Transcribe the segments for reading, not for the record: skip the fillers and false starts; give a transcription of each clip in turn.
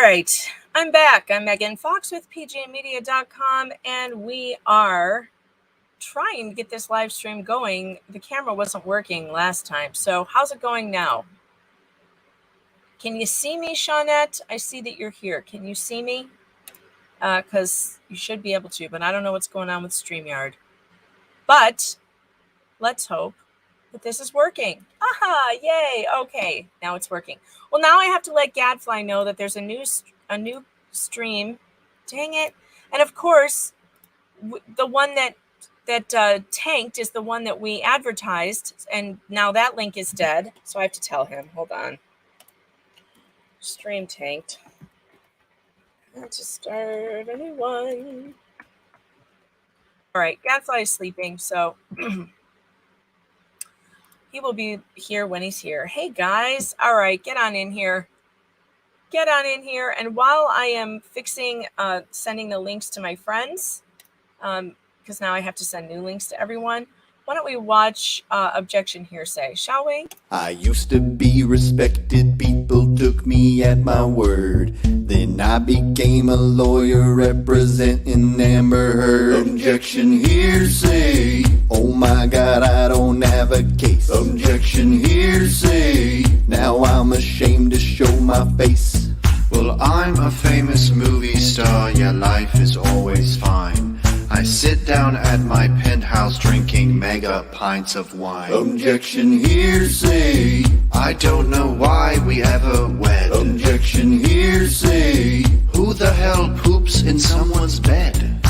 right, I'm back. I'm Megan Fox with pjmedia.com, and we are trying to get this live stream going. The camera wasn't working last time, so how's it going now? Can you see me, Shawnette? I see that you're here. Can you see me? Because you should be able to, but I don't know what's going on with StreamYard. But let's hope that this is working. Aha, yay, okay, now it's working. Well, now I have to let Gadfly know that there's a new stream. Dang it. And of course, the one that tanked is the one that we advertised, and now that link is dead, so I have to tell him. Hold on. Stream tanked. I have to start a new one. All right, Gadfly is sleeping, so he will be here when he's here. Hey, guys. All right, get on in here. Get on in here. And while I am fixing, sending the links to my friends, because now I have to send new links to everyone, why don't we watch Objection, Hearsay, shall we? I used to be respected, people took me at my word. Then I became a lawyer representing Amber Heard. Objection, hearsay. Oh my God, I don't have a case. Objection, hearsay. Now I'm ashamed to show my face. Well, I'm a famous movie star, yeah, life is always fine. I sit down at my penthouse drinking mega pints of wine. Objection, hearsay. I don't know why we ever wed. Objection, hearsay. Who the hell poops in someone's bed?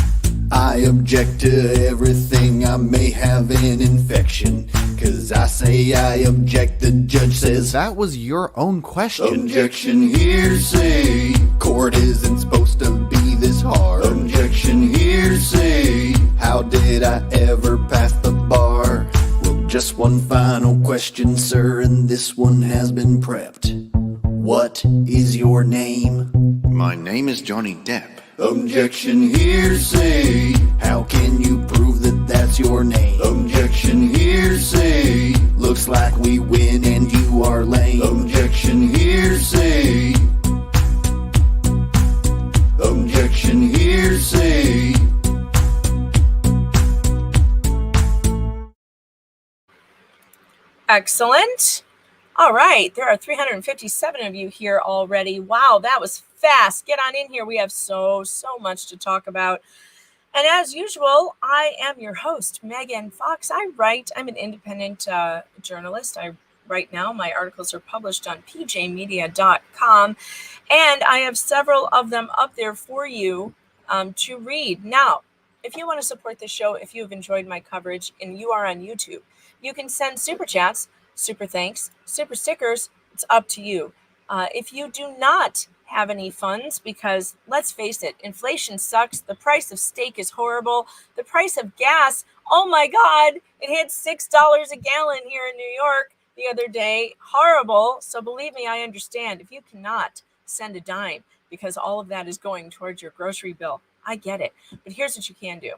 I object to everything, I may have an infection. Cause I say I object, the judge says that was your own question. Objection, hearsay. Court isn't supposed to be this hard. Objection, hearsay. How did I ever pass the bar? Well, just one final question, sir, and this one has been prepped. What is your name? My name is Johnny Depp. Objection, hearsay. How can you prove that that's your name? Objection, hearsay. Looks like we win and you are lame. Objection, hearsay. Objection, hearsay. Excellent. All right, there are 357 of you here already. Wow, that was fast. Get on in here. We have so much to talk about. And as usual, I am your host, Megan Fox. I'm an independent journalist. Right now, my articles are published on pjmedia.com, and I have several of them up there for you to read. Now, if you want to support the show, if you've enjoyed my coverage and you are on YouTube, you can send super chats, super thanks, super stickers. It's up to you. If you do not have any funds, because let's face it, inflation sucks. The price of steak is horrible. The price of gas, oh my God, it hit $6 a gallon here in New York the other day. Horrible. So believe me, I understand. If you cannot send a dime because all of that is going towards your grocery bill, I get it. But here's what you can do.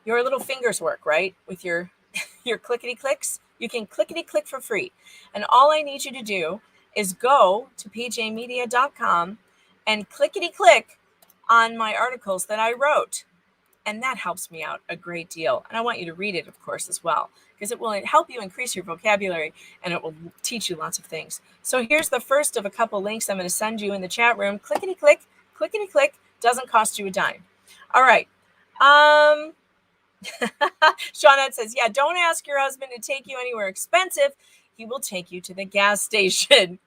Your little fingers work, right? With your clickety clicks. You can clickety click for free. And all I need you to do is go to pjmedia.com and clickety click on my articles that I wrote. And that helps me out a great deal. And I want you to read it, of course, as well, because it will help you increase your vocabulary and it will teach you lots of things. So here's the first of a couple links I'm going to send you in the chat room. Clickety click, doesn't cost you a dime. All right. Shawnette says, yeah, don't ask your husband to take you anywhere expensive. He will take you to the gas station.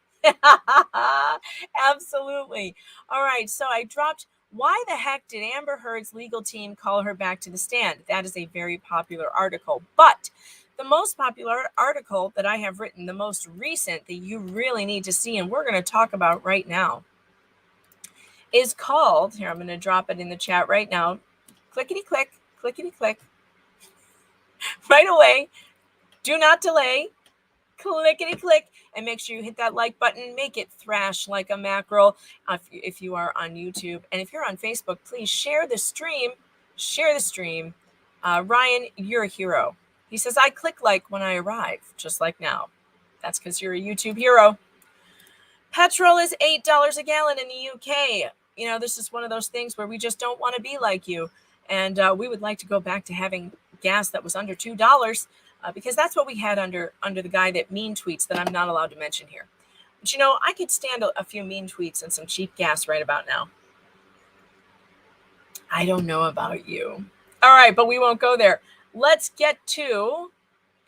Absolutely. All right. So I dropped, why the heck did Amber Heard's legal team call her back to the stand? That is a very popular article. But the most popular article that I have written, the most recent that you really need to see, and we're going to talk about right now, is called, here, I'm going to drop it in the chat right now. Clickety click. Right away. Do not delay. Clickety click, and make sure you hit that like button. Make it thrash like a mackerel if you are on YouTube. And if you're on Facebook, please share the stream. Ryan, you're a hero. He says, I click like when I arrive, just like now. That's because you're a YouTube hero. Petrol is $8 a gallon in the UK. You know, this is one of those things where we just don't want to be like you. And we would like to go back to having gas that was under $2 because that's what we had under the guy that mean tweets that I'm not allowed to mention here. But, you know, I could stand a few mean tweets and some cheap gas right about now. I don't know about you. All right, but we won't go there. Let's get to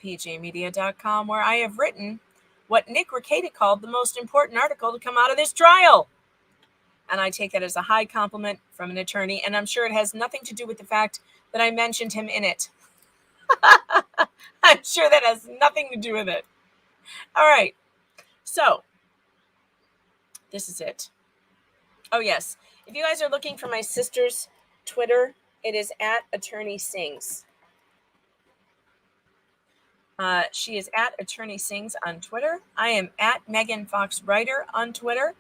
pjmedia.com, where I have written what Nick Rekieta called the most important article to come out of this trial. And I take that as a high compliment from an attorney, and I'm sure it has nothing to do with the fact that I mentioned him in it. I'm sure that has nothing to do with it. All right, so this is it. Oh, yes. If you guys are looking for my sister's Twitter, it is at Attorney Sings. She is at Attorney Sings on Twitter. I am at Megan Fox Writer on Twitter.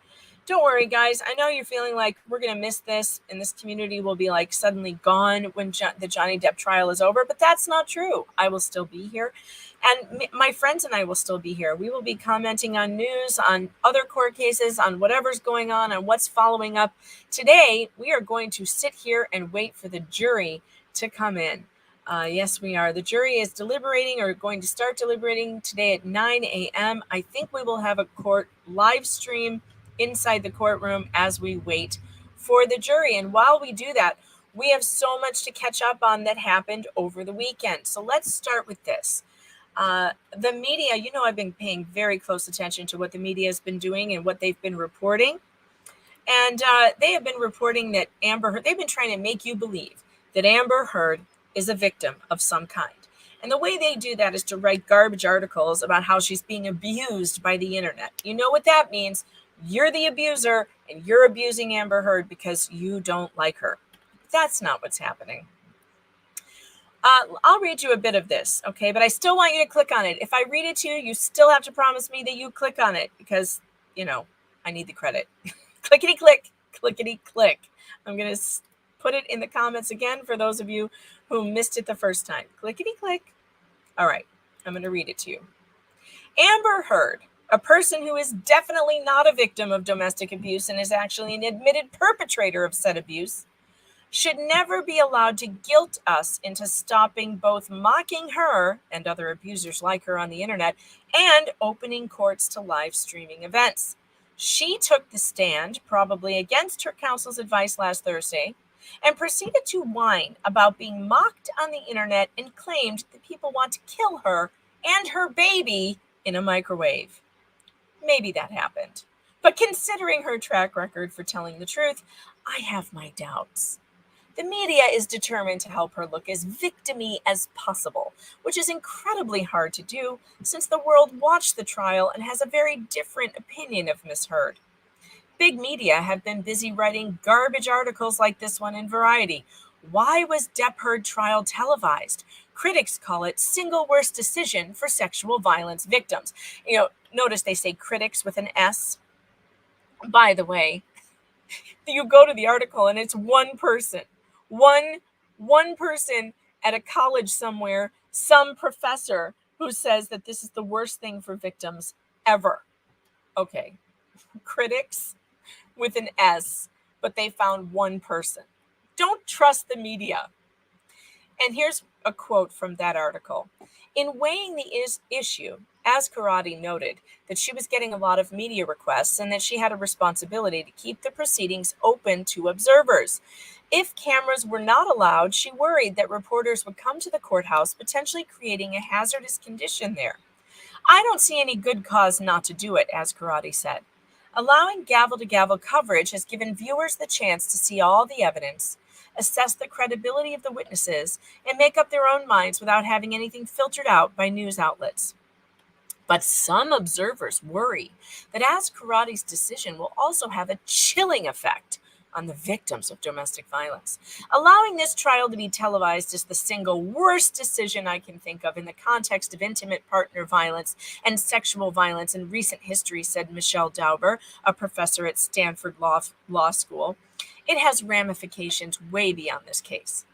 Don't worry, guys. I know you're feeling like we're going to miss this and this community will be like suddenly gone when the Johnny Depp trial is over, but that's not true. I will still be here. And my friends and I will still be here. We will be commenting on news, on other court cases, on whatever's going on what's following up. Today, we are going to sit here and wait for the jury to come in. Yes, we are. The jury is deliberating or going to start deliberating today at 9 a.m. I think we will have a court live stream inside the courtroom as we wait for the jury. And while we do that, we have so much to catch up on that happened over the weekend. So let's start with this. The media, you know, I've been paying very close attention to what the media has been doing and what they've been reporting. And they have been reporting that Amber Heard, they've been trying to make you believe that Amber Heard is a victim of some kind. And the way they do that is to write garbage articles about how she's being abused by the internet. You know what that means? You're the abuser and you're abusing Amber Heard because you don't like her. That's not what's happening. I'll read you a bit of this, okay? But I still want you to click on it. If I read it to you, you still have to promise me that you click on it because, you know, I need the credit. Clickety click, clickety click. I'm going to put it in the comments again for those of you who missed it the first time. Clickety click. All right, I'm going to read it to you. Amber Heard, a person who is definitely not a victim of domestic abuse and is actually an admitted perpetrator of said abuse, should never be allowed to guilt us into stopping both mocking her and other abusers like her on the internet and opening courts to live streaming events. She took the stand, probably against her counsel's advice last Thursday, and proceeded to whine about being mocked on the internet and claimed that people want to kill her and her baby in a microwave. Maybe that happened. But considering her track record for telling the truth, I have my doubts. The media is determined to help her look as victim-y as possible, which is incredibly hard to do since the world watched the trial and has a very different opinion of Miss Heard. Big media have been busy writing garbage articles like this one in Variety. Why was Depp Heard trial televised? Critics call it single worst decision for sexual violence victims. You know, notice they say critics with an S. By the way, you go to the article and it's one person. One person at a college somewhere, some professor who says that this is the worst thing for victims ever. Okay, critics with an S, but they found one person. Don't trust the media. And here's a quote from that article. In weighing the issue, Azkarate noted that she was getting a lot of media requests and that she had a responsibility to keep the proceedings open to observers. If cameras were not allowed, she worried that reporters would come to the courthouse, potentially creating a hazardous condition there. I don't see any good cause not to do it, Azkarate said. Allowing gavel-to-gavel coverage has given viewers the chance to see all the evidence, assess the credibility of the witnesses, and make up their own minds without having anything filtered out by news outlets. But some observers worry that Azkarate's decision will also have a chilling effect on the victims of domestic violence. Allowing this trial to be televised is the single worst decision I can think of in the context of intimate partner violence and sexual violence in recent history, said Michelle Dauber, a professor at Stanford Law School. It has ramifications way beyond this case.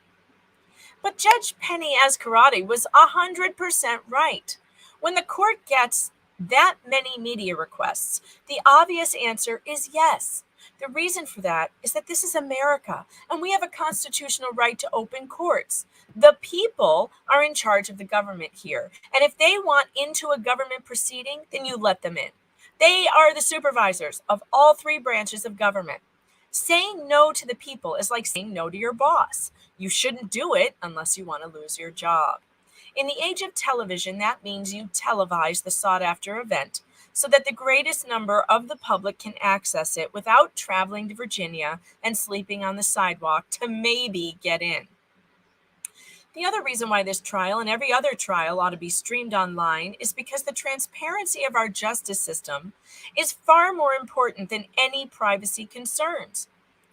But Judge Penny Azkarate was 100% right. When the court gets that many media requests? The obvious answer is yes. The reason for that is that this is America, and we have a constitutional right to open courts. The people are in charge of the government here, and if they want into a government proceeding, then you let them in. They are the supervisors of all three branches of government. Saying no to the people is like saying no to your boss. You shouldn't do it unless you want to lose your job. In the age of television, that means you televise the sought-after event so that the greatest number of the public can access it without traveling to Virginia and sleeping on the sidewalk to maybe get in. The other reason why this trial and every other trial ought to be streamed online is because the transparency of our justice system is far more important than any privacy concerns.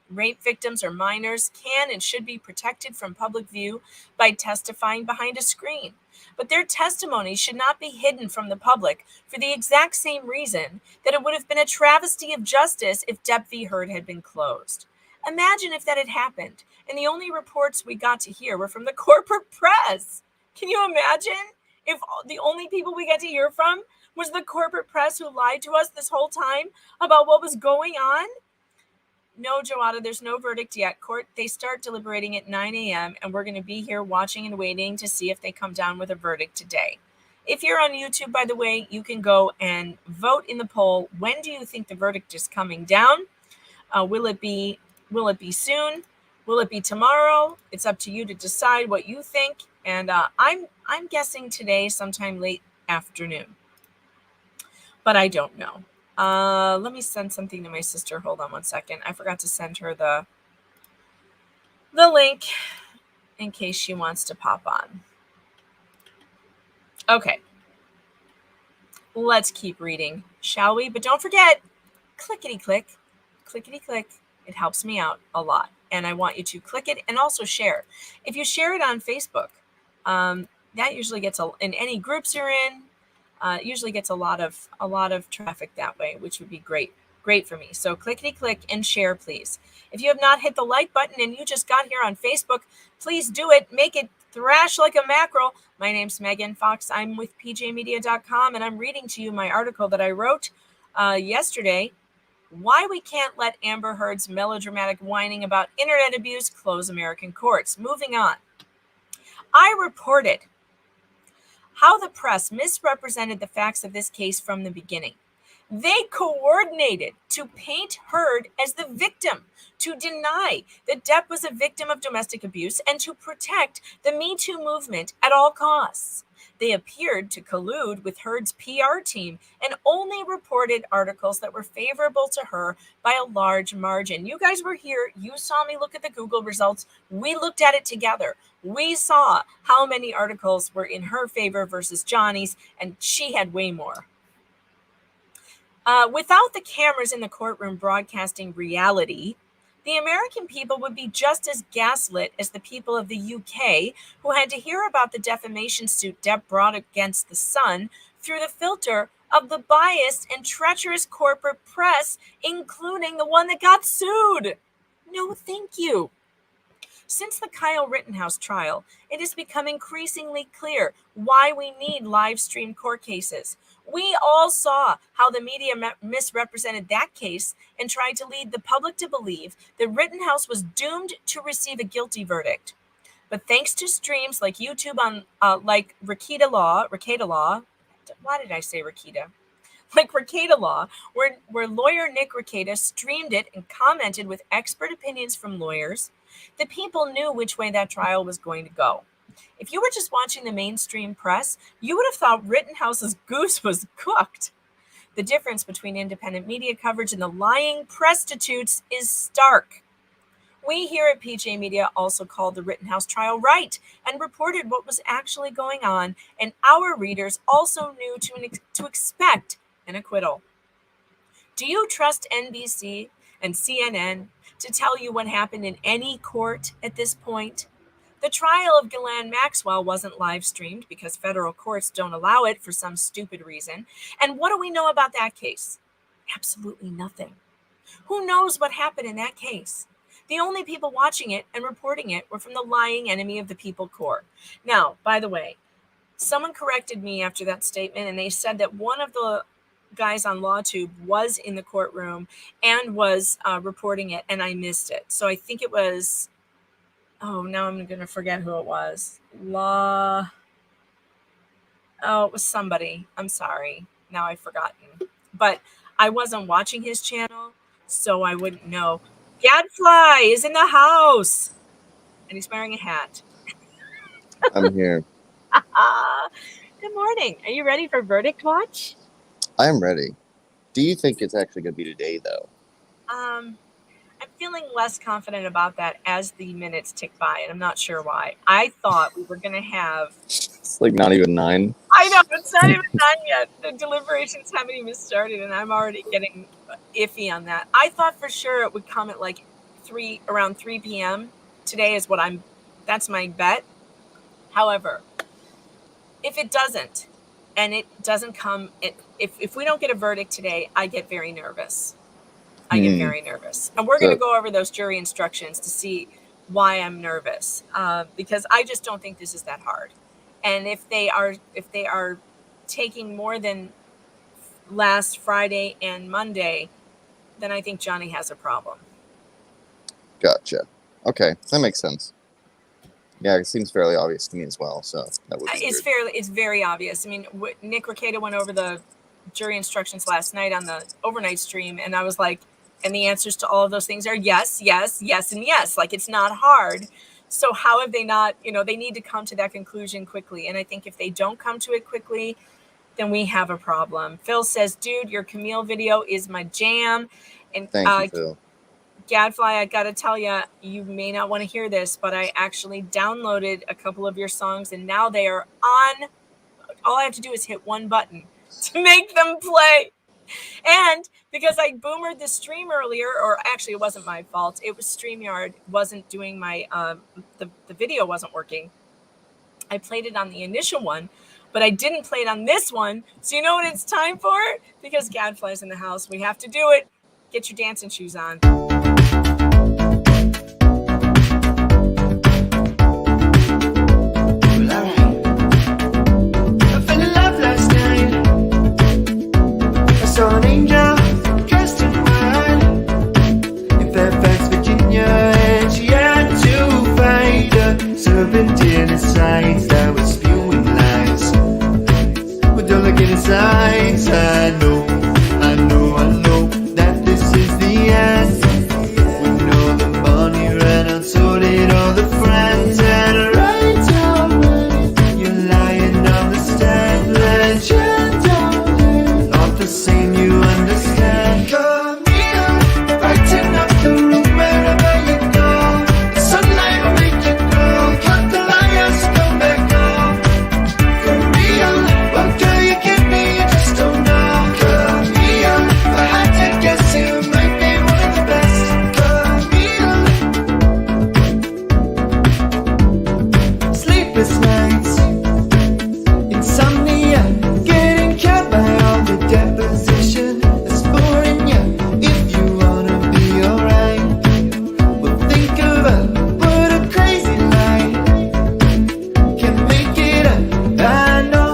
Rape victims or minors can and should be protected from public view by testifying behind a screen. But their testimony should not be hidden from the public for the exact same reason that it would have been a travesty of justice if Depp v. Heard had been closed. Imagine if that had happened, and the only reports we got to hear were from the corporate press. Can you imagine if the only people we got to hear from was the corporate press who lied to us this whole time about what was going on? No, Joanna, there's no verdict yet. Court, they start deliberating at 9 a.m., and we're going to be here watching and waiting to see if they come down with a verdict today. If you're on YouTube, by the way, you can go and vote in the poll. When do you think the verdict is coming down? Will it be soon? Will it be tomorrow? It's up to you to decide what you think. And I'm guessing today, sometime late afternoon. But I don't know. Let me send something to my sister. Hold on one second. I forgot to send her the link in case she wants to pop on. Okay. Let's keep reading, shall we? But don't forget, clickety-click, clickety-click. It helps me out a lot. And I want you to click it and also share. If you share it on Facebook, that usually gets in any groups you're in. Usually gets a lot of traffic that way, which would be great for me. So clickety click and share, please. If you have not hit the like button and you just got here on Facebook, please do it. Make it thrash like a mackerel. My name's Megan Fox. I'm with pjmedia.com, and I'm reading to you my article that I wrote yesterday. Why we can't let Amber Heard's melodramatic whining about internet abuse close American courts. Moving on. I reported how the press misrepresented the facts of this case from the beginning. They coordinated to paint Heard as the victim, to deny that Depp was a victim of domestic abuse, and to protect the Me Too movement at all costs. They appeared to collude with Heard's PR team and only reported articles that were favorable to her by a large margin. You guys were here. You saw me look at the Google results. We looked at it together. We saw how many articles were in her favor versus Johnny's, and she had way more. Without the cameras in the courtroom broadcasting reality, the American people would be just as gaslit as the people of the UK who had to hear about the defamation suit Depp brought against the Sun through the filter of the biased and treacherous corporate press, including the one that got sued. No, thank you. Since the Kyle Rittenhouse trial, it has become increasingly clear why we need live stream court cases. We all saw how the media misrepresented that case and tried to lead the public to believe that Rittenhouse was doomed to receive a guilty verdict. But thanks to streams like YouTube on like Rekieta Law, why did I say Rekieta? Like Rekieta Law, where lawyer Nick Rekieta streamed it and commented with expert opinions from lawyers, the people knew which way that trial was going to go. If you were just watching the mainstream press, you would have thought Rittenhouse's goose was cooked. The difference between independent media coverage and the lying prostitutes is stark. We here at PJ Media also called the Rittenhouse trial right and reported what was actually going on, and our readers also knew to expect an acquittal. Do you trust NBC and CNN to tell you what happened in any court at this point? The trial of Ghislaine Maxwell wasn't live streamed because federal courts don't allow it for some stupid reason. And what do we know about that case? Absolutely nothing. Who knows what happened in that case? The only people watching it and reporting it were from the lying enemy of the people court. Now, by the way, someone corrected me after that statement, and they said that one of the guys on LawTube was in the courtroom and was reporting it, and I missed it. So I think it was, now I'm going to forget who it was. It was somebody. I'm sorry. Now I've forgotten. But I wasn't watching his channel, so I wouldn't know. Gadfly is in the house, and he's wearing a hat. I'm here. Good morning. Are you ready for Verdict Watch? I'm ready. Do you think it's actually going to be today, though? I'm feeling less confident about that as the minutes tick by, and I'm not sure why. I thought we were going to have... It's like not even 9. I know, it's not even done yet. The deliberations haven't even started, and I'm already getting iffy on that. I thought for sure it would come at like around 3 p.m. Today is that's my bet. However, if it doesn't, and it doesn't come, if we don't get a verdict today, I get very nervous. And we're going to go over those jury instructions to see why I'm nervous, because I just don't think this is that hard. And if they are taking more than last Friday and Monday, then I think Johnny has a problem. Gotcha. Okay, that makes sense. Yeah, it seems fairly obvious to me as well. So that would be it's very obvious. I mean, Nick Ricada went over the jury instructions last night on the overnight stream, and I was like, and the answers to all of those things are yes, yes, yes, and yes. Like, it's not hard. So how have they not, they need to come to that conclusion quickly. And I think if they don't come to it quickly, then we have a problem. Phil says, dude, your Camille video is my jam. And Thank you, Phil. Gadfly, I got to tell you, you may not want to hear this, but I actually downloaded a couple of your songs, and now they are on. All I have to do is hit one button to make them play. And because I boomered the stream earlier, or actually it wasn't my fault, it was StreamYard wasn't doing my, the video wasn't working. I played it on the initial one, but I didn't play it on this one. So you know what it's time for? Because Gadfly's in the house, we have to do it. Get your dancing shoes on. Saw an angel dressed in white in Fairfax, Virginia, and she had to fight a serpent in her sides that was spewing lies. But don't look in his eyes. I know that this is the end. When all the money ran out, so did all the friends. And right already, you're lying on the stand, legend. Not the same, you understand. Camille, brighten up the room wherever you go. The sunlight will make you glow. Cut the liars, come back home. Camille, what do you give me? You just don't know. Camille, if I had to guess, you might be one of the best. Camille, sleepless nights, insomnia, getting killed by all the deposition that's boring you. If you wanna be alright, well, think about what a crazy lie can make it up. I know,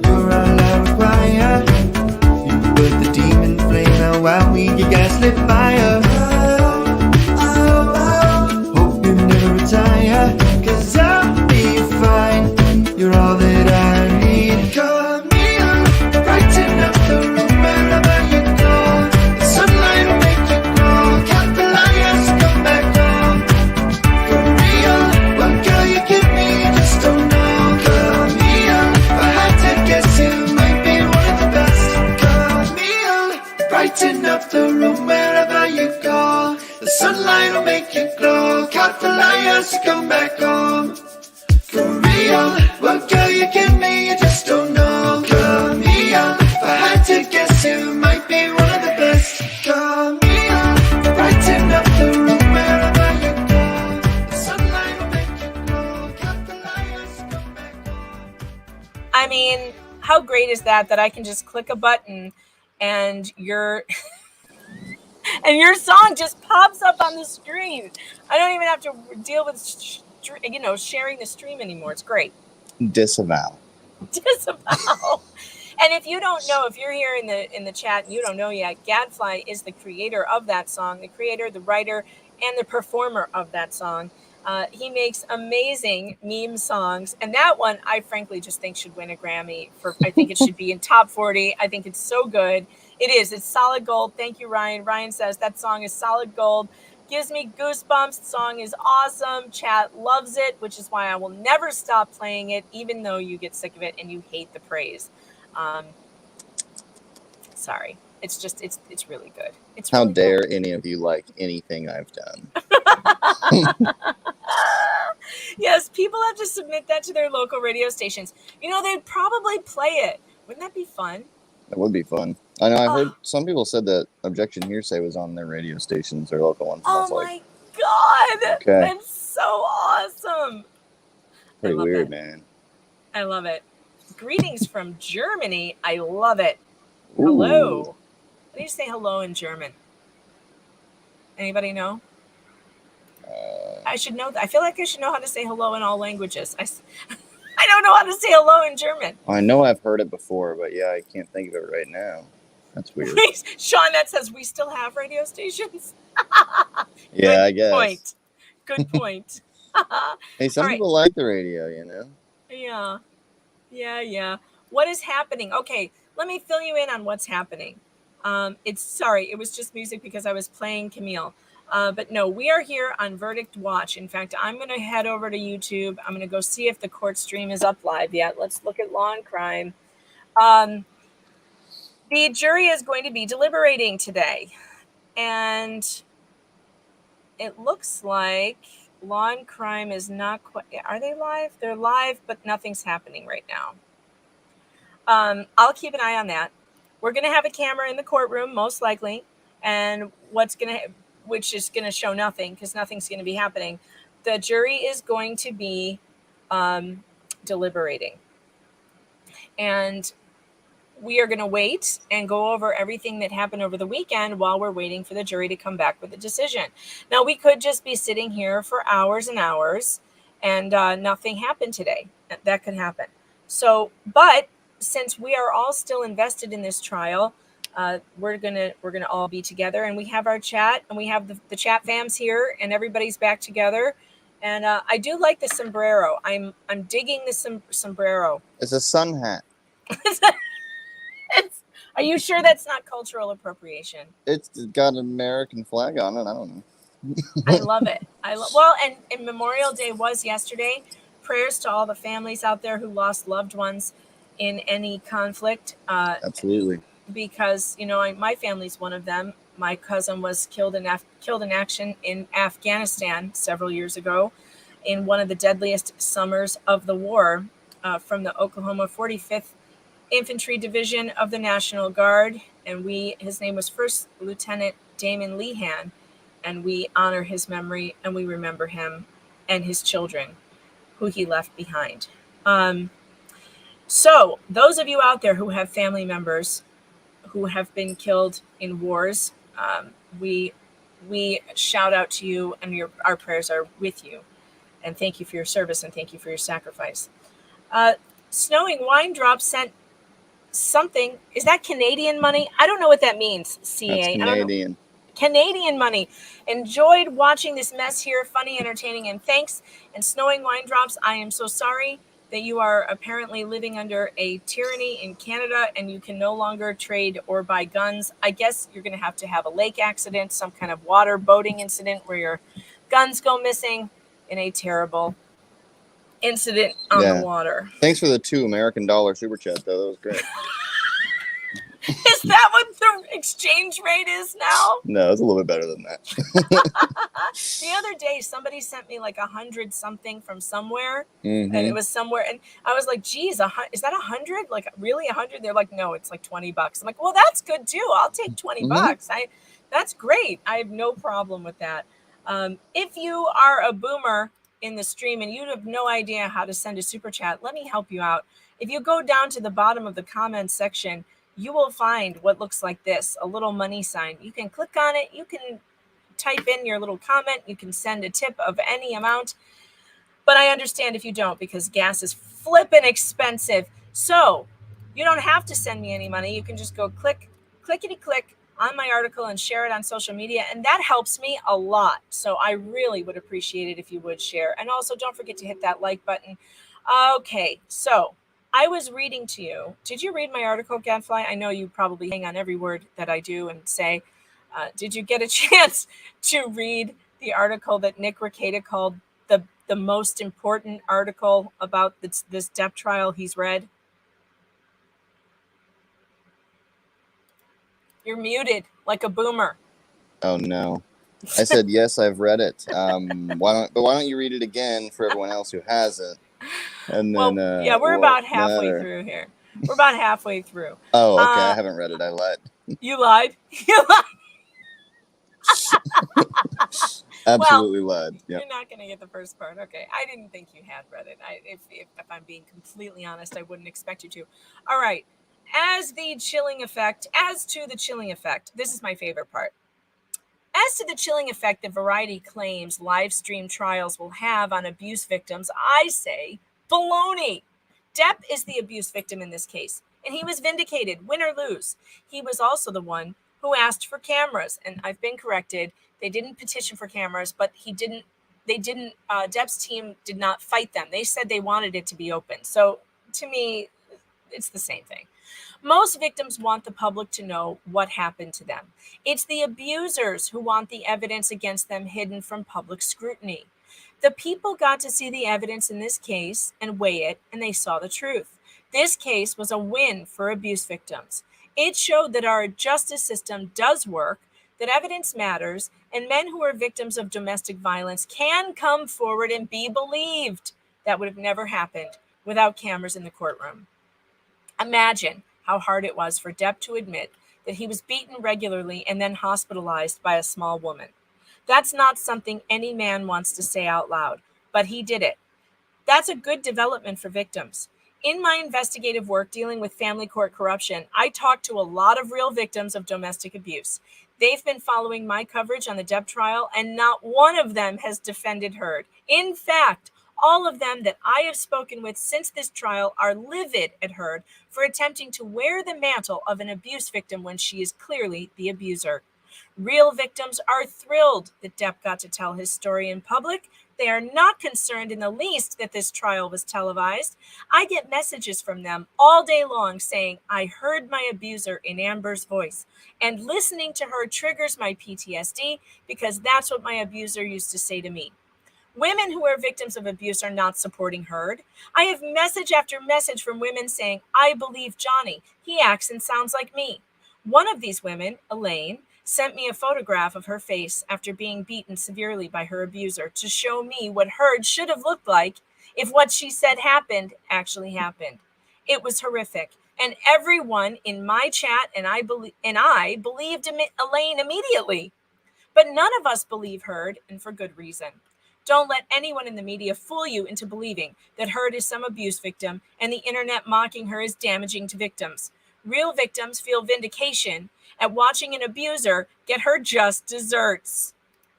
you're all I require. You put the demon flame out while we get gaslit fire. Hope you never retire, 'cause I'll be fine. You're all that I need. Camille, brighten up the room wherever you go. The sunlight will make you glow. Cut the liars, come back home. Camille, what girl you give me, you just don't know. Camille, if I had to guess, you might be one of the best. Camille, brighten up the room wherever you go. The sunlight will make you glow. Cut the liars, come back home. Camille, what girl you give me, you just don't know. Camille, if I had to guess, you might be one of the best. Camille, brighten up the room wherever you go. The sunlight will make you glow. Cut the liars, come back home. I mean, how great is that I can just click a button and your song just pops up on the screen. I don't even have to deal with sharing the stream anymore. It's great. Disavow. Disavow. And if you don't know, if you're here in the chat and you don't know yet, Gadfly is the creator of that song, the creator, the writer, and the performer of that song. He makes amazing meme songs, and that one I frankly just think should win a Grammy. I think it should be in top 40. I think it's so good. It is. It's solid gold. Thank you, Ryan. Ryan says that song is solid gold. Gives me goosebumps. The song is awesome. Chat loves it, which is why I will never stop playing it, even though you get sick of it and you hate the praise. Sorry. It's just, it's really good. It's How really dare cool. any of you like anything I've done? Yes, people have to submit that to their local radio stations. You know, they'd probably play it. Wouldn't that be fun? That would be fun. I know. I heard some people said that Objection Hearsay was on their radio stations, their local ones. Oh my God. Okay. That's so awesome. Pretty weird, it. man. I love it. Greetings from Germany. I love it. Ooh. Hello. How do you say hello in German? Anybody know? I should know that. I feel like I should know how to say hello in all languages. I don't know how to say hello in German. I know I've heard it before, but yeah, I can't think of it right now. That's weird. Sean, that says we still have radio stations. Yeah, Good I guess. Point. Good point. Hey, some All right. people like the radio, you know? Yeah. What is happening? Okay, let me fill you in on what's happening. It was just music because I was playing Camille. But no, we are here on Verdict Watch. In fact, I'm going to head over to YouTube. I'm going to go see if the court stream is up live yet. Let's look at Law and Crime. The jury is going to be deliberating today. And it looks like Law and Crime is not quite... Are they live? They're live, but nothing's happening right now. I'll keep an eye on that. We're going to have a camera in the courtroom, most likely. And which is going to show nothing because nothing's going to be happening. The jury is going to be deliberating. And we are going to wait and go over everything that happened over the weekend while we're waiting for the jury to come back with a decision. Now, we could just be sitting here for hours and hours and nothing happened today. That could happen. So, but since we are all still invested in this trial, we're gonna all be together, and we have our chat, and we have the chat fams here, and everybody's back together. And I do like the sombrero. I'm digging the sombrero. It's a sun hat. Are you sure that's not cultural appropriation? It's got an American flag on it. I don't know. I love it. Well, and Memorial Day was yesterday. Prayers to all the families out there who lost loved ones in any conflict. Absolutely. Because, you know, my family's one of them. My cousin was killed in action in Afghanistan several years ago in one of the deadliest summers of the war, from the Oklahoma 45th Infantry Division of the National Guard. And his name was First Lieutenant Damon Lehan. And we honor his memory, and we remember him and his children who he left behind. So those of you out there who have family members who have been killed in wars, we shout out to you, and our prayers are with you. And thank you for your service, and thank you for your sacrifice. Snowing Wine Drop sent something. Is that Canadian money? I don't know what that means, CA. That's Canadian. Canadian money. Enjoyed watching this mess here. Funny, entertaining, and thanks. And Snowing Wine Drops, I am so sorry that you are apparently living under a tyranny in Canada and you can no longer trade or buy guns. I guess you're going to have a lake accident, some kind of water boating incident where your guns go missing in a terrible incident on the water. Thanks for the $2 American super chat, though. That was great. Is that what the exchange rate is now? No, it's a little bit better than that. The other day, somebody sent me like 100 something from somewhere, Mm-hmm. and it was somewhere, and I was like, geez, is that 100? Like, really 100? They're like, no, it's like $20. I'm like, well, that's good too. I'll take 20 bucks. That's great. I have no problem with that. If you are a boomer in the stream and you have no idea how to send a super chat, let me help you out. If you go down to the bottom of the comments section, you will find what looks like this, a little money sign. You can click on it. You can type in your little comment. You can send a tip of any amount. But I understand if you don't, because gas is flippin' expensive. So you don't have to send me any money. You can just go clickety click on my article and share it on social media. And that helps me a lot. So I really would appreciate it if you would share. And also don't forget to hit that like button. Okay, so I was reading to you. Did you read my article, Gadfly? I know you probably hang on every word that I do and say. Did you get a chance to read the article that Nick Rekieta called the most important article about this Depp trial he's read? You're muted like a boomer. Oh no. I said yes, I've read it. Why don't you read it again for everyone else who hasn't? And then yeah, we're about halfway through here. We're about halfway through. Oh, okay. I haven't read it. I lied. You lied. You lied. Absolutely lied. Yep. You're not going to get the first part. Okay. I didn't think you had read it. If I'm being completely honest, I wouldn't expect you to. All right. As to the chilling effect, this is my favorite part. As to the chilling effect that Variety claims live stream trials will have on abuse victims, I say baloney. Depp is the abuse victim in this case, and he was vindicated, win or lose. He was also the one who asked for cameras, and I've been corrected. They didn't petition for cameras, but Depp's team did not fight them. They said they wanted it to be open. So to me, it's the same thing. Most victims want the public to know what happened to them. It's the abusers who want the evidence against them hidden from public scrutiny. The people got to see the evidence in this case and weigh it, and they saw the truth. This case was a win for abuse victims. It showed that our justice system does work, that evidence matters, and men who are victims of domestic violence can come forward and be believed. That would have never happened without cameras in the courtroom. Imagine how hard it was for Depp to admit that he was beaten regularly and then hospitalized by a small woman. That's not something any man wants to say out loud, but he did it. That's a good development for victims. In my investigative work dealing with family court corruption, I talked to a lot of real victims of domestic abuse. They've been following my coverage on the Depp trial, and not one of them has defended Heard. In fact, all of them that I have spoken with since this trial are livid at Heard for attempting to wear the mantle of an abuse victim when she is clearly the abuser. Real victims are thrilled that Depp got to tell his story in public. They are not concerned in the least that this trial was televised. I get messages from them all day long saying, I heard my abuser in Amber's voice, and listening to her triggers my PTSD because that's what my abuser used to say to me. Women who are victims of abuse are not supporting Heard. I have message after message from women saying, I believe Johnny. He acts and sounds like me. One of these women, Elaine, sent me a photograph of her face after being beaten severely by her abuser to show me what Heard should have looked like if what she said happened actually happened. It was horrific. And everyone in my chat and I believed Elaine immediately. But none of us believe Heard, and for good reason. Don't let anyone in the media fool you into believing that Heard is some abuse victim and the internet mocking her is damaging to victims. Real victims feel vindication at watching an abuser get her just desserts.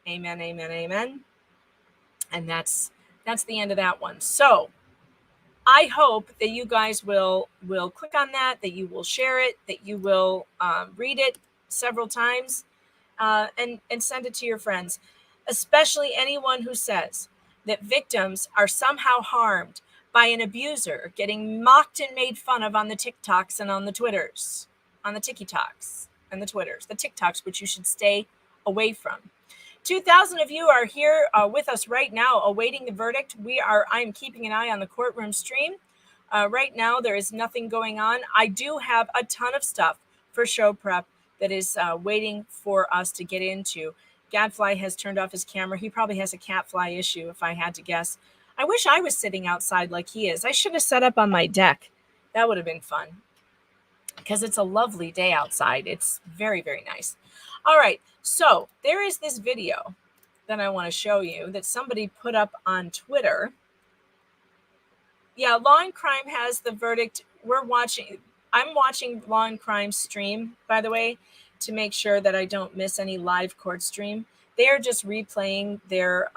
Amen, amen, amen. And that's the end of that one. So I hope that you guys will click on that you will share it, that you will read it several times and send it to your friends. Especially anyone who says that victims are somehow harmed by an abuser getting mocked and made fun of on the TikToks and on the Twitters, on the TikToks and the Twitters, the TikToks, which you should stay away from. 2,000 of you are here with us right now, awaiting the verdict. I'm keeping an eye on the courtroom stream. Right now, there is nothing going on. I do have a ton of stuff for show prep that is waiting for us to get into. Gadfly has turned off his camera. He probably has a catfly issue, if I had to guess. I wish I was sitting outside like he is. I should have set up on my deck. That would have been fun because it's a lovely day outside. It's very, very nice. All right. So there is this video that I want to show you that somebody put up on Twitter. Yeah, Law and Crime has the verdict. I'm watching Law and Crime stream, by the way, to make sure that I don't miss any live court stream. They are just replaying their,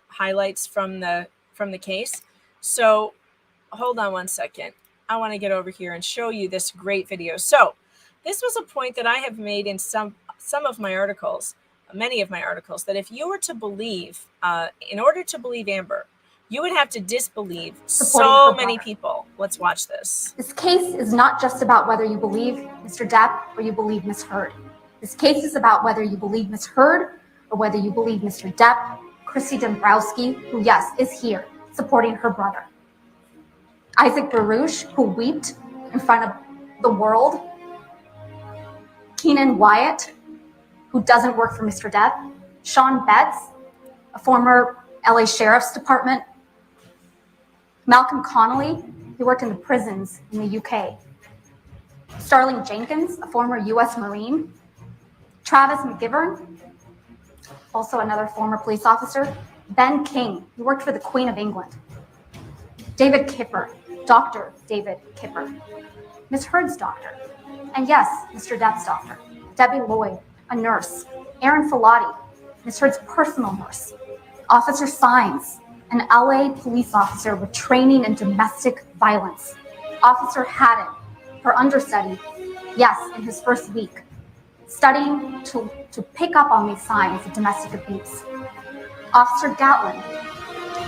highlights from the case. So hold on one second. I want to get over here and show you this great video. So this was a point that I have made in some of my articles, many of my articles, that if you were to believe, in order to believe Amber, you would have to disbelieve so many people. Let's watch this. This case is not just about whether you believe Mr. Depp or you believe Miss Heard. This case is about whether you believe Miss Heard or whether you believe Mr. Depp, Chrissy Dombrowski, who, yes, is here supporting her brother. Isaac Baruch, who wept in front of the world. Keenan Wyatt, who doesn't work for Mr. Depp. Sean Betts, a former LA Sheriff's Department. Malcolm Connolly, who worked in the prisons in the UK. Starling Jenkins, a former US Marine. Travis McGivern, also another former police officer. Ben King, who worked for the Queen of England. David Kipper, Dr. David Kipper. Miss Heard's doctor. And yes, Mr. Depp's doctor. Debbie Lloyd, a nurse. Aaron Filati, Miss Heard's personal nurse. Officer Sines, an LA police officer with training in domestic violence. Officer Haddon, her understudy, yes, in his first week, studying to pick up on these signs of domestic abuse. Officer Gatlin,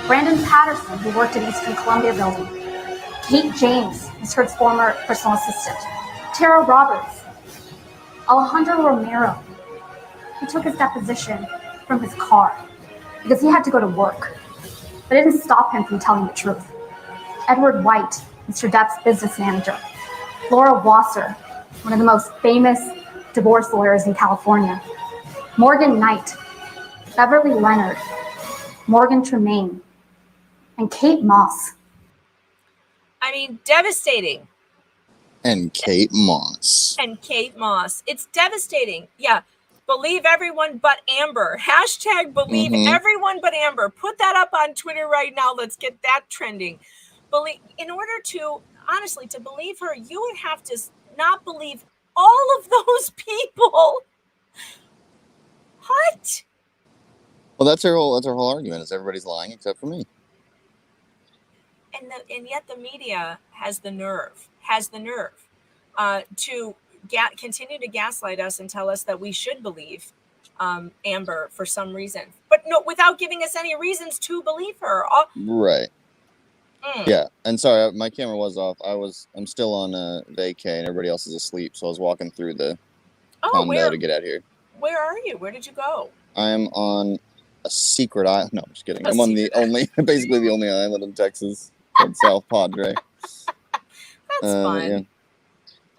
Brandon Patterson, who worked at Eastern Columbia Building. Kate James, Ms. Heard's former personal assistant. Tara Roberts. Alejandro Romero, who took his deposition from his car because he had to go to work, but it didn't stop him from telling the truth. Edward White, Mr. Depp's business manager. Laura Wasser, one of the most famous divorce lawyers in California. Morgan Knight, Beverly Leonard, Morgan Tremaine, and Kate Moss. I mean, devastating. And Kate Moss. And Kate Moss. It's devastating. Yeah. Believe everyone but Amber. Hashtag believe everyone but Amber. Put that up on Twitter right now. Let's get that trending. In order to, honestly, to believe her, you would have to not believe all of those people. What? Well, that's her whole argument, is everybody's lying except for me. And yet the media has the nerve to continue to gaslight us and tell us that we should believe Amber for some reason, but no, without giving us any reasons to believe her. Right. Yeah. And sorry, my camera was off. I'm still on vacay and everybody else is asleep, so I was walking through the condo to get out of here. Where are you? Where did you go? I'm on a secret island. No, I'm just kidding. I'm on basically the only island in Texas called South Padre. That's fun. Yeah.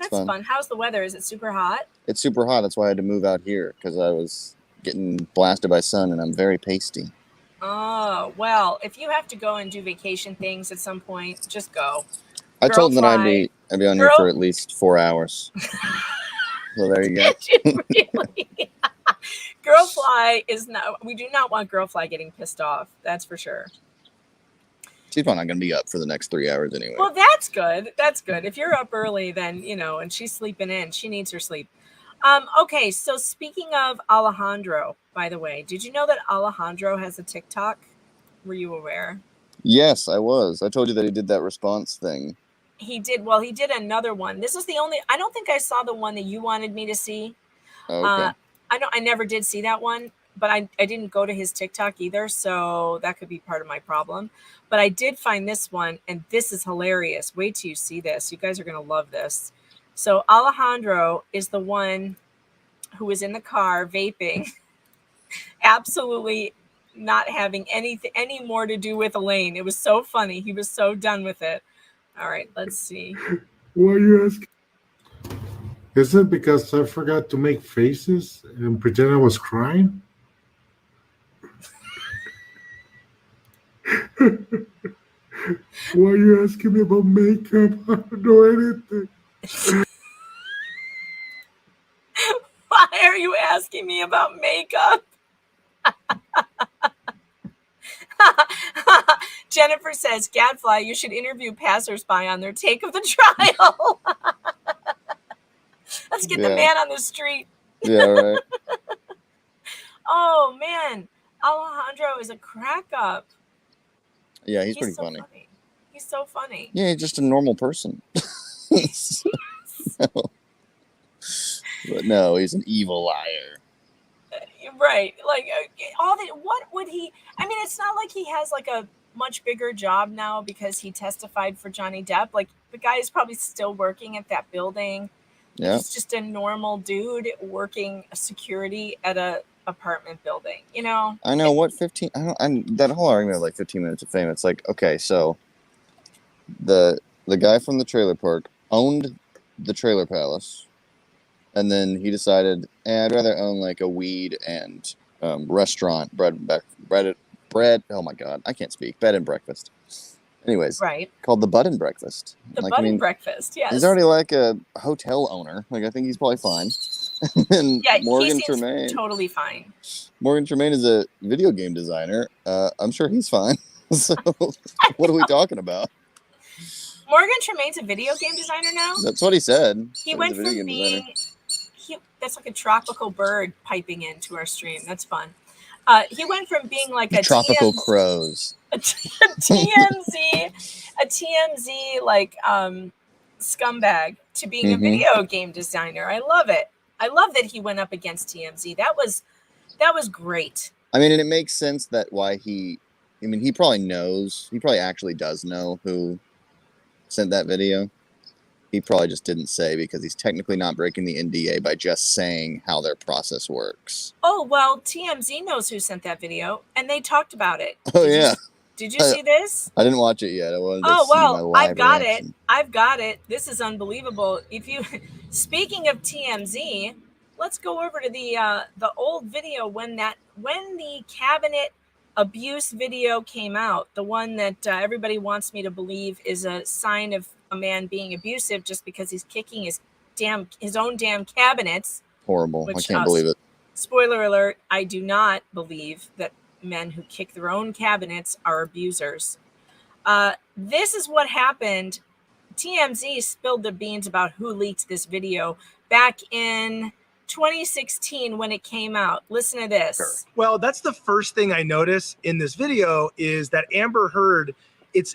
That's fun. How's the weather? Is it super hot? It's super hot. That's why I had to move out here, because I was getting blasted by sun and I'm very pasty. Oh, well, if you have to go and do vacation things at some point, just go. I told them that I'd be on here for at least 4 hours. So there you go. Did you really? Girlfly is not, we do not want Girlfly getting pissed off. That's for sure. She's probably not going to be up for the next 3 hours anyway. Well, that's good. That's good. If you're up early, then, and she's sleeping in, she needs her sleep. Okay, so speaking of Alejandro, by the way, did you know that Alejandro has a TikTok? Were you aware? Yes, I was. I told you that he did that response thing. He did. Well, he did another one. This is the only, I don't think I saw the one that you wanted me to see. Okay. I never did see that one, but I didn't go to his TikTok either, so that could be part of my problem. But I did find this one, and this is hilarious. Wait till you see this. You guys are going to love this. So Alejandro is the one who was in the car vaping, absolutely not having any more to do with Elaine. It was so funny. He was so done with it. All right, let's see. Why are you asking? Is it because I forgot to make faces and pretend I was crying? Why are you asking me about makeup? I don't know anything. Why are you asking me about makeup? Jennifer says, Gadfly, you should interview passersby on their take of the trial. Let's get the man on the street. Yeah, right. Oh, man. Alejandro is a crack up. Yeah, he's pretty funny. He's so funny. Yeah, he's just a normal person. But no, he's an evil liar. Right. Like what would he, I mean, it's not like he has like a much bigger job now because he testified for Johnny Depp. Like the guy is probably still working at that building. Yeah. He's just a normal dude working security at a apartment building, you know? I know what 15 that whole argument of like 15 minutes of fame, it's like, okay, so the guy from the trailer park owned the trailer palace, and then he decided, I'd rather own like a weed and restaurant, bread. Oh my god, I can't speak. Bed and breakfast. Anyways, right, called the Bud and Breakfast. The Bud and Breakfast. Yes, he's already like a hotel owner. Like I think he's probably fine. And yeah, Morgan he seems Tremaine, totally fine. Morgan Tremaine is a video game designer. I'm sure he's fine. So what are we talking about? Morgan Tremaine's a video game designer now? That's what he said. He went from being... that's like a tropical bird piping into our stream. That's fun. He went from being like a tropical crows. A TMZ like scumbag to being a video game designer. I love it. I love that he went up against TMZ. That was great. I mean, and it makes sense that why he probably knows. He probably actually does know who sent that video. He probably just didn't say because he's technically not breaking the NDA by just saying how their process works. Oh, well, TMZ knows who sent that video, and they talked about it. Did you see this? I didn't watch it yet. I've got it. I've got it. This is unbelievable. Speaking of TMZ, let's go over to the old video when the cabinet abuse video came out, the one that everybody wants me to believe is a sign of a man being abusive just because he's kicking his own damn cabinets. Horrible. I can't believe it. Spoiler alert, I do not believe that men who kick their own cabinets are abusers. This is what happened. TMZ spilled the beans about who leaked this video back in 2016 when it came out. Listen to this. Sure. Well, that's the first thing I notice in this video is that Amber Heard, it's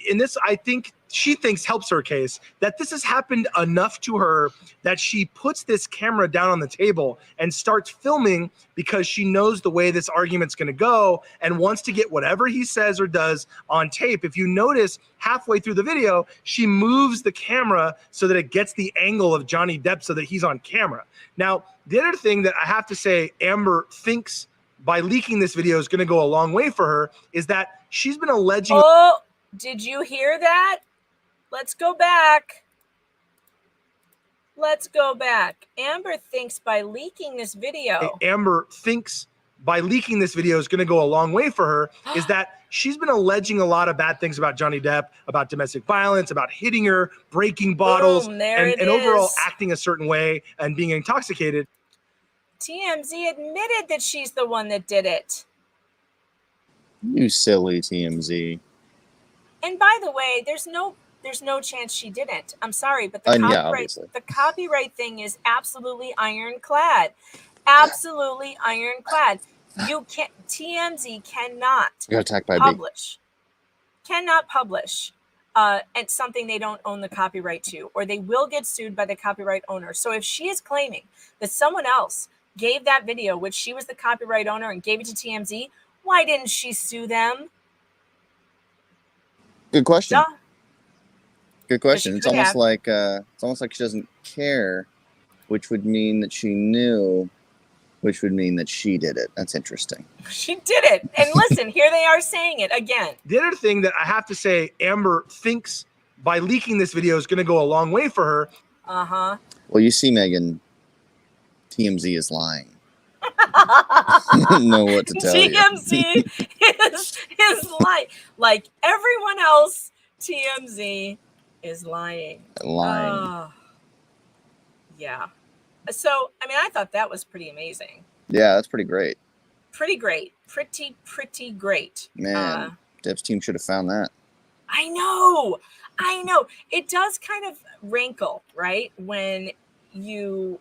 in this, I think she thinks helps her case, that this has happened enough to her that she puts this camera down on the table and starts filming because she knows the way this argument's going to go and wants to get whatever he says or does on tape. If you notice, halfway through the video, she moves the camera so that it gets the angle of Johnny Depp so that he's on camera. Now, the other thing that I have to say Amber thinks by leaking this video is going to go a long way for her is that she's been alleging... Oh, did you hear that? Let's go back. Amber thinks by leaking this video... Amber thinks by leaking this video is going to go a long way for her is that she's been alleging a lot of bad things about Johnny Depp, about domestic violence, about hitting her, breaking bottles, and overall acting a certain way and being intoxicated. TMZ admitted that she's the one that did it. You silly TMZ. And by the way, there's no chance she didn't. I'm sorry, but the copyright thing is absolutely ironclad. Absolutely ironclad. TMZ cannot publish. Cannot publish and something they don't own the copyright to, or they will get sued by the copyright owner. So if she is claiming that someone else gave that video, which she was the copyright owner, and gave it to TMZ, why didn't she sue them? Good question. Duh. Good question. It's almost like she doesn't care, which would mean that she knew, which would mean that she did it. That's interesting. She did it. And listen, here they are saying it again. The other thing that I have to say, Amber thinks by leaking this video is going to go a long way for her. Uh-huh. Well, you see, Megan, TMZ is lying. I don't know what to tell you. TMZ is lying. Like everyone else, TMZ is lying. Yeah. So, I mean, I thought that was pretty amazing. Yeah, that's pretty great. Pretty great. Pretty great. Man, Depp's team should have found that. I know. It does kind of rankle, right? When you,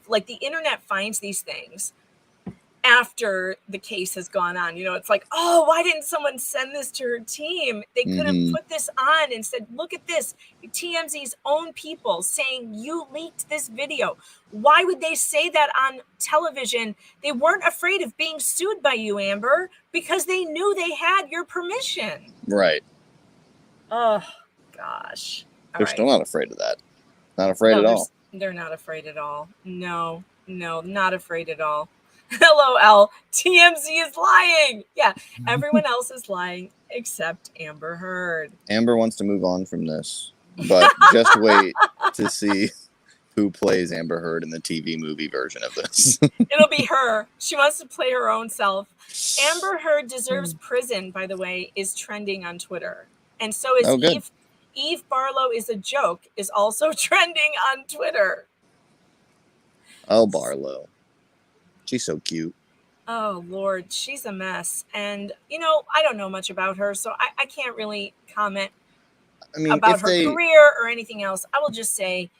like, the internet finds these things after the case has gone on. You know, it's like, oh, why didn't someone send this to her team? They could have put this on and said, look at this. TMZ's own people saying you leaked this video. Why would they say that on television? They weren't afraid of being sued by you, Amber, because they knew they had your permission. Right. Oh, gosh. They're still not afraid of that. Not afraid at all. They're not afraid at all. No, not afraid at all. LOL. TMZ is lying. Yeah, everyone else is lying except Amber Heard. Amber wants to move on from this, but just wait to see who plays Amber Heard in the TV movie version of this. It'll be her. She wants to play her own self. Amber Heard deserves prison, by the way, is trending on Twitter. And so is Eve Barlow is a joke is also trending on Twitter. Oh, Barlow. She's so cute. Oh, Lord. She's a mess. And, you know, I don't know much about her, so I can't really comment about her career or anything else. I will just say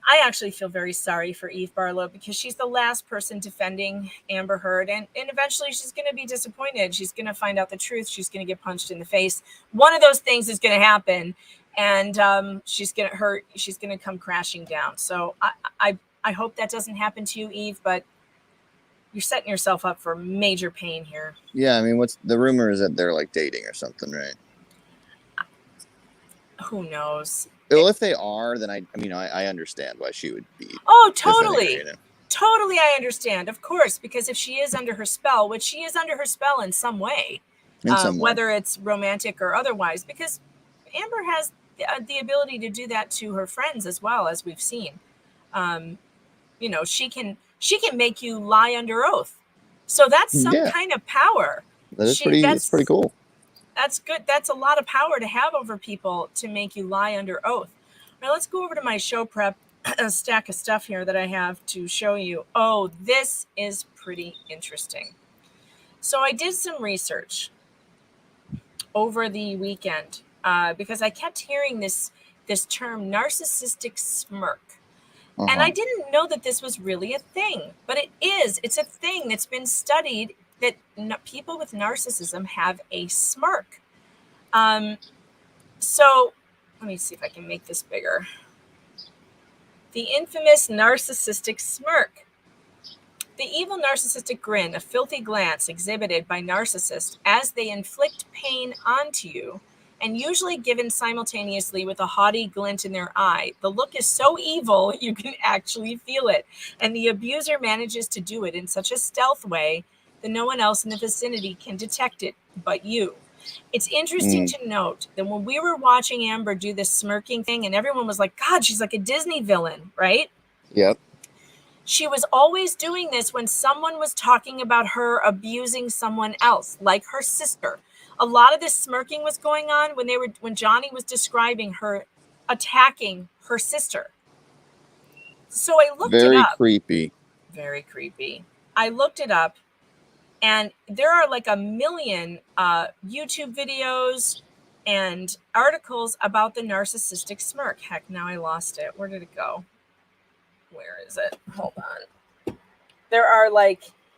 I actually feel very sorry for Eve Barlow because she's the last person defending Amber Heard. And eventually she's going to be disappointed. She's going to find out the truth. She's going to get punched in the face. One of those things is going to happen. And she's going to hurt. She's going to come crashing down. So I hope that doesn't happen to you, Eve, but you're setting yourself up for major pain here. Yeah, I mean, what's the rumor is that they're like dating or something, right? Who knows? Well, if they are, then I understand why she would be. Oh, totally. Totally, I understand. Of course, because if she is under her spell, which she is under her spell in some way, whether it's romantic or otherwise, because Amber has the ability to do that to her friends as well, as we've seen. You know, she can make you lie under oath. So that's some kind of power. That's pretty cool. That's good. That's a lot of power to have over people to make you lie under oath. Now let's go over to my show prep stack of stuff here that I have to show you. Oh, this is pretty interesting. So I did some research over the weekend because I kept hearing this term narcissistic smirk. And I didn't know that this was really a thing, but it is. It's a thing that's been studied that people with narcissism have a smirk. So let me see if I can make this bigger. The infamous narcissistic smirk. The evil narcissistic grin, a filthy glance exhibited by narcissists as they inflict pain onto you, and usually given simultaneously with a haughty glint in their eye. The look is so evil, you can actually feel it. And the abuser manages to do it in such a stealth way that no one else in the vicinity can detect it but you. It's interesting to note that when we were watching Amber do this smirking thing, and everyone was like, God, she's like a Disney villain, right? Yep. She was always doing this when someone was talking about her abusing someone else, like her sister. A lot of this smirking was going on when Johnny was describing her attacking her sister. So I looked it up. Very creepy. Very creepy. I looked it up, and there are like a million YouTube videos and articles about the narcissistic smirk. Heck, now I lost it. Where did it go? Where is it? Hold on. There are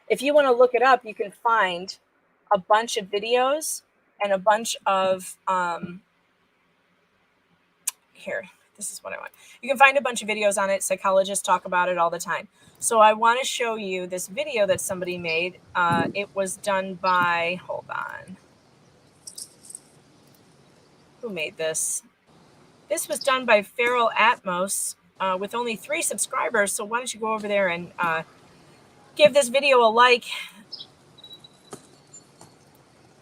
if you want to look it up, you can find a bunch of videos and a bunch of here, this is what I want. You can find a bunch of videos on it. Psychologists talk about it all the time. So I want to show you this video that somebody made. It was done by, hold on. Who made this? This was done by Feral Atmos with only 3 subscribers. So why don't you go over there and give this video a like.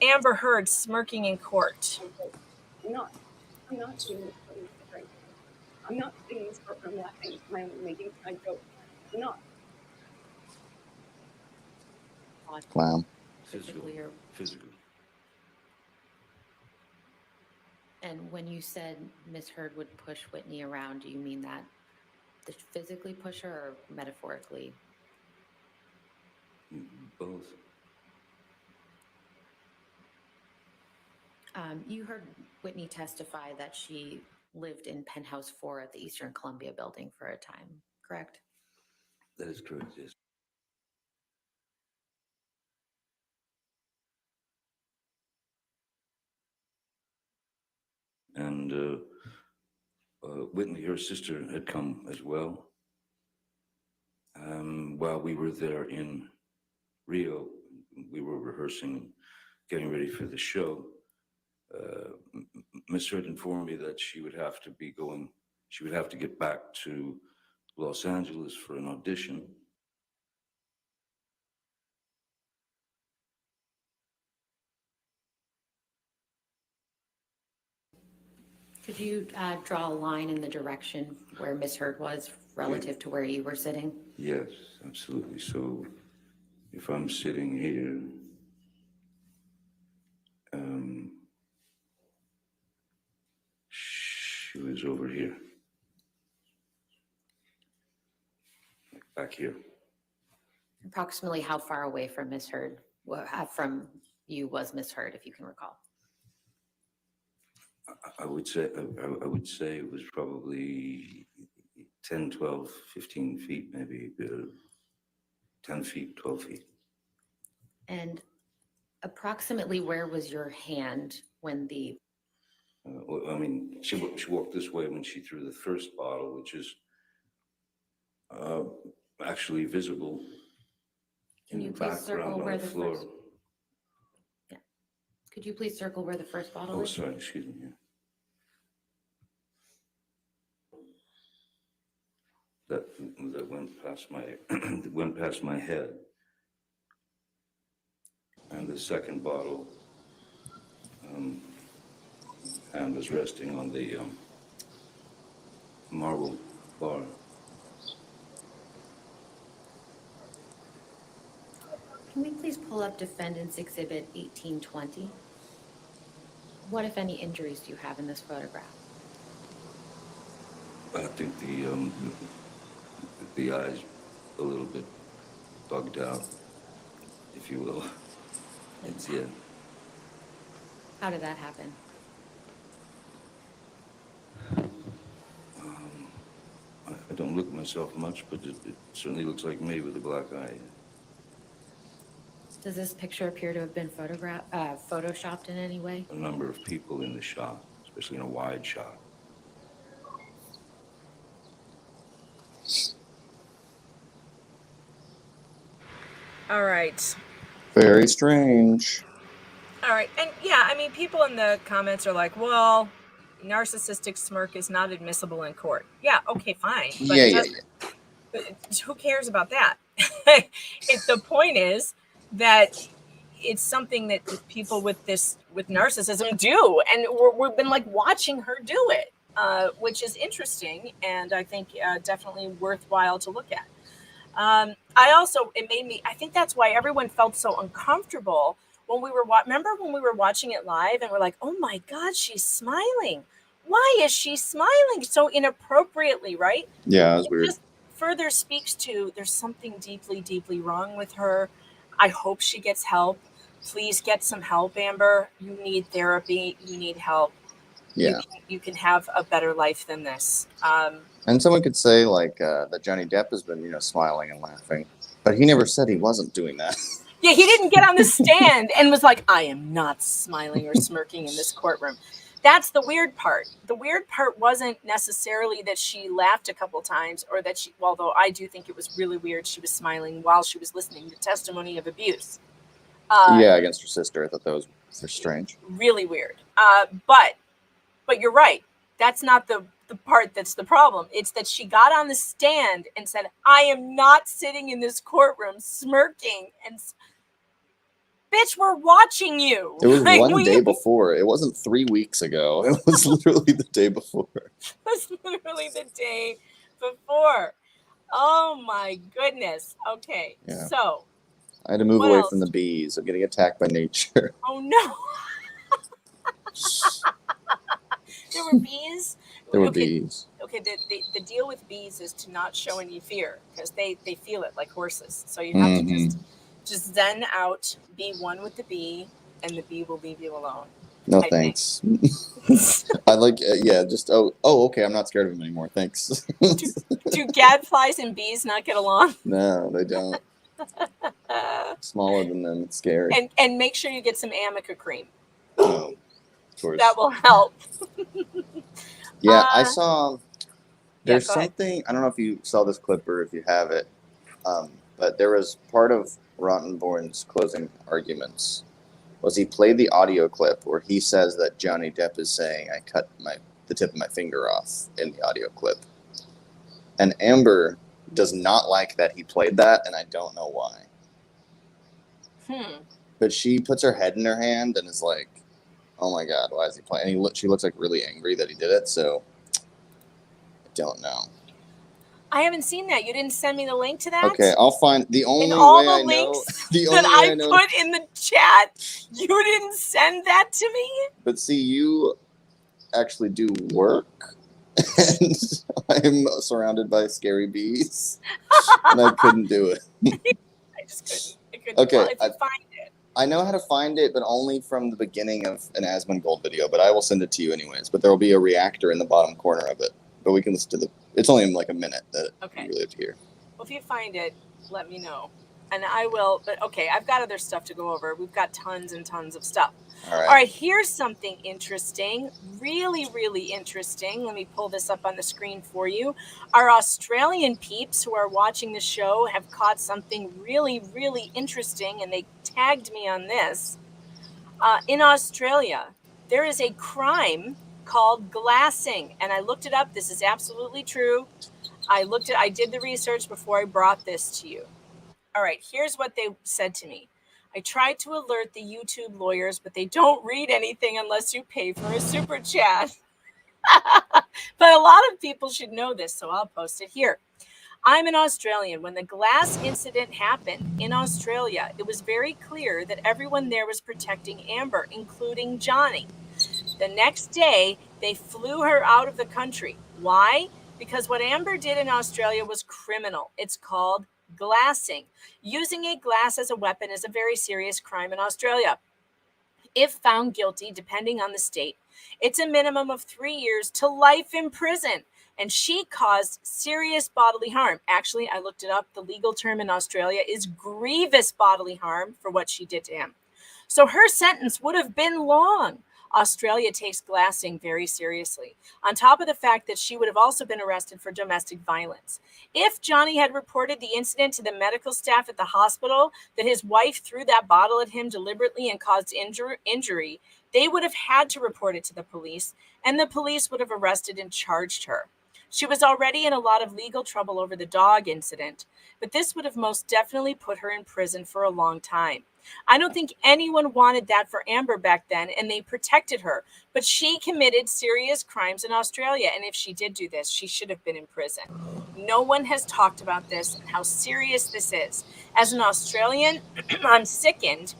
Amber Heard smirking in court. I'm not doing this for you, right? I'm not doing this for my making a joke. I'm not. Wow. Physically. And when you said Miss Heard would push Whitney around, do you mean that physically push her or metaphorically? Both. You heard Whitney testify that she lived in Penthouse 4 at the Eastern Columbia building for a time, correct? That is correct, yes. Whitney, her sister, had come as well. While we were there in Rio, we were rehearsing, getting ready for the show. Miss Heard informed me that she would have to get back to Los Angeles for an audition. Could you draw a line in the direction where Miss Heard was relative to where you were sitting? Yes, absolutely. So if I'm sitting here, she was over here, back here. Approximately how far away from Miss Heard, from you was Miss Heard, if you can recall? I would say it was probably 10, 12, 15 feet, maybe 10 feet, 12 feet. And approximately where was your hand when the... I mean, she walked this way when she threw the first bottle, which is actually visible Can you in the please circle background where on the the floor. first... Yeah. Could you please circle where the first bottle Oh, is? sorry, excuse me. Yeah. That went past my went past my head, and the second bottle hand was resting on the marble bar. Can we please pull up Defendant's Exhibit 1820? What, if any, injuries do you have in this photograph? I think the eyes a little bit bugged out, if you will. It's, yeah. How did that happen? I don't look at myself much, but it certainly looks like me with a black eye. Does this picture appear to have been photoshopped in any way? A number of people in the shot, especially in a wide shot. All right. Very strange. All right. And yeah, I mean, people in the comments are like, well, narcissistic smirk is not admissible in court. Yeah, okay, fine. But Yeah. who cares about that? The point is that it's something that people with narcissism do. And we've been like watching her do it, which is interesting. And I think definitely worthwhile to look at. I think that's why everyone felt so uncomfortable when we were remember when we were watching it live and we're like, oh my God, she's smiling. Why is she smiling so inappropriately, right? Yeah, it was weird. Just further speaks to there's something deeply, deeply wrong with her. I hope she gets help. Please get some help, Amber. You need therapy. You need help. Yeah. You can have a better life than this. And someone could say like that Johnny Depp has been, smiling and laughing, but he never said he wasn't doing that. Yeah, he didn't get on the stand and was like, I am not smiling or smirking in this courtroom. That's the weird part. The weird part wasn't necessarily that she laughed a couple times or that she, although I do think it was really weird, she was smiling while she was listening to testimony of abuse. Yeah, against her sister. I thought that was strange. Really weird. But you're right. That's not the part that's the problem. It's that she got on the stand and said, I am not sitting in this courtroom smirking and bitch, we're watching you. It was one day before. It wasn't 3 weeks ago. It was literally the day before. It was literally the day before. Oh my goodness. Okay. Yeah. So I had to move away from the bees. I'm getting attacked by nature. Oh no. There were bees? There were bees. Okay, the deal with bees is to not show any fear because they feel it like horses. So you have to just zen out, be one with the bee, and the bee will leave you alone. No, thanks. I like, okay, I'm not scared of him anymore. Thanks. Do gadflies and bees not get along? No, they don't. Smaller than them, it's scary. And make sure you get some Amica cream. Oh, of course. That will help. Yeah, I saw There's something, I don't know if you saw this clip or if you have it, but there was part of Rottenborn's closing arguments was he played the audio clip where he says that Johnny Depp is saying, I cut the tip of my finger off in the audio clip. And Amber does not like that he played that, and I don't know why. But she puts her head in her hand and is like, oh my God, why is he playing? And she looks like really angry that he did it, so I don't know. I haven't seen that. You didn't send me the link to that? Okay, I'll find the only in all way the I links know. The that only way I I know, put in the chat, you didn't send that to me? But see, you actually do work, and I'm surrounded by scary bees, and I couldn't do it. I just couldn't. Okay, Well, if you find it. I know how to find it, but only from the beginning of an Asmongold video, but I will send it to you anyways. But there will be a reactor in the bottom corner of it. But we can listen to it's only in like a minute that you really have to hear. Well, if you find it, let me know. And I will, but okay, I've got other stuff to go over. We've got tons and tons of stuff. All right, here's something interesting, really, really interesting. Let me pull this up on the screen for you. Our Australian peeps who are watching the show have caught something really, really interesting, and they tagged me on this. In Australia, there is a crime called glassing, and I looked it up. This is absolutely true. I did the research before I brought this to you. All right, here's what they said to me. I tried to alert the YouTube lawyers, but they don't read anything unless you pay for a super chat. But a lot of people should know this, so I'll post it here. I'm an Australian. When the glass incident happened in Australia, it was very clear that everyone there was protecting Amber, including Johnny. The next day, they flew her out of the country. Why? Because what Amber did in Australia was criminal. It's called glassing. Using a glass as a weapon is a very serious crime in Australia. If found guilty, depending on the state, it's a minimum of 3 years to life in prison. And she caused serious bodily harm. Actually, I looked it up. The legal term in Australia is grievous bodily harm for what she did to him. So her sentence would have been long. Australia takes glassing very seriously, on top of the fact that she would have also been arrested for domestic violence. If Johnny had reported the incident to the medical staff at the hospital, that his wife threw that bottle at him deliberately and caused injury, they would have had to report it to the police, and the police would have arrested and charged her. She was already in a lot of legal trouble over the dog incident, but this would have most definitely put her in prison for a long time. I don't think anyone wanted that for Amber back then, and they protected her. But she committed serious crimes in Australia, and if she did do this, she should have been in prison. No one has talked about this and how serious this is. As an Australian, I'm sickened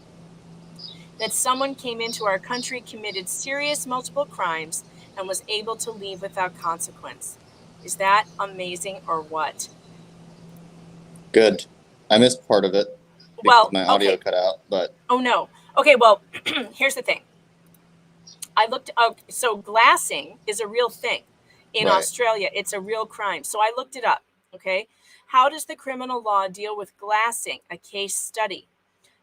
that someone came into our country, committed serious multiple crimes, and was able to leave without consequence. Is that amazing or what? Good. I missed part of it. Because my audio cut out, but oh no. Okay, well, here's the thing. I looked up. So glassing is a real thing in Australia. It's a real crime. So I looked it up. Okay, how does the criminal law deal with glassing? A case study.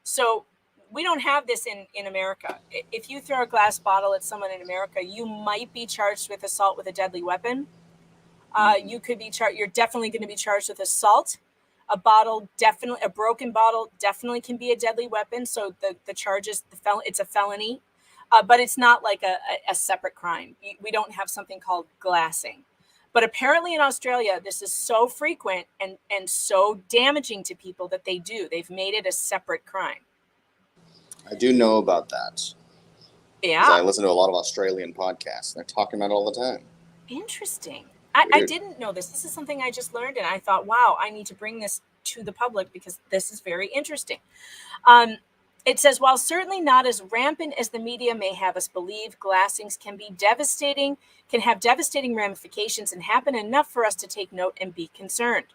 So we don't have this in America. If you throw a glass bottle at someone in America, you might be charged with assault with a deadly weapon. You could be charged. You're definitely going to be charged with assault. A broken bottle definitely can be a deadly weapon. So the charges, it's a felony, but it's not like a separate crime. We don't have something called glassing. But apparently in Australia, this is so frequent and so damaging to people that they've made it a separate crime. I do know about that. Yeah. I listen to a lot of Australian podcasts. They're talking about it all the time. Interesting. I didn't know this. This is something I just learned, and I thought, wow, I need to bring this to the public because this is very interesting. It says, while certainly not as rampant as the media may have us believe, glassings can have devastating ramifications and happen enough for us to take note and be concerned.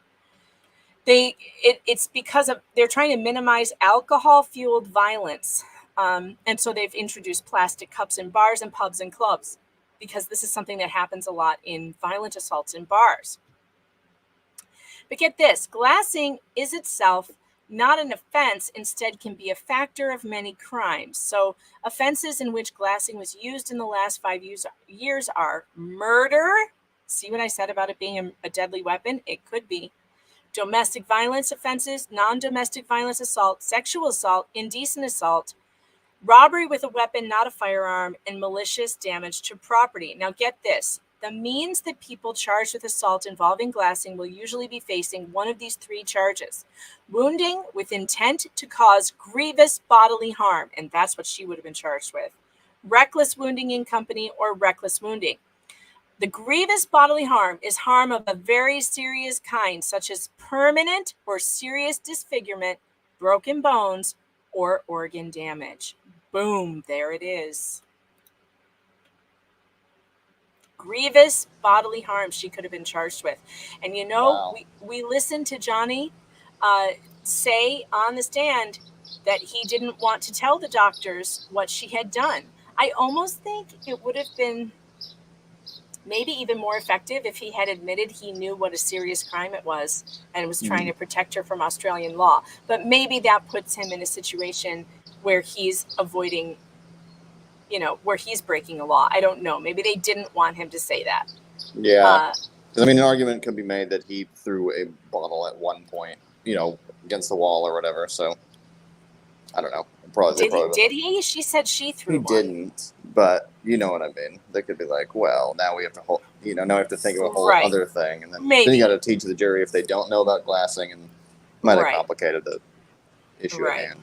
It's because they're trying to minimize alcohol-fueled violence, and so they've introduced plastic cups in bars and pubs and clubs, because this is something that happens a lot in violent assaults in bars. But get this, glassing is itself not an offense, instead can be a factor of many crimes. So offenses in which glassing was used in the last 5 years are murder, See what I said about it being a deadly weapon? It could be. Domestic violence offenses, non-domestic violence assault, sexual assault, indecent assault, robbery with a weapon, not a firearm, and malicious damage to property. Now get this. The means that people charged with assault involving glassing will usually be facing one of these 3 charges. Wounding with intent to cause grievous bodily harm, and that's what she would have been charged with. Reckless wounding in company or reckless wounding. The grievous bodily harm is harm of a very serious kind, such as permanent or serious disfigurement, broken bones, or organ damage. Boom, there it is. Grievous bodily harm she could have been charged with. And you know, Wow. we listened to Johnny say on the stand that he didn't want to tell the doctors what she had done. I almost think it would have been maybe even more effective if he had admitted he knew what a serious crime it was and was trying to protect her from Australian law. But maybe that puts him in a situation where he's avoiding, you know, where he's breaking a law. I don't know. Maybe they didn't want him to say that. Yeah. I mean, an argument could be made that he threw a bottle at one point, you know, against the wall or whatever. So, I don't know. Did he? She said she threw one. He didn't, but you know what I mean. They could be like, well, now we have to now we have to think of a whole other thing. And then you got to teach the jury if they don't know about glassing, and might have complicated the issue at hand.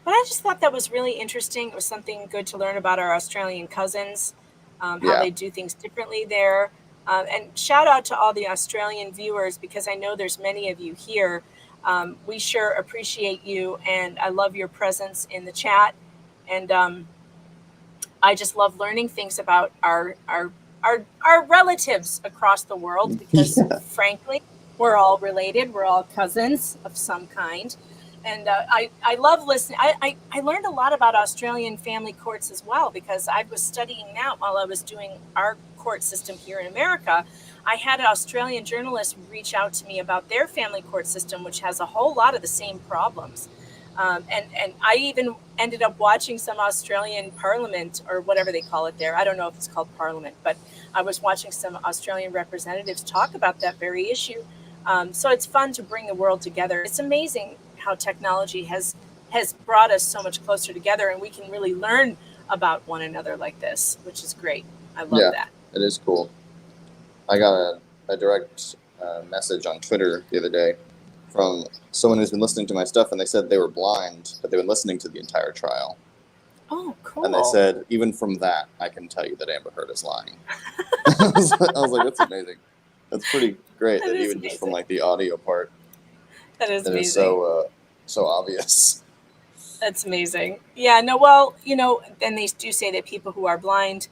But I just thought that was really interesting. It was something good to learn about our Australian cousins, how they do things differently there. And shout out to all the Australian viewers, because I know there's many of you here. We sure appreciate you, and I love your presence in the chat. And I just love learning things about our relatives across the world, because frankly, we're all related. We're all cousins of some kind. And I love listening. I learned a lot about Australian family courts as well, because I was studying that while I was doing our court system here in America. I had an Australian journalist reach out to me about their family court system, which has a whole lot of the same problems. And I even ended up watching some Australian parliament, or whatever they call it there. I don't know if it's called parliament, but I was watching some Australian representatives talk about that very issue. So it's fun to bring the world together. It's amazing how technology has brought us so much closer together, and we can really learn about one another like this, which is great. I love that. It is cool. I got a direct message on Twitter the other day from someone who's been listening to my stuff, and they said they were blind, but they've been listening to the entire trial. Oh, cool. And they said, even from that, I can tell you that Amber Heard is lying. I was like, that's amazing. That's pretty great, that even just from like the audio part, that is amazing. Is so obvious. That's amazing. Yeah, no, well, you know, and they do say that people who are blind,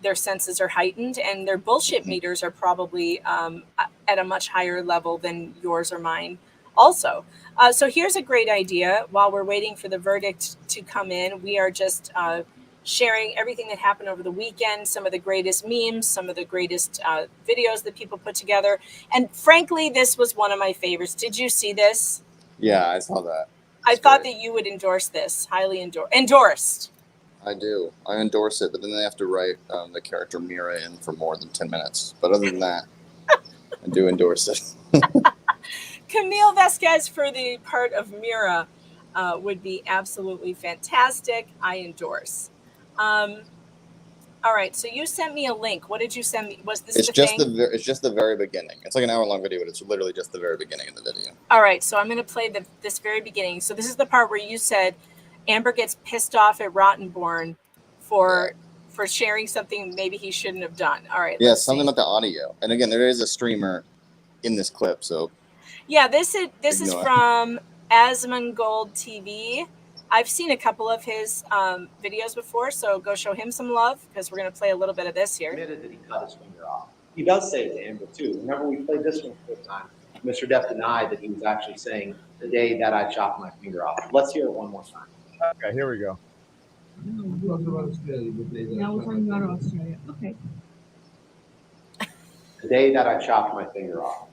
their senses are heightened, and their bullshit meters are probably at a much higher level than yours or mine also. So here's a great idea. While we're waiting for the verdict to come in, we are just sharing everything that happened over the weekend, some of the greatest memes, some of the greatest videos that people put together. And frankly, this was one of my favorites. Did you see this? Yeah, I saw that. I thought that you would endorse this, highly endorsed. I do. I endorse it, but then they have to write the character Mira in for more than 10 minutes. But other than that, I do endorse it. Camille Vasquez for the part of Mira would be absolutely fantastic. I endorse. All right, so you sent me a link. What did you send me? Was this it's just the very beginning. It's like an hour-long video, but it's literally just the very beginning of the video. All right, so I'm going to play this very beginning. So this is the part where you said Amber gets pissed off at Rottenborn for sharing something maybe he shouldn't have done. All right. Yeah, something about the audio. And again, there is a streamer in this clip, so. Yeah, this is from Asmongold TV. I've seen a couple of his videos before, so go show him some love, because we're going to play a little bit of this here. Admitted that he cut his finger off. He does say it to Amber too. Remember, we played this one the first time. Mr. Depp denied that he was actually saying the day that I chopped my finger off. Let's hear it one more time. Okay, here we go. Now we're talking about Australia. Okay. The day that I chopped my finger off.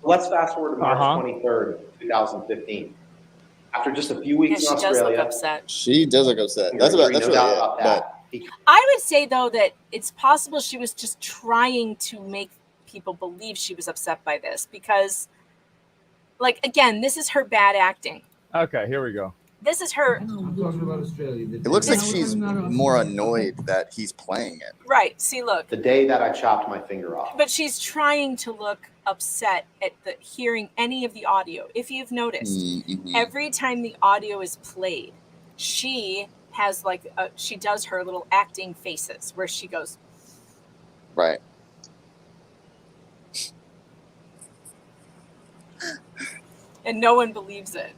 Let's fast forward to March 23rd, 2015. After just a few weeks in Australia. Does look upset. She does look upset. That's really it. That. I would say, though, that it's possible she was just trying to make people believe she was upset by this because, like, again, this is her bad acting. Okay, here we go. This is her. I'm talking about Australia. It looks like she's more annoyed that he's playing it. Right. See, look. The day that I chopped my finger off. But she's trying to look upset at the hearing any of the audio. If you've noticed, every time the audio is played, she has she does her little acting faces where she goes. Right. And no one believes it.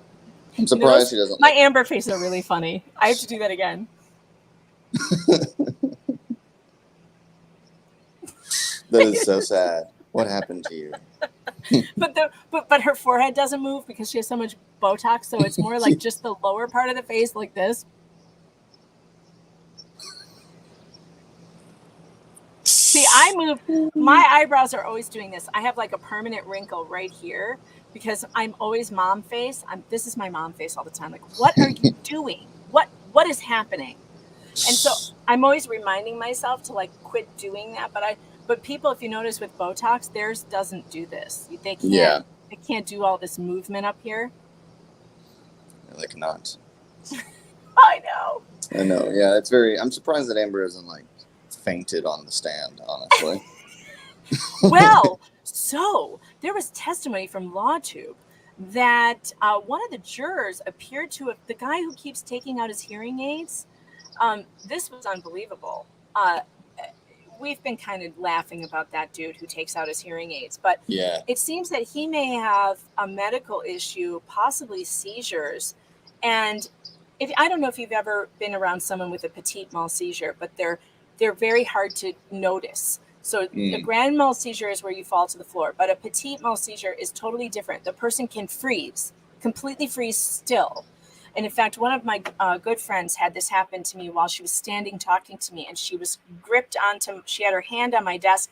I'm surprised she doesn't. My Amber faces are really funny. I have to do that again. That is so sad. What happened to you? but her forehead doesn't move because she has so much Botox, so it's more like just the lower part of the face, like this. See, I move. My eyebrows are always doing this. I have like a permanent wrinkle right here because I'm always mom face. This is my mom face all the time. Like, what are you doing? What is happening? And so I'm always reminding myself to like quit doing that. But people, if you notice with Botox, theirs doesn't do this. They can't. Yeah. They can't do all this movement up here. They cannot. I know. I know. Yeah, it's very. I'm surprised that Amber isn't like fainted on the stand. Honestly. Well, so there was testimony from LawTube that one of the jurors appeared to have the guy who keeps taking out his hearing aids. This was unbelievable. We've been kind of laughing about that dude who takes out his hearing aids, but yeah, it seems that he may have a medical issue, possibly seizures. And I don't know if you've ever been around someone with a petite mal seizure, but they're very hard to notice. So a grand mal seizure is where you fall to the floor, but a petite mal seizure is totally different. The person can completely freeze still. And in fact, one of my good friends had this happen to me while she was standing talking to me, and she was gripped she had her hand on my desk,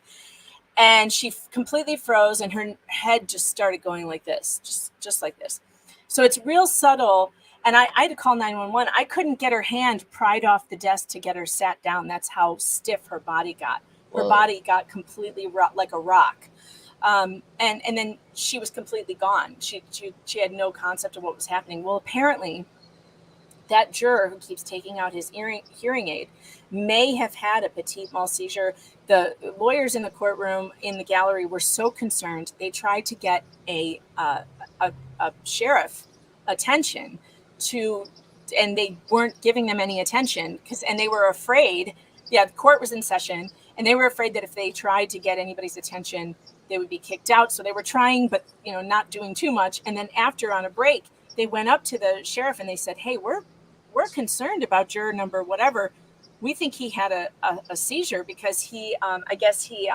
and she completely froze, and her head just started going like this, just like this. So it's real subtle, and I had to call 911. I couldn't get her hand pried off the desk to get her sat down. That's how stiff her body got. Her body got completely like a rock. And then she was completely gone. She had no concept of what was happening. Well, apparently that juror who keeps taking out his hearing aid may have had a petite mal seizure. The lawyers in the courtroom in the gallery were so concerned. They tried to get a sheriff attention and they weren't giving them any attention and they were afraid. Yeah, the court was in session and they were afraid that if they tried to get anybody's attention, they would be kicked out. So they were trying, but not doing too much. And then after, on a break, they went up to the sheriff and they said, "Hey, we're concerned about juror number whatever. We think he had a seizure because he, I guess he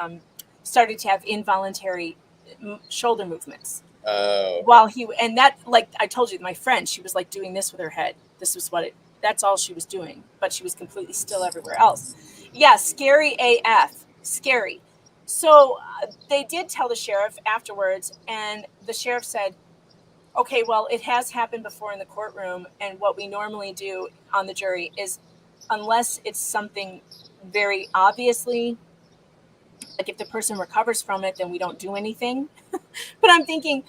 started to have involuntary shoulder movements." Oh. And that, like I told you, my friend, she was like doing this with her head. This was that's all she was doing, but she was completely still everywhere else. Yeah, scary AF, scary. So they did tell the sheriff afterwards, and the sheriff said, "Okay, well, it has happened before in the courtroom, and what we normally do on the jury is, unless it's something very obviously, like if the person recovers from it, then we don't do anything." But I'm thinking,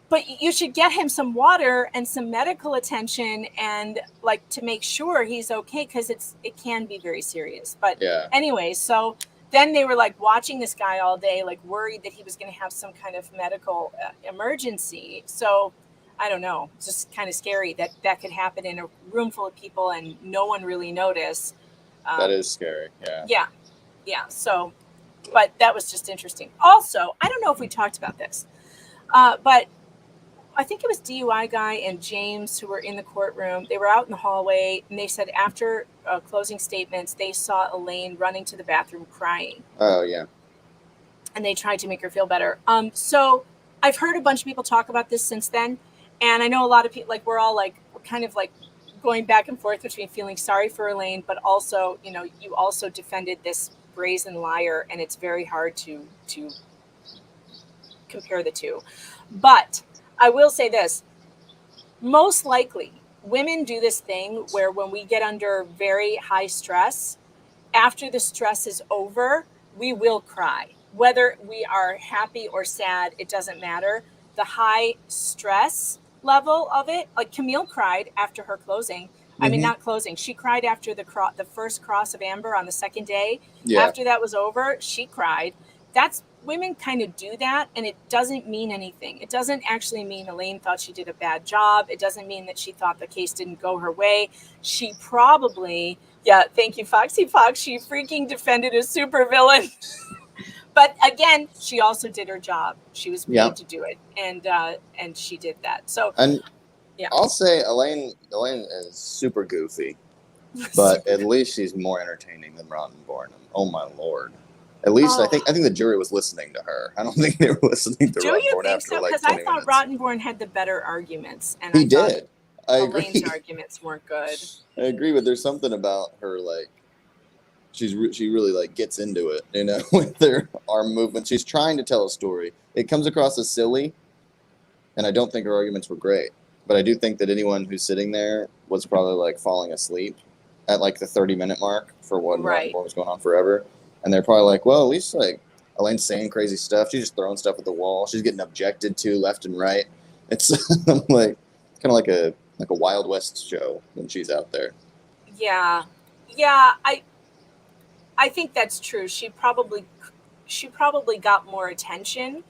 but you should get him some water and some medical attention and like to make sure he's okay, because it can be very serious. But anyway, so then they were like watching this guy all day, like worried that he was going to have some kind of medical emergency. So I don't know, it's just kind of scary that could happen in a room full of people and no one really notice. That is scary. Yeah. So, but that was just interesting. Also, I don't know if we talked about this, but I think it was DUI guy and James who were in the courtroom. They were out in the hallway, and they said after closing statements, they saw Elaine running to the bathroom crying. Oh, yeah. And they tried to make her feel better. So I've heard a bunch of people talk about this since then. And I know a lot of people, like, we're all like, kind of like going back and forth between feeling sorry for Elaine, but also, you also defended this brazen liar, and it's very hard to compare the two. But I will say this, most likely women do this thing where when we get under very high stress, after the stress is over, we will cry. Whether we are happy or sad, it doesn't matter. The high stress level of it, like Camille cried after her closing. I mean, not closing. She cried after the first cross of Amber on the second day. Yeah. After that was over, she cried. That's women kind of do that, and it doesn't mean anything. It doesn't actually mean Elaine thought she did a bad job. It doesn't mean that she thought the case didn't go her way. She probably, yeah, thank you, Foxy Fox. She freaking defended a supervillain. But again, she also did her job. She was paid to do it, and she did that. So, and yeah, I'll say Elaine is super goofy, but at least she's more entertaining than Rottenborn. Oh my lord! At least I think the jury was listening to her. I don't think they were listening to Rottenborn after like 20 minutes. Because I thought Rottenborn had the better arguments, and he did. I Elaine's agree. arguments weren't good. I agree, but there's something about her like she really like gets into it, you know, with her arm movement. She's trying to tell a story. It comes across as silly, and I don't think her arguments were great. But I do think that anyone who's sitting there was probably like falling asleep at like the 30-minute mark for what Rottenborn was going on forever. And they're probably like, well, at least like Elaine's saying crazy stuff. She's just throwing stuff at the wall. She's getting objected to left and right. It's like kind of like a Wild West show when she's out there. Yeah, I think that's true. She probably got more attention.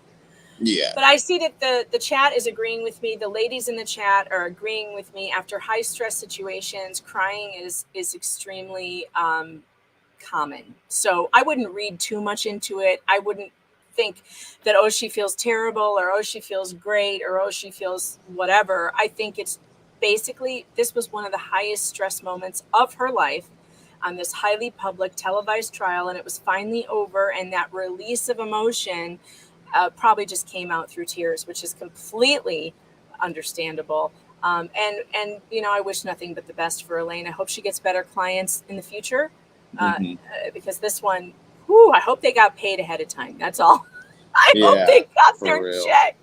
Yeah. But I see that the chat is agreeing with me. The ladies in the chat are agreeing with me. After high stress situations, crying is extremely common. So I wouldn't read too much into it. I wouldn't think that, oh, she feels terrible, or oh, she feels great, or oh, she feels whatever. I think it's basically, this was one of the highest stress moments of her life on this highly public televised trial, and it was finally over, and that release of emotion probably just came out through tears, which is completely understandable. And you know, I wish nothing but the best for Elaine. I hope she gets better clients in the future, because this one, I hope they got paid ahead of time. That's all. I hope they got their check.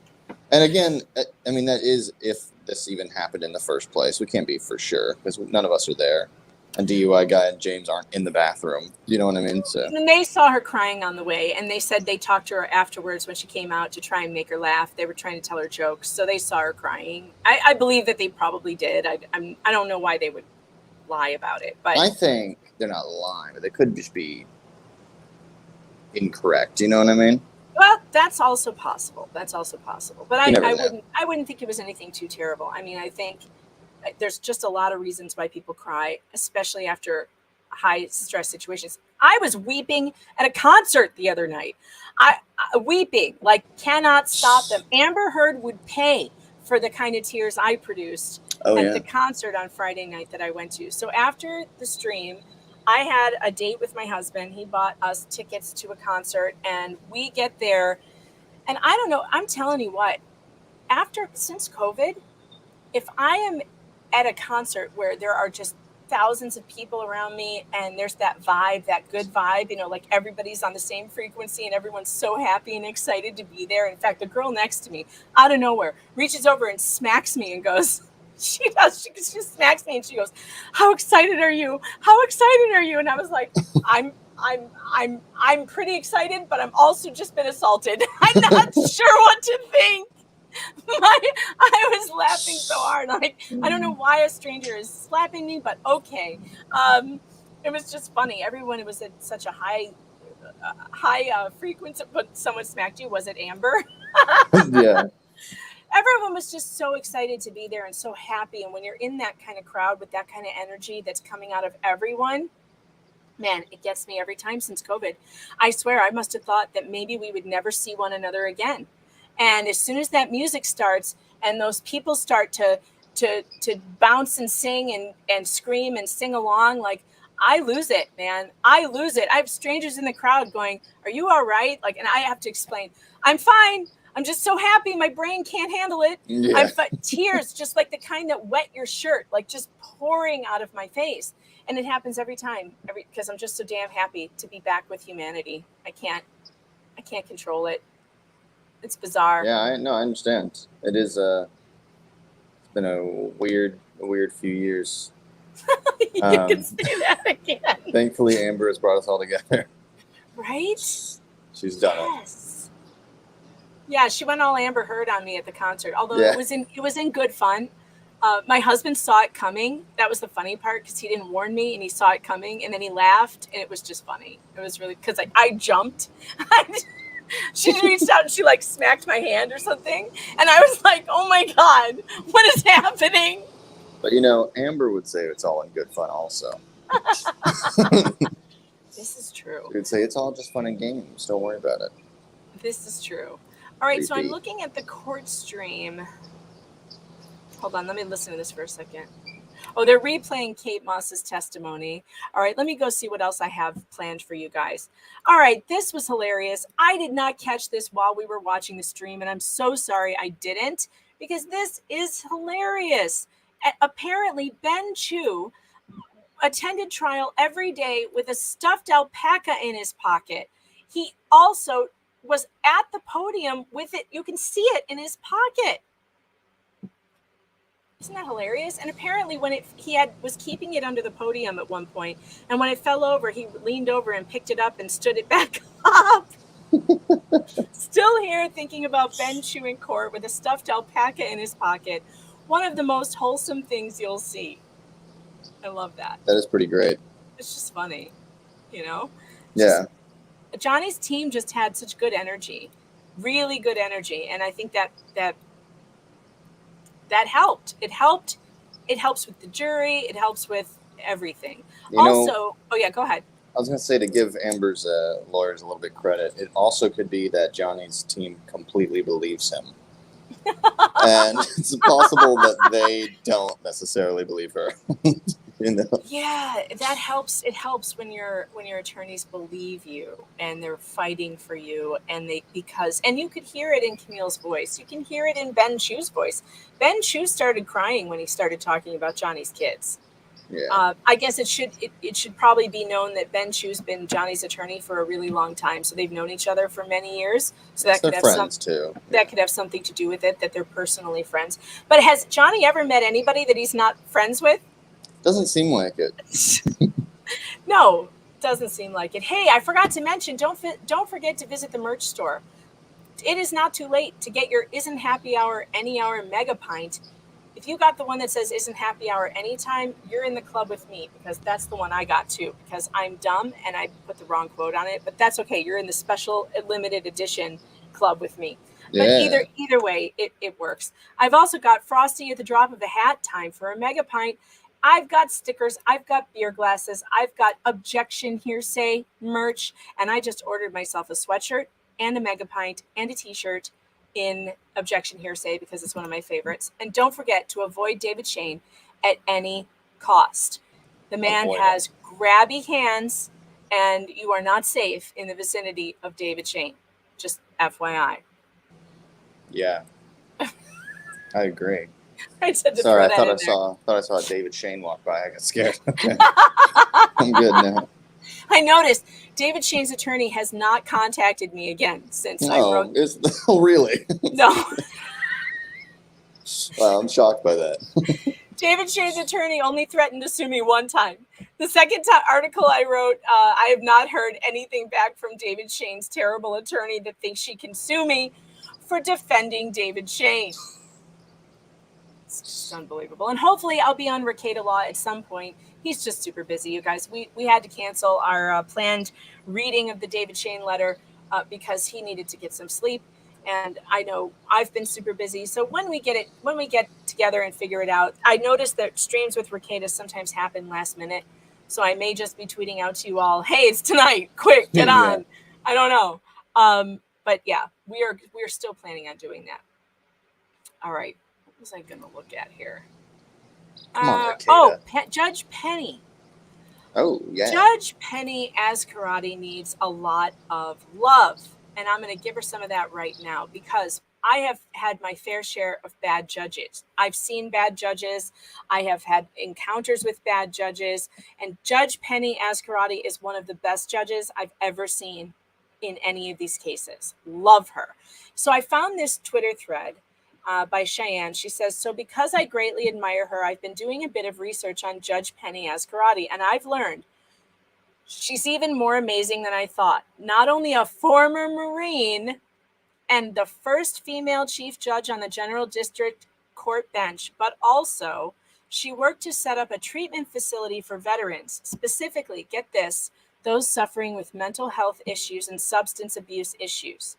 And again, I mean, that is if this even happened in the first place. We can't be for sure because none of us are there. And DUI guy and James aren't in the bathroom. You know what I mean? So. And they saw her crying on the way, and they said they talked to her afterwards when she came out to try and make her laugh. They were trying to tell her jokes, so they saw her crying. I believe that they probably did. I don't know why they would lie about it, but I think they're not lying, but they could just be incorrect. You know what I mean? Well, that's also possible. But I wouldn't think it was anything too terrible. I mean, I think there's just a lot of reasons why people cry, especially after high stress situations. I was weeping at a concert the other night. I weeping, like cannot stop them. Amber Heard would pay for the kind of tears I produced at the concert on Friday night that I went to. So after the stream, I had a date with my husband. He bought us tickets to a concert, and we get there. And I don't know, I'm telling you what, since COVID, if I am at a concert where there are just thousands of people around me and there's that vibe, that good vibe, you know, like everybody's on the same frequency and everyone's so happy and excited to be there. In fact, the girl next to me, out of nowhere, reaches over and smacks me and goes, she smacks me and she goes, how excited are you? How excited are you? And I was like, I'm pretty excited, but I'm also just been assaulted. I'm not sure what to think. I was laughing so hard. Like, I don't know why a stranger is slapping me, but okay. It was just funny. Everyone was at such a high frequency, but someone smacked you. Was it Amber? Yeah. Everyone was just so excited to be there and so happy. And when you're in that kind of crowd with that kind of energy that's coming out of everyone, man, it gets me every time since COVID. I swear, I must have thought that maybe we would never see one another again. And as soon as that music starts and those people start to bounce and sing and scream and sing along, like, I lose it, man. I lose it. I have strangers in the crowd going, are you all right? Like, and I have to explain, I'm fine. I'm just so happy. My brain can't handle it. Yeah. Tears, just like the kind that wet your shirt, like just pouring out of my face. And it happens every time, because I'm just so damn happy to be back with humanity. I can't control it. It's bizarre. Yeah, I understand. It is it's been a weird a weird few years. You can say that again. Thankfully, Amber has brought us all together. Right? She's done it. Yeah, she went all Amber Heard on me at the concert. Although it was in good fun. My husband saw it coming. That was the funny part because he didn't warn me and he saw it coming and then he laughed and it was just funny. It was really because I jumped. She reached out and she like smacked my hand or something and I was like, oh my God, what is happening? But you know, Amber would say it's all in good fun also. This is true. She would say it's all just fun and games. Don't worry about it. This is true. All right, so I'm looking at the court stream. Hold on, let me listen to this for a second. Oh, they're replaying Kate Moss's testimony. All right, let me go see what else I have planned for you guys. All right, this was hilarious. I did not catch this while we were watching the stream, and I'm so sorry I didn't, because this is hilarious. Apparently, Ben Chu attended trial every day with a stuffed alpaca in his pocket. He also was at the podium with it. You can see it in his pocket. Isn't that hilarious? And apparently when was keeping it under the podium at one point, and when it fell over, he leaned over and picked it up and stood it back up. Still here thinking about Ben Chu in court with a stuffed alpaca in his pocket. One of the most wholesome things you'll see. I love that. That is pretty great. It's just funny, you know? Yeah. Johnny's team just had such good energy, really good energy. And I think that helped. It helps with the jury. It helps with everything. Oh yeah, go ahead. I was going to say, to give Amber's lawyers a little bit credit, it also could be that Johnny's team completely believes him. And it's possible that they don't necessarily believe her. You know? Yeah, that helps. It helps when your attorneys believe you and they're fighting for you, and you could hear it in Camille's voice. You can hear it in Ben Chu's voice. Ben Chu started crying when he started talking about Johnny's kids. Yeah. I guess it should probably be known that Ben Chu's been Johnny's attorney for a really long time, so they've known each other for many years. So that could have that could have something to do with it, that they're personally friends. But has Johnny ever met anybody that he's not friends with? Doesn't seem like it. No, doesn't seem like it. Hey, I forgot to mention, don't forget to visit the merch store. It is not too late to get your Isn't Happy Hour Any Hour Mega Pint. If you got the one that says Isn't Happy Hour Anytime, you're in the club with me, because that's the one I got too, because I'm dumb and I put the wrong quote on it, but that's okay. You're in the special limited edition club with me. Yeah. But either way, it works. I've also got Frosty at the drop of a hat, time for a mega pint. I've got stickers, I've got beer glasses, I've got Objection Hearsay merch, and I just ordered myself a sweatshirt and a mega pint and a t-shirt in Objection Hearsay because it's one of my favorites. And don't forget to avoid David Shane at any cost. The man has grabby hands, and you are not safe in the vicinity of David Shane. Just FYI. Yeah. I agree. I said to Sorry, throw I that thought I saw David Shane walk by. I got scared. Okay. I'm good now. I noticed David Shane's attorney has not contacted me again since I wrote. Oh, really? No. Wow, I'm shocked by that. David Shane's attorney only threatened to sue me one time. The second article I wrote, I have not heard anything back from David Shane's terrible attorney that thinks she can sue me for defending David Shane. It's just unbelievable. And hopefully I'll be on Ricada Law at some point. He's just super busy, you guys. We had to cancel our planned reading of the David Shane letter because he needed to get some sleep. And I know I've been super busy. So when we get together and figure it out, I noticed that streams with Ricada sometimes happen last minute. So I may just be tweeting out to you all, hey, it's tonight. Quick, get on. Yeah. I don't know. But yeah, we are still planning on doing that. All right. What was I going to look at here? Judge Penny. Oh, yeah. Judge Penny Ascarati needs a lot of love. And I'm going to give her some of that right now because I have had my fair share of bad judges. I've seen bad judges. I have had encounters with bad judges. And Judge Penny Ascarati is one of the best judges I've ever seen in any of these cases. Love her. So I found this Twitter thread. by Cheyenne. She says, so because I greatly admire her, I've been doing a bit of research on Judge Penny Ascarati, and I've learned she's even more amazing than I thought. Not only a former Marine and the first female chief judge on the General District Court bench, but also she worked to set up a treatment facility for veterans, specifically, get this, those suffering with mental health issues and substance abuse issues.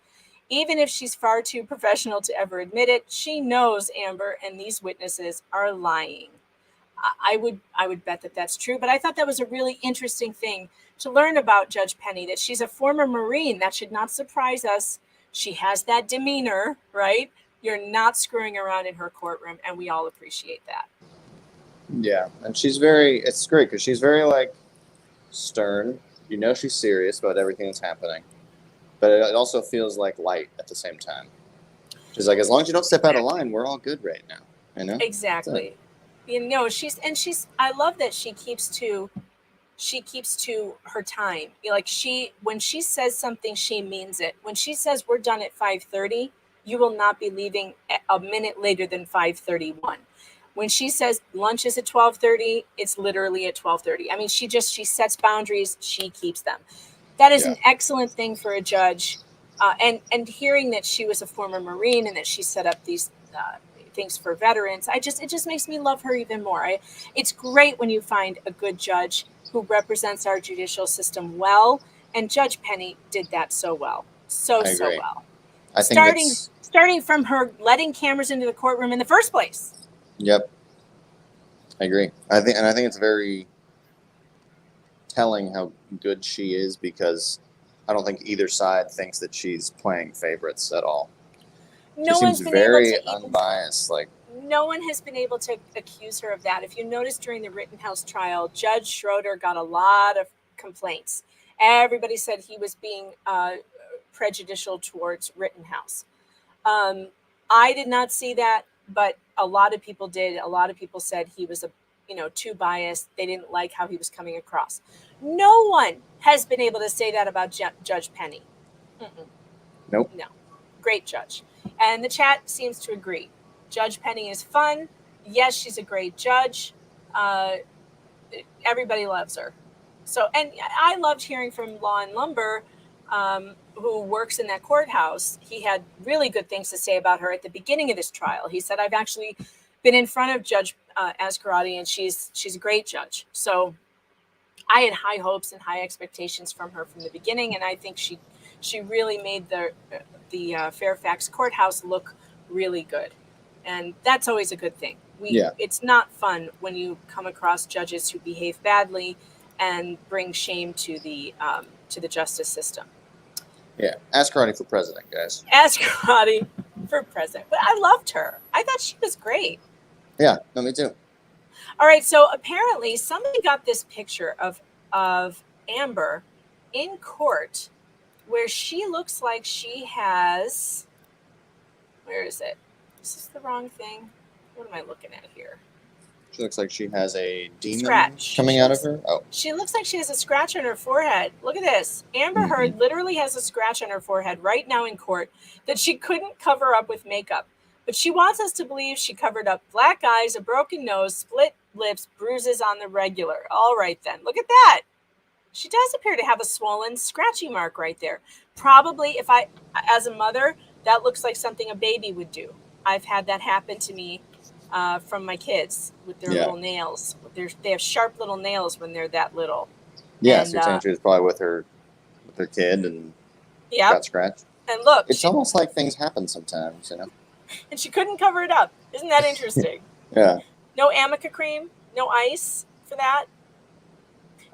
Even if she's far too professional to ever admit it, she knows Amber and these witnesses are lying. I would bet that that's true, but I thought that was a really interesting thing to learn about Judge Penny, that she's a former Marine. That should not surprise us. She has that demeanor, right? You're not screwing around in her courtroom, and we all appreciate that. Yeah, and it's great because she's very, like, stern. You know she's serious about everything that's happening. But it also feels like light at the same time. She's like, as long as you don't step out of line, we're all good right now. You know? Exactly. You know, I love that she keeps to her time. Like, when she says something, she means it. When she says we're done at 5:30, you will not be leaving a minute later than 5:31. When she says lunch is at 12:30, it's literally at 12:30. I mean, she sets boundaries, she keeps them. That is an excellent thing for a judge. And hearing that she was a former Marine and that she set up these things for veterans, it just makes me love her even more. It's great when you find a good judge who represents our judicial system well, and Judge Penny did that so well. So well. I think starting from her letting cameras into the courtroom in the first place. Yep. I agree. I think it's very telling how good she is, because I don't think either side thinks that she's playing favorites at all. No she one's seems been very able to unbiased. No one has been able to accuse her of that. If you notice during the Rittenhouse trial, Judge Schroeder got a lot of complaints. Everybody said he was being prejudicial towards Rittenhouse. I did not see that, but a lot of people did. A lot of people said he was too biased. They didn't like how he was coming across. No one has been able to say that about Judge Penny. Nope. No. Great judge. And the chat seems to agree. Judge Penny is fun. Yes, she's a great judge. Everybody loves her. So, and I loved hearing from Law and Lumber, who works in that courthouse. He had really good things to say about her at the beginning of this trial. He said, I've actually been in front of Judge Ascarati, and she's a great judge. So I had high hopes and high expectations from her from the beginning, and I think she really made the Fairfax courthouse look really good. And that's always a good thing. It's not fun when you come across judges who behave badly and bring shame to the justice system. Yeah, Ascarati for president, guys. Ascarati for president. But I loved her. I thought she was great. Yeah, no, me too. All right, so apparently somebody got this picture of Amber in court where she looks like she has, where is it? Is this the wrong thing? What am I looking at here? She looks like she has a demon scratch coming out of her. Oh. She looks like she has a scratch on her forehead. Look at this. Amber Heard literally has a scratch on her forehead right now in court that she couldn't cover up with makeup. But she wants us to believe she covered up black eyes, a broken nose, split lips, bruises on the regular. All right, then. Look at that. She does appear to have a swollen, scratchy mark right there. Probably, as a mother, that looks like something a baby would do. I've had that happen to me from my kids with their little nails. They have sharp little nails when they're that little. Yeah, so you're saying she was probably with her kid and got scratched. And look. It's almost like things happen sometimes, you know? And she couldn't cover it up. Isn't that interesting? Yeah. No Amica cream, no ice for that.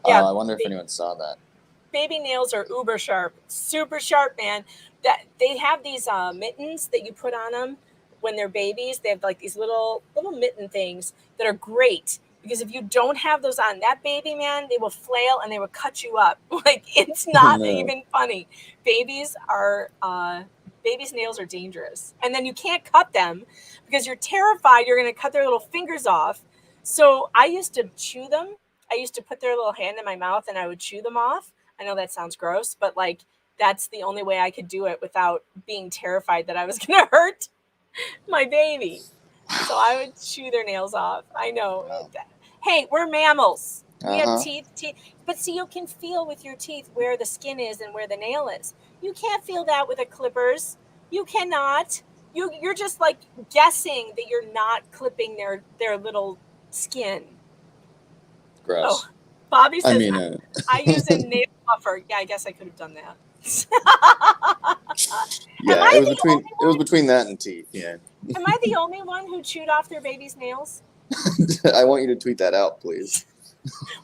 Yeah, I wonder if anyone saw that. Baby nails are uber sharp, super sharp, man. That they have these mittens that you put on them when they're babies. They have like these little mitten things that are great, because if you don't have those on, that baby, man, they will flail and they will cut you up. Like, it's not even funny. Babies' nails are dangerous. And then you can't cut them because you're terrified you're going to cut their little fingers off. So I used to chew them. I used to put their little hand in my mouth and I would chew them off. I know that sounds gross, but like, that's the only way I could do it without being terrified that I was going to hurt My baby. So I would chew their nails off. I know. Wow. Hey, we're mammals. We have Uh-huh. teeth. But see, you can feel with your teeth where the skin is and where the nail is. You can't feel that with the clippers. You cannot. You're just like guessing that you're not clipping their little skin. Gross. Oh, Bobby says, I mean, I use a nail buffer. Yeah, I guess I could have done that. yeah, it was between that and teeth. Yeah. Am I the only one who chewed off their baby's nails? I want you to tweet that out, please.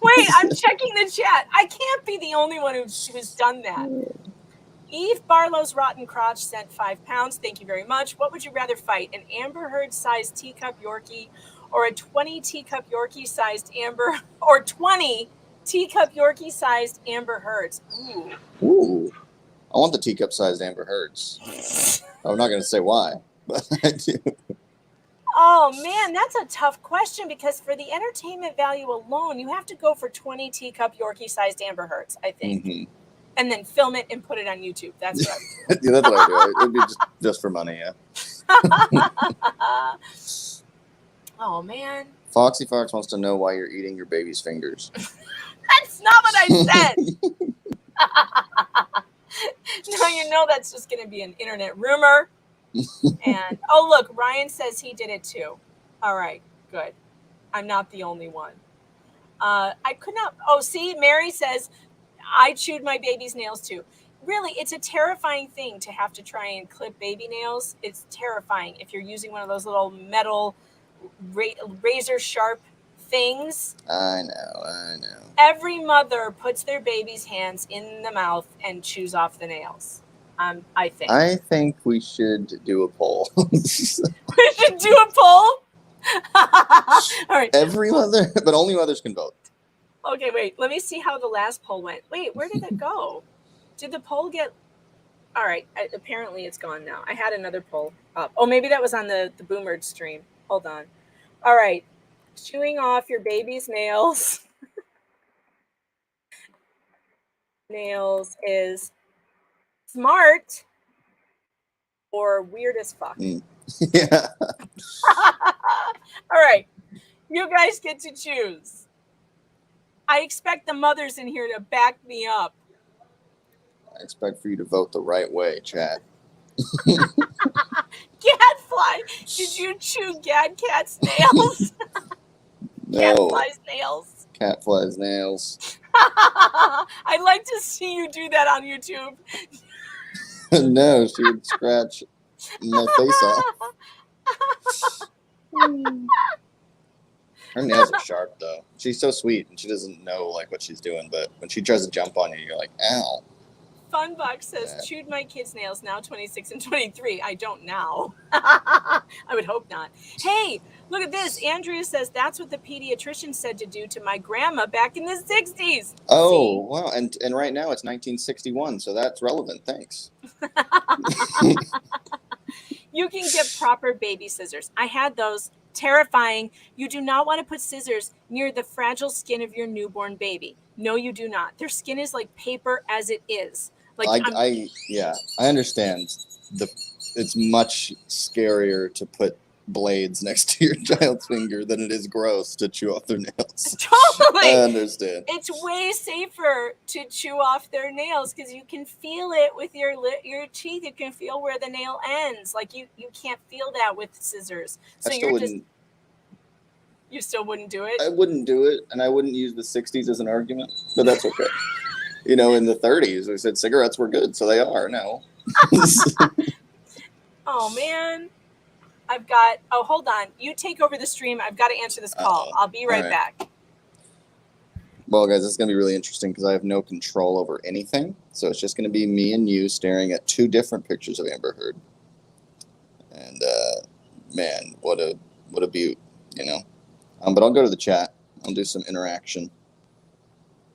Wait, I'm checking the chat. I can't be the only one who's done that. Eve Barlow's Rotten Crotch sent £5. Thank you very much. What would you rather fight, an Amber Heard-sized teacup Yorkie or a 20 teacup Yorkie-sized Amber, or 20 teacup Yorkie-sized Amber Heards? Ooh. I want the teacup-sized Amber Heards. I'm not going to say why, but I do. Oh, man, that's a tough question because for the entertainment value alone, you have to go for 20 teacup Yorkie-sized Amber Heards, I think. Mm-hmm. And then film it and put it on YouTube. That's what I would do. Yeah, that's what I do. It would be just for money, yeah. Oh, man. Foxy Fox wants to know why you're eating your baby's fingers. That's not what I said. No, you know that's just going to be an internet rumor. And, oh, look, Ryan says he did it too. All right, good. I'm not the only one. I could not. Oh, see, Mary says, I chewed my baby's nails too. Really, it's a terrifying thing to have to try and clip baby nails. It's terrifying if you're using one of those little metal razor sharp things. I know. Every mother puts their baby's hands in the mouth and chews off the nails. I think. I think we should do a poll. We should do a poll? All right. Every mother, but only mothers can vote. Okay, wait. Let me see how the last poll went. Wait, where did it go? Did the poll get... All right. Apparently it's gone now. I had another poll up. Oh, maybe that was on the Boomer stream. Hold on. All right. Chewing off your baby's nails. Nails is smart or weird as fuck. Yeah. All right. You guys get to choose. I expect the mothers in here to back me up. I expect for you to vote the right way, chat. Gadfly, did you chew Gadcat's nails? No. Gadfly's nails. Catfly's nails. I'd like to see you do that on YouTube. No, she would scratch my face off. Her nails are sharp, though. She's so sweet, and she doesn't know like what she's doing. But when she tries to jump on you, you're like, "Ow!" Funbox says, "Chewed my kids' nails. Now 26 and 23. I don't now. I would hope not." Hey, look at this. Andrea says that's what the pediatrician said to do to my grandma back in the 60s. Oh, wow! And right now it's 1961, so that's relevant. Thanks. You can get proper baby scissors. I had those. Terrifying. You do not want to put scissors near the fragile skin of your newborn baby. No, you do not. Their skin is like paper as it is. Like I understand. It's much scarier to put blades next to your child's finger than it is gross to chew off their nails. Totally. I understand. It's way safer to chew off their nails because you can feel it with your teeth. You can feel where the nail ends. Like you can't feel that with scissors. So you still wouldn't do it? I wouldn't do it, and I wouldn't use the 60s as an argument, but that's okay. You know, in the 30s, we said cigarettes were good, so they are now. Oh, man. Hold on. You take over the stream. I've got to answer this call. I'll be right back. Well, guys, this is going to be really interesting because I have no control over anything. So it's just going to be me and you staring at two different pictures of Amber Heard. And, man, what a beaut, you know. But I'll go to the chat. I'll do some interaction.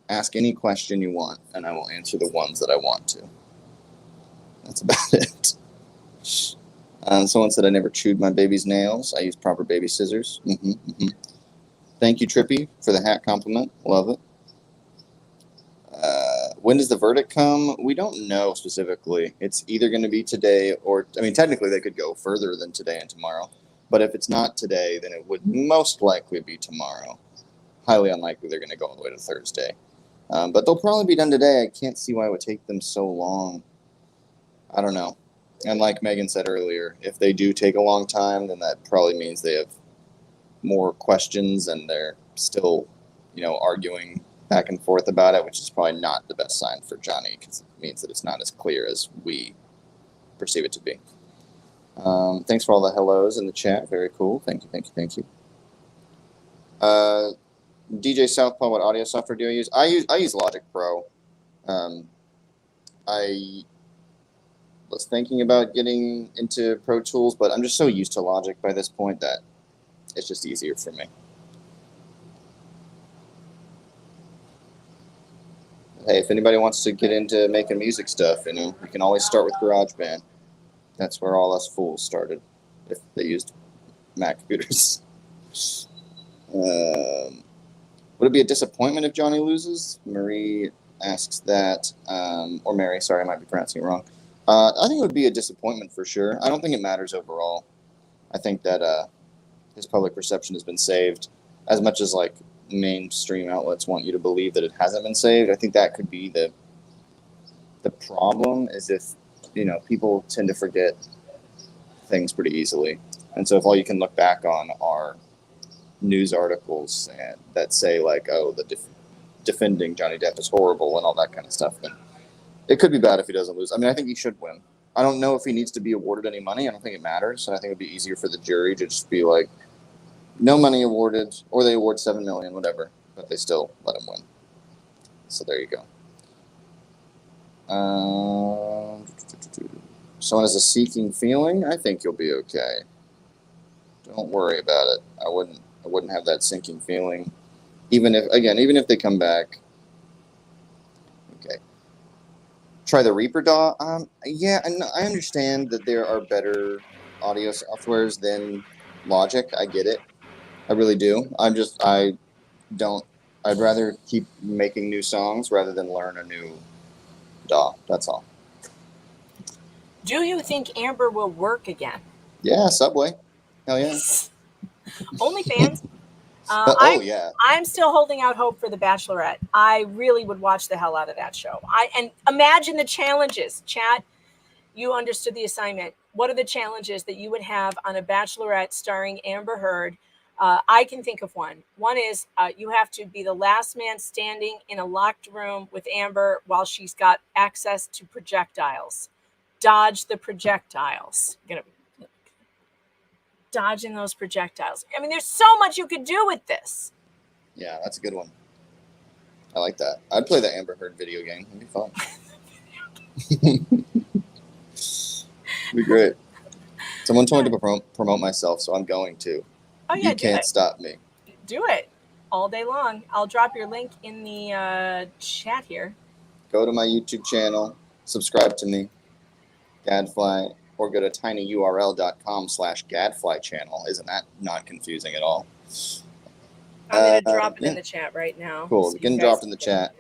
Ask any question you want, and I will answer the ones that I want to. That's about it. Someone said I never chewed my baby's nails. I use proper baby scissors. Thank you, Trippy, for the hat compliment. Love it. When does the verdict come? We don't know specifically. It's either going to be today or, I mean, technically they could go further than today and tomorrow. But if it's not today, then it would most likely be tomorrow. Highly unlikely they're going to go all the way to Thursday. But they'll probably be done today. I can't see why it would take them so long. I don't know. And like Megan said earlier, if they do take a long time, then that probably means they have more questions and they're still, arguing back and forth about it, which is probably not the best sign for Johnny because it means that it's not as clear as we perceive it to be. Thanks for all the hellos in the chat. Very cool. Thank you. DJ Southpaw, what audio software do I use? I use Logic Pro. I was thinking about getting into Pro Tools, but I'm just so used to Logic by this point that it's just easier for me. Hey, if anybody wants to get into making music stuff, you can always start with GarageBand. That's where all us fools started, if they used Mac computers. Would it be a disappointment if Johnny loses? Marie asks that, or Mary, sorry, I might be pronouncing it wrong. I think it would be a disappointment for sure. I don't think it matters overall. I think that his public perception has been saved. As much as like mainstream outlets want you to believe that it hasn't been saved, I think that could be the problem, is if people tend to forget things pretty easily. And so if all you can look back on are news articles that say like, oh, the defending Johnny Depp is horrible and all that kind of stuff, then it could be bad if he doesn't lose. I mean, I think he should win. I don't know if he needs to be awarded any money. I don't think it matters. And I think it would be easier for the jury to just be like, no money awarded, or they award $7 million, whatever, but they still let him win. So there you go. Someone has a seeking feeling. I think you'll be okay. Don't worry about it. I wouldn't have that sinking feeling, even if they come back. Okay. Try the Reaper DAW. Yeah, and I understand that there are better audio softwares than Logic. I get it. I really do. I'd rather keep making new songs rather than learn a new DAW. That's all. Do you think Amber will work again? Yeah, Subway. Hell yeah. OnlyFans. Yeah. I'm still holding out hope for The Bachelorette. I really would watch the hell out of that show. And imagine the challenges. Chat, you understood the assignment. What are the challenges that you would have on a Bachelorette starring Amber Heard? I can think of one. One is you have to be the last man standing in a locked room with Amber while she's got access to projectiles. Dodge the projectiles. Dodging those projectiles. I mean, there's so much you could do with this. Yeah, that's a good one. I like that. I'd play the Amber Heard video game. It'd be fun. It'd be great. Someone told me to promote myself, so I'm going to. Oh, yeah, you can't stop me. Do it all day long. I'll drop your link in the chat here. Go to my YouTube channel, subscribe to me, Gadfly, or go to tinyurl.com/Gadfly channel. Isn't that not confusing at all? I'm going to drop it in the chat right now. Cool. So Getting dropped in the chat.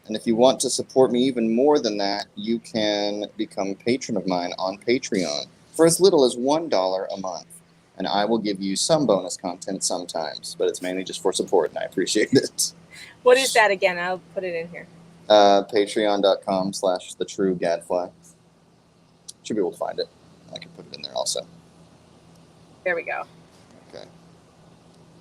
And if you want to support me even more than that, you can become a patron of mine on Patreon for as little as $1 a month. And I will give you some bonus content sometimes, but it's mainly just for support, and I appreciate it. What is that again? I'll put it in here. Patreon.com/thetruegadfly. Should be able to find it. I can put it in there also. There we go. Okay.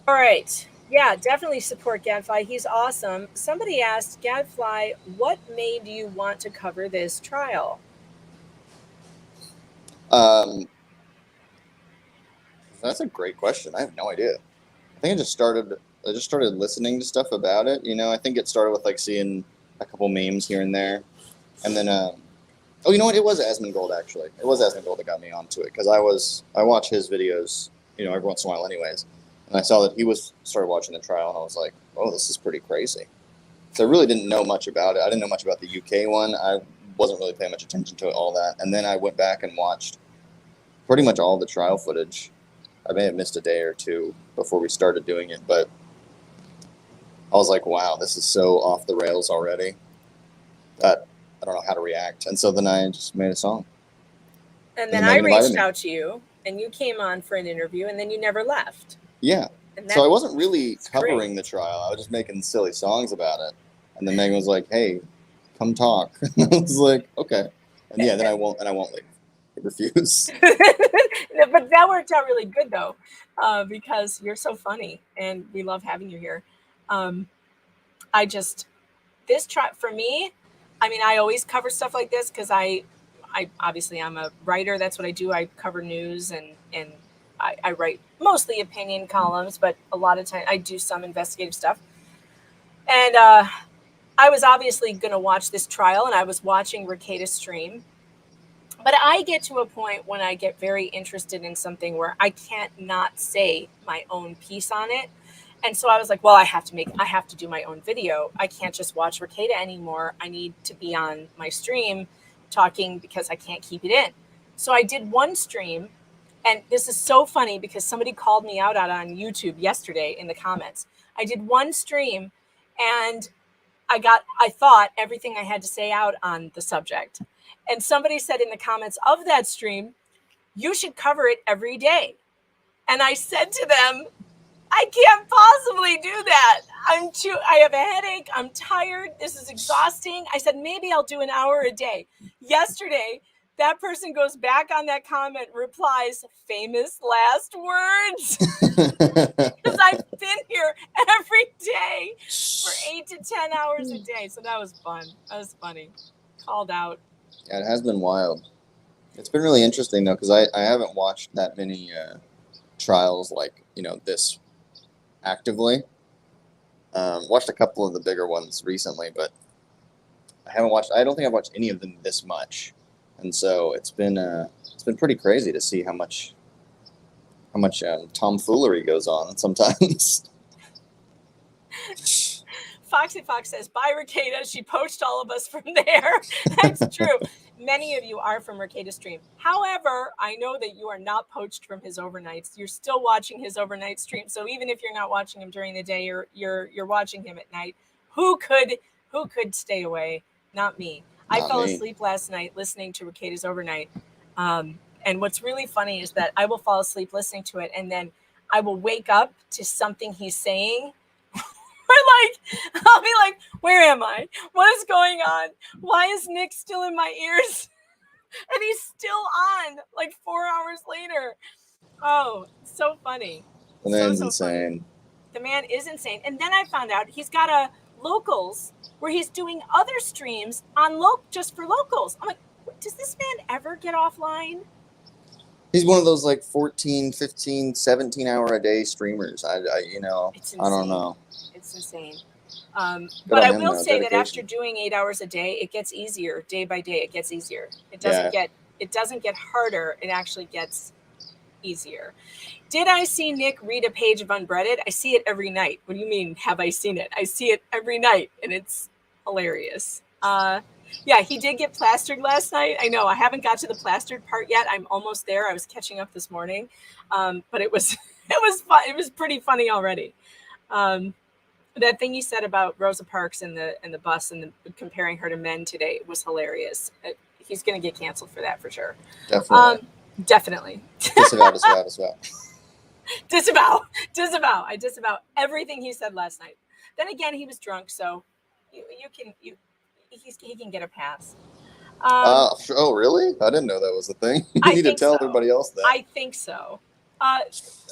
All right. Yeah, definitely support Gadfly. He's awesome. Somebody asked, Gadfly, what made you want to cover this trial? That's a great question. I have no idea. I think I just started listening to stuff about it. I think it started with like seeing a couple memes here and there. And then oh, you know what? It was Asmongold, actually. It was Asmongold that got me onto it, because I watch his videos, every once in a while anyways. And I saw that he started watching the trial, and I was like, oh, this is pretty crazy. So I really didn't know much about it. I didn't know much about the UK one. I wasn't really paying much attention to all that. And then I went back and watched pretty much all the trial footage. I may have missed a day or two before we started doing it, but I was like, wow, this is so off the rails already. that I don't know how to react. And so then I just made a song. And then I reached out to you, and you came on for an interview, and then you never left. Yeah. So I wasn't really covering the trial. I was just making silly songs about it. And then Megan was like, "Hey, come talk." I was like, "Okay." And yeah, then I won't leave. I refuse. But that worked out really good though, because you're so funny, and we love having you here. For me, I mean, I always cover stuff like this because I obviously I'm a writer. That's what I do. I cover news and I write mostly opinion columns, but a lot of time I do some investigative stuff. And I was obviously going to watch this trial, and I was watching Rekieta's stream. But I get to a point when I get very interested in something where I can't not say my own piece on it. And so I was like, well, I have to do my own video. I can't just watch Rekieta anymore. I need to be on my stream talking because I can't keep it in. So I did one stream, and this is so funny because somebody called me out on YouTube yesterday in the comments. I did one stream, and I thought everything I had to say out on the subject. And somebody said in the comments of that stream, you should cover it every day. And I said to them, I can't possibly do that. I have a headache. I'm tired. This is exhausting. I said, maybe I'll do an hour a day. Yesterday, that person goes back on that comment, replies, famous last words. Because I've been here every day for 8 to 10 hours a day. So that was fun. That was funny. Called out. Yeah, it has been wild. It's been really interesting, though, because I haven't watched that many trials like, this actively. Watched a couple of the bigger ones recently, but I don't think I've watched any of them this much. And so it's been pretty crazy to see how much tomfoolery goes on sometimes. Foxy Fox says, bye, Rekieta. She poached all of us from there. That's true. Many of you are from Rekieta's stream. However, I know that you are not poached from his overnights. You're still watching his overnight stream. So even if you're not watching him during the day, you're watching him at night. Who could stay away? Not me. I fell asleep last night listening to Rekieta's overnight. And what's really funny is that I will fall asleep listening to it, and then I will wake up to something he's saying. I'll be like, where am I? What is going on? Why is Nick still in my ears? And he's still on like 4 hours later. Oh, so funny. The man's so insane. Funny. The man is insane. And then I found out he's got a locals where he's doing other streams on just for locals. I'm like, does this man ever get offline? He's one of those like 14, 15, 17 hour a day streamers. I don't know. It's insane. But I will say that after doing 8 hours a day, it gets easier day by day. It gets easier. It doesn't get harder. It actually gets easier. Did I see Nick read a page of Unbreaded? I see it every night. What do you mean, have I seen it? I see it every night, and it's hilarious. Yeah, he did get plastered last night. I know I haven't got to the plastered part yet. I'm almost there. I was catching up this morning, but it was fun. It was pretty funny already. That thing you said about Rosa Parks and the bus and comparing her to men today was hilarious. He's going to get canceled for that for sure. Definitely. Disavow. I disavow everything he said last night. Then again, he was drunk, so he can get a pass. Oh, really? I didn't know that was a thing. You need to tell everybody else that. I think so.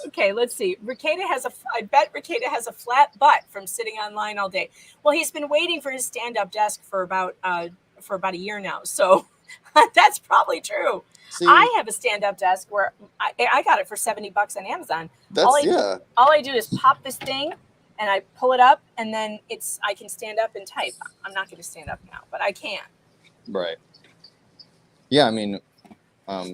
Okay, let's see. I bet Rekieta has a flat butt from sitting online all day. Well, he's been waiting for his stand-up desk for about a year now, so that's probably true. See, I have a stand-up desk where I got it for $70 on Amazon. All I do is pop this thing, and I pull it up, and then I can stand up and type. I'm not going to stand up now, but I can. Right. Yeah, I mean,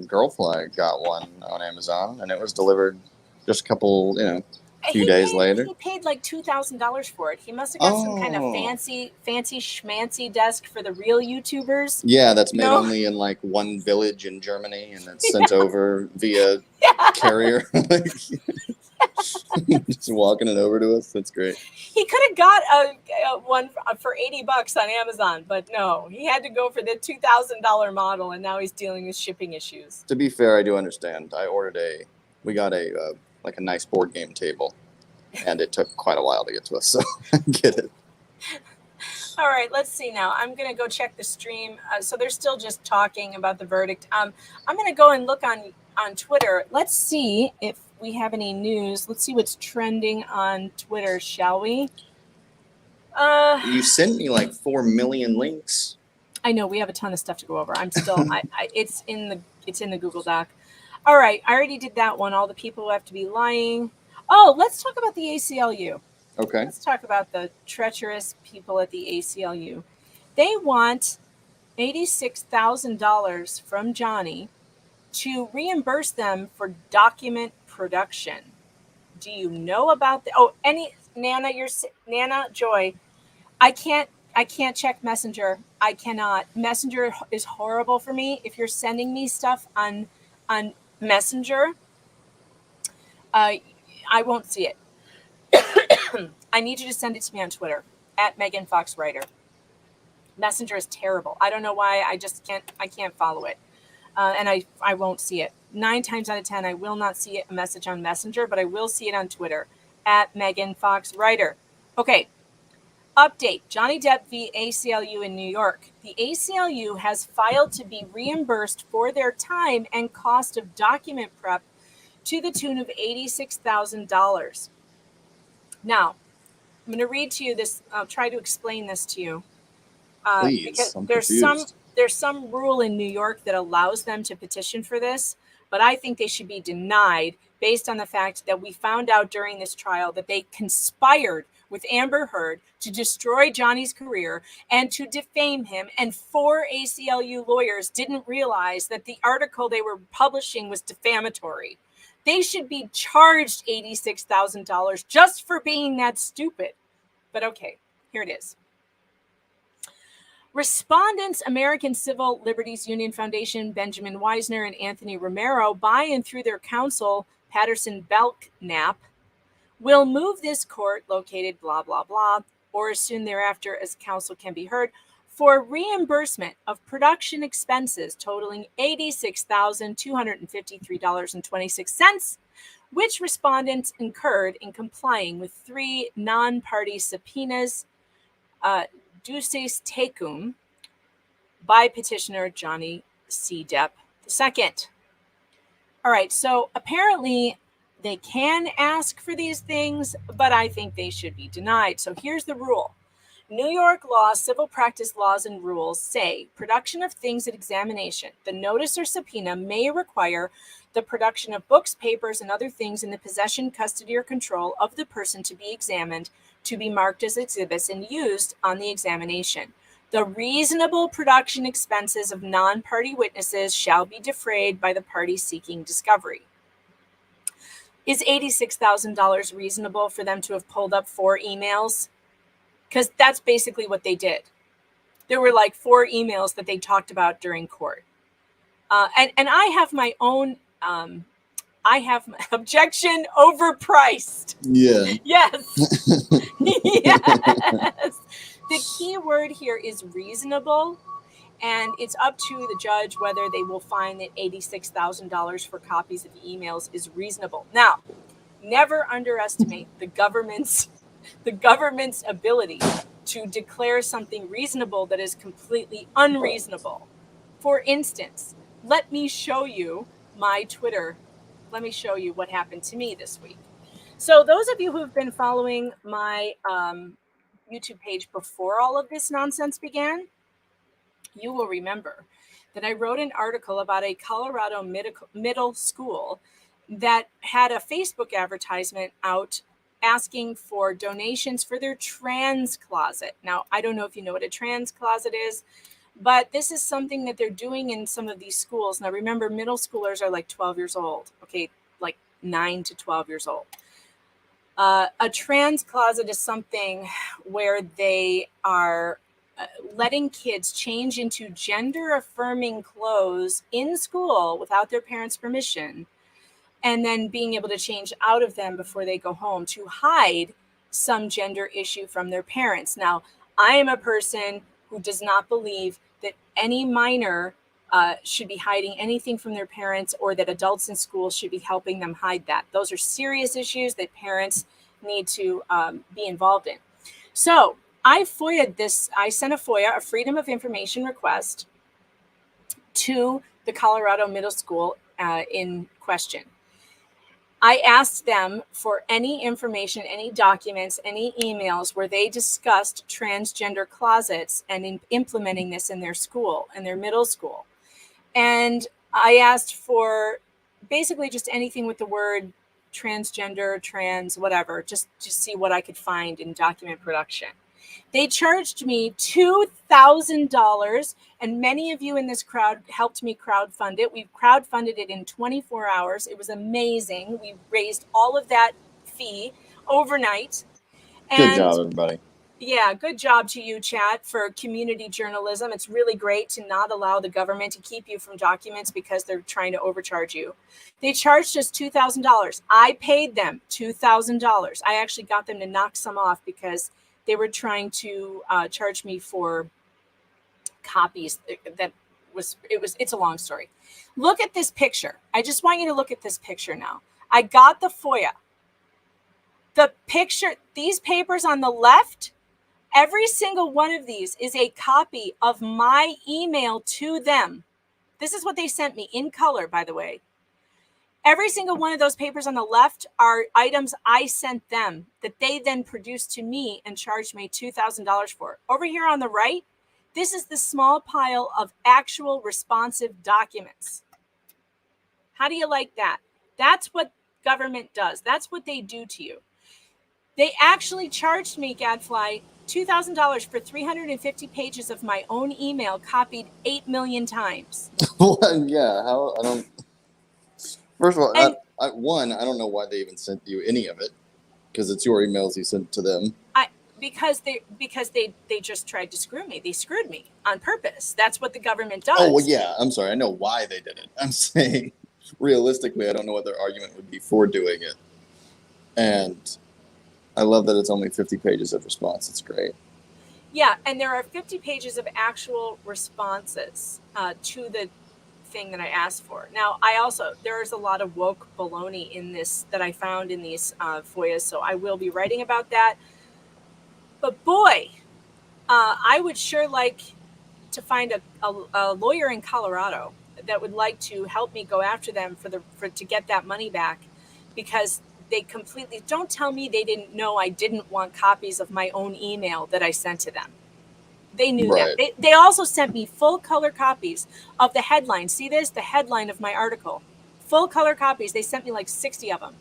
Girlfly got one on Amazon, and it was delivered just a few days later. He paid like $2,000 for it. He must have got some kind of fancy schmancy desk for the real YouTubers. Yeah, that's made only in like one village in Germany, and it's sent over via carrier. Just walking it over to us. That's great. He could have got a one for $80 on Amazon, but no, he had to go for the $2,000 model, and now he's dealing with shipping issues. To be fair, I do understand. We got a nice board game table, and it took quite a while to get to us, so I get it. All right, let's see now. I'm going to go check the stream. So they're still just talking about the verdict. I'm going to go and look on Twitter. Let's see if we have any news. Let's see what's trending on Twitter, shall we? You sent me like 4 million links. I know, we have a ton of stuff to go over. I'm still it's in the Google Doc. All right, I already did that one. All the people who have to be lying. Oh, let's talk about the ACLU. Okay. Let's talk about the treacherous people at the ACLU. They want $86,000 from Johnny to reimburse them for document production. Do you know about the? Oh, Nana Joy. I can't check Messenger. I cannot. Messenger is horrible for me. If you're sending me stuff on Messenger, I won't see it. I need you to send it to me on Twitter at Megan Fox Writer. Messenger is terrible. I don't know why. I can't follow it. And I won't see it. 9 times out of 10, I will not see a message on Messenger, but I will see it on Twitter at Megan Fox Writer. Okay. Update. Johnny Depp v. ACLU in New York. The ACLU has filed to be reimbursed for their time and cost of document prep to the tune of $86,000. Now, I'm going to read to you this. I'll try to explain this to you. Please, because I'm there's some rule in New York that allows them to petition for this, but I think they should be denied based on the fact that we found out during this trial that they conspired with Amber Heard to destroy Johnny's career and to defame him, and 4 ACLU lawyers didn't realize that the article they were publishing was defamatory. They should be charged $86,000 just for being that stupid. But okay, here it is. Respondents, American Civil Liberties Union Foundation, Benjamin Weisner and Anthony Romero, by and through their counsel, Patterson Belknap, will move this court, located blah, blah, blah, or as soon thereafter as counsel can be heard, for reimbursement of production expenses totaling $86,253.26, which respondents incurred in complying with 3 non-party subpoenas, duces tecum, by petitioner Johnny C. Depp II. All right, so apparently they can ask for these things, but I think they should be denied. So here's the rule. New York law, civil practice laws and rules say production of things at examination. The notice or subpoena may require the production of books, papers, and other things in the possession, custody, or control of the person to be examined, to be marked as exhibits and used on the examination. The reasonable production expenses of non-party witnesses shall be defrayed by the party seeking discovery. Is $86,000 reasonable for them to have pulled up 4 emails? Because that's basically what they did. There were like 4 emails that they talked about during court. And I have my own, I have my objection overpriced. Yeah. Yes. Yes. The key word here is reasonable. And it's up to the judge whether they will find that $86,000 for copies of emails is reasonable. Now, never underestimate the government's ability to declare something reasonable that is completely unreasonable. For instance, let me show you my Twitter. Let me show you what happened to me this week. So those of you who have been following my YouTube page before all of this nonsense began, you will remember that I wrote an article about a Colorado middle school that had a Facebook advertisement out asking for donations for their trans closet. Now, I don't know if you know what a trans closet is, but this is something that they're doing in some of these schools. Now, remember, middle schoolers are like 12 years old, okay, like 9 to 12 years old. A trans closet is something where they are letting kids change into gender-affirming clothes in school without their parents' permission, and then being able to change out of them before they go home to hide some gender issue from their parents. Now, I am a person who does not believe that any minor should be hiding anything from their parents, or that adults in school should be helping them hide that. Those are serious issues that parents need to be involved in. So I FOIA'd this. I sent a FOIA, a Freedom of Information request, to the Colorado Middle School in question. I asked them for any information, any documents, any emails where they discussed transgender closets and implementing this in their school, in their middle school. And I asked for basically just anything with the word transgender, trans, whatever, just to see what I could find in document production. They charged me $2,000, and many of you in this crowd helped me crowdfund it. We crowdfunded it in 24 hours. It was amazing. We raised all of that fee overnight. Good job, everybody. Yeah, good job to you, Chad, for community journalism. It's really great to not allow the government to keep you from documents because they're trying to overcharge you. They charged us $2,000. I paid them $2,000. I actually got them to knock some off because they were trying to charge me for copies. It's a long story. Look at this picture. I just want you to look at this picture now. I got the FOIA. The picture, these papers on the left, every single one of these is a copy of my email to them. This is what they sent me in color, by the way. Every single one of those papers on the left are items I sent them that they then produced to me and charged me $2,000 for. Over here on the right, this is the small pile of actual responsive documents. How do you like that? That's what government does. That's what they do to you. They actually charged me, Gadfly, $2,000 for 350 pages of my own email copied 8 million times. Well, yeah, how I don't. First of all, I don't know why they even sent you any of it, because it's your emails you sent to them. Because they just tried to screw me. They screwed me on purpose. That's what the government does. Oh, well, yeah, I'm sorry. I know why they did it. I'm saying, realistically, I don't know what their argument would be for doing it. And I love that it's only 50 pages of response. It's great. Yeah, and there are 50 pages of actual responses to the thing that I asked for. Now, there's a lot of woke baloney in this that I found in these FOIAs, so I will be writing about that. But boy, I would sure like to find a lawyer in Colorado that would like to help me go after them to get that money back, because they completely, don't tell me they didn't know I didn't want copies of my own email that I sent to them. They knew that. They also sent me full color copies of the headline. See this? The headline of my article. Full color copies. They sent me like 60 of them.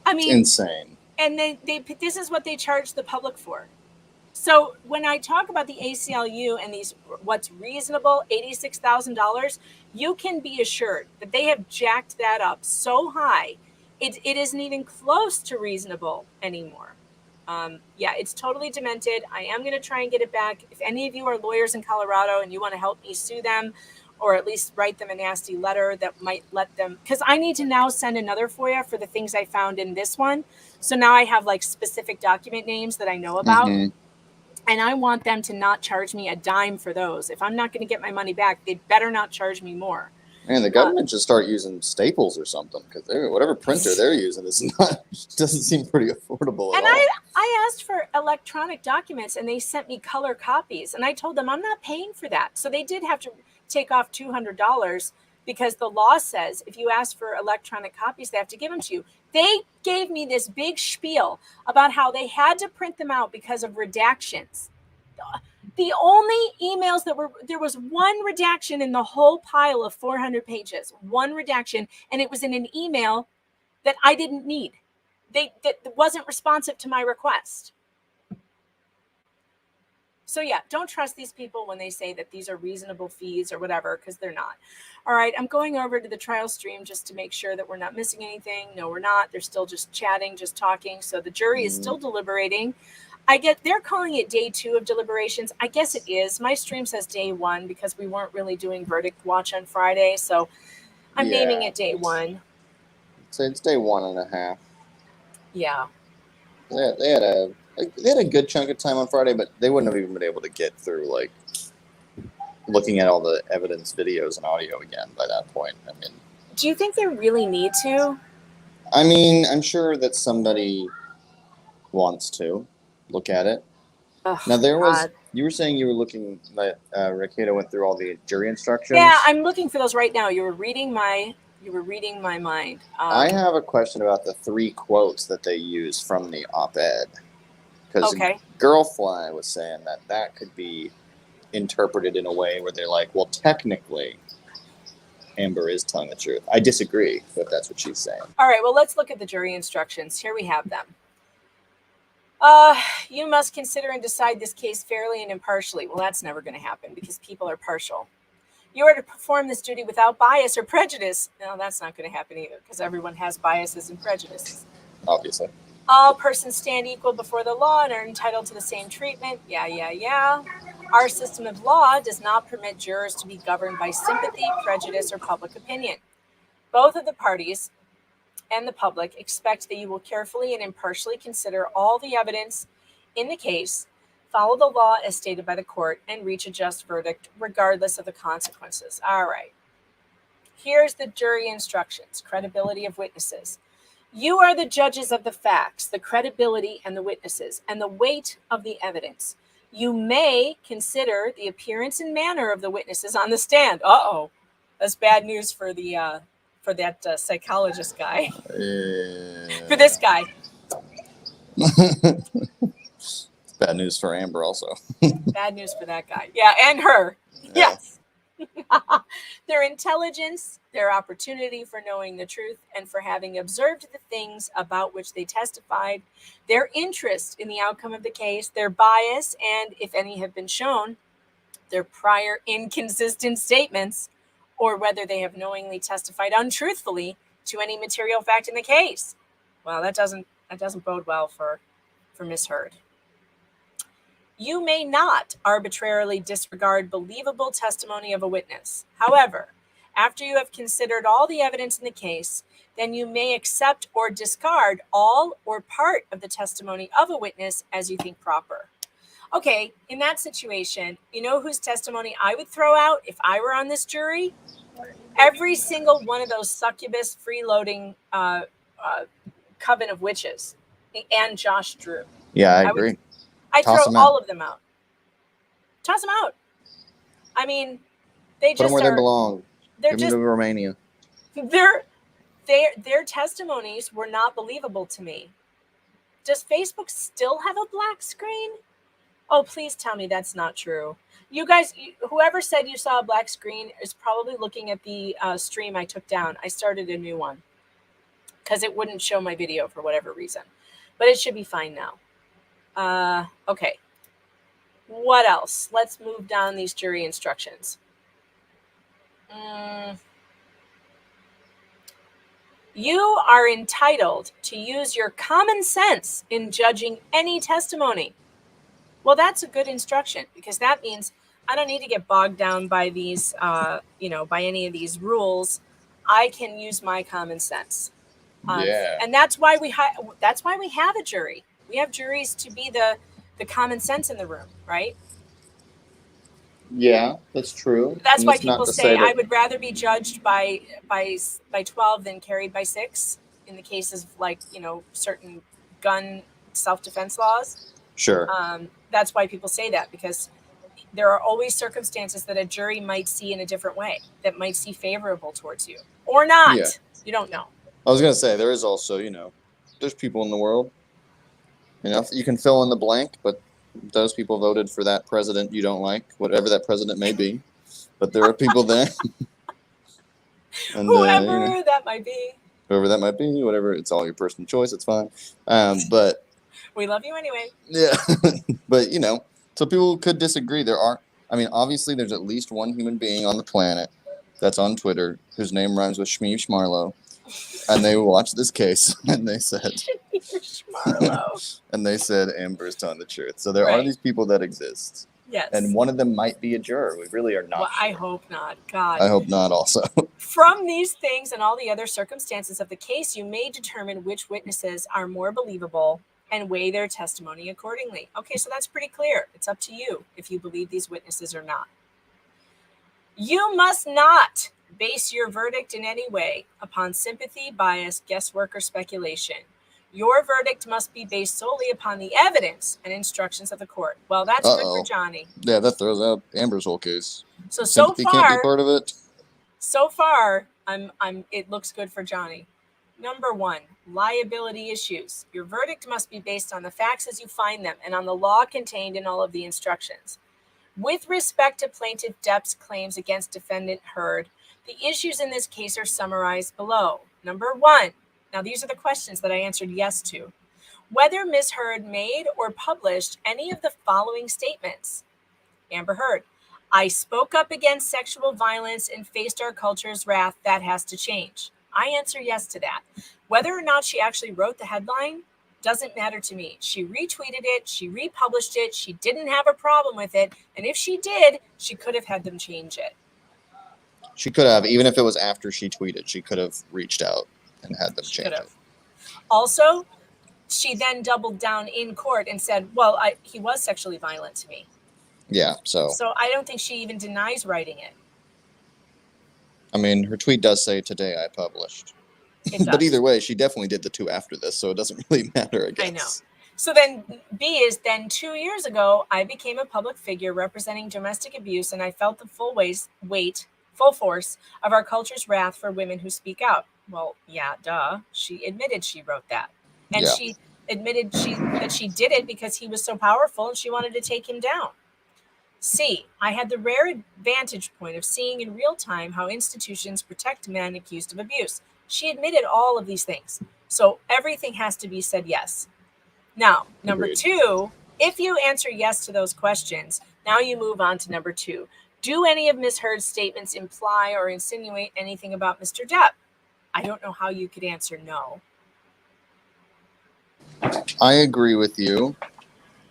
I mean, it's insane. And this is what they charge the public for. So when I talk about the ACLU and these, what's reasonable, $86,000, you can be assured that they have jacked that up so high, it isn't even close to reasonable anymore. Yeah, it's totally demented. I am going to try and get it back. If any of you are lawyers in Colorado and you want to help me sue them, or at least write them a nasty letter that might let them, because I need to now send another FOIA for the things I found in this one. So now I have like specific document names that I know about. Mm-hmm. And I want them to not charge me a dime for those. If I'm not going to get my money back, they better not charge me more. Man, the government should start using Staples or something, because whatever printer they're using doesn't seem pretty affordable at all. I asked for electronic documents, and they sent me color copies. And I told them I'm not paying for that. So they did have to take off $200, because the law says if you ask for electronic copies, they have to give them to you. They gave me this big spiel about how they had to print them out because of redactions. The only emails there was one redaction in the whole pile of 400 pages, one redaction, and it was in an email that I didn't need. That wasn't responsive to my request. So yeah, don't trust these people when they say that these are reasonable fees or whatever, because they're not. All right, I'm going over to the trial stream just to make sure that we're not missing anything. No, we're not. They're still just chatting, just talking. So the jury is still deliberating. They're calling it day 2 of deliberations. I guess it is. My stream says day 1 because we weren't really doing verdict watch on Friday. So I'm naming it day 1. So it's day 1.5. Yeah. They had a good chunk of time on Friday, but they wouldn't have even been able to get through like looking at all the evidence, videos, and audio again by that point. I mean, do you think they really need to? I mean, I'm sure that somebody wants to look at it. Oh, now there was. God. You were saying you were looking that Rakeda went through all the jury instructions. Yeah, I'm looking for those right now. You were reading my mind. I have a question about the 3 quotes that they use from the op-ed. Because Girlfly was saying that could be interpreted in a way where they're like, well, technically, Amber is telling the truth. I disagree, but that's what she's saying. All right, well, let's look at the jury instructions. Here we have them. You must consider and decide this case fairly and impartially. Well, that's never going to happen because people are partial. You are to perform this duty without bias or prejudice. No, that's not going to happen either because everyone has biases and prejudices. Obviously. All persons stand equal before the law and are entitled to the same treatment. Yeah. Our system of law does not permit jurors to be governed by sympathy, prejudice, or public opinion. Both of the parties and the public expect that you will carefully and impartially consider all the evidence in the case, follow the law as stated by the court, and reach a just verdict regardless of the consequences. All right. Here's the jury instructions. Credibility of witnesses. You are the judges of the facts, the credibility and the witnesses, and the weight of the evidence. You may consider the appearance and manner of the witnesses on the stand. Uh-oh. That's bad news for the for that psychologist guy. For this guy. It's bad news for Amber also. Bad news for that guy. Yeah, and her. Yeah. Yes. Their intelligence, their opportunity for knowing the truth and for having observed the things about which they testified, their interest in the outcome of the case, their bias, and, if any have been shown, their prior inconsistent statements, or whether they have knowingly testified untruthfully to any material fact in the case. Well, that doesn't bode well for Miss Heard. You may not arbitrarily disregard believable testimony of a witness. However, after you have considered all the evidence in the case, then you may accept or discard all or part of the testimony of a witness as you think proper. Okay, in that situation, you know whose testimony I would throw out if I were on this jury? Every single one of those succubus freeloading coven of witches and Josh Drew. Yeah, I agree. I'd throw all of them out. Toss them out. I mean, they Put them where they belong. Give them to Romania. Their testimonies were not believable to me. Does Facebook still have a black screen? Oh, please tell me that's not true. You guys, whoever said you saw a black screen is probably looking at the stream I took down. I started a new one because it wouldn't show my video for whatever reason. But it should be fine now. Okay. What else? Let's move down these jury instructions. You are entitled to use your common sense in judging any testimony. Well, that's a good instruction because that means I don't need to get bogged down by these, by any of these rules. I can use my common sense. And that's why we have a jury. We have juries to be the common sense in the room, right? Yeah, that's true. That's why people say I would rather be judged by 12 than carried by 6 in the cases of certain gun self-defense laws. Sure. That's why people say that, because there are always circumstances that a jury might see in a different way, that might see favorable towards you or not. Yeah. You don't know. I was going to say, there is also, there's people in the world, you can fill in the blank, but those people voted for that president you don't like, whatever that president may be. But there are people there. And, whoever that might be. Whoever that might be, whatever. It's all your personal choice. It's fine. But we love you anyway. Yeah. But, so people could disagree. Obviously there's at least one human being on the planet that's on Twitter whose name rhymes with Shmee Schmarlo. And they watched this case and they said, and they said Amber is telling the truth. So there are these people that exist. Yes. And one of them might be a juror. We really are not Well, sure. I hope not. God. I hope not also. From these things and all the other circumstances of the case, you may determine which witnesses are more believable and weigh their testimony accordingly. Okay, so that's pretty clear. It's up to you if you believe these witnesses or not. You must not base your verdict in any way upon sympathy, bias, guesswork, or speculation. Your verdict must be based solely upon the evidence and instructions of the court. Well, that's good for Johnny. Yeah, that throws out Amber's whole case. So Sympathy far, can't be part of it. So far, it looks good for Johnny. Number 1, liability issues. Your verdict must be based on the facts as you find them and on the law contained in all of the instructions. With respect to Plaintiff Depp's claims against Defendant Heard, the issues in this case are summarized below. Number 1, now these are the questions that I answered yes to. Whether Ms. Heard made or published any of the following statements. Amber Heard, I spoke up against sexual violence and faced our culture's wrath. That has to change. I answer yes to that. Whether or not she actually wrote the headline doesn't matter to me. She retweeted it. She republished it. She didn't have a problem with it. And if she did, she could have had them change it. She could have, even if it was after she tweeted, she could have reached out and had them change it. Also, she then doubled down in court and said, well, he was sexually violent to me. Yeah, so I don't think she even denies writing it. I mean, her tweet does say, today I published. But either way, she definitely did the 2 after this, so it doesn't really matter, I guess. I know. So then B is, then 2 years ago, I became a public figure representing domestic abuse, and I felt the full force of our culture's wrath for women who speak out. Well, yeah, duh. She admitted she wrote that. And she admitted that she did it because he was so powerful and she wanted to take him down. C, I had the rare vantage point of seeing in real time how institutions protect men accused of abuse. She admitted all of these things. So everything has to be said yes. Now, number 2, if you answer yes to those questions, now you move on to number 2. Do any of Ms. Heard's statements imply or insinuate anything about Mr. Depp? I don't know how you could answer no. I agree with you.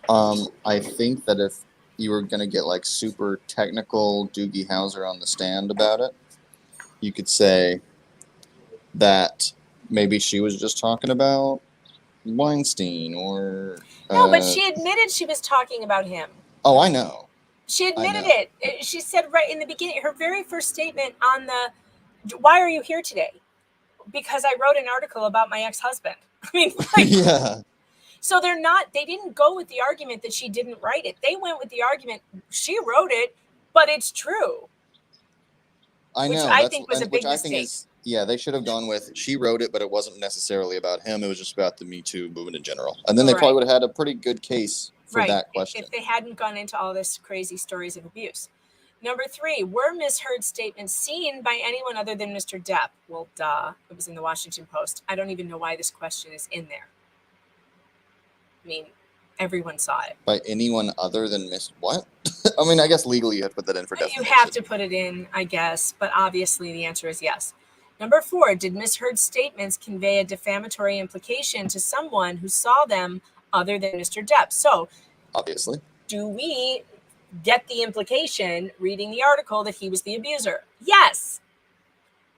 I think that if you were going to get like super technical Doogie Howser on the stand about it, you could say that maybe she was just talking about Weinstein or... No, but she admitted she was talking about him. Oh, I know. She admitted it. She said right in the beginning, her very first statement on the, why are you here today? Because I wrote an article about my ex-husband. I mean, yeah. So they didn't go with the argument that she didn't write it. They went with the argument, she wrote it, but it's true. I know. Which I think was a big mistake. They should have gone with, she wrote it, but it wasn't necessarily about him. It was just about the Me Too movement in general. And then they probably would have had a pretty good case for that question. If they hadn't gone into all this crazy stories of abuse. Number 3, were Ms. Heard's statements seen by anyone other than Mr. Depp? Well, duh. It was in the Washington Post. I don't even know why this question is in there. I mean, everyone saw it. By anyone other than Miss what? I mean, I guess legally you have to put that in for definition. You have to put it in, I guess, but obviously the answer is yes. Number 4, did Ms. Heard's statements convey a defamatory implication to someone who saw them other than Mr. Depp? So, obviously, do we get the implication reading the article that he was the abuser? Yes.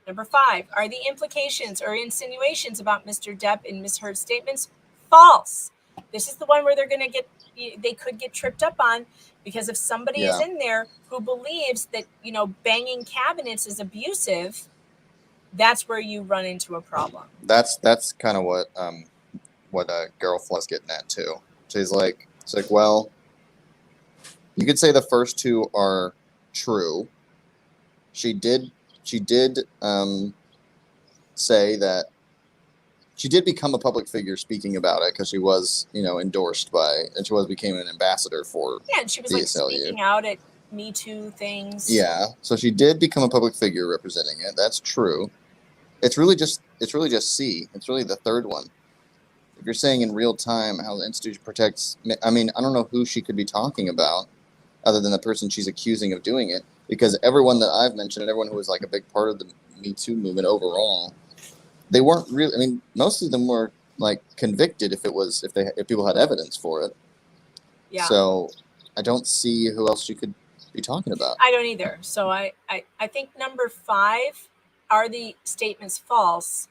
Number 5, are the implications or insinuations about Mr. Depp in Ms. Heard's statements false? This is the one where they could get tripped up on, because if somebody is in there who believes that, banging cabinets is abusive, that's where you run into a problem. That's kind of what Gadfly's getting at too. She's like, well, you could say the first 2 are true. She did say that she did become a public figure speaking about it because she was, endorsed by, and she became an ambassador for and she was speaking out at Me Too things. Yeah, so she did become a public figure representing it. That's true. It's really just C. It's really the third one. If you're saying in real time how the institution protects, I mean, I don't know who she could be talking about other than the person she's accusing of doing it, because everyone that I've mentioned and everyone who was like a big part of the Me Too movement overall, they weren't really, I mean, most of them were like convicted if people had evidence for it. Yeah. So, I don't see who else you could be talking about. I don't either. So I think number 5, are the statements false,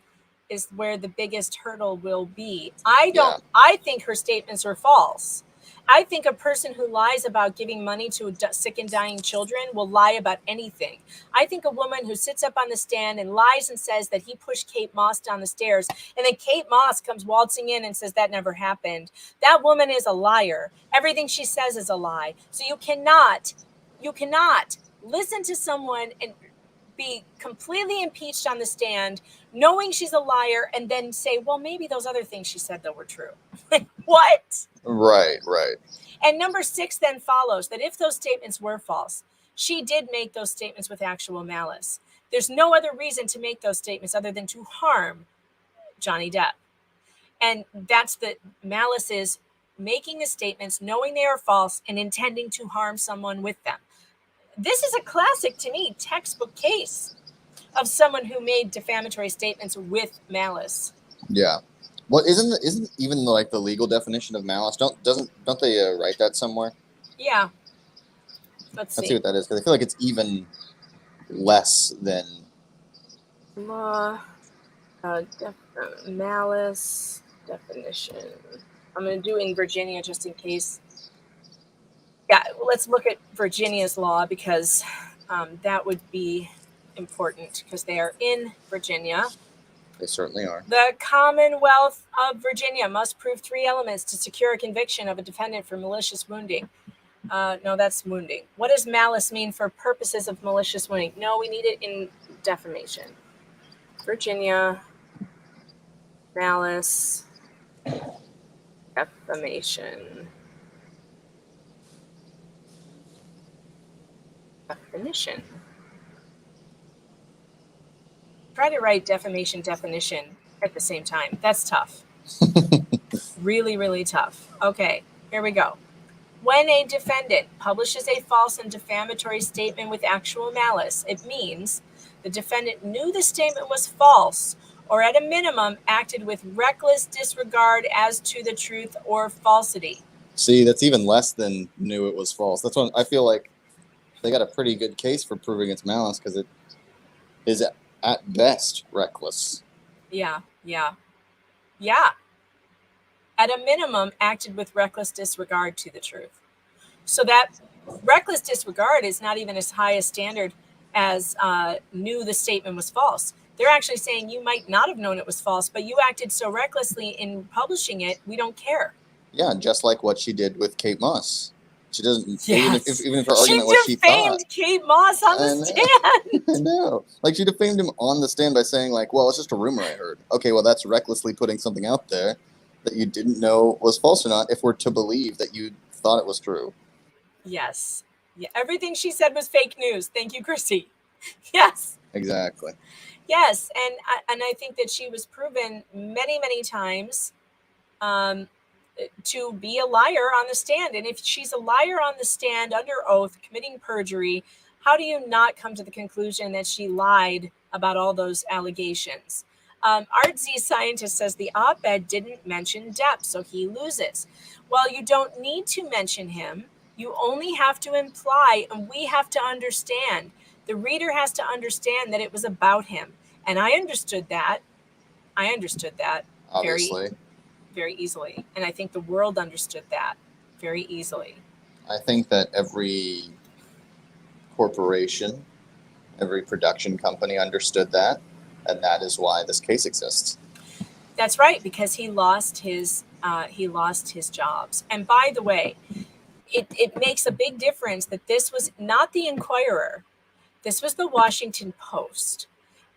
is where the biggest hurdle will be. I think her statements are false. I think a person who lies about giving money to sick and dying children will lie about anything. I think a woman who sits up on the stand and lies and says that he pushed Kate Moss down the stairs, and then Kate Moss comes waltzing in and says that never happened. That woman is a liar. Everything she says is a lie. So you cannot listen to someone and be completely impeached on the stand, knowing she's a liar, and then say, well, maybe those other things she said, though, were true. What? Right. And number 6 then follows that if those statements were false, she did make those statements with actual malice. There's no other reason to make those statements other than to harm Johnny Depp. And that's the malice, is making the statements, knowing they are false, and intending to harm someone with them. This is a classic, to me, textbook case of someone who made defamatory statements with malice. Yeah. Well, isn't even like the legal definition of malice? Don't they write that somewhere? Yeah. Let's see what that is, because I feel like it's even less than law. Malice definition. I'm going to do in Virginia just in case. Yeah, let's look at Virginia's law, because that would be important, because they are in Virginia. They certainly are. The Commonwealth of Virginia must prove 3 elements to secure a conviction of a defendant for malicious wounding. No, that's wounding. What does malice mean for purposes of malicious wounding? No, we need it in defamation. Virginia, malice, defamation. Definition. Try to write defamation definition at the same time. That's tough. Really, really tough. Okay, here we go. When a defendant publishes a false and defamatory statement with actual malice, it means the defendant knew the statement was false, or at a minimum acted with reckless disregard as to the truth or falsity. See, that's even less than knew it was false. That's when I feel like they got a pretty good case for proving it's malice, because it is at best reckless. Yeah. At a minimum, acted with reckless disregard to the truth. So that reckless disregard is not even as high a standard as knew the statement was false. They're actually saying you might not have known it was false, but you acted so recklessly in publishing it, we don't care. Yeah, just like what she did with Kate Moss. She doesn't, Yes. even if her argument was she thought. She defamed Kate Moss on the stand. I know. Like, she defamed him on the stand by saying, like, well, it's just a rumor I heard. Okay, well, that's recklessly putting something out there that you didn't know was false or not, if we're to believe that you thought it was true. Yes. Yeah, everything she said was fake news. Thank you, Chrissy. Yes. Exactly. Yes, and I think that she was proven many, many times to be a liar on the stand. And if she's a liar on the stand under oath, committing perjury, how do you not come to the conclusion that she lied about all those allegations? Artsy Scientist says the op-ed didn't mention Depp, so he loses. Well, you don't need to mention him. You only have to imply, and we have to understand. The reader has to understand that it was about him. And I understood that. Obviously. Very easily. And I think the world understood that very easily. I think that every corporation, every production company understood that, and that is why this case exists. That's right, because he lost his jobs. And by the way, it makes a big difference that this was not the Inquirer. This was the Washington Post.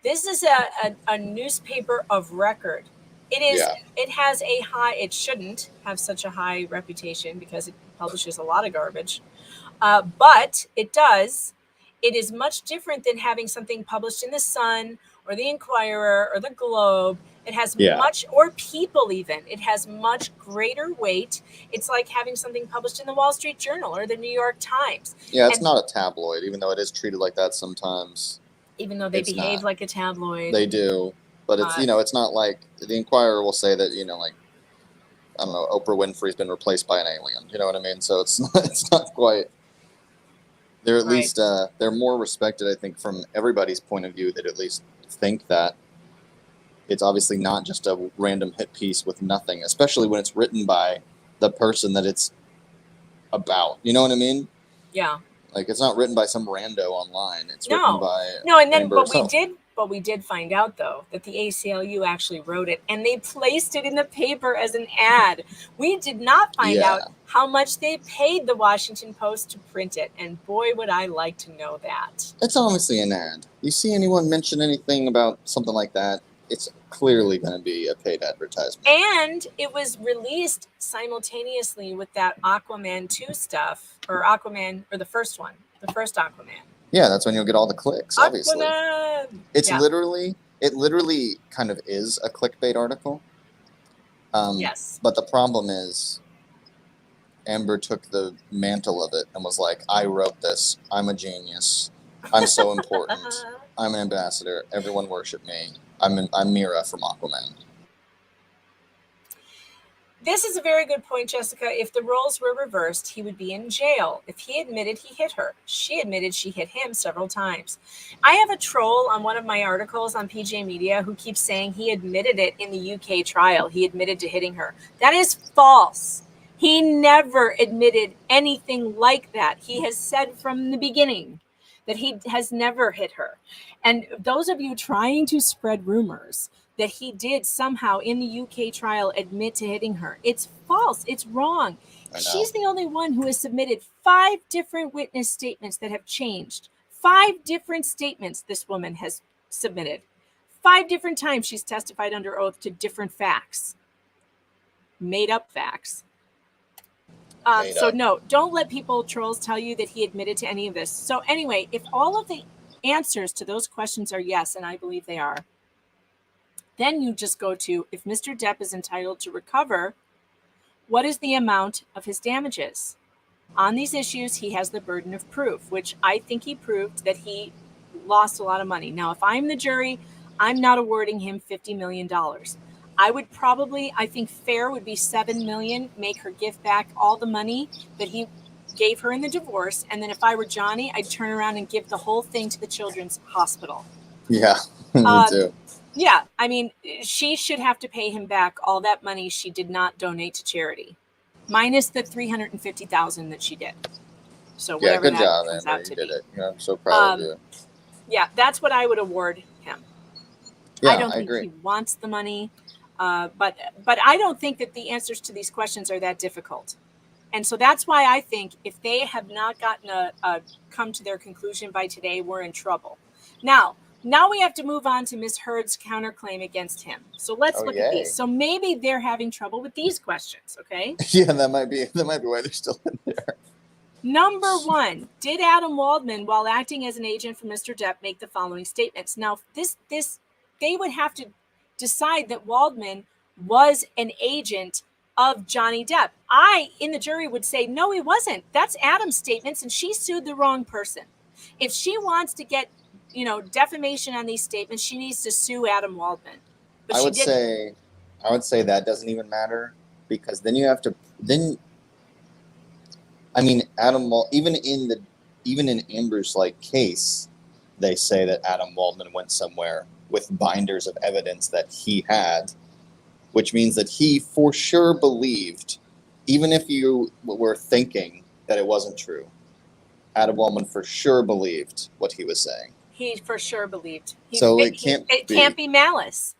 This is a newspaper of record. It is. Yeah. It has a high. It shouldn't have such a high reputation because it publishes a lot of garbage, but it does. It is much different than having something published in the Sun or the Inquirer or the Globe. It has much, or People even. It has much greater weight. It's like having something published in the Wall Street Journal or the New York Times. Yeah, it's not a tabloid, even though it is treated like that sometimes. Even though they behave like a tabloid. They do. But it's, it's not like the Inquirer will say that, like I don't know, Oprah Winfrey's been replaced by an alien. You know what I mean? So it's not quite. They're at least they're more respected, I think, from everybody's point of view. That at least think that it's obviously not just a random hit piece with nothing, especially when it's written by the person that it's about. You know what I mean? Yeah. Like, it's not written by some rando online. It's written by and then Amber but herself. we did find out though that the ACLU actually wrote it and they placed it in the paper as an ad. We did not find out how much they paid the Washington Post to print it, and boy would I like to know that. It's obviously an ad. You see anyone mention anything about something like that, it's clearly going to be a paid advertisement. And it was released simultaneously with that Aquaman 2 stuff, or Aquaman, or the first one, the first Aquaman. Yeah, that's when you'll get all the clicks, obviously. Aquaman! It literally kind of is a clickbait article. Yes. But the problem is Amber took the mantle of it and was like, I wrote this. I'm a genius. I'm so important. I'm an ambassador. Everyone worship me. I'm Mira from Aquaman. This is a very good point, Jessica. If the roles were reversed, he would be in jail. If he admitted he hit her, she admitted she hit him several times. I have a troll on one of my articles on PJ Media who keeps saying he admitted it in the UK trial. He admitted to hitting her. That is false. He never admitted anything like that. He has said from the beginning that he has never hit her. And those of you trying to spread rumors that he did somehow in the UK trial admit to hitting her, it's false. It's wrong. She's the only one who has submitted 5 different witness statements that have changed. 5 different statements this woman has submitted. 5 different times she's testified under oath to different facts. Made up facts. So no, don't let trolls tell you that he admitted to any of this. So anyway, if all of the answers to those questions are yes, and I believe they are, then you just go to, if Mr. Depp is entitled to recover, what is the amount of his damages? On these issues, he has the burden of proof, which I think he proved that he lost a lot of money. Now, if I'm the jury, I'm not awarding him $50 million. I think fair would be $7 million, make her give back all the money that he gave her in the divorce. And then if I were Johnny, I'd turn around and give the whole thing to the Children's Hospital. Yeah, me too. Yeah, I mean, she should have to pay him back all that money she did not donate to charity, minus the $350,000 that she did. So whatever good that job, comes Amber. out to You did be. it. Yeah, I'm so proud of you. Yeah, that's what I would award him. Yeah, I don't think he wants the money, but I don't think that the answers to these questions are that difficult. And so that's why I think if they have not gotten come to their conclusion by today, we're in trouble. Now we have to move on to Ms. Heard's counterclaim against him. So let's look at these. So maybe they're having trouble with these questions, okay? Yeah, that might be why they're still in there. Number 1, did Adam Waldman, while acting as an agent for Mr. Depp, make the following statements? Now, this they would have to decide that Waldman was an agent of Johnny Depp. I, in the jury, would say, no, he wasn't. That's Adam's statements, and she sued the wrong person. If she wants to get defamation on these statements, she needs to sue Adam Waldman. But I would say that doesn't even matter, because then you have to even in Amber's case, they say that Adam Waldman went somewhere with binders of evidence that he had, which means that he for sure believed, even if you were thinking that it wasn't true, Adam Waldman for sure believed what he was saying. He for sure believed. It can't be malice.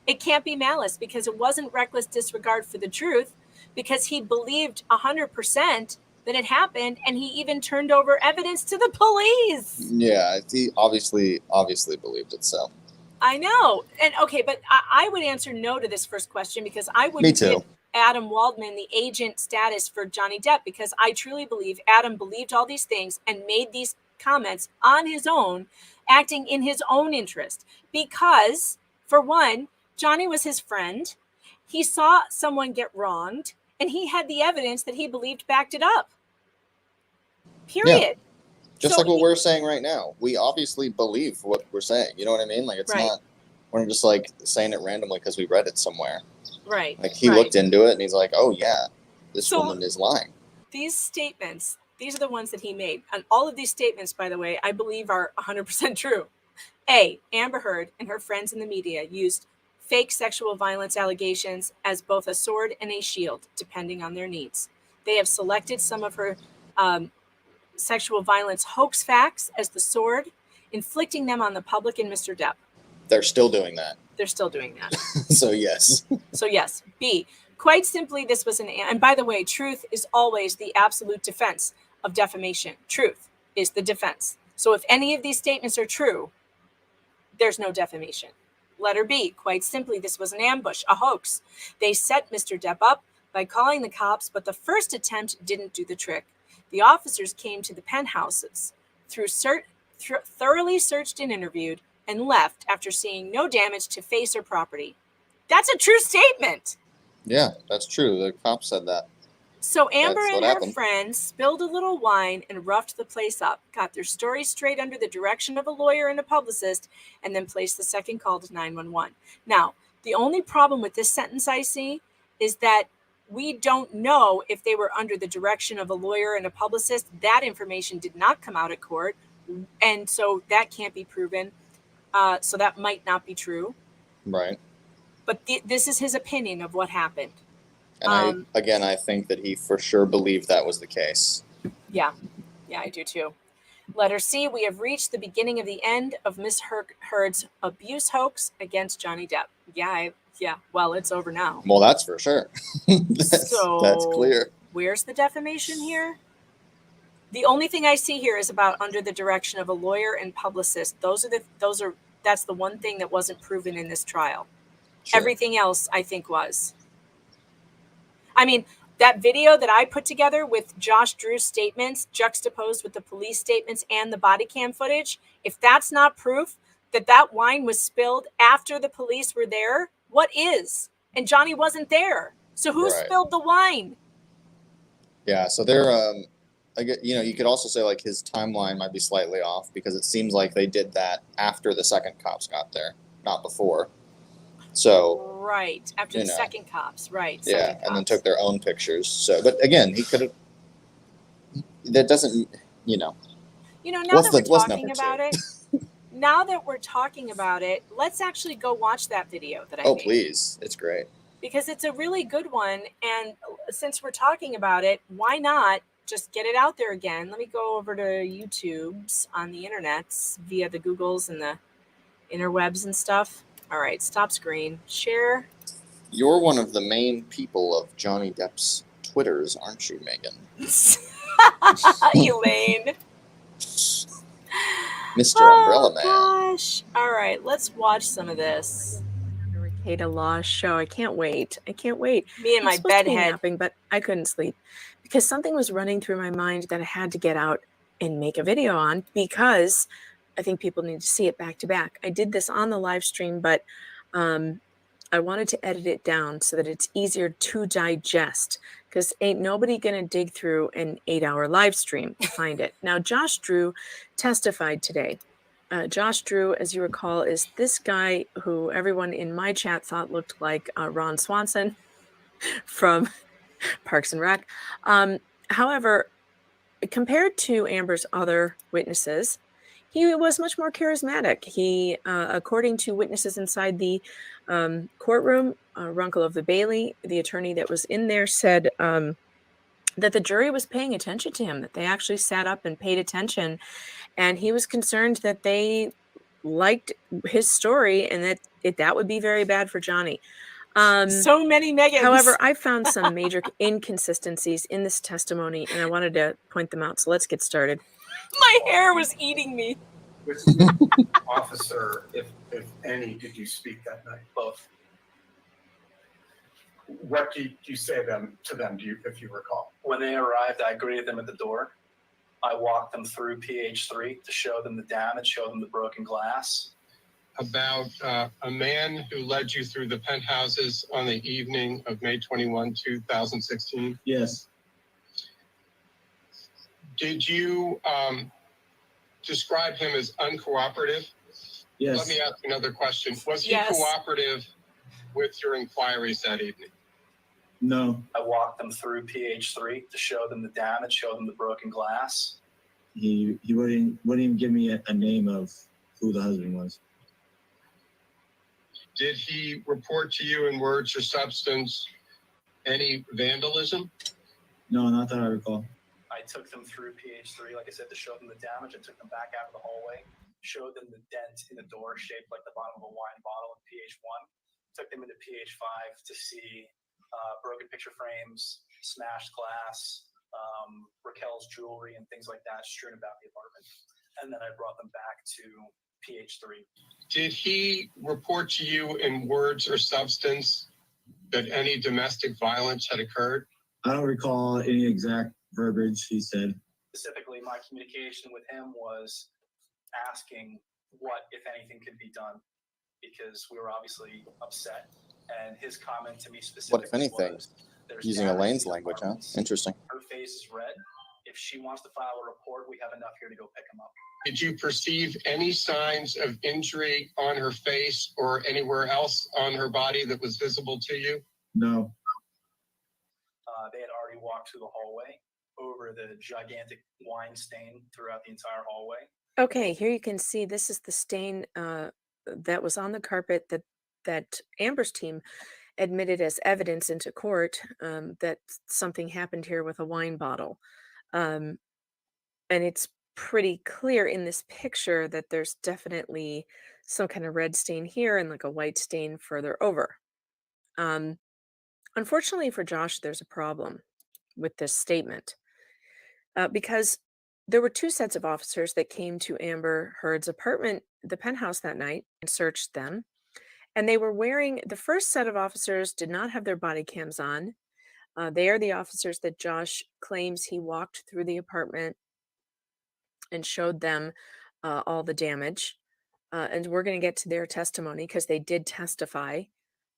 It can't be malice because it wasn't reckless disregard for the truth, because he believed 100% that it happened, and he even turned over evidence to the police. Yeah, he obviously believed it. So I know, and okay, but I would answer no to this first question, because I wouldn't give Adam Waldman the agent status for Johnny Depp, because I truly believe Adam believed all these things and made these comments on his own, acting in his own interest. Because, for one, Johnny was his friend. He saw someone get wronged, and he had the evidence that he believed backed it up. Period. Yeah. Just like what we're saying right now. We obviously believe what we're saying. You know what I mean? It's not, we're just saying it randomly because we read it somewhere. Right. Like he looked into it and he's like, oh yeah, this woman is lying. These statements, these are the ones that he made. And all of these statements, by the way, I believe are 100% true. A, Amber Heard and her friends in the media used fake sexual violence allegations as both a sword and a shield, depending on their needs. They have selected some of her sexual violence hoax facts as the sword, inflicting them on the public and Mr. Depp. They're still doing that. They're still doing that. So yes. So yes. B, quite simply, this was and by the way, truth is always the absolute defense of defamation. Truth is the defense. So if any of these statements are true, there's no defamation. Letter B, quite simply, this was an ambush, a hoax. They set Mr. Depp up by calling the cops, but the first attempt didn't do the trick. The officers came to the penthouses, thoroughly searched and interviewed, and left after seeing no damage to face or property. That's a true statement. Yeah, that's true. The cops said that. So Amber and her friends spilled a little wine and roughed the place up, got their story straight under the direction of a lawyer and a publicist, and then placed the second call to 911. Now, the only problem with this sentence I see is that we don't know if they were under the direction of a lawyer and a publicist. That information did not come out at court, and so that can't be proven. So that might not be true. Right. But this is his opinion of what happened. And I think that he for sure believed that was the case. Yeah, I do too. Letter C, we have reached the beginning of the end of Miss Heard's abuse hoax against Johnny Depp. Yeah, well, it's over now. Well, that's for sure. That's clear. Where's the defamation here? The only thing I see here is about under the direction of a lawyer and publicist. That's the one thing that wasn't proven in this trial. Sure. Everything else, I think, was. I mean, that video that I put together with Josh Drew's statements juxtaposed with the police statements and the body cam footage, if that's not proof that that wine was spilled after the police were there, what is? And Johnny wasn't there. So who spilled the wine? Yeah, so they're, you could also say like his timeline might be slightly off because it seems like they did that after the second cops got there, not before. So right after the second cops, right? Yeah, and then took their own pictures. So, but again, he could have. That doesn't, now that we're talking about it, now that we're talking about it, let's actually go watch that video that I made. Oh, please, it's great. Because it's a really good one, and since we're talking about it, why not just get it out there again? Let me go over to YouTube's on the internets via the Googles and the interwebs and stuff. All right, stop screen, share. You're one of the main people of Johnny Depp's Twitters, aren't you, Megan? Elaine. Mr. Umbrella Man. Gosh. All right, let's watch some of this. Ricada Law's show. I can't wait. Me and my bedhead. But I couldn't sleep because something was running through my mind that I had to get out and make a video on because I think people need to see it back to back. I did this on the live stream, but I wanted to edit it down so that it's easier to digest because ain't nobody going to dig through an 8-hour live stream to find it. Now, Josh Drew testified today. Josh Drew, as you recall, is this guy who everyone in my chat thought looked like Ron Swanson from Parks and Rec. However, compared to Amber's other witnesses, he was much more charismatic. He, according to witnesses inside the courtroom, Runkle of the Bailey, the attorney that was in there, said that the jury was paying attention to him, that they actually sat up and paid attention. And he was concerned that they liked his story and that that would be very bad for Johnny. So many Megans. However, I found some major inconsistencies in this testimony, and I wanted to point them out. So let's get started. My hair was eating me. Which officer, if any, did you speak that night? Both. What did you say to them, if you recall? When they arrived, I greeted them at the door. I walked them through PH3 to show them the damage, show them the broken glass. About a man who led you through the penthouses on the evening of May 21, 2016? Yes. Did you describe him as uncooperative? Yes. Let me ask another question. Was he cooperative with your inquiries that evening? No. I walked them through PH3 to show them the damage, show them the broken glass. He wouldn't even give me a name of who the husband was. Did he report to you in words or substance any vandalism? No, not that I recall. I took them through PH3, like I said, to show them the damage. I took them back out of the hallway, showed them the dent in the door shaped like the bottom of a wine bottle in PH1. Took them into PH5 to see broken picture frames, smashed glass, Raquel's jewelry, and things like that strewn about the apartment. And then I brought them back to PH3. Did he report to you in words or substance that any domestic violence had occurred? I don't recall any exact verbiage he said. Specifically, my communication with him was asking what, if anything, could be done, because we were obviously upset. And his comment to me specifically What if anything? was, Using Elaine's language, huh? Interesting. her face is red. If she wants to file a report, we have enough here to go pick him up. Did you perceive any signs of injury on her face or anywhere else on her body that was visible to you? No. They had already walked through the hallway over the gigantic wine stain throughout the entire hallway. Okay, here you can see this is the stain that was on the carpet that Amber's team admitted as evidence into court, that something happened here with a wine bottle. And it's pretty clear in this picture that there's definitely some kind of red stain here and like a white stain further over. Unfortunately for Josh, there's a problem with this statement because there were two sets of officers that came to Amber Heard's apartment, the penthouse, that night and searched them. And they were wearing, the first set of officers did not have their body cams on. They are the officers that Josh claims he walked through the apartment and showed them all the damage. And we're going to get to their testimony because they did testify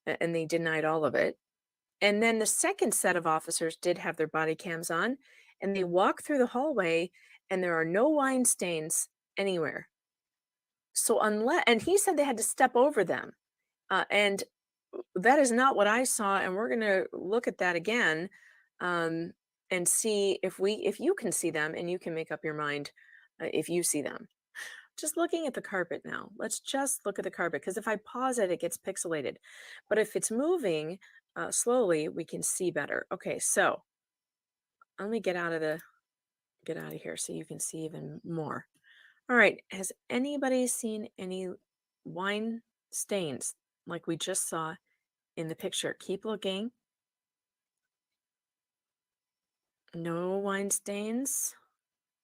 and they denied all of it. And then the second set of officers did have their body cams on, and they walk through the hallway and there are no wine stains anywhere. So and he said they had to step over them. And that is not what I saw. And we're going to look at that again and see if you can see them and you can make up your mind if you see them. Just looking at the carpet now. Let's just look at the carpet, because if I pause it, it gets pixelated. But if it's moving slowly, we can see better. Okay, so let me get out of here so you can see even more. All right, has anybody seen any wine stains like we just saw in the picture? Keep looking. No wine stains.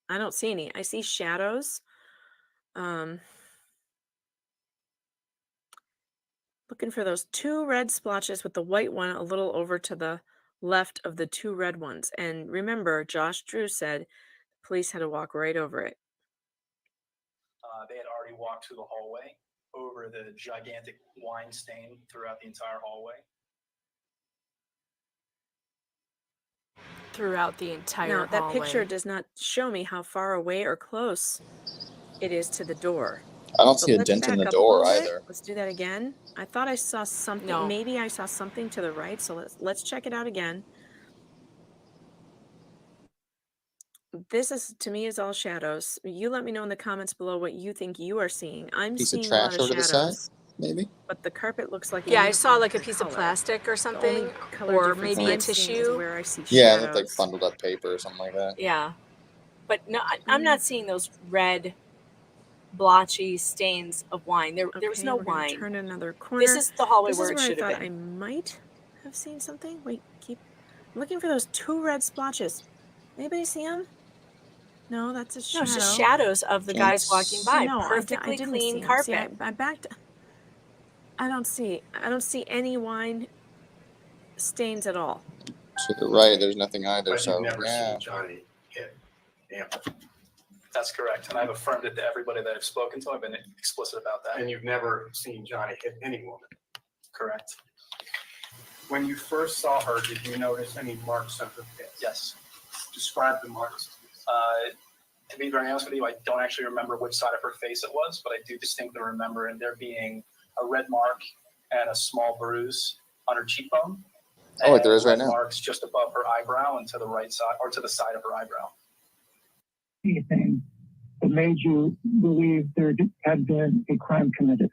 I don't see any. I see shadows. Looking for those two red splotches with the white one a little over to the left of the two red ones. And remember, Josh Drew said police had to walk right over it. They had already walked through the hallway over the gigantic wine stain throughout the entire hallway. Throughout the entire hallway. That picture does not show me how far away or close it is to the door. I don't see a dent in the door either. Let's do that again. I thought I saw something. No. Maybe I saw something to the right. So let's check it out again. This is, to me, is all shadows. You let me know in the comments below what you think you are seeing. I'm seeing a lot of shadows. To the side, maybe. But the carpet looks like I saw like a piece of plastic or something, or maybe a tissue. Where I see yeah, it looked like bundled up paper or something like that. Yeah, but no, I'm not seeing those red, blotchy stains of wine. There was no wine. Turn another corner. This is the hallway where it should have been. I might have seen something. Wait, I'm looking for those two red splotches. Anybody see them? No, that's a shadow. No, it's just shadows of the guys walking by. No, perfectly I didn't clean see carpet. See, I backed. I don't see any wine stains at all. To the right, there's nothing either. But so you've never yeah. seen Johnny hit Amber. That's correct, and I've affirmed it to everybody that I've spoken to. I've been explicit about that. And you've never seen Johnny hit any woman. Correct. When you first saw her, did you notice any marks on her face? Yes. Describe the marks. To be very honest with you, I don't actually remember which side of her face it was, but I do distinctly remember there being a red mark and a small bruise on her cheekbone. Oh, like there is right and now. Marks just above her eyebrow and to the right side, or to the side of her eyebrow. Anything that made you believe there had been a crime committed?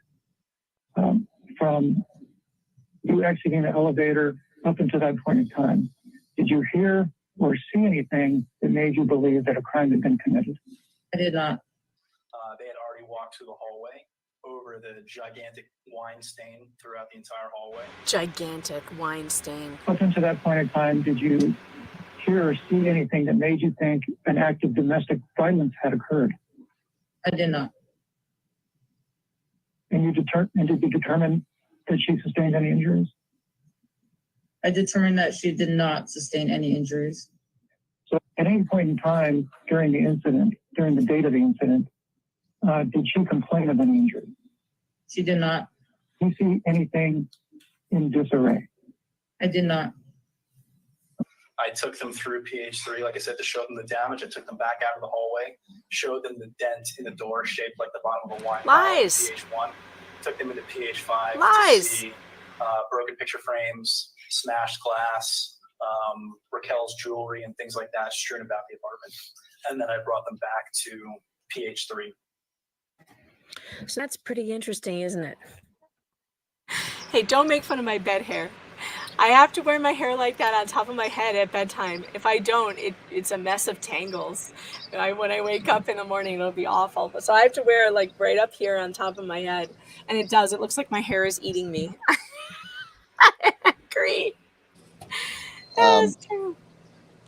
From you exiting the elevator up until that point in time, did you hear or see anything that made you believe that a crime had been committed? I did not. They had already walked through the hallway over the gigantic wine stain throughout the entire hallway. Gigantic wine stain. Up until that point in time, did you hear or see anything that made you think an act of domestic violence had occurred? I did not. And did you determine that she sustained any injuries? I determined that she did not sustain any injuries. So at any point in time during the incident, during the date of the incident, did she complain of any injury? She did not. Did you see anything in disarray? I did not. I took them through PH3, like I said, to show them the damage. I took them back out of the hallway, showed them the dent in the door shaped like the bottom of a wine bottle in Lies. PH1. Took them into PH5 Lies. to see broken picture frames, smashed glass, Raquel's jewelry, and things like that strewn about the apartment. And then I brought them back to PH3. So that's pretty interesting, isn't it? Hey, don't make fun of my bed hair. I have to wear my hair like that on top of my head at bedtime. If I don't, it's a mess of tangles. When I wake up in the morning, it'll be awful. So I have to wear it like right up here on top of my head. And it does. It looks like my hair is eating me. I agree. That's true.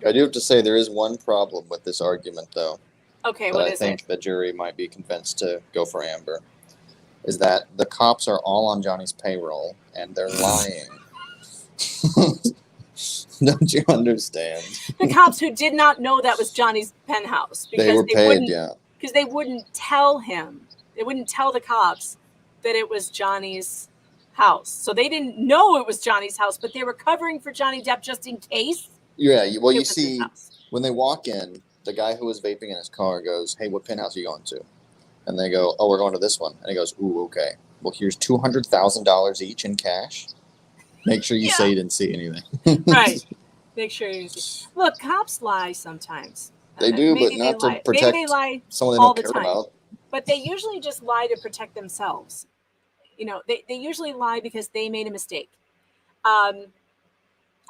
I do have to say there is one problem with this argument, though. Okay, that what I is think it? the jury might be convinced to go for Amber, is that the cops are all on Johnny's payroll and they're lying. Don't you understand? The cops who did not know that was Johnny's penthouse because They were paid, wouldn't, yeah. because they wouldn't tell him. They wouldn't tell the cops that it was Johnny's house. So they didn't know it was Johnny's house, but they were covering for Johnny Depp just in case. Yeah, well, It you was his see, when they walk in, the guy who was vaping in his car goes, "Hey, what penthouse are you going to?" And they go, "Oh, we're going to this one." And he goes, "Ooh, okay. Well, here's $200,000 each in cash. Make sure you say you didn't see anything." Right. Make sure you look. Cops lie sometimes. They do, Maybe but not they lie. to protect Maybe they lie someone they all don't the care time. about. But they usually just lie to protect themselves. You know, they usually lie because they made a mistake.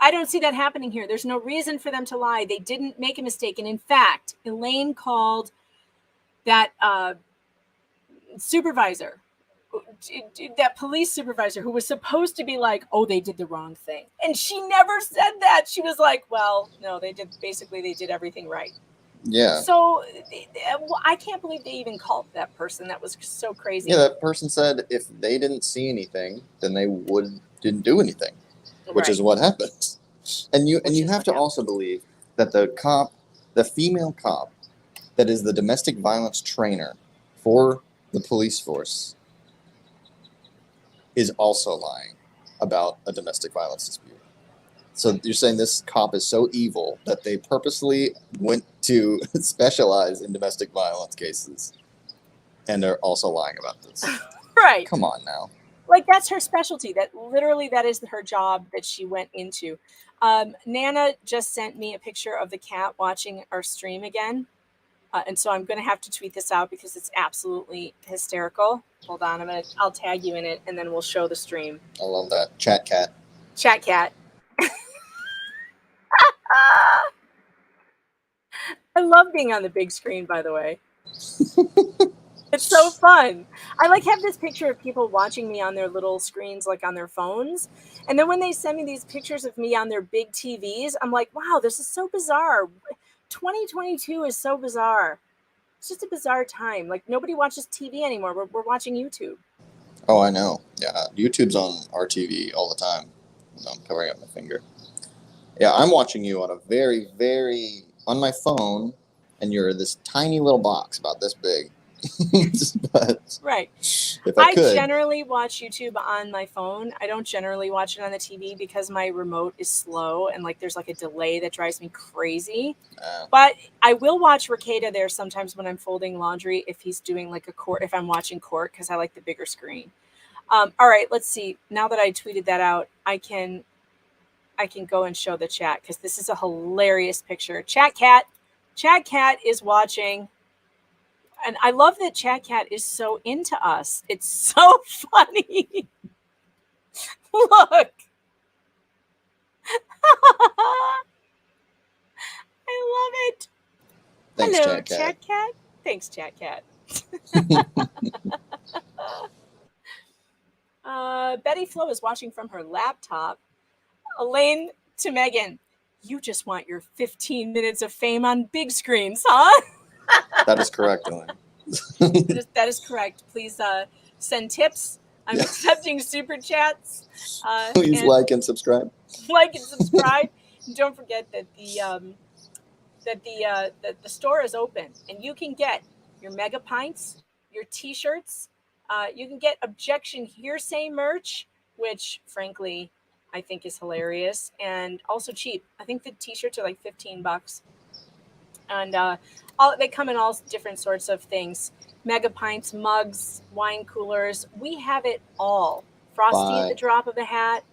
I don't see that happening here. There's no reason for them to lie. They didn't make a mistake. And in fact, Elaine called that supervisor, that police supervisor who was supposed to be like, "Oh, they did the wrong thing." And she never said that. She was like, "Well, no, they did everything right." Yeah. So I can't believe they even called that person. That was so crazy. Yeah, that person said if they didn't see anything, then they didn't do anything, which is what happened. And you have to also believe that the female cop that is the domestic violence trainer for the police force is also lying about a domestic violence dispute. So you're saying this cop is so evil that they purposely went to specialize in domestic violence cases, and they're also lying about this. Right. Come on now. Like that's her specialty. That is her job that she went into. Nana just sent me a picture of the cat watching our stream again. And so I'm going to have to tweet this out because it's absolutely hysterical. Hold on, I'll tag you in it and then we'll show the stream. I love that. Chat cat. Chat cat. I love being on the big screen, by the way. It's so fun. I have this picture of people watching me on their little screens, like on their phones. And then when they send me these pictures of me on their big TVs, I'm like, wow, this is so bizarre. 2022 is so bizarre. It's just a bizarre time. Like nobody watches TV anymore. We're watching YouTube. Oh, I know. Yeah, YouTube's on our TV all the time. I'm covering up my finger. Yeah, I'm watching you on a very, very on my phone, and you're this tiny little box about this big. But right. If I could. Generally watch YouTube on my phone. I don't generally watch it on the TV because my remote is slow and there's a delay that drives me crazy. But I will watch Ricada there sometimes when I'm folding laundry if he's doing if I'm watching court because I like the bigger screen. All right, let's see. Now that I tweeted that out, I can go and show the chat because this is a hilarious picture. Chat Cat is watching. And I love that Chat Cat is so into us. It's so funny. Look. I love it. Thanks, Hello, Chat Cat. Chat Cat. Thanks, Chat Cat. Betty Flo is watching from her laptop. Elaine to Megan, you just want your 15 minutes of fame on big screens, huh? That is correct, Elaine. That is correct. Please send tips. I'm accepting super chats. Please like and subscribe. Like and subscribe. And don't forget that the store is open, and you can get your mega pints, your T-shirts. You can get Objection Hearsay merch, which frankly I think is hilarious and also cheap. I think the T-shirts are like $15, and they come in all different sorts of things: mega pints, mugs, wine coolers. We have it all. Frosty at the drop of a hat.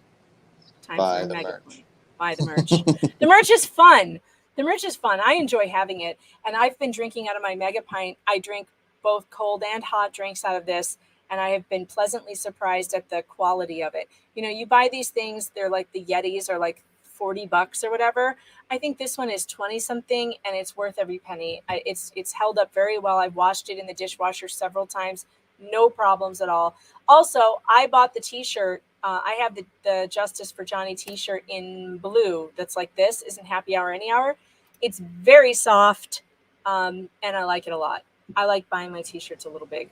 Time Buy for a the mega merch. pint. Buy the merch. The merch is fun. The merch is fun. I enjoy having it, and I've been drinking out of my mega pint. I drink both cold and hot drinks out of this, and I have been pleasantly surprised at the quality of it. You know, you buy these things, they're like the Yetis are like $40 or whatever. I think this one is 20 something, and it's worth every penny. It's held up very well. I've washed it in the dishwasher several times, no problems at all. Also, I bought the T-shirt. I have the Justice for Johnny T-shirt in blue. That's like this. Isn't happy hour any hour? It's very soft, and I like it a lot. I like buying my T-shirts a little big,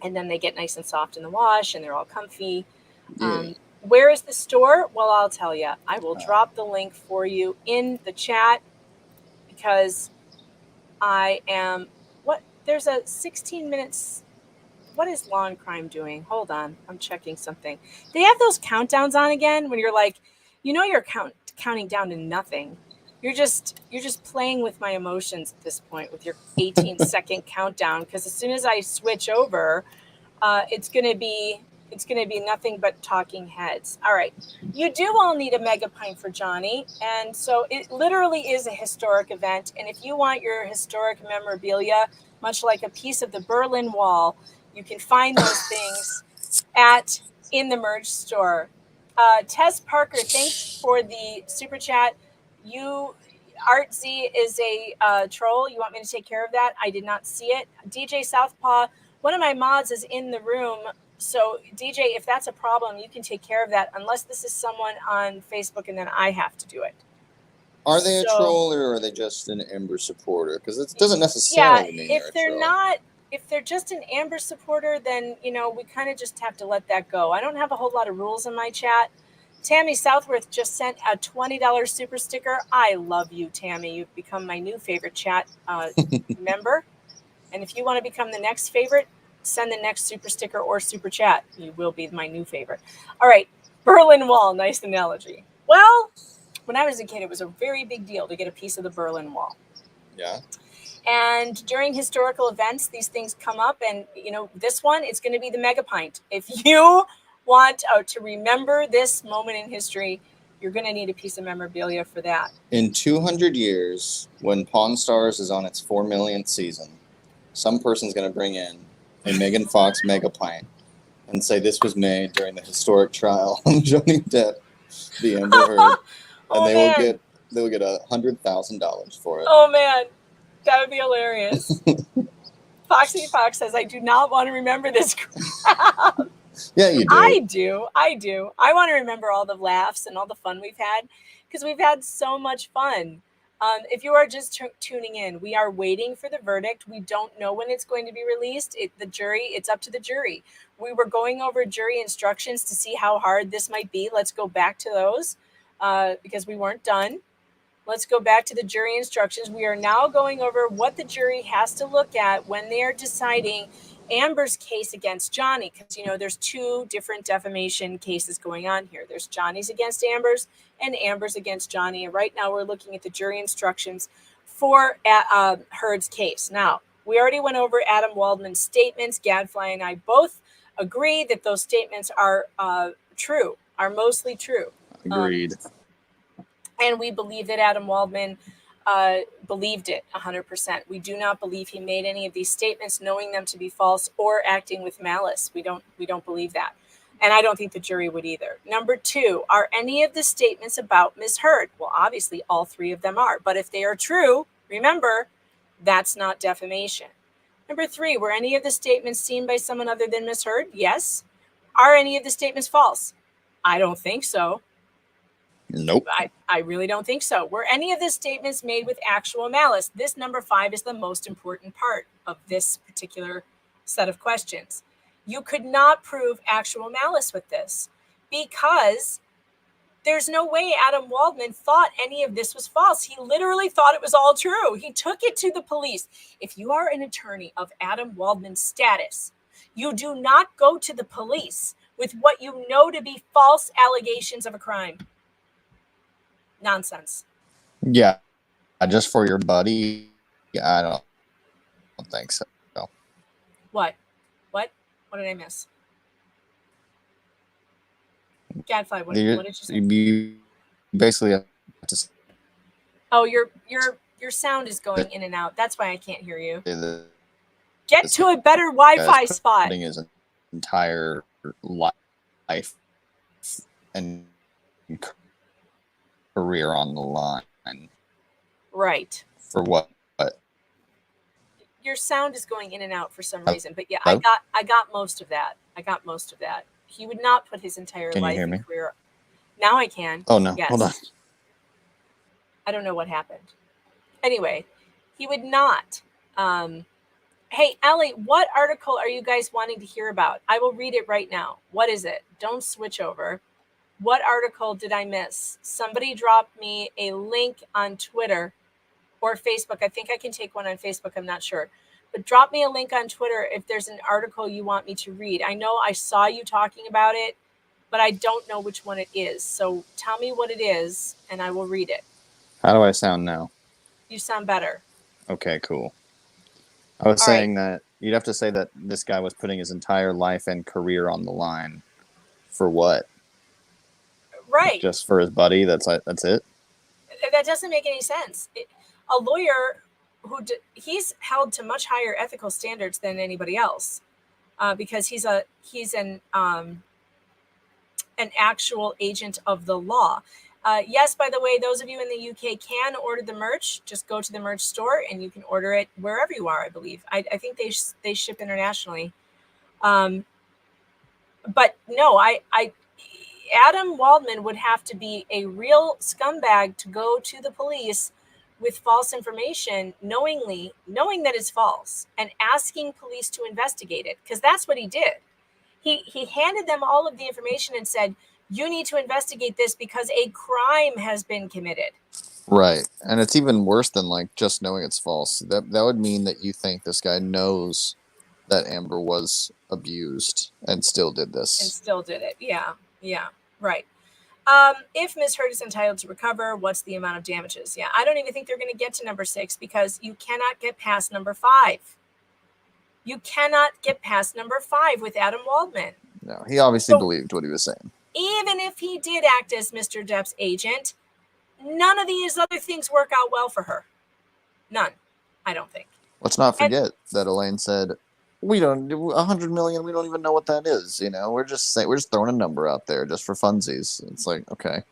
and then they get nice and soft in the wash, and they're all comfy. Where is the store? Well, I'll tell you. I will drop the link for you in the chat because there's a 16 minutes. What is Lawn Crime doing? Hold on. I'm checking something. They have those countdowns on again when you're like, you're counting down to nothing. You're just playing with my emotions at this point with your 18-second countdown, because as soon as I switch over, it's gonna be nothing but talking heads. All right, you do all need a mega pint for Johnny, and so it literally is a historic event. And if you want your historic memorabilia, much like a piece of the Berlin Wall, you can find those things in the merch store. Tess Parker, thanks for the super chat. Art Z is a troll. You want me to take care of that? I did not see it. DJ Southpaw, one of my mods is in the room. So DJ, if that's a problem, you can take care of that, unless this is someone on Facebook and then I have to do it. Are they a troll, or are they just an Amber supporter? Because it doesn't necessarily mean if they're a troll. not, if they're just an Amber supporter, then we kind of just have to let that go. I don't have a whole lot of rules in my chat. Tammy Southworth just sent a $20 super sticker. I love you, Tammy. You've become my new favorite chat member. And if you want to become the next favorite, send the next super sticker or super chat. You will be my new favorite. All right, Berlin Wall, nice analogy. Well, when I was a kid, it was a very big deal to get a piece of the Berlin Wall. Yeah. And during historical events, these things come up, and this one, it's going to be the mega pint. If you want to remember this moment in history, you're going to need a piece of memorabilia for that. In 200 years, when Pawn Stars is on its 4 millionth season, some person's going to bring in a Megan Fox mega pint and say this was made during the historic trial of Johnny Depp, the Amber Heard, and they will get $100,000 for it. Oh man, that would be hilarious. Foxy Fox says, "I do not want to remember this crap." Yeah, you do. I do. I want to remember all the laughs and all the fun we've had, because we've had so much fun. If you are just tuning in, we are waiting for the verdict. We don't know when it's going to be released. It's up to the jury. We were going over jury instructions to see how hard this might be. Let's go back to those because we weren't done. Let's go back to the jury instructions. We are now going over what the jury has to look at when they are deciding Amber's case against Johnny, because there's two different defamation cases going on here. There's Johnny's against Amber's and Amber's against Johnny. And right now we're looking at the jury instructions for Heard's case. Now, we already went over Adam Waldman's statements. Gadfly and I both agree that those statements are true, are mostly true. Agreed. And we believe that Adam Waldman believed it 100%. We do not believe he made any of these statements knowing them to be false or acting with malice. We don't believe that. And I don't think the jury would either. Number 2, are any of the statements about Ms. Heard? Well, obviously all 3 of them are. But if they are true, remember, that's not defamation. Number 3, were any of the statements seen by someone other than Ms. Heard? Yes. Are any of the statements false? I don't think so. Nope. I really don't think so. Were any of the statements made with actual malice? This number 5 is the most important part of this particular set of questions. You could not prove actual malice with this because there's no way Adam Waldman thought any of this was false. He literally thought it was all true. He took it to the police. If you are an attorney of Adam Waldman's status, you do not go to the police with what you know to be false allegations of a crime. Nonsense. Yeah, just for your buddy. Yeah, I don't think so. What? What did I miss? Gadfly, what did you say? You basically have to. Oh, your sound is going in and out. That's why I can't hear you. Get to a better Wi-Fi spot. Putting his entire life and career on the line. Right. For what? Your sound is going in and out for some reason, but yeah, Hello? I got most of that. He would not put his entire life and career. Now I can. Oh no! Yes. Hold on. I don't know what happened. Anyway, he would not. Hey, Ellie, what article are you guys wanting to hear about? I will read it right now. What is it? Don't switch over. What article did I miss? Somebody dropped me a link on Twitter or Facebook. I think I can take one on Facebook. I'm not sure. But drop me a link on Twitter if there's an article you want me to read. I know I saw you talking about it, but I don't know which one it is. So tell me what it is, and I will read it. How do I sound now? You sound better. Okay, cool. I was saying that you'd have to say that this guy was putting his entire life and career on the line. For what? Right. Just for his buddy? That's it? That doesn't make any sense. A lawyer he's held to much higher ethical standards than anybody else because he's an actual agent of the law. Yes, by the way, those of you in the UK can order the merch. Just go to the merch store and you can order it wherever you are, I believe. I think they ship internationally. But no, Adam Waldman would have to be a real scumbag to go to the police with false information, knowing that it's false, and asking police to investigate it, because that's what he did. He handed them all of the information and said, you need to investigate this because a crime has been committed. Right. And it's even worse than like just knowing it's false. That would mean that you think this guy knows that Amber was abused and still did this. And still did it. Yeah. Right. If Ms. Heard is entitled to recover, what's the amount of damages? Yeah, I don't even think they're going to get to number 6 because you cannot get past number 5. You cannot get past number 5 with Adam Waldman. No, he obviously believed what he was saying. Even if he did act as Mr. Depp's agent, none of these other things work out well for her. None, I don't think. Let's not forget that Elaine said, we don't do 100 million. We don't even know what that is. You know, we're just throwing a number out there just for funsies. It's like, okay.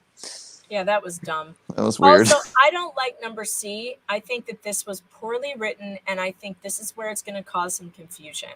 Yeah, that was dumb. That was weird. Also, I don't like number C. I think that this was poorly written, and I think this is where it's going to cause some confusion.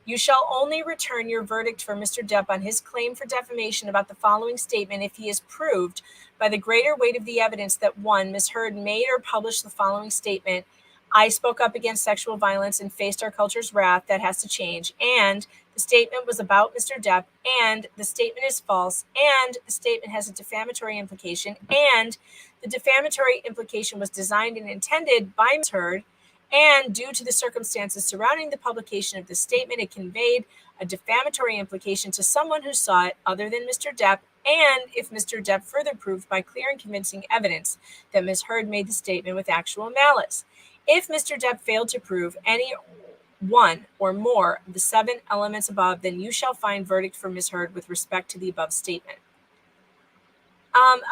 You shall only return your verdict for Mr. Depp on his claim for defamation about the following statement if he is proved by the greater weight of the evidence that 1, Ms. Heard made or published the following statement: I spoke up against sexual violence and faced our culture's wrath. That has to change. And the statement was about Mr. Depp, and the statement is false, and the statement has a defamatory implication, and the defamatory implication was designed and intended by Ms. Heard, and due to the circumstances surrounding the publication of the statement, it conveyed a defamatory implication to someone who saw it other than Mr. Depp, and if Mr. Depp further proved by clear and convincing evidence that Ms. Heard made the statement with actual malice. If Mr. Depp failed to prove any one or more of the 7 elements above, then you shall find verdict for Ms. Heard with respect to the above statement.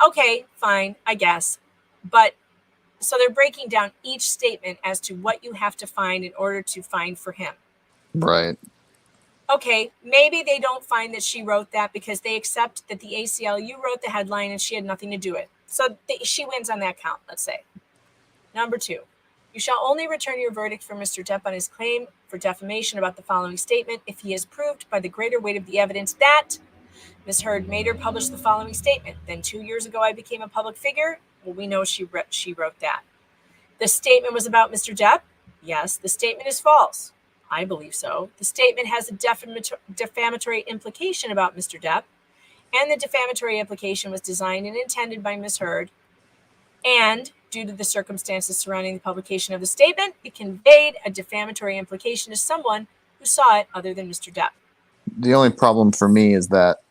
Okay, fine, I guess. But so they're breaking down each statement as to what you have to find in order to find for him. Right. Okay, maybe they don't find that she wrote that because they accept that the ACLU wrote the headline and she had nothing to do with it. So she wins on that count, let's say. Number 2, you shall only return your verdict for Mr. Depp on his claim for defamation about the following statement if he is proved by the greater weight of the evidence that Ms. Heard made or published the following statement. Then 2 years ago, I became a public figure. Well, we know she wrote that. The statement was about Mr. Depp. Yes, the statement is false. I believe so. The statement has a defamatory implication about Mr. Depp, and the defamatory implication was designed and intended by Ms. Heard, and due to the circumstances surrounding the publication of the statement, it conveyed a defamatory implication to someone who saw it other than Mr. Depp. The only problem for me is that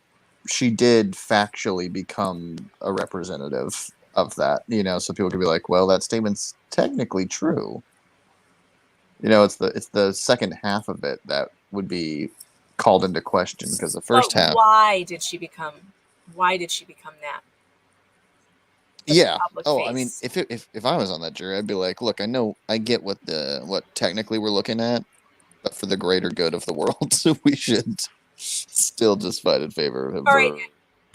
she did factually become a representative of that, so people could be like, well, that statement's technically true. It's the second half of it that would be called into question, because the first half. Why did she become that? Yeah. Oh, I mean, if I was on that jury, I'd be like, look, I get what technically we're looking at, but for the greater good of the world, so we should still just fight in favor of him. All right.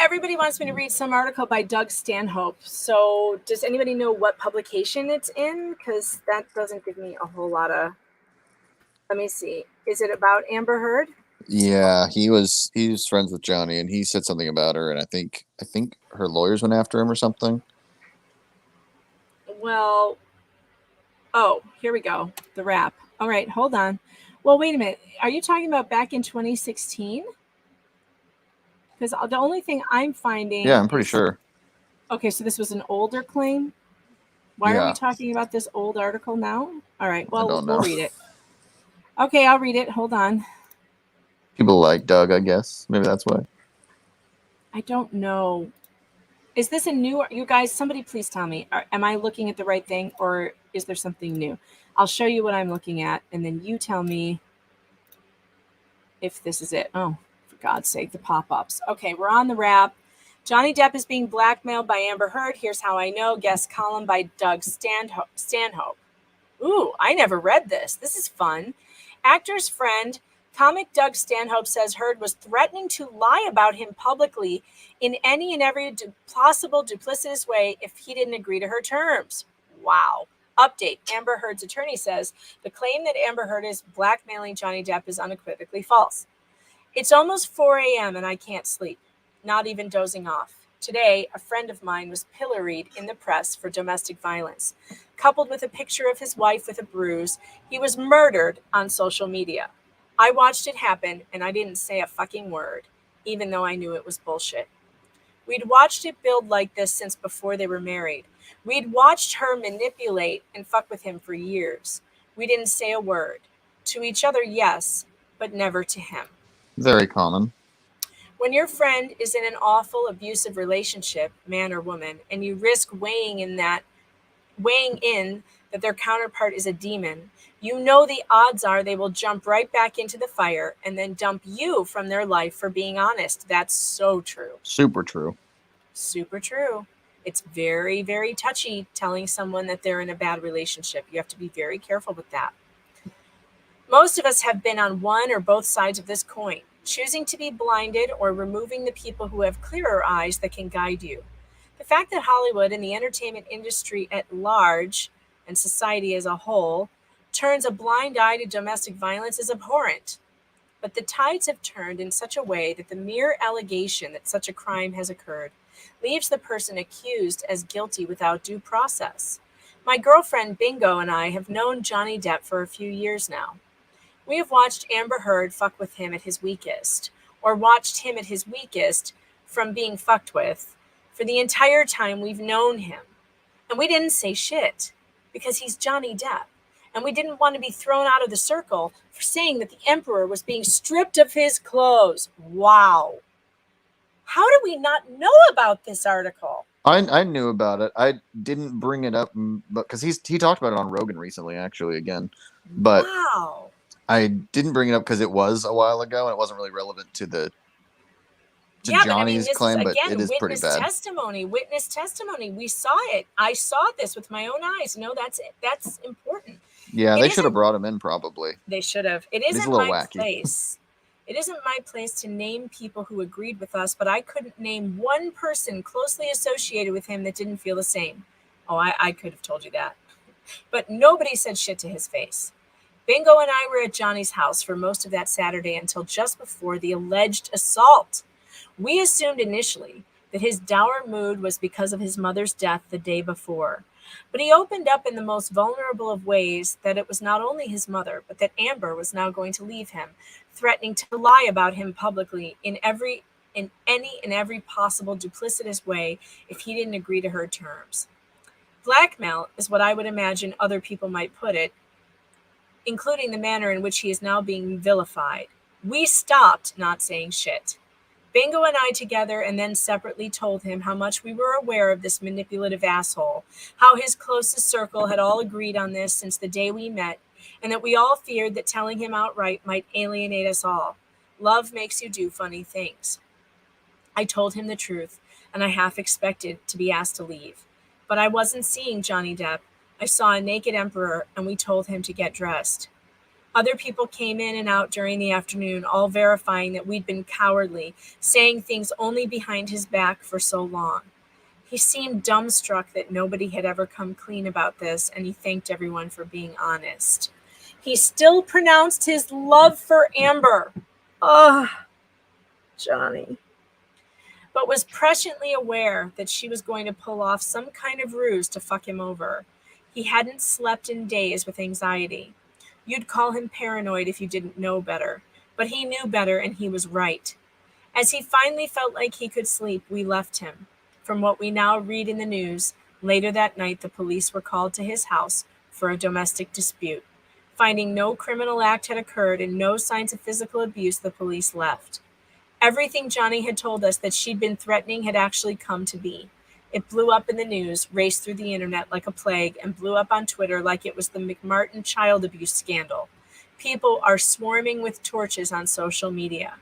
Everybody wants me to read some article by Doug Stanhope. So does anybody know what publication it's in? Because that doesn't give me a whole lot of... Let me see. Is it about Amber Heard? Yeah, he's friends with Johnny, and he said something about her, and I think her lawyers went after him or something. Well, here we go. The wrap. All right, hold on. Well, wait a minute. Are you talking about back in 2016? Because the only thing I'm finding... Yeah, I'm pretty sure. Okay, so this was an older claim? Why are we talking about this old article now? All right, well, we'll read it. Okay, I'll read it. Hold on. People like Doug, I guess. Maybe that's why. I don't know. Is this a new... You guys, somebody please tell me. Am I looking at the right thing, or is there something new? I'll show you what I'm looking at, and then you tell me if this is it. Oh, for God's sake, the pop-ups. Okay, we're on the wrap. Johnny Depp is being blackmailed by Amber Heard. Here's how I know. Guest column by Doug Stanhope. Ooh, I never read this. This is fun. Actor's friend, comic Doug Stanhope, says Heard was threatening to lie about him publicly in any and every possible duplicitous way if he didn't agree to her terms. Wow. Update. Amber Heard's attorney says the claim that Amber Heard is blackmailing Johnny Depp is unequivocally false. It's almost 4 a.m. and I can't sleep, not even dozing off. Today, a friend of mine was pilloried in the press for domestic violence. Coupled with a picture of his wife with a bruise, he was murdered on social media. I watched it happen and I didn't say a fucking word, even though I knew it was bullshit. We'd watched it build like this since before they were married. We'd watched her manipulate and fuck with him for years. We didn't say a word. To each other, yes, but never to him. Very common. When your friend is in an awful, abusive relationship, man or woman, and you risk weighing in that their counterpart is a demon, you know the odds are they will jump right back into the fire and then dump you from their life for being honest. That's so true. Super true. Super true. It's very, very touchy telling someone that they're in a bad relationship. You have to be very careful with that. Most of us have been on one or both sides of this coin, choosing to be blinded or removing the people who have clearer eyes that can guide you. The fact that Hollywood and the entertainment industry at large and society as a whole turns a blind eye to domestic violence is abhorrent. But the tides have turned in such a way that the mere allegation that such a crime has occurred leaves the person accused as guilty without due process. My girlfriend Bingo and I have known Johnny Depp for a few years now. We have watched Amber Heard fuck with him at his weakest, or watched him at his weakest from being fucked with, for the entire time we've known him. And we didn't say shit, because he's Johnny Depp. And we didn't want to be thrown out of the circle for saying that the emperor was being stripped of his clothes. Wow. How do we not know about this article? I knew about it. I didn't bring it up, but because he talked about it on Rogan recently, actually, again. But wow. I didn't bring it up because it was a while ago and it wasn't really relevant to Johnny's claim, but it is pretty bad. Witness testimony. We saw it. I saw this with my own eyes. No, that's it. That's important. Yeah, they should have brought him in probably. They should have. It isn't my place. It isn't my place to name people who agreed with us, but I couldn't name one person closely associated with him that didn't feel the same. Oh, I could have told you that. But nobody said shit to his face. Bingo and I were at Johnny's house for most of that Saturday until just before the alleged assault. We assumed initially that his dour mood was because of his mother's death the day before. But he opened up in the most vulnerable of ways that it was not only his mother, but that Amber was now going to leave him, threatening to lie about him publicly in any and every possible duplicitous way if he didn't agree to her terms. Blackmail is what I would imagine other people might put it, including the manner in which he is now being vilified. We stopped not saying shit. Bingo and I together and then separately told him how much we were aware of this manipulative asshole, how his closest circle had all agreed on this since the day we met, and that we all feared that telling him outright might alienate us all. Love makes you do funny things. I told him the truth, and I half expected to be asked to leave. But I wasn't seeing Johnny Depp. I saw a naked emperor, and we told him to get dressed. Other people came in and out during the afternoon, all verifying that we'd been cowardly, saying things only behind his back for so long. He seemed dumbstruck that nobody had ever come clean about this, and he thanked everyone for being honest. He still pronounced his love for Amber. Johnny. But was presciently aware that she was going to pull off some kind of ruse to fuck him over. He hadn't slept in days with anxiety. You'd call him paranoid if you didn't know better, but he knew better and he was right. As he finally felt like he could sleep, we left him. From what we now read in the news, later that night the police were called to his house for a domestic dispute. Finding no criminal act had occurred and no signs of physical abuse, the police left. Everything Johnny had told us that she'd been threatening had actually come to be. It blew up in the news, raced through the internet like a plague, and blew up on Twitter like it was the McMartin child abuse scandal. People are swarming with torches on social media.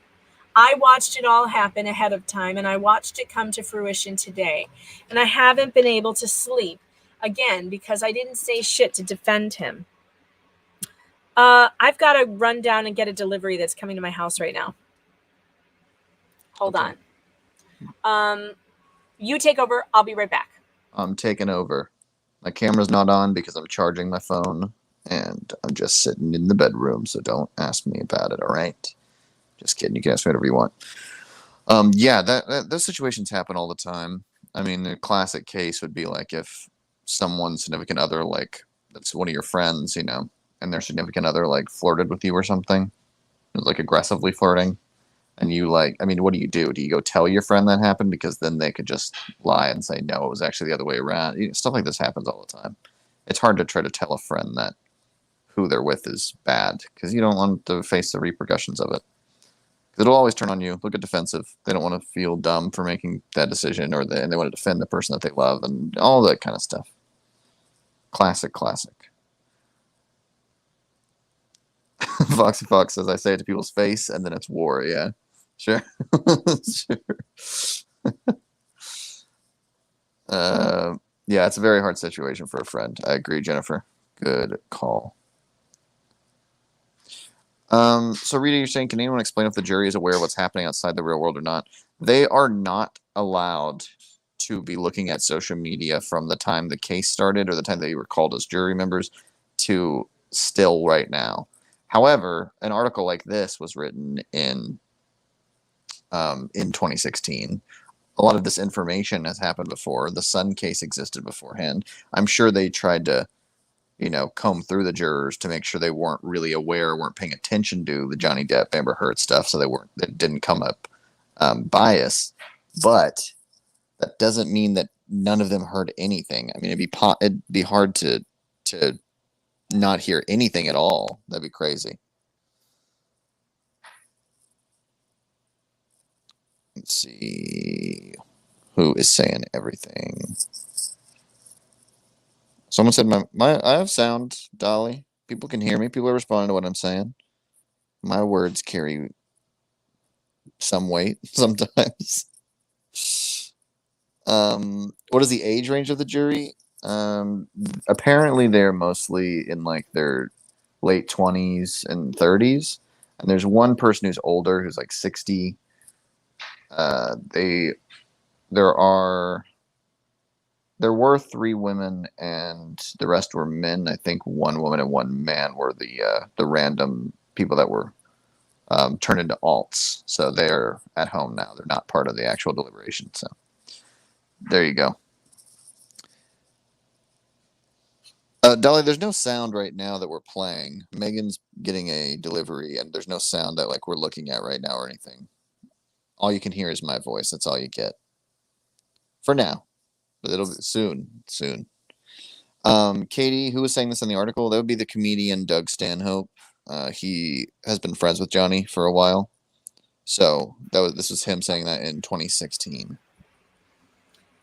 I watched it all happen ahead of time, and I watched it come to fruition today. And I haven't been able to sleep, again, because I didn't say shit to defend him. I've got to run down and get a delivery that's coming to my house right now. Hold on. You take over. I'll be right back. I'm taking over. My camera's not on because I'm charging my phone, and I'm just sitting in the bedroom, so don't ask me about it, all right? Just kidding. You can ask me whatever you want. Yeah, those situations happen all the time. I mean, the classic case would be like if someone's significant other, like, that's one of your friends, you know, and their significant other, like, flirted with you or something, like, aggressively flirting. And you, like, I mean, what do? Do you go tell your friend that happened? Because then they could just lie and say, no, it was actually the other way around. You know, stuff like this happens all the time. It's hard to try to tell a friend that who they're with is bad because you don't want to face the repercussions of it. It'll always turn on you. Look at defensive. They don't want to feel dumb for making that decision, or and they want to defend the person that they love and all that kind of stuff. Classic. Foxy Fox says, I say it to people's face, and then it's war. Yeah. Sure. Sure. Yeah, it's a very hard situation for a friend. I agree, Jennifer. Good call. So Rita, you're saying, can anyone explain if the jury is aware of what's happening outside the real world or not? They are not allowed to be looking at social media from the time the case started or the time they were called as jury members to still right now. However, an article like this was written in 2016. A lot of this information has happened before. The Sun case existed beforehand. I'm sure they tried to, you know, comb through the jurors to make sure they weren't really aware, weren't paying attention to the Johnny Depp, Amber Heard stuff, so they didn't come up bias. But that doesn't mean that none of them heard anything. I mean, it'd be hard to not hear anything at all. That'd be crazy. Let's see who is saying everything. Someone said I have sound, Dolly. People can hear me. People are responding to what I'm saying. My words carry some weight sometimes. What is the age range of the jury? Apparently they're mostly in like their late 20s and 30s. And there's one person who's older who's like 60. There were 3 women and the rest were men. I think 1 woman and 1 man were the random people that were turned into alts. So they're at home now. They're not part of the actual deliberation. So there you go. Dolly, there's no sound right now that we're playing. Megan's getting a delivery, and there's no sound that like we're looking at right now or anything. All you can hear is my voice. That's all you get for now, but it'll be soon. Katie, who was saying this in the article, that would be the comedian Doug Stanhope. He has been friends with Johnny for a while, so this was him saying that in 2016.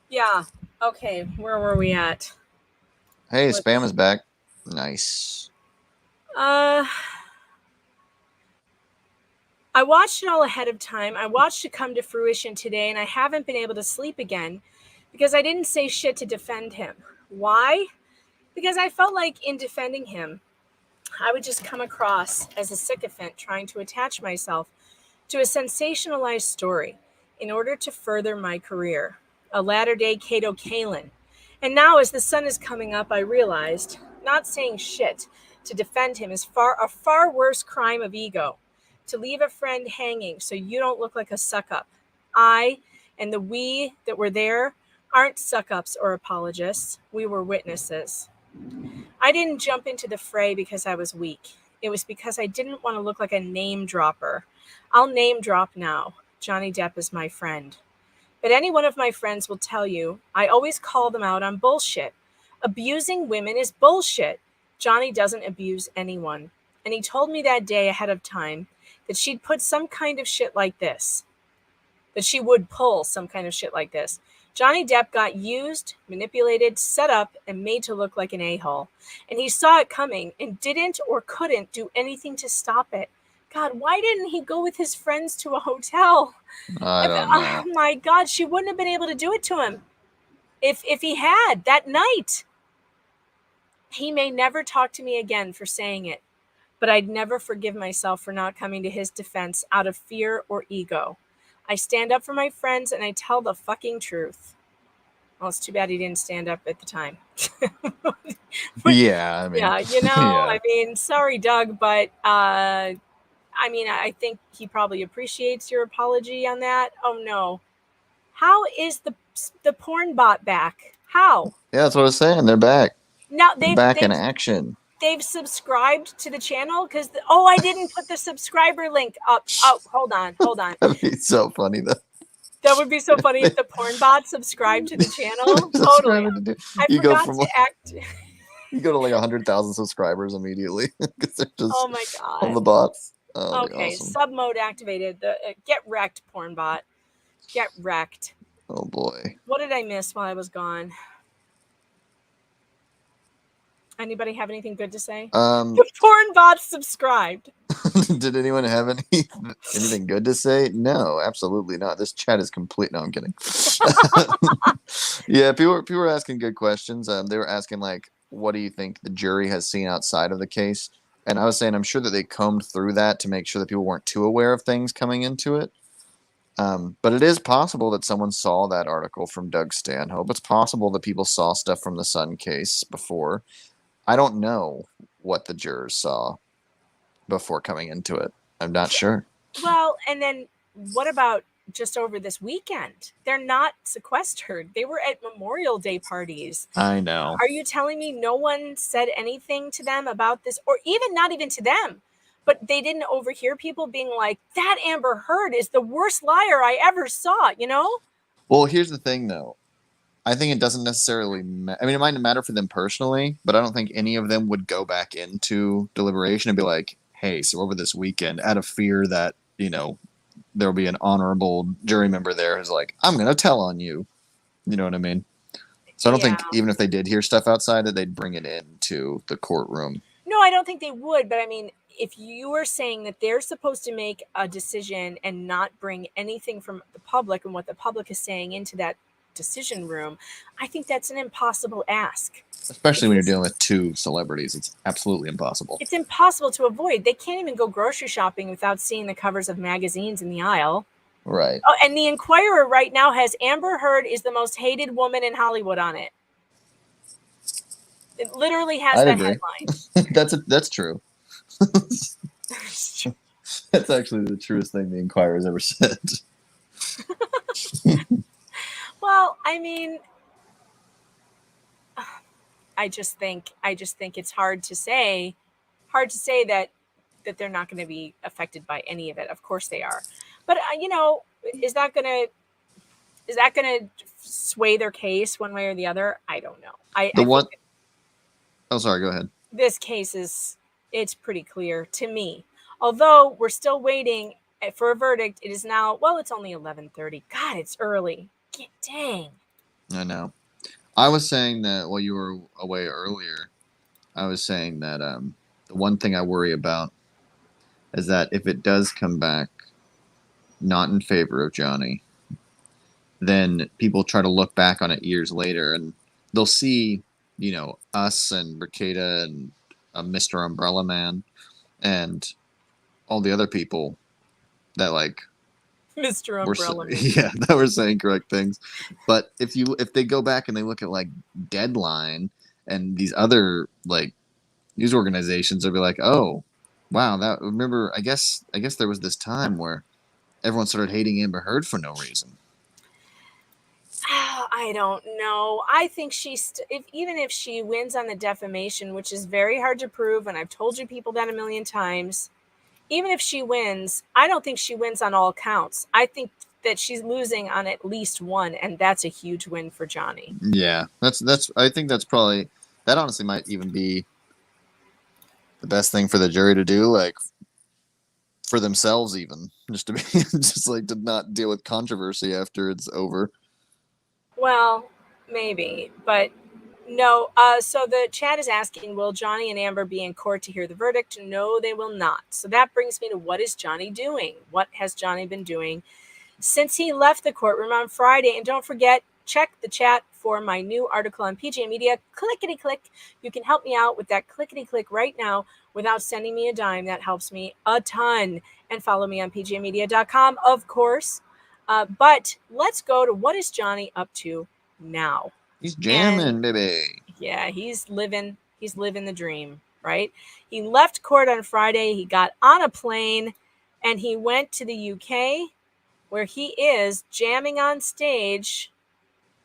Yeah. Okay. Where were we at? Hey, spam is back. Nice. I watched it all ahead of time. I watched it come to fruition today, and I haven't been able to sleep again because I didn't say shit to defend him. Why? Because I felt like in defending him, I would just come across as a sycophant trying to attach myself to a sensationalized story in order to further my career. A latter-day Cato Kalin. And now as the sun is coming up, I realized not saying shit to defend him is a far worse crime of ego. To leave a friend hanging so you don't look like a suck-up. I and the we that were there aren't suck-ups or apologists. We were witnesses. I didn't jump into the fray because I was weak. It was because I didn't want to look like a name dropper. I'll name drop now. Johnny Depp is my friend. But any one of my friends will tell you, I always call them out on bullshit. Abusing women is bullshit. Johnny doesn't abuse anyone. And he told me that day ahead of time that she'd put some kind of shit like this. That she would pull some kind of shit like this. Johnny Depp got used, manipulated, set up, and made to look like an a-hole. And he saw it coming and didn't or couldn't do anything to stop it. God, why didn't he go with his friends to a hotel? I don't know. Oh my God, she wouldn't have been able to do it to him if he had that night. He may never talk to me again for saying it, but I'd never forgive myself for not coming to his defense out of fear or ego. I stand up for my friends and I tell the fucking truth. Well, it's too bad he didn't stand up at the time. Yeah, I mean, yeah, yeah. I mean, sorry, Doug, but I mean, I think he probably appreciates your apology on that. Oh no. How is the porn bot back? How? Yeah, that's what I was saying. They're back. Now They're back in action. They've subscribed to the channel because I didn't put the subscriber link up. Oh, hold on. That'd be so funny though. That would be so funny if the porn bot subscribed to the channel. Totally. I forgot to act. You go to like 100,000 subscribers immediately because they're just oh my God. on the bots. Oh, okay, awesome. sub mode activated. The get wrecked, porn bot. Get wrecked. Oh boy. What did I miss while I was gone? Anybody have anything good to say? The porn bot subscribed. Did anyone have anything good to say? No, absolutely not. This chat is complete. No, I'm kidding. Yeah, people were asking good questions. They were asking like, what do you think the jury has seen outside of the case? And I was saying, I'm sure that they combed through that to make sure that people weren't too aware of things coming into it. But it is possible that someone saw that article from Doug Stanhope. It's possible that people saw stuff from the Sun case before. I don't know what the jurors saw before coming into it. I'm not sure. Well, and then what about just over this weekend? They're not sequestered. They were at Memorial Day parties. I know. Are you telling me no one said anything to them about this? Or even not even to them, but they didn't overhear people being like, that Amber Heard is the worst liar I ever saw, you know? Well, here's the thing, though. I think it doesn't necessarily I mean, it might matter for them personally, but I don't think any of them would go back into deliberation and be like, hey, so over this weekend, out of fear that, there'll be an honorable jury member there who's like, I'm going to tell on you. You know what I mean? So I don't think even if they did hear stuff outside that they'd bring it into the courtroom. No, I don't think they would. But I mean, if you are saying that they're supposed to make a decision and not bring anything from the public and what the public is saying into that decision room, I think that's an impossible ask. Especially when you're dealing with two celebrities. It's absolutely impossible. It's impossible to avoid. They can't even go grocery shopping without seeing the covers of magazines in the aisle. Right. Oh, and the Inquirer right now has Amber Heard is the most hated woman in Hollywood on it. It literally has I that agree. headline. That's true. That's actually the truest thing the Inquirer's ever said. Well, I mean, I just think it's hard to say that they're not going to be affected by any of it. Of course they are, but is that going to sway their case one way or the other? I don't know. Oh, sorry. Go ahead. This case it's pretty clear to me. Although we're still waiting for a verdict, it is now. Well, it's only 11:30. God, it's early. Dang. I know. I was saying that while you were away earlier, I was saying that the one thing I worry about is that if it does come back not in favor of Johnny, then people try to look back on it years later and they'll see, us and Bricada and Mr. Umbrella Man and all the other people that Mr. Umbrella Man. Yeah, that were saying correct things. But if they go back and they look at Deadline and these other news organizations, they'll be like, oh, wow, remember I guess there was this time where everyone started hating Amber Heard for no reason. I don't know. I think even if she wins on the defamation, which is very hard to prove, and I've told you people that a million times, even if she wins, I don't think she wins on all counts. I think that she's losing on at least one, and that's a huge win for Johnny. Yeah, I think that's probably, that honestly might even be the best thing for the jury to do, for themselves even, just to be to not deal with controversy after it's over. Well, maybe, but no. So the chat is asking, will Johnny and Amber be in court to hear the verdict? No, they will not. So that brings me to, what is Johnny doing? What has Johnny been doing since he left the courtroom on Friday? And don't forget, check the chat for my new article on PJ Media. Clickety click. You can help me out with that clickety click right now without sending me a dime. That helps me a ton. And follow me on pjmedia.com, of course. But let's go to, what is Johnny up to now? He's jamming, baby. Yeah, he's living the dream, right? He left court on Friday. He got on a plane and he went to the UK, where he is jamming on stage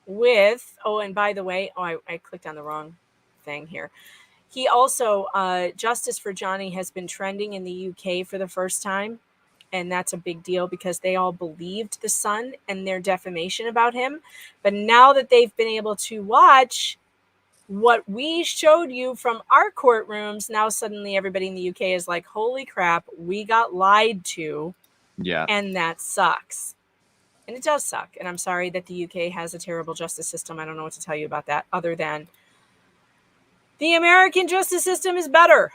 with, and by the way, I clicked on the wrong thing here. He also, Justice for Johnny has been trending in the UK for the first time. And that's a big deal because they all believed the Sun and their defamation about him. But now that they've been able to watch what we showed you from our courtrooms, now suddenly everybody in the UK is like, holy crap, we got lied to. Yeah. And that sucks. And it does suck. And I'm sorry that the UK has a terrible justice system. I don't know what to tell you about that, other than the American justice system is better.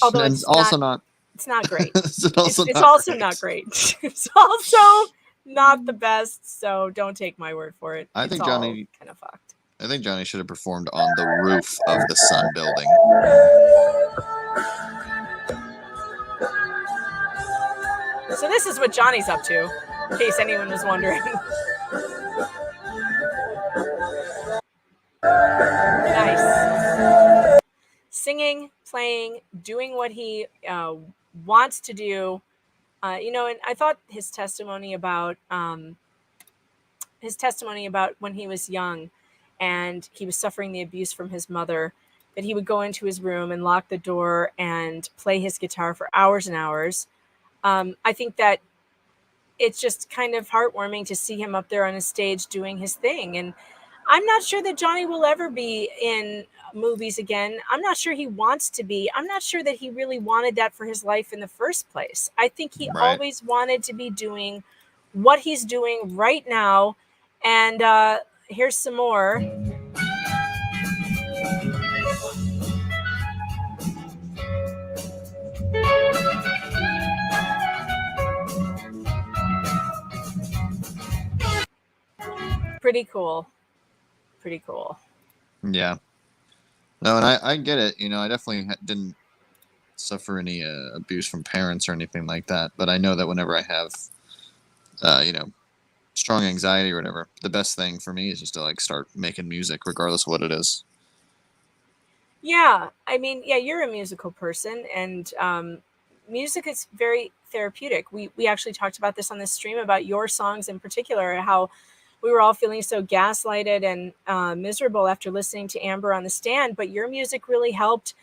Although it's also not. It's not great. It's also not great. It's also not the best. So don't take my word for it. I think Johnny kind of fucked. I think Johnny should have performed on the roof of the Sun building. So this is what Johnny's up to, in case anyone was wondering. Nice. Singing, playing, doing what he wants to do. And I thought his testimony about when he was young and he was suffering the abuse from his mother, that he would go into his room and lock the door and play his guitar for hours and hours. I think that it's just kind of heartwarming to see him up there on a stage doing his thing. And I'm not sure that Johnny will ever be in movies again. I'm not sure he wants to be. I'm not sure that he really wanted that for his life in the first place. I think he always wanted to be doing what he's doing right now. And here's some more. Pretty cool. Pretty cool. Yeah. No, and I get it. You know, I definitely didn't suffer any abuse from parents or anything like that. But I know that whenever I have, you know, strong anxiety or whatever, the best thing for me is just to like start making music, regardless of what it is. Yeah, I mean, yeah, you're a musical person, and music is very therapeutic. We actually talked about this on the stream about your songs in particular, how we were all feeling so gaslighted and miserable after listening to Amber on the stand, but your music really helped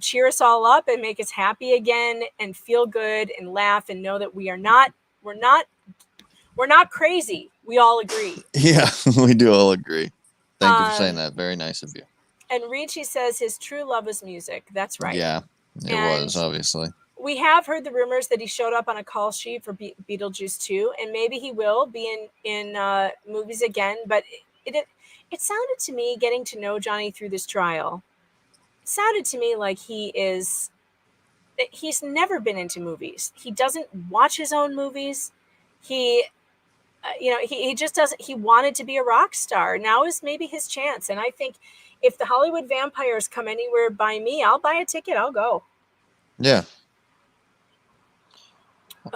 cheer us all up and make us happy again and feel good and laugh and know that we're not crazy. We all agree. Yeah, we do all agree. Thank you for saying that. Very nice of you. And Ricci says his true love is music. That's right. Yeah, it was, obviously. We have heard the rumors that he showed up on a call sheet for Beetlejuice 2, and maybe he will be in movies again. But it sounded to me, getting to know Johnny through this trial, sounded to me like he's never been into movies. He doesn't watch his own movies. He just doesn't. He wanted to be a rock star. Now is maybe his chance. And I think if the Hollywood vampires come anywhere by me, I'll buy a ticket. I'll go. Yeah.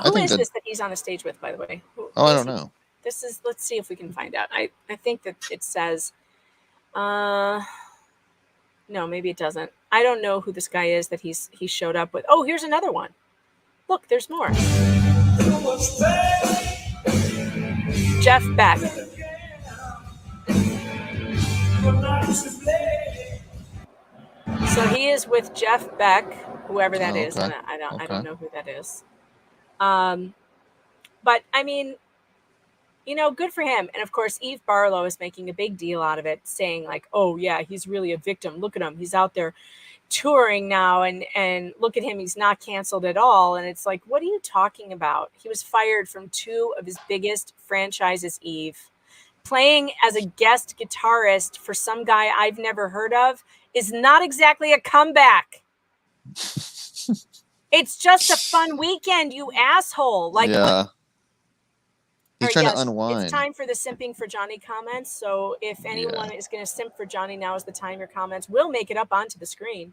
Who is this that he's on the stage with, by the way? I don't know. Let's see if we can find out. I think that it says, no, maybe it doesn't. I don't know who this guy is that he showed up with. Oh, here's another one. Look, there's more. Jeff Beck. So he is with Jeff Beck, whoever that is. Okay. I don't know who that is. But I mean, good for him. And of course, Eve Barlow is making a big deal out of it, saying like, oh yeah, he's really a victim. Look at him. He's out there touring now. And look at him. He's not canceled at all. And it's like, what are you talking about? He was fired from 2 of his biggest franchises, Eve. Playing as a guest guitarist for some guy I've never heard of is not exactly a comeback. It's just a fun weekend, you asshole. Like, yeah. He's trying to unwind. It's time for the simping for Johnny comments. So if anyone is going to simp for Johnny, now is the time. Your comments will make it up onto the screen.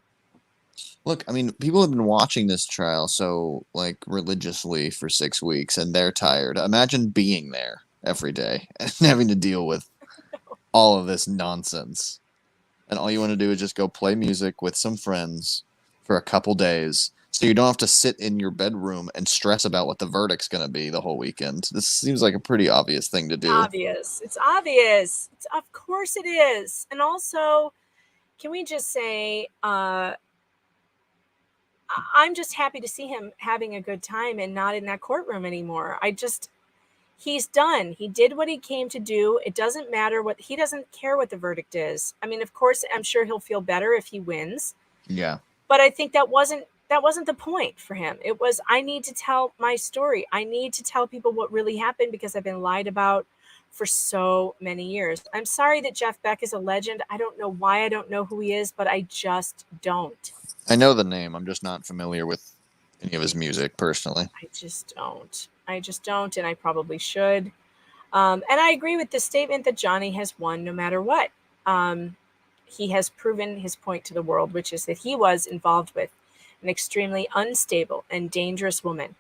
Look, I mean, people have been watching this trial so like religiously for 6 weeks, and they're tired. Imagine being there every day and having to deal with all of this nonsense. And all you want to do is just go play music with some friends for a couple days, so you don't have to sit in your bedroom and stress about what the verdict's going to be the whole weekend. This seems like a pretty obvious thing to do. It's obvious. Of course it is. And also, can we just say, I'm just happy to see him having a good time and not in that courtroom anymore. He's done. He did what he came to do. It doesn't matter he doesn't care what the verdict is. I mean, of course, I'm sure he'll feel better if he wins. Yeah. But I think that wasn't the point for him. It was, I need to tell my story. I need to tell people what really happened because I've been lied about for so many years. I'm sorry that Jeff Beck is a legend. I don't know why I don't know who he is, but I just don't. I know the name. I'm just not familiar with any of his music personally. I just don't, and I probably should. And I agree with the statement that Johnny has won no matter what. He has proven his point to the world, which is that he was involved with an extremely unstable and dangerous woman.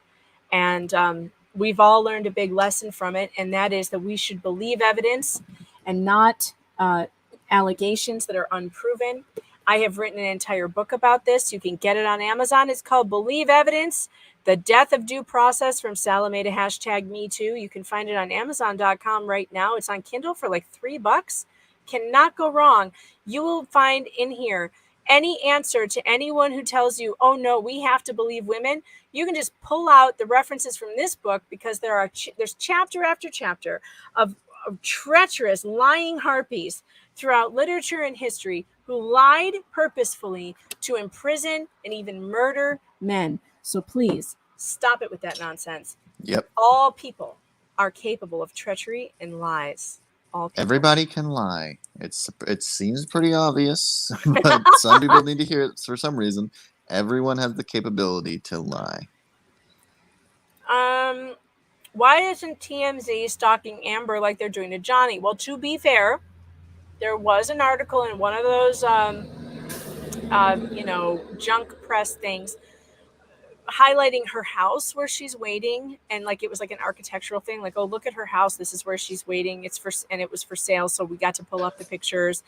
And we've all learned a big lesson from it, and that is that we should believe evidence and not allegations that are unproven. I have written an entire book about this. You can get it on Amazon. It's called Believe Evidence, The Death of Due Process from Salome to #MeToo. You can find it on Amazon.com right now. It's on Kindle for like $3. Cannot go wrong. You will find in here any answer to anyone who tells you, oh no, we have to believe women. You can just pull out the references from this book because there's chapter after chapter of treacherous, lying harpies throughout literature and history who lied purposefully to imprison and even murder men. So please stop it with that nonsense. Yep. All people are capable of treachery and lies. Everybody can lie. It seems pretty obvious, but some people need to hear it for some reason. Everyone has the capability to lie. Why isn't TMZ stalking Amber like they're doing to Johnny? Well, to be fair, there was an article in one of those, junk press things highlighting her house where she's waiting, and like it was like an architectural thing, like, oh, look at her house, this is where she's waiting, and it was for sale, so we got to pull up the pictures,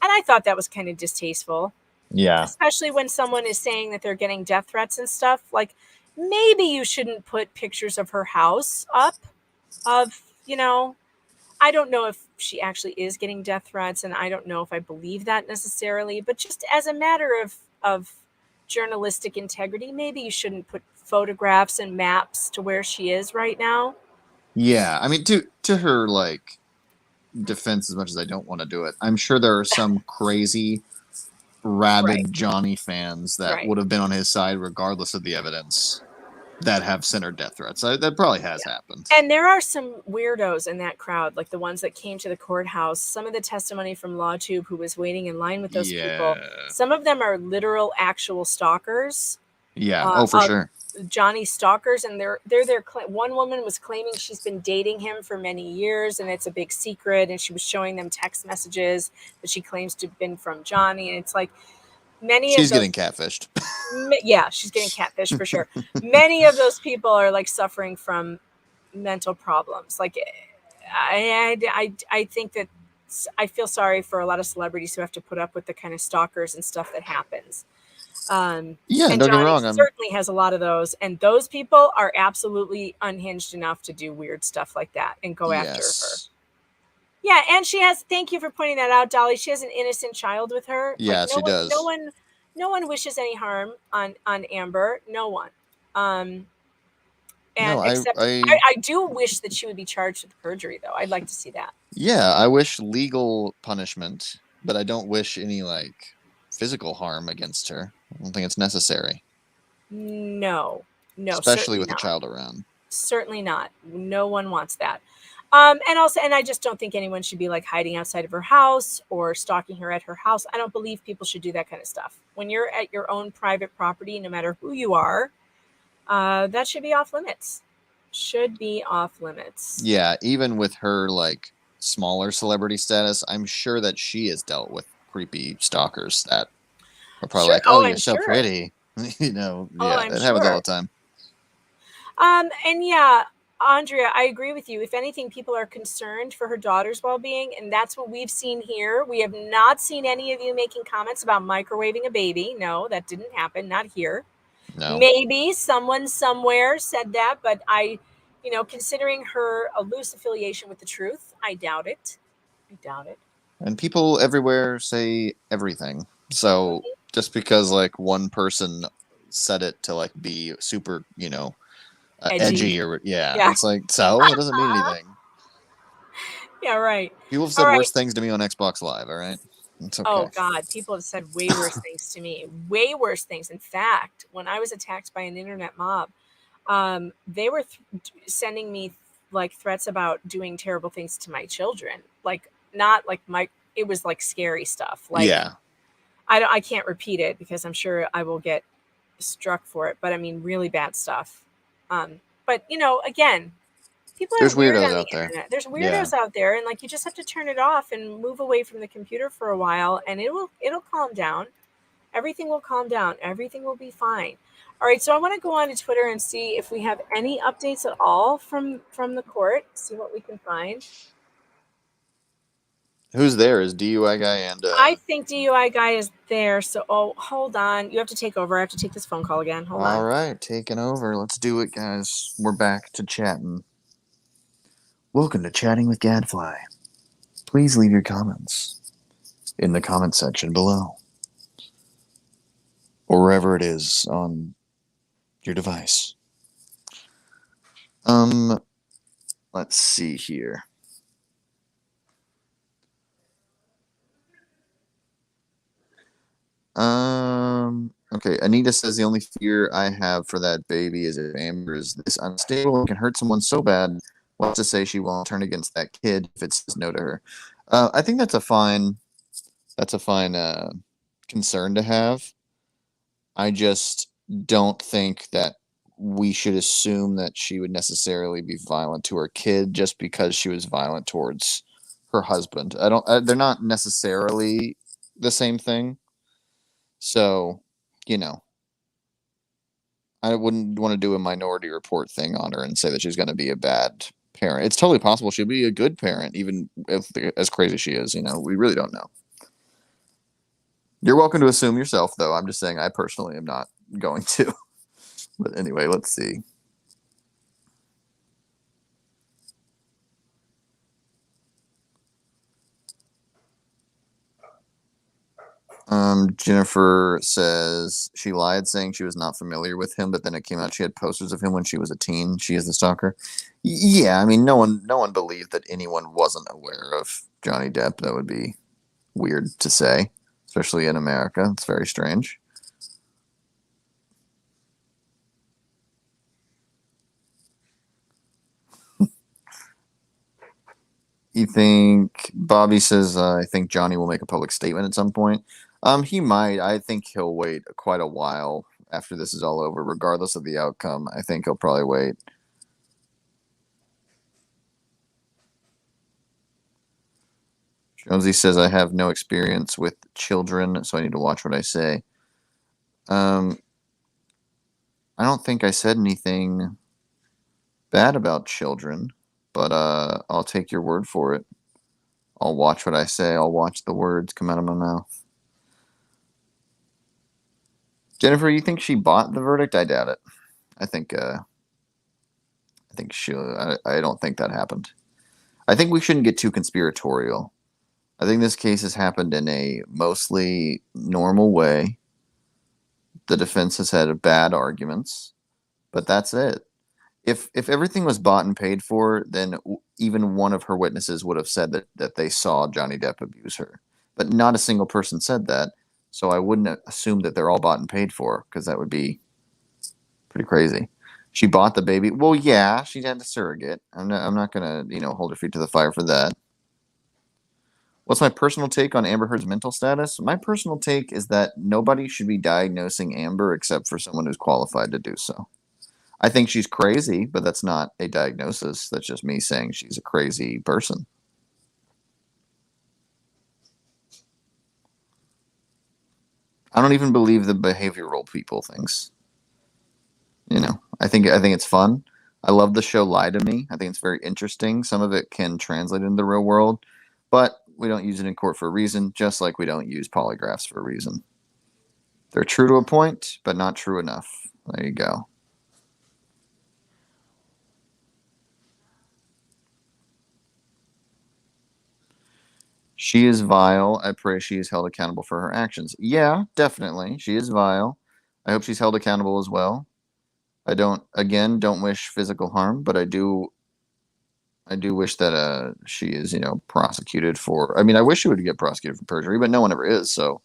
and I thought that was kind of distasteful. Yeah. Especially when someone is saying that they're getting death threats and stuff. Like, maybe you shouldn't put pictures of her house up of, I don't know if she actually is getting death threats, and I don't know if I believe that necessarily, but just as a matter of journalistic integrity, maybe you shouldn't put photographs and maps to where she is right now. Yeah, I mean, to her like defense, as much as I don't want to do it, I'm sure there are some crazy rabid Johnny fans that would have been on his side regardless of the evidence that have sent her death threats. That probably has happened. And there are some weirdos in that crowd, like the ones that came to the courthouse. Some of the testimony from LawTube, who was waiting in line with those people, some of them are literal, actual stalkers. Yeah, for sure. Johnny stalkers, and they're one woman was claiming she's been dating him for many years, and it's a big secret, and she was showing them text messages that she claims to have been from Johnny, and it's like she's getting catfished. Yeah, she's getting catfished for sure. Many of those people are like suffering from mental problems. Like, I think that I feel sorry for a lot of celebrities who have to put up with the kind of stalkers and stuff that happens. Yeah, and don't get me Johnny wrong. certainly has a lot of those, and those people are absolutely unhinged enough to do weird stuff like that and go after her. Yeah, and she has. Thank you for pointing that out, Dolly. She has an innocent child with her. Yeah, she does. No one wishes any harm on Amber. No one. And except I do wish that she would be charged with perjury, though. I'd like to see that. Yeah, I wish legal punishment, but I don't wish any like physical harm against her. I don't think it's necessary. No, especially with a child around. Certainly not. No one wants that. And I just don't think anyone should be like hiding outside of her house or stalking her at her house. I don't believe people should do that kind of stuff. When you're at your own private property, no matter who you are, that should be off limits. Should be off limits. Yeah, even with her like smaller celebrity status, I'm sure that she has dealt with creepy stalkers that are probably like, "Oh, you're so pretty," Yeah, that happens all the time. And yeah, Andrea, I agree with you. If anything, people are concerned for her daughter's well-being, and that's what we've seen here. We have not seen any of you making comments about microwaving a baby. No, that didn't happen. Not here. No. Maybe someone somewhere said that, but considering her a loose affiliation with the truth, I doubt it. And people everywhere say everything. So just because like one person said it to like be super, edgy or it's like, so it doesn't mean anything. Yeah, right. People have said worse things to me on Xbox Live. All right. It's okay. Oh God, people have said way worse things to me. Way worse things. In fact, when I was attacked by an internet mob, they were sending me like threats about doing terrible things to my children. Like not like it was like scary stuff. Like I can't repeat it because I'm sure I will get struck for it. But I mean, really bad stuff. But again, people are weird on the internet. There's weirdos out there, and like you just have to turn it off and move away from the computer for a while, and it'll calm down. Everything will calm down. Everything will be fine. All right, so I want to go on to Twitter and see if we have any updates at all from the court. See what we can find. Who's there? Is DUI guy and I think DUI guy is there. So hold on. You have to take over. I have to take this phone call again. Hold on. All right, taking over. Let's do it, guys. We're back to chatting. Welcome to Chatting with Gadfly. Please leave your comments in the comment section below. Or wherever it is on your device. Let's see here. Okay, Anita says the only fear I have for that baby is if Amber is this unstable and can hurt someone so bad, what's to say she won't turn against that kid if it says no to her? I think that's a fine concern to have. I just don't think that we should assume that she would necessarily be violent to her kid just because she was violent towards her husband. They're not necessarily the same thing. So, you know, I wouldn't want to do a Minority Report thing on her and say that she's going to be a bad parent. It's totally possible she'll be a good parent, even if as crazy as she is. You know, we really don't know. You're welcome to assume yourself, though. I'm just saying I personally am not going to. But anyway, let's see. Jennifer says she lied saying she was not familiar with him, but then it came out she had posters of him when she was a teen. She is the stalker. Yeah, I mean, no one believed that anyone wasn't aware of Johnny Depp. That would be weird to say, especially in America. It's very strange. You think Bobby says, I think Johnny will make a public statement at some point. He might. I think he'll wait quite a while after this is all over, regardless of the outcome. I think he'll probably wait. Jonesy says, I have no experience with children, so I need to watch what I say. I don't think I said anything bad about children, but I'll take your word for it. I'll watch what I say. I'll watch the words come out of my mouth. Jennifer, you think she bought the verdict? I doubt it. I think she'll. I don't think that happened. I think we shouldn't get too conspiratorial. I think this case has happened in a mostly normal way. The defense has had bad arguments, but that's it. If everything was bought and paid for, then even one of her witnesses would have said that they saw Johnny Depp abuse her. But not a single person said that, so I wouldn't assume that they're all bought and paid for, because that would be pretty crazy. She bought the baby. Well, yeah, she had a surrogate. I'm not gonna hold her feet to the fire for that. What's my personal take on Amber Heard's mental status? My personal take is that nobody should be diagnosing Amber except for someone who's qualified to do so. I think she's crazy, but that's not a diagnosis. That's just me saying she's a crazy person. I don't even believe the behavioral people things. I think it's fun. I love the show Lie to Me. I think it's very interesting. Some of it can translate into the real world, but we don't use it in court for a reason, just like we don't use polygraphs for a reason. They're true to a point, but not true enough. There you go. She is vile. I pray she is held accountable for her actions. Yeah, definitely. She is vile. I hope she's held accountable as well. I don't wish physical harm, but I do wish that she is, prosecuted for. I mean, I wish she would get prosecuted for perjury, but no one ever is, so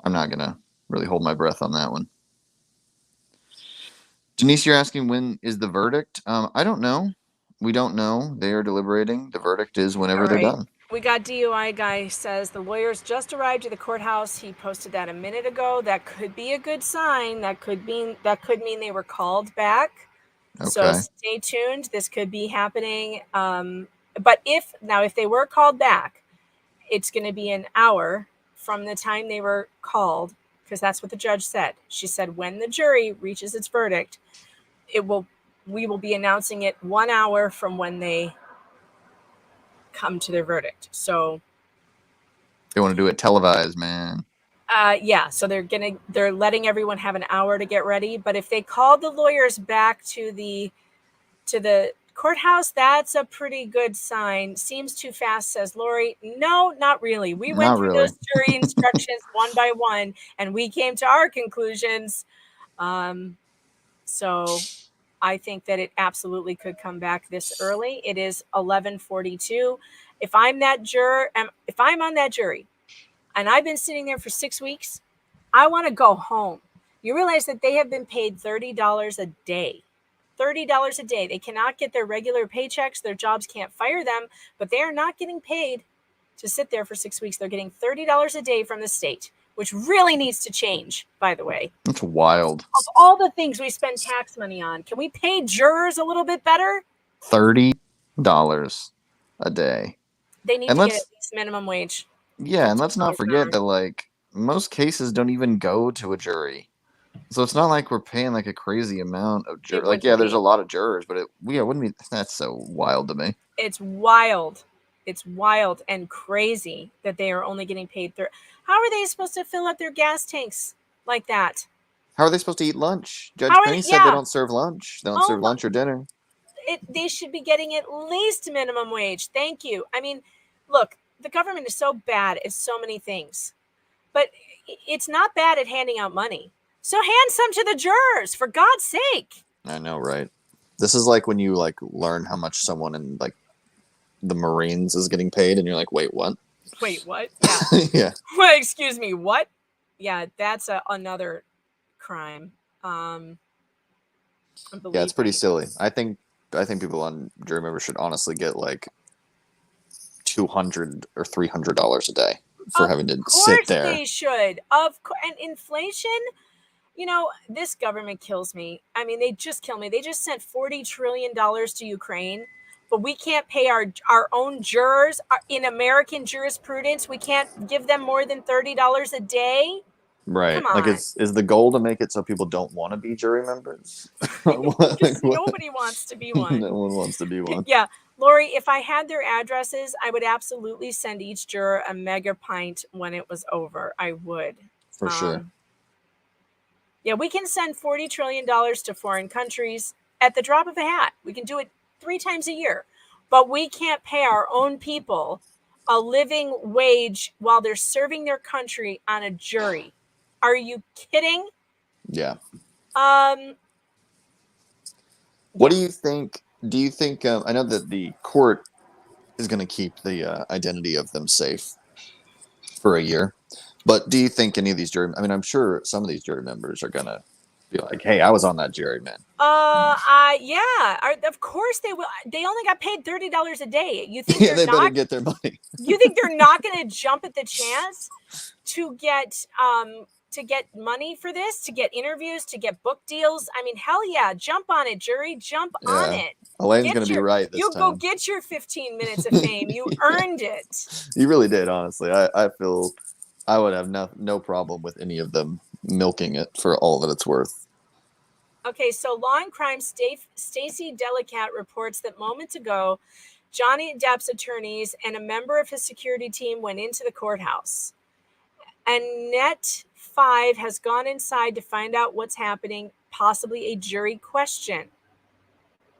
I'm not gonna really hold my breath on that one. Denise, you're asking when is the verdict? I don't know. We don't know. They are deliberating. The verdict is whenever they're done. We got DUI guy says the lawyers just arrived at the courthouse. He posted that a minute ago. That could be a good sign. That could mean they were called back. Okay. So stay tuned. This could be happening. But if they were called back, it's going to be an hour from the time they were called, because that's what the judge said. She said when the jury reaches its verdict, we will be announcing it 1 hour from when they come to their verdict. So they want to do it televised, man. Yeah, so they're letting everyone have an hour to get ready. But if they called the lawyers back to the courthouse, that's a pretty good sign. Seems too fast, says Lori. No, not really. We went through those jury instructions one by one, and we came to our conclusions. So I think that it absolutely could come back this early. It is 11:42. If I'm on that jury, and I've been sitting there for 6 weeks, I want to go home. You realize that they have been paid $30 a day. $30 a day. They cannot get their regular paychecks. Their jobs can't fire them, but they are not getting paid to sit there for 6 weeks. They're getting $30 a day from the state. which really needs to change, by the way. That's wild. Of all the things we spend tax money on, can we pay jurors a little bit better? $30 a day. They need to get at least minimum wage. Yeah, and let's not forget that like most cases don't even go to a jury. So it's not like we're paying like a crazy amount of jurors. Like, yeah, there's a lot of jurors, but it wouldn't be. That's so wild to me. It's wild. It's wild and crazy that they are only getting paid. How are they supposed to fill up their gas tanks like that? How are they supposed to eat lunch? Judge Penny said they don't serve lunch. They don't serve lunch or dinner. They should be getting at least minimum wage. Thank you. I mean, look, the government is so bad at so many things, but it's not bad at handing out money. So hand some to the jurors, for God's sake. I know, right? This is like when you like learn how much someone in like the Marines is getting paid, and you're like, wait, what? Wait, what? Yeah. Yeah. Well, excuse me, what? Yeah, that's another crime. Yeah, it's pretty silly. I think people on jury members should honestly get like $200 or $300 a day for having to sit there. Of course they should. And inflation, you know, this government kills me. I mean, they just kill me. They just sent $40 trillion to Ukraine, but we can't pay our own jurors in American jurisprudence. We can't give them more than $30 a day. Right. Come Like, on. is the goal to make it so people don't want to be jury members? Nobody wants to be one. No one wants to be one. Yeah. Lori, if I had their addresses, I would absolutely send each juror a mega pint when it was over. I would. For sure. Yeah, we can send $40 trillion to foreign countries at the drop of a hat. We can do it 3 times a year. But we can't pay our own people a living wage while they're serving their country on a jury. Are you kidding? Yeah. What do you think? Do you think? I know that the court is going to keep the identity of them safe for a year, but do you think any of these jury? I mean, I'm sure some of these jury members are going to be like, "Hey, I was on that jury, man." Yeah. Of course they will. They only got paid $30 a day. You think they better get their money. You think they're not going to jump at the chance to get money for this, to get interviews, to get book deals? I mean, hell yeah, jump on it, jury, jump on it. Elaine's going to be right this time. Go get your 15 minutes of fame. You earned it. You really did, honestly. I feel I would have no problem with any of them milking it for all that it's worth. Okay, so Law and Crime Stacey Delicat reports that moments ago, Johnny Depp's attorneys and a member of his security team went into the courthouse. And Net 5 has gone inside to find out what's happening, possibly a jury question.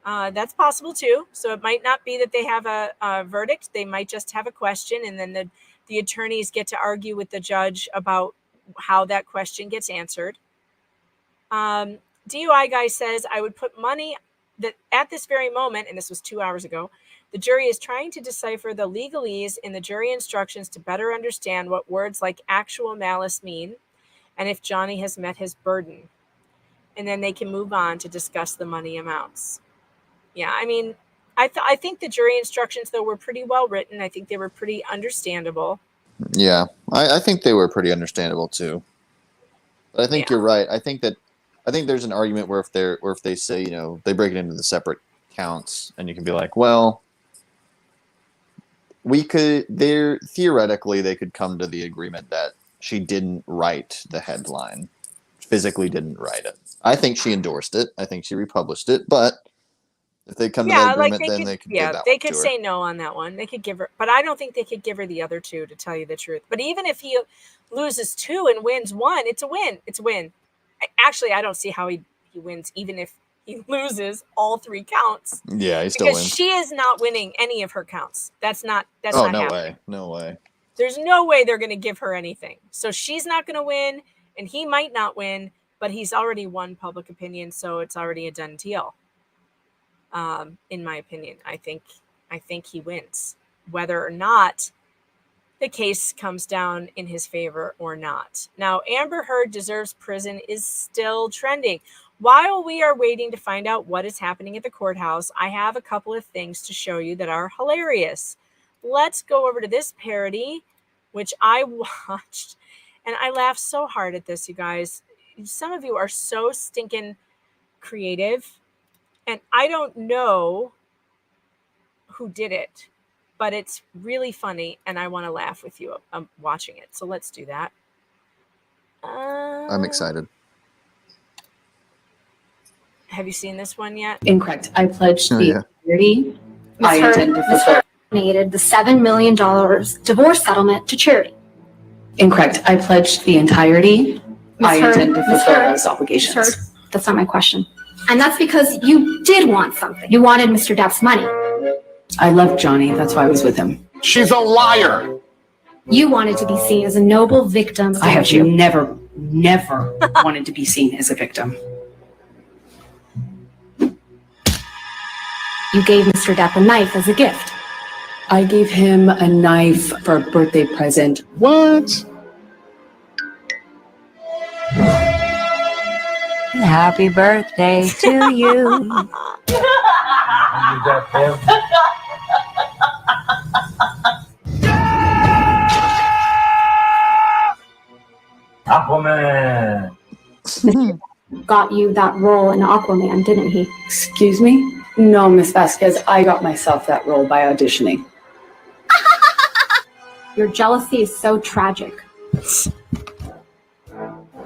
That's possible too. So it might not be that they have a verdict. They might just have a question, and then the attorneys get to argue with the judge about how that question gets answered. DUI guy says, I would put money that at this very moment, and this was 2 hours ago, the jury is trying to decipher the legalese in the jury instructions to better understand what words like actual malice mean and if Johnny has met his burden. And then they can move on to discuss the money amounts. Yeah, I mean, I think the jury instructions, though, were pretty well written. I think they were pretty understandable. Yeah, I think they were pretty understandable, too. But I think you're right. I think there's an argument where if they say, you know, they break it into the separate counts, and you can be like, well, theoretically they could come to the agreement that she didn't write the headline, physically didn't write it. I think she endorsed it. I think she republished it, but if they come to that agreement, then they could give that they one could to her. say no on that one. They could give her, but I don't think they could give her the other two, to tell you the truth. But even if he loses 2 and wins 1, it's a win. It's a win. Actually, I don't see how he wins, even if he loses all 3 counts. Yeah, he still because wins. She is not winning any of her counts. That's not no happening. way. No way. There's no way they're going to give her anything. So she's not going to win, and he might not win, but he's already won public opinion, so it's already a done deal. In my opinion, I think he wins, whether or not the case comes down in his favor or not. Now, Amber Heard deserves prison is still trending. While we are waiting to find out what is happening at the courthouse, I have a couple of things to show you that are hilarious. Let's go over to this parody, which I watched, And I laughed so hard at this, you guys. Some of you are so stinking creative, and I don't know who did it, but it's really funny, and I want to laugh with you watching it. So let's do that. I'm excited. Have you seen this one yet? Incorrect. I pledged the entirety. I Ms. intend to Ms. fulfill. donated the $7 million divorce settlement to charity. Incorrect. I pledged the entirety. I intend to fulfill those obligations. Ms. Heard, that's not my question. And that's because you did want something. You wanted Mr. Depp's money. I loved Johnny. That's why I was with him. She's a liar. You wanted to be seen as a noble victim. I have didn't you? never wanted to be seen as a victim. You gave Mr. Depp a knife as a gift. I gave him a knife for a birthday present. What? Happy birthday to you. Aquaman. Got you that role in Aquaman, didn't he? Excuse me? No, Miss Vasquez, I got myself that role by auditioning. Your jealousy is so tragic.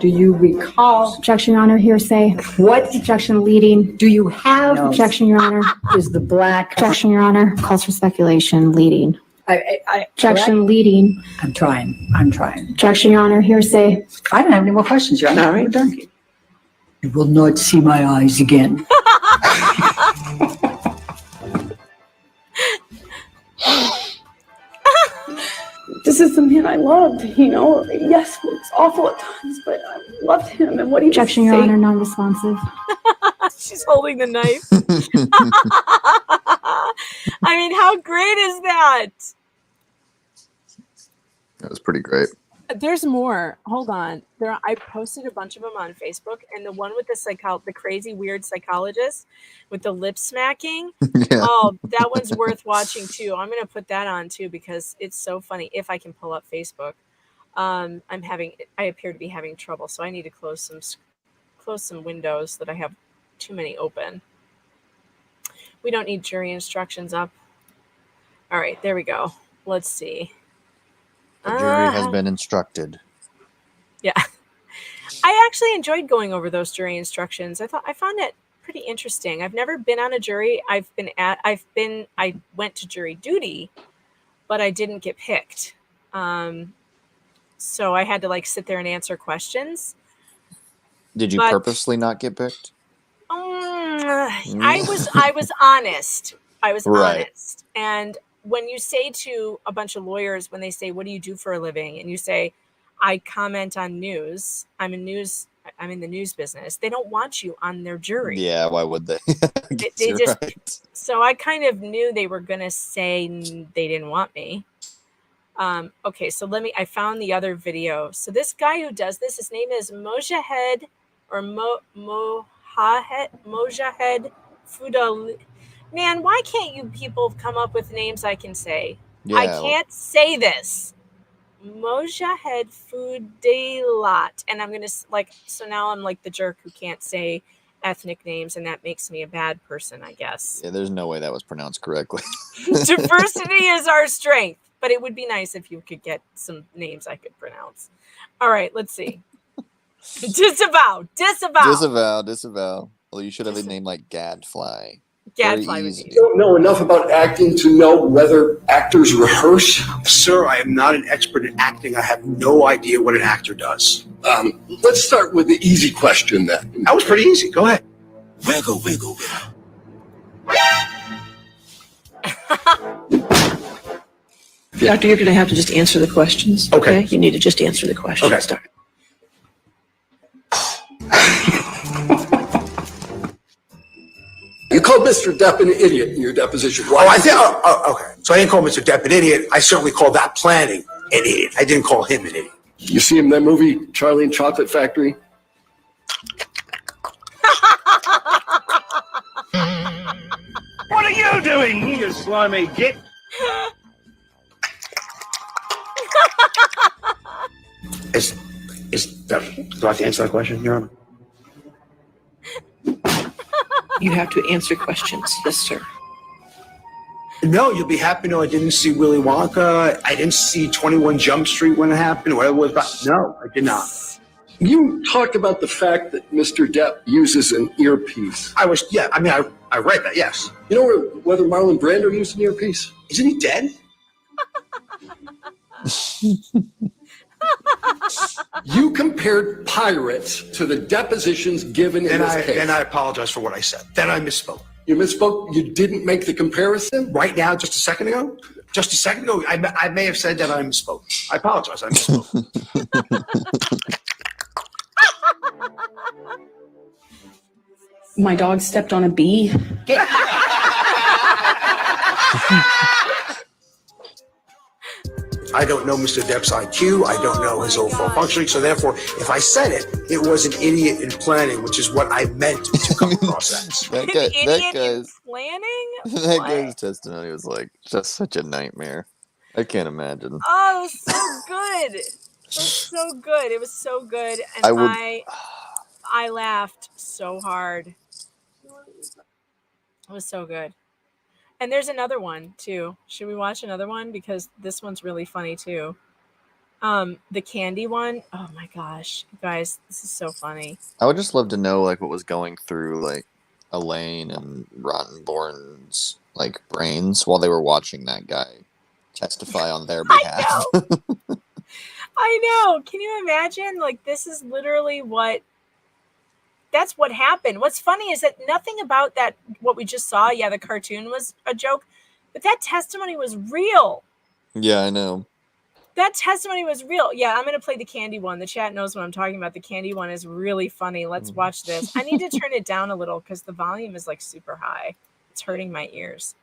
Do you recall? Objection, Your Honor. Hearsay. What? Objection, leading. Do you have? No. Objection, Your Honor. Is the black? Objection, Your Honor. Calls for speculation. Leading. Objection, leading. I'm trying. Objection, Your Honor. Hearsay. I don't have any more questions, Your Honor. All right. Thank you. You will not see my eyes again. This is the man I loved, you know. Yes, it's awful at times, but I loved him and what he Objection, was Your saying. Honor. Non-responsive. She's holding the knife. I mean, how great is that? That was pretty great. There's more. Hold on. I posted a bunch of them on Facebook, and the one with the crazy weird psychologist with the lip smacking. Yeah. Oh, that one's worth watching too. I'm gonna put that on too because it's so funny. If I can pull up Facebook, I appear to be having trouble, so I need to close some windows that I have too many open. We don't need jury instructions up. All right, there we go. Let's see. The jury has been instructed. Yeah. I actually enjoyed going over those jury instructions. I found it pretty interesting. I've never been on a jury. I went to jury duty, but I didn't get picked. So I had to sit there and answer questions. Did you purposely not get picked? I was honest. I was honest. And when you say to a bunch of lawyers, when they say, "What do you do for a living?" and you say, "I comment on news. I'm in the news business." They don't want you on their jury. Yeah, why would they? they just. Right. So I kind of knew they were gonna say they didn't want me. Okay, so I found the other video. So this guy who does this, his name is Mojahed or Mojahed Fudal. Man, why can't you people come up with names I can say? Yeah. I can't say this. Mojahed Fudelat. And I'm going to, so now I'm like the jerk who can't say ethnic names, and that makes me a bad person, I guess. Yeah, there's no way that was pronounced correctly. Diversity is our strength, but it would be nice if you could get some names I could pronounce. All right, let's see. Disavow. Well, you should have a name like Gadfly. Gadfly. You don't know enough about acting to know whether actors rehearse? Sir, I am not an expert in acting. I have no idea what an actor does. Let's start with the easy question then. That was pretty easy. Go ahead. Wiggle, wiggle, wiggle. Doctor, you're going to have to just answer the questions. Okay. You need to just answer the questions. Okay. Start. You called Mr. Depp an idiot in your deposition. Oh, okay. So I didn't call Mr. Depp an idiot. I certainly called that planning an idiot. I didn't call him an idiot. You see him in that movie, Charlie and Chocolate Factory? What are you doing, you slimy git? Do I have to answer that question, Your Honor? You have to answer questions. Yes, sir. No, you'll be happy to know I didn't see Willy Wonka. I didn't see 21 Jump Street when it happened, or whatever it was. No, I did not. You talked about the fact that Mr. Depp uses an earpiece. I read that, yes. You know whether Marlon Brando used an earpiece? Isn't he dead? You compared pirates to the depositions given in this case. And I apologize for what I said. Then I misspoke. You misspoke? You didn't make the comparison? Right now, just a second ago? Just a second ago, I may have said that I misspoke. I apologize, I misspoke. My dog stepped on a bee. I don't know Mr. Depp's IQ. I don't know his overall functioning. So therefore, if I said it, it was an idiot in planning, which is what I meant to come across as. That guy's testimony was like just such a nightmare. I can't imagine. Oh, it was so good. It was so good. It was so good, and I laughed so hard. It was so good. And there's another one too. Should we watch another one? Because this one's really funny too. The candy one. Oh my gosh, you guys, this is so funny. I would just love to know like what was going through like Elaine and Rottenborn's like brains while they were watching that guy testify on their behalf. I know. Can you imagine? Like, this is literally that's what happened. What's funny is that nothing about that, what we just saw, the cartoon was a joke, but that testimony was real. Yeah, I know. That testimony was real. Yeah, I'm going to play the candy one. The chat knows what I'm talking about. The candy one is really funny. Let's watch this. I need to turn it down a little because the volume is like super high. It's hurting my ears.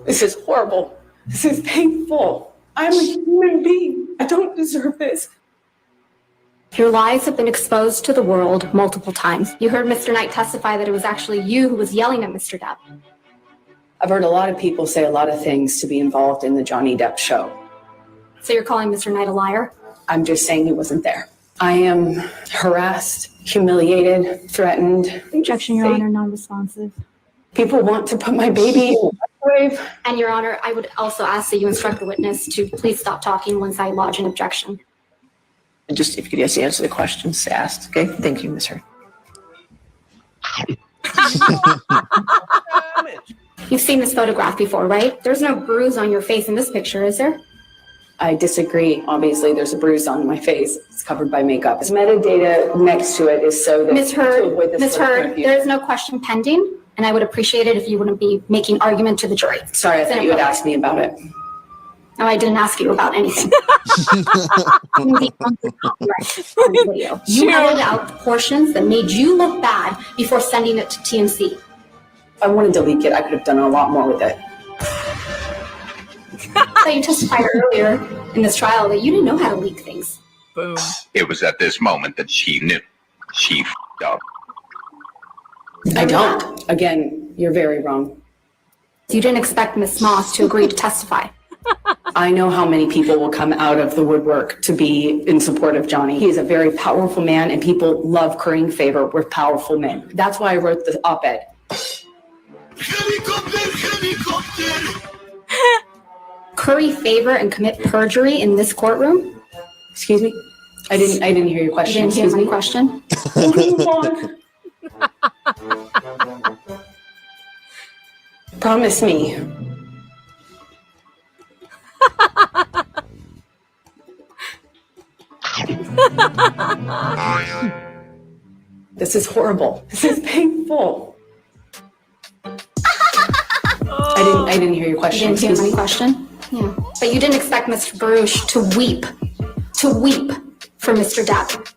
This is horrible. This is painful. I'm a human being. I don't deserve this. Your lies have been exposed to the world multiple times. You heard Mr. Knight testify that it was actually you who was yelling at Mr. Depp. I've heard a lot of people say a lot of things to be involved in the Johnny Depp show. So you're calling Mr. Knight a liar? I'm just saying he wasn't there. I am harassed, humiliated, threatened. Objection, Your Honor, non-responsive. People want to put my baby in the microwave. And Your Honor, I would also ask that you instruct the witness to please stop talking once I lodge an objection. Just if you could just answer the questions asked, okay? Thank you, Ms. Heard. You've seen this photograph before, right? There's no bruise on your face in this picture, is there? I disagree. Obviously, there's a bruise on my face. It's covered by makeup. This metadata next to it is so that Ms. Heard, there is no question pending, and I would appreciate it if you wouldn't be making argument to the jury. Sorry, I thought you would ask me about it. No, I didn't ask you about anything. You edited out the portions that made you look bad before sending it to TMC. I wanted to leak it. I could have done a lot more with it. So you testified earlier in this trial that you didn't know how to leak things. Boom. It was at this moment that she knew. She f***ed up. I don't. Again, you're very wrong. You didn't expect Miss Moss to agree to testify. I know how many people will come out of the woodwork to be in support of Johnny. He is a very powerful man, and people love currying favor with powerful men. That's why I wrote the op-ed. Curry favor and commit perjury in this courtroom? Excuse me? I didn't hear your question. You didn't hear my question? Promise me. This is horrible. This is painful. I didn't hear your question. You didn't hear my question? Yeah. But you didn't expect Mr. Baruch to weep for Mr. Depp.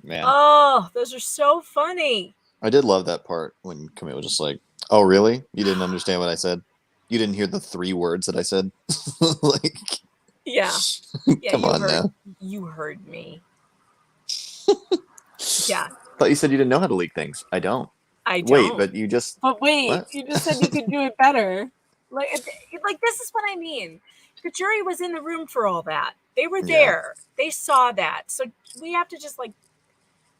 Man. Oh, those are so funny. I did love that part when Camille was just like, "Oh, really? You didn't understand what I said?" You didn't hear the 3 words that I said? Like, yeah. Come you on heard, now. You heard me. Yeah. Thought you said you didn't know how to leak things. I don't. I Wait, don't. but you just But wait, what? you just said you could do it better. Like this is what I mean. The jury was in the room for all that. They were there. They saw that. So we have to just like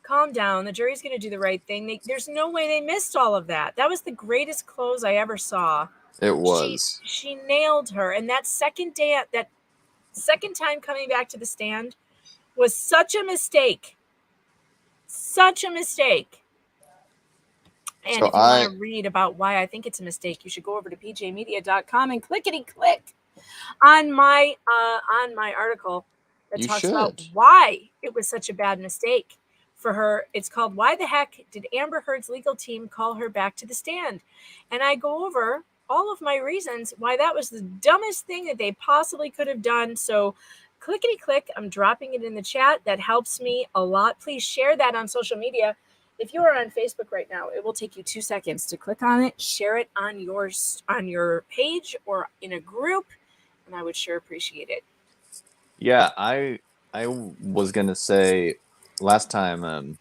calm down. The jury's going to do the right thing. There's no way they missed all of that. That was the greatest close I ever saw. It was. She nailed her. And that second time coming back to the stand was such a mistake. Such a mistake. And So if you want to read about why I think it's a mistake, you should go over to pjmedia.com and click on my article that talks about why it was such a bad mistake for her. It's called "Why the Heck Did Amber Heard's Legal Team Call Her Back to the Stand?" And I go over all of my reasons why that was the dumbest thing that they possibly could have done. So click. I'm dropping it in the chat. That helps me a lot. Please share that on social media. If you are on Facebook right now, it will take you 2 seconds to click on it, share it on your page or in a group, and I would sure appreciate it. Yeah, I was gonna say last time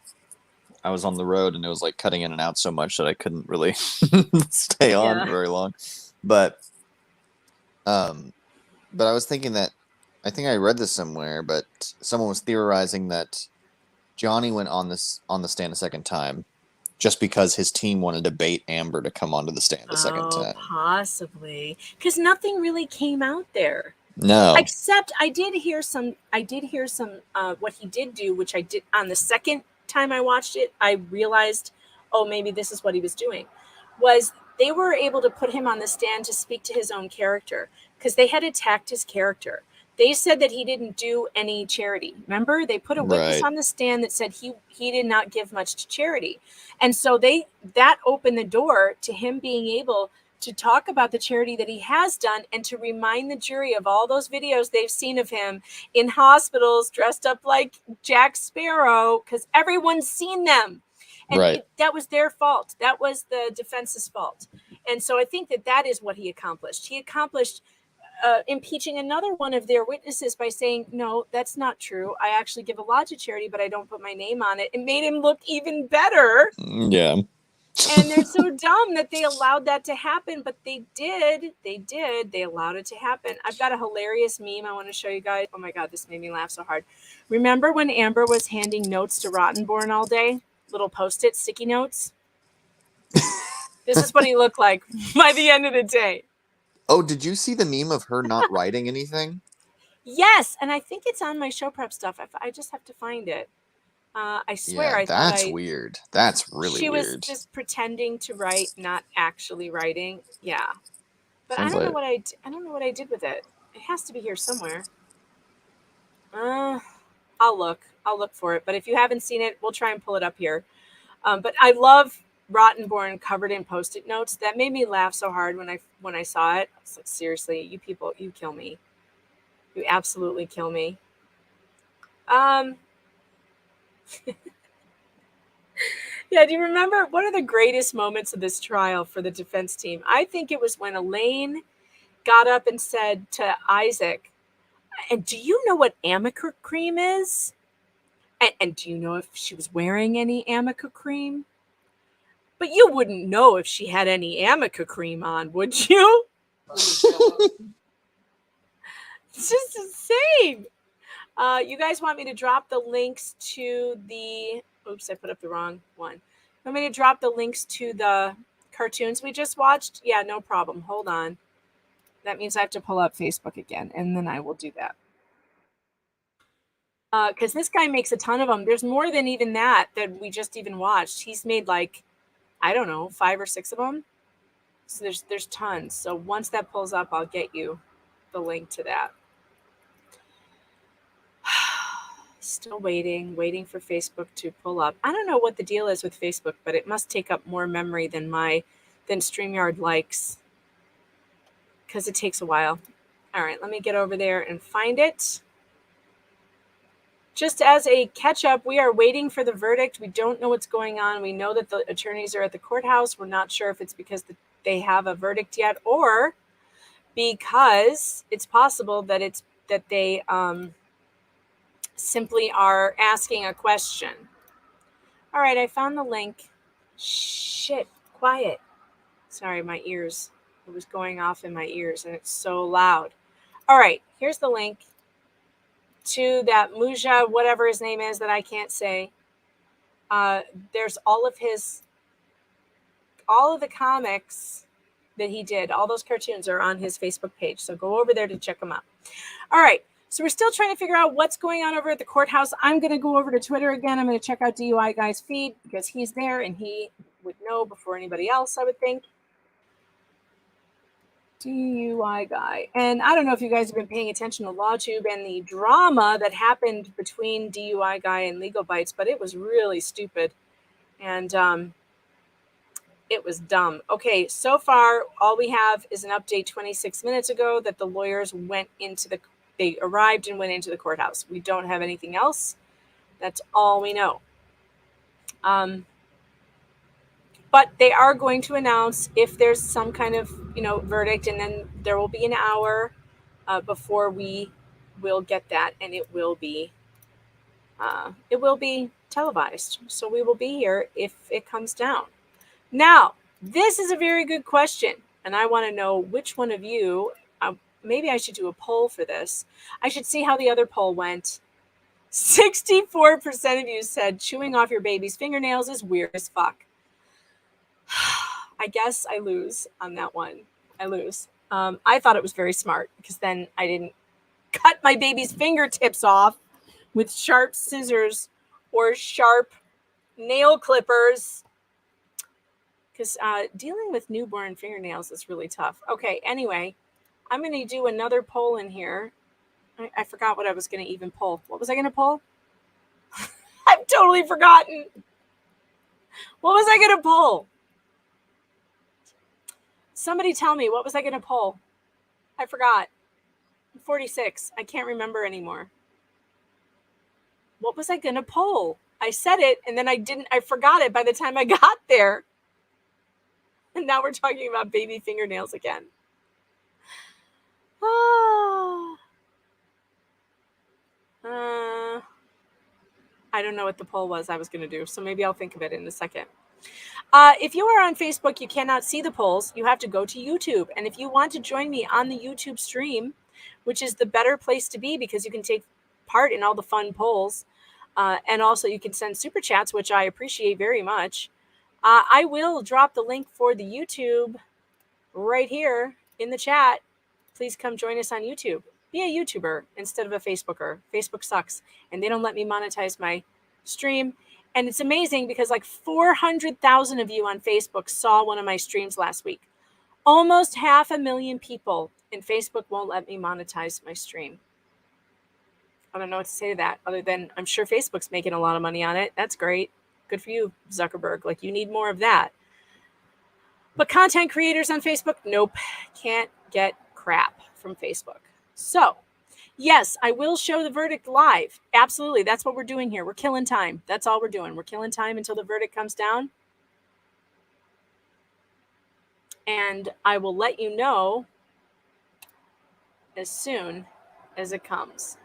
I was on the road and it was like cutting in and out so much that I couldn't really stay on very long. But I was thinking that I think I read this somewhere, but someone was theorizing that Johnny went on the stand a second time just because his team wanted to bait Amber to come onto the stand a second time. Possibly. Because nothing really came out there. No. Except I did hear some what he did do, which I did on the second time I watched it, I realized, oh, maybe this is what he was doing, was they were able to put him on the stand to speak to his own character because they had attacked his character. They said that he didn't do any charity. Remember, they put a witness on the stand that said he did not give much to charity. And so that opened the door to him being able to talk about the charity that he has done and to remind the jury of all those videos they've seen of him in hospitals dressed up like Jack Sparrow, because everyone's seen them. And that was their fault. That was the defense's fault. And so I think that is what he accomplished. He accomplished impeaching another one of their witnesses by saying, no, that's not true. I actually give a lot to charity, but I don't put my name on it. It made him look even better. Yeah. And they're so dumb that they allowed that to happen, but they did. They allowed it to happen. I've got a hilarious meme I want to show you guys. Oh my God, this made me laugh so hard. Remember when Amber was handing notes to Rottenborn all day? Little Post-it sticky notes? This is what he looked like by the end of the day. Oh, did you see the meme of her not writing anything? Yes, and I think it's on my show prep stuff. I just have to find it. I swear, that's weird. That's really she weird. She was just pretending to write, not actually writing. Yeah, but I don't know what I did with it. It has to be here somewhere. I'll look for it. But if you haven't seen it, we'll try and pull it up here. But I love Rottenborn covered in Post-it notes. That made me laugh so hard when I saw it. I was like, seriously, you people, you kill me. You absolutely kill me. Yeah, do you remember what are the greatest moments of this trial for the defense team? I think it was when Elaine got up and said to Isaac, and do you know what Amica cream is? And do you know if she was wearing any Amica cream? But you wouldn't know if she had any Amica cream on, would you? It's just insane. You guys want me to drop the links to the... Oops, I put up the wrong one. You want me to drop the links to the cartoons we just watched? Yeah, no problem. Hold on. That means I have to pull up Facebook again, and then I will do that. Because this guy makes a ton of them. There's more than even that we just even watched. He's made like, I don't know, 5 or 6 of them. So there's tons. So once that pulls up, I'll get you the link to that. Still waiting for Facebook to pull up. I don't know what the deal is with Facebook, but it must take up more memory than StreamYard likes, because it takes a while. All right, let me get over there and find it. Just as a catch-up, we are waiting for the verdict. We don't know what's going on. We know that the attorneys are at the courthouse. We're not sure if it's because they have a verdict yet, or because it's possible that they simply are asking a question. All right, I found the link. Shit, quiet. Sorry, my ears. It was going off in my ears and it's so loud. All right, here's the link to that Muja, whatever his name is that I can't say. There's all of the comics that he did. All those cartoons are on his Facebook page. So go over there to check them out. All right. So we're still trying to figure out what's going on over at the courthouse. I'm going to go over to Twitter again. I'm going to check out DUI Guy's feed because he's there and he would know before anybody else, I would think. DUI Guy. And I don't know if you guys have been paying attention to LawTube and the drama that happened between DUI Guy and Legal Bites, but it was really stupid. And it was dumb. Okay, so far, all we have is an update 26 minutes ago that the lawyers they arrived and went into the courthouse. We don't have anything else. That's all we know. But they are going to announce if there's some kind of, verdict, and then there will be an hour before we will get that, and it will be televised. So we will be here if it comes down. Now, this is a very good question, and I want to know which one of you, maybe I should do a poll for this. I should see how the other poll went. 64% of you said chewing off your baby's fingernails is weird as fuck. I guess I lose on that one. I lose. I thought it was very smart because then I didn't cut my baby's fingertips off with sharp scissors or sharp nail clippers. Because dealing with newborn fingernails is really tough. Okay, anyway, I'm going to do another poll in here. I forgot what I was going to even poll. What was I going to poll? I've totally forgotten. What was I going to poll? Somebody tell me, what was I going to poll? I forgot. I'm 46. I can't remember anymore. What was I going to poll? I said it, and then I forgot it by the time I got there. And now we're talking about baby fingernails again. I don't know what the poll was I was going to do, so maybe I'll think of it in a second. If you are on Facebook, you cannot see the polls. You have to go to YouTube. And if you want to join me on the YouTube stream, which is the better place to be because you can take part in all the fun polls, and also you can send super chats, which I appreciate very much. I will drop the link for the YouTube right here in the chat. Please come join us on YouTube. Be a YouTuber instead of a Facebooker. Facebook sucks, and they don't let me monetize my stream. And it's amazing because like 400,000 of you on Facebook saw one of my streams last week. Almost 500,000 people, and Facebook won't let me monetize my stream. I don't know what to say to that other than I'm sure Facebook's making a lot of money on it. That's great. Good for you, Zuckerberg. Like, you need more of that. But content creators on Facebook, nope, can't get crap from Facebook. So, yes, I will show the verdict live. Absolutely. That's what we're doing here. We're killing time. That's all we're doing. We're killing time until the verdict comes down. And I will let you know as soon as it comes.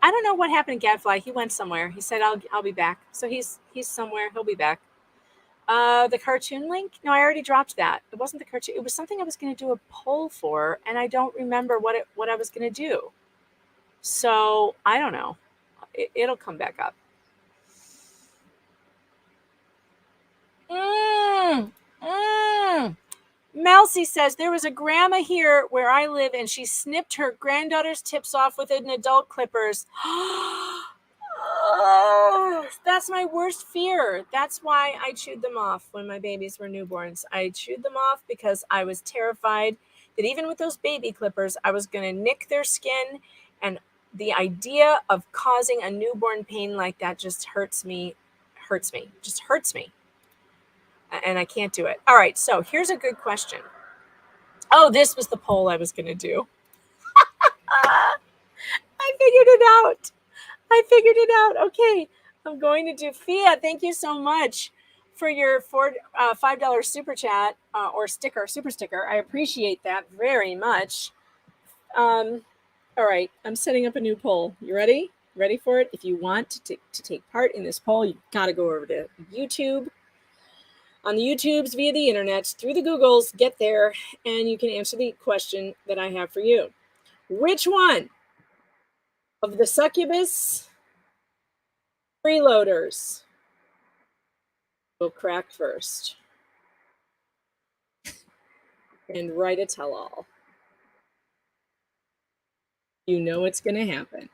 I don't know what happened to Gadfly. He went somewhere. He said, I'll be back. So he's somewhere. He'll be back. The cartoon link? No, I already dropped that. It wasn't the cartoon. It was something I was going to do a poll for, and I don't remember what I was going to do. So I don't know. It'll come back up. Melcy says, there was a grandma here where I live, and she snipped her granddaughter's tips off with an adult clippers. That's my worst fear. That's why I chewed them off when my babies were newborns. I chewed them off because I was terrified that even with those baby clippers, I was going to nick their skin. And the idea of causing a newborn pain like that just hurts me. And I can't do it. All right, so here's a good question. Oh, this was the poll I was going to do. I figured it out. Okay, I'm going to do Fia. Thank you so much for your $5 super chat or super sticker. I appreciate that very much. All right, I'm setting up a new poll. You ready? Ready for it? If you want to take part in this poll, you got to go over to YouTube. On the YouTubes, via the internet, through the Googles, get there, and you can answer the question that I have for you. Which one of the succubus freeloaders will crack first and write a tell-all? You know it's going to happen.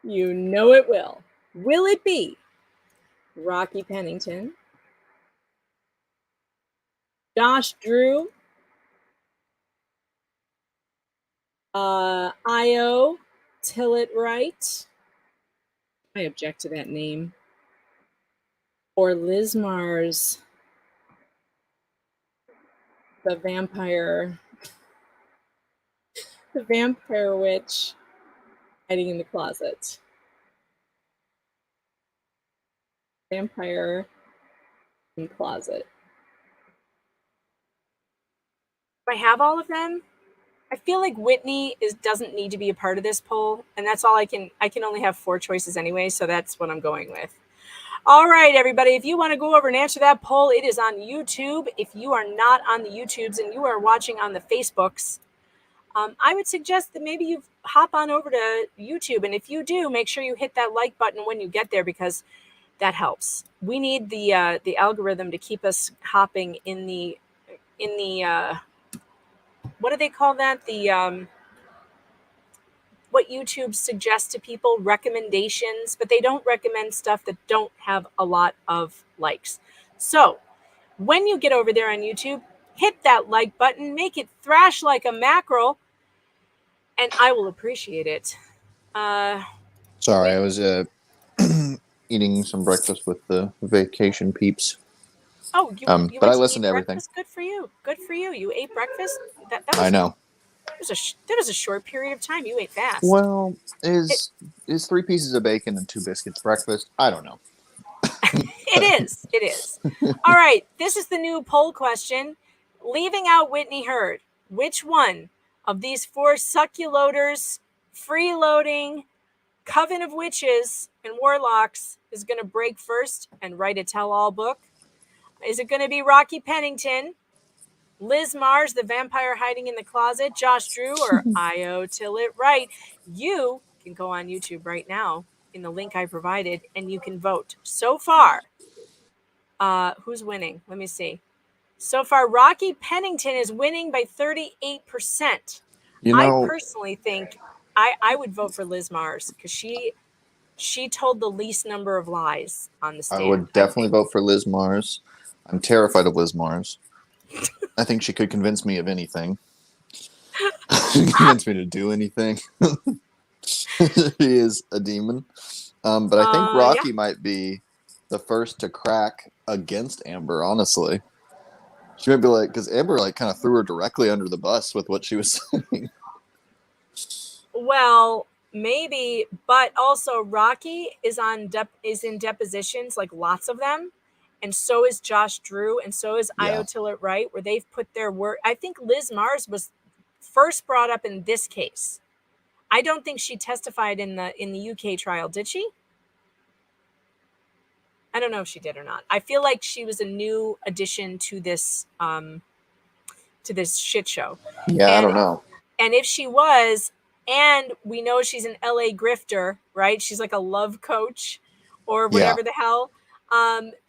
You know it will. Will it be Rocky Pennington, Josh Drew, Io Tillett Wright? I object to that name. Or Liz Mars, the vampire witch hiding in the closet. Vampire in closet. Do I have all of them? I feel like Whitney doesn't need to be a part of this poll, and that's all I can only have 4 choices anyway, so that's what I'm going with. All right, everybody, if you want to go over and answer that poll, it is on YouTube. If you are not on the YouTubes and you are watching on the Facebooks, I would suggest that maybe you hop on over to YouTube, and if you do, make sure you hit that like button when you get there, because that helps. We need the algorithm to keep us hopping in the what do they call that? What YouTube suggests to people, recommendations, but they don't recommend stuff that don't have a lot of likes. So when you get over there on YouTube, hit that like button, make it thrash like a mackerel, and I will appreciate it. Sorry, I was eating some breakfast with the vacation peeps. Oh, you but I listened to everything. Breakfast? Good for you. Good for you. You ate breakfast? That was, I know. That was a short period of time. You ate fast. Well, is 3 pieces of bacon and 2 biscuits breakfast? I don't know. It is. It is. All right. This is the new poll question. Leaving out Whitney Hurd, which one of these 4 succuloters, freeloading, coven of witches and warlocks is going to break first and write a tell-all book? Is it going to be Rocky Pennington, Liz Mars, the vampire hiding in the closet, Josh Drew, or Io Tillett Wright? You can go on YouTube right now in the link I provided, and you can vote. So far, who's winning? Let me see. So far, Rocky Pennington is winning by 38%. I personally think I would vote for Liz Mars because she told the least number of lies on the stand. I would definitely vote for Liz Mars. I'm terrified of Liz Mars. I think she could convince me of anything. She can convince me to do anything. She is a demon. But I think Rocky might be the first to crack against Amber, honestly. She might be like, because Amber kind of threw her directly under the bus with what she was saying. Well, maybe, but also Rocky is in depositions, like lots of them, and so is Josh Drew, and so is Io Tillett Wright, where they've put their word. I think Liz Mars was first brought up in this case. I don't think she testified in the UK trial, did she? I don't know if she did or not. I feel like she was a new addition to this shit show. Yeah, I don't know. And if she was, and we know she's an LA grifter, right? She's like a love coach or whatever the hell.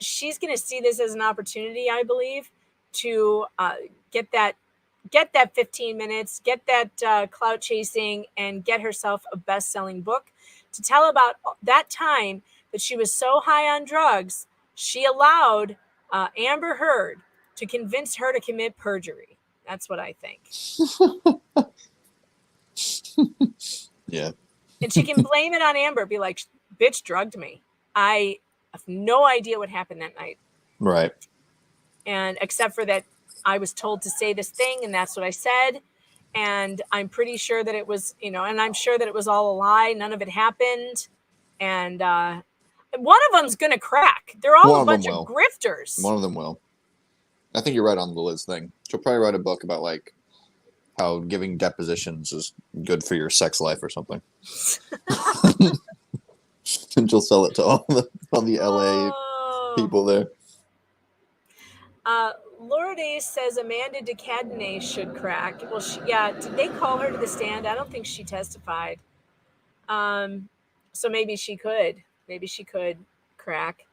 She's going to see this as an opportunity, I believe, to get that 15 minutes, get that clout chasing, and get herself a best-selling book to tell about that time that she was so high on drugs, she allowed Amber Heard to convince her to commit perjury. That's what I think. Yeah. And she can blame it on Amber, be like, bitch drugged me. I have no idea what happened that night. Right. And except for that, I was told to say this thing, and that's what I said. And I'm pretty sure that it was, and I'm sure that it was all a lie. None of it happened. And One of them's gonna crack. They're all One a of them bunch of will. grifters. One of them will. I think you're right on the Liz thing. She'll probably write a book about like how giving depositions is good for your sex life or something. And she'll sell it to all the LA people there. Lourdes says Amanda DeCadenet should crack. Well, did they call her to the stand? I don't think she testified. So maybe she could. Maybe she could crack.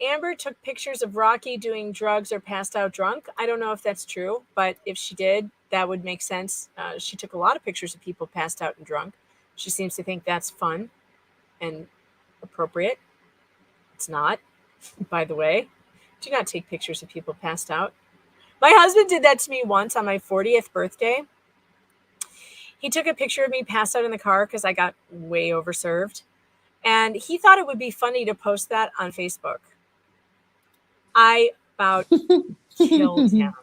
Amber took pictures of Rocky doing drugs or passed out drunk. I don't know if that's true, but if she did, that would make sense. She took a lot of pictures of people passed out and drunk. She seems to think that's fun and appropriate. It's not, by the way. Do not take pictures of people passed out. My husband did that to me once on my 40th birthday. He took a picture of me passed out in the car because I got way overserved. And he thought it would be funny to post that on Facebook. I about killed him.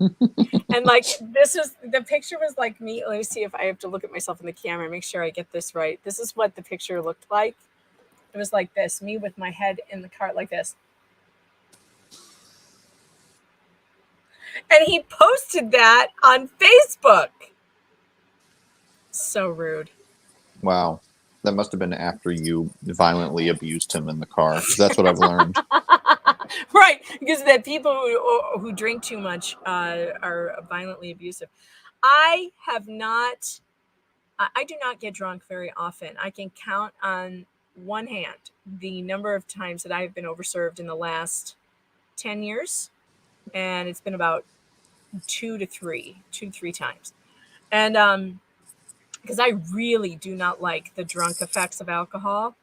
And like, the picture was like me. Let me see if I have to look at myself in the camera and make sure I get this right. This is what the picture looked like. It was like this, me with my head in the cart like this. And he posted that on Facebook. So rude. Wow. That must have been after you violently abused him in the car. That's what I've learned. Right, because that people who drink too much are violently abusive. I do not get drunk very often. I can count on one hand the number of times that I've been overserved in the last 10 years. And it's been about two to three times. And because I really do not like the drunk effects of alcohol.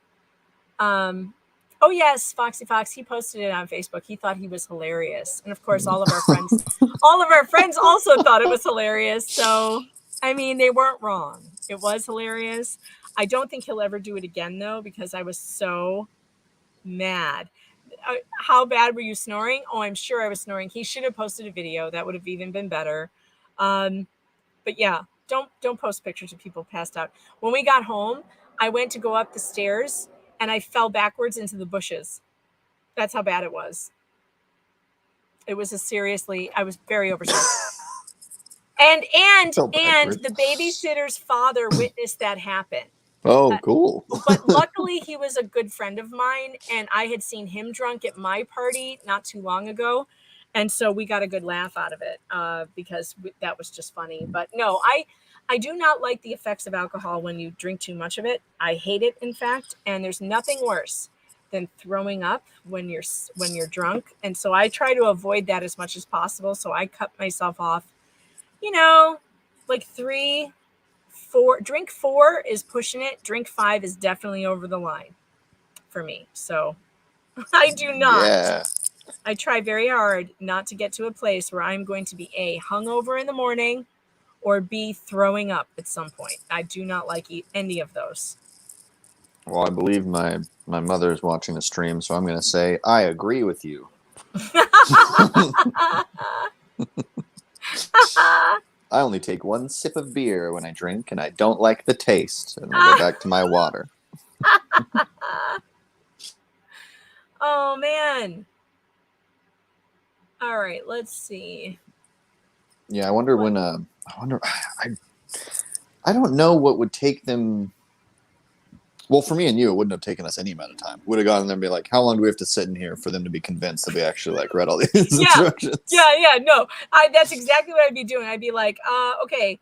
Oh yes, Foxy Fox, he posted it on Facebook. He thought he was hilarious. And of course, all of our friends also thought it was hilarious. So, I mean, they weren't wrong. It was hilarious. I don't think he'll ever do it again though, because I was so mad. How bad were you snoring? Oh, I'm sure I was snoring. He should have posted a video. That would have even been better. But yeah, don't post pictures of people passed out. When we got home, I went to go up the stairs and I fell backwards into the bushes. That's how bad it was. It was I was very overserved. And the babysitter's father witnessed that happen. Oh, cool. But luckily he was a good friend of mine and I had seen him drunk at my party not too long ago. And so we got a good laugh out of it because that was just funny. But no, I do not like the effects of alcohol when you drink too much of it. I hate it, in fact. And there's nothing worse than throwing up when you're drunk. And so I try to avoid that as much as possible. So I cut myself off, like 3, 4. Drink 4 is pushing it. Drink 5 is definitely over the line for me. So I do not. Yeah. I try very hard not to get to a place where I'm going to be A, hungover in the morning, or B, throwing up at some point. I do not like any of those. Well, I believe my mother is watching the stream, so I'm going to say I agree with you. I only take 1 sip of beer when I drink, and I don't like the taste. And I go back to my water. Oh, man. All right, let's see. Yeah, I wonder when. I don't know what would take them. Well, for me and you, it wouldn't have taken us any amount of time. Would have gone there and be like, "How long do we have to sit in here for them to be convinced that we actually like read all these instructions?" Yeah. No, that's exactly what I'd be doing. I'd be like, okay,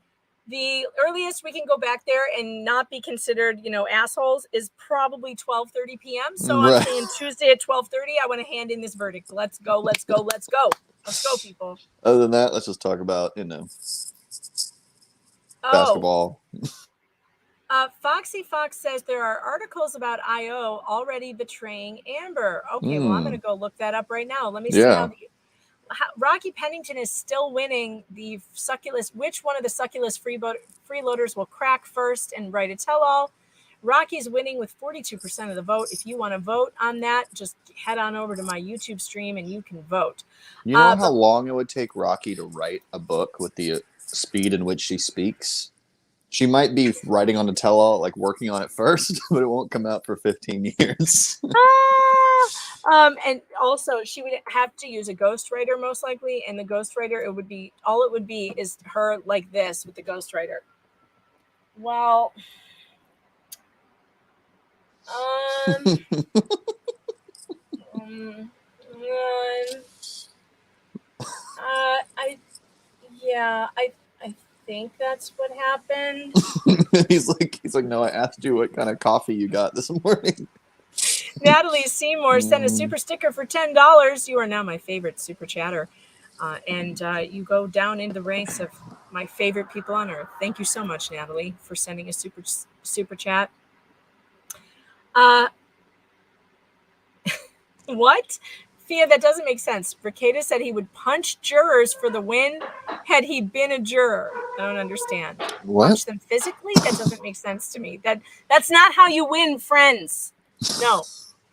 the earliest we can go back there and not be considered, assholes is probably 12:30 p.m. So I'm saying Tuesday at 12:30, I want to hand in this verdict. Let's go. Let's go, people. Other than that, let's just talk about, basketball. Foxy Fox says there are articles about IO already betraying Amber. Okay, well, I'm going to go look that up right now. Let me see how Rocky Pennington is still winning the succulus. Which one of the succulus freeloaders will crack first and write a tell-all? Rocky's winning with 42% of the vote. If you want to vote on that, just head on over to my YouTube stream and you can vote. You know how long it would take Rocky to write a book with the speed in which she speaks? She might be writing on a tell-all, like working on it first, but it won't come out for 15 years. And also she would have to use a ghostwriter most likely, and the ghostwriter, it would be is her like this with the ghostwriter. Well, I think that's what happened. he's like, no, I asked you what kind of coffee you got this morning. Natalie Seymour sent a super sticker for $10. You are now my favorite super chatter. And you go down in the ranks of my favorite people on earth. Thank you so much, Natalie, for sending a super chat. What? Fia, that doesn't make sense. Ricada said he would punch jurors for the win had he been a juror. I don't understand. What? Punch them physically? That doesn't make sense to me. That's not how you win friends. No,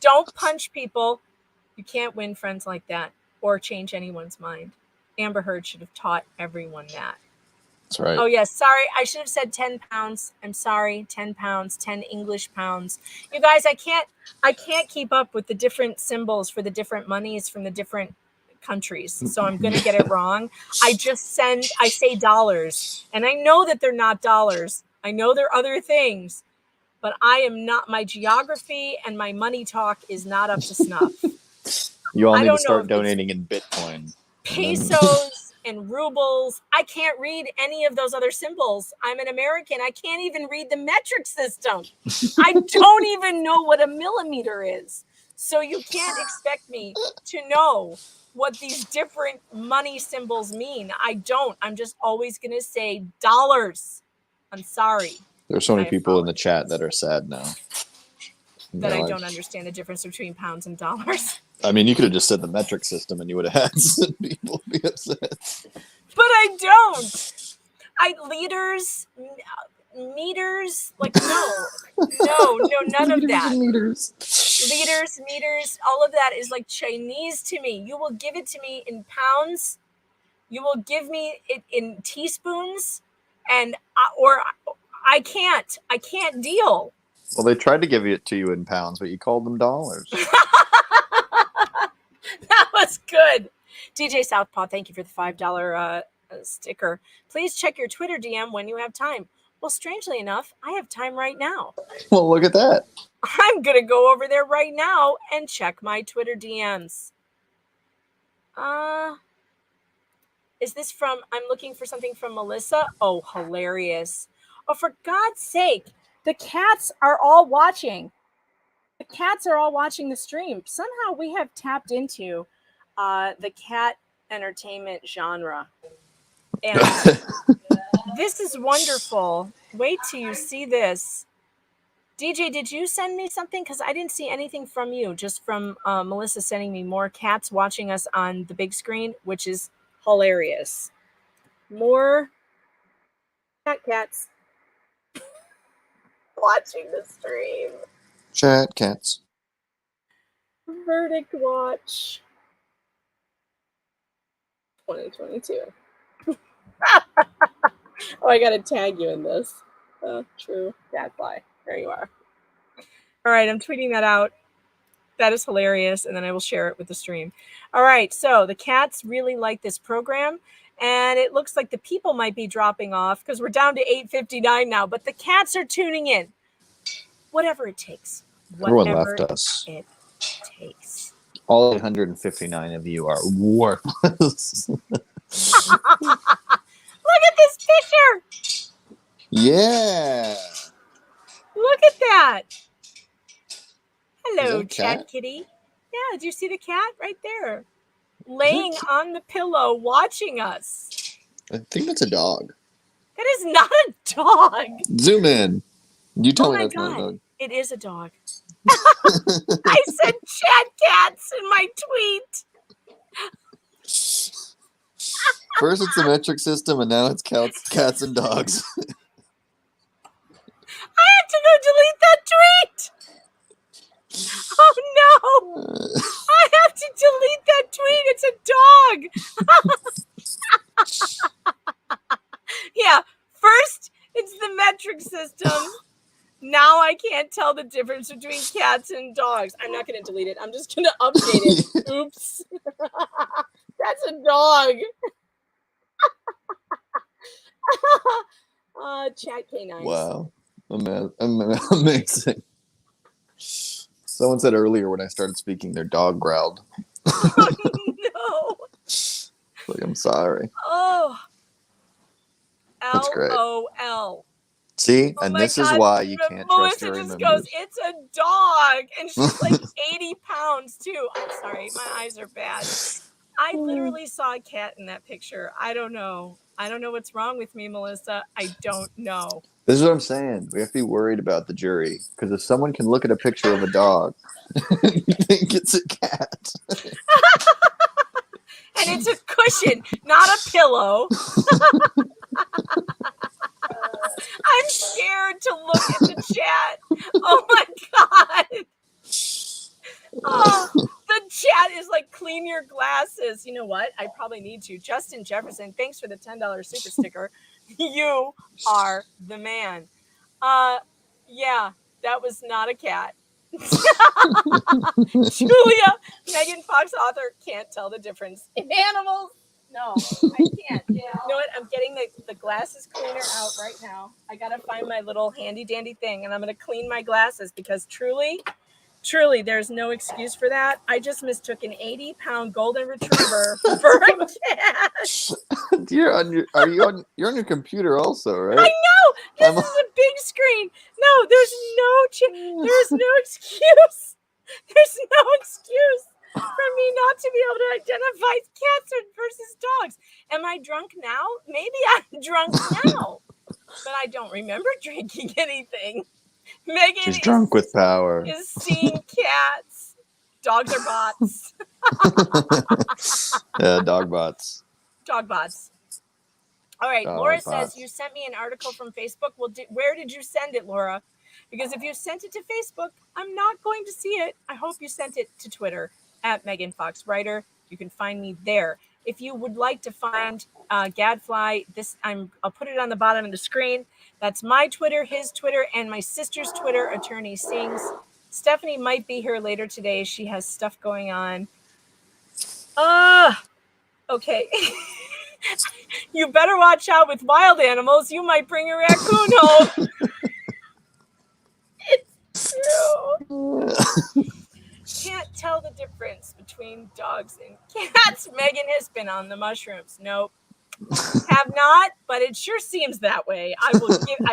don't punch people. You can't win friends like that or change anyone's mind. Amber Heard should have taught everyone that. That's right. Oh, yes. Sorry. I should have said 10 pounds. I'm sorry. 10 pounds, 10 English pounds. You guys, I can't keep up with the different symbols for the different monies from the different countries. So I'm going to get it wrong. I say dollars, and I know that they're not dollars. I know they're other things, but my geography and my money talk is not up to snuff. You all need to start donating in Bitcoin. Pesos and rubles. I can't read any of those other symbols. I'm an American. I can't even read the metric system. I don't even know what a millimeter is. So you can't expect me to know what these different money symbols mean. I don't. I'm just always going to say dollars. I'm sorry. There's so many people in the chat that are sad now. That I don't understand the difference between pounds and dollars. I mean, you could have just said the metric system and you would have had some people be upset. But I don't. Meters, like no, none of that. Meters, all of that is like Chinese to me. You will give it to me in pounds. You will give me it in teaspoons, and I can't deal. Well, they tried to give it to you in pounds, but you called them dollars. That was good. DJ Southpaw, thank you for the $5 sticker. Please check your Twitter DM when you have time. Well, strangely enough, I have time right now. Well, look at that. I'm going to go over there right now and check my Twitter DMs. Is this from, I'm looking for something from Melissa. Oh, hilarious. Oh, for God's sake, the cats are all watching. The cats are all watching the stream. Somehow we have tapped into the cat entertainment genre. And this is wonderful. Wait till you see this. DJ, did you send me something? Because I didn't see anything from you, just from Melissa sending me more cats watching us on the big screen, which is hilarious. More cats watching the stream. Chat cats. Verdict watch 2022. Oh, I gotta tag you in this. True. Gadfly. There you are. All right, I'm tweeting that out. That is hilarious, and then I will share it with the stream. All right, so the cats really like this program, and it looks like the people might be dropping off because we're down to 8:59 now, but the cats are tuning in. Whatever it takes. Everyone left us. It takes. All 859 of you are worthless. Look at this picture. Yeah. Look at that. Hello, Is that a Chat cat? Kitty. Yeah, did you see the cat right there? Laying on the pillow watching us. I think that's a dog. That is not a dog. Zoom in. You tell Oh me my that's not a God. dog. It is a dog. I said chat cats in my tweet. First it's the metric system, and now it's cats and dogs. I had to go delete that tweet. Oh no! I have to delete that tweet. It's a dog. Yeah, first it's the Now I can't tell the difference between cats and dogs. I'm not going to delete it. I'm just going to update it. Oops. That's a dog. Chat canines. Wow. Amazing. Someone said earlier when I started speaking, their dog growled. Oh, no. Like, I'm sorry. Oh. That's great. LOL. See, and this is why you can't trust Melissa your just members. goes, it's a dog. And she's like 80 pounds, too. I'm sorry. My eyes are bad. I literally saw a cat in that picture. I don't know. I don't know what's wrong with me, Melissa. I don't know. This is what I'm saying. We have to be worried about the jury. Because if someone can look at a picture of a dog and think it's a cat. And it's a cushion, not a pillow. I'm scared to look at the chat. Oh my God. Oh, the chat is like, clean your glasses. You know what? I probably need to. Justin Jefferson, thanks for the $10 super sticker. You are the man. Yeah, that was not a cat. Julia, Megan Fox author, can't tell the difference in animals. No, I can't. You know what? I'm getting the glasses cleaner out right now. I gotta find my little handy dandy thing, and I'm gonna clean my glasses because truly, there's no excuse for that. I just mistook an 80-pound golden retriever for a cat. You're on your computer also, right? I know. This is a big screen. No, there's no excuse. There's no excuse for me not to be able to identify cats versus dogs. Am I drunk now? Maybe I'm drunk now, but I don't remember drinking anything. Megan She's drunk with power. Is seeing cats. Dogs are bots. Yeah, dog bots. Dog bots. All right, Dog Laura bots. says you sent me an article from Facebook. Well, where did you send it, Laura? Because if you sent it to Facebook, I'm not going to see it. I hope you sent it to Twitter at Megan Fox Writer. You can find me there. If you would like to find Gadfly, I'll put it on the bottom of the screen. That's my Twitter, his Twitter, and my sister's Twitter, Attorney Sings. Stephanie might be here later today. She has stuff going on. Okay. You better watch out with wild animals. You might bring a raccoon home. It's true. Can't tell the difference between dogs and cats. Megan has been on the mushrooms. Nope. Have not, but it sure seems that way. I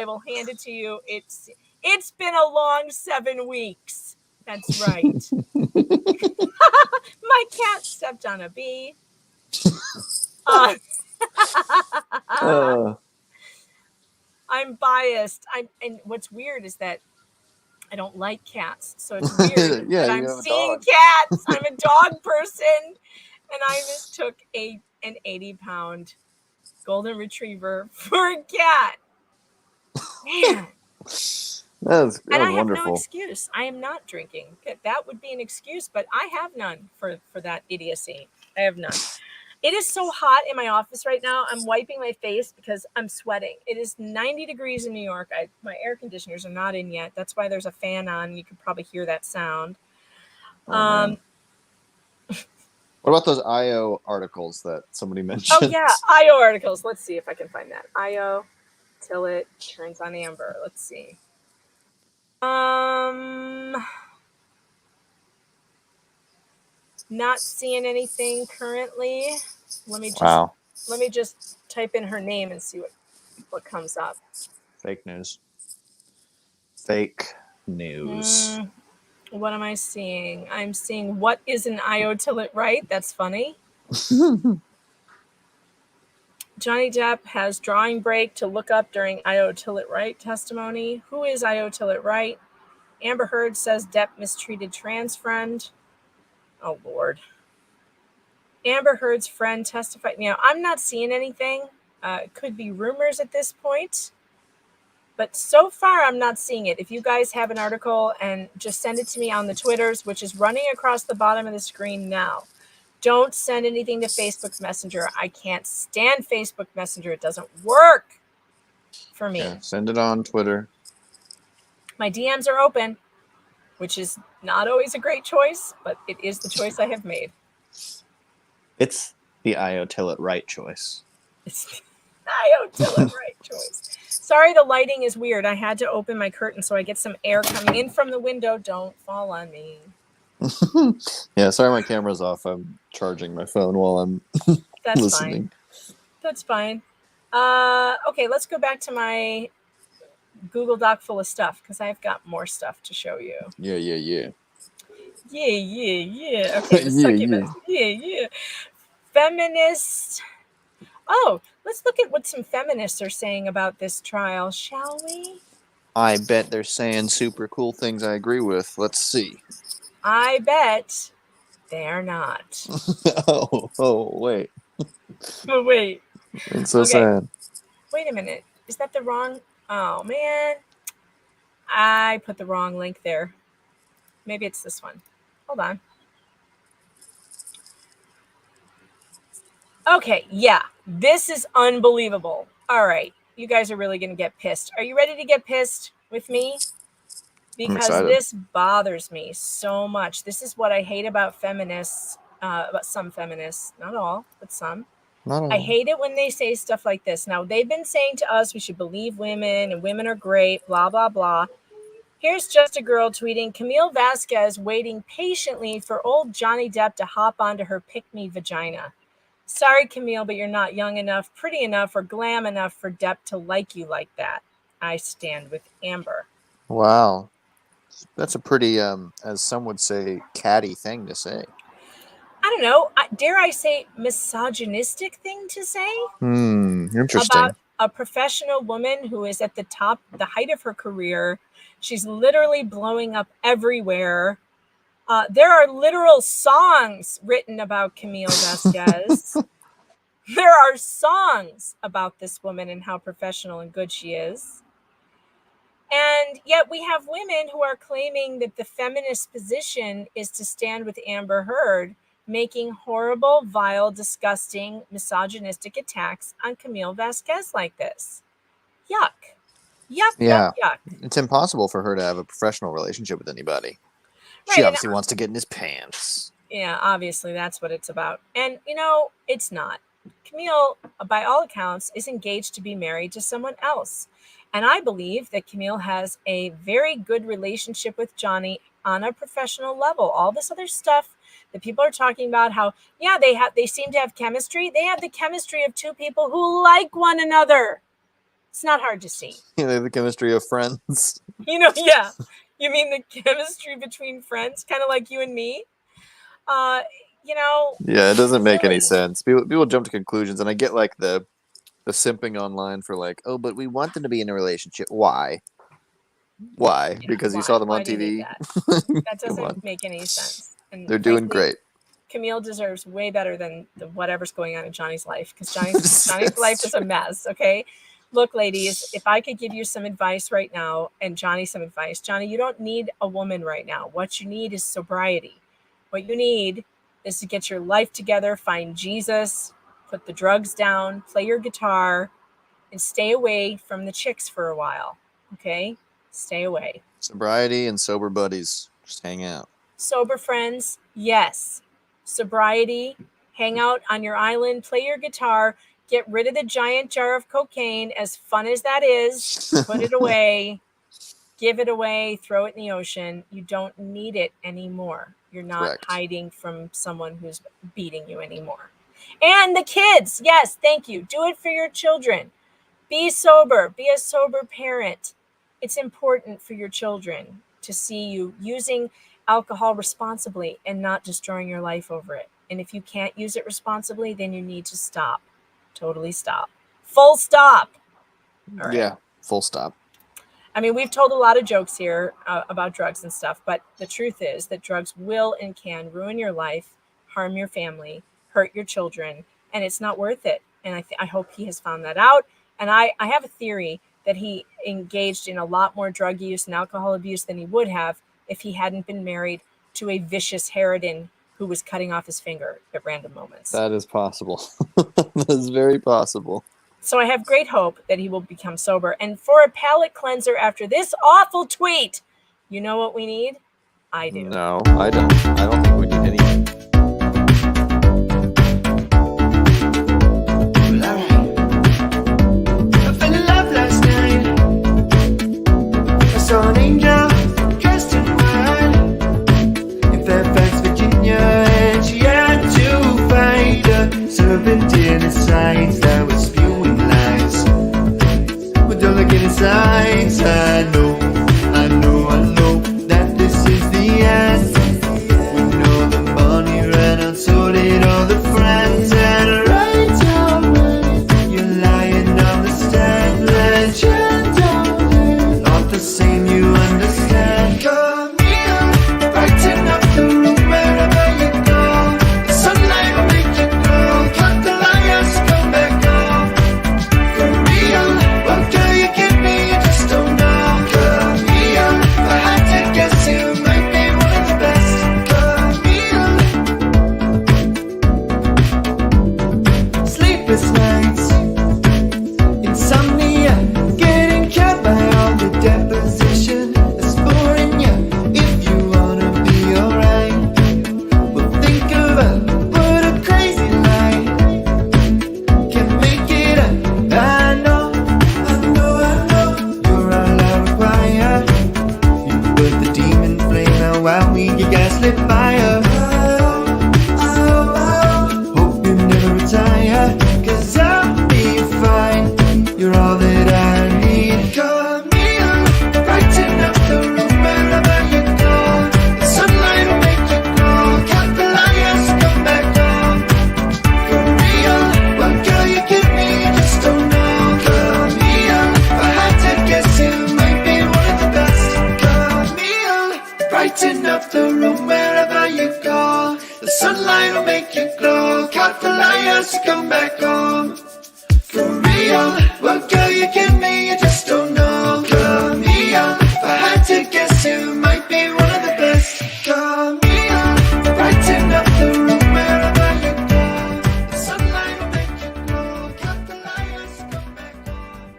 will hand it to you. It's been a long 7 weeks. That's right. My cat stepped on a bee. I'm biased. And what's weird is that I don't like cats, so it's weird. Yeah, but I'm seeing cats. I'm a dog person, and I mistook an 80-pound golden retriever for a cat. Man. That and I wonderful. have no excuse. I am not drinking. That would be an excuse, but I have none for that idiocy. I have none. It is so hot in my office right now. I'm wiping my face because I'm sweating. It is 90 degrees in New York. My air conditioners are not in yet. That's why there's a fan on. You could probably hear that sound. What about those IO articles that somebody mentioned? Oh, yeah. IO articles. Let's see if I can find that. IO till it turns on amber. Let's see. Not seeing anything currently. Let me just type in her name and see what comes up. Fake news. Fake news. What am I seeing? I'm seeing what is an IO till it right. That's funny. Johnny Depp has drawing break to look up during IO till it right testimony. Who is IO till it right? Amber Heard says Depp mistreated trans friend. Oh, Lord. Amber Heard's friend testified. Now, I'm not seeing anything. It could be rumors at this point. But so far, I'm not seeing it. If you guys have an article, and just send it to me on the Twitters, which is running across the bottom of the screen now. Don't send anything to Facebook Messenger. I can't stand Facebook Messenger. It doesn't work for me. Yeah, send it on Twitter. My DMs are open, which is not always a great choice, but it is the choice I have made. It's the IO till it right choice. It's the IO till it right choice. Sorry, the lighting is weird. I had to open my curtain so I get some air coming in from the window. Don't fall on me. Yeah, sorry my camera's off. I'm charging my phone while I'm That's listening. fine. That's fine. Okay, let's go back to my Google Doc full of stuff because I've got more stuff to show you. Yeah. Yeah. Okay, the Yeah, succubus. Yeah. Feminist. Oh, let's look at what some feminists are saying about this trial, shall we? I bet they're saying super cool things I agree with. Let's see. I bet they are not. oh, wait. But wait. It's so Okay. sad. Wait a minute. Is that the wrong? Oh, man. I put the wrong link there. Maybe it's this one. Hold on. Okay, yeah. This is unbelievable. All right. You guys are really going to get pissed. Are you ready to get pissed with me? Because this bothers me so much. This is what I hate about feminists, about some feminists. Not all, but some. I hate it when they say stuff like this. Now, they've been saying to us we should believe women and women are great, blah, blah, blah. Here's just a girl tweeting, Camille Vasquez waiting patiently for old Johnny Depp to hop onto her pick-me vagina. Sorry, Camille, but you're not young enough, pretty enough, or glam enough for Depp to like you like that. I stand with Amber. Wow. That's a pretty, as some would say, catty thing to say. I don't know. Dare I say misogynistic thing to say? Interesting. About a professional woman who is at the height of her career. She's literally blowing up everywhere. There are literal songs written about Camille Vasquez. There are songs about this woman and how professional and good she is. And yet we have women who are claiming that the feminist position is to stand with Amber Heard, making horrible, vile, disgusting, misogynistic attacks on Camille Vasquez like this. Yuck. Yuck. It's impossible for her to have a professional relationship with anybody. Right, She obviously wants to get in his pants. Yeah, obviously that's what it's about. And, it's not. Camille, by all accounts, is engaged to be married to someone else. And I believe that Camille has a very good relationship with Johnny on a professional level. All this other stuff that people are talking about, how, they seem to have chemistry. They have the chemistry of two people who like one another. It's not hard to see. They have the chemistry of friends. Yeah. You mean the chemistry between friends, kind of like you and me? Yeah, it doesn't make any sense. People jump to conclusions, and I get like the simping online for like, oh, but we want them to be in a relationship. Why? Yeah, because you saw them on TV? That doesn't make any sense. And they're doing great. Camille deserves way better than whatever's going on in Johnny's life, because Johnny's life is a mess, okay? Look, ladies, if I could give you some advice right now, and Johnny some advice, Johnny, you don't need a woman right now. What you need is sobriety. What you need is to get your life together, find Jesus, put the drugs down, play your guitar, and stay away from the chicks for a while, okay? Stay away. Sobriety and sober buddies. Just hang out. Sober friends, yes. Sobriety, hang out on your island, play your guitar, get rid of the giant jar of cocaine, as fun as that is, put it away, give it away, throw it in the ocean. You don't need it anymore. You're not hiding from someone who's beating you anymore. And the kids, yes, thank you. Do it for your children. Be sober. Be a sober parent. It's important for your children to see you using alcohol responsibly and not destroying your life over it. And if you can't use it responsibly, then you need to stop. Totally stop. Full stop. All right. Yeah, full stop. I mean, we've told a lot of jokes here about drugs and stuff, but the truth is that drugs will and can ruin your life, harm your family, hurt your children, and it's not worth it. And I hope he has found that out. And I have a theory that he engaged in a lot more drug use and alcohol abuse than he would have if he hadn't been married to a vicious harridan who was cutting off his finger at random moments. That is possible. That is very possible. So I have great hope that he will become sober. And for a palate cleanser after this awful tweet, you know what we need? I do. No, I don't think we need any. I fell in love last night. I saw an angel dressed in white in Fairfax, Virginia, and she had to fight a serpent in her sides that was spewing lies. But don't look in his eyes. I know that this is the end. When all the money ran out, so did all the friends. And right now, you're lying on the stand, legend, not the same, you understand. Come here, brighten up the room wherever you go. The sunlight will make you glow. Cut the liars, come back home. For real, what girl you give me, you just don't know. Come here, if I had to guess, you might be one of the best. Come here. Sleepless nights, insomnia, getting killed by all the deposition that's boring you. If you wanna be alright, well think about what a crazy lie can make it up. I know, you're all I require. You put the demon flame out while we get gaslit fire. Hope you never retire, 'cause I'll be fine. You're all that I need. Come here, brighten up the room wherever you go. The sunlight will make you glow. Cut the liars, come back home. For real, what girl you give me, you just don't know. Come here, if I had to guess, you might be one of the best. Come here, brighten up the room wherever you go. The sunlight will make you glow. Cut the liars, come back home. For real, what girl you give me, you just don't know. Come here, if I had to guess, you might be one of the best. Come here, brighten up the room wherever you go. The sunlight will make you glow. Cut the liars, come back home.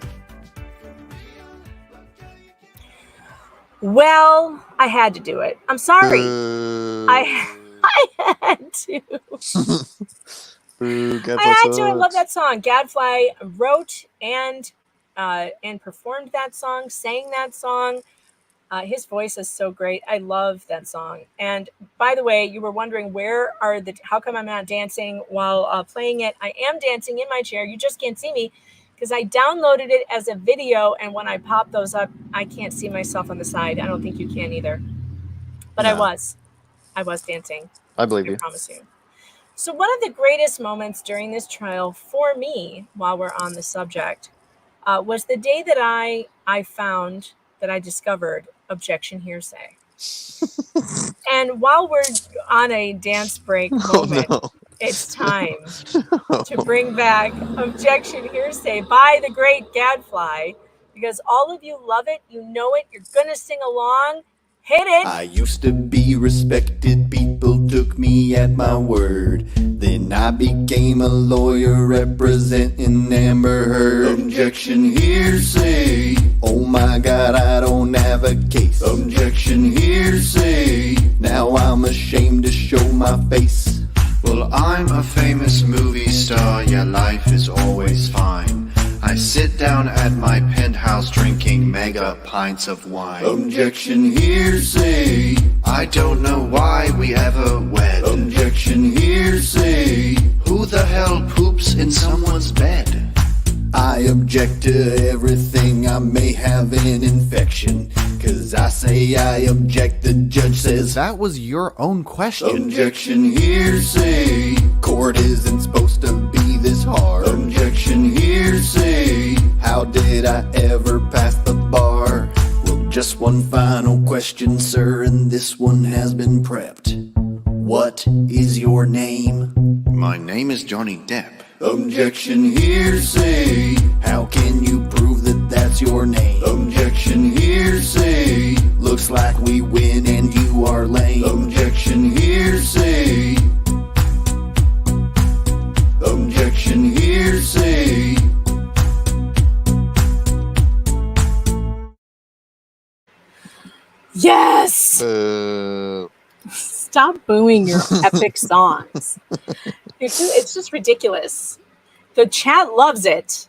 Well, I had to do it. I'm sorry. I had to. Boo, Gadfly I had to. I sucks. love that song. Gadfly wrote and performed that song, sang that song. His voice is so great. I love that song. And by the way, you were wondering how come I'm not dancing while playing it? I am dancing in my chair. You just can't see me because I downloaded it as a video. And when I pop those up, I can't see myself on the side. I don't think you can either. But No. I was dancing. I believe you. I promise you. So one of the greatest moments during this trial for me, while we're on the subject, was the day that I discovered Objection, Hearsay. And while we're on a dance break moment, it's time to bring back Objection, Hearsay by the great Gadfly, because all of you love it, you know it, you're gonna sing along. Hit it. I used to be respected, people took me at my word. Then I became a lawyer representing Amber Heard. Objection, hearsay. Oh my God, I don't have a case. Objection, hearsay. Now I'm ashamed to show my face. Well, I'm a famous movie star, yeah, life is always fine. I sit down at my penthouse drinking mega pints of wine. Objection, hearsay. I don't know why we ever wed. Objection, hearsay. Who the hell poops in someone's bed? I object to everything. I may have an infection. 'Cause I say I object, the judge says that was your own question. Objection, hearsay. Court isn't supposed to be this hard. Objection, hearsay. How did I ever pass the bar? Well, just one final question, sir, and this one has been prepped. What is your name? My name is Johnny Depp. Objection, hearsay. How can you prove that that's your name? Objection, hearsay. Looks like we win and you are lame. Objection, hearsay. Objection, hearsay. Yes. Boo. Stop booing your epic songs. It's just ridiculous. The chat loves it.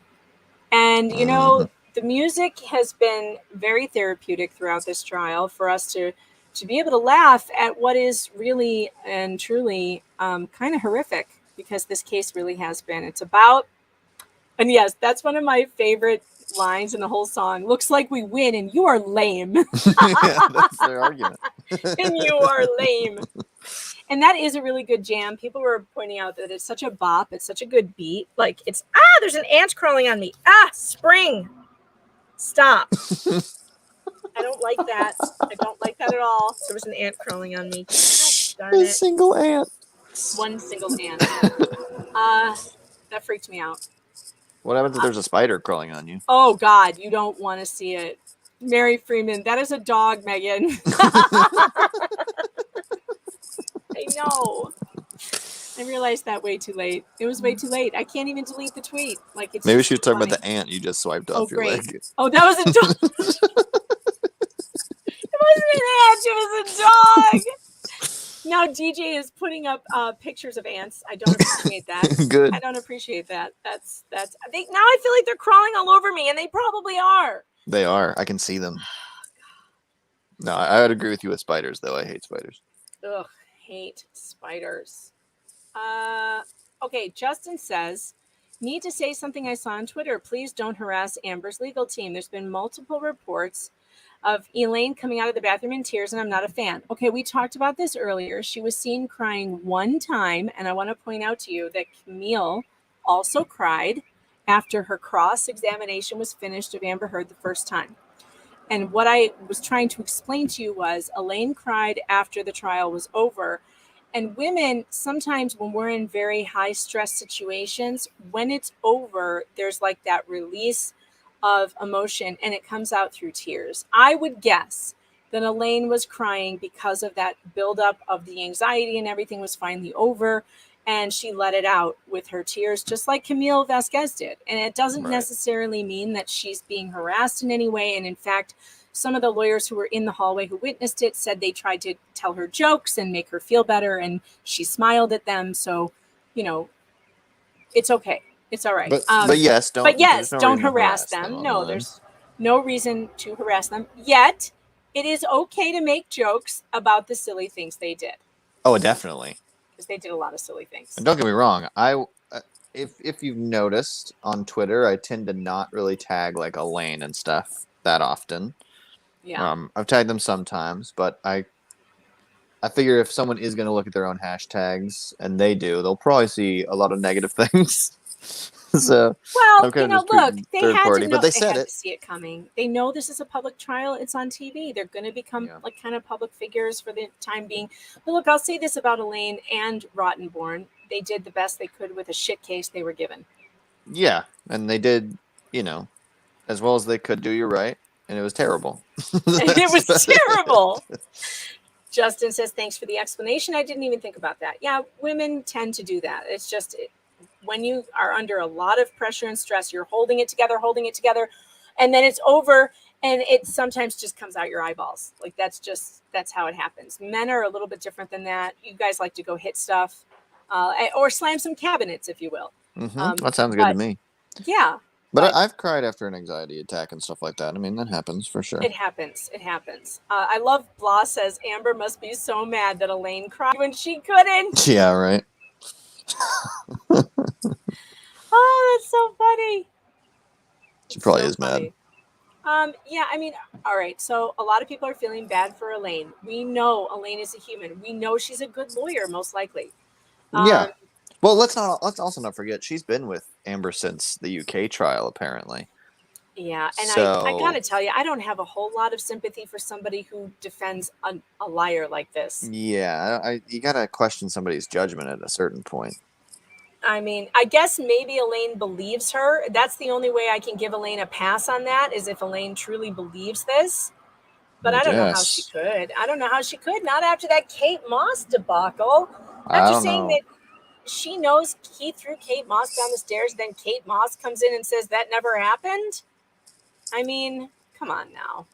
And, you know, the music has been very therapeutic throughout this trial for us to be able to laugh at what is really and truly kind of horrific, because this case really has been. It's about, and yes, that's one of my favorite lines in the whole song. Looks like we win and you are lame. Yeah, that's their argument. And you are lame. And that is a really good jam. People were pointing out that it's such a bop. It's such a good beat. Like it's, there's an ant crawling on me. Spring. Stop. I don't like that. I don't like that at all. There was an ant crawling on me. Gosh darn it. A single ant. One single ant. That freaked me out. What happens if there's a spider crawling on you? Oh, God. You don't want to see it. Mary Freeman, that is a dog, Megan. I know. I realized that way too late. It was way too late. I can't even delete the tweet. Like it's Maybe just she was talking funny. about the ant you just swiped off your leg. Oh, that was a dog. It wasn't an ant. It was a dog. Now DJ is putting up pictures of ants. I don't appreciate that. Good. I don't appreciate that. That's. Now I feel like they're crawling all over me, and they probably are. They are. I can see them. No, I would agree with you with spiders, though. I hate spiders. Ugh, hate spiders. Okay, Justin says, need to say something I saw on Twitter. Please don't harass Amber's legal team. There's been multiple reports of Elaine coming out of the bathroom in tears, and I'm not a fan. Okay, we talked about this earlier. She was seen crying one time, and I want to point out to you that Camille also cried after her cross-examination was finished of Amber Heard the first time. And what I was trying to explain to you was Elaine cried after the trial was over. And women, sometimes when we're in very high stress situations, when it's over, there's like that release of emotion and it comes out through tears. I would guess that Elaine was crying because of that buildup of the anxiety and everything was finally over. And she let it out with her tears, just like Camille Vasquez did. And it doesn't necessarily mean that she's being harassed in any way. And in fact, some of the lawyers who were in the hallway who witnessed it said they tried to tell her jokes and make her feel better. And she smiled at them. So, you know, it's okay. It's all right. But yes, don't harass them. No, there's no reason to harass them. Yet, it is okay to make jokes about the silly things they did. Oh, definitely. Because they did a lot of silly things. And don't get me wrong. If you've noticed on Twitter, I tend to not really tag like Elaine and stuff that often. Yeah. I've tagged them sometimes, but I figure if someone is going to look at their own hashtags, and they do, they'll probably see a lot of negative things. So, well, I'm kind of look, they third had party, to know, but they said had it. to see it coming. They know this is a public trial. It's on TV. They're going to become like kind of public figures for the time being. But look, I'll say this about Elaine and Rottenborn. They did the best they could with a shit case they were given. Yeah, and they did, as well as they could do. You're right, and it was terrible. It was terrible. Justin says, thanks for the explanation. I didn't even think about that. Yeah, women tend to do that. It's just when you are under a lot of pressure and stress, you're holding it together, and then it's over, and it sometimes just comes out your eyeballs. Like that's how it happens. Men are a little bit different than that. You guys like to go hit stuff or slam some cabinets, if you will. That sounds good to me. Yeah. But I've cried after an anxiety attack and stuff like that. I mean, that happens for sure. It happens. I love Blah says Amber must be so mad that Elaine cried when she couldn't. Yeah, right. Oh, that's so funny. She probably is mad. Yeah, I mean, all right. So a lot of people are feeling bad for Elaine. We know Elaine is a human. We know she's a good lawyer, most likely. Yeah. Well, let's also not forget she's been with Amber since the UK trial, apparently. Yeah, and I gotta tell you, I don't have a whole lot of sympathy for somebody who defends a liar like this. Yeah, you gotta question somebody's judgment at a certain point. I mean, I guess maybe Elaine believes her. That's the only way I can give Elaine a pass on that, is if Elaine truly believes this. But I don't know how she could. Not after that Kate Moss debacle. After saying that she knows he threw Kate Moss down the stairs, then Kate Moss comes in and says that never happened. I mean, come on now.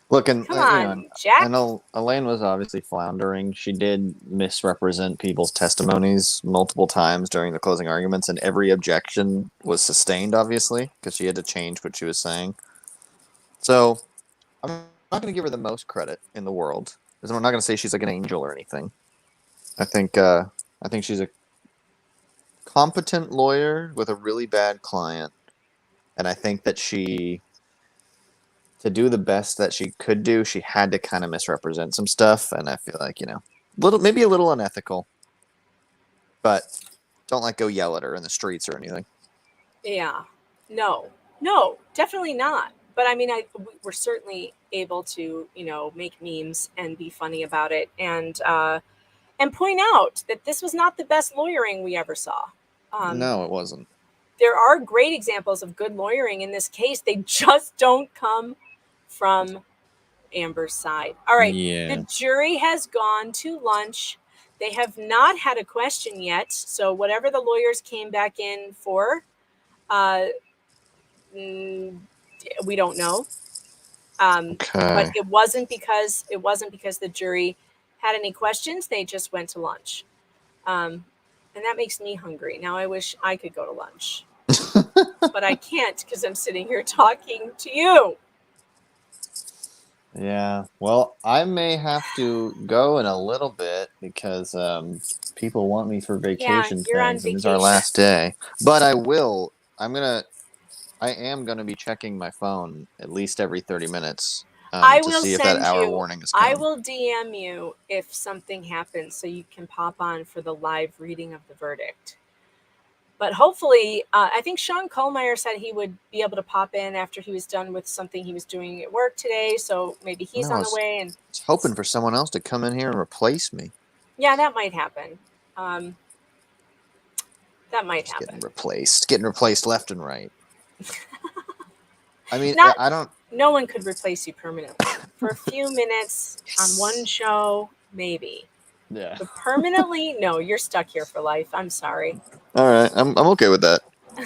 Look, and Come on, Jack. I know Elaine was obviously floundering. She did misrepresent people's testimonies multiple times during the closing arguments, and every objection was sustained, obviously, because she had to change what she was saying. So I'm not going to give her the most credit in the world. I'm not going to say she's like an angel or anything. I think she's a competent lawyer with a really bad client, and I think that to do the best that she could do, she had to kind of misrepresent some stuff, and I feel like, maybe a little unethical, but don't go yell at her in the streets or anything. Yeah, no, definitely not. But I mean, we're certainly able to, make memes and be funny about it, and point out that this was not the best lawyering we ever saw. No, it wasn't. There are great examples of good lawyering in this case. They just don't come from Amber's side. All right. Yeah. The jury has gone to lunch. They have not had a question yet. So whatever the lawyers came back in for, we don't know. But it wasn't because the jury had any questions. They just went to lunch. And that makes me hungry. Now I wish I could go to lunch. But I can't because I'm sitting here talking to you. Yeah, well, I may have to go in a little bit because people want me for vacation things, and it's our last day. But I will. I am gonna be checking my phone at least every 30 minutes to see if that hour warning is coming. I will DM you if something happens, so you can pop on for the live reading of the verdict. But hopefully, I think Sean Kohlmeyer said he would be able to pop in after he was done with something he was doing at work today. So maybe he's on the way. And I was hoping for someone else to come in here and replace me. Yeah, that might happen. That might happen. Getting replaced left and right. I mean, I don't. No one could replace you permanently. For a few minutes on one show, maybe. Yeah. But permanently, no, you're stuck here for life. I'm sorry. All right, I'm okay with that.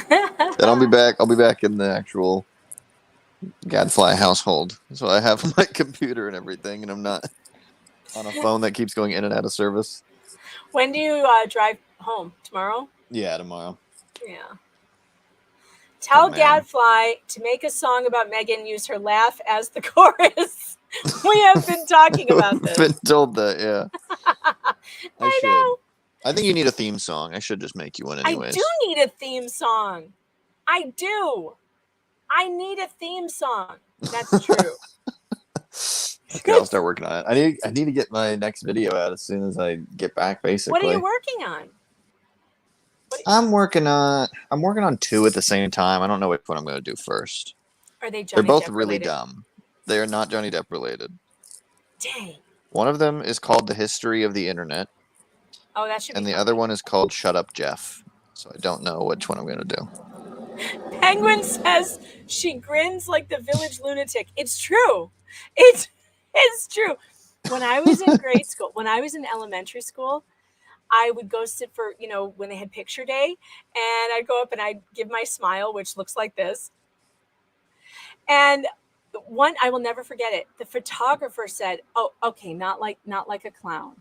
Then I'll be back. I'll be back in the actual Gadfly household. So I have my computer and everything, and I'm not on a phone that keeps going in and out of service. When do you drive home? Tomorrow? Yeah, tomorrow. Yeah. Tell Gadfly to make a song about Megan, use her laugh as the chorus. We have been talking about this. Been told that, yeah. I know. I think you need a theme song. I should just make you one anyways. I do need a theme song. I do. I need a theme song. That's true. Okay, I'll start working on it. I need to get my next video out as soon as I get back, basically. What are you working on? I'm working on two at the same time. I don't know which one I'm going to do first. Are they Johnny They're both Depp really related? dumb. They are not Johnny Depp related. Dang. One of them is called The History of the Internet. Oh, that should be And the fun. other one is called Shut Up, Jeff. So I don't know which one I'm going to do. Penguin says she grins like the village lunatic. It's true. It's true. When I was in grade school, when I was in elementary school, I would go sit for, when they had picture day, and I'd go up and I'd give my smile, which looks like this. And I will never forget it. The photographer said, "Oh, okay, not like a clown."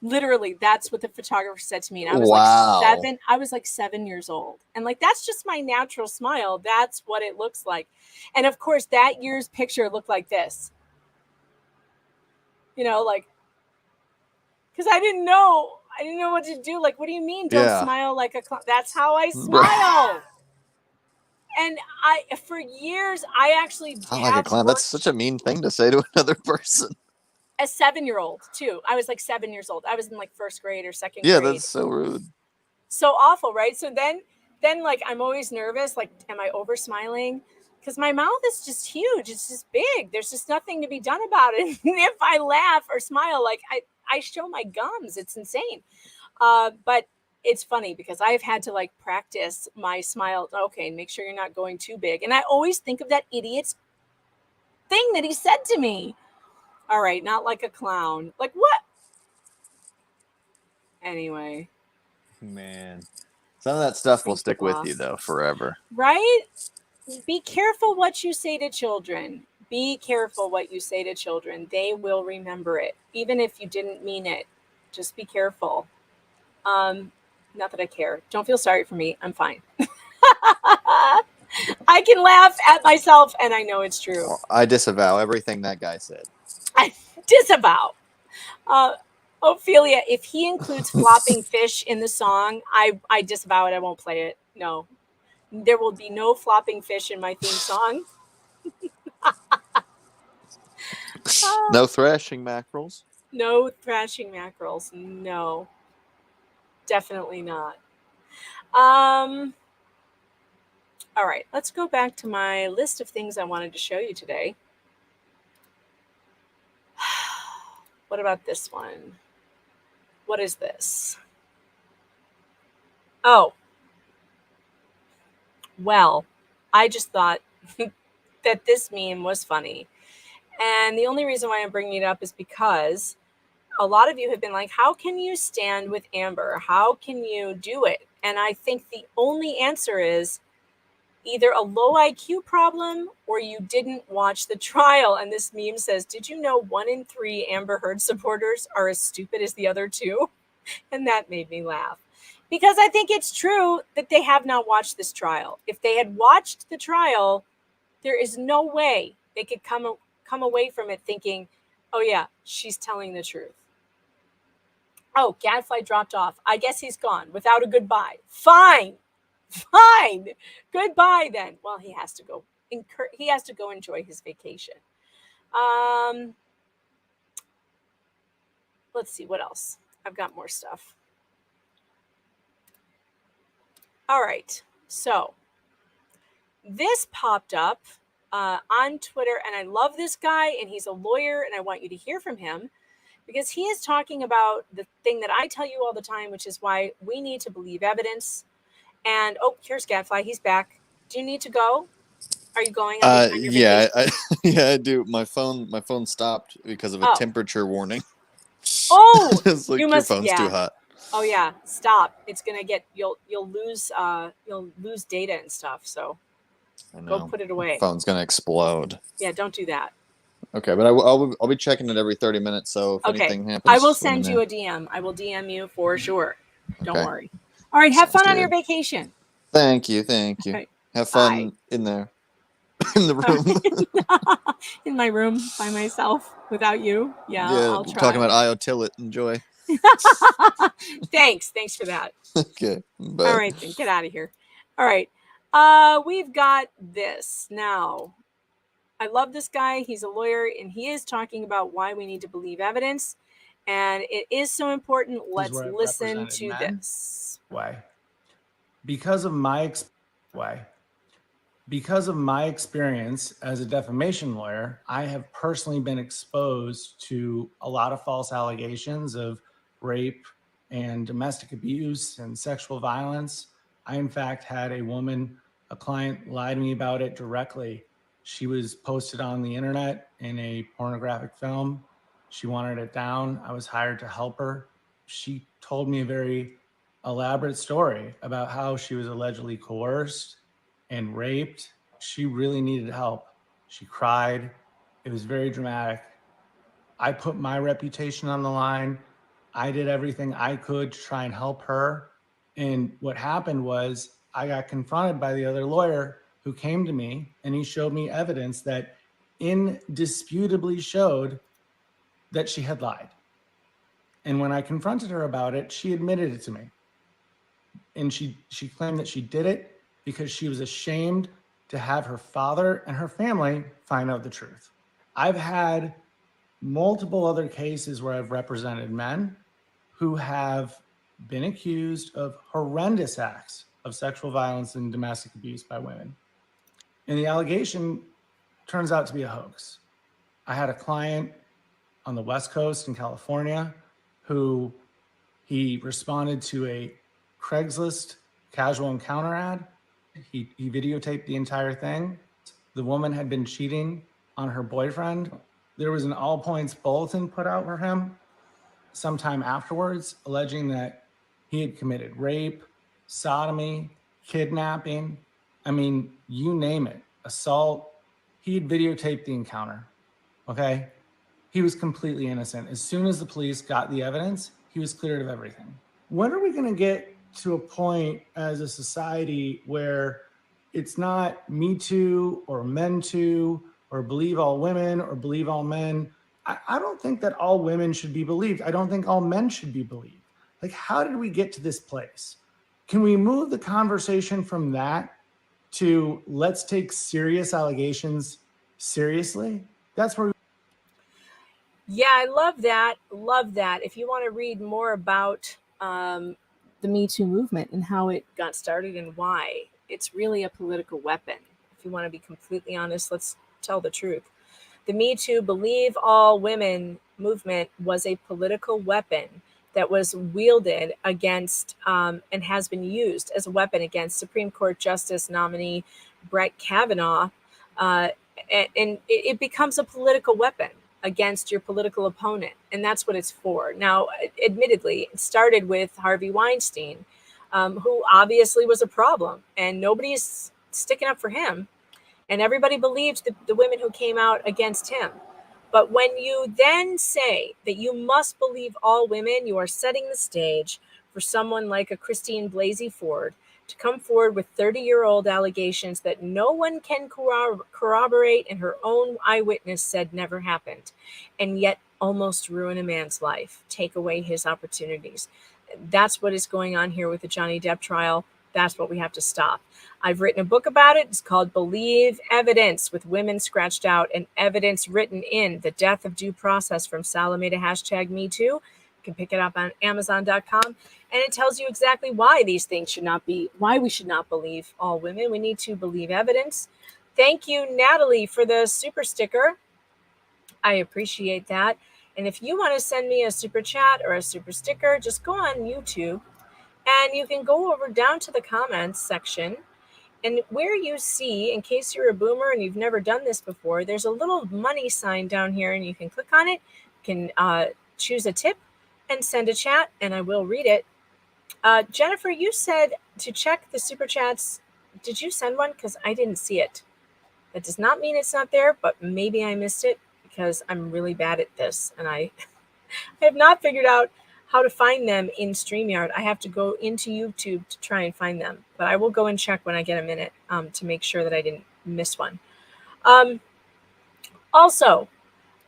Literally, that's what the photographer said to me. And I was like 7 years old. And that's just my natural smile. That's what it looks like. And of course, that year's picture looked like this. Because I didn't know what to do. What do you mean? Don't smile like a clown? That's how I smile. And for years, I actually Not like a clown. That's such a mean thing to say to another person. A 7-year-old too. I was 7 years old. I was in first grade or second grade. Yeah, that's so rude. So awful, right? So then I'm always nervous. Am I over smiling? Because my mouth is just huge. It's just big. There's just nothing to be done about it. And if I laugh or smile, I show my gums. It's insane. But it's funny because I've had to practice my smile. Okay, make sure you're not going too big. And I always think of that idiot's thing that he said to me. All right, not like a clown. What? Anyway. Man. Some of that stuff will stick with you, though, forever. Right? Be careful what you say to children. Be careful what you say to children. They will remember it, even if you didn't mean it. Just be careful. Not that I care. Don't feel sorry for me. I'm fine. I can laugh at myself, and I know it's true. I disavow everything that guy said. I disavow. Ophelia, if he includes flopping fish in the song, I disavow it. I won't play it. No. There will be no flopping fish in my theme song. No thrashing mackerels. No thrashing mackerels. No. Definitely not. All right, let's go back to my list of things I wanted to show you today. What about this one? What is this? Oh. Well, I just thought that this meme was funny. And the only reason why I'm bringing it up is because a lot of you have been like, how can you stand with Amber? How can you do it? And I think the only answer is either a low IQ problem or you didn't watch the trial. And this meme says, did you know 1 in 3 Amber Heard supporters are as stupid as the other 2? And that made me laugh. Because I think it's true that they have not watched this trial. If they had watched the trial, there is no way they could come away from it thinking, oh yeah, she's telling the truth. Oh, Gadfly dropped off. I guess he's gone without a goodbye. Fine. Goodbye then. Well, he has to go. He has to go enjoy his vacation. Let's see what else. I've got more stuff. All right. So this popped up on Twitter, and I love this guy, and he's a lawyer, and I want you to hear from him because he is talking about the thing that I tell you all the time, which is why we need to believe evidence. And oh, here's Gadfly. He's back. Do you need to go? Are you going? On your Yeah, vacation? I do. My phone stopped because of a temperature warning. Oh, it's like you your phone's too hot. Oh yeah, stop. It's gonna get you'll lose data and stuff. So I know. go put it away. Phone's gonna explode. Yeah, don't do that. Okay, but I'll be checking it every 30 minutes. So if anything happens, I will send you a DM. I will DM you for sure. Don't worry. All right, have fun on your vacation. Thank you. Right. Have fun in there, in the room. In my room by myself without you. Yeah, I'll try. Talking about Io Tillet. Enjoy. Thanks for that. Okay. Bye. All right, then get out of here. All right. We've got this now. I love this guy. He's a lawyer, and he is talking about why we need to believe evidence. And it is so important. Let's listen to this. Why? Because of my experience as a defamation lawyer, I have personally been exposed to a lot of false allegations of rape and domestic abuse and sexual violence. I, in fact, had a client lie to me about it directly. She was posted on the internet in a pornographic film. She wanted it down. I was hired to help her. She told me a very elaborate story about how she was allegedly coerced and raped. She really needed help. She cried. It was very dramatic. I put my reputation on the line. I did everything I could to try and help her. And what happened was I got confronted by the other lawyer who came to me, and he showed me evidence that indisputably showed that she had lied. And when I confronted her about it, she admitted it to me. And she claimed that she did it because she was ashamed to have her father and her family find out the truth. I've had multiple other cases where I've represented men who have been accused of horrendous acts of sexual violence and domestic abuse by women. And the allegation turns out to be a hoax. I had a client on the West Coast in California who he responded to a Craigslist casual encounter ad. He videotaped the entire thing. The woman had been cheating on her boyfriend. There was an all points bulletin put out for him sometime afterwards, alleging that he had committed rape, sodomy, kidnapping. I mean, you name it, assault. he had videotaped the encounter. Okay. He was completely innocent. As soon as the police got the evidence, he was cleared of everything. When are we going to get to a point as a society where it's not Me Too or Men Too or believe all women or believe all men? I don't think that all women should be believed. I don't think all men should be believed. Like, how did we get to this place? Can we move the conversation from that to let's take serious allegations seriously? That's where Yeah, I love that. Love that. If you want to read more about the Me Too movement and how it got started and why, it's really a political weapon. If you want to be completely honest, let's tell the truth. The Me Too Believe All Women movement was a political weapon that was wielded against and has been used as a weapon against Supreme Court Justice nominee Brett Kavanaugh. And it becomes a political weapon against your political opponent. And that's what it's for. Now, admittedly, it started with Harvey Weinstein, who obviously was a problem, and nobody's sticking up for him. And everybody believed the women who came out against him. But when you then say that you must believe all women, you are setting the stage for someone like a Christine Blasey Ford to come forward with 30-year-old allegations that no one can corroborate, and her own eyewitness said never happened, and yet almost ruin a man's life, take away his opportunities. That's what is going on here with the Johnny Depp trial. That's what we have to stop. I've written a book about it. It's called Believe Evidence, with women scratched out and evidence written in: The Death of Due Process from Salome to #MeToo. You can pick it up on Amazon.com. And it tells you exactly why these things should not be, why we should not believe all women. We need to believe evidence. Thank you, Natalie, for the super sticker. I appreciate that. And if you want to send me a super chat or a super sticker, just go on YouTube and you can go over down to the comments section. And where you see, in case you're a boomer and you've never done this before, there's a little money sign down here, and you can click on it. You can choose a tip and send a chat, and I will read it. Jennifer, you said to check the super chats. Did you send one? Because I didn't see it. That does not mean it's not there, but maybe I missed it because I'm really bad at this, and I have not figured out how to find them in StreamYard. I have to go into YouTube to try and find them, but I will go and check when I get a minute to make sure that I didn't miss one. Also,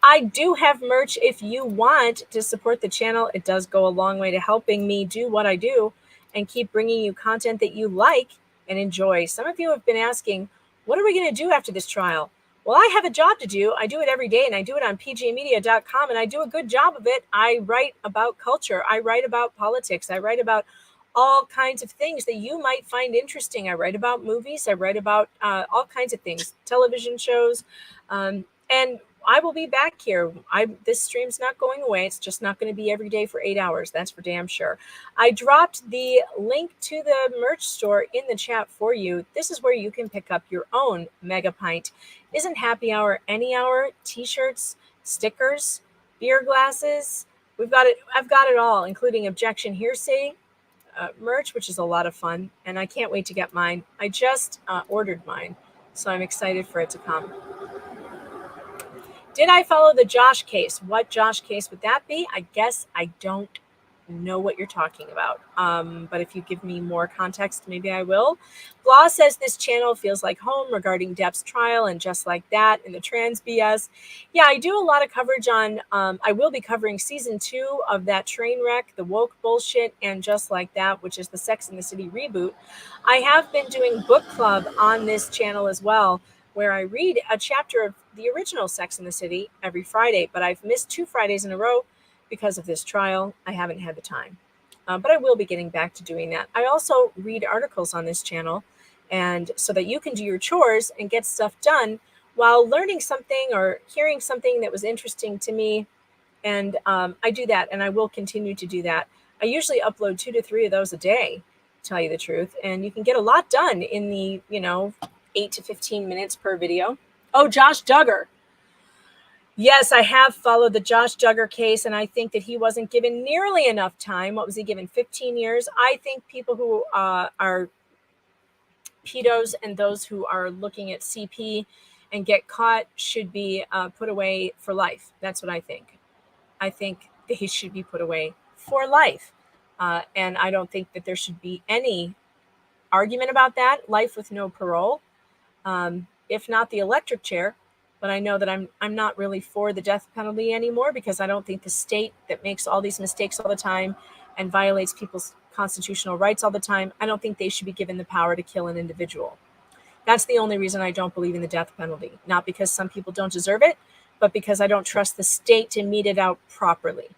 I do have merch if you want to support the channel. It does go a long way to helping me do what I do and keep bringing you content that you like and enjoy. Some of you have been asking, what are we going to do after this trial? Well, I have a job to do. I do it every day, and I do it on pgmedia.com, and I do a good job of it. I write about culture. I write about politics. I write about all kinds of things that you might find interesting. I write about movies. I write about all kinds of things, television shows, and I will be back here. This stream's not going away. It's just not going to be every day for 8 hours. That's for damn sure. I dropped the link to the merch store in the chat for you. This is where you can pick up your own Mega Pint. Isn't happy hour any hour? T-shirts, stickers, beer glasses. We've got it. I've got it all, including Objection, Hearsay merch, which is a lot of fun. And I can't wait to get mine. I just ordered mine, so I'm excited for it to come. Did I follow the Josh case? What Josh case would that be? I guess I don't know what you're talking about. But if you give me more context, maybe I will. Blah says this channel feels like home regarding Depp's trial and Just Like That and the trans BS. Yeah, I do a lot of coverage on, I will be covering season 2 of that train wreck, the woke bullshit, and Just Like That, which is the Sex and the City reboot. I have been doing book club on this channel as well, where I read a chapter of the original Sex and the City every Friday, but I've missed 2 Fridays in a row because of this trial. I haven't had the time, but I will be getting back to doing that. I also read articles on this channel, and so that you can do your chores and get stuff done while learning something or hearing something that was interesting to me. And I do that, and I will continue to do that. I usually upload 2 to 3 of those a day, to tell you the truth, and you can get a lot done in the, 8 to 15 minutes per video. Oh, Josh Duggar. Yes, I have followed the Josh Duggar case, and I think that he wasn't given nearly enough time. What was he given? 15 years? I think people who are pedos and those who are looking at CP and get caught should be put away for life. That's what I think. I think that he should be put away for life. And I don't think that there should be any argument about that. Life with no parole, if not the electric chair. But I know that I'm not really for the death penalty anymore, because I don't think the state that makes all these mistakes all the time and violates people's constitutional rights all the time, I don't think they should be given the power to kill an individual. That's the only reason I don't believe in the death penalty. Not because some people don't deserve it, but because I don't trust the state to mete it out properly.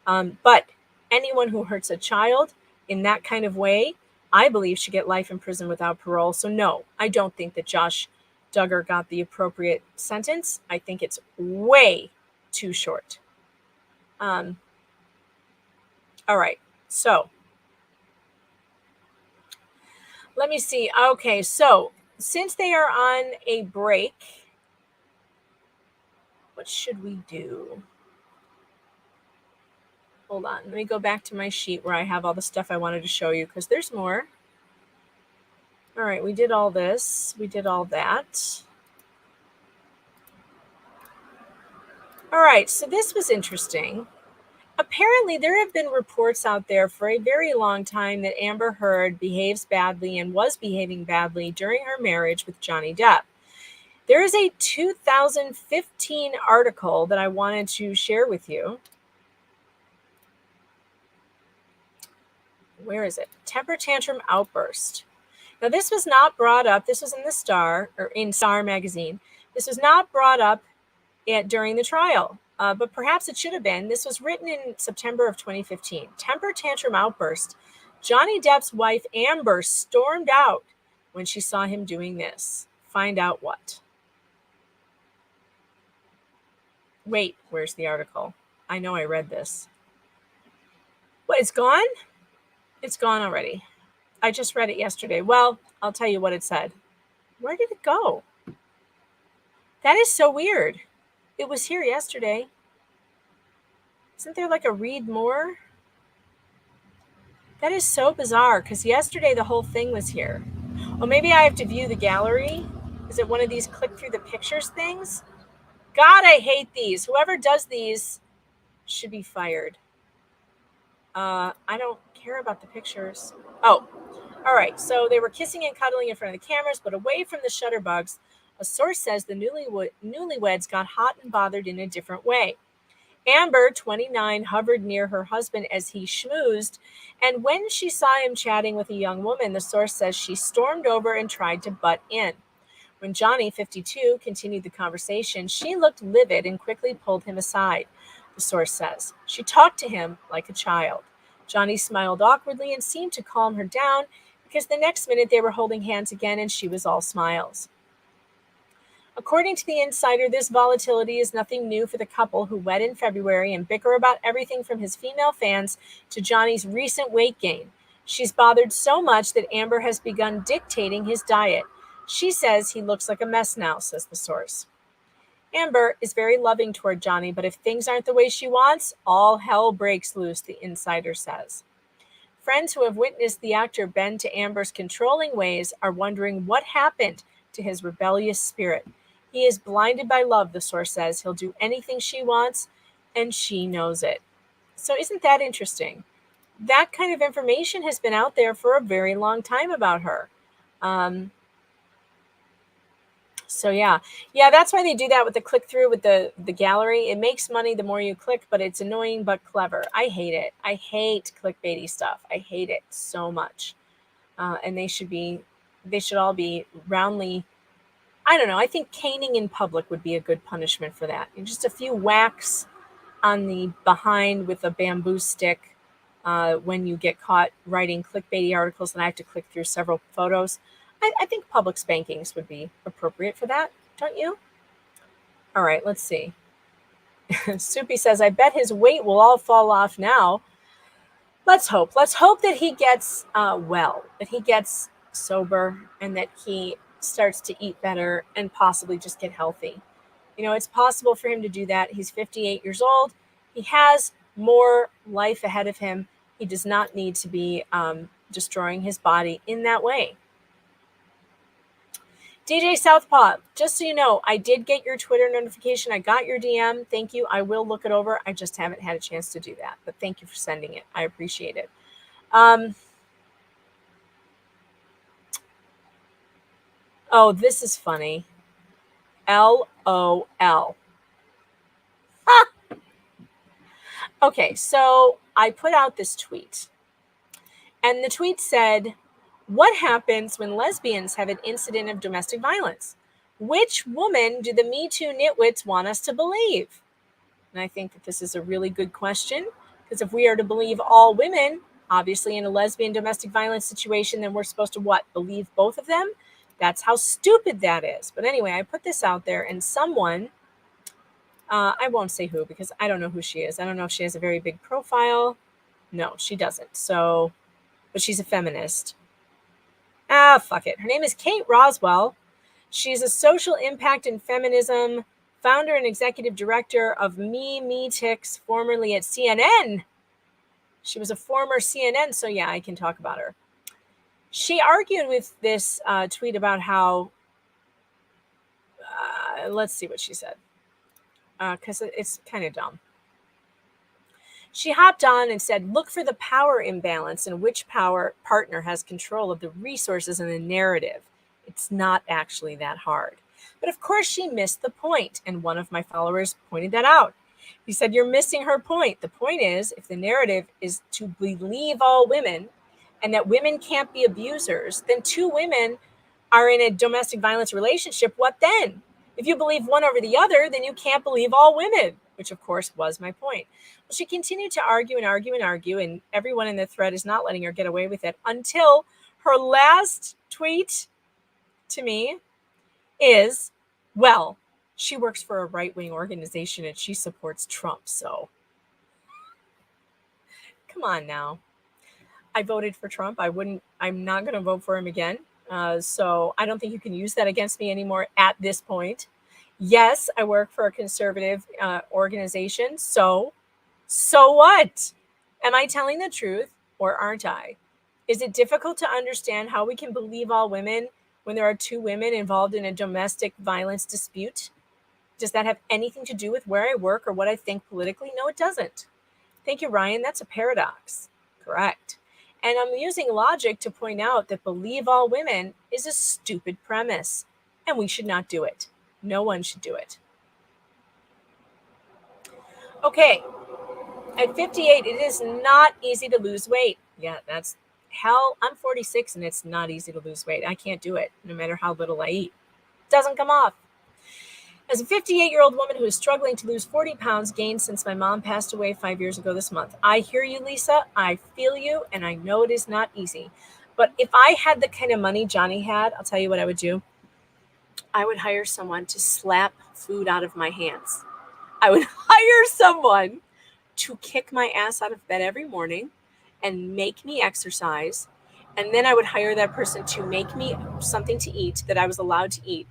But anyone who hurts a child in that kind of way, I believe should get life in prison without parole. So no, I don't think that Josh Duggar got the appropriate sentence. I think it's way too short. All right, so let me see. Okay, so since they are on a break, what should we do? Hold on, let me go back to my sheet where I have all the stuff I wanted to show you, because there's more. All right, we did all this. We did all that. All right, so this was interesting. Apparently, there have been reports out there for a very long time that Amber Heard behaves badly and was behaving badly during her marriage with Johnny Depp. There is a 2015 article that I wanted to share with you. Where is it? Temper tantrum outburst. Now, this was not brought up. This was in the Star, or in Star magazine. This was not brought up during the trial, but perhaps it should have been. This was written in September of 2015. Temper tantrum outburst. Johnny Depp's wife, Amber, stormed out when she saw him doing this. Find out what. Wait, where's the article? I know I read this. What, it's gone? It's gone already. I just read it yesterday. Well, I'll tell you what it said. Where did it go? That is so weird. It was here yesterday. Isn't there like a read more? That is so bizarre, because yesterday the whole thing was here. Oh, maybe I have to view the gallery. Is it one of these click through the pictures things? God, I hate these. Whoever does these should be fired. I don't care about the pictures. Oh, all right. So they were kissing and cuddling in front of the cameras, but away from the shutterbugs. A source says the newlyweds got hot and bothered in a different way. Amber, 29, hovered near her husband as he schmoozed, and when she saw him chatting with a young woman, the source says she stormed over and tried to butt in. When Johnny, 52, continued the conversation, she looked livid and quickly pulled him aside, the source says. She talked to him like a child. Johnny smiled awkwardly and seemed to calm her down, because the next minute they were holding hands again and she was all smiles. According to the insider, this volatility is nothing new for the couple who wed in February and bicker about everything from his female fans to Johnny's recent weight gain. She's bothered so much that Amber has begun dictating his diet. She says he looks like a mess now, says the source. Amber is very loving toward Johnny, but if things aren't the way she wants, all hell breaks loose, the insider says. Friends who have witnessed the actor bend to Amber's controlling ways are wondering what happened to his rebellious spirit. He is blinded by love, the source says. He'll do anything she wants, and she knows it. So isn't that interesting? That kind of information has been out there for a very long time about her. So yeah, that's why they do that with the click-through with the gallery. It makes money the more you click, but it's annoying but clever. I hate it. I hate clickbaity stuff. I hate it so much. And they should all be roundly, I don't know, I think caning in public would be a good punishment for that. And just a few whacks on the behind with a bamboo stick when you get caught writing clickbaity articles and I have to click through several photos. I think public spankings would be appropriate for that, don't you? All right, let's see. Soupy says, I bet his weight will all fall off now. Let's hope. Let's hope that he gets well, that he gets sober, and that he starts to eat better and possibly just get healthy. You know, it's possible for him to do that. He's 58 years old. He has more life ahead of him. He does not need to be destroying his body in that way. DJ Southpaw, just so you know, I did get your Twitter notification. I got your DM. Thank you. I will look it over. I just haven't had a chance to do that. But thank you for sending it. I appreciate it. Oh, this is funny. LOL. Ah! Okay, so I put out this tweet. And the tweet said, what happens when lesbians have an incident of domestic violence? Which woman do the Me Too nitwits want us to believe? And I think that this is a really good question, because if we are to believe all women, obviously in a lesbian domestic violence situation, then we're supposed to what? Believe both of them? That's how stupid that is. But anyway, I put this out there, and someone, I won't say who because I don't know who she is. I don't know if she has a very big profile. No, she doesn't. So, but she's a feminist. Fuck it. Her name is Kate Roswell. She's a social impact and feminism founder and executive director of Me-Tix, formerly at CNN. She was a former CNN, so yeah, I can talk about her. She argued with this tweet about how, let's see what she said, because it's kind of dumb. She hopped on and said, look for the power imbalance and which power partner has control of the resources and the narrative. It's not actually that hard. But of course she missed the point, and one of my followers pointed that out. He said, you're missing her point. The point is, if the narrative is to believe all women and that women can't be abusers, then two women are in a domestic violence relationship. What then? If you believe one over the other, then you can't believe all women, which of course was my point. Well, she continued to argue and argue and argue, and everyone in the thread is not letting her get away with it until her last tweet to me is, well, she works for a right-wing organization and she supports Trump, so come on now. I voted for Trump. I'm not going to vote for him again. So I don't think you can use that against me anymore at this point. Yes, I work for a conservative organization. So what? Am I telling the truth or aren't I? Is it difficult to understand how we can believe all women when there are two women involved in a domestic violence dispute? Does that have anything to do with where I work or what I think politically? No, it doesn't. Thank you, Ryan. That's a paradox. Correct. And I'm using logic to point out that believe all women is a stupid premise, and we should not do it. No one should do it. Okay. At 58, it is not easy to lose weight. Yeah, that's hell. I'm 46 and it's not easy to lose weight. I can't do it no matter how little I eat. It doesn't come off. As a 58-year-old woman who is struggling to lose 40 pounds gained since my mom passed away 5 years ago this month, I hear you, Lisa. I feel you, and I know it is not easy. But if I had the kind of money Johnny had, I'll tell you what I would do. I would hire someone to slap food out of my hands. I would hire someone to kick my ass out of bed every morning and make me exercise. And then I would hire that person to make me something to eat that I was allowed to eat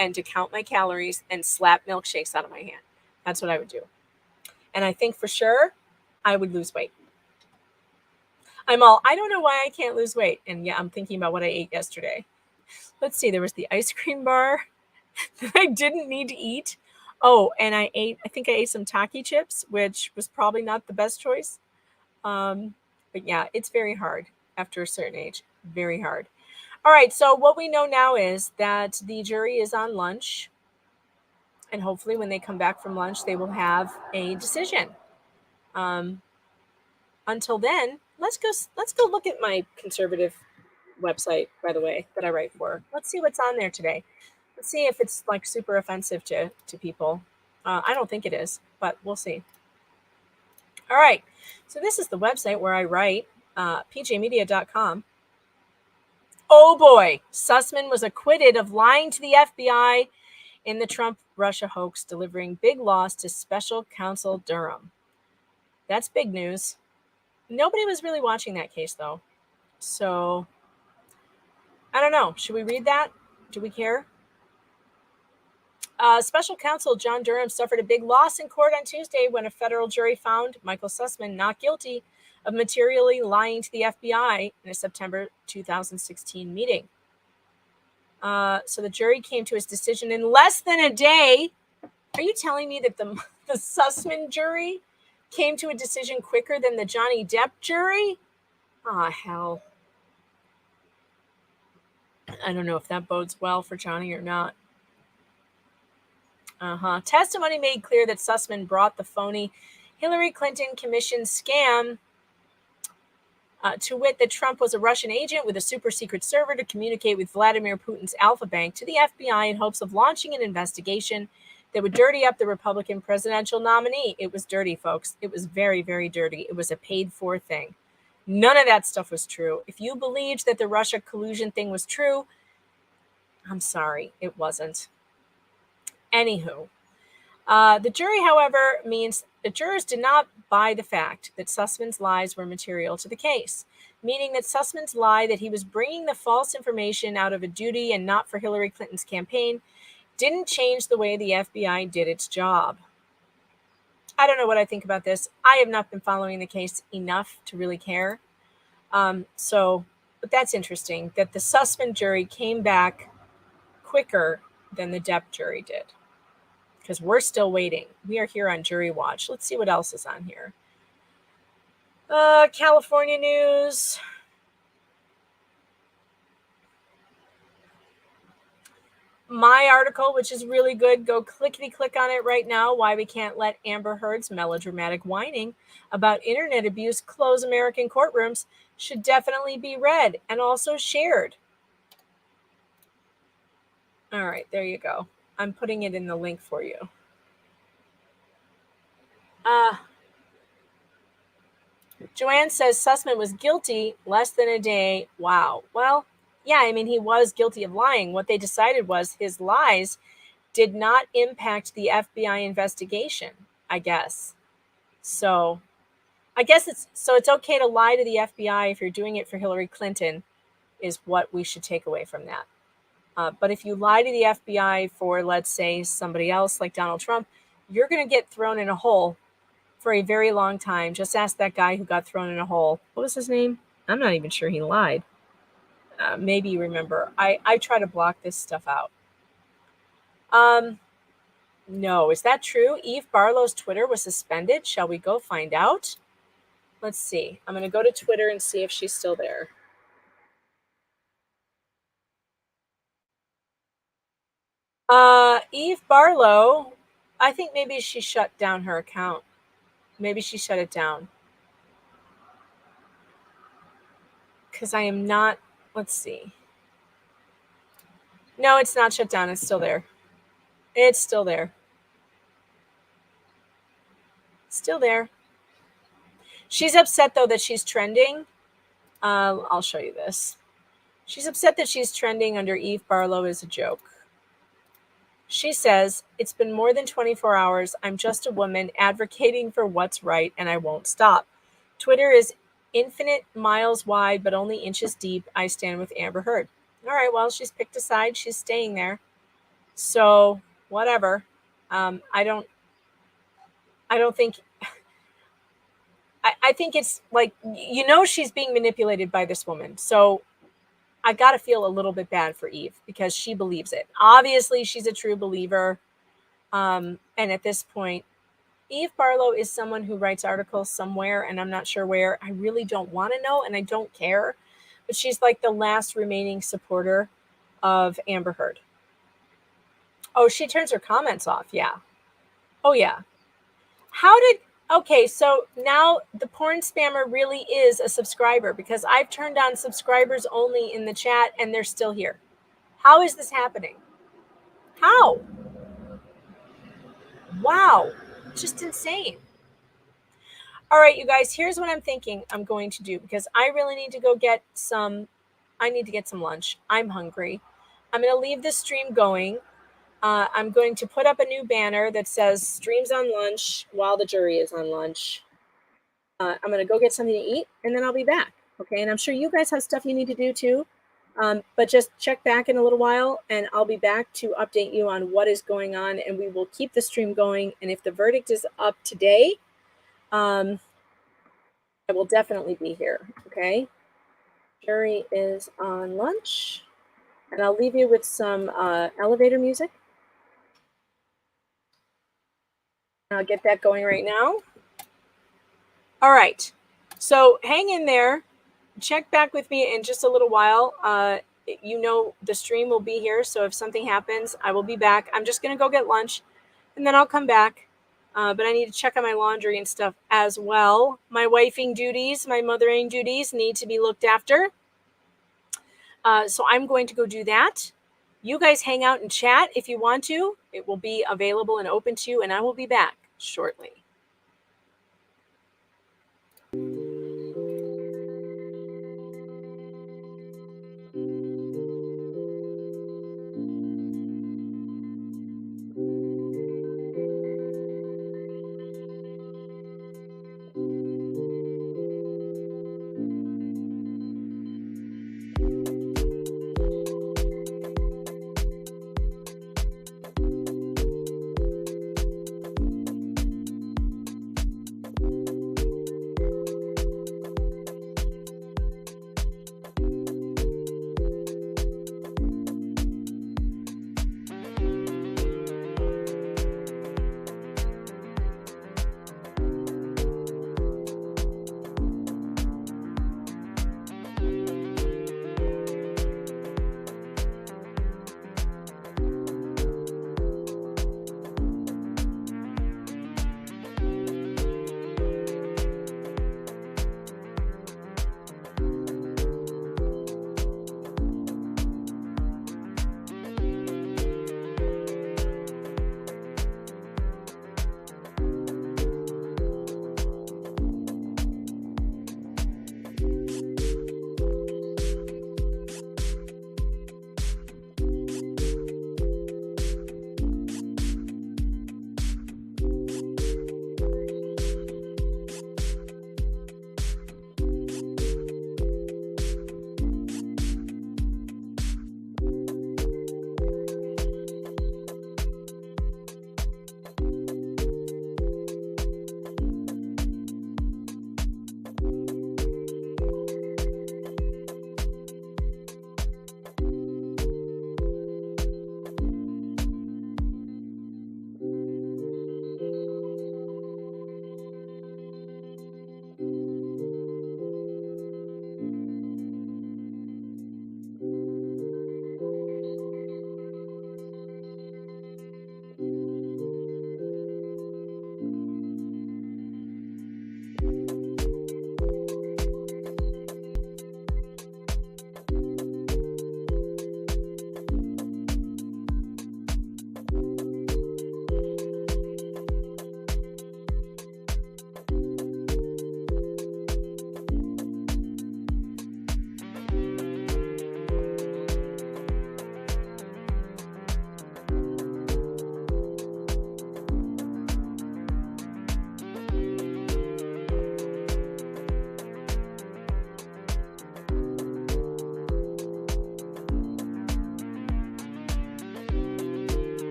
and to count my calories and slap milkshakes out of my hand. That's what I would do. And I think for sure I would lose weight. I don't know why I can't lose weight. And yeah, I'm thinking about what I ate yesterday. Let's see, there was the ice cream bar that I didn't need to eat. Oh, and I think I ate some Taki chips, which was probably not the best choice. But yeah, it's very hard after a certain age. Very hard. All right, so what we know now is that the jury is on lunch. And hopefully when they come back from lunch, they will have a decision. Until then, let's go look at my conservative website, by the way, that I write for. Let's see what's on there today. Let's see if it's like super offensive to people. I don't think it is, but we'll see. All right. So this is the website where I write, pjmedia.com. Oh boy, Sussman was acquitted of lying to the FBI in the Trump-Russia hoax, delivering big loss to Special Counsel Durham. That's big news. Nobody was really watching that case, though. So, I don't know. Should we read that? Do we care? Special Counsel John Durham suffered a big loss in court on Tuesday when a federal jury found Michael Sussman not guilty of materially lying to the FBI in a September 2016 meeting. So the jury came to its decision in less than a day. Are you telling me that the Sussman jury came to a decision quicker than the Johnny Depp jury? Ah, hell. I don't know if that bodes well for Johnny or not. Testimony made clear that Sussman brought the phony Hillary Clinton Commission scam, to wit that Trump was a Russian agent with a super secret server to communicate with Vladimir Putin's Alpha Bank, to the FBI in hopes of launching an investigation that would dirty up the Republican presidential nominee. It was dirty, folks. It was very, very dirty. It was a paid-for thing. None of that stuff was true. If you believed that the Russia collusion thing was true, I'm sorry, it wasn't. Anywho, the jury, however, means the jurors did not buy the fact that Sussman's lies were material to the case, meaning that Sussman's lie that he was bringing the false information out of a duty and not for Hillary Clinton's campaign didn't change the way the FBI did its job. I don't know what I think about this. I have not been following the case enough to really care. But that's interesting that the Sussman jury came back quicker than the Depp jury did, because we're still waiting. We are here on Jury Watch. Let's see what else is on here. California news. My article, which is really good, go clickety-click on it right now. Why we can't let Amber Heard's melodramatic whining about internet abuse close American courtrooms should definitely be read and also shared. All right, there you go. I'm putting it in the link for you. Joanne says Sussman was guilty less than a day. Wow. Well, yeah, I mean, he was guilty of lying. What they decided was his lies did not impact the FBI investigation, I guess. So I guess it's okay to lie to the FBI if you're doing it for Hillary Clinton, is what we should take away from that. But if you lie to the FBI for, let's say, somebody else like Donald Trump, you're going to get thrown in a hole for a very long time. Just ask that guy who got thrown in a hole. What was his name? I'm not even sure he lied. Maybe you remember. I try to block this stuff out. No, is that true? Eve Barlow's Twitter was suspended. Shall we go find out? Let's see. I'm going to go to Twitter and see if she's still there. Eve Barlow, I think maybe she shut down her account. Maybe she shut it down. Because I am not, let's see. No, it's not shut down. It's still there. It's still there. Still there. She's upset, though, that she's trending. I'll show you this. She's upset that she's trending under Eve Barlow is a joke. She says, it's been more than 24 hours. I'm just a woman advocating for what's right, and I won't stop. Twitter is infinite miles wide, but only inches deep. I stand with Amber Heard. All right, well, she's picked a side. She's staying there. So, whatever. I don't think... I think it's like, she's being manipulated by this woman. So I got to feel a little bit bad for Eve because she believes it. Obviously, she's a true believer. And at this point, Eve Barlow is someone who writes articles somewhere, and I'm not sure where. I really don't want to know, and I don't care. But she's like the last remaining supporter of Amber Heard. Oh, she turns her comments off. Yeah. Oh, yeah. Okay, so now the porn spammer really is a subscriber because I've turned on subscribers only in the chat and they're still here. How is this happening? How? Wow, just insane. All right, you guys, here's what I'm thinking I'm going to do because I really need to go get some lunch. I'm hungry. I'm going to leave this stream going. I'm going to put up a new banner that says streams on lunch while the jury is on lunch. I'm going to go get something to eat, and then I'll be back, okay? And I'm sure you guys have stuff you need to do, too. But just check back in a little while, and I'll be back to update you on what is going on, and we will keep the stream going. And if the verdict is up today, I will definitely be here, okay? Jury is on lunch. And I'll leave you with some elevator music. I'll get that going right now. All right. So hang in there. Check back with me in just a little while. You know the stream will be here, so if something happens, I will be back. I'm just going to go get lunch, and then I'll come back. But I need to check on my laundry and stuff as well. My wifing duties, my mothering duties need to be looked after. So I'm going to go do that. You guys hang out and chat if you want to. It will be available and open to you, and I will be back shortly.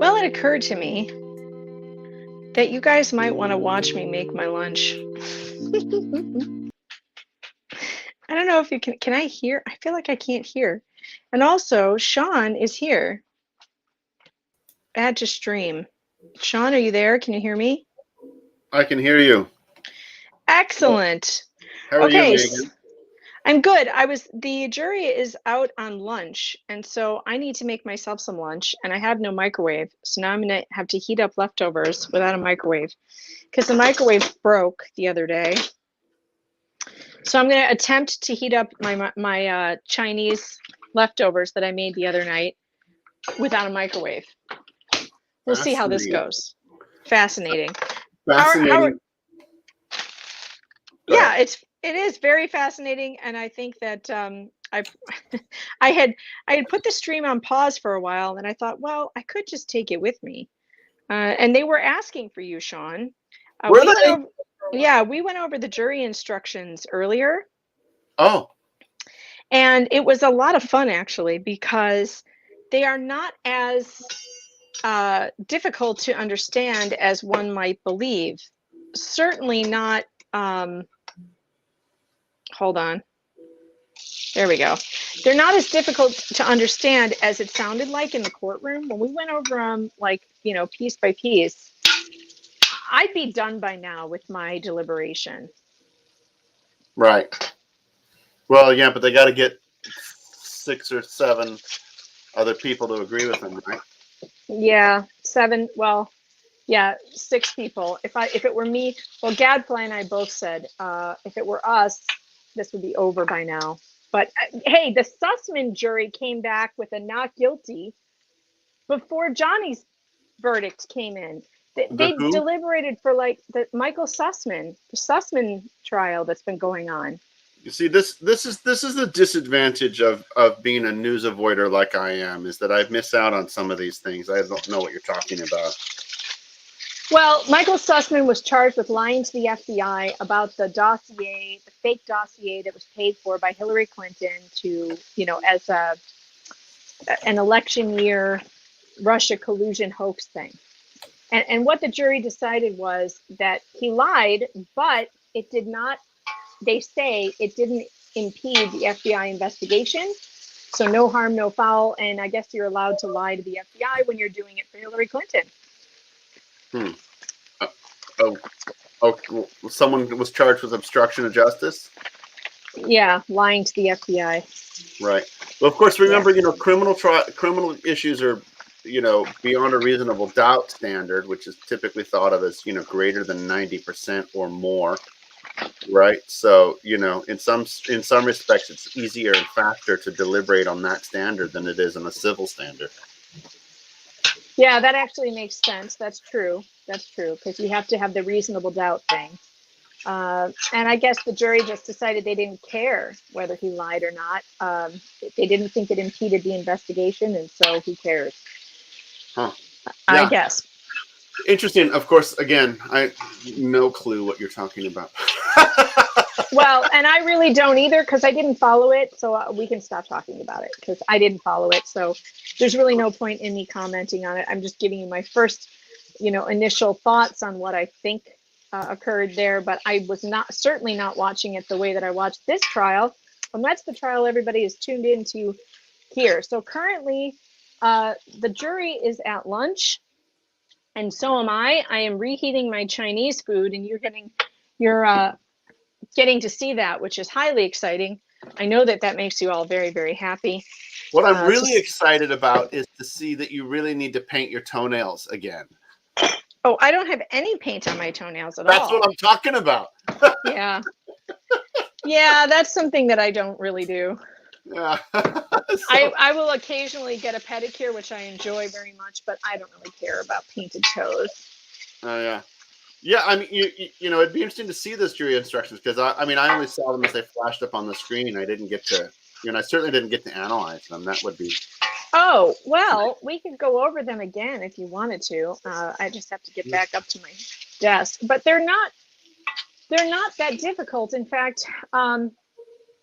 Well, it occurred to me that you guys might want to watch me make my lunch. I don't know if you can I hear? I feel like I can't hear. And also, Sean is here. Add to stream. Sean, are you there? Can you hear me? I can hear you. Excellent. How are Okay, you, Megan? I'm good. The jury is out on lunch, and so I need to make myself some lunch, and I have no microwave. So now I'm gonna have to heat up leftovers without a microwave because the microwave broke the other day. So I'm gonna attempt to heat up my Chinese leftovers that I made the other night without a microwave. We'll see how this goes. Fascinating. Fascinating. Yeah, it is very fascinating, and I think that I had put the stream on pause for a while, and I thought, well, I could just take it with me. And they were asking for you, Sean. We went over the jury instructions earlier. Oh. And it was a lot of fun, actually, because they are not as difficult to understand as one might believe. Certainly not. Hold on. There we go. They're not as difficult to understand as it sounded like in the courtroom. When we went over them, piece by piece, I'd be done by now with my deliberation. Right. Well, yeah, but they got to get 6 or 7 other people to agree with them, right? Yeah, 7. Well, yeah, 6 people. If it were me, well, Gadfly and I both said if it were us, this would be over by now. But hey, the Sussman jury came back with a not guilty before Johnny's verdict came in. They deliberated for the Michael Sussman, the Sussman trial that's been going on. You see, this is the disadvantage of being a news avoider like I am, is that I've missed out on some of these things. I don't know what you're talking about. Well, Michael Sussman was charged with lying to the FBI about the dossier, the fake dossier that was paid for by Hillary Clinton to, as an election year Russia collusion hoax thing. And what the jury decided was that he lied, but it did not, they say it didn't impede the FBI investigation. So no harm, no foul. And I guess you're allowed to lie to the FBI when you're doing it for Hillary Clinton. Someone was charged with obstruction of justice? Yeah, lying to the FBI. Right. Well, of course, remember, criminal issues are, beyond a reasonable doubt standard, which is typically thought of as, greater than 90% or more. Right. So, in some respects, it's easier and faster to deliberate on that standard than it is on a civil standard. Yeah, that actually makes sense. That's true. Because you have to have the reasonable doubt thing. And I guess the jury just decided they didn't care whether he lied or not. They didn't think it impeded the investigation, and so who cares? Huh. I guess. Interesting. Of course, again, I no clue what you're talking about. Well, and I really don't either, because I didn't follow it. So we can stop talking about it because I didn't follow it. So there's really no point in me commenting on it. I'm just giving you my first, initial thoughts on what I think occurred there. But I was certainly not watching it the way that I watched this trial. And that's the trial everybody is tuned into here. So currently, the jury is at lunch. And so am I. I am reheating my Chinese food, and you're getting to see that, which is highly exciting. I know that makes you all very, very happy. What I'm really excited about is to see that you really need to paint your toenails again. Oh, I don't have any paint on my toenails at all. That's what I'm talking about. Yeah. Yeah, that's something that I don't really do. Yeah. I will occasionally get a pedicure, which I enjoy very much, but I don't really care about painted toes. Oh, yeah. Yeah, I mean, it'd be interesting to see those jury instructions because I only saw them as they flashed up on the screen. I didn't get to, I certainly didn't get to analyze them. That would be. Oh, well, we could go over them again if you wanted to. I just have to get back up to my desk, but they're not that difficult. In fact,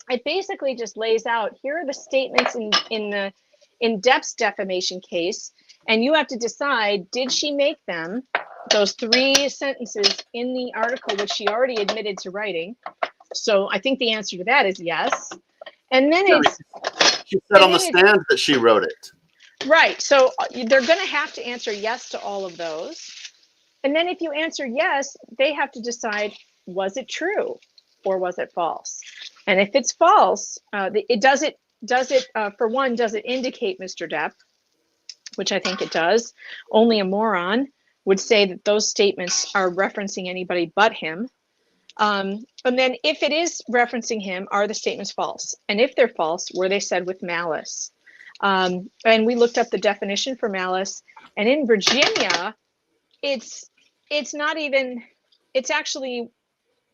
it basically just lays out, here are the statements in Depp's defamation case. And you have to decide, did she make them, those 3 sentences in the article, which she already admitted to writing? So I think the answer to that is yes. And then she said on the stand that she wrote it. Right. So they're going to have to answer yes to all of those. And then if you answer yes, they have to decide, was it true or was it false? And if it's false, does it indicate Mr. Depp, which I think it does. Only a moron would say that those statements are referencing anybody but him. And then if it is referencing him, are the statements false? And if they're false, were they said with malice? And we looked up the definition for malice. And in Virginia, it's actually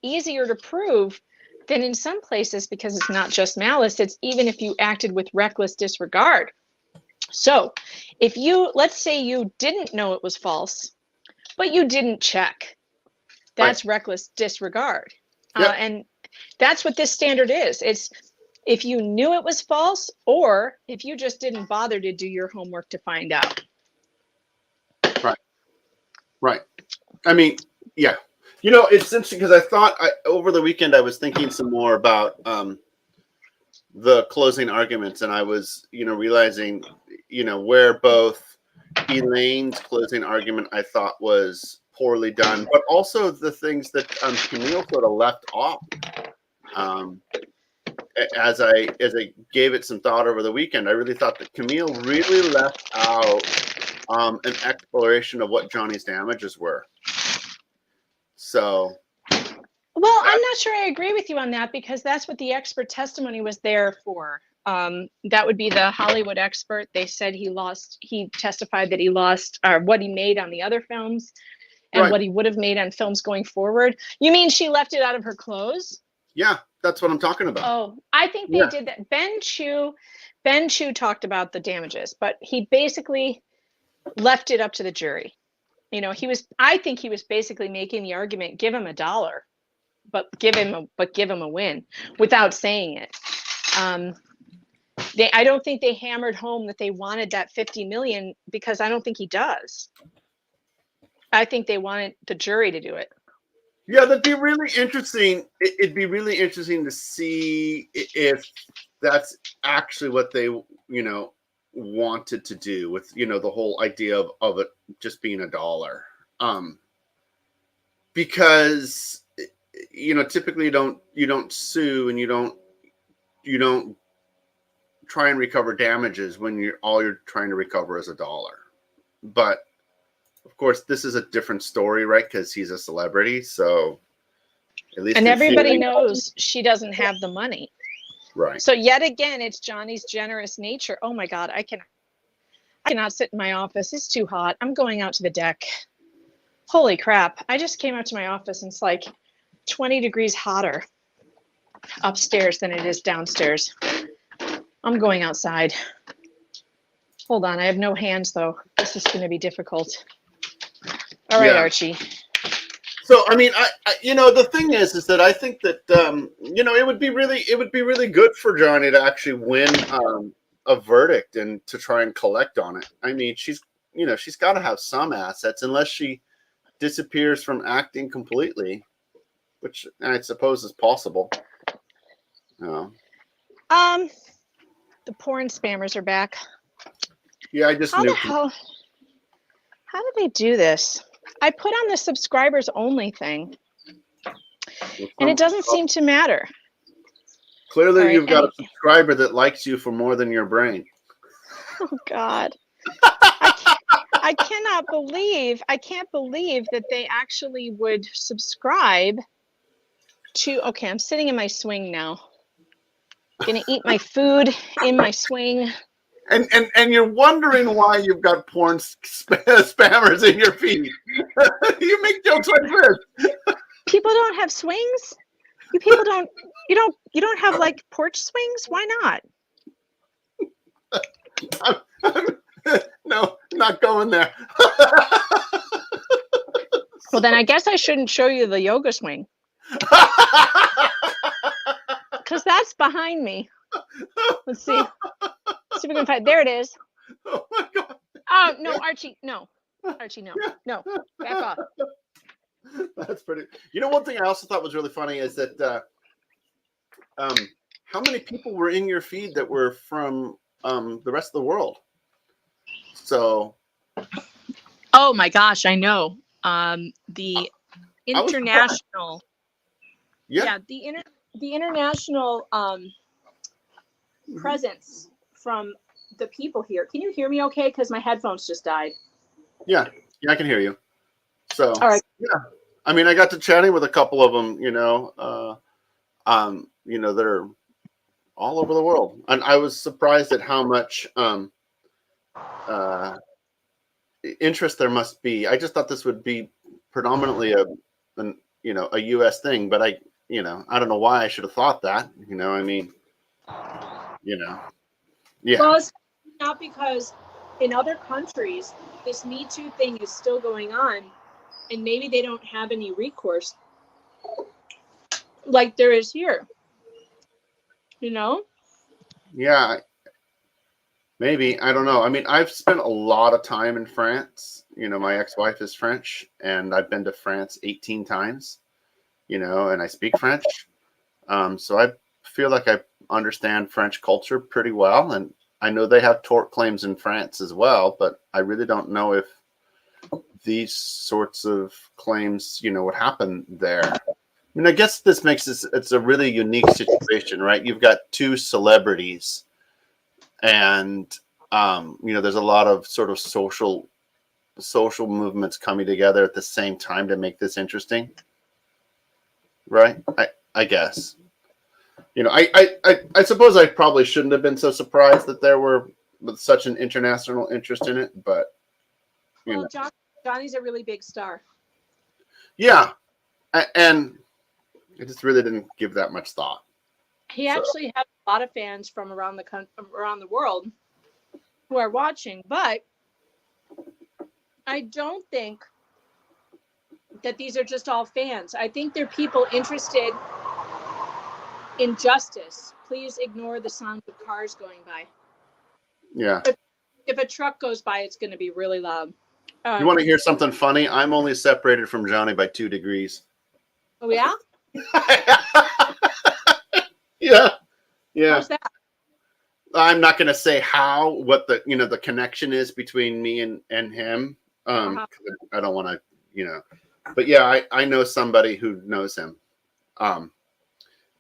easier to prove than in some places, because it's not just malice. It's even if you acted with reckless disregard. So if let's say you didn't know it was false, but you didn't check, that's reckless disregard. Yep. And that's what this standard is. It's if you knew it was false, or if you just didn't bother to do your homework to find out. Right. I mean, yeah. You know, it's interesting because I thought over the weekend I was thinking some more about the closing arguments, and I was, realizing, where both Elaine's closing argument I thought was poorly done, but also the things that Camille sort of left off. As I gave it some thought over the weekend, I really thought that Camille really left out an exploration of what Johnny's damages were. So, well, I'm not sure I agree with you on that, because that's what the expert testimony was there for. That would be the Hollywood expert. They said he testified that he lost what he made on the other films and what he would have made on films going forward. You mean she left it out of her clothes? Yeah, that's what I'm talking about. Oh, I think they did that. Ben Chu talked about the damages, but he basically left it up to the jury. I think he was basically making the argument, give him $1, but give him a win, without saying it. I don't think they hammered home that they wanted that $50 million, because I don't think he does. I think they wanted the jury to do it. Yeah, that'd be really interesting. It'd be really interesting to see if that's actually what they, wanted to do with, the whole idea of it just being $1. Because, typically you don't sue and you don't try and recover damages when all you're trying to recover is $1. But of course, this is a different story, right? Because he's a celebrity, so at least. And everybody knows she doesn't have the money, right? So yet again, it's Johnny's generous nature. Oh my God, I cannot sit in my office. It's too hot. I'm going out to the deck. Holy crap! I just came out to my office and it's like 20 degrees hotter upstairs than it is downstairs. I'm going outside. Hold on, I have no hands though. This is going to be difficult. All right, Archie. So, I mean, I the thing is that I think that it would be really good for Johnny to actually win a verdict and to try and collect on it. I mean, she's got to have some assets, unless she disappears from acting completely, which I suppose is possible. The porn spammers are back. Yeah, I just knew. How did they do this? I put on the subscribers only thing, and it doesn't seem to matter. Clearly, you've got a subscriber that likes you for more than your brain. Oh God. I can't believe that they actually would subscribe to. Okay, I'm sitting in my swing now. Gonna eat my food in my swing. And you're wondering why you've got porn spammers in your feed. You make jokes like this. People don't have swings. You people don't. You don't have like porch swings. Why not? No, not going there. Well, then I guess I shouldn't show you the yoga swing, because that's behind me. Let's see. See if we can find. There it is. Oh my God. Oh, no, Archie, no. Archie, no. No, back off. That's pretty. You know, one thing I also thought was really funny is that how many people were in your feed that were from the rest of the world? So. Oh my gosh, I know. The international. Yeah. The international presence from the people here. Can you hear me okay? Because my headphones just died. Yeah, I can hear you. So, all right. Yeah, I mean, I got to chatting with a couple of them. They're all over the world, and I was surprised at how much interest there must be. I just thought this would be predominantly a U.S. thing, but I don't know why I should have thought that. Yeah. Well, it's not because in other countries this Me Too thing is still going on, and maybe they don't have any recourse like there is here. Yeah. Maybe. I don't know. I mean, I've spent a lot of time in France. My ex-wife is French, and I've been to France 18 times, and I speak French. So I feel like I understand French culture pretty well. And I know they have tort claims in France as well, but I really don't know if these sorts of claims, would happen there. I mean, I guess this makes it's a really unique situation, right? You've got two celebrities. And there's a lot of sort of social movements coming together at the same time to make this interesting, right? I guess. I suppose I probably shouldn't have been so surprised that there were such an international interest in it, but Johnny's a really big star. Yeah, and I just really didn't give that much thought. He actually has a lot of fans from around the world who are watching, but I don't think that these are just all fans. I think they're people interested in justice. Please ignore the sound of cars going by. Yeah. If a truck goes by, it's going to be really loud. You want to hear something funny? I'm only separated from Johnny by 2 degrees. Oh, yeah? Yeah. How's that? I'm not going to say what the connection is between me and him. I don't want to, but yeah, I know somebody who knows him.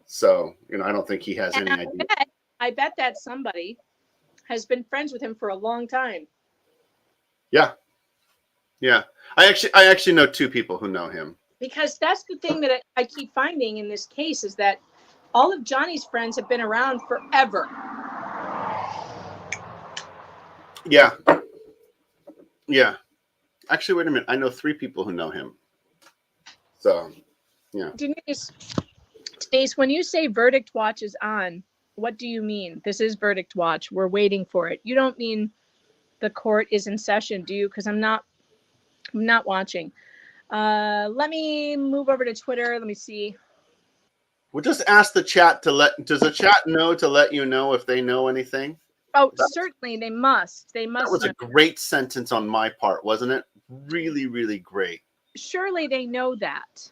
So, I don't think he has any idea. I bet that somebody has been friends with him for a long time. Yeah. Yeah. I actually know 2 people who know him. Because that's the thing that I keep finding in this case is that all of Johnny's friends have been around forever. Yeah. Yeah. Actually, wait a minute. I know 3 people who know him. So, yeah. Denise, when you say verdict watch is on, what do you mean? This is verdict watch. We're waiting for it. You don't mean the court is in session, do you? Because I'm not watching. Let me move over to Twitter. Let me see. We'll just ask the chat does the chat know to let you know if they know anything? Oh, certainly they must. They must. That was a great sentence on my part, wasn't it? Really, really great. Surely they know that.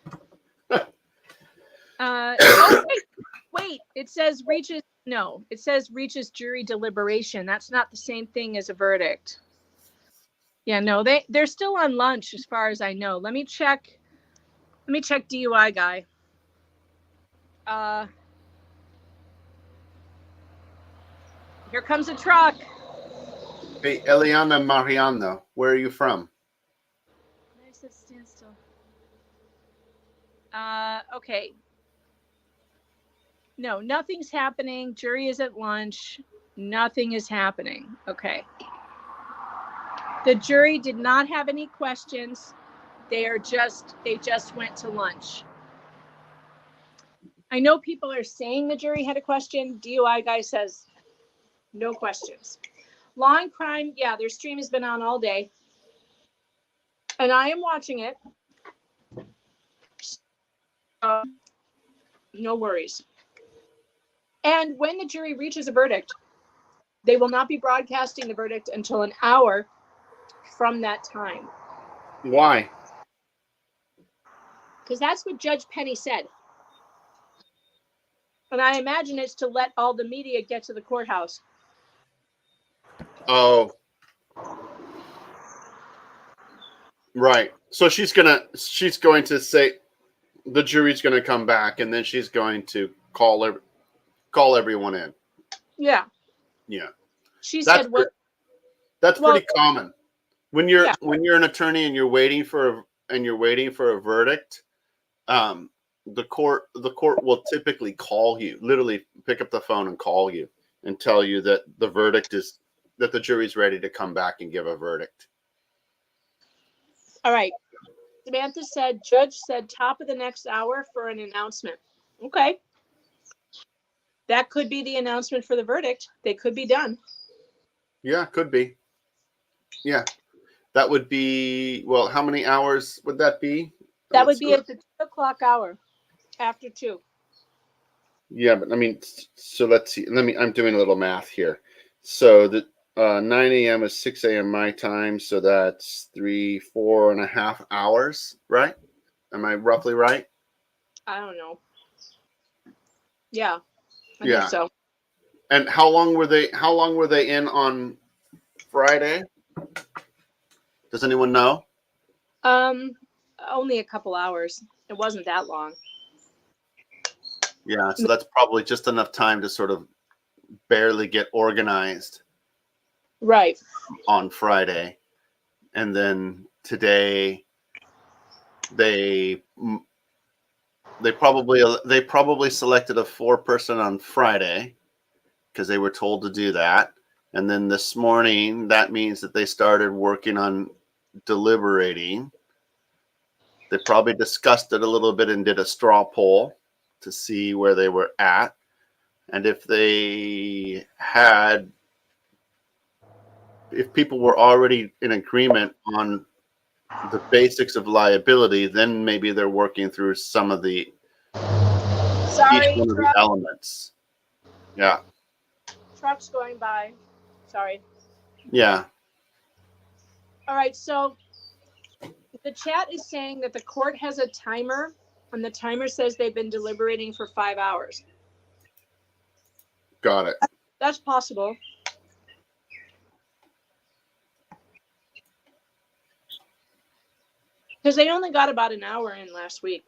Wait. It says reaches jury deliberation. That's not the same thing as a verdict. Yeah, no, they're still on lunch as far as I know. Let me check DUI guy. Here comes a truck. Hey, Eliana Mariano, where are you from? I said stand still. Okay. No, nothing's happening. Jury is at lunch. Nothing is happening. Okay. The jury did not have any questions. They just went to lunch. I know people are saying the jury had a question. DUI guy says no questions. Law and Crime, yeah, their stream has been on all day. And I am watching it. No worries. And when the jury reaches a verdict, they will not be broadcasting the verdict until an hour from that time. Why? Because that's what Judge Penny said. And I imagine it's to let all the media get to the courthouse. Oh. Right. So she's going to say, the jury's going to come back, and then she's going to call everyone in. Yeah. Yeah. She said what? That's pretty common. When you're an attorney and you're waiting for a verdict, the court will typically call you, literally pick up the phone and call you and tell you that the jury's ready to come back and give a verdict. All right. Samantha said, Judge said top of the next hour for an announcement. Okay. That could be the announcement for the verdict. They could be done. Yeah, could be. Yeah. That would be, well, how many hours would that be? That would be at the 2 o'clock hour, after 2. Yeah, but I mean, so let's see. I'm doing a little math here. So the 9 a.m. is 6 a.m. my time, so that's 4.5 hours, right? Am I roughly right? I don't know. Yeah. I Yeah. think so. And how long were they in on Friday? Does anyone know? Only a couple hours. It wasn't that long. Yeah, so that's probably just enough time to sort of barely get organized. Right. On Friday. And then today they probably selected a 4-person on Friday because they were told to do that. And then this morning, that means that they started working on deliberating. They probably discussed it a little bit and did a straw poll to see where they were at. And if people were already in agreement on the basics of liability, then maybe they're working through some of the each one of the elements. Yeah. Trucks going by. Sorry. Yeah. All right. So the chat is saying that the court has a timer, and the timer says they've been deliberating for 5 hours. Got it. That's possible. Because they only got about an hour in last week,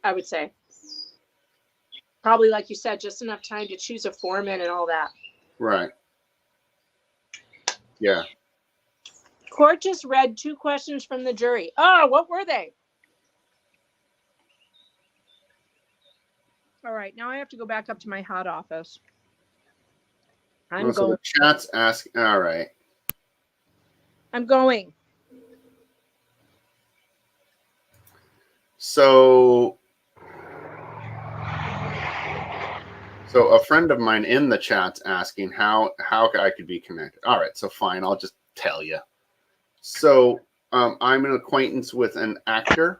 I would say. Probably, like you said, just enough time to choose a foreman and all that. Right. Yeah. Court just read 2 questions from the jury. Oh, what were they? All right, now I have to go back up to my hot office. So the chat's asking. All right. I'm going. So a friend of mine in the chat's asking how I could be connected. All right, so fine, I'll just tell you. So I'm an acquaintance with an actor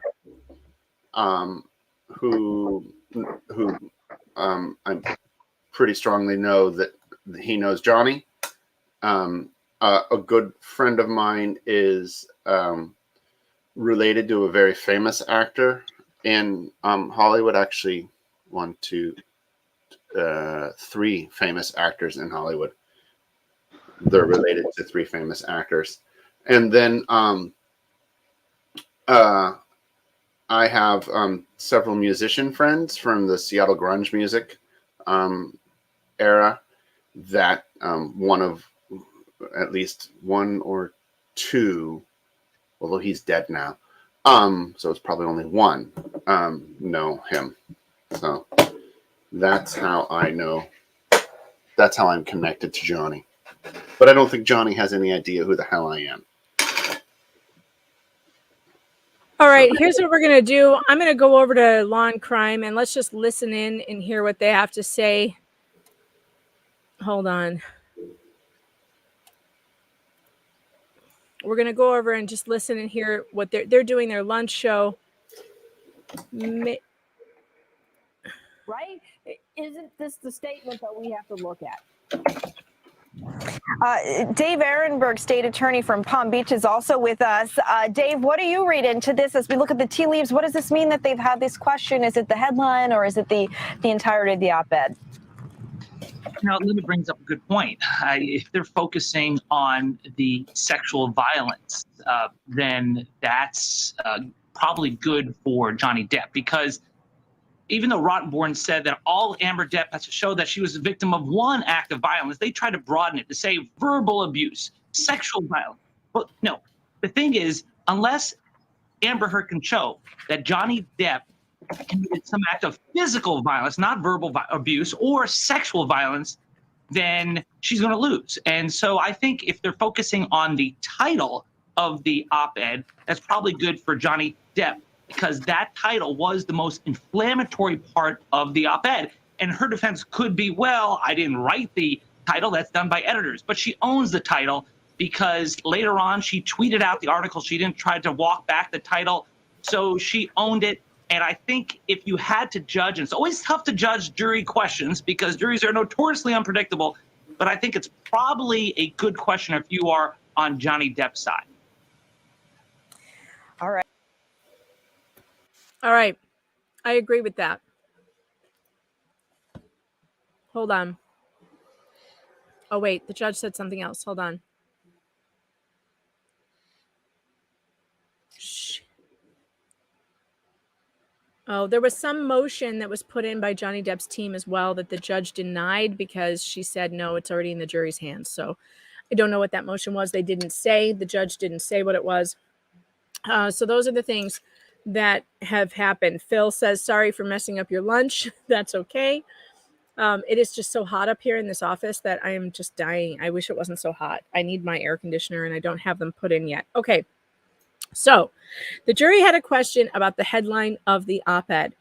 who I pretty strongly know that he knows Johnny. A good friend of mine is related to a very famous actor in Hollywood. Actually, 1, 2, 3 famous actors in Hollywood. They're related to 3 famous actors. And then I have several musician friends from the Seattle grunge music era that at least one or two, although he's dead now, so it's probably only one, know him. So that's how I know. That's how I'm connected to Johnny. But I don't think Johnny has any idea who the hell I am. All right, here's what we're going to do. I'm going to go over to Law and Crime, and let's just listen in and hear what they have to say. Hold on. We're going to go over and just listen and hear what they're doing their lunch show. Right? Isn't this the statement that we have to look at? Dave Ehrenberg, state attorney from Palm Beach, is also with us. Dave, what do you read into this as we look at the tea leaves? What does this mean that they've had this question? Is it the headline or is it the entirety of the op-ed? Now, Linda brings up a good point. If they're focusing on the sexual violence, then that's probably good for Johnny Depp, because even though Rottenborn said that all Amber Depp has to show that she was a victim of one act of violence, they try to broaden it to say verbal abuse, sexual violence. But no, the thing is, unless Amber Heard can show that Johnny Depp committed some act of physical violence, not verbal abuse or sexual violence, then she's going to lose. And so I think if they're focusing on the title of the op-ed, that's probably good for Johnny Depp, because that title was the most inflammatory part of the op-ed. And her defense could be, well, I didn't write the title, that's done by editors. But she owns the title because later on she tweeted out the article. She didn't try to walk back the title. So she owned it. And I think if you had to judge, and it's always tough to judge jury questions because juries are notoriously unpredictable, but I think it's probably a good question if you are on Johnny Depp's side. All right. All right. I agree with that. Hold on. Oh, wait. The judge said something else. Hold on. Shh. Oh, there was some motion that was put in by Johnny Depp's team as well that the judge denied because she said, no, it's already in the jury's hands. So I don't know what that motion was. They didn't say. The judge didn't say what it was. So those are the things that have happened. Phil says, sorry for messing up your lunch. That's okay. It is just so hot up here in this office that I am just dying. I wish it wasn't so hot. I need my air conditioner and I don't have them put in yet. Okay. So the jury had a question about the headline of the op-ed.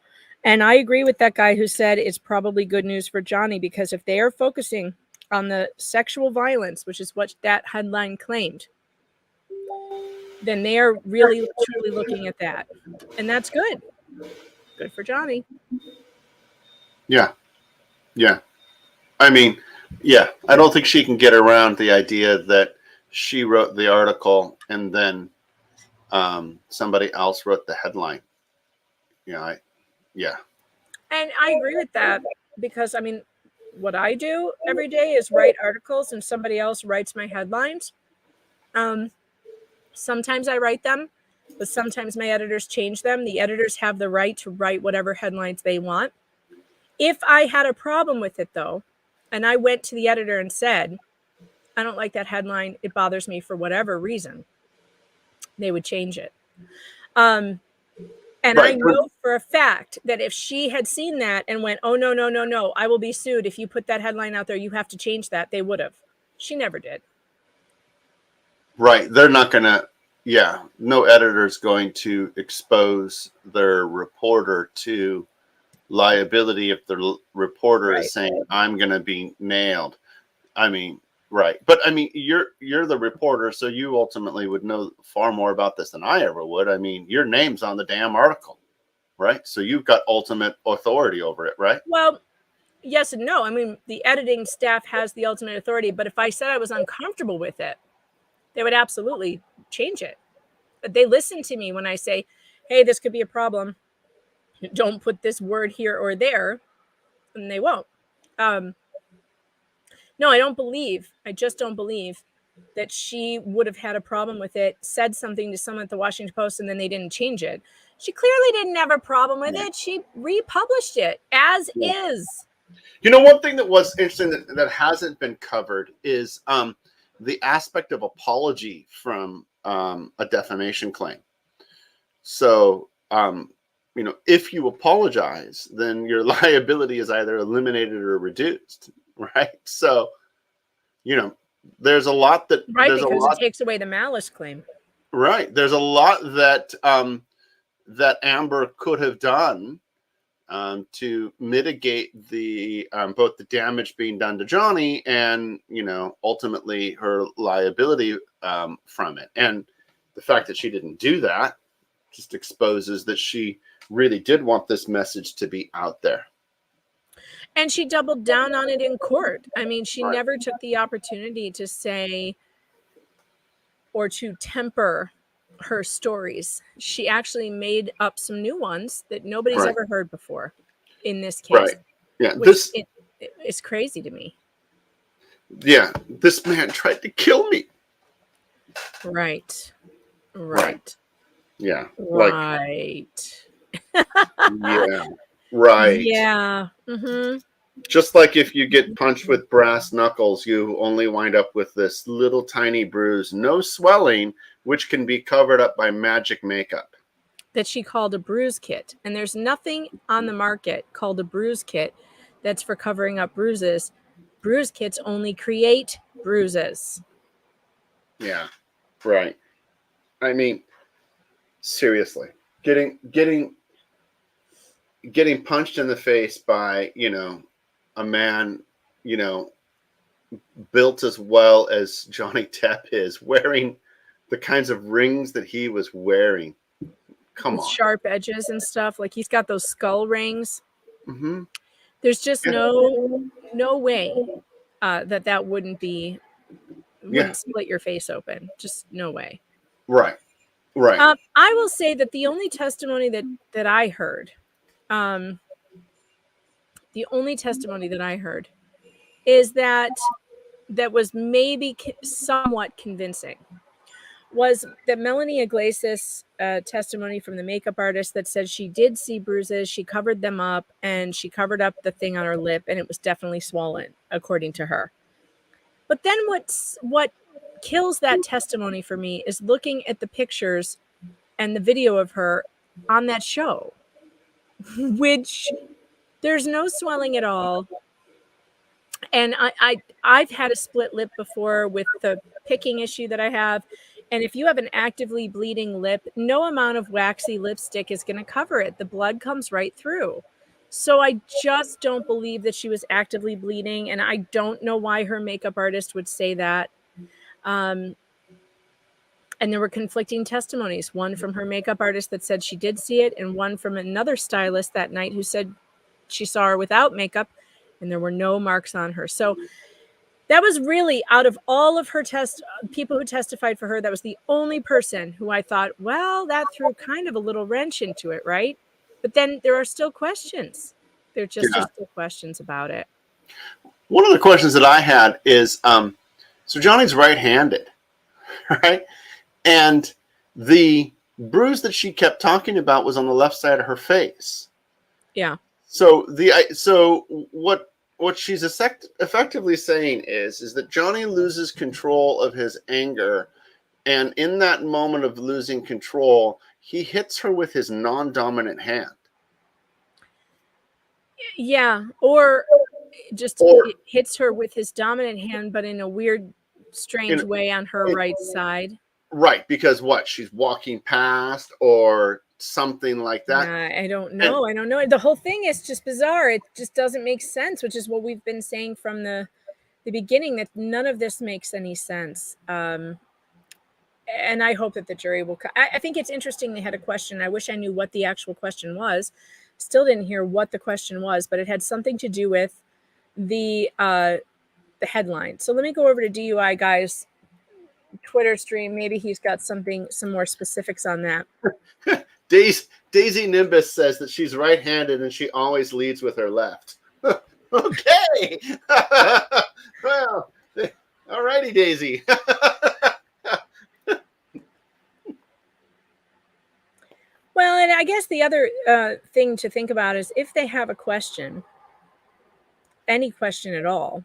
And I agree with that guy who said it's probably good news for Johnny, because if they are focusing on the sexual violence, which is what that headline claimed, then they are really truly looking at that. And that's good. Good for Johnny. Yeah. Yeah. I mean, yeah, I don't think she can get around the idea that she wrote the article and then somebody else wrote the headline. Yeah. And I agree with that, because I mean, what I do every day is write articles and somebody else writes my headlines. Sometimes I write them, but sometimes my editors change them. The editors have the right to write whatever headlines they want. If I had a problem with it, though, and I went to the editor and said, I don't like that headline, it bothers me for whatever reason, they would change it. And right. I know for a fact that if she had seen that and went, oh, no, I will be sued if you put that headline out there, you have to change that, they would have. She never did. Right. They're not going to, no editor's going to expose their reporter to liability if the reporter is saying, I'm going to be nailed. I mean, right. But I mean, you're the reporter, so you ultimately would know far more about this than I ever would. I mean, your name's on the damn article, right? So you've got ultimate authority over it, right? Well, yes and no. I mean, the editing staff has the ultimate authority, but if I said I was uncomfortable with it, they would absolutely change it. But they listen to me when I say, hey, this could be a problem. Don't put this word here or there. And they won't. No, I just don't believe that she would have had a problem with it, said something to someone at the Washington Post, and then they didn't change it. She clearly didn't have a problem with it. She republished it as is. You know, one thing that was interesting that hasn't been covered is the aspect of apology from a defamation claim. So, you know, if you apologize, then your liability is either eliminated or reduced, right? So, you know, there's a lot that because it takes away the malice claim. Right. There's a lot that that Amber could have done to mitigate the both the damage being done to Johnny and, you know, ultimately her liability from it. And the fact that she didn't do that just exposes that she really did want this message to be out there. And she doubled down on it in court. I mean, she Right. never took the opportunity to say or to temper her stories. She actually made up some new ones that nobody's Right. ever heard before in this case. Right. Yeah. Which it's crazy to me. Yeah. This man tried to kill me. Right. Right. Yeah. Right. Yeah. Right. Yeah. Mm-hmm. Just like if you get punched with brass knuckles, you only wind up with this little tiny bruise, no swelling, which can be covered up by magic makeup. That she called a bruise kit. And there's nothing on the market called a bruise kit that's for covering up bruises. Bruise kits only create bruises. Yeah. Right. I mean, seriously, getting punched in the face by, a man, built as well as Johnny Depp is, wearing the kinds of rings that he was wearing. Come with on. Sharp edges and stuff. Like he's got those skull rings. Mm-hmm. There's just no way that wouldn't split your face open. Just no way. Right. Right. I will say that the only testimony that I heard, is that was maybe somewhat convincing, was that Melanie Iglesias' testimony from the makeup artist that said she did see bruises, she covered them up, and she covered up the thing on her lip, and it was definitely swollen, according to her. But then what kills that testimony for me is looking at the pictures and the video of her on that show, which there's no swelling at all. And I've had a split lip before with the picking issue that I have. And if you have an actively bleeding lip, no amount of waxy lipstick is going to cover it. The blood comes right through. So I just don't believe that she was actively bleeding. And I don't know why her makeup artist would say that. And there were conflicting testimonies, one from her makeup artist that said she did see it, and one from another stylist that night who said she saw her without makeup and there were no marks on her. So that was really, out of all of her people who testified for her, that was the only person who I thought, well, that threw kind of a little wrench into it, right? But then there are still questions. There just are still questions about it. One of the questions that I had is, so Johnny's right-handed, right? And the bruise that she kept talking about was on the left side of her face. Yeah. So what she's effectively saying is that Johnny loses control of his anger, and in that moment of losing control, he hits her with his non-dominant hand. Yeah, or it hits her with his dominant hand, but in a weird, strange way on her right side. Right, because she's walking past or something like that. I don't know. I don't know. The whole thing is just bizarre. It just doesn't make sense, which is what we've been saying from the beginning, that none of this makes any sense. And I hope that the jury will. I think it's interesting they had a question. I wish I knew what the actual question was. Still didn't hear what the question was, but it had something to do with the headline. So let me go over to DUI Guy's Twitter stream. Maybe he's got some more specifics on that. Daisy Nimbus says that she's right-handed and she always leads with her left. Okay. Well, all righty, Daisy. Well, and I guess the other thing to think about is if they have a question, any question at all,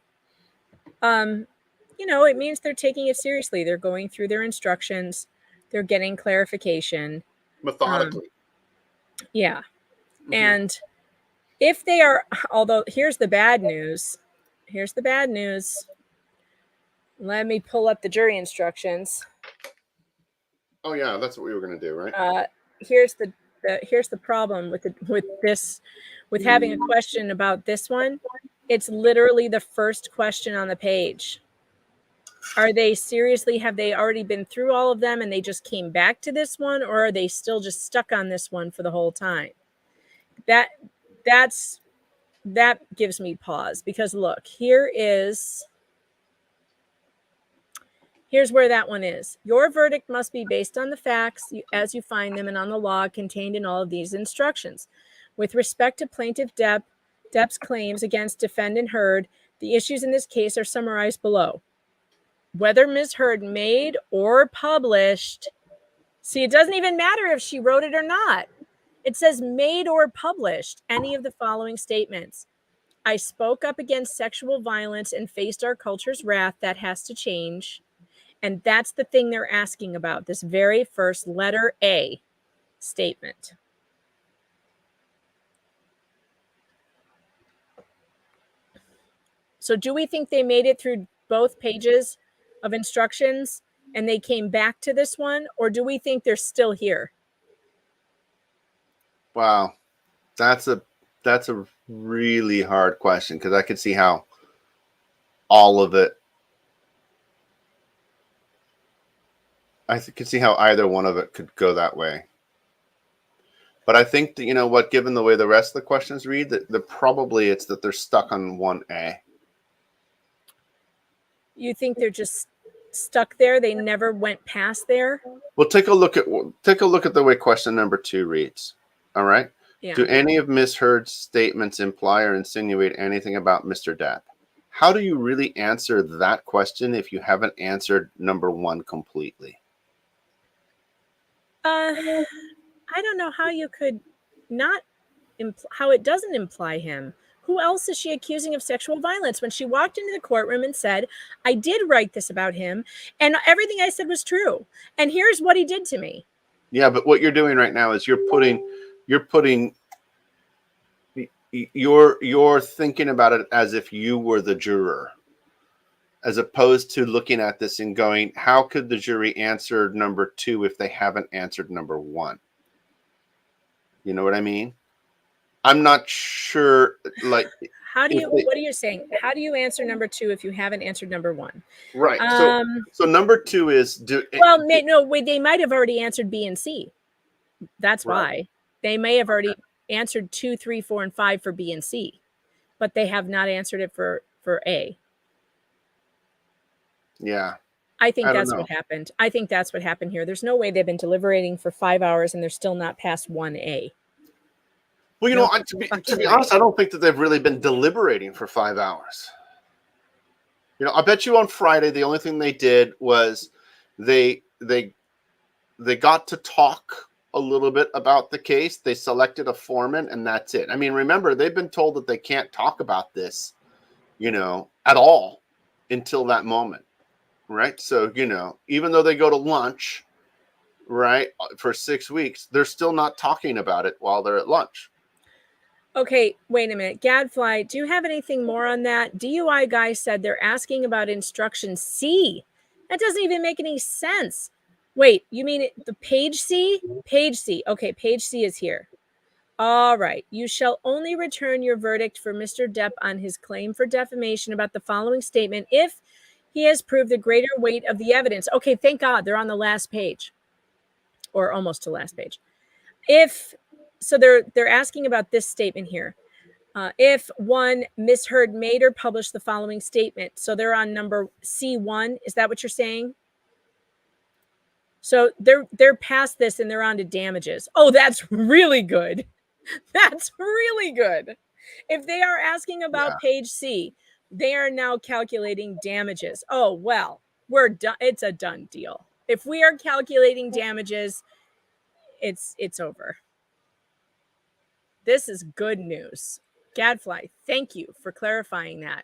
it means they're taking it seriously. They're going through their instructions. They're getting clarification. Methodically. Yeah. Mm-hmm. And if they are, although here's the bad news. Let me pull up the jury instructions. Oh yeah, that's what we were going to do, right? Here's the problem with having a question about this one. It's literally the first question on the page. Have they already been through all of them and they just came back to this one, or are they still just stuck on this one for the whole time? That's that gives me pause, because look, here's where that one is. Your verdict must be based on the facts as you find them and on the law contained in all of these instructions. With respect to plaintiff Depp's claims against defendant Heard, the issues in this case are summarized below. Whether Ms. Heard made or published, see, it doesn't even matter if she wrote it or not. It says made or published any of the following statements. I spoke up against sexual violence and faced our culture's wrath. That has to change. And that's the thing they're asking about, this very first letter A statement. So do we think they made it through both pages of instructions and they came back to this one? Or do we think they're still here? Wow. That's a really hard question, because I could see how all of it, I could see how either one of it could go that way. But I think that, you know what, given the way the rest of the questions read, that probably it's that they're stuck on 1A. You think they're just stuck there? They never went past there? Well, take a look at the way question number 2 reads. All right. Yeah. Do any of Ms. Heard's statements imply or insinuate anything about Mr. Depp? How do you really answer that question if you haven't answered number 1 completely? I don't know how you could not, how it doesn't imply him. Who else is she accusing of sexual violence when she walked into the courtroom and said, I did write this about him and everything I said was true. And here's what he did to me. Yeah, but what you're doing right now is you're thinking about it as if you were the juror, as opposed to looking at this and going, how could the jury answer number 2 if they haven't answered number 1? You know what I mean? I'm not sure, like, what are you saying? How do you answer number 2 if you haven't answered number 1? Right. So number 2 is they might have already answered B and C. That's why they may have already answered 2, 3, 4, and 5 for B and C, but they have not answered it for A. Yeah. I think that's what happened. I think that's what happened here. There's no way they've been deliberating for 5 hours and they're still not past 1A. Well, you know, to be honest, I don't think that they've really been deliberating for 5 hours. You know, I bet you on Friday the only thing they did was they got to talk a little bit about the case. They selected a foreman, and that's it. I mean, remember, they've been told that they can't talk about this, you know, at all until that moment, right? So, you know, even though they go to lunch, right, for 6 weeks, they're still not talking about it while they're at lunch. Okay, wait a minute. Gadfly, do you have anything more on that? DUI guy said they're asking about instruction C. That doesn't even make any sense. Wait, you mean the page C? Page C. Okay, page C is here. All right. You shall only return your verdict for Mr. Depp on his claim for defamation about the following statement if he has proved the greater weight of the evidence. Okay, thank God they're on the last page, or almost to last page. So they're asking about this statement here. If 1, Ms. Heard made or published the following statement. So they're on number C1. Is that what you're saying? So they're past this and they're on to damages. Oh, that's really good. That's really good. If they are asking about page C, they are now calculating damages. Oh, well, we're done. It's a done deal. If we are calculating damages, it's over. This is good news. Gadfly, thank you for clarifying that.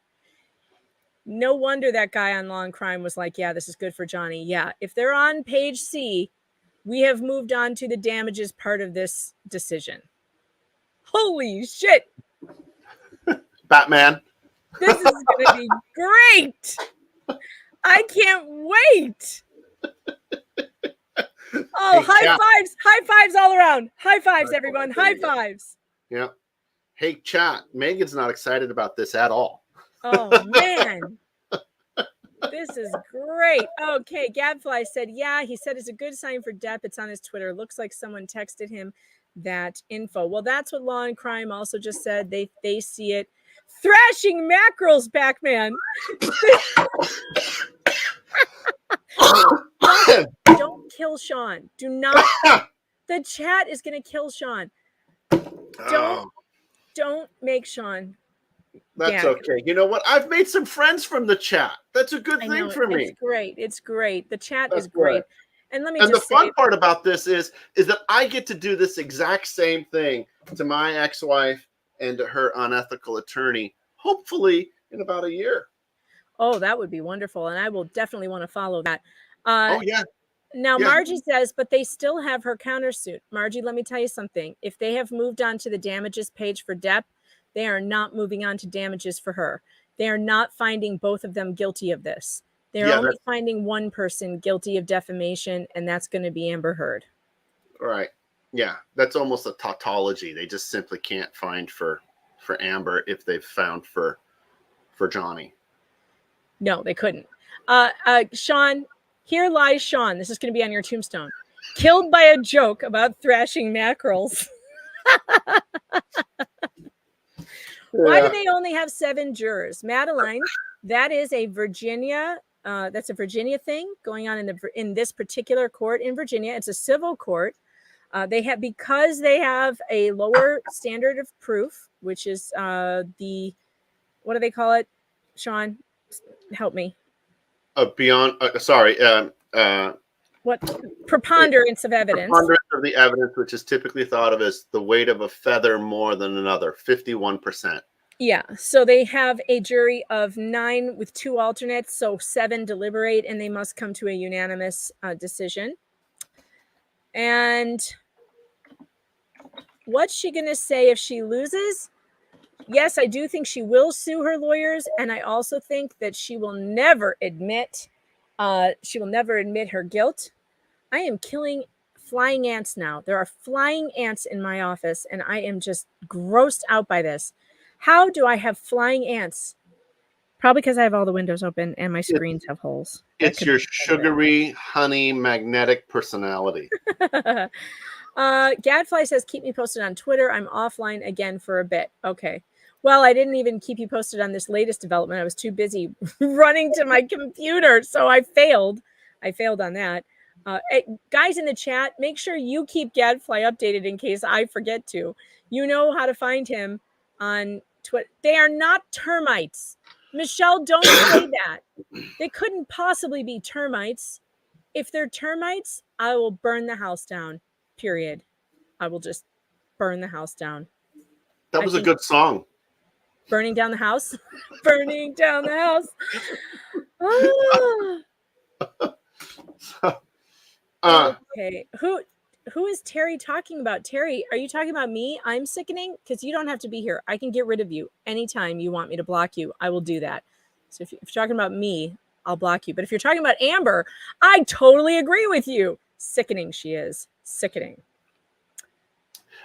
No wonder that guy on Law and Crime was like, yeah, this is good for Johnny. Yeah, if they're on page C, we have moved on to the damages part of this decision. Holy shit. Batman. This is going to be great. I can't wait. Oh, high fives. High fives all around. High fives, everyone. High fives. Yeah. Hey, chat. Megan's not excited about this at all. Oh, man. This is great. Okay, Gadfly said, yeah, he said it's a good sign for Depp. It's on his Twitter. Looks like someone texted him that info. Well, that's what Law and Crime also just said. They see it. Thrashing mackerels, Pac-Man. Don't kill Sean. Do not. The chat is going to kill Sean. Don't make Sean. That's gag. okay. You know what? I've made some friends from the chat. That's a good I thing know, for me. It's great. It's great. The chat That's is great. good. And let me And the just fun say, part about this is that I get to do this exact same thing to my ex-wife and to her unethical attorney, hopefully in about a year. oh, that would be wonderful. And I will definitely want to follow that. Oh, yeah. Now, Yeah. Margie says, but they still have her countersuit. Margie, let me tell you something. If they have moved on to the damages page for Depp, they are not moving on to damages for her. They are not finding both of them guilty of this. They're only finding one person guilty of defamation, and that's going to be Amber Heard. Right. Yeah. That's almost a tautology. They just simply can't find for Amber if they've found for Johnny. No, they couldn't. Sean, here lies Sean. This is going to be on your tombstone. Killed by a joke about thrashing mackerels. Why do they only have 7 jurors? Madeline, that is a Virginia. That's a Virginia thing going on in this particular court in Virginia. It's a civil court. Because they have a lower standard of proof, which is what do they call it? Sean, help me. What preponderance of evidence? Preponderance of the evidence, which is typically thought of as the weight of a feather more than another, 51%. Yeah, so they have a jury of 9 with 2 alternates, so 7 deliberate, and they must come to a unanimous decision. And what's she going to say if she loses? Yes, I do think she will sue her lawyers, and I also think that she will never admit her guilt. I am killing flying ants now. There are flying ants in my office, and I am just grossed out by this. How do I have flying ants? Probably because I have all the windows open and my screens have holes. It's your sugary, honey, magnetic personality. Gadfly says, keep me posted on Twitter. I'm offline again for a bit. Okay. Well, I didn't even keep you posted on this latest development. I was too busy running to my computer, so I failed. I failed on that. Guys in the chat, make sure you keep Gadfly updated in case I forget to. You know how to find him on Twitter. They are not termites. Michelle, don't say that. They couldn't possibly be termites. If they're termites, I will burn the house down. Period. I will just burn the house down. That was a good song. Burning down the house. Burning down the house. Okay. Who is Terry talking about? Terry, are you talking about me? I'm sickening? Because you don't have to be here. I can get rid of you anytime you want me to block you. I will do that. So if you're talking about me, I'll block you. But if you're talking about Amber, I totally agree with you. Sickening she is. Sickening.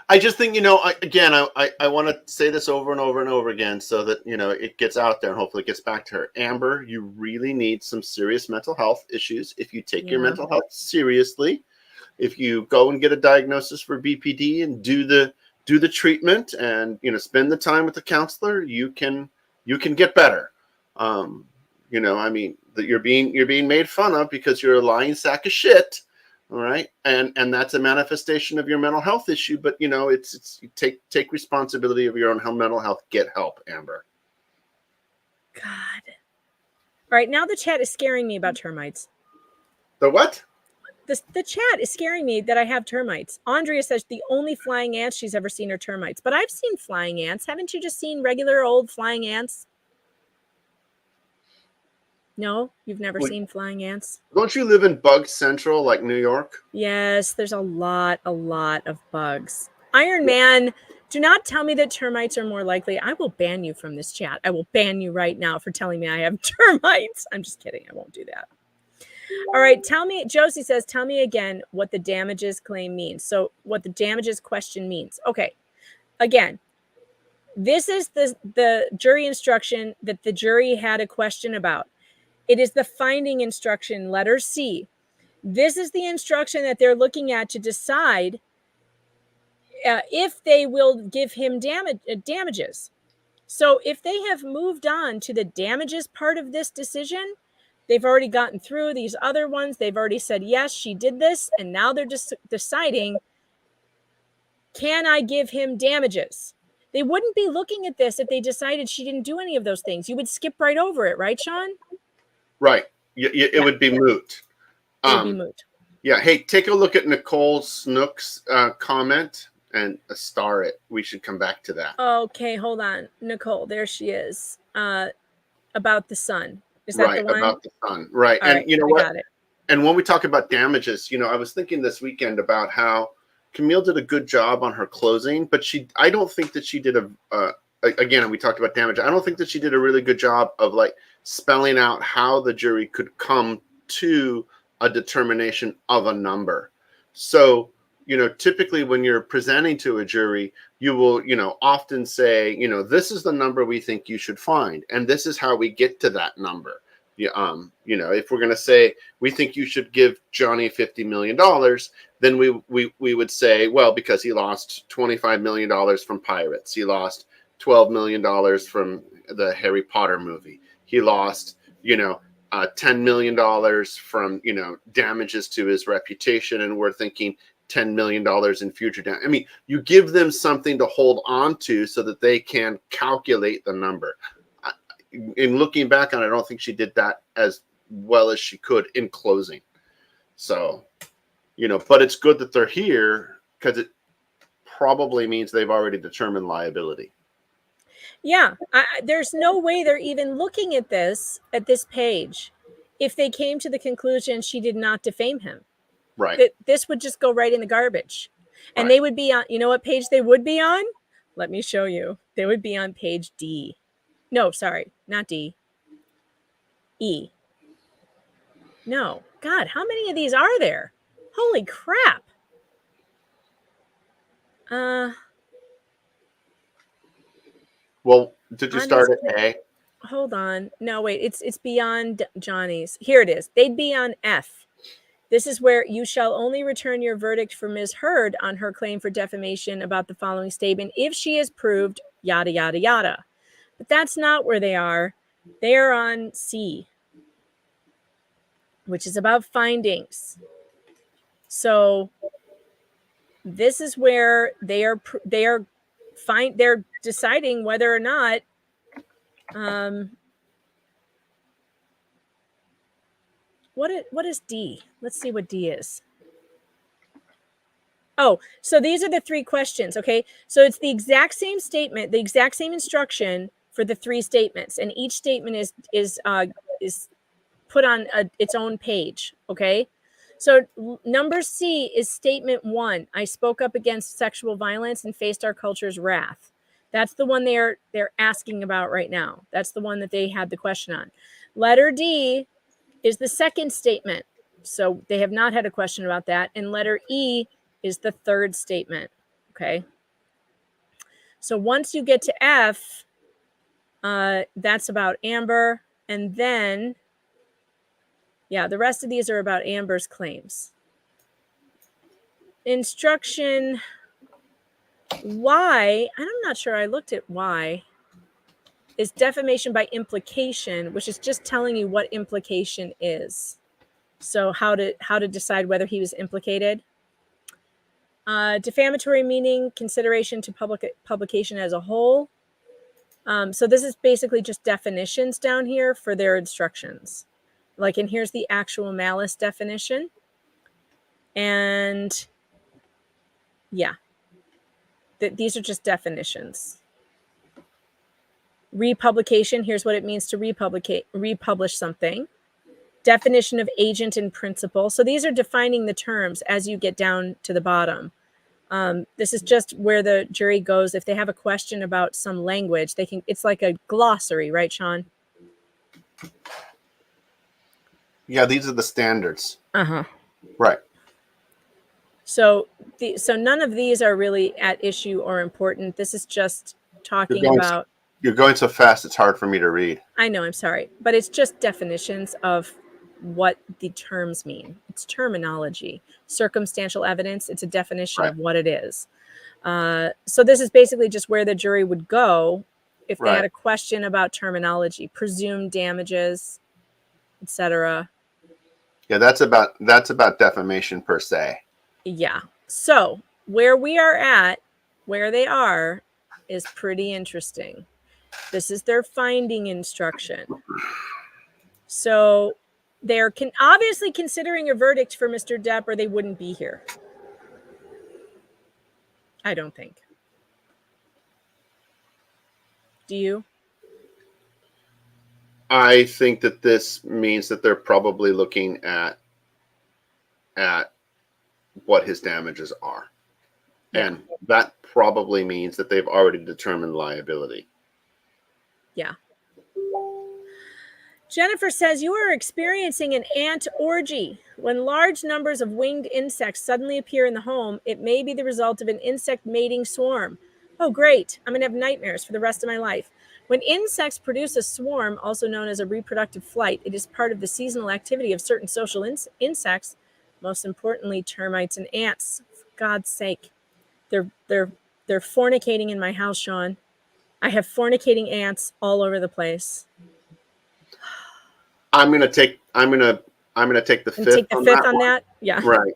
I just think, I want to say this over and over and over again so that, it gets out there and hopefully it gets back to her. Amber, you really need some serious mental health issues. If you take your mental health seriously, if you go and get a diagnosis for BPD and do the treatment and, spend the time with the counselor, you can get better. That you're being made fun of because you're a lying sack of shit. All right. And that's a manifestation of your mental health issue. But, it's take responsibility of your own mental health. Get help, Amber. God. All right. Now the chat is scaring me about termites. The what? The chat is scaring me that I have termites. Andrea says the only flying ants she's ever seen are termites. But I've seen flying ants. Haven't you just seen regular old flying ants? No, you've never seen flying ants? Don't you live in Bug Central, like New York? Yes, there's a lot of bugs. Iron Man, do not tell me that termites are more likely. I will ban you from this chat. I will ban you right now for telling me I have termites. I'm just kidding. I won't do that. All right, Josie says, tell me again what the damages claim means. So what the damages question means. Okay, again, this is the jury instruction that the jury had a question about. It is the finding instruction, letter C. This is the instruction that they're looking at to decide if they will give him damages. So if they have moved on to the damages part of this decision, they've already gotten through these other ones. They've already said, yes, she did this. And now they're just deciding, can I give him damages? They wouldn't be looking at this if they decided she didn't do any of those things. You would skip right over it, right, Sean? Right. It would be moot. It would be moot. Yeah. Hey, take a look at Nicole Snook's comment and star it. We should come back to that. Okay, hold on. Nicole, there she is. About the sun. Is that Right, the one? about the sun. Right. All And right, you know I what? got it. And when we talk about damages, I was thinking this weekend about how Camille did a good job on her closing, but I don't think that she did again, we talked about damage. I don't think that she did a really good job of like spelling out how the jury could come to a determination of a number. So, typically when you're presenting to a jury, you will, often say, this is the number we think you should find, and this is how we get to that number. If we're going to say we think you should give Johnny $50 million, then we would say, well, because he lost $25 million from Pirates, he lost $12 million from the Harry Potter movie, he lost, $10 million from, damages to his reputation, and we're thinking $10 million in future damage. I mean, you give them something to hold on to so that they can calculate the number. In looking back on it, I don't think she did that as well as she could in closing. So, but it's good that they're here because it probably means they've already determined liability. Yeah, there's no way they're even looking at this page if they came to the conclusion she did not defame him. Right. This would just go right in the garbage. And they would be on, you know what page they would be on? Let me show you. They would be on page D. No, sorry, not D. E. No. God, how many of these are there? Holy crap. Well, did you start at A? Hold on. No, wait. It's beyond Johnny's. Here it is. They'd be on F. This is where you shall only return your verdict for Ms. Heard on her claim for defamation about the following statement if she is proved yada, yada, yada. But that's not where they are. They are on C, which is about findings. So this is where they're deciding whether or not what is D? Let's see what D is. Oh, so these are the three questions, okay? So it's the exact same statement, the exact same instruction for the three statements, and each statement is put on its own page, okay? So number C is statement 1. I spoke up against sexual violence and faced our culture's wrath. That's the one they're asking about right now. That's the one that they had the question on. Letter D is the second statement. So they have not had a question about that. And letter E is the third statement. Okay. So once you get to F, that's about Amber. And then, yeah, the rest of these are about Amber's claims. Instruction Y, I'm not sure I looked at Y, is defamation by implication, which is just telling you what implication is. So how to decide whether he was implicated. Defamatory meaning, consideration to publication as a whole. So this is basically just definitions down here for their instructions. Like, and here's the actual malice definition. And yeah, these are just definitions. Republication, here's what it means to republish something. Definition of agent and principal. So these are defining the terms as you get down to the bottom. This is just where the jury goes. If they have a question about some language, they can, it's like a glossary, right, Sean? Yeah, these are the standards. Uh-huh. Right. So none of these are really at issue or important. This is just talking about. You're going so fast, it's hard for me to read. I know, I'm sorry. But it's just definitions of what the terms mean. It's terminology. Circumstantial evidence, it's a definition of what it is. So this is basically just where the jury would go if they had a question about terminology, presumed damages, etc. Yeah, that's about defamation per se. Yeah. So where we are at, where they are, is pretty interesting. This is their finding instruction. So they're obviously considering a verdict for Mr. Depp, or they wouldn't be here. I don't think. Do you? I think that this means that they're probably looking at what his damages are. Yeah. And that probably means that they've already determined liability. Yeah. Jennifer says, you are experiencing an ant orgy. When large numbers of winged insects suddenly appear in the home, it may be the result of an insect mating swarm. Oh, great. I'm going to have nightmares for the rest of my life. When insects produce a swarm, also known as a reproductive flight, it is part of the seasonal activity of certain social insects, most importantly, termites and ants. For God's sake. They're fornicating in my house, Sean. I have fornicating ants all over the place. I'm gonna take the fifth. Take the fifth on that. Yeah. Right.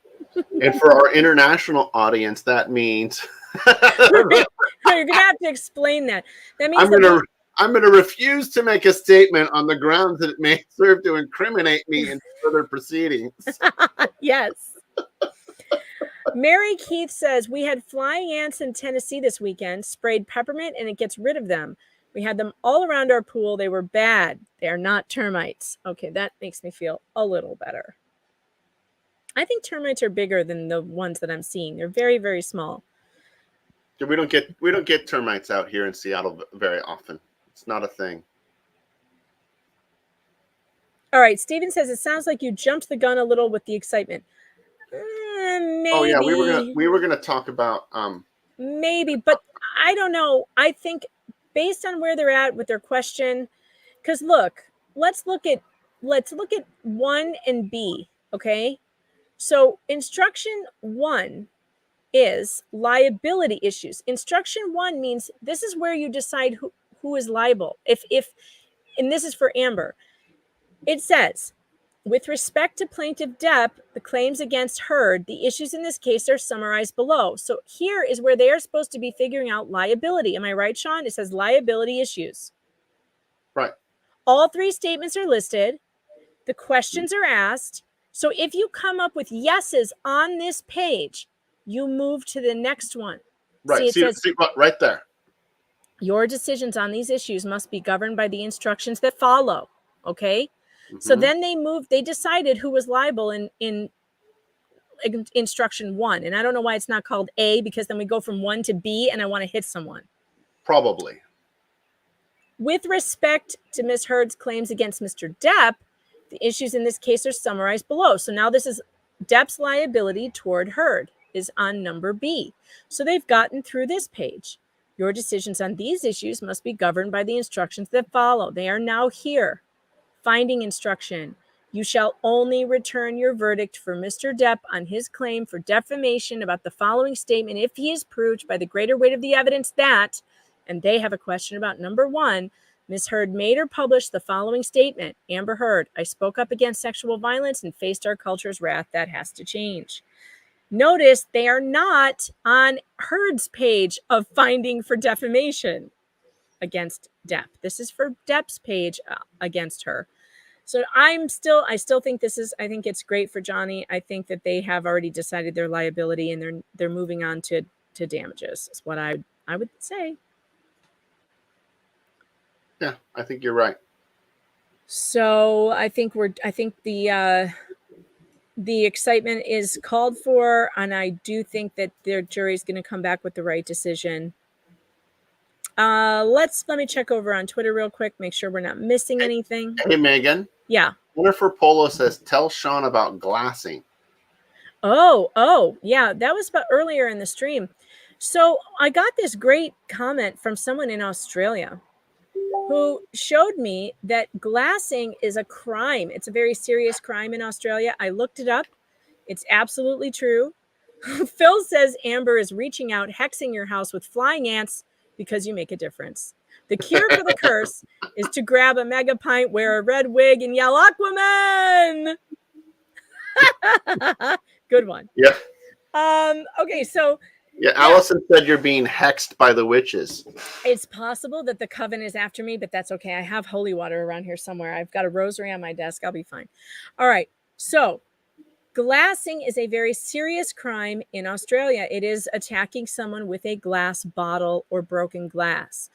And for our international audience, that means you're gonna have to explain that. That means I'm gonna refuse to make a statement on the grounds that it may serve to incriminate me in further proceedings. Yes. Mary Keith says, we had flying ants in Tennessee this weekend, sprayed peppermint, and it gets rid of them. We had them all around our pool. They were bad. They are not termites. Okay, that makes me feel a little better. I think termites are bigger than the ones that I'm seeing. They're very, very small. We don't get termites out here in Seattle very often. It's not a thing. All right, Steven says, it sounds like you jumped the gun a little with the excitement. Maybe. Oh yeah, we were gonna talk about maybe, but I don't know. I think based on where they're at with their question, because look, let's look at 1 and B. Okay, so instruction 1 is liability issues. Instruction 1 means this is where you decide who is liable. If and this is for Amber. It says, with respect to Plaintiff Depp, the claims against Heard, the issues in this case are summarized below. So here is where they are supposed to be figuring out liability. Am I right, Sean? It says liability issues. Right. All 3 statements are listed. The questions are asked. So if you come up with yeses on this page, you move to the next one. Right. See, right there. Your decisions on these issues must be governed by the instructions that follow. Okay? So then they decided who was liable in instruction 1. And I don't know why it's not called A, because then we go from 1 to B and I want to hit someone. Probably. With respect to Ms. Heard's claims against Mr. Depp, the issues in this case are summarized below. So now this is Depp's liability toward Heard is on number B. So they've gotten through this page. Your decisions on these issues must be governed by the instructions that follow. They are now here. Finding instruction. You shall only return your verdict for Mr. Depp on his claim for defamation about the following statement if he is proved by the greater weight of the evidence that, and they have a question about number 1, Ms. Heard made or published the following statement. Amber Heard, I spoke up against sexual violence and faced our culture's wrath. That has to change. Notice they are not on Heard's page of finding for defamation against Depp. This is for Depp's page against her. So I still think I think it's great for Johnny. I think that they have already decided their liability and they're moving on to damages. Is what I would say. Yeah, I think you're right. So I think the excitement is called for, and I do think that their jury is going to come back with the right decision. Let me check over on Twitter real quick, make sure we're not missing anything. Hey, Megan. Yeah. Jennifer Polo says, tell Sean about glassing. Oh, yeah. That was about earlier in the stream. So I got this great comment from someone in Australia. who showed me that glassing is a crime. It's a very serious crime in Australia. I looked it up. It's absolutely true. Phil says Amber is reaching out, hexing your house with flying ants because you make a difference. The cure for the curse is to grab a mega pint, wear a red wig, and yell Aquaman. Good one. Yeah. Okay, so Yeah, Allison said you're being hexed by the witches. it's possible that the coven is after me, but that's okay. I have holy water around here somewhere. I've got a rosary on my desk. I'll be fine. All right. So glassing is a very serious crime in Australia. It is attacking someone with a glass bottle or broken glass.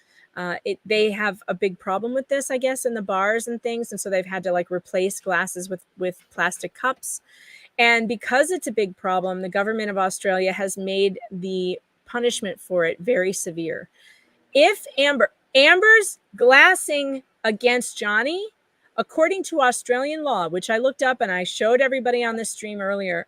They have a big problem with this, I guess, in the bars and things. And so they've had to like replace glasses with plastic cups. And because it's a big problem, the government of Australia has made the punishment for it very severe. If Amber's glassing against Johnny, according to Australian law, which I looked up and I showed everybody on the stream earlier,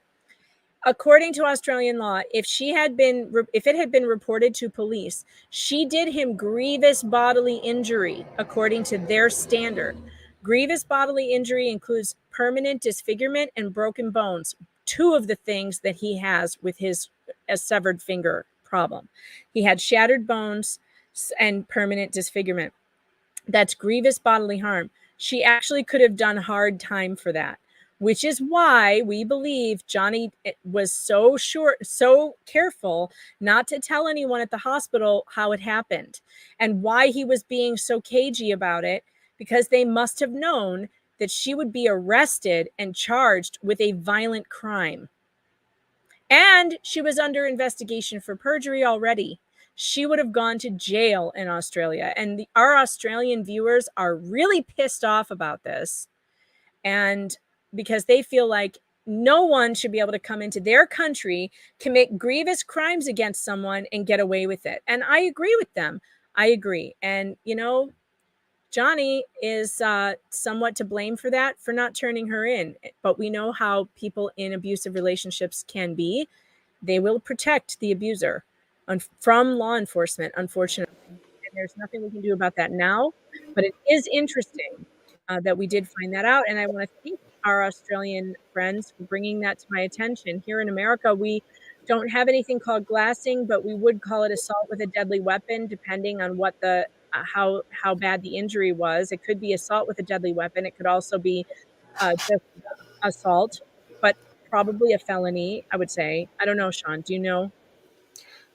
according to Australian law, if it had been reported to police, she did him grievous bodily injury according to their standard. Grievous bodily injury includes permanent disfigurement and broken bones, two of the things that he has with his severed finger problem. He had shattered bones and permanent disfigurement. That's grievous bodily harm. She actually could have done hard time for that, which is why we believe Johnny was so careful not to tell anyone at the hospital how it happened and why he was being so cagey about it, because they must have known that she would be arrested and charged with a violent crime. And she was under investigation for perjury already. She would have gone to jail in Australia. And our Australian viewers are really pissed off about this. And because they feel like no one should be able to come into their country, commit grievous crimes against someone and get away with it. And I agree with them. I agree. And, you know, Johnny is somewhat to blame for that, for not turning her in. But we know how people in abusive relationships can be. They will protect the abuser from law enforcement, unfortunately. And there's nothing we can do about that now. But it is interesting that we did find that out. And I want to thank our Australian friends for bringing that to my attention. Here in America, we don't have anything called glassing, but we would call it assault with a deadly weapon, depending on what the how bad the injury was. It could be assault with a deadly weapon. It could also be just assault, but probably a felony, I would say. I don't know, Sean. Do you know?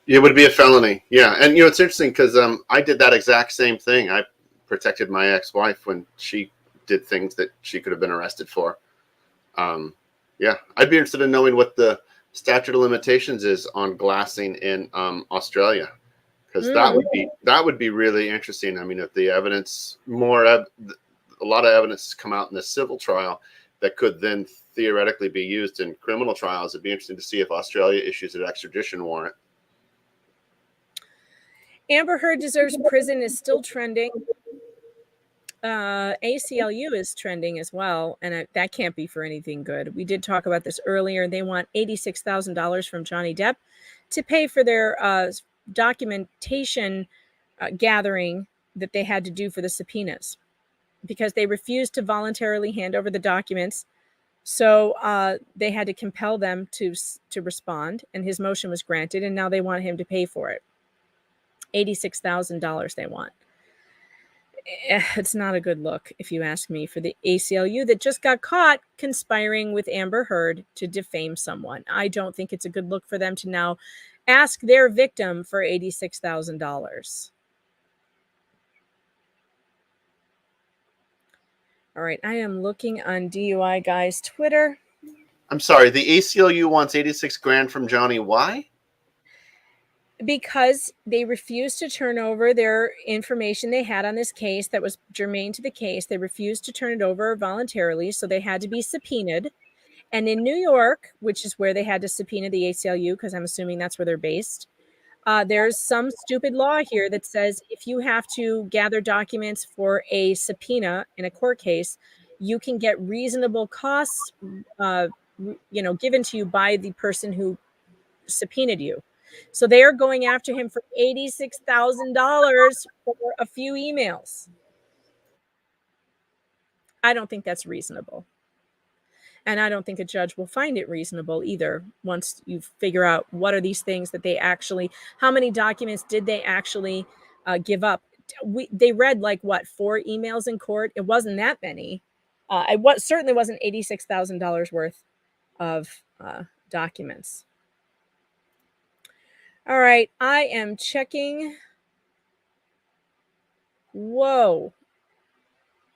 It would be a felony. Yeah. And, you know, it's interesting because I did that exact same thing. I protected my ex-wife when she did things that she could have been arrested for. Yeah. I'd be interested in knowing what the statute of limitations is on glassing in Australia. Because that would be really interesting. I mean, if the evidence a lot of evidence has come out in the civil trial that could then theoretically be used in criminal trials, it'd be interesting to see if Australia issues an extradition warrant. Amber Heard deserves prison is still trending. ACLU is trending as well, and that can't be for anything good. We did talk about this earlier. They want $86,000 from Johnny Depp to pay for their documentation gathering that they had to do for the subpoenas, because they refused to voluntarily hand over the documents. So they had to compel them to respond, and his motion was granted, and now they want him to pay for it. $86,000 they want. It's not a good look, if you ask me, for the ACLU that just got caught conspiring with Amber Heard to defame someone. I don't think it's a good look for them to now ask their victim for $86,000. All right, I am looking on DUI Guy's Twitter. I'm sorry, the ACLU wants 86 grand from Johnny. Why? Because they refused to turn over their information they had on this case that was germane to the case. They refused to turn it over voluntarily, so they had to be subpoenaed. And in New York, which is where they had to subpoena the ACLU, because I'm assuming that's where they're based, there's some stupid law here that says if you have to gather documents for a subpoena in a court case, you can get reasonable costs, given to you by the person who subpoenaed you. So they are going after him for $86,000 for a few emails. I don't think that's reasonable. And I don't think a judge will find it reasonable either once you figure out what are these things that they actually, how many documents did they actually give up? They read like what, 4 emails in court? It wasn't that many. It certainly wasn't $86,000 worth of documents. All right, I am checking. Whoa.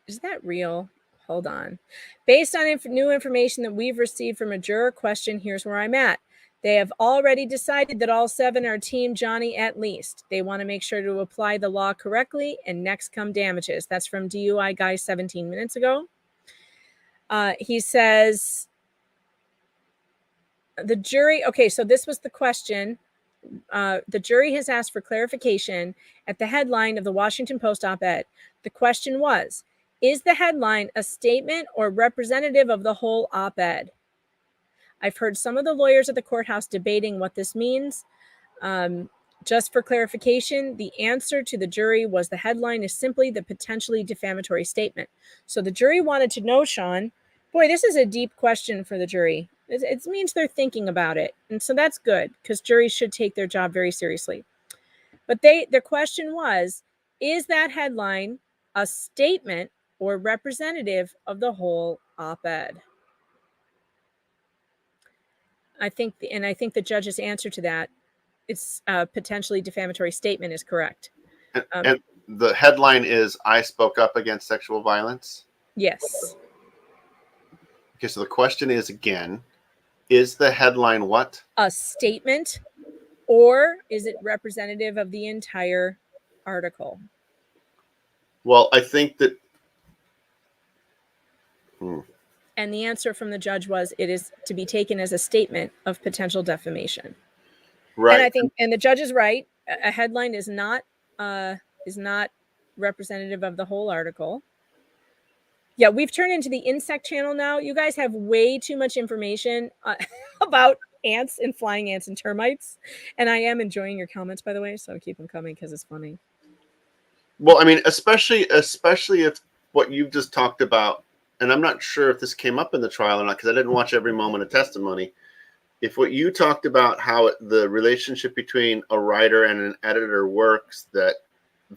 Is that real? Hold on. Based on new information that we've received from a juror question, here's where I'm at. They have already decided that all 7 are Team Johnny at least. They want to make sure to apply the law correctly, and next come damages. That's from DUI Guy 17 minutes ago. He says, the jury, okay, so this was the question. The jury has asked for clarification at the headline of the Washington Post op-ed. The question was, is the headline a statement or representative of the whole op-ed? I've heard some of the lawyers at the courthouse debating what this means. Just for clarification, the answer to the jury was the headline is simply the potentially defamatory statement. So the jury wanted to know, Sean, boy, this is a deep question for the jury. It means they're thinking about it. And so that's good because juries should take their job very seriously. But their question was, is that headline a statement or representative of the whole op-ed? I think the judge's answer to that, it's a potentially defamatory statement, is correct. And the headline is, I spoke up against sexual violence? Yes. Okay, so the question is, again, is the headline what? A statement, or is it representative of the entire article? Well, I think that... And the answer from the judge was it is to be taken as a statement of potential defamation. Right. And I think, and the judge is right. A headline is not representative of the whole article. Yeah, we've turned into the insect channel now. You guys have way too much information about ants and flying ants and termites. And I am enjoying your comments, by the way, so keep them coming because it's funny. Well, I mean, especially if what you've just talked about, and I'm not sure if this came up in the trial or not because I didn't watch every moment of testimony. If what you talked about, how the relationship between a writer and an editor works, that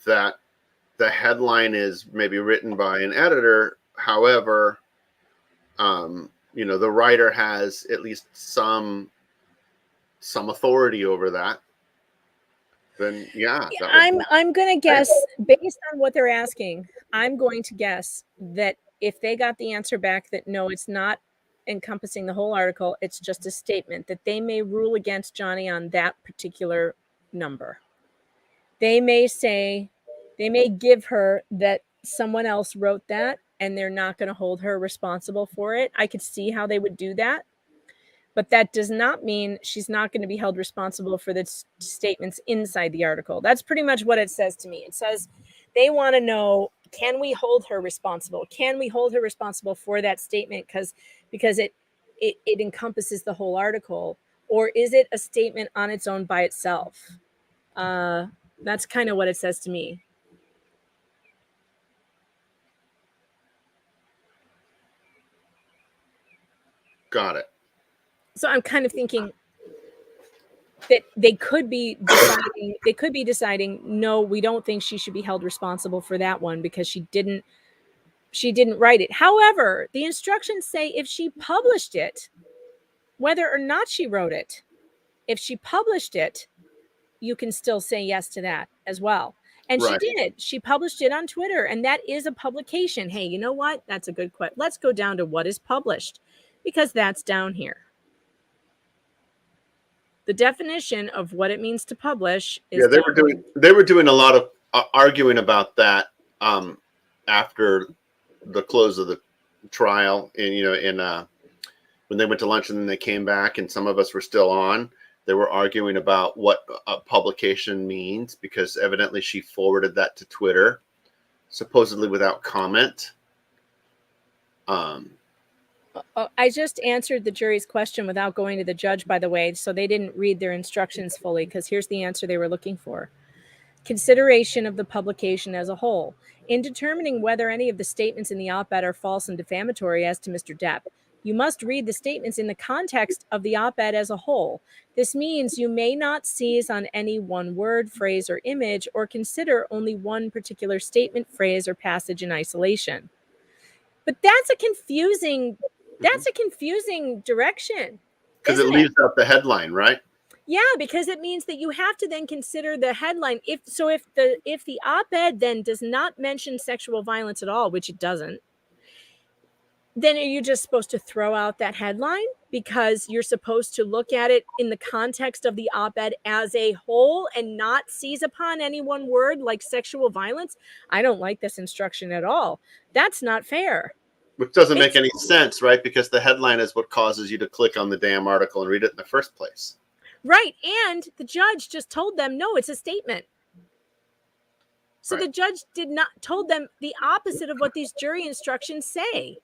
the headline is maybe written by an editor, however, the writer has at least some authority over that, then yeah. I'm going to guess, based on what they're asking, I'm going to guess that if they got the answer back that no, it's not encompassing the whole article, it's just a statement, that they may rule against Johnny on that particular number. They may give her that someone else wrote that and they're not going to hold her responsible for it. I could see how they would do that. But that does not mean she's not going to be held responsible for the statements inside the article. That's pretty much what it says to me. It says they want to know, can we hold her responsible? Can we hold her responsible for that statement because it encompasses the whole article? Or is it a statement on its own by itself? That's kind of what it says to me. Got it. So I'm kind of thinking that they could be deciding, no, we don't think she should be held responsible for that one because she didn't write it. However, the instructions say if she published it, whether or not she wrote it, if she published it, you can still say yes to that as well. And right. She did. She published it on Twitter, and that is a publication. Hey, you know what? That's a good question. Let's go down to what is published, because that's down here. The definition of what it means to publish is they were doing a lot of arguing about that after the close of the trial, and when they went to lunch and then they came back and some of us were still on. They were arguing about what a publication means because evidently she forwarded that to Twitter, supposedly without comment. I just answered the jury's question without going to the judge, by the way, so they didn't read their instructions fully, because here's the answer they were looking for. consideration of the publication as a whole. In determining whether any of the statements in the op-ed are false and defamatory as to Mr. Depp, you must read the statements in the context of the op-ed as a whole. This means you may not seize on any one word, phrase, or image, or consider only one particular statement, phrase, or passage in isolation. But that's a confusing direction. Because it leaves out the headline, right? Yeah, because it means that you have to then consider the headline. If the op-ed then does not mention sexual violence at all, which it doesn't, then are you just supposed to throw out that headline because you're supposed to look at it in the context of the op-ed as a whole and not seize upon any one word like sexual violence? I don't like this instruction at all. That's not fair. Which doesn't make any sense, right? Because the headline is what causes you to click on the damn article and read it in the first place. Right. And the judge just told them, no, it's a statement. So the judge told them the opposite of what these jury instructions say.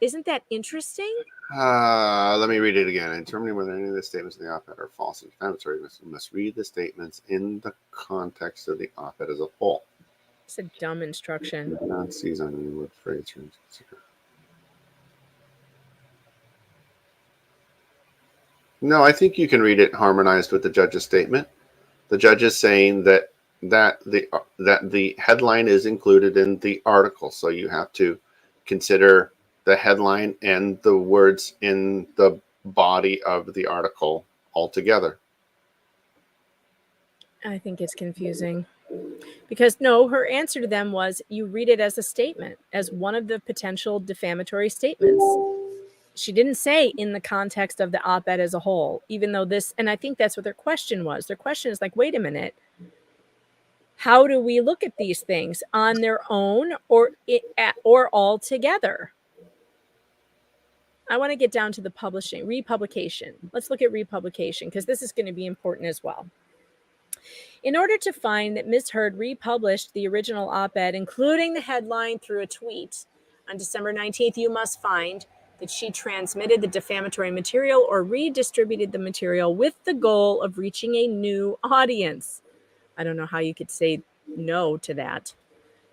Isn't that interesting? Let me read it again. In determining whether any of the statements in the op-ed are false and defamatory, you must read the statements in the context of the op-ed as a whole. It's a dumb instruction. Not seize on any word, phrase, or consider. No, I think you can read it harmonized with the judge's statement. The judge is saying that the headline is included in the article, so you have to consider the headline and the words in the body of the article altogether. I think it's confusing. Because no, her answer to them was you read it as a statement, as one of the potential defamatory statements. She didn't say in the context of the op-ed as a whole, even though and I think that's what their question was. Their question is like, wait a minute, how do we look at these things on their own or all together? I want to get down to the republication. Let's look at republication because this is going to be important as well. In order to find that Ms. Heard republished the original op-ed, including the headline through a tweet on December 19th, you must find that she transmitted the defamatory material or redistributed the material with the goal of reaching a new audience. I don't know how you could say no to that.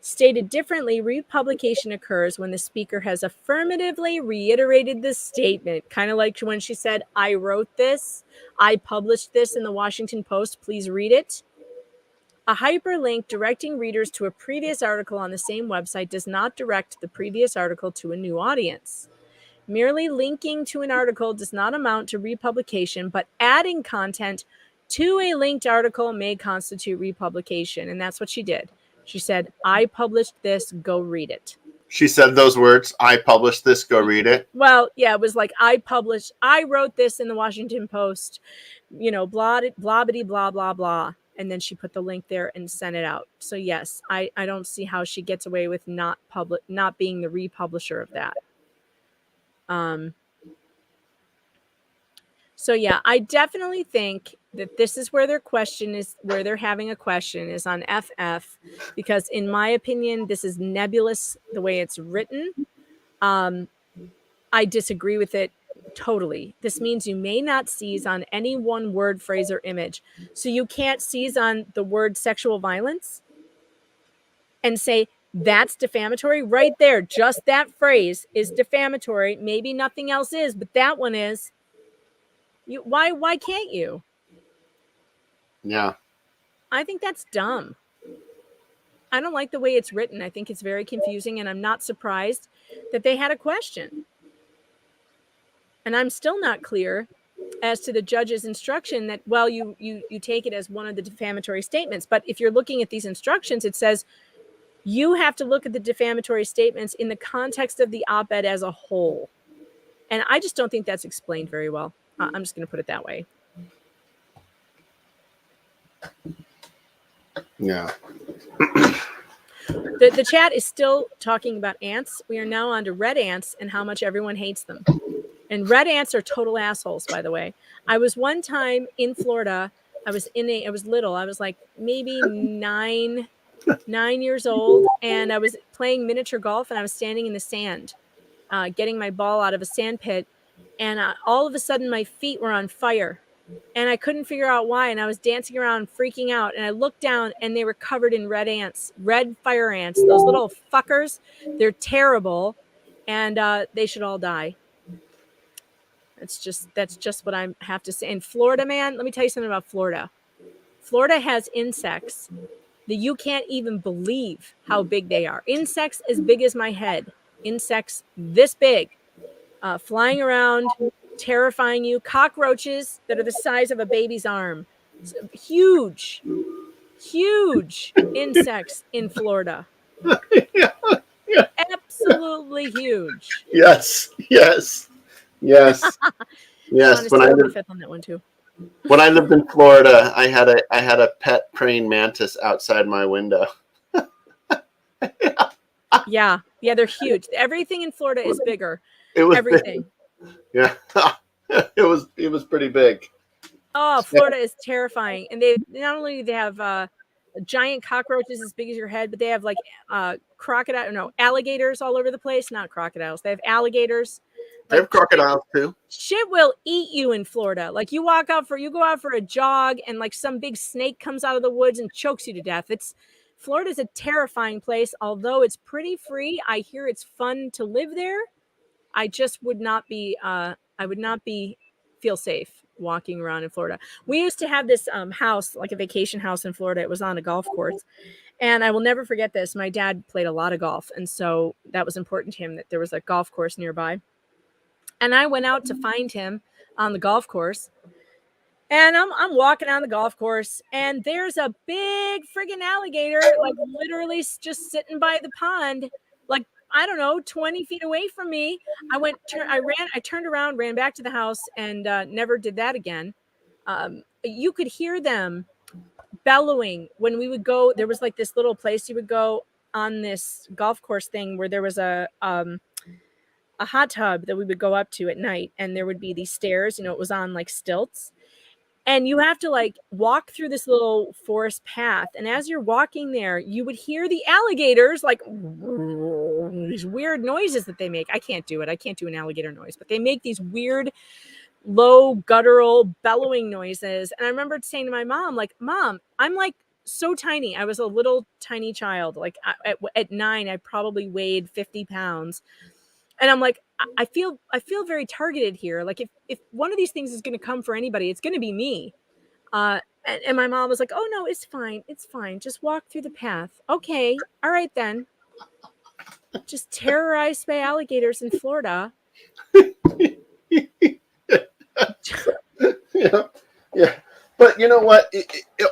Stated differently, republication occurs when the speaker has affirmatively reiterated the statement, kind of like when she said, I wrote this, I published this in the Washington Post, please read it. A hyperlink directing readers to a previous article on the same website does not direct the previous article to a new audience. Merely linking to an article does not amount to republication, but adding content to a linked article may constitute republication, and that's what she did. She said, I published this, go read it. She said those words, I published this, go read it. Well, yeah, it was like, I wrote this in the Washington Post, blah, bitty, blah, blah, blah. And then she put the link there and sent it out. So yes, I don't see how she gets away with not being the republisher of that. So yeah, I definitely think that this is where where they're having a question is on FF, because in my opinion, this is nebulous the way it's written. I disagree with it totally. This means you may not seize on any one word, phrase, or image. So you can't seize on the word sexual violence and say that's defamatory right there. Just that phrase is defamatory. Maybe nothing else is, but that one is. Why can't you? Yeah. I think that's dumb. I don't like the way it's written. I think it's very confusing, and I'm not surprised that they had a question. And I'm still not clear as to the judge's instruction that, well, you take it as one of the defamatory statements. But if you're looking at these instructions, it says you have to look at the defamatory statements in the context of the op-ed as a whole. And I just don't think that's explained very well. I'm just going to put it that way. Yeah. The chat is still talking about ants. We are now on to red ants and how much everyone hates them. And red ants are total assholes, by the way. I was one time in Florida. I was little. I was like maybe nine years old. And I was playing miniature golf and I was standing in the sand, getting my ball out of a sand pit. And all of a sudden my feet were on fire. and I couldn't figure out why. And I was dancing around, freaking out. And I looked down, and they were covered in red ants, red fire ants. Those little fuckers, they're terrible, and they should all die. That's just what I have to say. In Florida, man, let me tell you something about Florida. Florida has insects that you can't even believe how big they are. Insects as big as my head. Insects this big, flying around, terrifying you. Cockroaches that are the size of a baby's arm. Huge insects in Florida. Absolutely huge. Yes. Sean is totally fifth on that one too. When I lived in Florida, I had a pet praying mantis outside my window. Yeah, they're huge. Everything in Florida is bigger. It was everything. Big. Yeah, it was pretty big. Oh, Florida is terrifying, and they not only they have giant cockroaches as big as your head, but they have like alligators all over the place. Not crocodiles. They have alligators. They have crocodiles too. Shit will eat you in Florida. Like you go out for a jog, and like some big snake comes out of the woods and chokes you to death. Florida's a terrifying place. Although it's pretty free, I hear it's fun to live there. I just would not be. I would not feel safe walking around in Florida. We used to have this house, like a vacation house in Florida. It was on a golf course. And I will never forget this. My dad played a lot of golf. And so that was important to him that there was a golf course nearby. And I went out to find him on the golf course. And I'm walking on the golf course, and there's a big friggin' alligator, like literally just sitting by the pond, like, I don't know, 20 feet away from me. I turned around, ran back to the house, and never did that again. You could hear them bellowing when we would go. There was like this little place you would go on this golf course thing where there was a hot tub that we would go up to at night, and there would be these stairs, it was on like stilts. And you have to like walk through this little forest path. And as you're walking there, you would hear the alligators like these weird noises that they make. I can't do it. I can't do an alligator noise, but they make these weird, low, guttural, bellowing noises. And I remember saying to my mom, like, Mom, I'm like so tiny. I was a little tiny child. Like at 9, I probably weighed 50 pounds. And I'm like, I feel very targeted here. Like if one of these things is going to come for anybody, it's going to be me. And my mom was like, oh no, it's fine. It's fine. Just walk through the path. Okay. All right then. Just terrorized by alligators in Florida. Yeah. But you know what?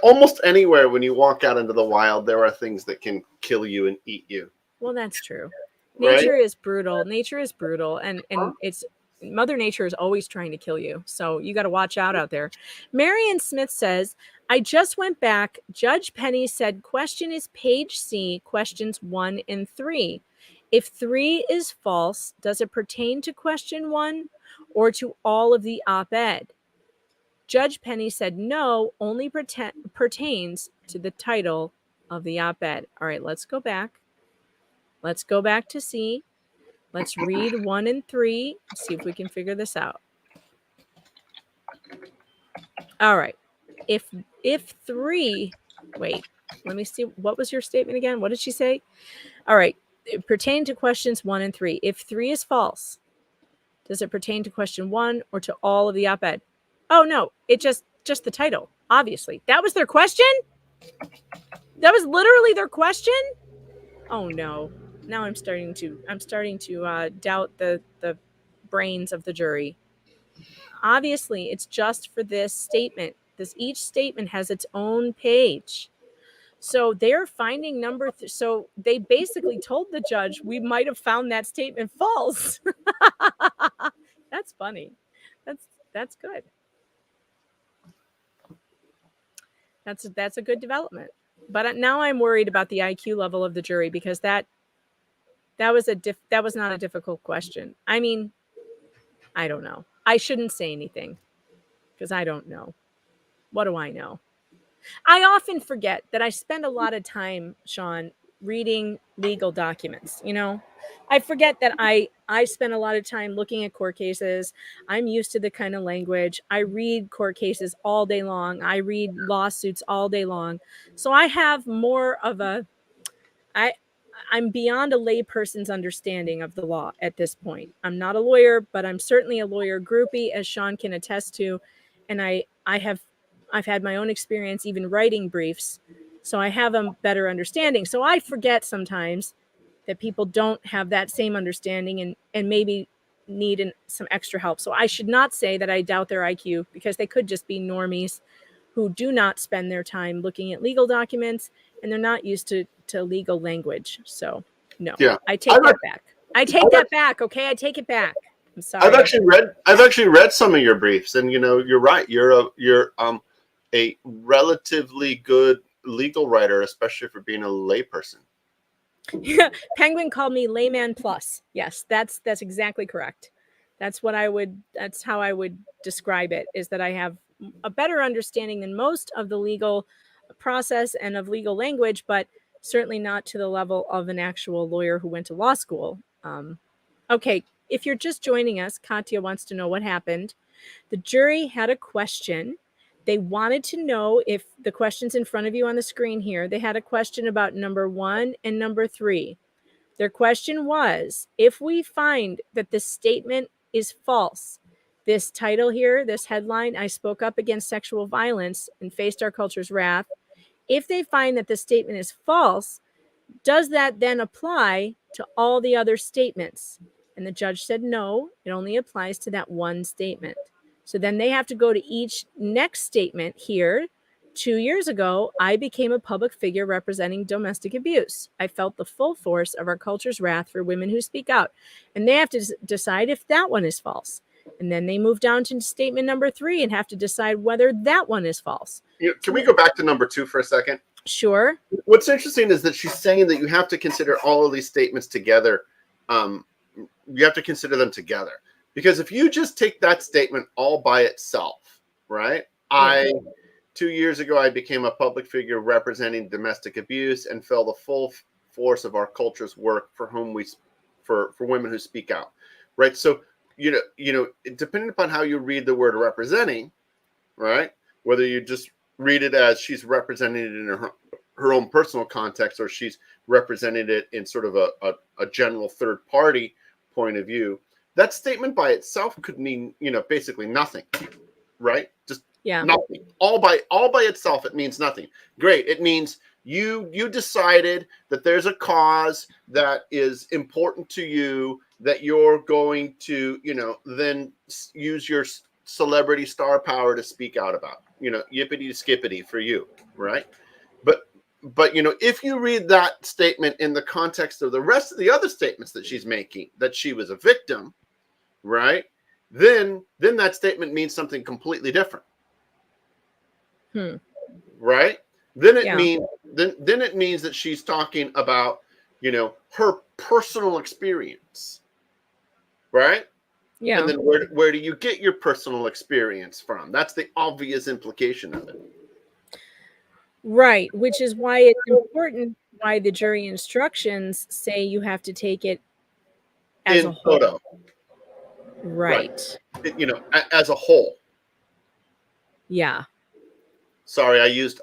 Almost anywhere when you walk out into the wild, there are things that can kill you and eat you. Well, that's true. Right? Nature is brutal. Nature is brutal. And it's Mother Nature is always trying to kill you. So you got to watch out there. Marion Smith says, I just went back. Judge Penny said question is page C, questions 1 and 3. If 3 is false, does it pertain to question 1 or to all of the op-ed? Judge Penny said no, only pertains to the title of the op-ed. All right, let's go back. Let's go back to C. Let's read 1 and 3. See if we can figure this out. All right. If 3, wait, let me see. What was your statement again? What did she say? All right. It pertained to questions 1 and 3. If 3 is false, does it pertain to question 1 or to all of the op-ed? Oh no, it just the title. Obviously, that was their question. That was literally their question. Oh no. Now I'm starting to doubt the brains of the jury. Obviously, it's just for this statement. Each statement has its own page. So they're finding number. So they basically told the judge we might have found that statement false. That's funny. That's good. That's a good development. But now I'm worried about the IQ level of the jury because that was not a difficult question. I mean, I don't know. I shouldn't say anything because I don't know. What do I know? I often forget that I spend a lot of time, Sean, reading legal documents. I forget that I spend a lot of time looking at court cases. I'm used to the kind of language. I read court cases all day long. I read lawsuits all day long. So I have more of I'm beyond a layperson's understanding of the law at this point. I'm not a lawyer, but I'm certainly a lawyer groupie, as Sean can attest to. And I've had my own experience even writing briefs. So I have a better understanding. So I forget sometimes that people don't have that same understanding and maybe need some extra help. So I should not say that I doubt their IQ, because they could just be normies who do not spend their time looking at legal documents, and they're not used to legal language. So no, Yeah. I take that back. I take that back. Okay. I take it back. I'm sorry. I've actually read some of your briefs, and you're right. You're a relatively good legal writer, especially for being a layperson. Yeah, Penguin called me layman plus. Yes, that's exactly correct. That's how I would describe it, is that I have a better understanding than most of the legal process and of legal language, but certainly not to the level of an actual lawyer who went to law school. Okay, if you're just joining us, Katya wants to know what happened. The jury had a question. They wanted to know, if the questions in front of you on the screen here, they had a question about number 1 and number 3. Their question was, if we find that this statement is false, this title here, this headline, I spoke up against sexual violence and faced our culture's wrath. If they find that the statement is false, does that then apply to all the other statements? And the judge said, no, it only applies to that one statement. So then they have to go to each next statement here. 2 years ago, I became a public figure representing domestic abuse. I felt the full force of our culture's wrath for women who speak out. And they have to decide if that one is false. And then they move down to statement number 3 and have to decide whether that one is false. Can we go back to number 2 for a second? Sure. What's interesting is that she's saying that you have to consider all of these statements together. You have to consider them together. Because if you just take that statement all by itself, right? 2 years ago, I became a public figure representing domestic abuse and felt the full force of our culture's work for women who speak out, right? So, depending upon how you read the word representing, right? Whether you just read it as she's representing it in her own personal context, or she's representing it in sort of a general third party point of view, that statement by itself could mean, basically nothing, right? Just nothing. All by itself, it means nothing. Great. It means you decided that there's a cause that is important to you that you're going to, then use your celebrity star power to speak out about, yippity skippity for you, right? But if you read that statement in the context of the rest of the other statements that she's making, that she was a victim, right? Then that statement means something completely different. Right? Then it means that she's talking about, her personal experience. Right? Yeah. And then where do you get your personal experience from? That's the obvious implication of it. Right, which is why it's important why the jury instructions say you have to take it as a whole. Photo. Right. As a whole. Yeah. Sorry, I used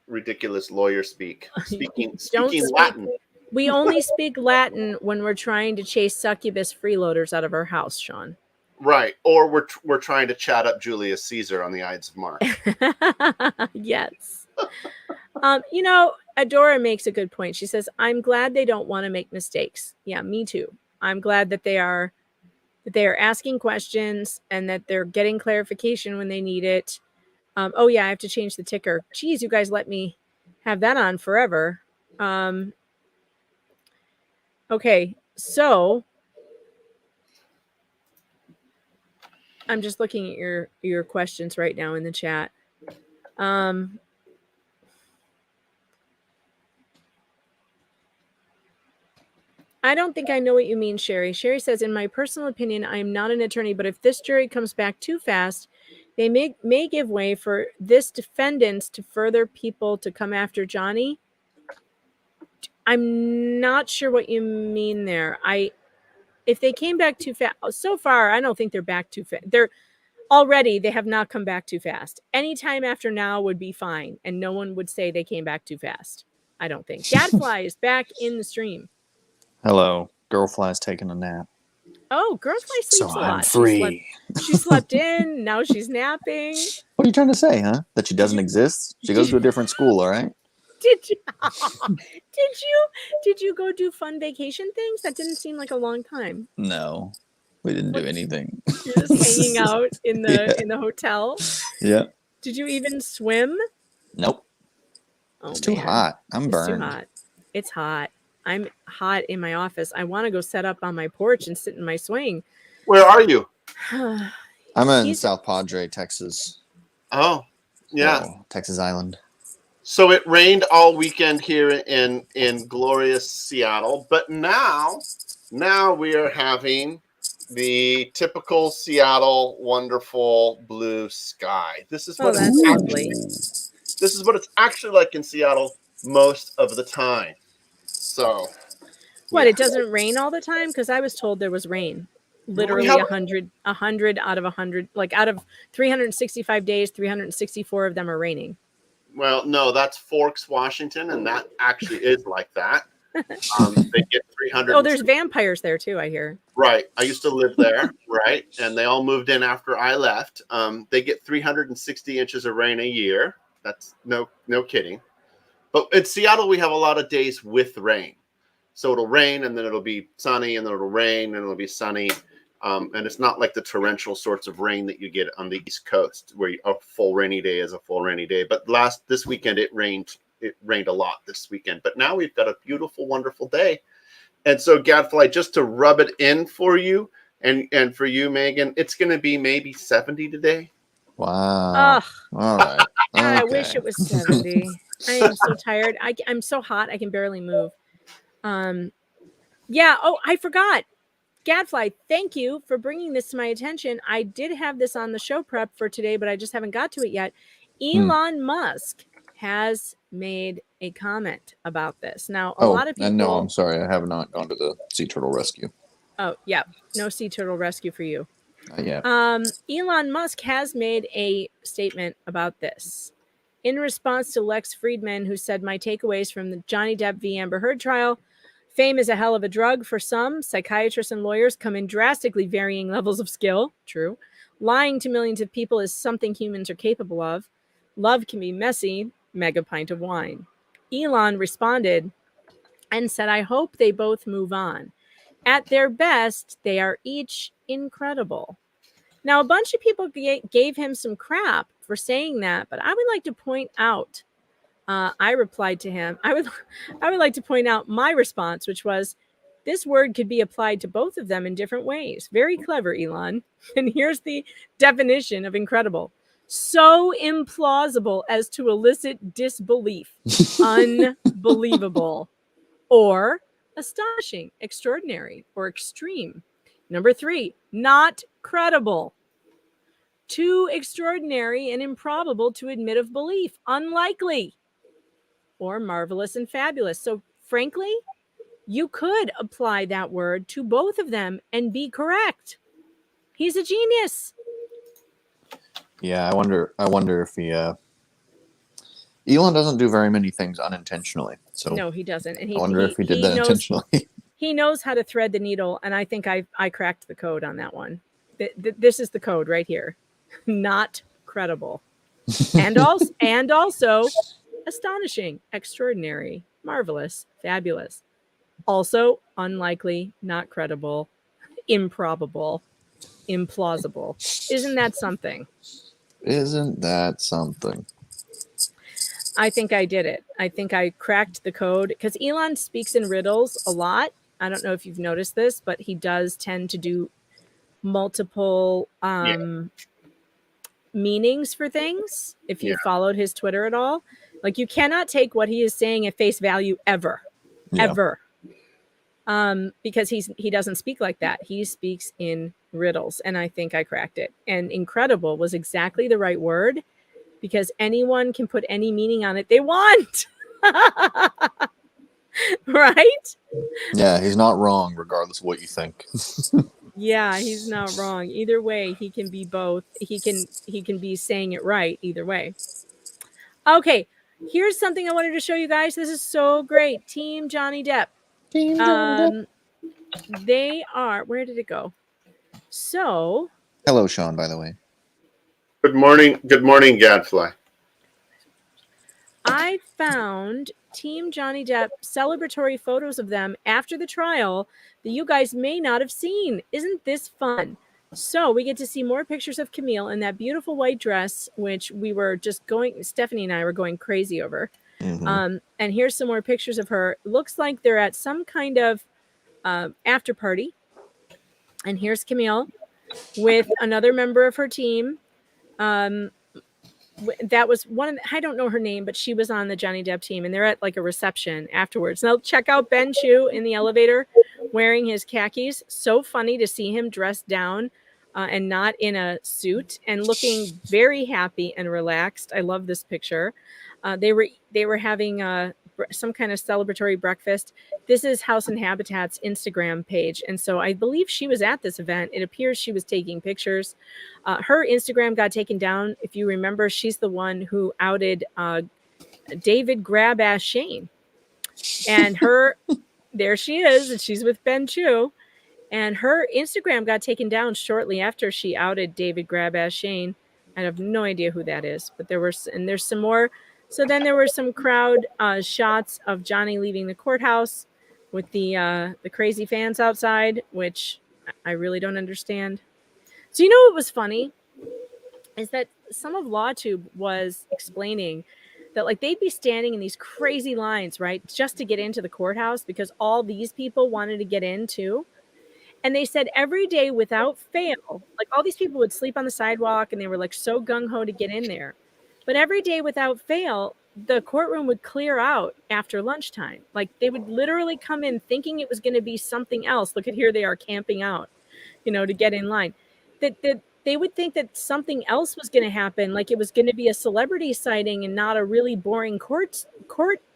ridiculous lawyer speak. Speaking Latin. We only speak Latin when we're trying to chase succubus freeloaders out of our house, Sean. Right. Or we're trying to chat up Julius Caesar on the Ides of March. Yes. Adora makes a good point. She says, I'm glad they don't want to make mistakes. Yeah, me too. I'm glad that they are asking questions and that they're getting clarification when they need it. Oh yeah, I have to change the ticker. Geez, you guys let me have that on forever. Okay, so I'm just looking at your questions right now in the chat. I don't think I know what you mean, Sherry. Sherry says, in my personal opinion, I am not an attorney, but if this jury comes back too fast, they may give way for this defendants to further people to come after Johnny. I'm not sure what you mean there. If they came back too fast, so far, I don't think they're back too fast. They have not come back too fast. Any time after now would be fine, and no one would say they came back too fast. I don't think. Gadfly is back in the stream. Hello. Girlfly's taking a nap. Oh, Girlfly sleeps a I'm lot. free. She slept in. Now she's napping. What are you trying to say, huh? That she doesn't exist? She goes to a different school, all right? Did you go do fun vacation things? That didn't seem like a long time. No. We didn't do anything. You're just hanging out in the Yeah. in the hotel. Yeah. Did you even swim? Nope. Oh, It's too man. hot. I'm It's burned. too hot. It's hot. I'm hot in my office. I want to go set up on my porch and sit in my swing. Where are you? I'm in South Padre, Texas. Oh, yeah. Oh, Texas Island. So it rained all weekend here in glorious Seattle, but now we are having the typical Seattle wonderful blue sky. This is what that's lovely. This is what it's actually like in Seattle most of the time. So What, it doesn't rain all the time? Because I was told there was rain. Literally 100 out of 100, like out of 365 days, 364 of them are raining. Well, no, that's Forks, Washington, and that actually is like that. They get 300. Oh, there's vampires there too, I hear. Right. I used to live there, right? And they all moved in after I left. They get 360 inches of rain a year. That's no kidding. But in Seattle, we have a lot of days with rain. So it'll rain, and then it'll be sunny, and then it'll rain, and it'll be sunny. And it's not like the torrential sorts of rain that you get on the East Coast, where a full rainy day is a full rainy day. But this weekend, it rained a lot this weekend. But now we've got a beautiful, wonderful day. And so, Gadfly, just to rub it in for you and for you, Megan, it's going to be maybe 70 today. Wow. All right. I wish it was 70. I am so tired. I'm so hot. I can barely move. Yeah. Oh, I forgot. Gadfly, thank you for bringing this to my attention. I did have this on the show prep for today, but I just haven't got to it yet. Elon Musk has made a comment about this. Now, a lot of people... No, I'm sorry. I have not gone to the sea turtle rescue. Oh, yeah. No sea turtle rescue for you. Not yet. Elon Musk has made a statement about this. In response to Lex Friedman, who said, my takeaways from the Johnny Depp v. Amber Heard trial: fame is a hell of a drug for some. Psychiatrists and lawyers come in drastically varying levels of skill. True. Lying to millions of people is something humans are capable of. Love can be messy. Mega pint of wine. Elon responded and said, I hope they both move on. At their best, they are each incredible. Now, a bunch of people gave him some crap for saying that, but I would like to point out, I replied to him, I would like to point out my response, which was, this word could be applied to both of them in different ways. Very clever, Elon. And here's the definition of incredible. So implausible as to elicit disbelief. Unbelievable. Or astonishing, extraordinary, or extreme. Number 3, not credible. Too extraordinary and improbable to admit of belief. Unlikely. Or marvelous and fabulous. So frankly, you could apply that word to both of them and be correct. He's a genius. Yeah, I wonder if he Elon doesn't do very many things unintentionally. So no, he doesn't. And I wonder if he did that intentionally. He knows how to thread the needle, and I think I cracked the code on that one. This is the code right here. Not credible. And also astonishing, extraordinary, marvelous, fabulous. Also unlikely, not credible, improbable, implausible. Isn't that something? Isn't that something? I think I did it. I think I cracked the code because Elon speaks in riddles a lot. I don't know if you've noticed this, but he does tend to do multiple meanings for things. If you followed his Twitter at all, like you cannot take what he is saying at face value ever. Because he doesn't speak like that. He speaks in riddles, and I think I cracked it. And incredible was exactly the right word because anyone can put any meaning on it they want. Right? Yeah, he's not wrong, regardless of what you think. Yeah, he's not wrong. Either way, he can be both. He can be saying it right either way. Okay, here's something I wanted to show you guys. This is so great. Team Johnny Depp. Team Johnny Depp. They are, where did it go? So, Hello, Sean, by the way. Good morning, Gadfly. I found Team Johnny Depp celebratory photos of them after the trial that you guys may not have seen. Isn't this fun? So we get to see more pictures of Camille in that beautiful white dress, which we were just Stephanie and I were going crazy over. Mm-hmm. And here's some more pictures of her. Looks like they're at some kind of after party. And here's Camille with another member of her team. That was one of I don't know her name, but she was on the Johnny Depp team, and they're at like a reception afterwards. Now check out Ben Chu in the elevator wearing his khakis. So funny to see him dressed down and not in a suit and looking very happy and relaxed. I love this picture. They were having some kind of celebratory breakfast. This is House and Habitat's Instagram page. And so I believe she was at this event. It appears she was taking pictures. Her Instagram got taken down. If you remember, she's the one who outed David Grab-Ass Shane. And there she is, and she's with Ben Chu. And her Instagram got taken down shortly after she outed David Grab-Ass Shane. I have no idea who that is, but there's some more. So then there were some crowd shots of Johnny leaving the courthouse with the crazy fans outside, which I really don't understand. So you know what was funny is that some of LawTube was explaining that like they'd be standing in these crazy lines, right, just to get into the courthouse because all these people wanted to get in too. And they said every day without fail, like all these people would sleep on the sidewalk and they were like so gung-ho to get in there. But every day without fail, the courtroom would clear out after lunchtime. Like they would literally come in thinking it was going to be something else. Look at here, they are camping out, to get in line. That they would think that something else was going to happen, like it was going to be a celebrity sighting and not a really boring court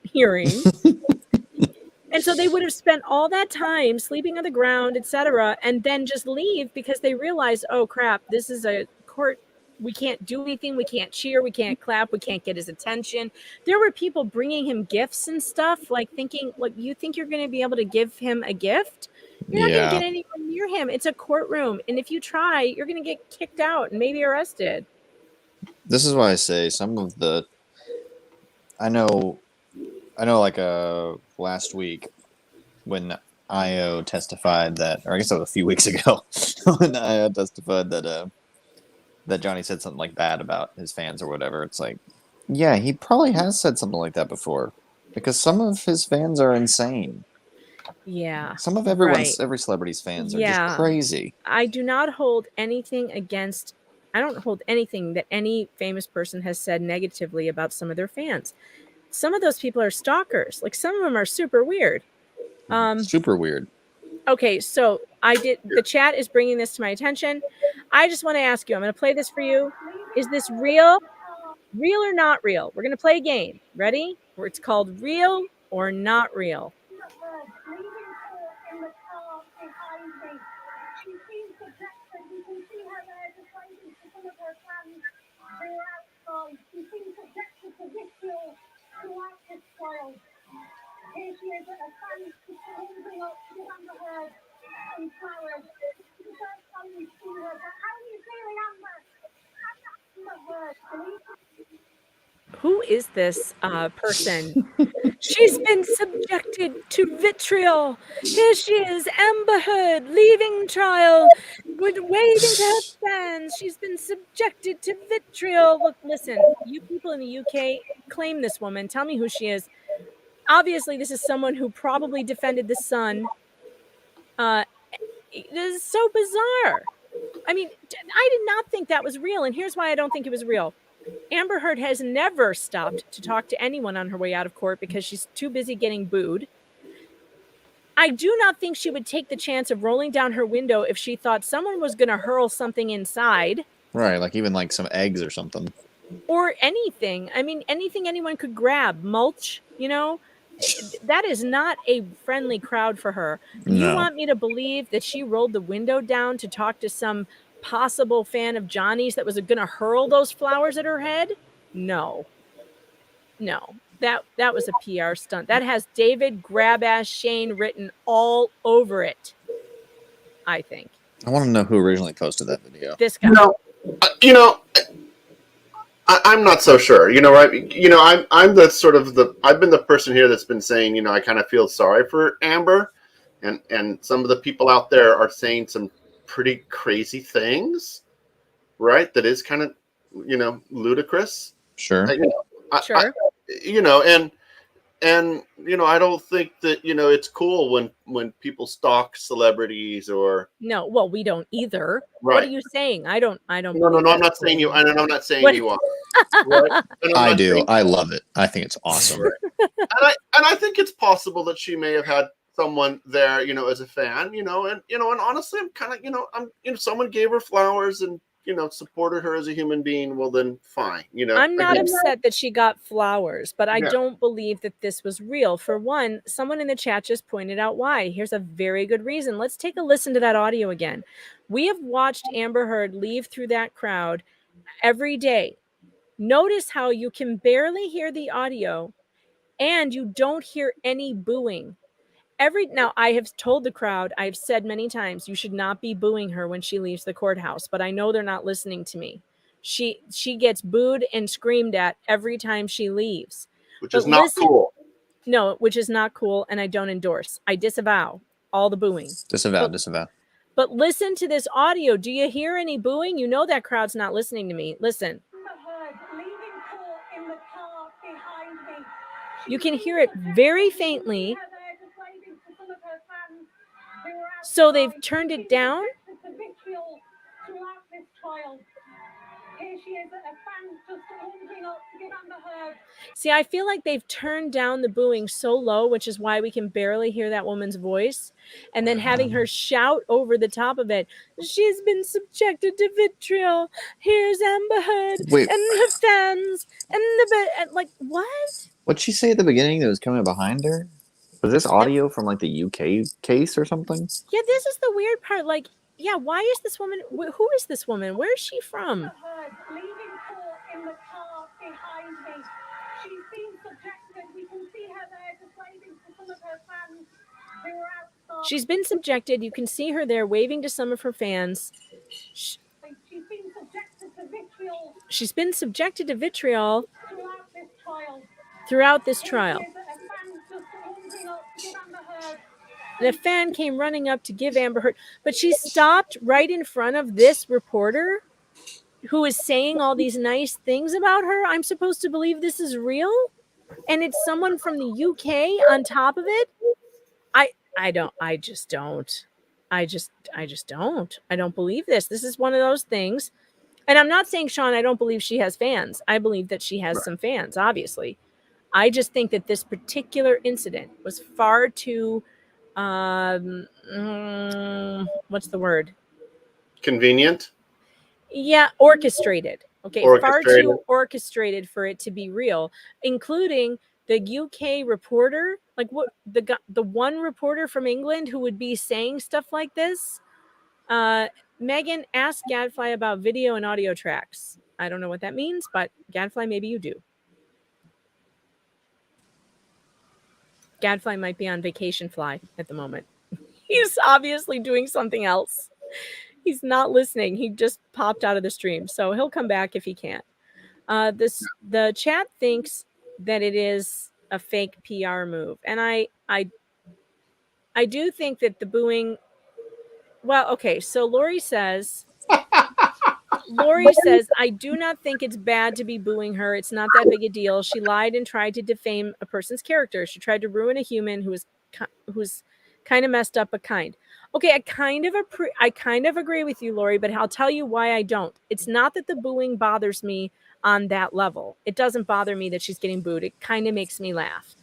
hearing. And so they would have spent all that time sleeping on the ground, etc., and then just leave because they realized, oh crap, this is a court. We can't do anything. We can't cheer. We can't clap. We can't get his attention. There were people bringing him gifts and stuff, like thinking, like, you think you're going to be able to give him a gift? You're not going to get anywhere near him. It's a courtroom. And if you try, you're going to get kicked out and maybe arrested. This is why I say some of the... I know like last week when IO testified that, or I guess it was a few weeks ago, when IO testified that Johnny said something like bad about his fans or whatever. It's like, yeah, he probably has said something like that before because some of his fans are insane. Yeah. Some of every celebrity's fans are just crazy. I do not hold anything against, I don't hold anything that any famous person has said negatively about some of their fans. Some of those people are stalkers. Like some of them are super weird. Super weird. Okay, so the chat is bringing this to my attention. I just want to ask you, I'm going to play this for you. Is this real? Real or not real? We're going to play a game. Ready? It's called Real or Not Real. Here she is at a stand holding up to Amber Heard and flowers. It's the first time we've seen her, but how are you feeling, Amber? Who is this person? She's been subjected to vitriol. Here she is, Amber Heard, leaving trial, with waving to her fans. She's been subjected to vitriol. Look, listen, you people in the UK, claim this woman. Tell me who she is. Obviously, this is someone who probably defended the Sun. It is so bizarre. I mean, I did not think that was real, and here's why I don't think it was real. Amber Heard has never stopped to talk to anyone on her way out of court because she's too busy getting booed. I do not think she would take the chance of rolling down her window if she thought someone was going to hurl something inside. Right, like even like some eggs or something. Or anything. I mean, anything anyone could grab. Mulch, That is not a friendly crowd for her. You No. want me to believe that she rolled the window down to talk to some possible fan of Johnny's that was going to hurl those flowers at her head? No. That was a PR stunt. That has David Grab-Ass Shane written all over it, I think. I want to know who originally posted that video. This guy. I'm not so sure. Right? I'm the sort of I've been the person here that's been saying, I kind of feel sorry for Amber, and some of the people out there are saying some pretty crazy things, right? That is kind of, ludicrous. Sure. Sure. I don't think that it's cool when people stalk celebrities or. No, well, we don't either. Right. What are you saying? I don't. No, I'm not saying you. And I'm not saying What? you are. Right? I do. I love it. I think it's awesome. and I think it's possible that she may have had someone there, as a fan, and honestly, I'm kind of, someone gave her flowers and supported her as a human being. Well, then fine. I'm not Again, upset that she got flowers, but I Yeah. don't believe that this was real. For one, someone in the chat just pointed out why. Here's a very good reason. Let's take a listen to that audio again. We have watched Amber Heard leave through that crowd every day. Notice how you can barely hear the audio and you don't hear any booing. Now, I have told the crowd, I've said many times, you should not be booing her when she leaves the courthouse, but I know they're not listening to me. She gets booed and screamed at every time she leaves. Which is not cool. No, which is not cool, and I don't endorse. I disavow all the booing. Disavow. But listen to this audio. Do you hear any booing? You know that crowd's not listening to me. Listen. You can hear it very faintly. So they've turned it down? See, I feel like they've turned down the booing so low, which is why we can barely hear that woman's voice. And then having her shout over the top of it, she's been subjected to vitriol. Here's Amber Heard Wait. and her fans. And like, what? What'd she say at the beginning that was coming behind her? Was this audio from like the UK case or something? Yeah, this is the weird part. Like, yeah, why is this woman? Who is this woman? Where is she from? She's been subjected. You can see her there waving to some of her fans. She's been subjected to vitriol throughout this trial. And a fan came running up to give Amber Heard, but she stopped right in front of this reporter who is saying all these nice things about her. I'm supposed to believe this is real? And it's someone from the UK on top of it? I just don't. I don't believe this. This is one of those things. And I'm not saying, Sean, I don't believe she has fans. I believe that she has some fans, obviously. I just think that this particular incident was far too, what's the word? Convenient? Yeah, orchestrated. Okay, far Orchestrated. too orchestrated for it to be real, including the UK reporter, like what the one reporter from England who would be saying stuff like this. Megan, ask Gadfly about video and audio tracks. I don't know what that means, but Gadfly, maybe you do. Gadfly might be on vacation fly at the moment. He's obviously doing something else. He's not listening. He just popped out of the stream, so he'll come back if he can't. The chat thinks that it is a fake PR move, and I do think that the booing. Well, okay, so Lori says, I do not think it's bad to be booing her. It's not that big a deal. She lied and tried to defame a person's character. She tried to ruin a human who's kind of messed up, but kind. Okay, I kind of agree with you, Lori, but I'll tell you why I don't. It's not that the booing bothers me on that level. It doesn't bother me that she's getting booed. It kind of makes me laugh.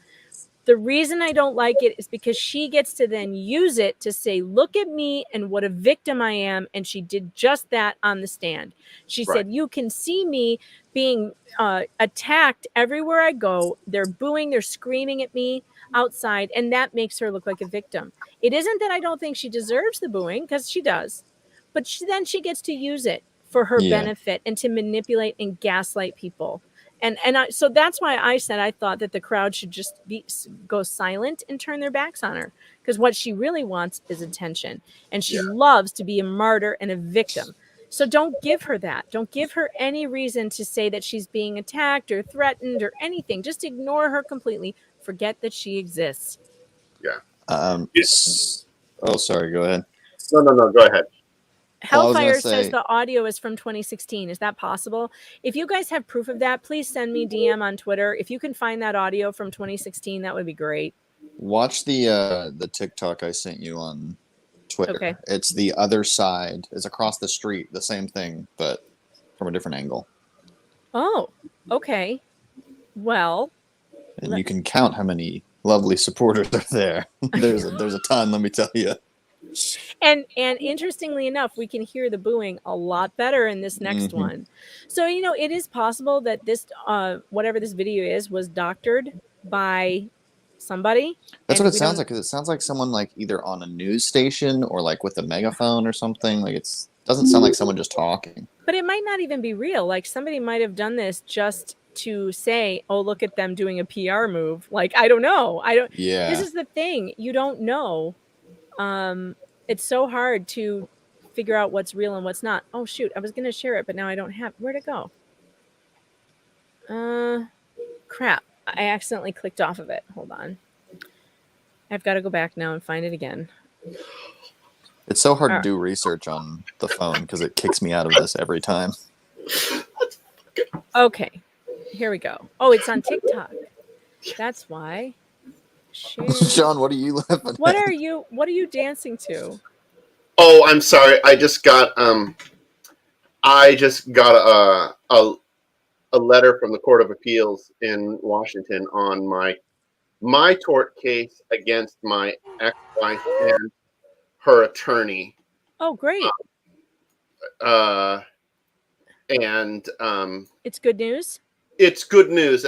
The reason I don't like it is because she gets to then use it to say, look at me and what a victim I am. And she did just that on the stand. She said, you can see me being attacked everywhere I go. They're booing, they're screaming at me outside, and that makes her look like a victim. It isn't that I don't think she deserves the booing, because she does, but then she gets to use it for her benefit and to manipulate and gaslight people. So that's why I said I thought that the crowd should just go silent and turn their backs on her, because what she really wants is attention, and she loves to be a martyr and a victim. So don't give her that. Don't give her any reason to say that she's being attacked or threatened or anything. Just ignore her completely. Forget that she exists. Yeah. Oh, sorry. Go ahead. No. Go ahead. Hellfire says the audio is from 2016. Is that possible? If you guys have proof of that, please send me DM on Twitter. If you can find that audio from 2016, that would be great. Watch the TikTok I sent you on Twitter. Okay. It's the other side. It's across the street. The same thing, but from a different angle. Oh, okay. Well. And you can count how many lovely supporters are there. There's a ton, let me tell you. And interestingly enough, we can hear the booing a lot better in this next one. So, it is possible that this, whatever this video is, was doctored by somebody. That's what it sounds like, because it sounds like someone like either on a news station or like with a megaphone or something. Like doesn't sound like someone just talking. But it might not even be real. Like somebody might have done this just to say, oh, look at them doing a PR move. Like, I don't know. Yeah. This is the thing. You don't know. It's so hard to figure out what's real and what's not. Oh shoot, I was gonna share it, but now I don't have. Where'd it go? Crap. I accidentally clicked off of it. Hold on. I've got to go back now and find it again. It's so hard to do research on the phone because it kicks me out of this every time. Okay. Here we go. Oh, it's on TikTok. That's why. Share. Sean, what are you laughing What at? are you dancing to? Oh, I'm sorry. I just got a letter from the Court of Appeals in Washington on my tort case against my ex-wife and her attorney. Oh, great. It's good news. It's good news.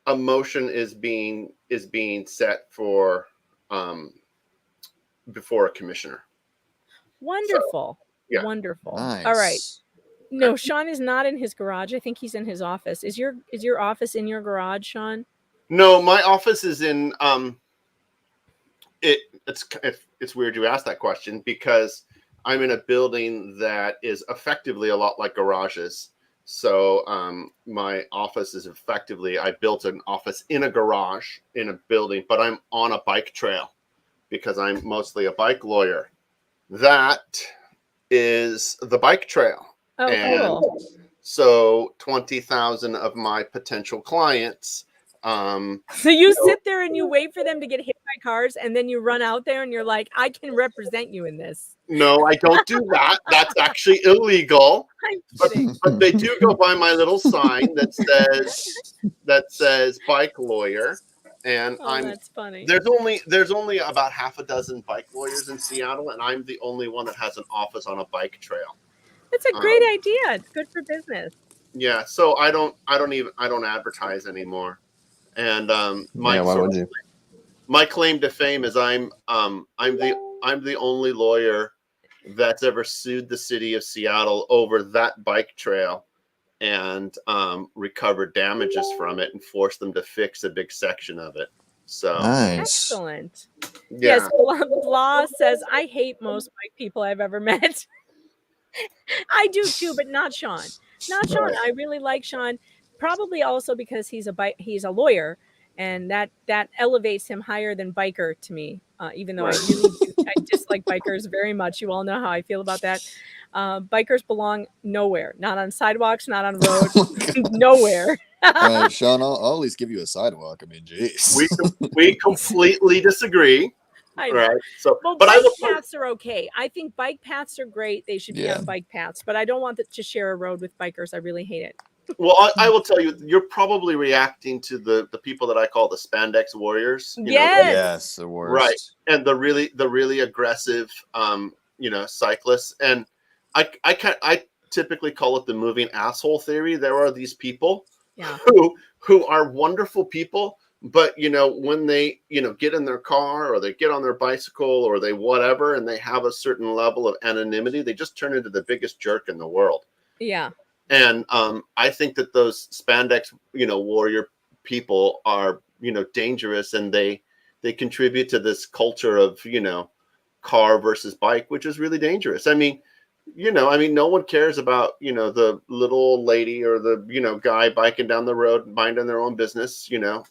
A motion is being set for before a commissioner. Wonderful. So, yeah. Wonderful. Nice. All right. No, Sean is not in his garage. I think he's in his office. Is your office in your garage, Sean? No, my office is in it's weird you asked that question, because I'm in a building that is effectively a lot like garages. So my office is effectively, I built an office in a garage in a building, but I'm on a bike trail because I'm mostly a bike lawyer. That is the bike trail. Oh, cool. So 20,000 of my potential clients. So you sit there and you wait for them to get hit by cars, and then you run out there and you're like, I can represent you in this. No, I don't do that. That's actually illegal. But they do go by my little sign that says bike lawyer. And that's funny. There's only about half a dozen bike lawyers in Seattle, and I'm the only one that has an office on a bike trail. That's a great idea. It's good for business. Yeah, so I don't advertise anymore. And why would you? My claim to fame is I'm the only lawyer that's ever sued the city of Seattle over that bike trail and recovered damages from it and forced them to fix a big section of it. So nice. Excellent. Yeah. Yes, Blah says, I hate most bike people I've ever met. I do too, but not Sean. Not Sean. I really like Sean, probably also because he's a lawyer, and that elevates him higher than biker to me. Even though I dislike bikers very much. You all know how I feel about that. Bikers belong nowhere. Not on sidewalks, not on roads, nowhere. All right, Sean, I'll at least give you a sidewalk. I mean, geez. We completely disagree. Right. So, well, but bike paths are okay. I think bike paths are great. They should be on bike paths, but I don't want to share a road with bikers. I really hate it. Well, I will tell you, you're probably reacting to the people that I call the spandex warriors. Yes, the worst. Right, and the really aggressive, cyclists. And I typically call it the moving asshole theory. There are these people Yeah. who are wonderful people, but when they get in their car or they get on their bicycle or they whatever, and they have a certain level of anonymity, they just turn into the biggest jerk in the world. Yeah. And I think that those spandex warrior people are dangerous, and they contribute to this culture of car versus bike, which is really dangerous. I mean, no one cares about the little old lady or the guy biking down the road minding their own business, not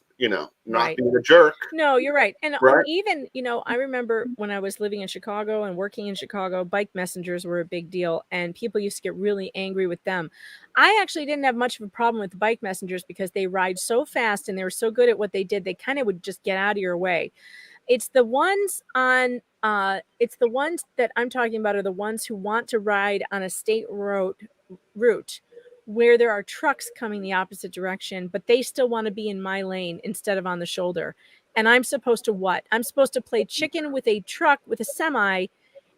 Right. being a jerk. No, you're right. And Right. even, I remember when I was living in Chicago and working in Chicago, bike messengers were a big deal, and people used to get really angry with them. I actually didn't have much of a problem with the bike messengers because they ride so fast and they were so good at what they did. They kind of would just get out of your way. It's the ones that I'm talking about are the ones who want to ride on a state route where there are trucks coming the opposite direction, but they still want to be in my lane instead of on the shoulder. And I'm supposed to what? I'm supposed to play chicken with a truck, with a semi,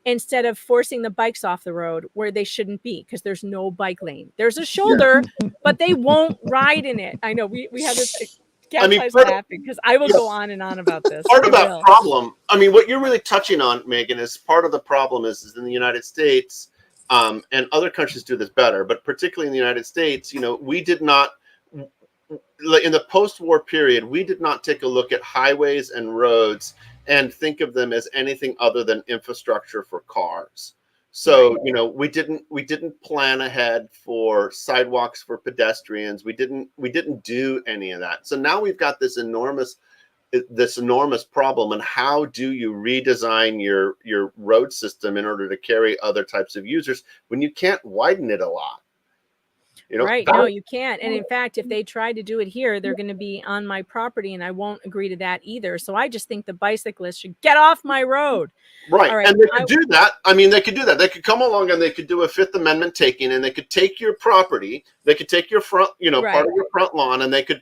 instead of forcing the bikes off the road where they shouldn't be, because there's no bike lane. There's a shoulder, but they won't ride in it. I know we have this. Gadfly's laughing because I will go on and on about this. Part of I that will. problem, I mean, what you're really touching on, Megan, is part of the problem is in the United States, and other countries do this better, but particularly in the United States, we did not, in the post-war period, we did not take a look at highways and roads and think of them as anything other than infrastructure for cars. So, we didn't plan ahead for sidewalks for pedestrians. We didn't do any of that. So now we've got this enormous problem. And how do you redesign your road system in order to carry other types of users when you can't widen it a lot? Right. No, you can't. And in fact, if they try to do it here, they're going to be on my property, and I won't agree to that either. So I just think the bicyclists should get off my road. Right. All right. And they could do that. I mean, they could do that. They could come along and they could do a Fifth Amendment taking, and they could take your property. They could take your front, part of your front lawn, and they could,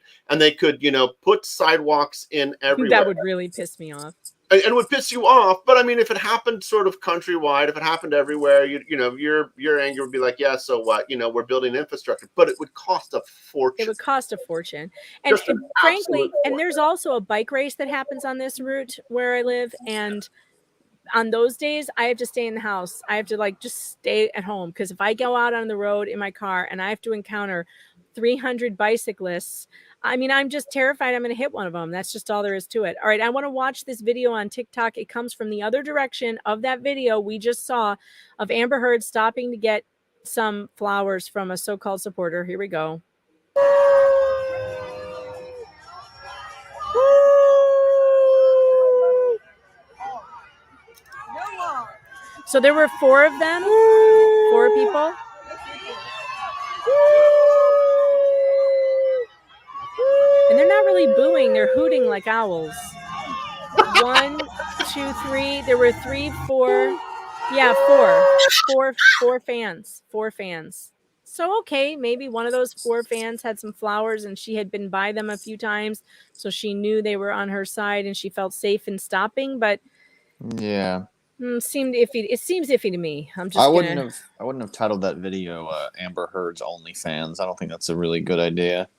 put sidewalks in everywhere. That would really piss me off. And it would piss you off. But I mean, if it happened sort of countrywide, if it happened everywhere, your anger would be like, yeah, so what? We're building infrastructure, but it would cost a fortune. It would cost a fortune. And frankly, and there's also a bike race that happens on this route where I live. And on those days, I have to stay in the house. I have to just stay at home, because if I go out on the road in my car and I have to encounter 300 bicyclists, I mean, I'm just terrified I'm going to hit one of them. That's just all there is to it. All right, I want to watch this video on TikTok. It comes from the other direction of that video we just saw of Amber Heard stopping to get some flowers from a so-called supporter. Here we go. So there were 4 of them, 4 people. And they're not really booing, they're hooting like owls. 1, 2, 3. There were 3, 4. Yeah, 4 fans. 4 fans. So, okay, maybe one of those 4 fans had some flowers and she had been by them a few times, so she knew they were on her side and she felt safe in stopping. But yeah, seemed iffy. It seems iffy to me. I wouldn't have titled that video Amber Heard's OnlyFans. I don't think that's a really good idea.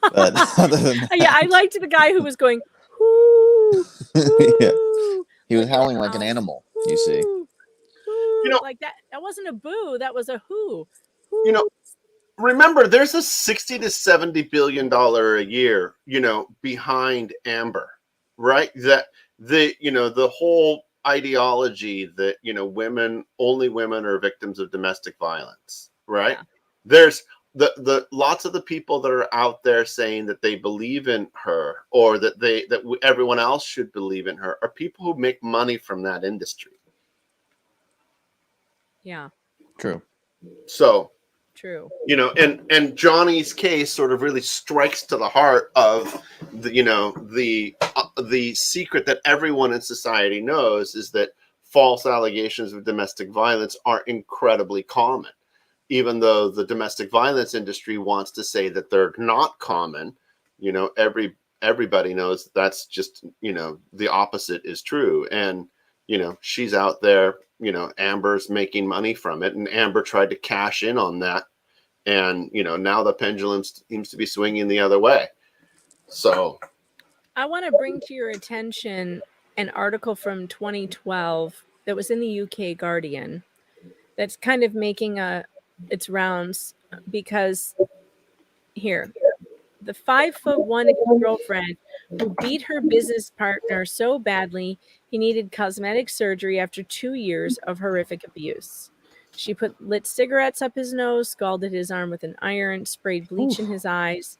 But other than that, yeah, I liked the guy who was going, whoo, yeah. He was howling like an animal, you see. Like that wasn't a boo, that was a who. Remember, there's a $60 to $70 billion a year, behind Amber, right? That the whole ideology that only women are victims of domestic violence, right? Yeah. There's the lots of the people that are out there saying that they believe in her, or that everyone else should believe in her, are people who make money from that industry. Yeah. True. So true. And Johnny's case sort of really strikes to the heart of the secret that everyone in society knows, is that false allegations of domestic violence are incredibly common. Even though the domestic violence industry wants to say that they're not common, everybody knows that's just, the opposite is true. And, she's out there, Amber's making money from it, and Amber tried to cash in on that. And, now the pendulum seems to be swinging the other way. So I want to bring to your attention an article from 2012 that was in the UK Guardian that's kind of making its rounds because here, the 5'1" girlfriend who beat her business partner so badly he needed cosmetic surgery after 2 years of horrific abuse. She lit cigarettes up his nose, scalded his arm with an iron, sprayed bleach in his eyes.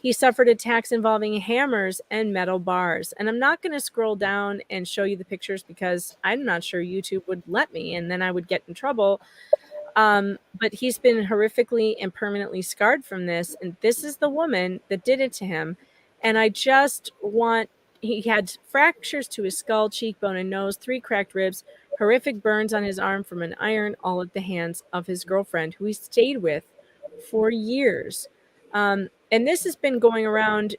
He suffered attacks involving hammers and metal bars. And I'm not going to scroll down and show you the pictures because I'm not sure YouTube would let me, and then I would get in trouble. But he's been horrifically and permanently scarred from this. And this is the woman that did it to him. And he had fractures to his skull, cheekbone, and nose, 3 cracked ribs, horrific burns on his arm from an iron, all at the hands of his girlfriend, who he stayed with for years. And this has been going around,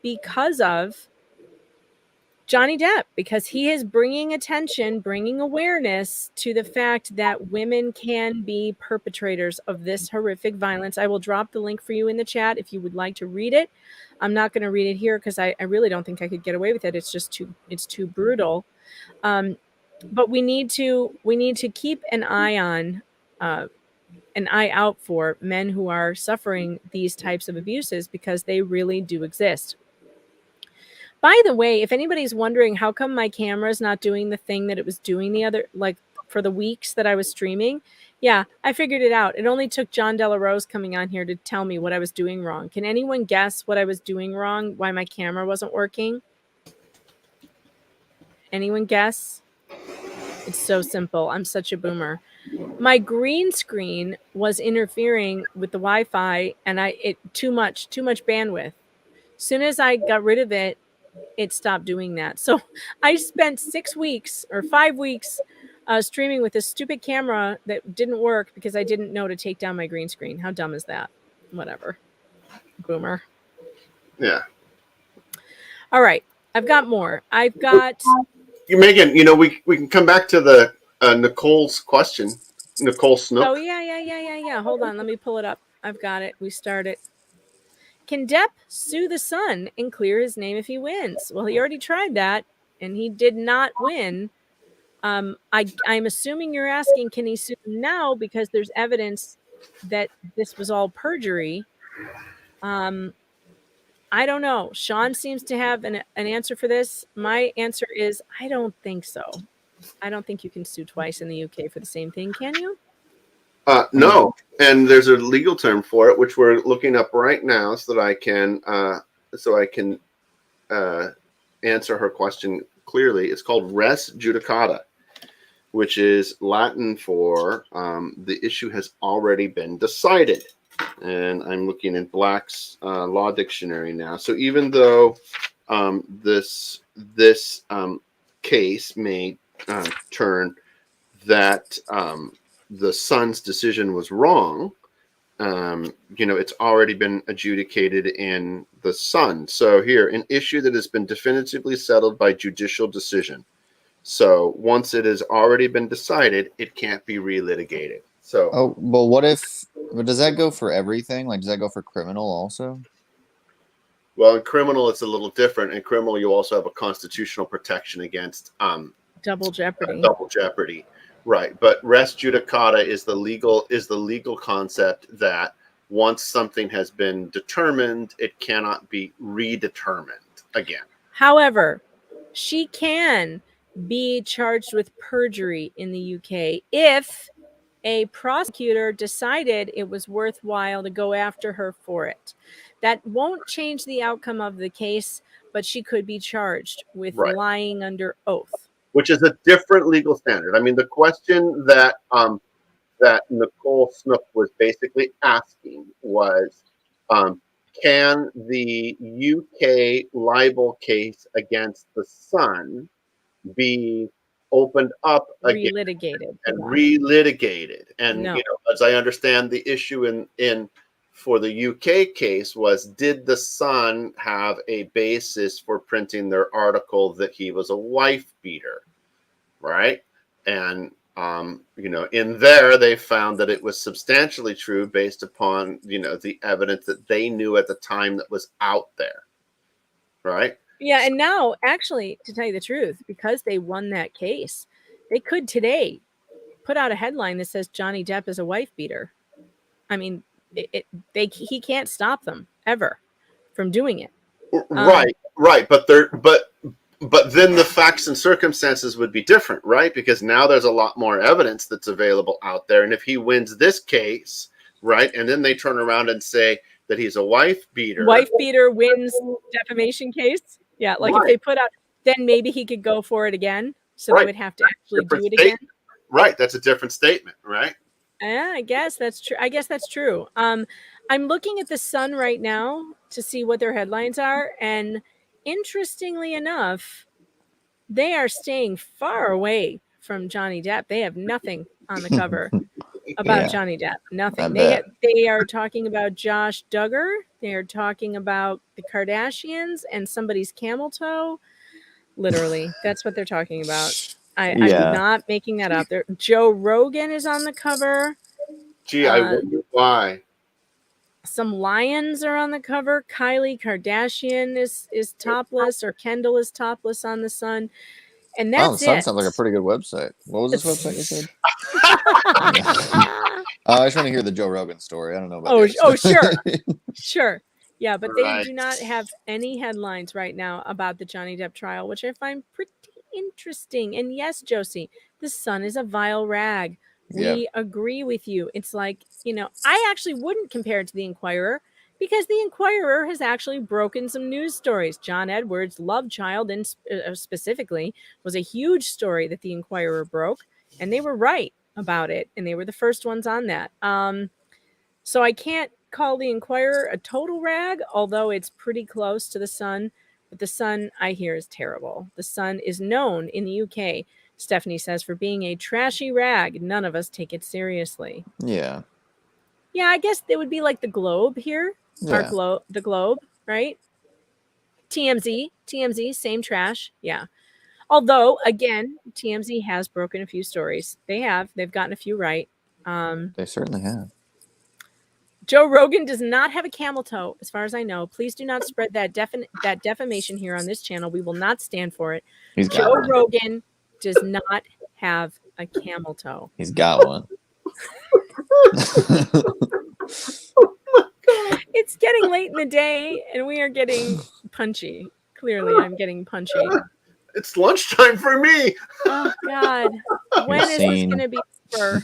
because of Johnny Depp, because he is bringing awareness to the fact that women can be perpetrators of this horrific violence. I will drop the link for you in the chat if you would like to read it. I'm not going to read it here because I really don't think I could get away with it. It's just too brutal. But we need to keep an eye out for men who are suffering these types of abuses because they really do exist. By the way, if anybody's wondering how come my camera's not doing the thing that it was doing for the weeks that I was streaming, yeah, I figured it out. It only took John Delarose coming on here to tell me what I was doing wrong. Can anyone guess what I was doing wrong? Why my camera wasn't working? Anyone guess? It's so simple. I'm such a boomer. My green screen was interfering with the Wi-Fi, and too much bandwidth. As soon as I got rid of it, it stopped doing that. So I spent 6 weeks or 5 weeks streaming with this stupid camera that didn't work because I didn't know to take down my green screen. How dumb is that? Whatever. Boomer. Yeah. All right. I've got more. I've got... Megan, we can come back to the Nicole's question. Nicole Snook. Oh, yeah. Hold on. Let me pull it up. I've got it. We start it. Can Depp sue the Sun and clear his name if he wins? Well, he already tried that, and he did not win. I'm assuming you're asking, can he sue now because there's evidence that this was all perjury? I don't know. Sean seems to have an answer for this. My answer is I don't think so. I don't think you can sue twice in the UK for the same thing, can you? No, and there's a legal term for it, which we're looking up right now, so that I can answer her question clearly. It's called res judicata, which is Latin for the issue has already been decided. And I'm looking in Black's Law Dictionary now. So even though this case may turn that the Sun's decision was wrong, it's already been adjudicated in the Sun. So here, an issue that has been definitively settled by judicial decision. So once it has already been decided, it can't be relitigated. So, but does that go for everything? Like, does that go for criminal also? Well, in criminal, it's a little different. In criminal, you also have a constitutional protection against double jeopardy. Double jeopardy, right? But res judicata is the legal concept that once something has been determined, it cannot be redetermined again. However, she can be charged with perjury in the UK if a prosecutor decided it was worthwhile to go after her for it. That won't change the outcome of the case, but she could be charged with lying under oath, which is a different legal standard. I mean, the question that that Nicole Snook was basically asking was, can the UK libel case against the Sun be opened up again and relitigated? And no. As I understand, the issue for the UK case was, did the Sun have a basis for printing their article that he was a wife beater, right? And In there, they found that it was substantially true based upon, the evidence that they knew at the time that was out there. Right? Yeah, and now, actually, to tell you the truth, because they won that case, they could today put out a headline that says Johnny Depp is a wife beater. I mean, he can't stop them ever from doing it. Right. But then the facts and circumstances would be different, right? Because now there's a lot more evidence that's available out there. And if he wins this case, right, and then they turn around and say that he's a wife beater. Wife beater wins defamation case. Yeah, like if they put out, then maybe he could go for it again. So they would have to actually do it again. Right. That's a different statement, right? Yeah, I guess that's true. I'm looking at the Sun right now to see what their headlines are, and interestingly enough, they are staying far away from Johnny Depp. They have nothing on the cover about Johnny Depp. Nothing. They are talking about Josh Duggar. They are talking about the Kardashians and somebody's camel toe. Literally, that's what they're talking about. I'm not making that up. Joe Rogan is on the cover. Gee, I wonder why. Some lions are on the cover. Kylie Kardashian is topless, or Kendall is topless on the Sun. And that's the Sun it. sounds like a pretty good website. What was this website you said? I just want to hear the Joe Rogan story. I don't know about Sure. Yeah, but they do not have any headlines right now about the Johnny Depp trial, which I find pretty interesting. And yes, Josie, the Sun is a vile rag. We agree with you. It's like, I actually wouldn't compare it to the Inquirer, because the Inquirer has actually broken some news stories. John Edwards' love child, and specifically, was a huge story that the Inquirer broke, and they were right about it, and they were the first ones on that. So I can't call the Inquirer a total rag, although it's pretty close to the Sun. But the Sun, I hear, is terrible. The Sun is known in the UK, Stephanie says, for being a trashy rag. None of us take it seriously. Yeah. Yeah, I guess it would be like the Globe here. Yeah. The Globe, right? TMZ, same trash. Yeah. Although, again, TMZ has broken a few stories. They've gotten a few right. They certainly have. Joe Rogan does not have a camel toe, as far as I know. Please do not spread that defamation here on this channel. We will not stand for it. Joe Rogan does not have a camel toe. He's got one. It's getting late in the day, and we are getting punchy. Clearly, I'm getting punchy. It's lunchtime for me. Oh, God. When is this going to be over?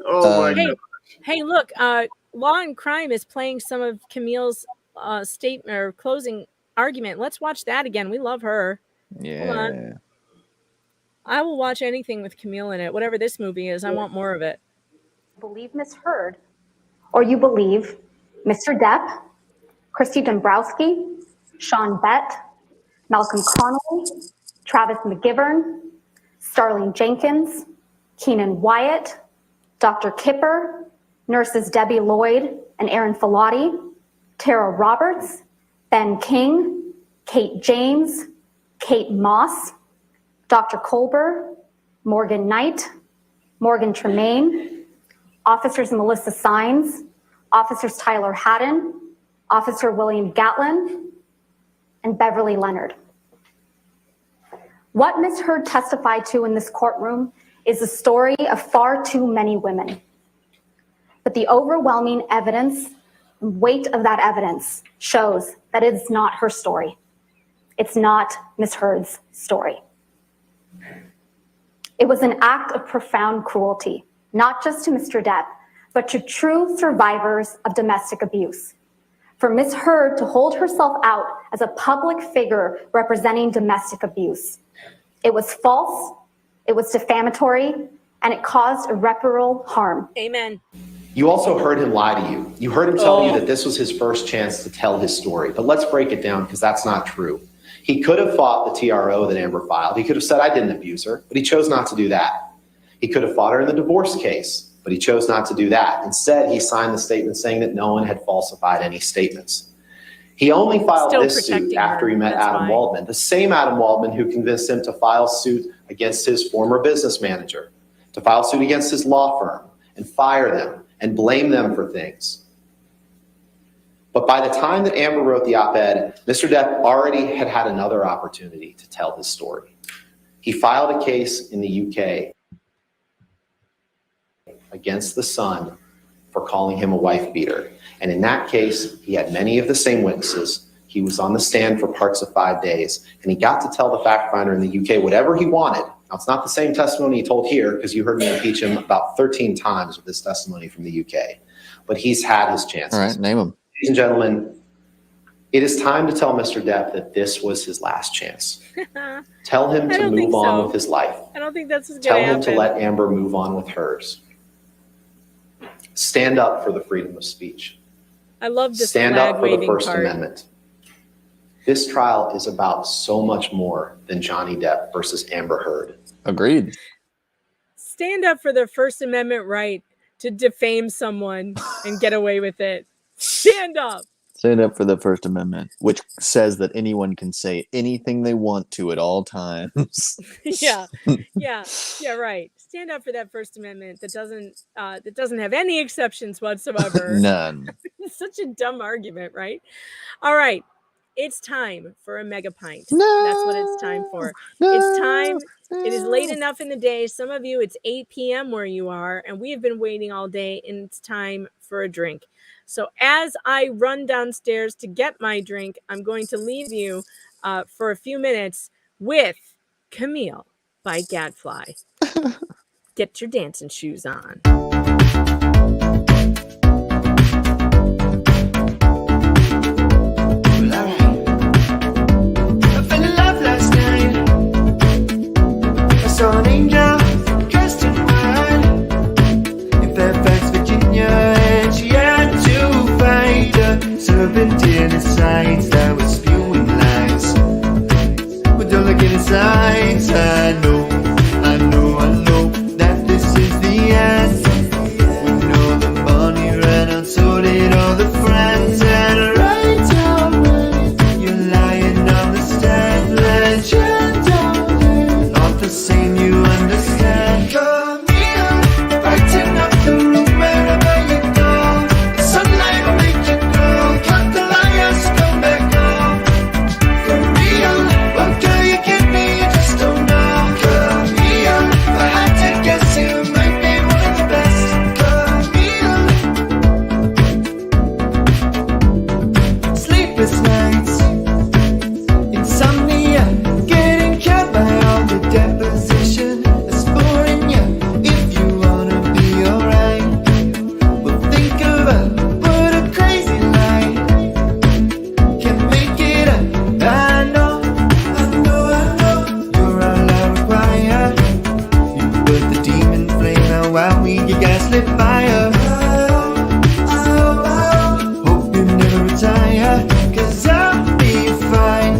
Oh, my God. Hey, look, Law and Crime is playing some of Camille's statement or closing argument. Let's watch that again. We love her. Yeah. Hold on. I will watch anything with Camille in it. Whatever this movie is, I want more of it. Believe Miss Heard, or you believe Mr. Depp, Christy Dombrowski, Sean Bett, Malcolm Connolly, Travis McGivern, Starling Jenkins, Keenan Wyatt, Dr. Kipper, nurses Debbie Lloyd and Aaron Filati, Tara Roberts, Ben King, Kate James, Kate Moss, Dr. Colber, Morgan Knight, Morgan Tremaine, Officers Melissa Sines, Officers Tyler Haddon, Officer William Gatlin, and Beverly Leonard. What Ms. Heard testified to in this courtroom is the story of far too many women. But the overwhelming evidence and weight of that evidence shows that it's not her story. It's not Ms. Heard's story. It was an act of profound cruelty, not just to Mr. Depp, but to true survivors of domestic abuse. For Ms. Heard to hold herself out as a public figure representing domestic abuse. It was false, it was defamatory, and it caused irreparable harm. Amen. You also heard him lie to you. You heard him tell you that this was his first chance to tell his story. But let's break it down, because that's not true. He could have fought the TRO that Amber filed. He could have said, I didn't abuse her, but he chose not to do that. He could have fought her in the divorce case, but he chose not to do that. Instead, he signed the statement saying that no one had falsified any statements. He only filed Still this suit protecting after her, he met that's Adam why. Waldman, the same Adam Waldman who convinced him to file suit against his former business manager, to file suit against his law firm and fire them and blame them for things. But by the time that Amber wrote the op-ed, Mr. Depp already had had another opportunity to tell his story. He filed a case in the UK against the Sun for calling him a wife beater. And in that case, he had many of the same witnesses. He was on the stand for parts of 5 days, and he got to tell the fact finder in the UK whatever he wanted. Now, it's not the same testimony he told here, because you heard me impeach him about 13 times with this testimony from the UK. But he's had his chances. All right, name him. Ladies and gentlemen, it is time to tell Mr. Depp that this was his last chance. Tell him to move on with his life. I don't think that's going to Tell happen. him to let Amber move on with hers. Stand up for the freedom of speech. I love this Stand flag up for the waving First part. Amendment. This trial is about so much more than Johnny Depp versus Amber Heard. Agreed. Stand up for the First Amendment right to defame someone and get away with it. Stand up. Stand up for the First Amendment, which says that anyone can say anything they want to at all times. Yeah, right. Stand up for that First Amendment that doesn't have any exceptions whatsoever. None. It's such a dumb argument, right? All right. It's time for a mega pint. No. That's what it's time for. No. It's time. It is late enough in the day. Some of you, it's 8 p.m. where you are, and we have been waiting all day, and it's time for a drink. So as I run downstairs to get my drink, I'm going to leave you for a few minutes with Camille by Gadfly. Get your dancing shoes on. Saw an angel dressed in white in Fairfax, Virginia, and she had to fight a serpent in his sides that was spewing lies. But don't look at his eyes. I know that this is the answer. We know the money ran out, so did all the friends. And right down there, you're lying on the stand, legend down there. Not the same, you understand. Come here, brighten up the room wherever you go. The sunlight will make you glow. Cut the liars, come back home. For real, what girl you get me, you just don't know. Come here, if I had to guess, you might be one of the best. Come here. Sleepless nights, insomnia, getting caught by all the deposition that's boring you. If you wanna be alright, well think of what a crazy life can make it up. I know, you're all I require. You put the demon flame out while we get gaslit fire. Hope you never retire, 'cause I'll be fine.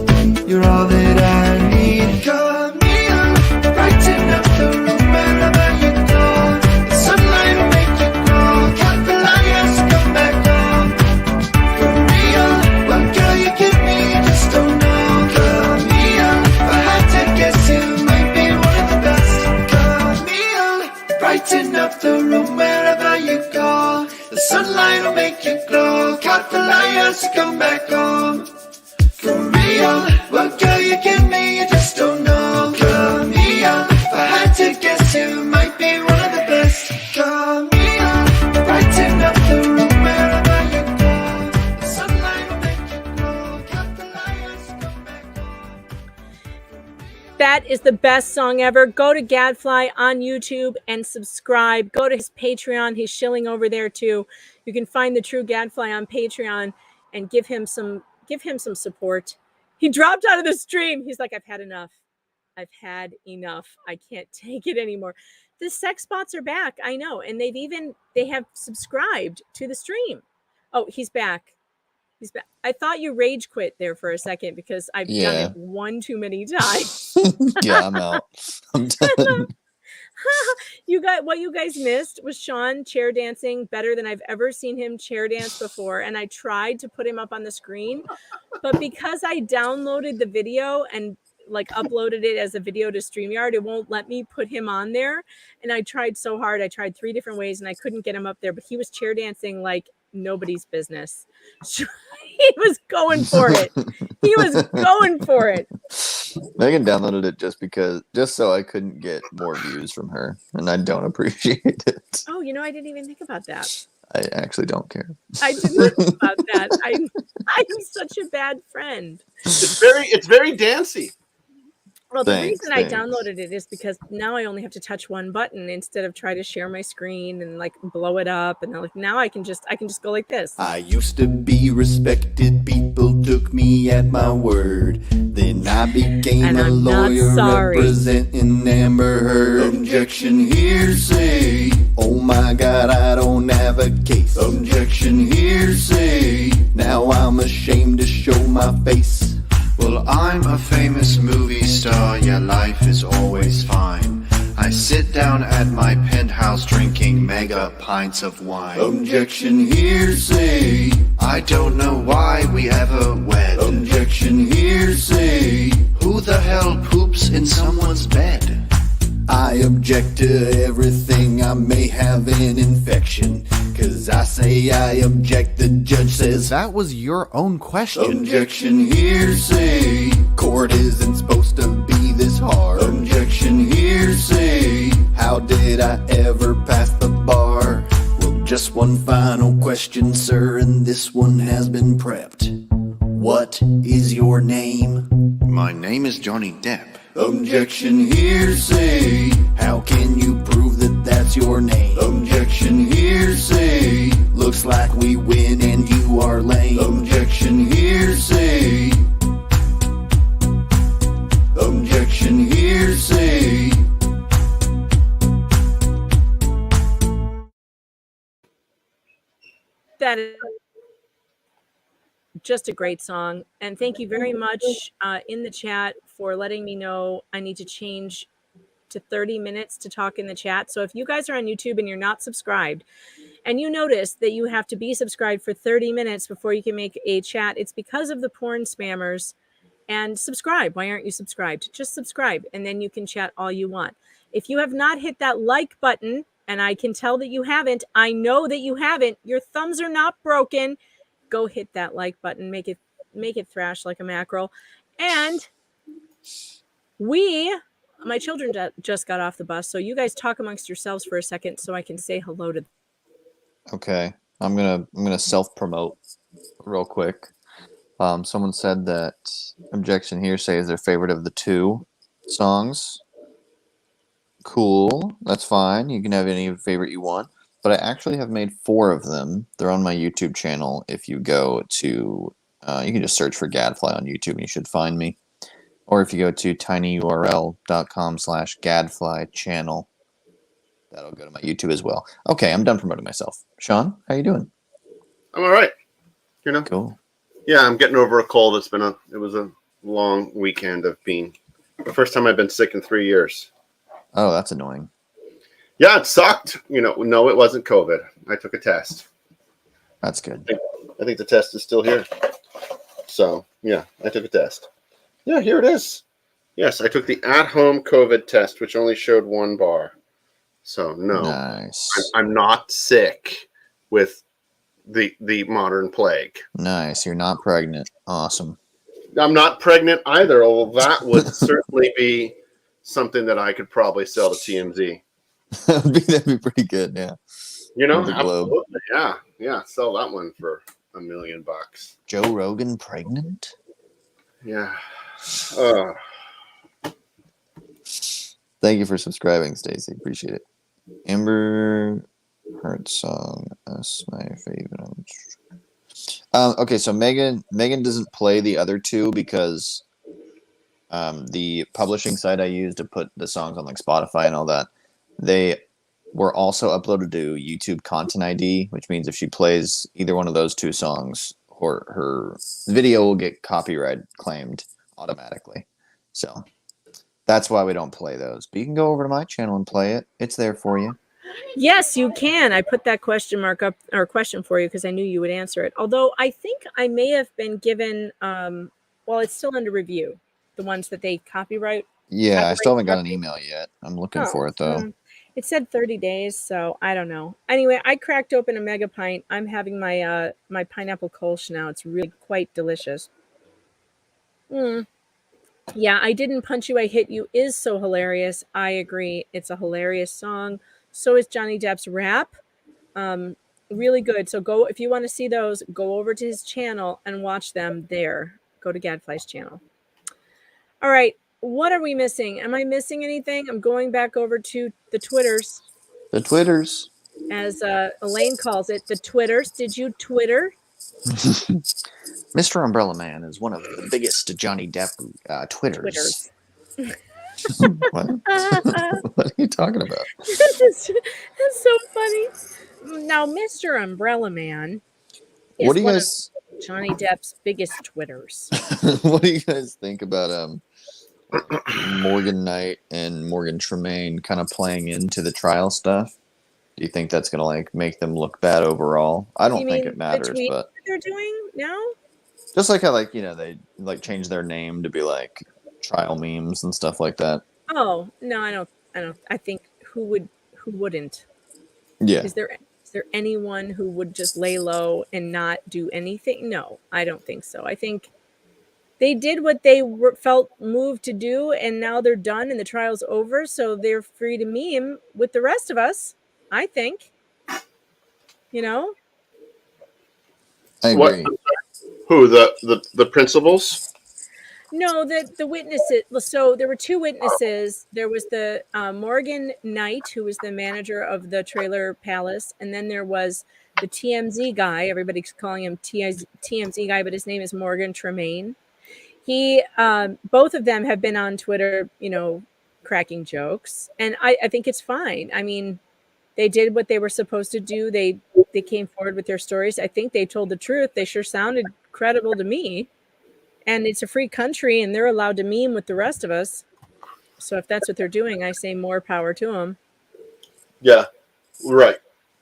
You're all that I need. Come here, brighten up the room wherever you go. The sunlight will make you glow. Cut the liars, come back home. For real, what girl you give me, you just don't know. Come here, if I had to guess, you might be one of the best. Come here, brighten up the room wherever you go. The sunlight will make you glow. Cut the liars, come back home. For real, what girl you give me, you just don't know. Come here, if I had to guess, you might be one of the best. Come here, brighten up the room wherever you go. The sunlight will make you glow. Cut the liars, come back home. That is the best song ever. Go to Gadfly on YouTube and subscribe. Go to his Patreon. He's shilling over there too. You can find the true Gadfly on Patreon and give him some support. He dropped out of the stream. He's like, I've had enough. I can't take it anymore. The sex bots are back. I know. And they have subscribed to the stream. Oh, he's back. I thought you rage quit there for a second because I've done it one too many times. Yeah, I'm out. I'm done. What you guys missed was Sean chair dancing better than I've ever seen him chair dance before. And I tried to put him up on the screen, but because I downloaded the video and like uploaded it as a video to StreamYard, it won't let me put him on there. And I tried so hard. I tried 3 different ways and I couldn't get him up there, but he was chair dancing like nobody's business. He was going for it. He was going for it. Megan downloaded it just so I couldn't get more views from her, and I don't appreciate it. Oh, I didn't even think about that. I actually don't care. I didn't think about that. I'm such a bad friend. It's very dancey. Well, the reason I downloaded it is because now I only have to touch one button instead of try to share my screen and like blow it up. And like now I can just go like this. I used to be respected, people took me at my word. Then I became a lawyer representing Amber Heard. Objection, hearsay. Oh my God, I don't have a case. Objection, hearsay. Now I'm ashamed to show my face. Well, I'm a famous movie star, yeah, life is always fine. I sit down at my penthouse drinking mega pints of wine. Objection, hearsay. I don't know why we ever wed. Objection, hearsay. Who the hell poops in someone's bed? I object to everything, I may have an infection. Cause I say I object, the judge says that was your own question. Objection, hearsay. Court isn't supposed to be this hard. Objection, hearsay. How did I ever pass the bar? Well, just one final question, sir, and this one has been prepped. What is your name? My name is Johnny Depp. Objection, hearsay. How can you prove that that's your name? Objection, hearsay. Looks like we win and you are lame. Objection, hearsay. Objection, hearsay. That is just a great song. And thank you very much in the chat for letting me know I need to change to 30 minutes to talk in the chat. So if you guys are on YouTube and you're not subscribed and you notice that you have to be subscribed for 30 minutes before you can make a chat, it's because of the porn spammers. And subscribe. Why aren't you subscribed? Just subscribe and then you can chat all you want. If you have not hit that like button, and I can tell that you haven't, I know that you haven't, your thumbs are not broken, go hit that like button, make it thrash like a mackerel. And my children just got off the bus, so you guys talk amongst yourselves for a second so I can say hello to them. Okay, I'm gonna self-promote real quick. Someone said that Objection, Hearsay is their favorite of the 2 songs. Cool, that's fine. You can have any favorite you want. But I actually have made 4 of them. They're on my YouTube channel. If you go to, you can just search for Gadfly on YouTube and you should find me. Or if you go to tinyurl.com/Gadfly channel, that'll go to my YouTube as well. Okay, I'm done promoting myself. Sean, how you doing? I'm all right. Cool. Yeah, I'm getting over a cold. It was a long weekend of being the first time I've been sick in 3 years. Oh, that's annoying. Yeah, it sucked. No, it wasn't COVID. I took a test. That's good. I think the test is still here. So, yeah, I took a test. Yeah, here it is. Yes, I took the at-home COVID test, which only showed 1 bar. So, no. Nice. I'm not sick with the modern plague. Nice. You're not pregnant. Awesome. I'm not pregnant either, although that would certainly be something that I could probably sell to TMZ. That'd be pretty good, yeah. Absolutely, yeah. Sell that one for $1 million. Joe Rogan pregnant? Yeah. Thank you for subscribing, Stacy. Appreciate it. Amber Heard song. That's my favorite. Okay, so Megan doesn't play the other 2 because the publishing site I use to put the songs on like Spotify and all that, they were also uploaded to YouTube Content ID, which means if she plays either one of those 2 songs, her video will get copyright claimed automatically. So That's why we don't play those. But you can go over to my channel and play it. It's there for you. Yes, you can. I put that question mark up or question for you because I knew you would answer it. Although I think I may have been given, well, it's still under review. The ones that they copyright. Yeah, I still haven't got an email yet. I'm looking Oh, for it though. it said 30 days, so I don't know. Anyway, I cracked open a mega pint. I'm having my my pineapple kolsch now. It's really quite delicious. Yeah, I Didn't Punch You, I Hit You is so hilarious. I agree. It's a hilarious song. So is Johnny Depp's rap. Really good. So go, if you want to see those, go over to his channel and watch them there. Go to Gadfly's channel. All right. What are we missing? Am I missing anything? I'm going back over to the Twitters. The Twitters. As Elaine calls it, the Twitters. Did you Twitter? Mr. Umbrella Man is one of the biggest Johnny Depp Twitters. What? What are you talking about? That's so funny. Now, Mr. Umbrella Man is What do you one guys? of Johnny Depp's biggest Twitters. What do you guys think about Morgan Knight and Morgan Tremaine kind of playing into the trial stuff? Do you think that's gonna make them look bad overall? I don't think it matters, but they're doing now. Just like how they change their name to be like trial memes and stuff like that. Oh no, I don't. I think who wouldn't? Yeah. Is there anyone who would just lay low and not do anything? No, I don't think so. I think they did what they felt moved to do, and now they're done and the trial's over, so they're free to meme with the rest of us. I think. I agree. Who the principals? No, the witnesses. So there were two witnesses. There was the Morgan Knight, who was the manager of the trailer palace, and then there was the TMZ guy. Everybody's calling him TMZ guy, but his name is Morgan Tremaine. He, both of them have been on Twitter, cracking jokes, and I think it's fine. I mean, they did what they were supposed to do. They came forward with their stories. I think they told the truth. They sure sounded credible to me. And it's a free country, and they're allowed to meme with the rest of us. So if that's what they're doing, I say more power to them. Yeah, right.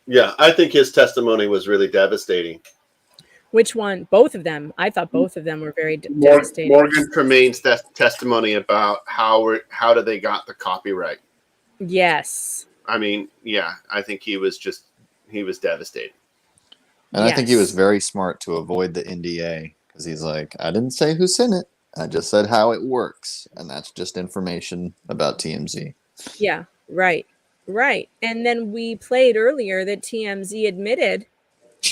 Yeah, I think his testimony was really devastating. Which one? Both of them. I thought both of them were very devastating. Morgan Tremaine's testimony about how did they got the copyright. Yes. I mean, yeah, I think he was devastated. And I think he was very smart to avoid the NDA because he's like, I didn't say who sent it. I just said how it works. And that's just information about TMZ. Yeah, right. And then we played earlier that TMZ admitted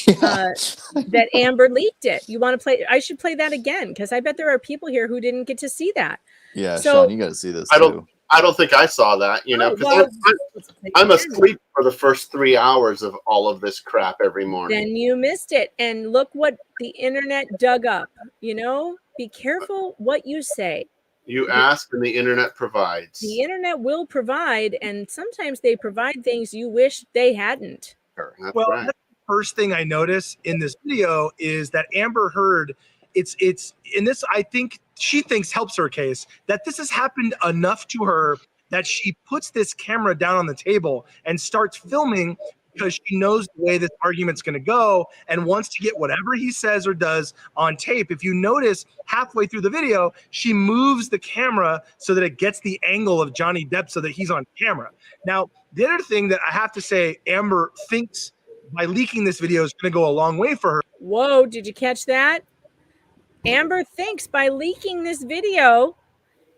that Amber leaked it. You want to play? I should play that again because I bet there are people here who didn't get to see that. Yeah, so, Sean, you got to see this too. I don't think I saw that, because I'm asleep for the first 3 hours of all of this crap every morning. Then you missed it. And look what the internet dug up. Be careful what you say. You ask and the internet provides. The internet will provide, and sometimes they provide things you wish they hadn't. That's well, right. That's the first thing I notice in this video is that Amber Heard, it's in this, I think she thinks helps her case, that this has happened enough to her that she puts this camera down on the table and starts filming because she knows the way this argument's going to go and wants to get whatever he says or does on tape. If you notice, halfway through the video, she moves the camera so that it gets the angle of Johnny Depp so that he's on camera. Now, the other thing that I have to say, Amber thinks by leaking this video is going to go a long way for her. Whoa, did you catch that? Amber thinks by leaking this video,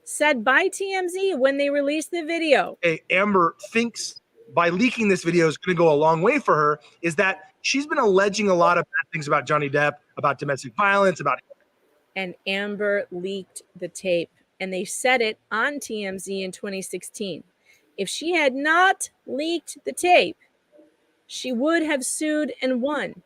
said by TMZ when they released the video. Amber thinks by leaking this video is going to go a long way for her, is that she's been alleging a lot of bad things about Johnny Depp, about domestic violence, about. And Amber leaked the tape, and they said it on TMZ in 2016. If she had not leaked the tape, she would have sued and won.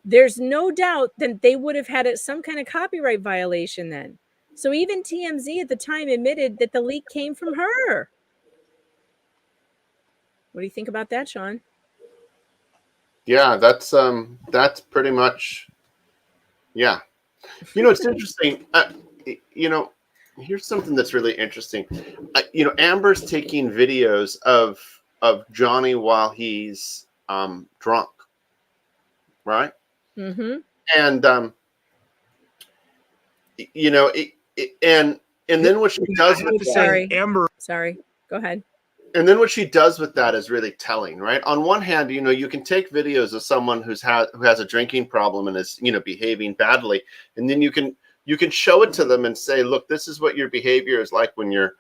There's no doubt that they would have had some kind of copyright violation then. So even TMZ at the time admitted that the leak came from her. What do you think about that, Sean? Yeah, that's pretty much, yeah. It's interesting. here's something that's really interesting. Amber's taking videos of Johnny while he's drunk, right? Mm-hmm. And and then what she does with Sorry, Amber. Sorry, go ahead. And then what she does with that is really telling, right? On one hand, you can take videos of someone who has a drinking problem and is, behaving badly, and then you can show it to them and say, look, this is what your behavior is like when you're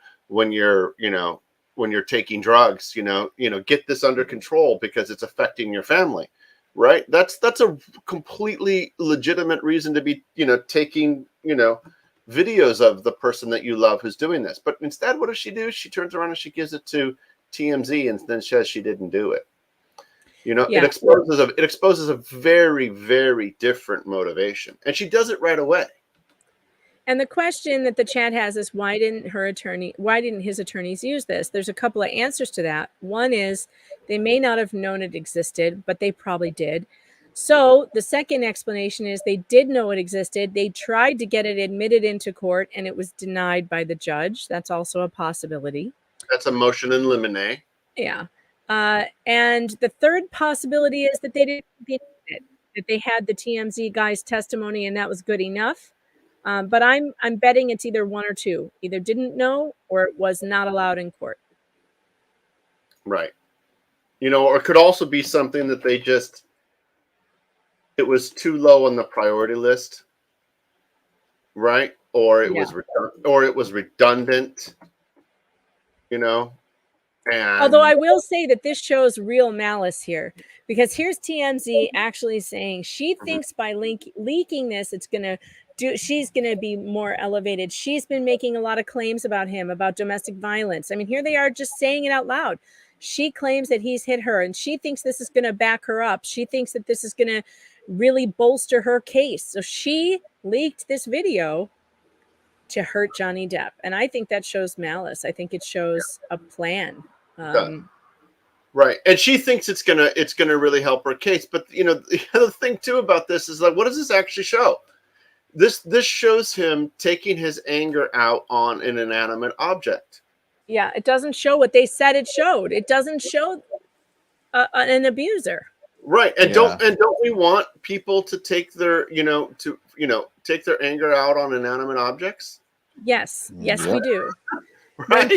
taking drugs, get this under control because it's affecting your family, right? That's a completely legitimate reason to be, taking, videos of the person that you love who's doing this. But instead, what does she do? She turns around and she gives it to TMZ and then says she didn't do it. It exposes a very, very different motivation, and she does it right away. And the question that the chat has is, why didn't his attorneys use this? There's a couple of answers to that. One is they may not have known it existed, but they probably did. So the second explanation is they did know it existed. They tried to get it admitted into court and it was denied by the judge. That's also a possibility. That's a motion in limine. Yeah. And the third possibility is that they didn't get it, that they had the TMZ guy's testimony and that was good enough. But I'm betting it's either one or two. Either didn't know or it was not allowed in court. Right. Or it could also be something that it was too low on the priority list, right? Or it was redundant, And although I will say that this shows real malice here, because here's TMZ actually saying she thinks by leaking this, she's going to be more elevated. She's been making a lot of claims about him, about domestic violence. I mean, here they are just saying it out loud. She claims that he's hit her and she thinks this is going to back her up. She thinks that this is going to really bolster her case. So she leaked this video to hurt Johnny Depp. And I think that shows malice. I think it shows a plan. Right. And she thinks it's gonna really help her case. But the other thing too about this is, like, what does this actually show? This shows him taking his anger out on an inanimate object. Yeah, it doesn't show what they said it showed. It doesn't show an abuser. Right. And don't we want people to take their take their anger out on inanimate objects? Yes, we do. Right.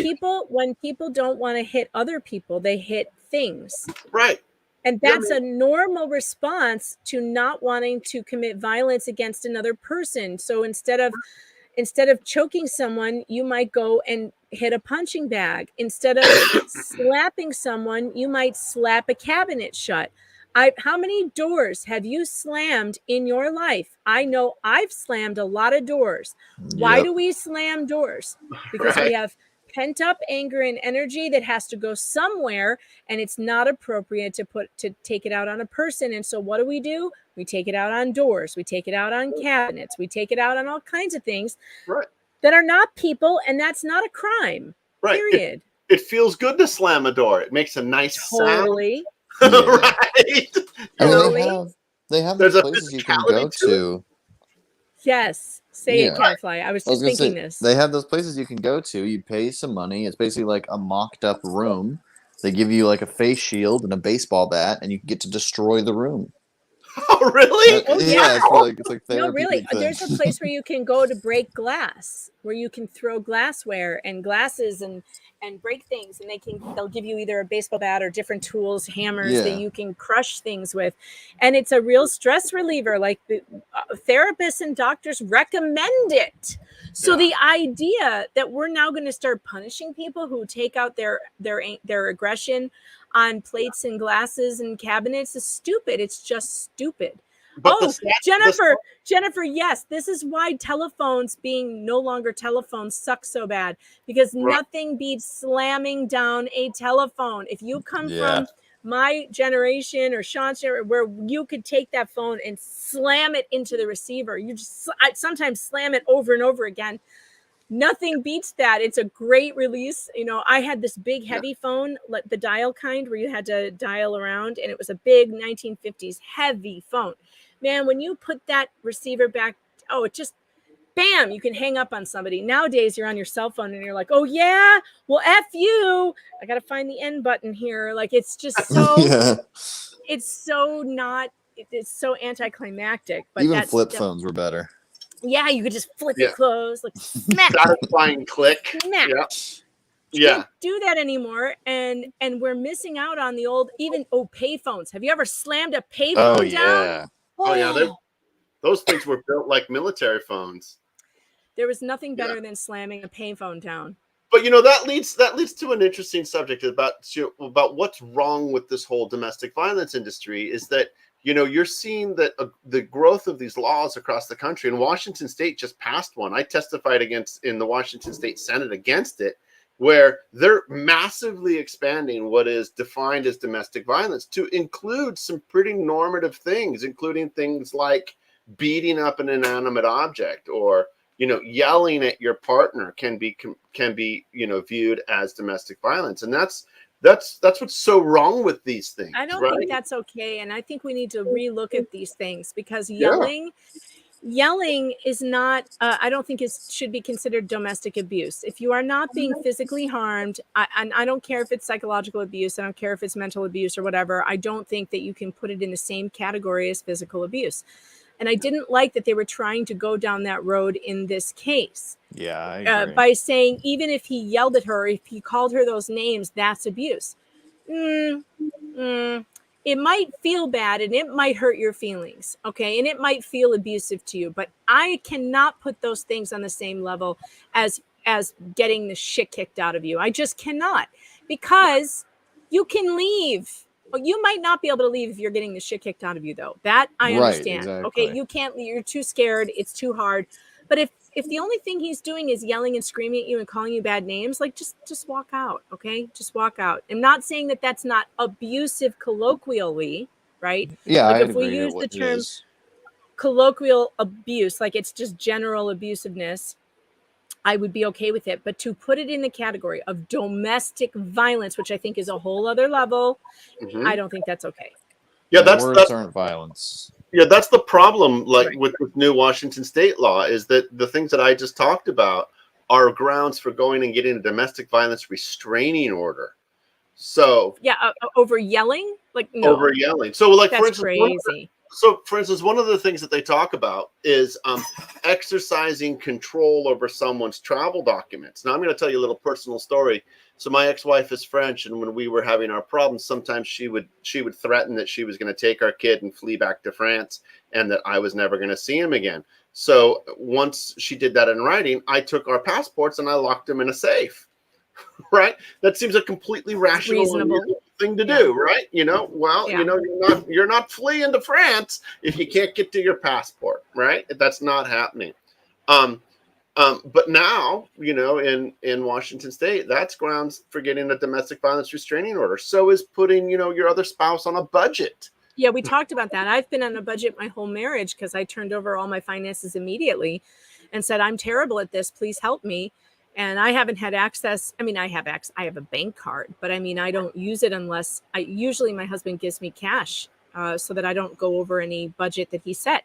When people don't want to hit other people, they hit things. Right. And that's a normal response to not wanting to commit violence against another person. So instead of choking someone, you might go and hit a punching bag. Instead of slapping someone, you might slap a cabinet shut. How many doors have you slammed in your life? I know I've slammed a lot of doors. Why do we slam doors? Because we have pent up anger and energy that has to go somewhere, and it's not appropriate to take it out on a person. And so what do? We take it out on doors. We take it out on cabinets. We take it out on all kinds of things that are not people, and that's not a crime. Right. Period. It feels good to slam a door. It makes a nice sound. Totally. Right. They have those places you can go to. Yes. Say it, Gadfly. I was just thinking this. They have those places you can go to. You pay some money. It's basically like a mocked up room. They give you like a face shield and a baseball bat, and you get to destroy the room. Oh, really? Yeah, it's like therapy. No, really. There's a place where you can go to break glass, where you can throw glassware and glasses and break things, and they'll give you either a baseball bat or different tools, hammers that you can crush things with, and it's a real stress reliever. Like the therapists and doctors recommend it. So the idea that we're now going to start punishing people who take out their aggression on plates and glasses and cabinets is stupid. It's just stupid. But Jennifer, yes, this is why telephones being no longer telephones suck so bad, because nothing beats slamming down a telephone. If you come from my generation or Sean's generation, where you could take that phone and slam it into the receiver, I sometimes slam it over and over again. Nothing beats that. It's a great release. I had this big heavy phone, like the dial kind where you had to dial around, and it was a big 1950s heavy phone. Man, when you put that receiver back, bam, you can hang up on somebody. Nowadays, you're on your cell phone and you're like, oh, yeah, well, F you. I got to find the end button here. Like, it's just so, Yeah. it's so not, it's so anticlimactic. But Even that's flip phones were better. Yeah, you could just flip Yeah. it closed, like smack. Satisfying click. Smack. Yeah. You Yeah. can't do that anymore, and we're missing out on the old payphones. Have you ever slammed a payphone down? Oh yeah. Those things were built like military phones. There was nothing better than slamming a payphone down. But that leads to an interesting subject about what's wrong with this whole domestic violence industry. Is that you're seeing that the growth of these laws across the country, and Washington State just passed one. I testified in the Washington State Senate against it, where they're massively expanding what is defined as domestic violence to include some pretty normative things, including things like beating up an inanimate object, or yelling at your partner can be viewed as domestic violence. And that's what's so wrong with these things. I don't think that's okay, and I think we need to relook at these things, because yelling is not, I don't think it should be considered domestic abuse. If you are not being physically harmed, and I don't care if it's psychological abuse, I don't care if it's mental abuse or whatever, I don't think that you can put it in the same category as physical abuse. And I didn't like that they were trying to go down that road in this case. Yeah, I agree. By saying even if he yelled at her, if he called her those names, that's abuse. It might feel bad and it might hurt your feelings, okay? And it might feel abusive to you, but I cannot put those things on the same level as getting the shit kicked out of you. I just cannot, because you can leave. You might not be able to leave if you're getting the shit kicked out of you, though. That I understand. Exactly. Okay, you can't leave. You're too scared. It's too hard. But if the only thing he's doing is yelling and screaming at you and calling you bad names, like just walk out, okay? Just walk out. I'm not saying that that's not abusive colloquially, right? Yeah, like I if we agree use that the it term is. colloquial abuse, like it's just general abusiveness, I would be okay with it. But to put it in the category of domestic violence, which I think is a whole other level, I don't think that's okay. Yeah, Words aren't violence. Yeah, that's the problem. With the new Washington State law, is that the things that I just talked about are grounds for going and getting a domestic violence restraining order. So over yelling, like no, over yelling. So like that's for instance, crazy. One of the things that they talk about is exercising control over someone's travel documents. Now, I'm going to tell you a little personal story. So my ex-wife is French, and when we were having our problems, sometimes she would threaten that she was going to take our kid and flee back to France, and that I was never going to see him again. So once she did that in writing, I took our passports and I locked them in a safe. Right? That seems a completely rational thing to do, right? You're not fleeing to France if you can't get to your passport, right? That's not happening. But now, in Washington State, that's grounds for getting a domestic violence restraining order. So is putting, your other spouse on a budget. Yeah, we talked about that. I've been on a budget my whole marriage because I turned over all my finances immediately and said, I'm terrible at this. Please help me. And I haven't had access. I mean, I have a bank card, but I mean, I don't use it unless usually my husband gives me cash so that I don't go over any budget that he set.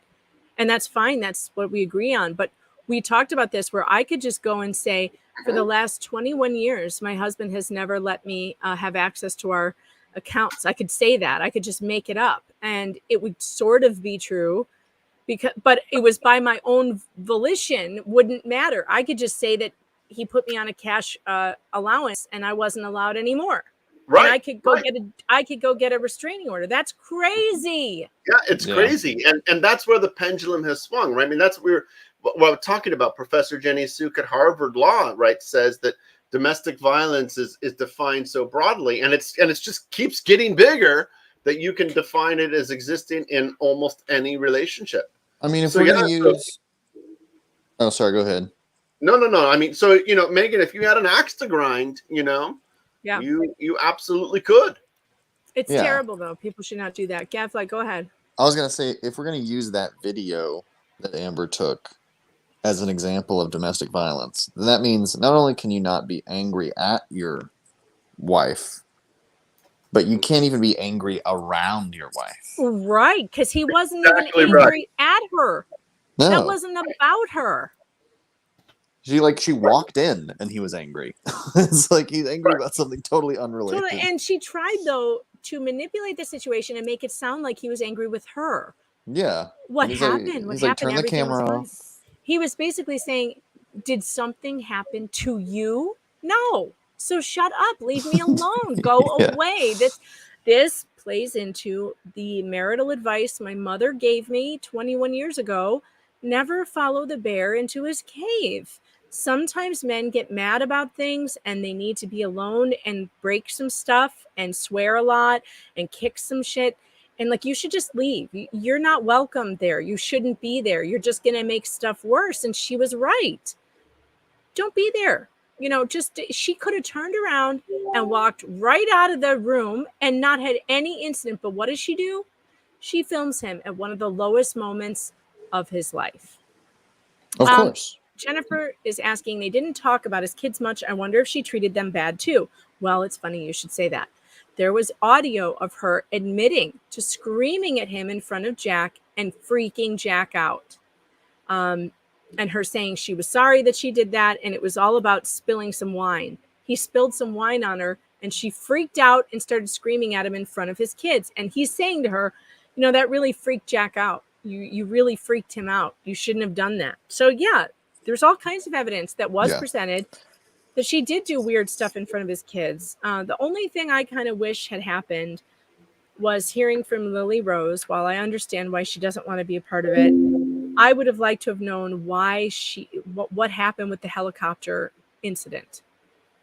And that's fine. That's what we agree on. But we talked about this where I could just go and say, for the last 21 years, my husband has never let me have access to our accounts. I could say that. I could just make it up and it would sort of be true. But it was by my own volition, wouldn't matter. I could just say that he put me on a cash allowance and I wasn't allowed anymore. Right. And I could go get a restraining order. That's crazy. Yeah, it's crazy. And that's where the pendulum has swung, right? I mean, that's what we're talking about. Professor Jenny Suk at Harvard Law, right, says that domestic violence is defined so broadly, and it's just keeps getting bigger, that you can define it as existing in almost any relationship. I mean, if we're going to use... Oh, sorry, go ahead. No. I mean, so, Megan, if you had an axe to grind, you absolutely could. It's terrible, though. People should not do that. Gadfly, go ahead. I was going to say, if we're going to use that video that Amber took as an example of domestic violence, then that means not only can you not be angry at your wife, but you can't even be angry around your wife. Right, because he wasn't even angry at her. No. That wasn't about her. She walked in and he was angry. It's like he's angry about something totally unrelated. Totally. And she tried, though, to manipulate the situation and make it sound like he was angry with her. Yeah. What And he's happened? Like, turn the Everything was camera fine. off. He was basically saying, did something happen to you? No. So shut up. Leave me alone. Go Yeah. away. This plays into the marital advice my mother gave me 21 years ago. Never follow the bear into his cave. Sometimes men get mad about things and they need to be alone and break some stuff and swear a lot and kick some shit. And like, you should just leave. You're not welcome there. You shouldn't be there. You're just going to make stuff worse. And she was right. Don't be there. She could have turned around and walked right out of the room and not had any incident. But what does she do? She films him at one of the lowest moments of his life. Of course. Jennifer is asking, they didn't talk about his kids much. I wonder if she treated them bad too. Well, it's funny you should say that. There was audio of her admitting to screaming at him in front of Jack and freaking Jack out. And her saying she was sorry that she did that. And it was all about spilling some wine. He spilled some wine on her and she freaked out and started screaming at him in front of his kids. And he's saying to her, that really freaked Jack out. You really freaked him out. You shouldn't have done that. So yeah, there's all kinds of evidence that was presented that she did do weird stuff in front of his kids. The only thing I kind of wish had happened was hearing from Lily Rose. While I understand why she doesn't want to be a part of it, I would have liked to have known why what happened with the helicopter incident.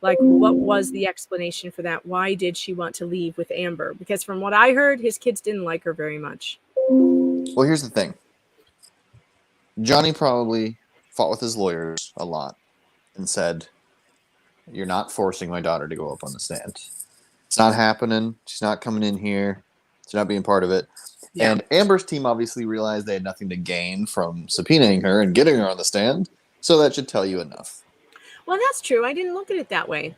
Like, what was the explanation for that? Why did she want to leave with Amber? Because from what I heard, his kids didn't like her very much. Well, here's the thing. Johnny probably fought with his lawyers a lot and said, "You're not forcing my daughter to go up on the stand. It's not happening. She's not coming in here. She's not being part of it." Yeah. And Amber's team obviously realized they had nothing to gain from subpoenaing her and getting her on the stand. So that should tell you enough. Well, that's true. I didn't look at it that way.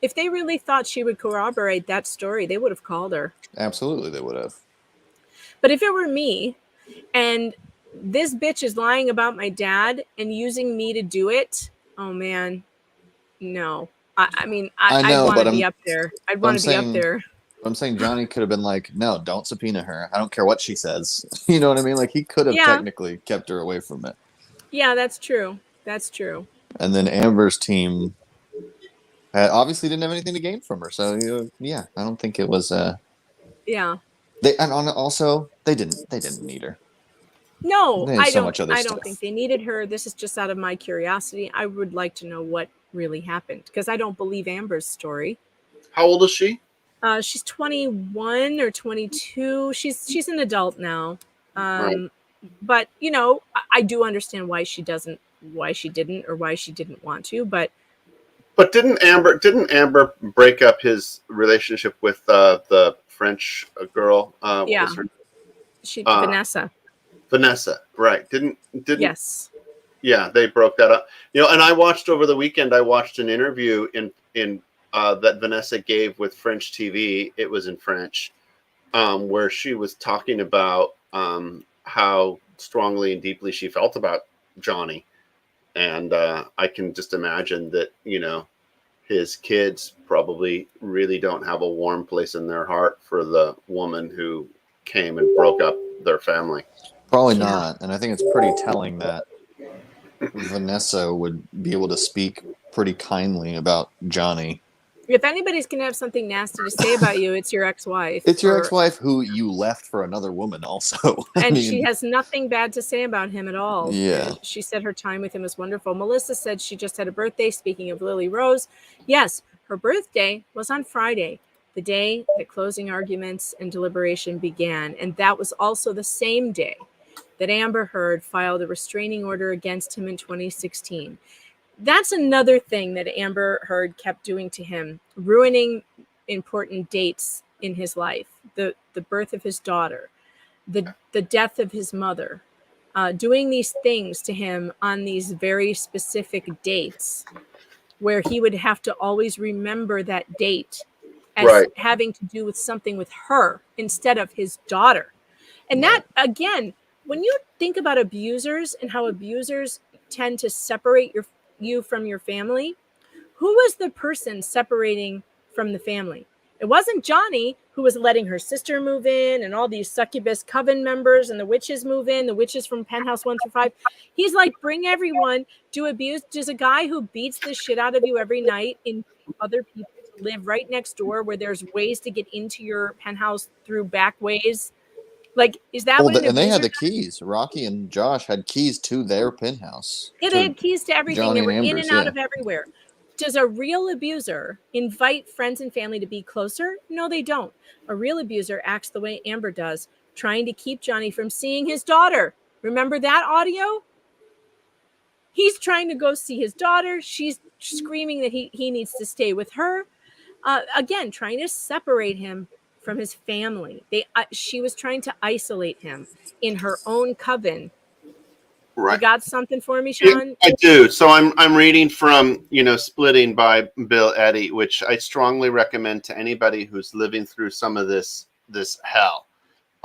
If they really thought she would corroborate that story, they would have called her. Absolutely, they would have. But if it were me and this bitch is lying about my dad and using me to do it, oh man, no. I mean, I'd want to be up there. I'd want to be up there. I'm saying Johnny could have been like, "No, don't subpoena her. I don't care what she says." You know what I mean? Like, he could have technically kept her away from it. Yeah, that's true. That's true. And then Amber's team obviously didn't have anything to gain from her. So yeah, I don't think it was. Yeah. They didn't need her. No, I so don't. Much other I stuff. don't think they needed her. This is just out of my curiosity. I would like to know what really happened because I don't believe Amber's story. How old is she? She's 21 or 22. She's an adult now. Right. But I do understand why she didn't, or why she didn't want to. But didn't Amber break up his relationship with the French girl? Yeah, Vanessa. Vanessa, right? Didn't? Yes. Yeah, they broke that up. And I watched over the weekend. I watched an interview in that Vanessa gave with French TV. It was in French, where she was talking about how strongly and deeply she felt about Johnny. And I can just imagine that, his kids probably really don't have a warm place in their heart for the woman who came and broke up their family. Probably not. And I think it's pretty telling that Vanessa would be able to speak pretty kindly about Johnny. If anybody's going to have something nasty to say about you, it's your ex-wife. It's your ex-wife who you left for another woman also. And she has nothing bad to say about him at all. Yeah. She said her time with him was wonderful. Melissa said she just had a birthday. Speaking of Lily Rose, yes, her birthday was on Friday, the day that closing arguments and deliberation began. And that was also the same day that Amber Heard filed a restraining order against him in 2016. That's another thing that Amber Heard kept doing to him, ruining important dates in his life, the birth of his daughter, the death of his mother, doing these things to him on these very specific dates where he would have to always remember that date as having to do with something with her instead of his daughter. And that, again, when you think about abusers and how abusers tend to separate you from your family, who was the person separating from the family? It wasn't Johnny, who was letting her sister move in and all these succubus coven members and the witches move in, the witches from penthouse 1 through 5. He's like, bring everyone, do abuse. There's a guy who beats the shit out of you every night in other people to live right next door where there's ways to get into your penthouse through back ways. Like, is that what an and they had abuser the keys. Rocky and Josh had keys to their penthouse. Yeah, they had keys to everything. Johnny They were and in Amber's, and out yeah. of everywhere. Does a real abuser invite friends and family to be closer? No, they don't. A real abuser acts the way Amber does, trying to keep Johnny from seeing his daughter. Remember that audio? He's trying to go see his daughter. She's screaming that he needs to stay with her. Again, trying to separate him from his family. She was trying to isolate him in her own coven. Right. You got something for me, Sean? I do. So I'm reading from, Splitting by Bill Eddy, which I strongly recommend to anybody who's living through some of this hell.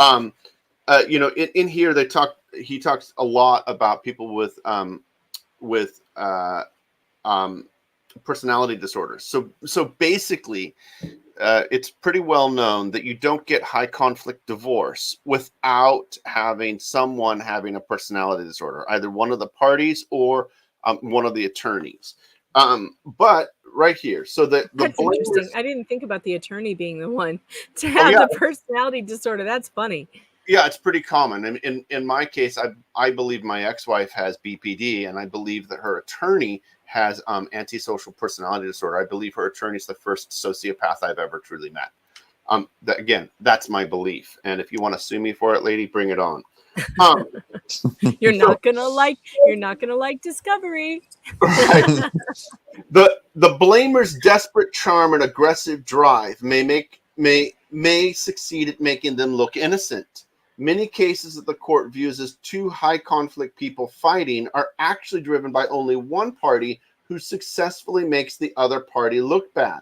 In here he talks a lot about people with personality disorders. So basically, it's pretty well known that you don't get high conflict divorce without having someone having a personality disorder, either one of the parties or one of the attorneys. But right here, so that's interesting. I didn't think about the attorney being the one to have the personality disorder. That's funny. Yeah, it's pretty common. And in my case, I believe my ex-wife has BPD, and I believe that her attorney has antisocial personality disorder. I believe her attorney is the first sociopath I've ever truly met. That's my belief. And if you want to sue me for it, lady, bring it on. You're not gonna like Discovery. Right. The blamer's desperate charm and aggressive drive may succeed at making them look innocent. Many cases that the court views as two high conflict people fighting are actually driven by only one party who successfully makes the other party look bad.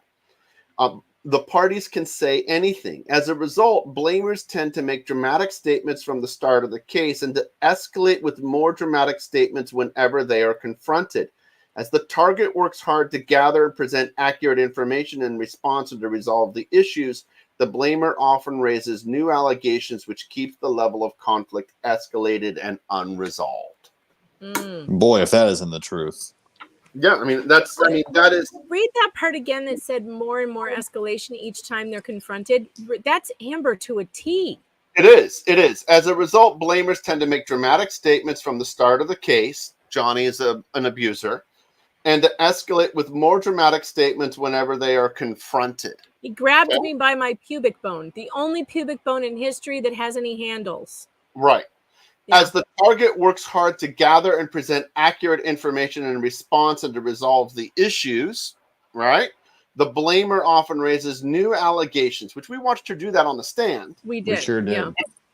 The parties can say anything. As a result, blamers tend to make dramatic statements from the start of the case and to escalate with more dramatic statements whenever they are confronted. As the target works hard to gather and present accurate information in response and to resolve the issues, the blamer often raises new allegations which keep the level of conflict escalated and unresolved. Boy, if that isn't the truth. Yeah, that is. Read that part again that said more and more escalation each time they're confronted. That's Amber to a T. It is. As a result, blamers tend to make dramatic statements from the start of the case. Johnny is an abuser. And to escalate with more dramatic statements whenever they are confronted. He grabbed me by my pubic bone, the only pubic bone in history that has any handles. Right. Yeah. As the target works hard to gather and present accurate information in response and to resolve the issues, right? The blamer often raises new allegations, which we watched her do that on the stand. We did. We sure did. Yeah.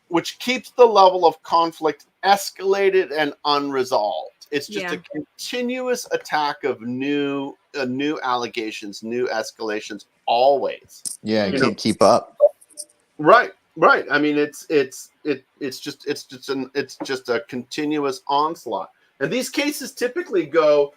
Which keeps the level of conflict escalated and unresolved. It's just a continuous attack of new allegations, new escalations, always. Yeah, you can't keep up. Right. I mean, it's just a continuous onslaught. And these cases typically go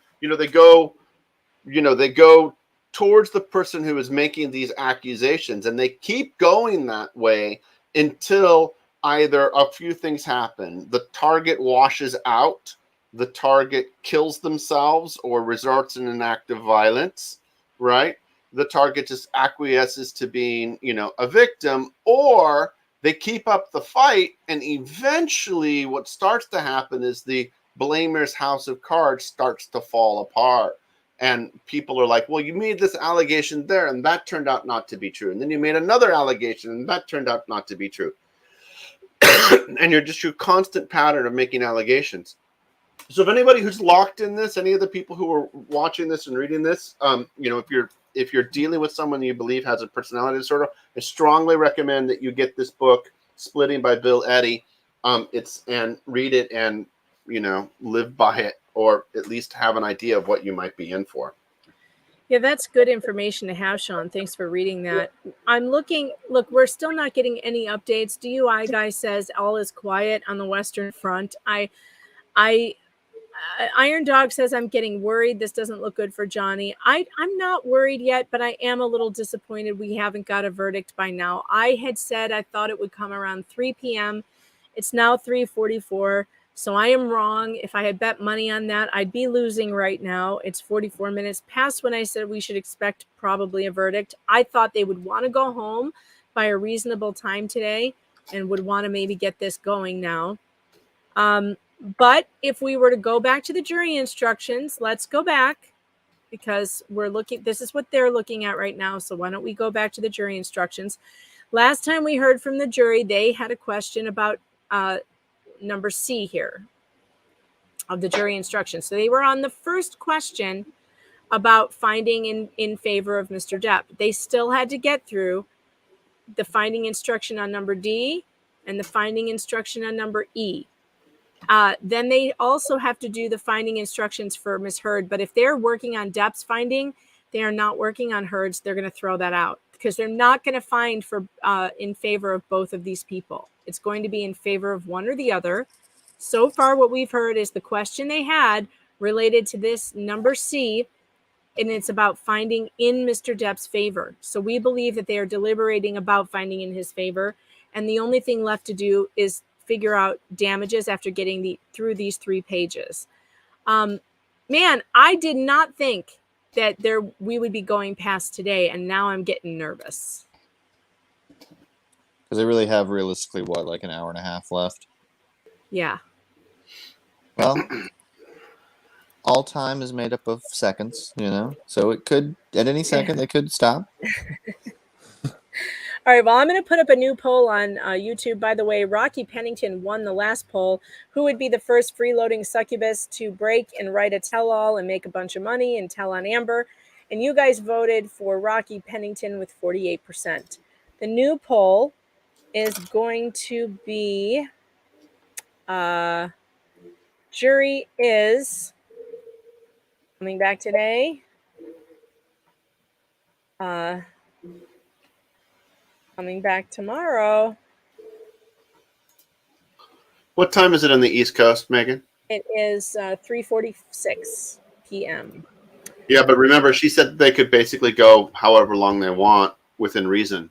towards the person who is making these accusations, and they keep going that way until either a few things happen. The target washes out. The target kills themselves or resorts in an act of violence, right? The target just acquiesces to being, a victim, or they keep up the fight, and eventually what starts to happen is the blamer's house of cards starts to fall apart. And people are like, well, you made this allegation there, and that turned out not to be true. And then you made another allegation, and that turned out not to be true. And you're just your constant pattern of making allegations. So if anybody who's locked in this, any of the people who are watching this and reading this, if you're dealing with someone you believe has a personality disorder, I strongly recommend that you get this book, Splitting by Bill Eddy. And read it and, live by it, or at least have an idea of what you might be in for. Yeah, that's good information to have, Sean. Thanks for reading that. I'm looking, look, we're still not getting any updates. DUI guy says all is quiet on the Western Front. Iron Dog says, I'm getting worried. This doesn't look good for Johnny. I'm not worried yet, but I am a little disappointed we haven't got a verdict by now. I had said I thought it would come around 3 p.m. It's now 3:44, so I am wrong. If I had bet money on that, I'd be losing right now. It's 44 minutes past when I said we should expect probably a verdict. I thought they would want to go home by a reasonable time today and would want to maybe get this going now. But if we were to go back to the jury instructions, let's go back because this is what they're looking at right now. So why don't we go back to the jury instructions? Last time we heard from the jury, they had a question about number C here of the jury instructions. So they were on the first question about finding in favor of Mr. Depp. They still had to get through the finding instruction on number D and the finding instruction on number E. Then they also have to do the finding instructions for Ms. Heard. But if they're working on Depp's finding, they are not working on Heard's. They're going to throw that out because they're not going to find for in favor of both of these people. It's going to be in favor of one or the other. So far, what we've heard is the question they had related to this number C, and it's about finding in Mr. Depp's favor. So we believe that they are deliberating about finding in his favor. And the only thing left to do is figure out damages after getting through these 3 pages. Man, I did not think that we would be going past today, and now I'm getting nervous. Because they really have realistically, what, like an hour and a half left? Yeah. Well, all time is made up of seconds, so it could, at any second, they could stop. All right, well, I'm going to put up a new poll on YouTube. By the way, Rocky Pennington won the last poll. Who would be the first freeloading succubus to break and write a tell-all and make a bunch of money and tell on Amber? And you guys voted for Rocky Pennington with 48%. The new poll is going to be jury is coming back today. Coming back tomorrow. What time is it on the East Coast, Megan? It is 3:46 p.m. Yeah, but remember, she said they could basically go however long they want within reason.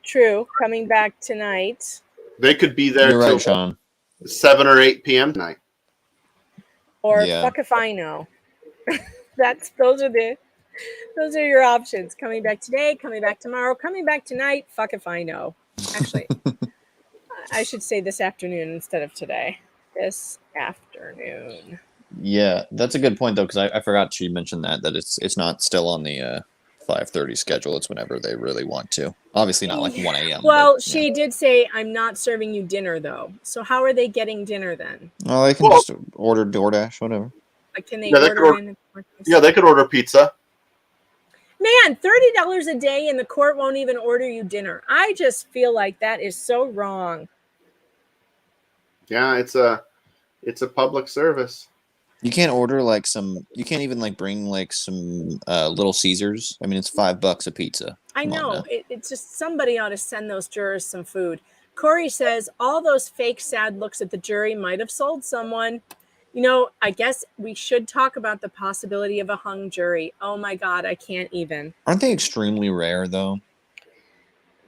True. Coming back tonight. They could be there You're till right, Sean. 7 or 8 p.m. tonight. Or Yeah. fuck if I know. Those are your options. Coming back today, coming back tomorrow, coming back tonight, fuck if I know. Actually, I should say this afternoon instead of today. This afternoon. Yeah, that's a good point, though, because I forgot she mentioned that it's not still on the 5:30 schedule. It's whenever they really want to. Obviously not like 1 a.m. Well, she did say, I'm not serving you dinner, though. So how are they getting dinner then? Oh, they can just order DoorDash, whatever. Like, can they Yeah, they could order pizza. Man, $30 a day and the court won't even order you dinner. I just feel like that is so wrong. Yeah, it's a public service. You can't order you can't even bring some Little Caesars. I mean, it's $5 a pizza. I know. It's just somebody ought to send those jurors some food. Corey says all those fake sad looks at the jury might have sold someone. I guess we should talk about the possibility of a hung jury. Oh my God, I can't even. Aren't they extremely rare, though?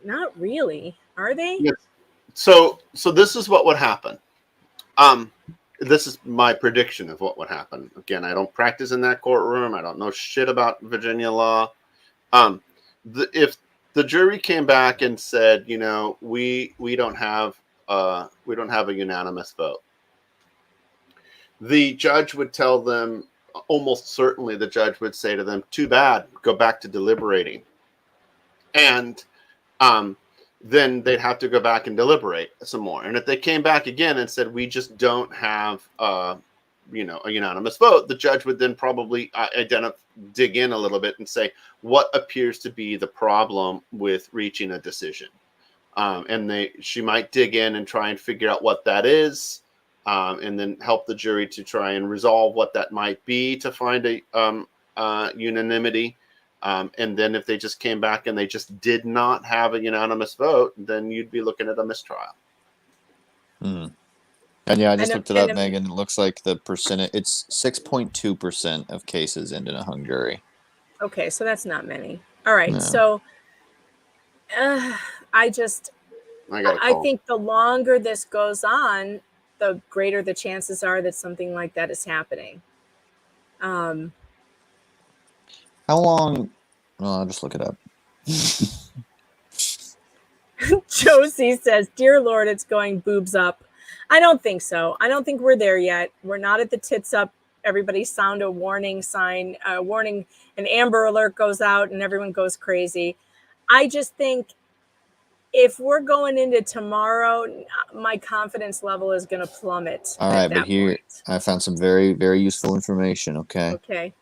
Not really. Are they? Yes. So this is what would happen. This is my prediction of what would happen. Again, I don't practice in that courtroom. I don't know shit about Virginia law. If the jury came back and said, we don't have a unanimous vote, the judge would tell them, almost certainly the judge would say to them, too bad, go back to deliberating. And then they'd have to go back and deliberate some more. And if they came back again and said, we just don't have a unanimous vote, the judge would then probably dig in a little bit and say, what appears to be the problem with reaching a decision? And she might dig in and try and figure out what that is. And then help the jury to try and resolve what that might be to find a unanimity. And then if they just came back and they just did not have a unanimous vote, then you'd be looking at a mistrial. And yeah, I just And, looked it up, and Megan. It looks like the percentage, it's 6.2% of cases end in a hung jury. okay, so that's not many. All right, No. so I got a call. think the longer this goes on, the greater the chances are that something like that is happening. How long? Well, I'll just look it up. Josie says, "Dear Lord, it's going boobs up." I don't think so. I don't think we're there yet. We're not at the tits up. Everybody sound a warning sign, warning, an Amber Alert goes out and everyone goes crazy. I just think if we're going into tomorrow, my confidence level is going to plummet. All right, but here I found some very, very useful information. Okay. Okay.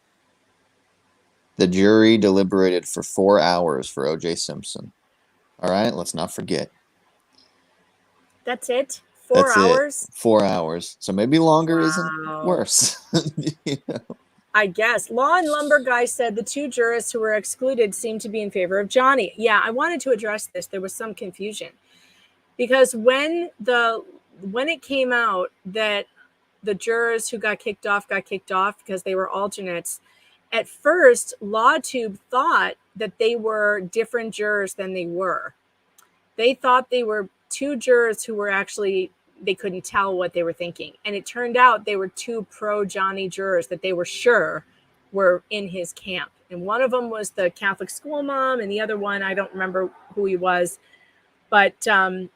The jury deliberated for 4 hours for O.J. Simpson. All right, let's not forget. That's it? 4 That's hours? it. 4 hours. So maybe longer isn't Wow. worse. You know? I guess. Law and Lumber Guy said the 2 jurists who were excluded seemed to be in favor of Johnny. Yeah, I wanted to address this. There was some confusion. Because when it came out that the jurors who got kicked off because they were alternates, at first, LawTube thought that they were different jurors than they were. They thought they were 2 jurors who were actually, they couldn't tell what they were thinking. And it turned out they were 2 pro-Johnny jurors that they were sure were in his camp. And one of them was the Catholic school mom, and the other one, I don't remember who he was. But both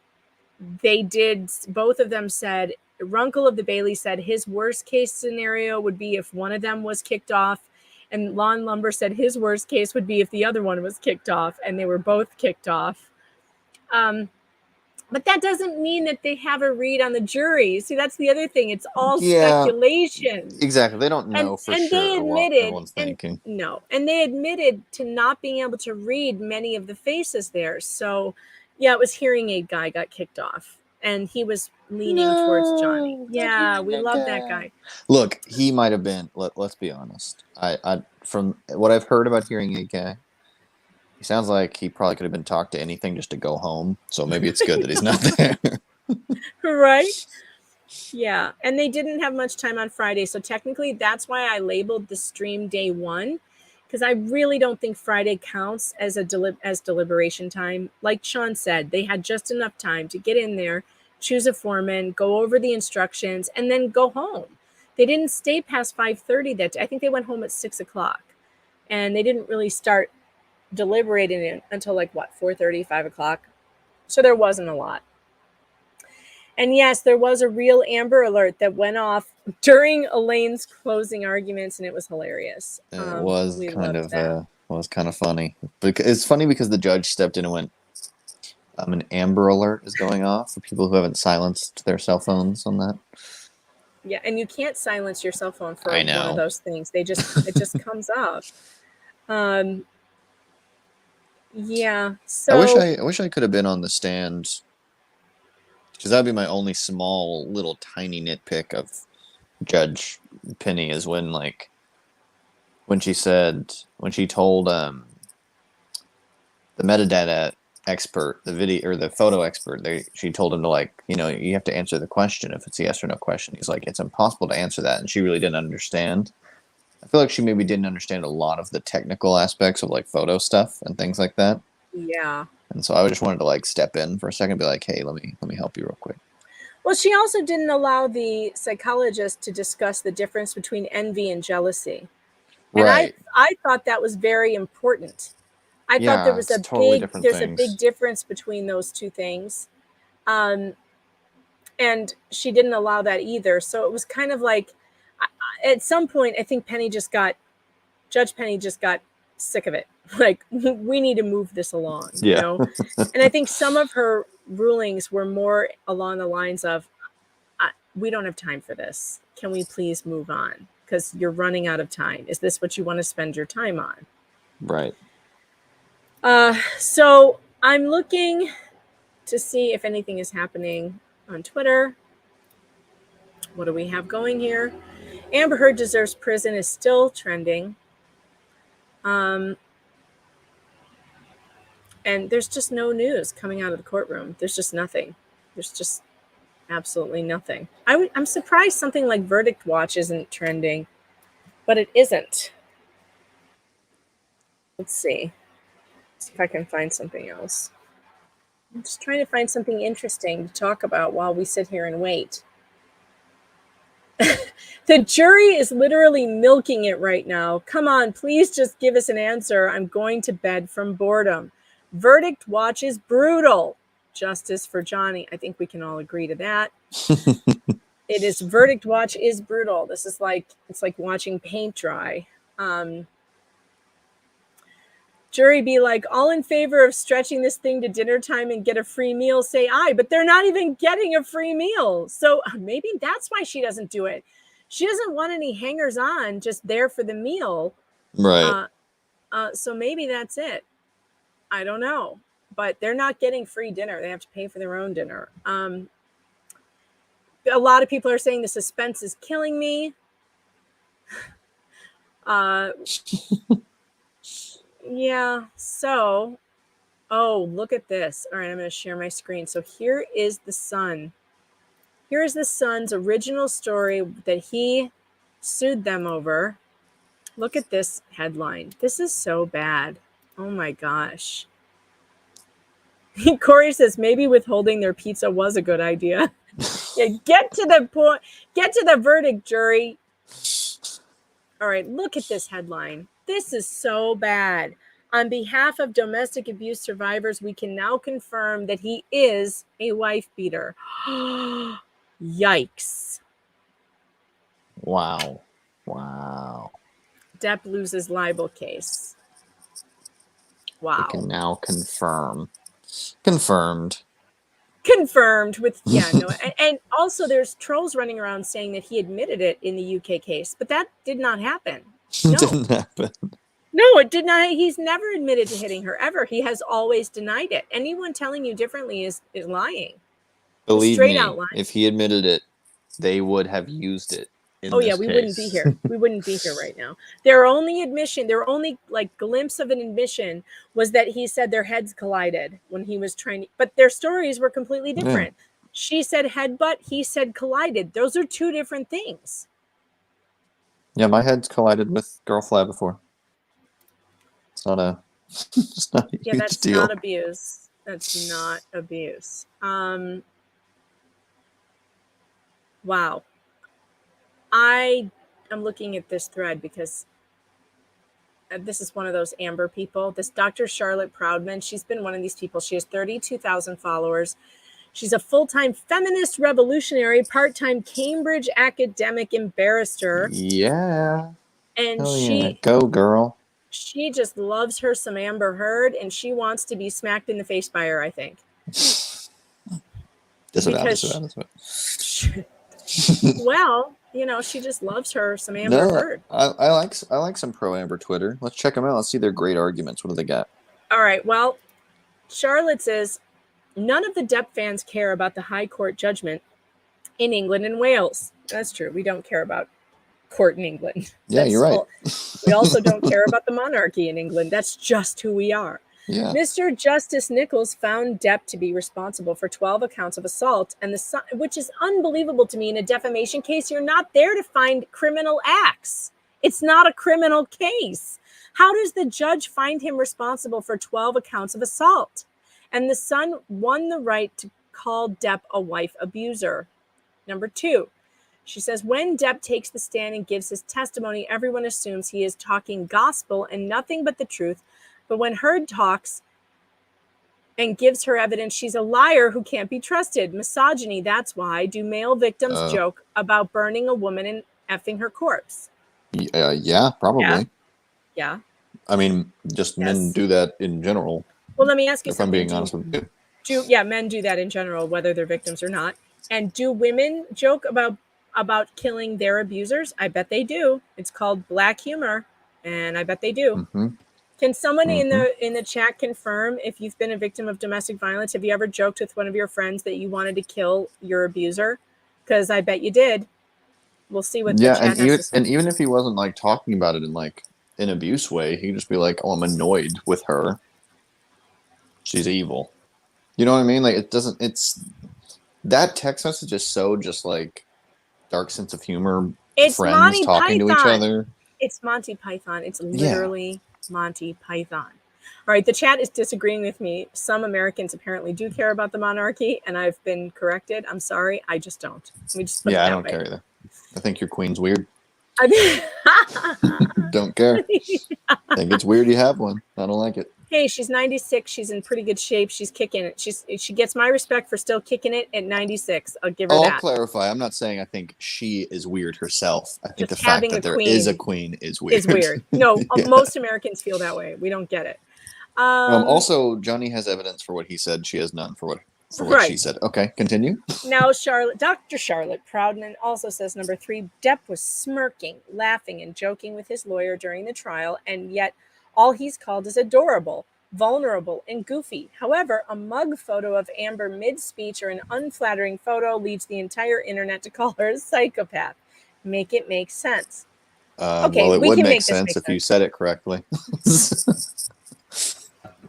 of them said, Runkle of the Bailey said his worst case scenario would be if one of them was kicked off. And Law and Lumber said his worst case would be if the other one was kicked off, and they were both kicked off. But that doesn't mean that they have a read on the jury. See, that's the other thing. It's all speculation. Exactly. They don't know for and sure they what admitted, everyone's thinking. And they admitted to not being able to read many of the faces there. So, yeah, it was Hearing Aid Guy got kicked off, and he was leaning towards Johnny. Yeah, we love that guy. Look, he might have been. Let's be honest. I from what I've heard about Hearing Aid Guy, he sounds like he probably could have been talked to anything just to go home. So maybe it's good that he's not there. Right? Yeah, and they didn't have much time on Friday, so technically that's why I labeled the stream day 1, because I really don't think Friday counts as as deliberation time. Like Sean said, they had just enough time to get in there, choose a foreman, go over the instructions, and then go home. They didn't stay past 5:30 that day. I think they went home at 6 o'clock, and they didn't really start deliberating it until 4:30, 5 o'clock. So there wasn't a lot. And yes, there was a real Amber Alert that went off during Elaine's closing arguments, and it was hilarious. It was kind of funny. It's funny because the judge stepped in and went, an Amber Alert is going off for people who haven't silenced their cell phones on that. Yeah, and you can't silence your cell phone for I one know. of those things. It just comes up. Yeah. So I wish I could have been on the stand, because that'd be my only small little tiny nitpick of Judge Penny is when she told the metadata expert, the video or the photo expert, she told him to you have to answer the question if it's a yes or no question. He's like, it's impossible to answer that, and she really didn't understand. I feel like she maybe didn't understand a lot of the technical aspects of photo stuff and things like that. yeah. And so I just wanted to step in for a second and be like, hey, let me help you real quick. Well, she also didn't allow the psychologist to discuss the difference between envy and jealousy. And Right. I thought that was very important. I thought there was it's totally different a things. big difference between those two things. And she didn't allow that either. So it was kind of at some point, I think Judge Penny just got sick of it. We need to move this along, you Yeah. know? And I think some of her rulings were more along the lines of, we don't have time for this. Can we please move on? Because you're running out of time. Is this what you want to spend your time on? Right. So I'm looking to see if anything is happening on Twitter. What do we have going here? Amber Heard deserves prison is still trending. And there's just no news coming out of the courtroom. There's just nothing. Absolutely nothing. I'm surprised something like Verdict Watch isn't trending, but it isn't. Let's see. See if I can find something else. I'm just trying to find something interesting to talk about while we sit here and wait. The jury is literally milking it right now. Come on, please just give us an answer. I'm going to bed from boredom. Verdict Watch is brutal. Justice for Johnny. I think we can all agree to that. It is Verdict Watch is brutal. This is like, it's like watching paint dry. Jury be like, all in favor of stretching this thing to dinner time and get a free meal, say aye, but they're not even getting a free meal. So maybe that's why she doesn't do it. She doesn't want any hangers on just there for the meal. Right. So maybe that's it. I don't know, but they're not getting free dinner. They have to pay for their own dinner. A lot of people are saying the suspense is killing me. Yeah, so, oh, look at this. All right, I'm going to share my screen. So here is the Sun. Here is the Sun's original story that he sued them over. Look at this headline. This is so bad. Oh my gosh. Corey says maybe withholding their pizza was a good idea. Yeah, get to the point. Get to the verdict, jury. All right, look at this headline. This is so bad. On behalf of domestic abuse survivors, we can now confirm that he is a wife beater. Yikes. Wow. Wow. Depp loses libel case. Wow. We can now confirm. Confirmed. Confirmed with, yeah, no. And also there's trolls running around saying that he admitted it in the UK case, but that did not happen. No. Didn't happen. No, it did not. He's never admitted to hitting her ever. He has always denied it. Anyone telling you differently is lying. Believe Straight me, out lying. if he admitted it, they would have used it. Oh yeah, we wouldn't be here. We wouldn't be here right now. Their only like glimpse of an admission was that he said their heads collided when he was trying to, but their stories were completely different. Yeah. She said headbutt, he said collided. Those are two different things. Yeah, my head's collided with Girlfly before. It's not a it's not a yeah, huge that's deal. not abuse. That's not abuse. Wow. I am looking at this thread because this is one of those Amber people. This Dr. Charlotte Proudman, she's been one of these people. She has 32,000 followers. She's a full-time feminist revolutionary, part-time Cambridge academic embarrasser. Yeah. And Hell she yeah. Go, girl. She just loves her some Amber Heard, and she wants to be smacked in the face by her, I think. Well, you know, she just loves her some Amber Heard. I like some pro Amber Twitter. Let's check them out. Let's see their great arguments. What do they got? All right. Well, Charlotte says none of the Depp fans care about the High Court judgment in England and Wales. That's true. We don't care about court in England. Yeah, you're right. We also don't care about the monarchy in England. That's just who we are. Yeah. Mr. Justice Nichols found Depp to be responsible for 12 accounts of assault, and which is unbelievable to me. In a defamation case, you're not there to find criminal acts. It's not a criminal case. How does the judge find him responsible for 12 accounts of assault? And the Sun won the right to call Depp a wife abuser. Number 2, she says, when Depp takes the stand and gives his testimony, everyone assumes he is talking gospel and nothing but the truth. But when Heard talks and gives her evidence, she's a liar who can't be trusted. Misogyny, that's why. Do male victims joke about burning a woman and effing her corpse? Yeah, probably. Yeah. I mean, just men do that in general. Well, let me ask you if something. I'm being honest with you. Men do that in general, whether they're victims or not. And do women joke about killing their abusers? I bet they do. It's called black humor, and I bet they do. Mm-hmm. Can someone in the chat confirm if you've been a victim of domestic violence? Have you ever joked with one of your friends that you wanted to kill your abuser? Because I bet you did. We'll see what the chat has to say. And even if he wasn't like talking about it in like an abuse way, he could just be like, "Oh, I'm annoyed with her. She's evil." You know what I mean? Like it doesn't. It's That text message is so just like dark sense of humor. It's Friends Monty talking to each Python. other. It's Monty Python. It's Yeah. literally Monty Python. All right, the chat is disagreeing with me. Some Americans apparently do care about the monarchy, and I've been corrected. I'm sorry, I just don't. Let me just put it Yeah, I that don't way. care either. I think your queen's weird. I mean, Don't care. I think it's weird you have one. I don't like it. hey, she's 96. She's in pretty good shape. She's kicking it. She gets my respect for still kicking it at 96. I'll give her I'll that. clarify. I'm not saying I think she is weird herself. I think Just the fact having that a there queen is a queen is weird. Is weird. No, Yeah. most Americans feel that way. We don't get it. Also, Johnny has evidence for what he said. She has none for what she Right. said. Okay, continue. Now, Dr. Charlotte Proudman also says, number 3, Depp was smirking, laughing, and joking with his lawyer during the trial, and yet all he's called is adorable, vulnerable, and goofy. However, a mug photo of Amber mid-speech or an unflattering photo leads the entire internet to call her a psychopath. Make it make sense. Okay, Well, it we would can make make this sense make if you sense. said it correctly.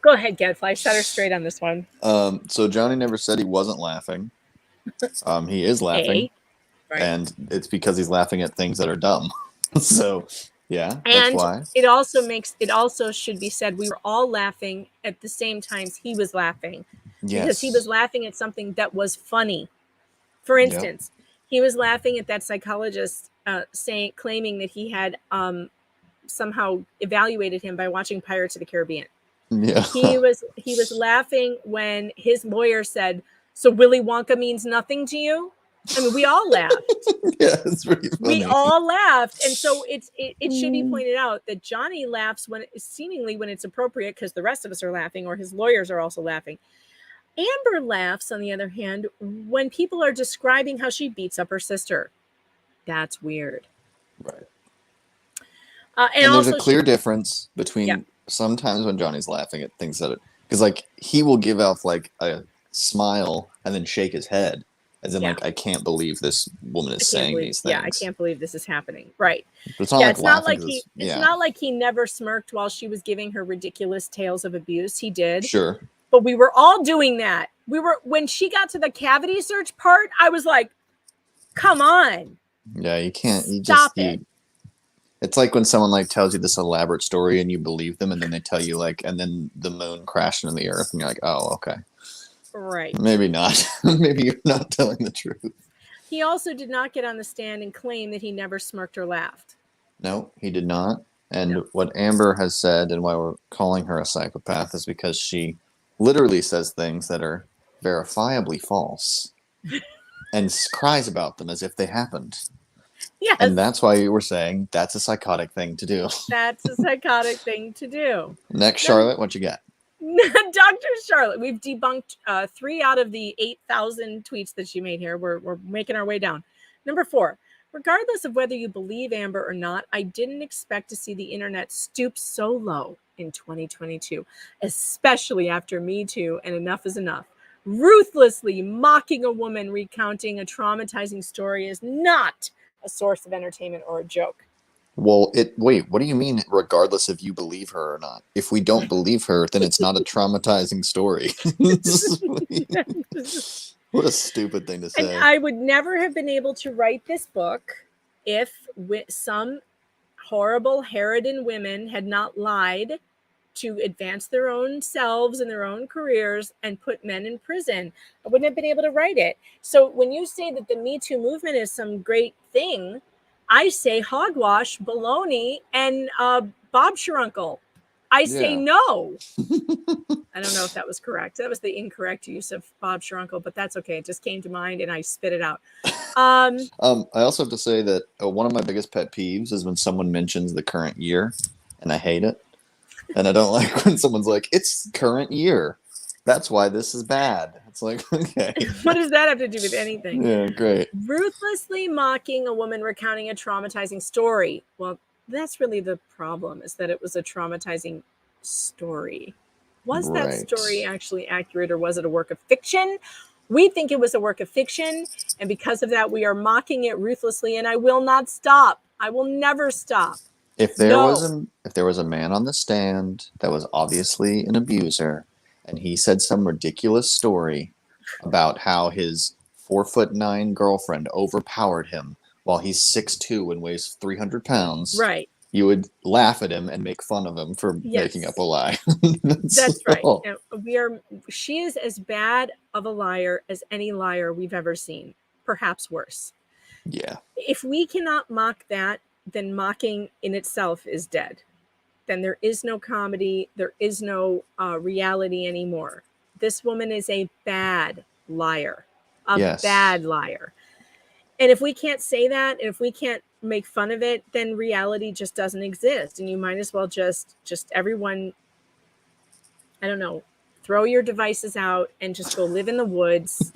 Go ahead, Gadfly. Set her straight on this one. So Johnny never said he wasn't laughing. He is laughing, Right. and it's because he's laughing at things that are dumb. So, yeah, that's And why. it also should be said we were all laughing at the same times he was laughing. Because he Yes. was laughing at something that was funny. For Yep. instance, he was laughing at that psychologist claiming that he had somehow evaluated him by watching Pirates of the Caribbean. Yeah. He was laughing when his lawyer said, "So Willy Wonka means nothing to you?" I mean, we all laughed. Yeah, it's pretty funny. We all laughed, and so it should be pointed out that Johnny laughs when it's appropriate because the rest of us are laughing, or his lawyers are also laughing. Amber laughs, on the other hand, when people are describing how she beats up her sister. That's weird. Right. And there's also a clear difference between sometimes when Johnny's laughing at things that because like he will give off like a smile and then shake his head as in like I can't believe this woman is saying these things. Yeah, I can't believe this is happening. Right. But it's not like it's not laughing like he 'cause it's not like he never smirked while she was giving her ridiculous tales of abuse. He did. Sure. But we were all doing that. When she got to the cavity search part, I was like, come on. Yeah, you can't. You Stop just it. It's like when someone like tells you this elaborate story and you believe them, and then they tell you like, and then the moon crashed into the earth, and you're like, oh, okay, Right. maybe not. Maybe you're not telling the truth. He also did not get on the stand and claim that he never smirked or laughed. No, he did not. And what Amber has said, and why we're calling her a psychopath, is because she literally says things that are verifiably false and cries about them as if they happened. Yes. And that's why we're saying that's a psychotic thing to do. That's a psychotic thing to do. Next, Charlotte, what you got? Dr. Charlotte, we've debunked 3 out of the 8,000 tweets that she made here. We're making our way down. Number 4, regardless of whether you believe Amber or not, I didn't expect to see the internet stoop so low in 2022, especially after Me Too and Enough is Enough. Ruthlessly mocking a woman recounting a traumatizing story is not a source of entertainment or a joke. Well, wait, what do you mean regardless if you believe her or not? If we don't believe her, then it's not a traumatizing story. What a stupid thing to say. And I would never have been able to write this book if some horrible harridan women had not lied to advance their own selves and their own careers and put men in prison. I wouldn't have been able to write it. So when you say that the Me Too movement is some great thing, I say hogwash, baloney, and Bob Sharuncle. I say no. I don't know if that was correct. That was the incorrect use of Bob Sharuncle, but that's okay. It just came to mind and I spit it out. I also have to say that one of my biggest pet peeves is when someone mentions the current year, and I hate it. And I don't like when someone's like, it's current year. That's why this is bad. It's like, okay. What does that have to do with anything? Yeah, great. Ruthlessly mocking a woman recounting a traumatizing story. Well, that's really the problem, is that it was a traumatizing story. Was that story actually accurate, or was it a work of fiction? We think it was a work of fiction, and because of that, we are mocking it ruthlessly, and I will not stop. I will never stop. If there was a man on the stand that was obviously an abuser, and he said some ridiculous story about how his 4'9" girlfriend overpowered him while he's 6'2" and weighs 300 pounds, Right. you would laugh at him and make fun of him for making up a lie. That's right. And she is as bad of a liar as any liar we've ever seen, perhaps worse. Yeah. If we cannot mock that, then mocking in itself is dead. Then there is no comedy. There is no reality anymore. This woman is a bad liar, bad liar. And if we can't say that, and if we can't make fun of it, then reality just doesn't exist. And you might as well just everyone, I don't know, throw your devices out and just go live in the woods.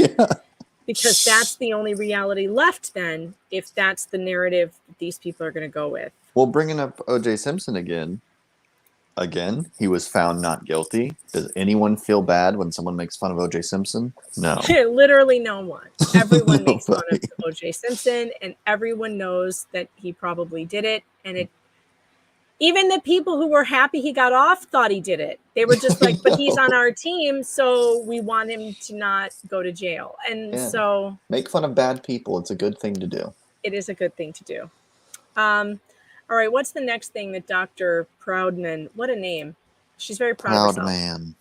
Because that's the only reality left then, if that's the narrative that these people are going to go with. Well, bringing up O.J. Simpson again, he was found not guilty. Does anyone feel bad when someone makes fun of O.J. Simpson? No. Literally no one. Everyone makes fun of O.J. Simpson, and everyone knows that he probably did it. And even the people who were happy he got off thought he did it. They were just like, but he's on our team, so we want him to not go to jail. And so... Make fun of bad people. It's a good thing to do. It is a good thing to do. All right, what's the next thing that Dr. Proudman... What a name. She's very proud of herself. Proudman.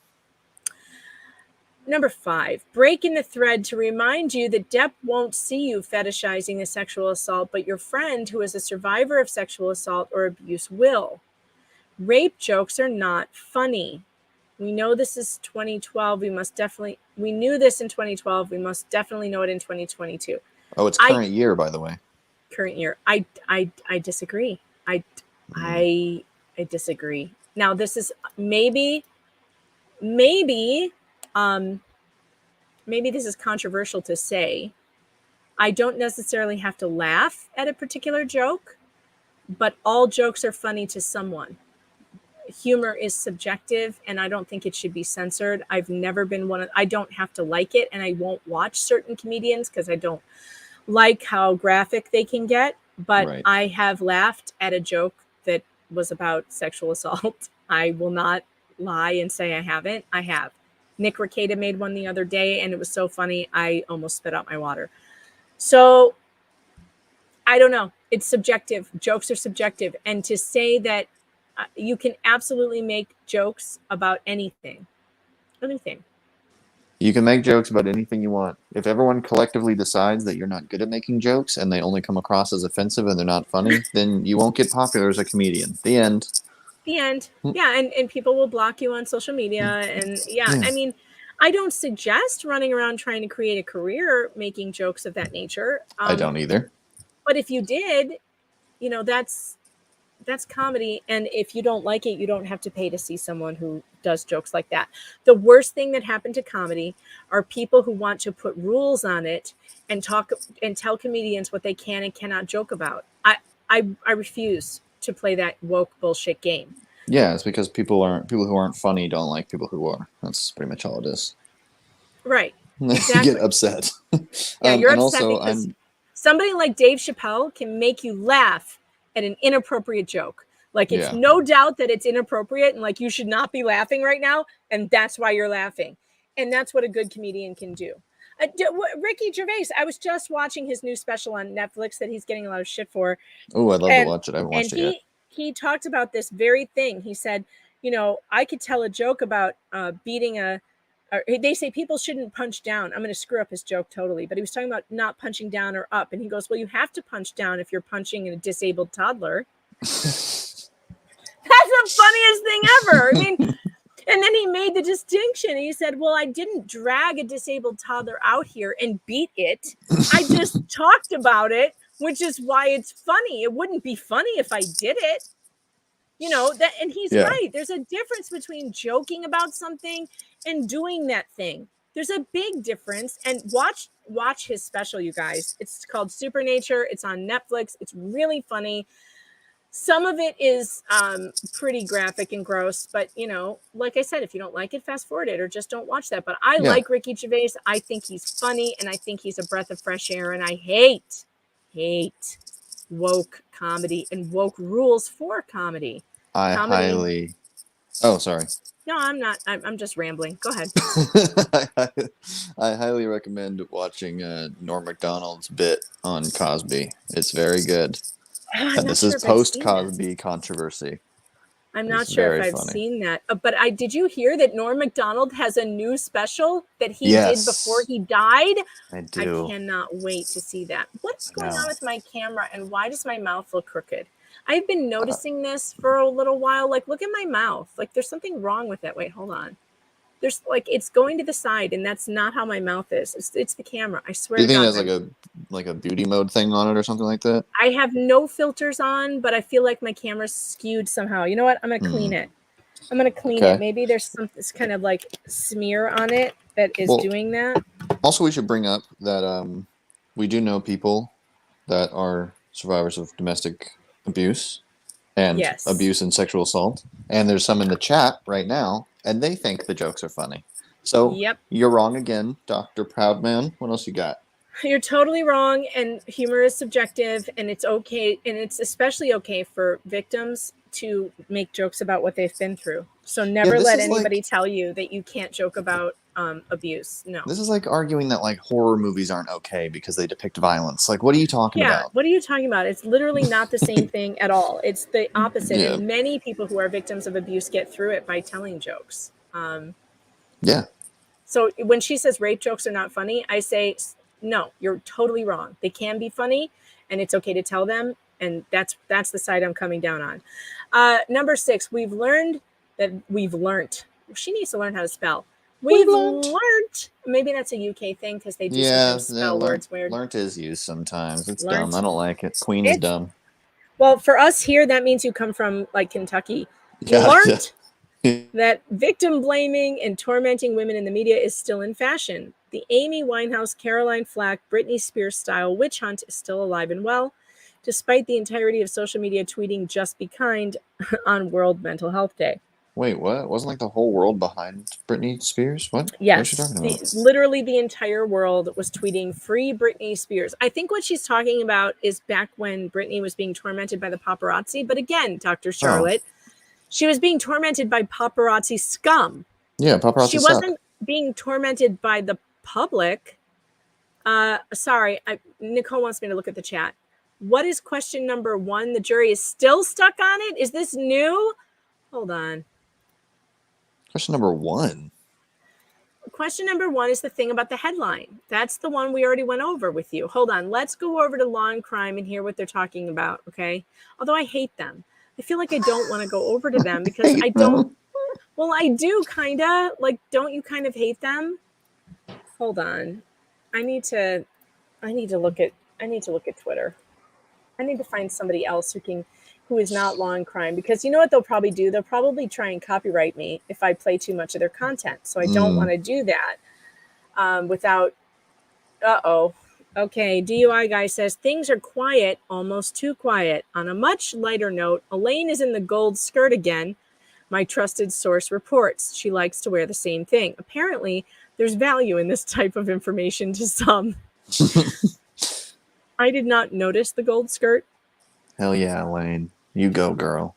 Number 5, break in the thread to remind you that Depp won't see you fetishizing a sexual assault, but your friend who is a survivor of sexual assault or abuse will. Rape jokes are not funny. We know this is 2012. We knew this in 2012. We must definitely know it in 2022. Oh, it's current year, by the way. Current year. I disagree. I disagree. Now, this is maybe this is controversial to say. I don't necessarily have to laugh at a particular joke, but all jokes are funny to someone. Humor is subjective, and I don't think it should be censored. I've never been I don't have to like it, and I won't watch certain comedians because I don't like how graphic they can get, but I have laughed at a joke that was about sexual assault. I will not lie and say I haven't. I have. Nick Rekieta made one the other day, and it was so funny, I almost spit out my water. So, I don't know. It's subjective. Jokes are subjective. And to say that you can absolutely make jokes about anything. Anything. You can make jokes about anything you want. If everyone collectively decides that you're not good at making jokes and they only come across as offensive and they're not funny, then you won't get popular as a comedian. The end. The end. Yeah, and people will block you on social media. And I mean, I don't suggest running around trying to create a career making jokes of that nature. I don't either. But if you did, that's comedy. And if you don't like it, you don't have to pay to see someone who does jokes like that. The worst thing that happened to comedy are people who want to put rules on it and talk and tell comedians what they can and cannot joke about. I refuse to play that woke bullshit game. Yeah, it's because people who aren't funny don't like people who are. That's pretty much all it is. Right. Exactly. You get upset. Yeah, you're and upset also, because somebody like Dave Chappelle can make you laugh at an inappropriate joke. Like, it's no doubt that it's inappropriate and like you should not be laughing right now, and that's why you're laughing. And that's what a good comedian can do. Ricky Gervais, I was just watching his new special on Netflix that he's getting a lot of shit for. Oh, I'd love to watch it. I haven't watched it yet. He talked about this very thing. He said, I could tell a joke about beating they say people shouldn't punch down. I'm going to screw up his joke totally, but he was talking about not punching down or up. And he goes, well, you have to punch down if you're punching a disabled toddler. That's the funniest thing ever. I mean, and then he made the distinction. He said, well, I didn't drag a disabled toddler out here and beat it. I just talked about it, which is why it's funny. It wouldn't be funny if I did it. And he's right. There's a difference between joking about something and doing that thing. There's a big difference. And watch his special, you guys. It's called Supernature. It's on Netflix. It's really funny. Some of it is pretty graphic and gross, but like I said, if you don't like it, fast forward it or just don't watch that. But I like Ricky Gervais. I think he's funny, and I think he's a breath of fresh air. And I hate woke comedy and woke rules for comedy. I highly Oh, sorry. No, I'm not. I'm just rambling. Go ahead. I highly recommend watching Norm Macdonald's bit on Cosby. It's very good. I'm not This sure is if I've seen that. post-Cosby controversy. I'm not It's sure if very I've funny. seen that. But did you hear that Norm Macdonald has a new special that he Yes. did before he died? I do. I cannot wait to see that. What's I going know. on with my camera and why does my mouth look crooked? I've been noticing this for a little while. Like, look at my mouth. Like, there's something wrong with it. Wait, hold on. There's like, it's going to the side, and that's not how my mouth is. It's the camera. I swear Do you to think God. it has like a beauty mode thing on it or something like that? I have no filters on, but I feel like my camera's skewed somehow. You know what? I'm going to clean it. I'm going to clean Okay. it. Maybe there's some this kind of like smear on it that is Well, doing that. Also, we should bring up that we do know people that are survivors of domestic abuse and Yes. abuse and sexual assault. And there's some in the chat right now, and they think the jokes are funny. So Yep. you're wrong again, Dr. Proudman. What else you got? You're totally wrong, and humor is subjective, and it's okay, and it's especially okay for victims to make jokes about what they've been through. So never this let is anybody tell you that you can't joke about abuse. No. This is like arguing that like horror movies aren't okay because they depict violence. Like, what are you talking Yeah, about? what are you talking about? It's literally not the same thing at all. It's the opposite. Yeah. And many people who are victims of abuse get through it by telling jokes. Yeah. So when she says rape jokes are not funny, I say, no, you're totally wrong. They can be funny, and it's okay to tell them. And that's the side I'm coming down on. Number 6, we've learned. She needs to learn how to spell. We've learned. Maybe that's a UK thing because they do sometimes spell words weird. Learnt is used sometimes. It's Learnt. dumb. I don't like it. Queen is dumb. Well, for us here, that means you come from like Kentucky. Yeah, Learned that victim blaming and tormenting women in the media is still in fashion. The Amy Winehouse, Caroline Flack, Britney Spears style witch hunt is still alive and well, despite the entirety of social media tweeting "Just be kind" on World Mental Health Day. Wait, what? Wasn't like the whole world behind Britney Spears? What? Yes, What is she talking about? literally the entire world was tweeting "Free Britney Spears." I think what she's talking about is back when Britney was being tormented by the paparazzi. But again, Dr. Charlotte, she was being tormented by paparazzi scum. Yeah, paparazzi She suck. wasn't being tormented by the public. Sorry, Nicole wants me to look at the chat. What is question number 1? The jury is still stuck on it? Is this new? Hold on. Question number 1. Question number 1 is the thing about the headline. That's the one we already went over with you. Hold on. Let's go over to Law and Crime and hear what they're talking about, okay? Although I hate them. I feel like I don't want to go over to them because I don't. Well, I do kind of. Like, don't you kind of hate them? Hold on. I need to look at Twitter. I need to find somebody else who is not Law and Crime, because you know what they'll probably do? They'll probably try and copyright me if I play too much of their content. So I don't want to do that without. Okay, DUI guy says things are quiet, almost too quiet. On a much lighter note, Elaine is in the gold skirt again. My trusted source reports she likes to wear the same thing. Apparently, there's value in this type of information to some. I did not notice the gold skirt. Hell yeah, Elaine. You go, girl.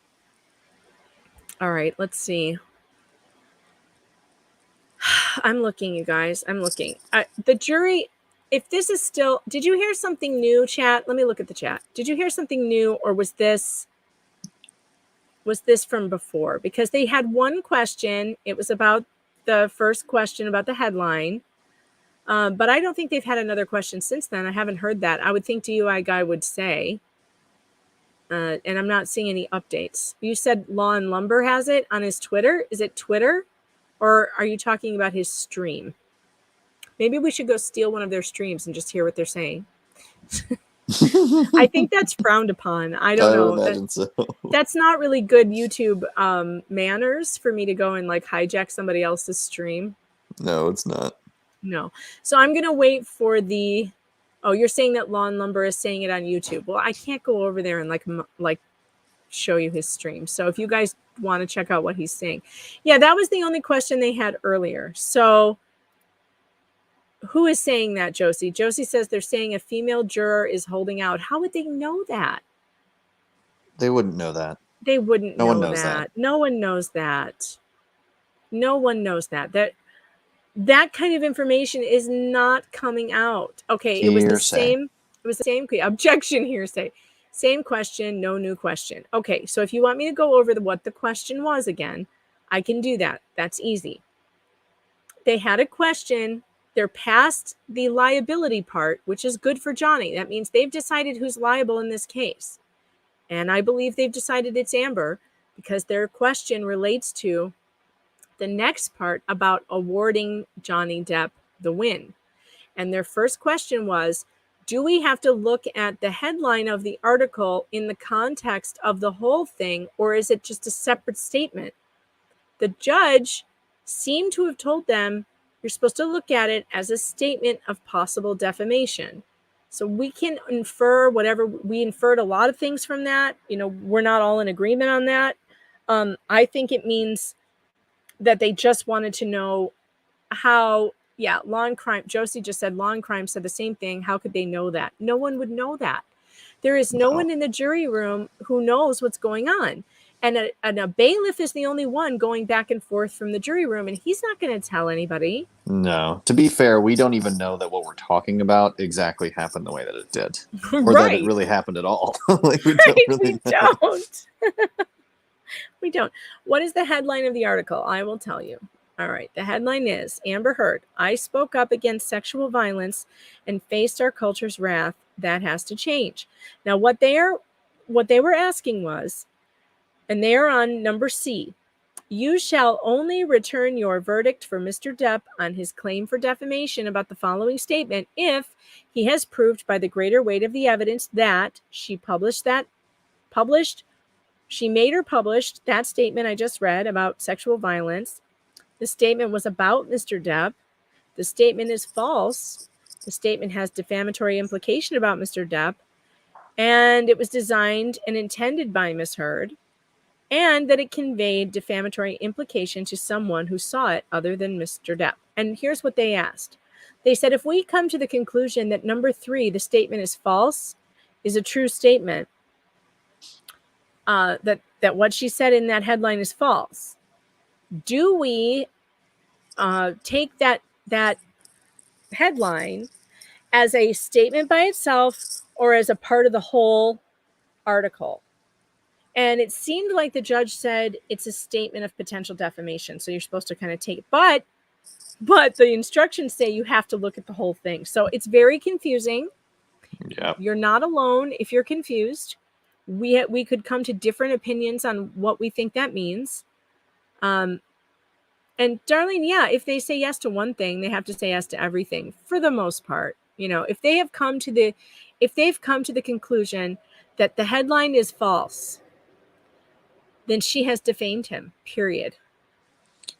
All right, let's see. I'm looking, you guys. I'm looking. The jury, if this is still... Did you hear something new, chat? Let me look at the chat. Did you hear something new, or was this from before? Because they had one question. It was about the first question about the headline. But I don't think they've had another question since then. I haven't heard that. I would think DUI guy would say. And I'm not seeing any updates. You said Law and Lumber has it on his Twitter. Is it Twitter? Or are you talking about his stream? Maybe we should go steal one of their streams and just hear what they're saying. I think that's frowned upon. I don't know. would imagine so. That's not really good YouTube manners for me to go and like hijack somebody else's stream. No, it's not. No. So I'm going to wait for the... Oh, you're saying that Law and Lumber is saying it on YouTube. Well, I can't go over there and like show you his stream. So if you guys want to check out what he's saying. Yeah, that was the only question they had earlier. So who is saying that, Josie? Josie says they're saying a female juror is holding out. How would they know that? They wouldn't know that. They wouldn't No one know knows that. No one knows that. No one knows that. That kind of information is not coming out. Okay, it was the Hearsay. same. It was the same. Objection, hearsay. Same question, no new question. Okay, so if you want me to go over what the question was again, I can do that. That's easy. They had a question. They're past the liability part, which is good for Johnny. That means they've decided who's liable in this case. And I believe they've decided it's Amber because their question relates to the next part about awarding Johnny Depp the win. And their first question was, do we have to look at the headline of the article in the context of the whole thing, or is it just a separate statement? The judge seemed to have told them, you're supposed to look at it as a statement of possible defamation. So we can infer whatever. We inferred a lot of things from that. We're not all in agreement on that. I think it means that they just wanted to know how, law and crime. Josie just said law and crime said the same thing. How could they know that? No one would know that. There is no one in the jury room who knows what's going on. And a bailiff is the only one going back and forth from the jury room, and he's not going to tell anybody. No. To be fair, we don't even know that what we're talking about exactly happened the way that it did. Or Right. that it really happened at all. We don't. We don't. What is the headline of the article? I will tell you. All right. The headline is Amber Heard. I spoke up against sexual violence and faced our culture's wrath. That has to change. Now, what they were asking was, and they are on number C, you shall only return your verdict for Mr. Depp on his claim for defamation about the following statement if he has proved by the greater weight of the evidence that she made or published that statement I just read about sexual violence. The statement was about Mr. Depp. The statement is false. The statement has defamatory implication about Mr. Depp. And it was designed and intended by Ms. Heard. And that it conveyed defamatory implication to someone who saw it other than Mr. Depp. And here's what they asked. They said, if we come to the conclusion that number 3, the statement is false, is a true statement, that what she said in that headline is false, do we take that headline as a statement by itself or as a part of the whole article? And it seemed like the judge said it's a statement of potential defamation. So you're supposed to kind of take it. But the instructions say you have to look at the whole thing. So it's very confusing. Yeah. You're not alone if you're confused. We could come to different opinions on what we think that means. And Darlene, if they say yes to one thing, they have to say yes to everything for the most part. If they've come to the conclusion that the headline is false, then she has defamed him, period.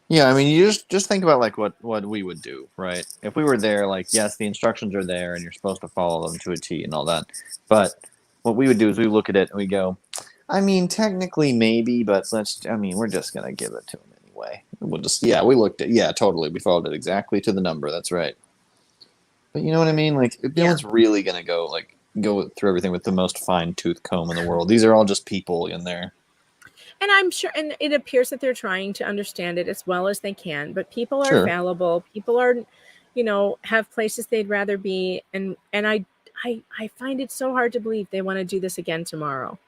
Yeah, I mean, you just think about like what we would do, right? If we were there, like, yes, the instructions are there and you're supposed to follow them to a T and all that. But what we would do is we look at it and we go, I mean, technically maybe, but we're just going to give it to him anyway. We'll just, we looked at, totally. We followed it exactly to the number. That's right. But you know what I mean? Like, no one's really going to go through everything with the most fine-tooth comb in the world. These are all just people in there. And I'm sure, and it appears that they're trying to understand it as well as they can, but people are fallible. People are, have places they'd rather be. And I find it so hard to believe they want to do this again tomorrow.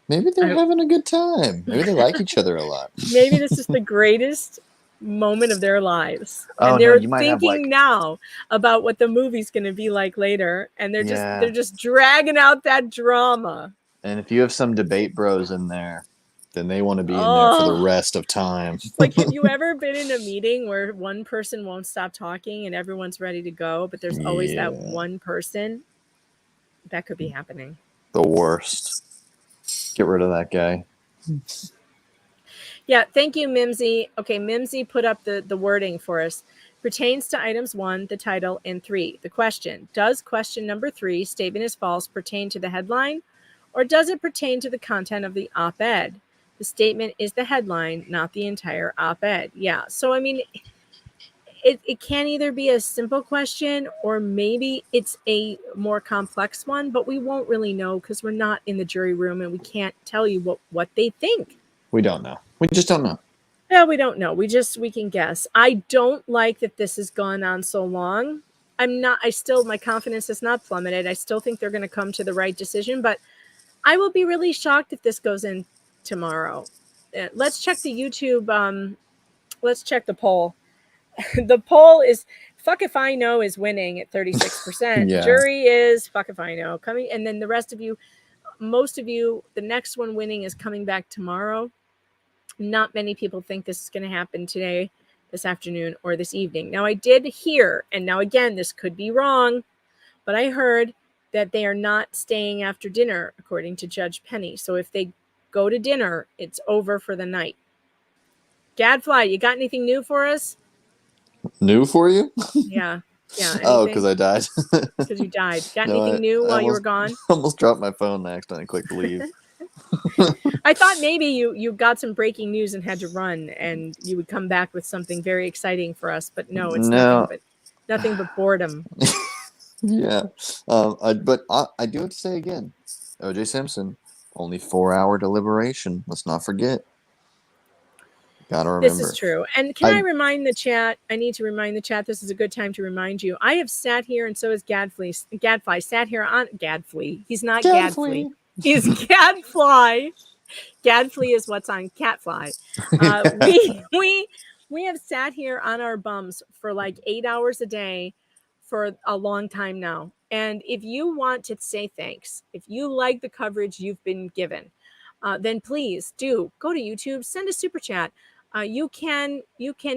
Maybe they're having a good time. Maybe they like each other a lot. Maybe this is the greatest moment of their lives. Oh, and they're you might thinking now about what the movie's going to be like later. And they're just dragging out that drama. And if you have some debate bros in there, then they want to be in there for the rest of time. Like, have you ever been in a meeting where one person won't stop talking and everyone's ready to go, but there's always that one person? That could be happening. The worst. Get rid of that guy. Yeah, thank you, Mimsy. Okay, Mimsy put up the wording for us. Pertains to items 1, the title, and 3. The question. Does question number 3, statement is false, pertain to the headline, or does it pertain to the content of the op-ed? The statement is the headline, not the entire op-ed. Yeah, so I mean, it can either be a simple question or maybe it's a more complex one, but we won't really know because we're not in the jury room and we can't tell you what they think. We don't know. We just don't know. Yeah, we don't know. We can guess. I don't like that this has gone on so long. My confidence has not plummeted. I still think they're going to come to the right decision, but I will be really shocked if this goes in tomorrow. Let's check the YouTube. Let's check the poll. The poll is fuck if I know is winning at 36%. Yeah. Jury is fuck if I know coming. And then the rest of you, most of you, the next one winning is coming back tomorrow. Not many people think this is going to happen today, this afternoon, or this evening. Now, I did hear, and now again, this could be wrong, but I heard that they are not staying after dinner, according to Judge Penny. So if they go to dinner, it's over for the night. Gadfly, you got anything new for us? New for you? Yeah. Yeah. Oh, because I died. Because you died. Got No, anything new while you were almost- gone? Almost dropped my phone and I accidentally clicked leave. I thought maybe you got some breaking news and had to run, and you would come back with something very exciting for us. But no, it's No. nothing but boredom. Yeah. But I do have to say again, O.J. Simpson, only 4-hour deliberation. Let's not forget. Gotta remember. This is true. And can I remind the chat? I need to remind the chat. This is a good time to remind you. I have sat here, and so has Gadfly. Gadfly sat here on Gadfly. He's not Gadfly. He's Gadfly. Gadfly is what's on Catfly. We have sat here on our bums for like 8 hours a day for a long time now. And if you want to say thanks, if you like the coverage you've been given, then please do go to YouTube, send a super chat. You can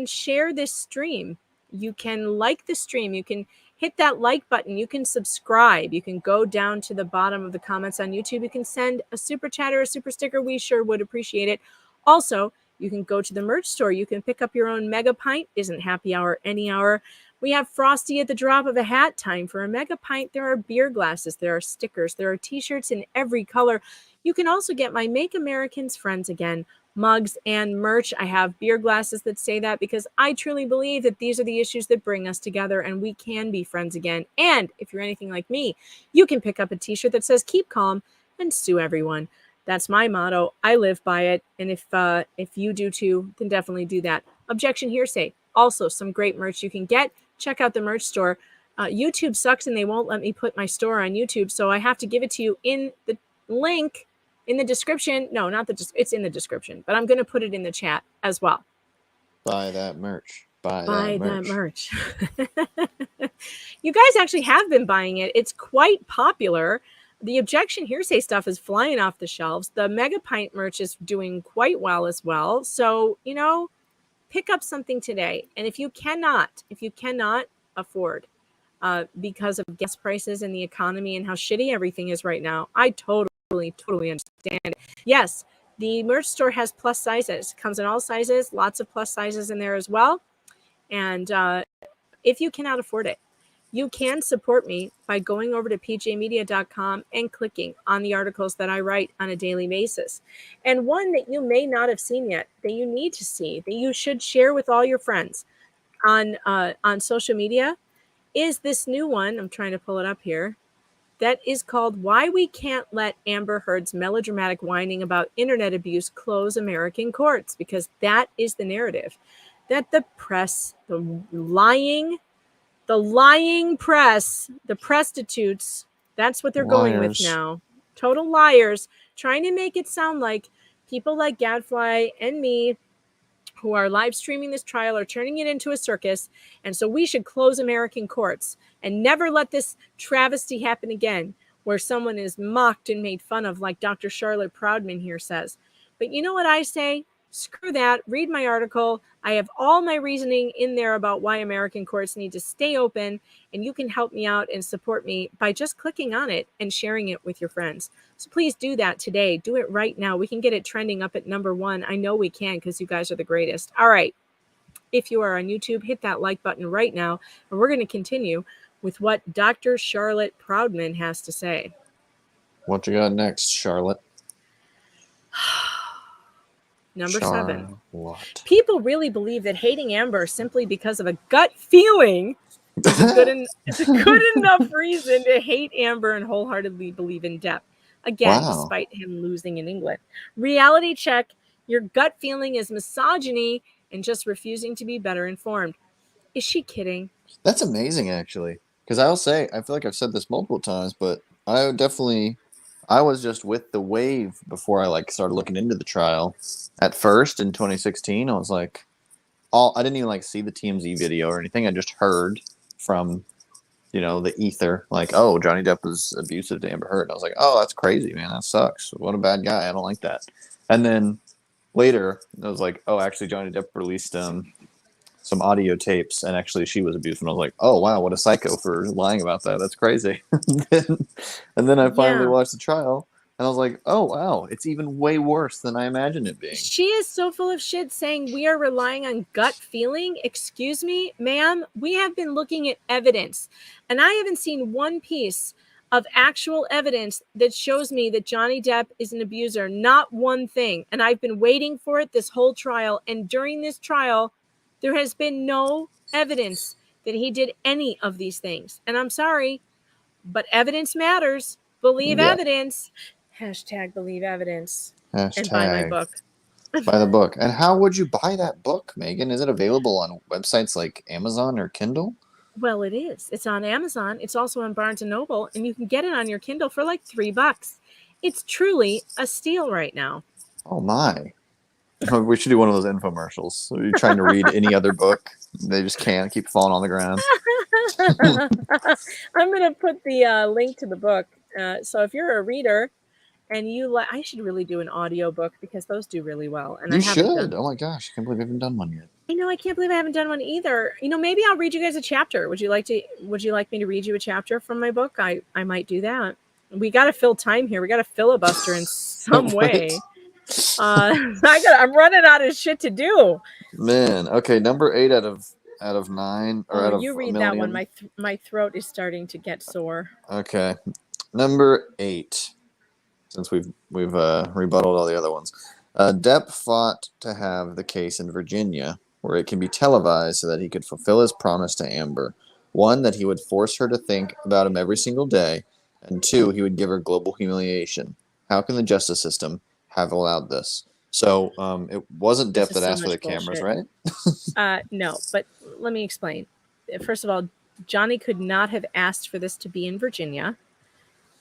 share this stream. You can like the stream. You can hit that like button. You can subscribe. You can go down to the bottom of the comments on YouTube. You can send a super chat or a super sticker. We sure would appreciate it. Also, you can go to the merch store. You can pick up your own Mega Pint. Isn't happy hour any hour. We have Frosty at the drop of a hat. Time for a Mega Pint. There are beer glasses. There are stickers. There are t-shirts in every color. You can also get my Make Americans Friends Again mugs and merch. I have beer glasses that say that because I truly believe that these are the issues that bring us together and we can be friends again. And if you're anything like me, you can pick up a t-shirt that says keep calm and sue everyone. That's my motto. I live by it. And if you do too, then definitely do that. Objection, Hearsay. Also some great merch you can get. Check out the merch store. YouTube sucks and they won't let me put my store on YouTube. So I have to give it to you in the link in the description. No, not it's in the description, but I'm going to put it in the chat as well. Buy that merch. Buy that merch. You guys actually have been buying it. It's quite popular. The Objection Hearsay stuff is flying off the shelves. The Mega Pint merch is doing quite well as well. So, pick up something today. And if you cannot afford because of gas prices and the economy and how shitty everything is right now, I totally understand it. Yes, the merch store has plus sizes. It comes in all sizes, lots of plus sizes in there as well. And if you cannot afford it, you can support me by going over to pjmedia.com and clicking on the articles that I write on a daily basis. And one that you may not have seen yet, that you need to see, that you should share with all your friends on social media, is this new one. I'm trying to pull it up here. That is called Why We Can't Let Amber Heard's Melodramatic Whining About Internet Abuse Close American Courts, because that is the narrative that the press, the lying press, the prostitutes, that's what they're going with now. Total liars, trying to make it sound like people like Gadfly and me who are live streaming this trial are turning it into a circus. And so we should close American courts and never let this travesty happen again, where someone is mocked and made fun of, like Dr. Charlotte Proudman here says. But you know what I say? Screw that. Read my article. I have all my reasoning in there about why American courts need to stay open, and you can help me out and support me by just clicking on it and sharing it with your friends. So please do that today. Do it right now. We can get it trending up at #1. I know we can because you guys are the greatest. All right. If you are on YouTube, hit that like button right now, and we're going to continue with what Dr. Charlotte Proudman has to say. What you got next, Charlotte? Number 7. Charlotte. People really believe that hating Amber simply because of a gut feeling is a good enough reason to hate Amber and wholeheartedly believe in Depp. Again, Wow. despite him losing in England. Reality check. Your gut feeling is misogyny and just refusing to be better informed. Is she kidding? That's amazing, actually. Because I'll say, I feel like I've said this multiple times, but I was just with the wave before I started looking into the trial. At first, in 2016, I was like, I didn't even see the TMZ video or anything. I just heard from, the ether, oh, Johnny Depp was abusive to Amber Heard. And I was like, oh, that's crazy, man. That sucks. What a bad guy. I don't like that. And then later, I was like, oh, actually, Johnny Depp released some audio tapes, and actually she was abusive. And I was like, oh, wow, what a psycho for lying about that. That's crazy. and then I finally watched the trial, and I was like, oh, wow, it's even way worse than I imagined it being. She is so full of shit saying we are relying on gut feeling. Excuse me, ma'am, we have been looking at evidence, and I haven't seen one piece of actual evidence that shows me that Johnny Depp is an abuser. Not one thing. And I've been waiting for it this whole trial. And during this trial, there has been no evidence that he did any of these things. And I'm sorry, but evidence matters. Believe evidence. Hashtag believe evidence. Hashtag and buy my book. Buy the book. And how would you buy that book, Megan? Is it available on websites like Amazon or Kindle? Well, it is. It's on Amazon. It's also on Barnes & Noble. And you can get it on your Kindle for like $3. It's truly a steal right now. Oh, my. We should do one of those infomercials. So you're trying to read any other book. They just can't keep falling on the ground. I'm going to put the link to the book. So if you're a reader and I should really do an audio book because those do really well. And You I haven't should. done. Oh my gosh, I can't believe I haven't done one yet. I can't believe I haven't done one either. Maybe I'll read you guys a chapter. Would you like me to read you a chapter from my book? I might do that. We got to fill time here. We got to filibuster in some way. I'm running out of shit to do. Man, okay, number 8 out of 9 or out of you read that one. My throat is starting to get sore. Okay, number 8. Since we've rebutted all the other ones, Depp fought to have the case in Virginia where it can be televised so that he could fulfill his promise to Amber. 1, that he would force her to think about him every single day, and 2, he would give her global humiliation. How can the justice system have allowed this? So it wasn't Depp that asked for the cameras, right? No, but let me explain. First of all, Johnny could not have asked for this to be in Virginia.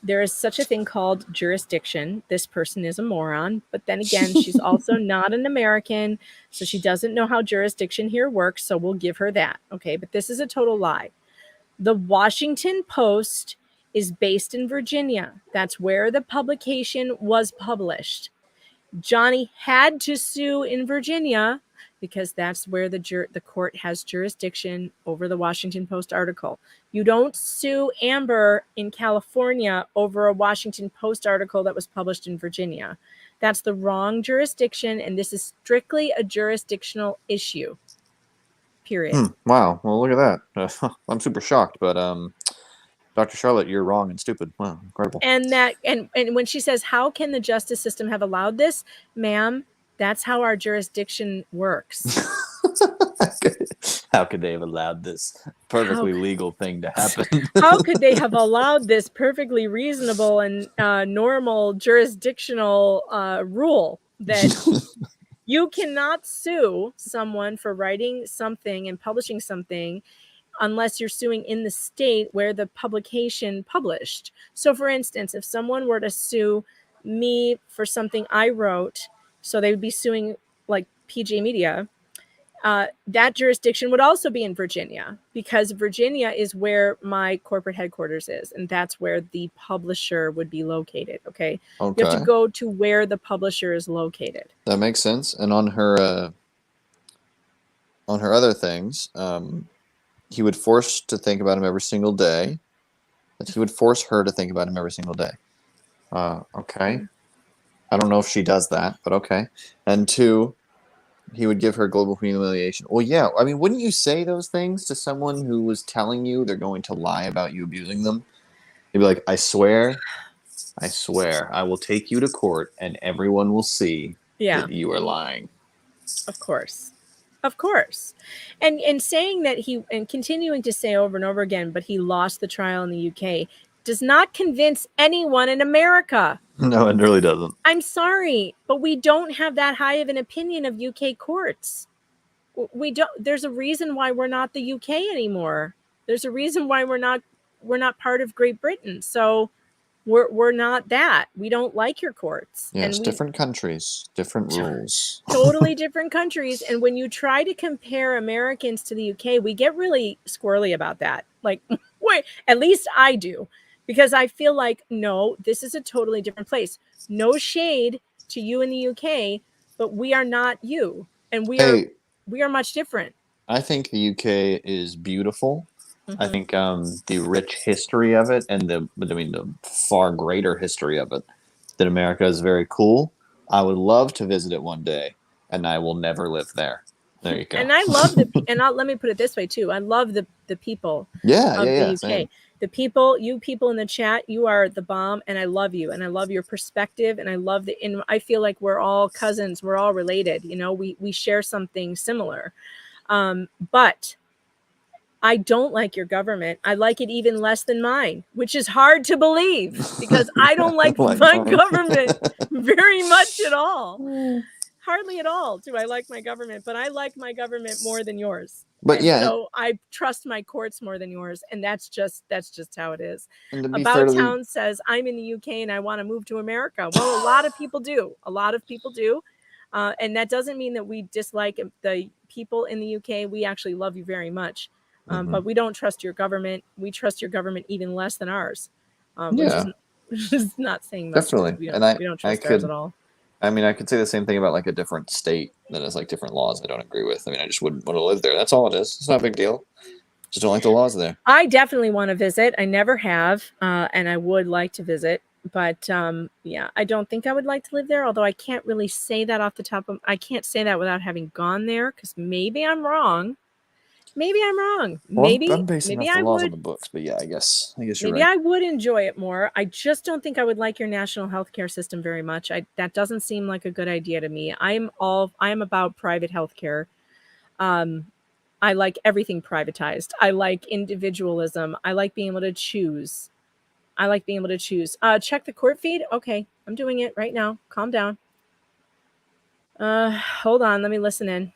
There is such a thing called jurisdiction. This person is a moron, but then again, she's also not an American, so she doesn't know how jurisdiction here works, so we'll give her that. Okay, but this is a total lie. The Washington Post is based in Virginia. That's where the publication was published. Johnny had to sue in Virginia because that's where the court has jurisdiction over the Washington Post article. You don't sue Amber in California over a Washington Post article that was published in Virginia. That's the wrong jurisdiction, and this is strictly a jurisdictional issue. Period. Wow. Well, look at that. I'm super shocked, but Dr. Charlotte, you're wrong and stupid. Wow, incredible. And when she says, how can the justice system have allowed this? Ma'am, that's how our jurisdiction works. How could they have allowed this perfectly legal thing to happen? How could they have allowed this perfectly reasonable and normal jurisdictional rule that you cannot sue someone for writing something and publishing something unless you're suing in the state where the publication published. So for instance, if someone were to sue me for something I wrote, so they would be suing like PJ Media, that jurisdiction would also be in Virginia because Virginia is where my corporate headquarters is. And that's where the publisher would be located. Okay. You have to go to where the publisher is located. That makes sense. And on her other things, he would force to think about him every single day. That he would force her to think about him every single day. Okay. I don't know if she does that, but okay. And 2, he would give her global humiliation. Well, yeah. I mean, wouldn't you say those things to someone who was telling you they're going to lie about you abusing them? You'd be like, I swear, I will take you to court and everyone will see Yeah. that you are lying. Of course. Of course. And saying that and continuing to say over and over again, but he lost the trial in the UK does not convince anyone in America. No, it really doesn't. I'm sorry, but we don't have that high of an opinion of UK courts. We don't. There's a reason why we're not the UK anymore. There's a reason why we're not part of Great Britain. So we're not that. We don't like your courts. Yes, and different countries, different rules. Totally different countries. And when you try to compare Americans to the UK, we get really squirrely about that. Like, wait, at least I do, because I feel like, no, this is a totally different place. No shade to you in the UK, but we are not you. And we are much different. I think the UK is beautiful. I Mhm. think the rich history of it and the far greater history of it that America is very cool. I would love to visit it one day, and I will never live there. There you go. And I love let me put it this way too. I love the people of the UK. Same. The people, you people in the chat, you are the bomb, and I love you, and I love your perspective, and I love and I feel like we're all cousins, we're all related. You know, we share something similar. But I don't like your government. I like it even less than mine, which is hard to believe because I don't like my government very much at all. Hardly at all do I like my government, but I like my government more than yours. But and yeah, so I trust my courts more than yours, and that's just how it is. And to be fair About to the- Town says I'm in the UK and I want to move to America. Well, a lot of people do. And that doesn't mean that we dislike the people in the UK. We actually love you very much. But we don't trust your government. We trust your government even less than ours, which is not saying much. Definitely. We And I don't trust ours at all. I mean, I could say the same thing about like a different state that has like different laws I don't agree with. I mean, I just wouldn't want to live there. That's all it is. It's not a big deal. Just don't like the laws there. I definitely want to visit. I never have, and I would like to visit. But yeah, I don't think I would like to live there. Although I can't really say that off the top of. I can't say that without having gone there because maybe I'm wrong. Maybe I'm wrong. Well, maybe I'm basing maybe off the I laws would. on the books, but yeah, I guess you're Maybe right. I would enjoy it more. I just don't think I would like your national healthcare system very much. That doesn't seem like a good idea to me. I'm about private healthcare. I like everything privatized. I like individualism. I like being able to choose. Check the court feed. Okay, I'm doing it right now. Calm down. Hold on. Let me listen in.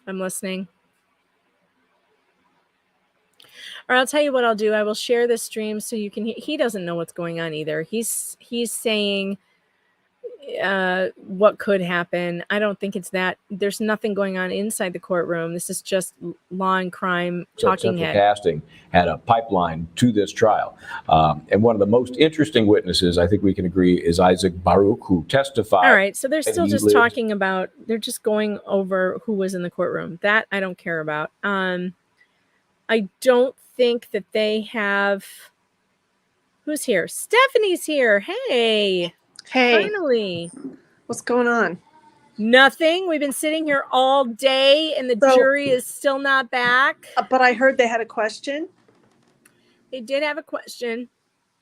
I'm listening. Or I'll tell you what I'll do. I will share this stream so you can. He doesn't know what's going on either. He's saying what could happen. I don't think it's that. There's nothing going on inside the courtroom. This is just law and crime talking Central head. Casting had a pipeline to this trial. And one of the most interesting witnesses, I think we can agree, is Isaac Baruch, who testified. All right. So they're that still he just lived- talking about, they're just going over who was in the courtroom. That I don't care about. I don't think that they have. Who's here? Stephanie's here. Hey. Hey. Finally. What's going on? Nothing. We've been sitting here all day and the jury is still not back. But I heard they had a question. They did have a question.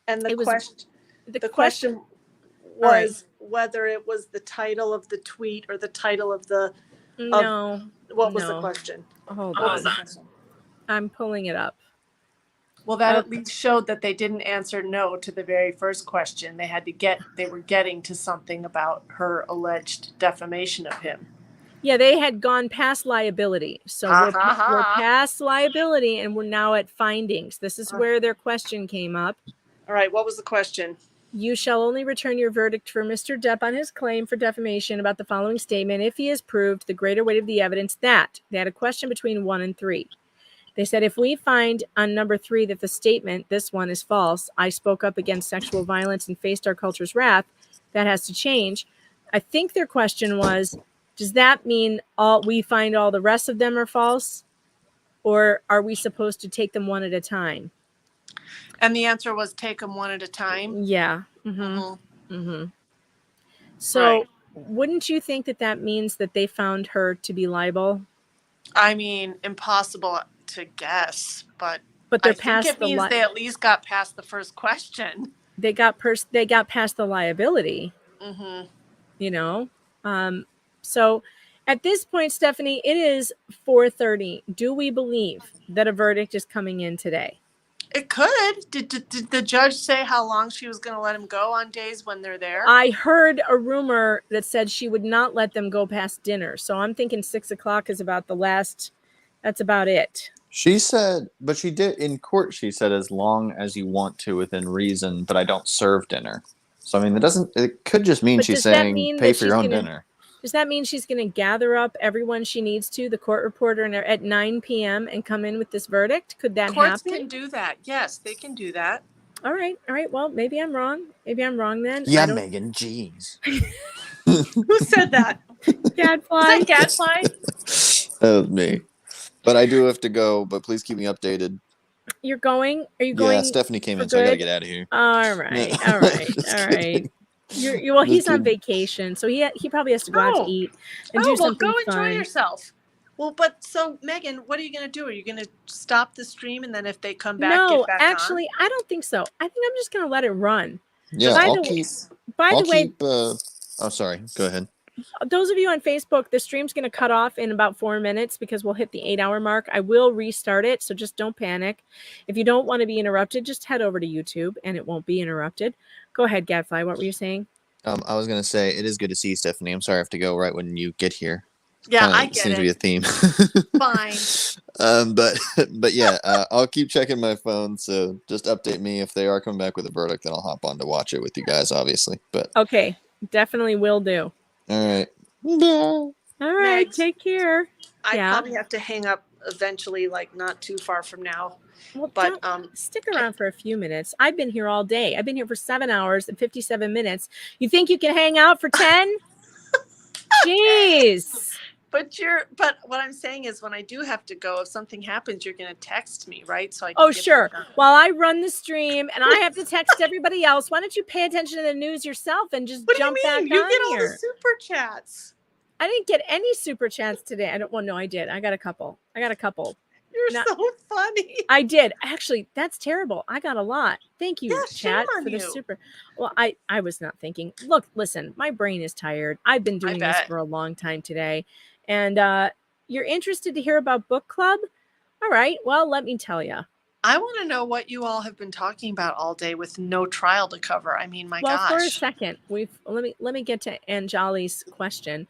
And the question question was whether it was the title of the tweet or the title of the. No. What was the question? Hold What was on. the question? I'm pulling it up. Well, that at least showed that they didn't answer no to the very first question. They were getting to something about her alleged defamation of him. Yeah, they had gone past liability. So we're past liability and we're now at findings. This is where their question came up. All right, what was the question? You shall only return your verdict for Mr. Depp on his claim for defamation about the following statement if he has proved the greater weight of the evidence that. They had a question between 1 and 3. They said, if we find on number 3 that the statement, this one, is false, I spoke up against sexual violence and faced our culture's wrath, that has to change. I think their question was, does that mean we find all the rest of them are false? Or are we supposed to take them one at a time? And the answer was take them one at a time? Yeah. Mm-hmm. Mm-hmm. So wouldn't you think that means that they found her to be liable? I mean, impossible to guess, but but they're I think past it means they at least got past the first question. they got past the liability. Mm-hmm. You know, so at this point, Stephanie, it is 4:30. Do we believe that a verdict is coming in today? It could. Did the judge say how long she was going to let him go on days when they're there? I heard a rumor that said she would not let them go past dinner. So I'm thinking 6 o'clock is about the last. That's about it. She said, but she did in court. She said, as long as you want to, within reason, but I don't serve dinner. So I mean, it could just mean But she's does that saying mean pay that for your she's own gonna- dinner. Does that mean she's going to gather up everyone she needs to, the court reporter, at 9 p.m. and come in with this verdict? Could that Courts happen? can do that. Yes, they can do that. All right. Well, maybe I'm wrong. Maybe I'm wrong then. Yeah, Megan. Jeez. Who said that? Gadfly. Is that Gadfly? That was me. But I do have to go. But please keep me updated. You're going? Are you going? Yeah, Stephanie came for in, so I gotta good? get out of here. All right. All right. Well, he's on vacation, so he probably has to go out to eat and do something go fun. enjoy yourself. Well, but so Megan, what are you going to do? Are you going to stop the stream and then if they come back, No, get back actually, I don't think so. I think I'm just going to let it run. Yeah, By I'll the keep. By I'll the way, keep. Oh, sorry. Go ahead. those of you on Facebook, the stream's going to cut off in about 4 minutes because we'll hit the 8-hour mark. I will restart it, so just don't panic. If you don't want to be interrupted, just head over to YouTube and it won't be interrupted. Go ahead, Gadfly. What were you saying? I was gonna say it is good to see you, Stephanie. I'm sorry I have to go right when you get here. Yeah, I get seems to be a theme. Fine. But yeah, I'll keep checking my phone. So just update me if they are coming back with a verdict, then I'll hop on to watch it with you guys, obviously. But Okay, definitely will do. all right. All right, Megs, take care. I Yeah. probably have to hang up eventually, like not too far from now. Well, But stick around for a few minutes. I've been here all day. I've been here for 7 hours and 57 minutes. You think you can hang out for 10? Jeez. But what I'm saying is when I do have to go, if something happens, you're going to text me, right? So I can Oh, get sure. back on. While I run the stream and I have to text everybody else, why don't you pay attention to the news yourself and just jump back You on get all here? the super chats. I didn't get any super chats today. No, I did. I got a couple. You're so funny. I did. Actually, that's terrible. I got a lot. Thank you, Yeah, chat, shame on for the you. super. Well, I was not thinking. Look, listen, my brain is tired. I've been doing this bet. for a long time today. And you're interested to hear about book club? All right. Well, let me tell you. I want to know what you all have been talking about all day with no trial to cover. I mean, my Well, gosh. for a second, let me get to Anjali's question.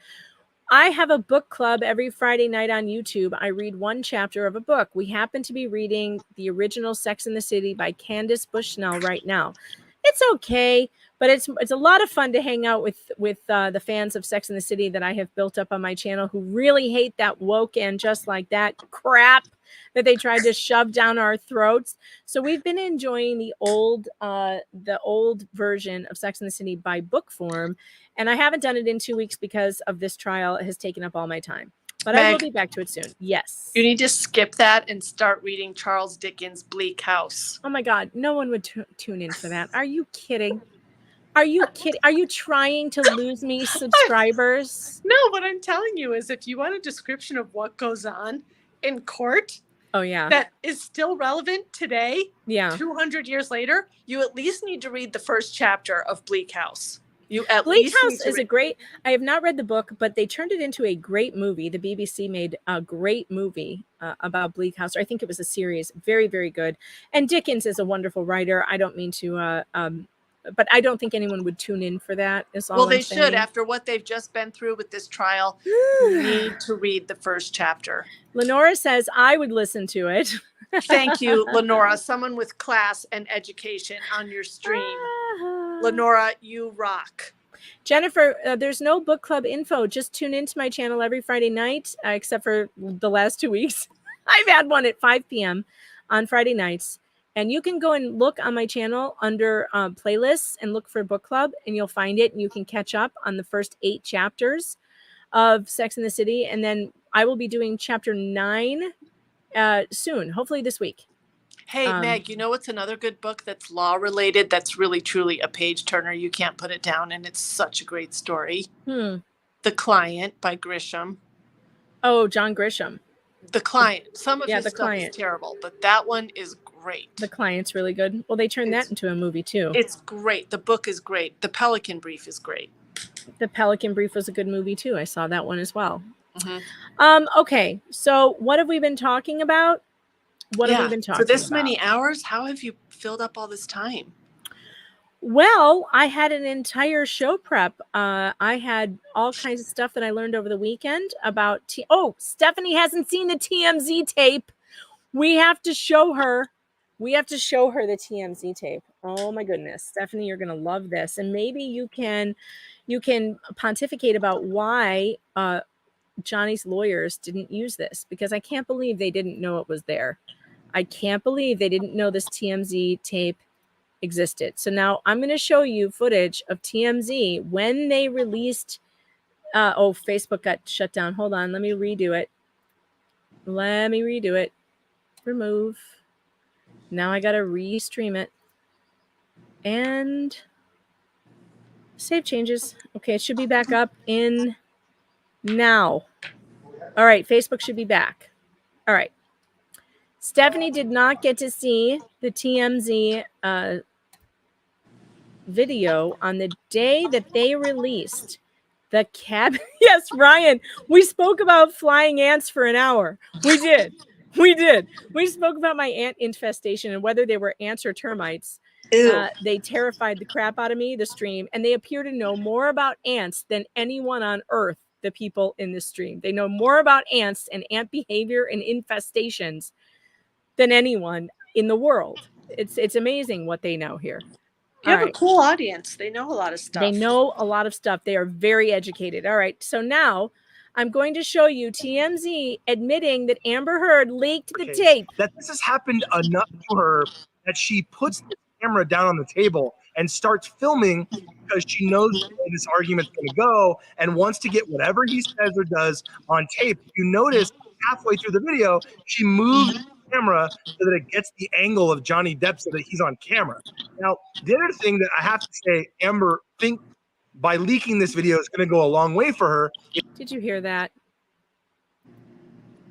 I have a book club every Friday night on YouTube. I read one chapter of a book. We happen to be reading the original Sex and the City by Candace Bushnell right now. It's okay, but it's a lot of fun to hang out with the fans of Sex and the City that I have built up on my channel who really hate that woke and just like that crap that they tried to shove down our throats. So we've been enjoying the old version of Sex and the City by book form, and I haven't done it in 2 weeks because of this trial. It has taken up all my time, but I will Meg, be back to it soon. Yes. You need to skip that and start reading Charles Dickens' Bleak House. Oh my God, no one would tune in for that. Are you kidding? Are you kidding? Are you trying to lose me subscribers? No, what I'm telling you is if you want a description of what goes on in court, oh yeah, that is still relevant today, yeah, 200 years later, you at least need to read the first chapter of Bleak House. You at Bleak least House need to is a great. I have not read the book, but they turned it into a great movie. The BBC made a great movie about Bleak House. Or I think it was a series. Very, very good. And Dickens is a wonderful writer. I don't mean to, but I don't think anyone would tune in for that. Is all Well, I'm they saying. should. After what they've just been through with this trial, you need to read the first chapter. Lenora says I would listen to it. Thank you, Lenora, someone with class and education on your stream. Lenora, you rock. Jennifer, there's no book club info. Just tune into my channel every Friday night, except for the last 2 weeks. I've had one at 5 p.m. on Friday nights. And you can go and look on my channel under playlists and look for book club, and you'll find it. And you can catch up on the first 8 chapters of Sex and the City. And then I will be doing chapter 9 soon, hopefully this week. Hey, Meg, you know what's another good book that's law related that's really, truly a page turner? You can't put it down, and it's such a great story. The Client by Grisham. Oh, John Grisham. The Client. Some of his The stuff Client. is terrible, but that one is great. The Client's really good. Well, they turned that into a movie too. It's great. The book is great. The Pelican Brief is great. The Pelican Brief was a good movie too. I saw that one as well. Mm-hmm. Okay, so what have we been talking about? What have we been talking for this about? many hours? How have you filled up all this time? Well, I had an entire show prep. I had all kinds of stuff that I learned over the weekend about Stephanie hasn't seen the TMZ tape. We have to show her. We have to show her the TMZ tape. Oh my goodness, Stephanie, you're gonna love this, and maybe you can pontificate about why Johnny's lawyers didn't use this, because I can't believe they didn't know it was there. I can't believe they didn't know this TMZ tape existed. So now I'm going to show you footage of TMZ when they released. Facebook got shut down. Hold on. Let me redo it. Remove. Now I got to restream it. And save changes. Okay, it should be back up in now. All right, Facebook should be back. All right. Stephanie did not get to see the TMZ video on the day that they released the cab. Yes, Ryan, we spoke about flying ants for an hour. We did. We spoke about my ant infestation and whether they were ants or termites. They terrified the crap out of me, the stream, and they appear to know more about ants than anyone on earth. The people in this stream, they know more about ants and ant behavior and infestations than anyone in the world. It's amazing what they know here. You have a cool audience. They know a lot of stuff. They know a lot of stuff. They are very educated. All right. So now I'm going to show you TMZ admitting that Amber Heard leaked the tape. That this has happened enough to her that she puts the camera down on the table and starts filming because she knows where this argument's going to go and wants to get whatever he says or does on tape. You notice halfway through the video, she moves the camera so that it gets the angle of Johnny Depp so that he's on camera. Now, the other thing that I have to say, Amber thinks by leaking this video is going to go a long way for her. Did you hear that?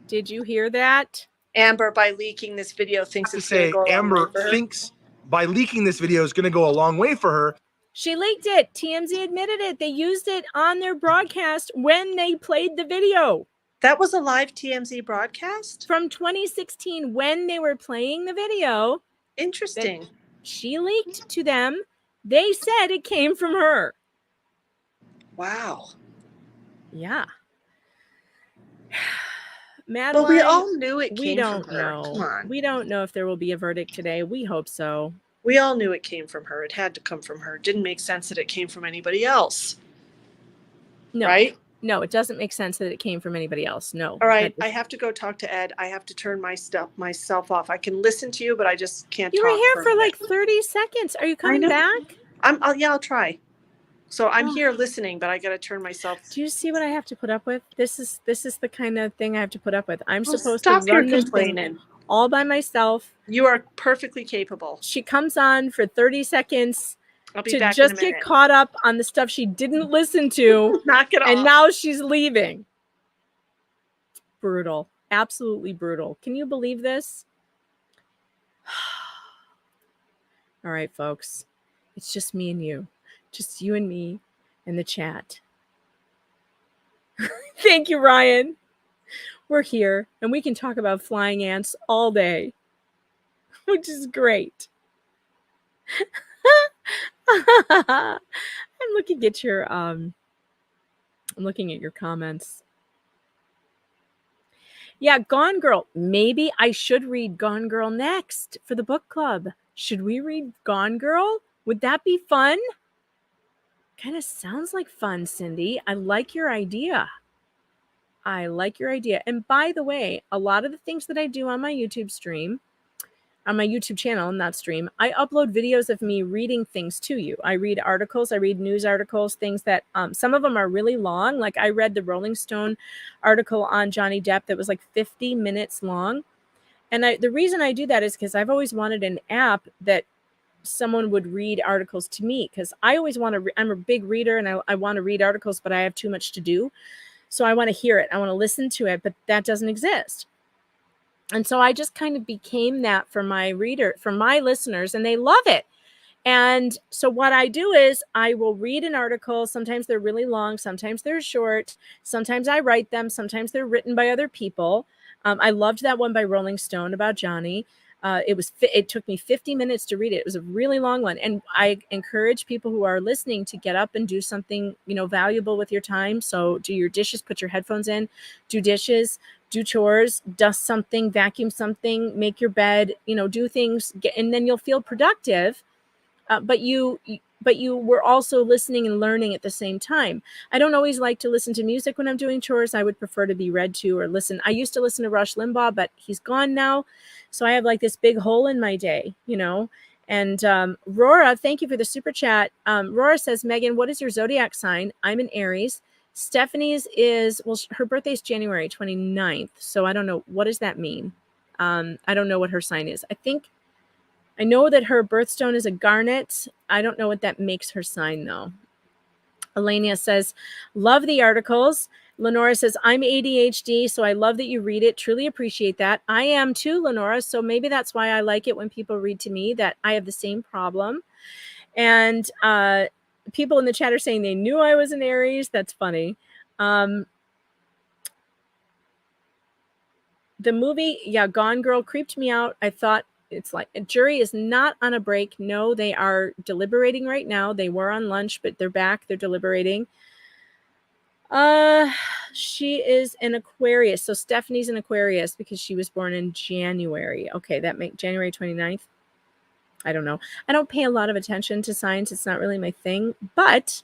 Did you hear that? Amber, by leaking this video, thinks it's going to go a long Amber way for her. thinks by leaking this video is going to go a long way for her. She leaked it. TMZ admitted it. They used it on their broadcast when they played the video. That was a live TMZ broadcast? From 2016 when they were playing the video. Interesting. She leaked to them. They said it came from her. Wow. Yeah. Madeline, but we all knew it came we don't from her. know. Come on. We don't know if there will be a verdict today. We hope so. We all knew it came from her. It had to come from her. It didn't make sense that it came from anybody else. No. Right? No, it doesn't make sense that it came from anybody else. No. All right. I have to go talk to Ed. I have to turn myself off. I can listen to you, but I just can't You talk. were here for like 30 seconds. Are you coming back? I'll try. So I'm here listening, but I got to turn myself. Do you see what I have to put up with? This is the kind of thing I have to put up with. I'm supposed stop to run your this thing complaining. all by myself. You are perfectly capable. She comes on for 30 seconds I'll be to back in just a get minute. caught up on the stuff she didn't listen to. Knock it off. And now she's leaving. Brutal. Absolutely brutal. Can you believe this? All right, folks. It's just me and you. Just you and me and the chat. Thank you, Ryan. We're here and we can talk about flying ants all day, which is great. I'm looking at your comments. Yeah, Gone Girl. Maybe I should read Gone Girl next for the book club. Should we read Gone Girl? Would that be fun? Kind of sounds like fun, Cindy. I like your idea. And by the way, a lot of the things that I do on my YouTube stream, on my YouTube channel, not stream, I upload videos of me reading things to you. I read articles, I read news articles, things that some of them are really long. Like I read the Rolling Stone article on Johnny Depp that was like 50 minutes long. And the reason I do that is because I've always wanted an app that someone would read articles to me, because I always want to, I'm a big reader and I want to read articles, but I have too much to do. So I want to hear it. I want to listen to it, but that doesn't exist. And so I just kind of became that for my listeners, and they love it. And so what I do is I will read an article. Sometimes they're really long, sometimes they're short, sometimes I write them, sometimes they're written by other people. I loved that one by Rolling Stone about Johnny. It took me 50 minutes to read it. It was a really long one. And I encourage people who are listening to get up and do something, valuable with your time. So do your dishes, put your headphones in, do dishes, do chores, dust something, vacuum something, make your bed, do things, and then you'll feel productive. But you were also listening and learning at the same time. I don't always like to listen to music when I'm doing chores. I would prefer to be read to or listen. I used to listen to Rush Limbaugh, but he's gone now. So I have like this big hole in my day, And Rora, thank you for the super chat. Rora says, Megan, what is your zodiac sign? I'm an Aries. Stephanie's is, her birthday is January 29th. So I don't know. What does that mean? I don't know what her sign is. I know that her birthstone is a garnet. I don't know what that makes her sign, though. Elenia says, love the articles. Lenora says, I'm ADHD, so I love that you read it. Truly appreciate that. I am too, Lenora, so maybe that's why I like it when people read to me, that I have the same problem. And people in the chat are saying they knew I was an Aries. That's funny. The movie, Gone Girl creeped me out. I thought, it's like a jury is not on a break. No, they are deliberating right now. They were on lunch, but they're back. They're deliberating. She is an Aquarius. So Stephanie's an Aquarius because she was born in January. Okay, that makes January 29th. I don't know. I don't pay a lot of attention to signs. It's not really my thing. But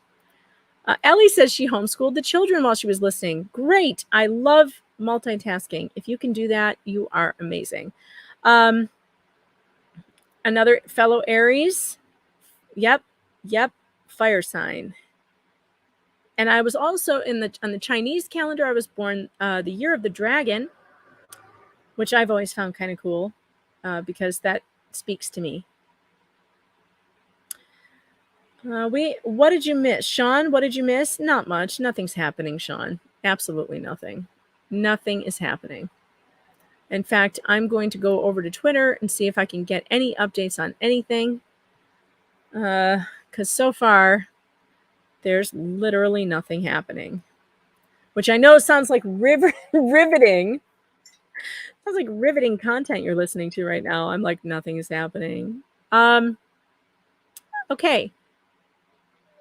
Ellie says she homeschooled the children while she was listening. Great. I love multitasking. If you can do that, you are amazing. Another fellow Aries. Yep. Fire sign. And I was also on the Chinese calendar. I was born the year of the dragon, which I've always found kind of cool because that speaks to me. What did you miss, Sean? What did you miss? Not much. Nothing's happening, Sean. Absolutely nothing. Nothing is happening. In fact, I'm going to go over to Twitter and see if I can get any updates on anything. Because so far, there's literally nothing happening. Which I know sounds like riveting. Sounds like riveting content you're listening to right now. I'm like, nothing is happening. Okay.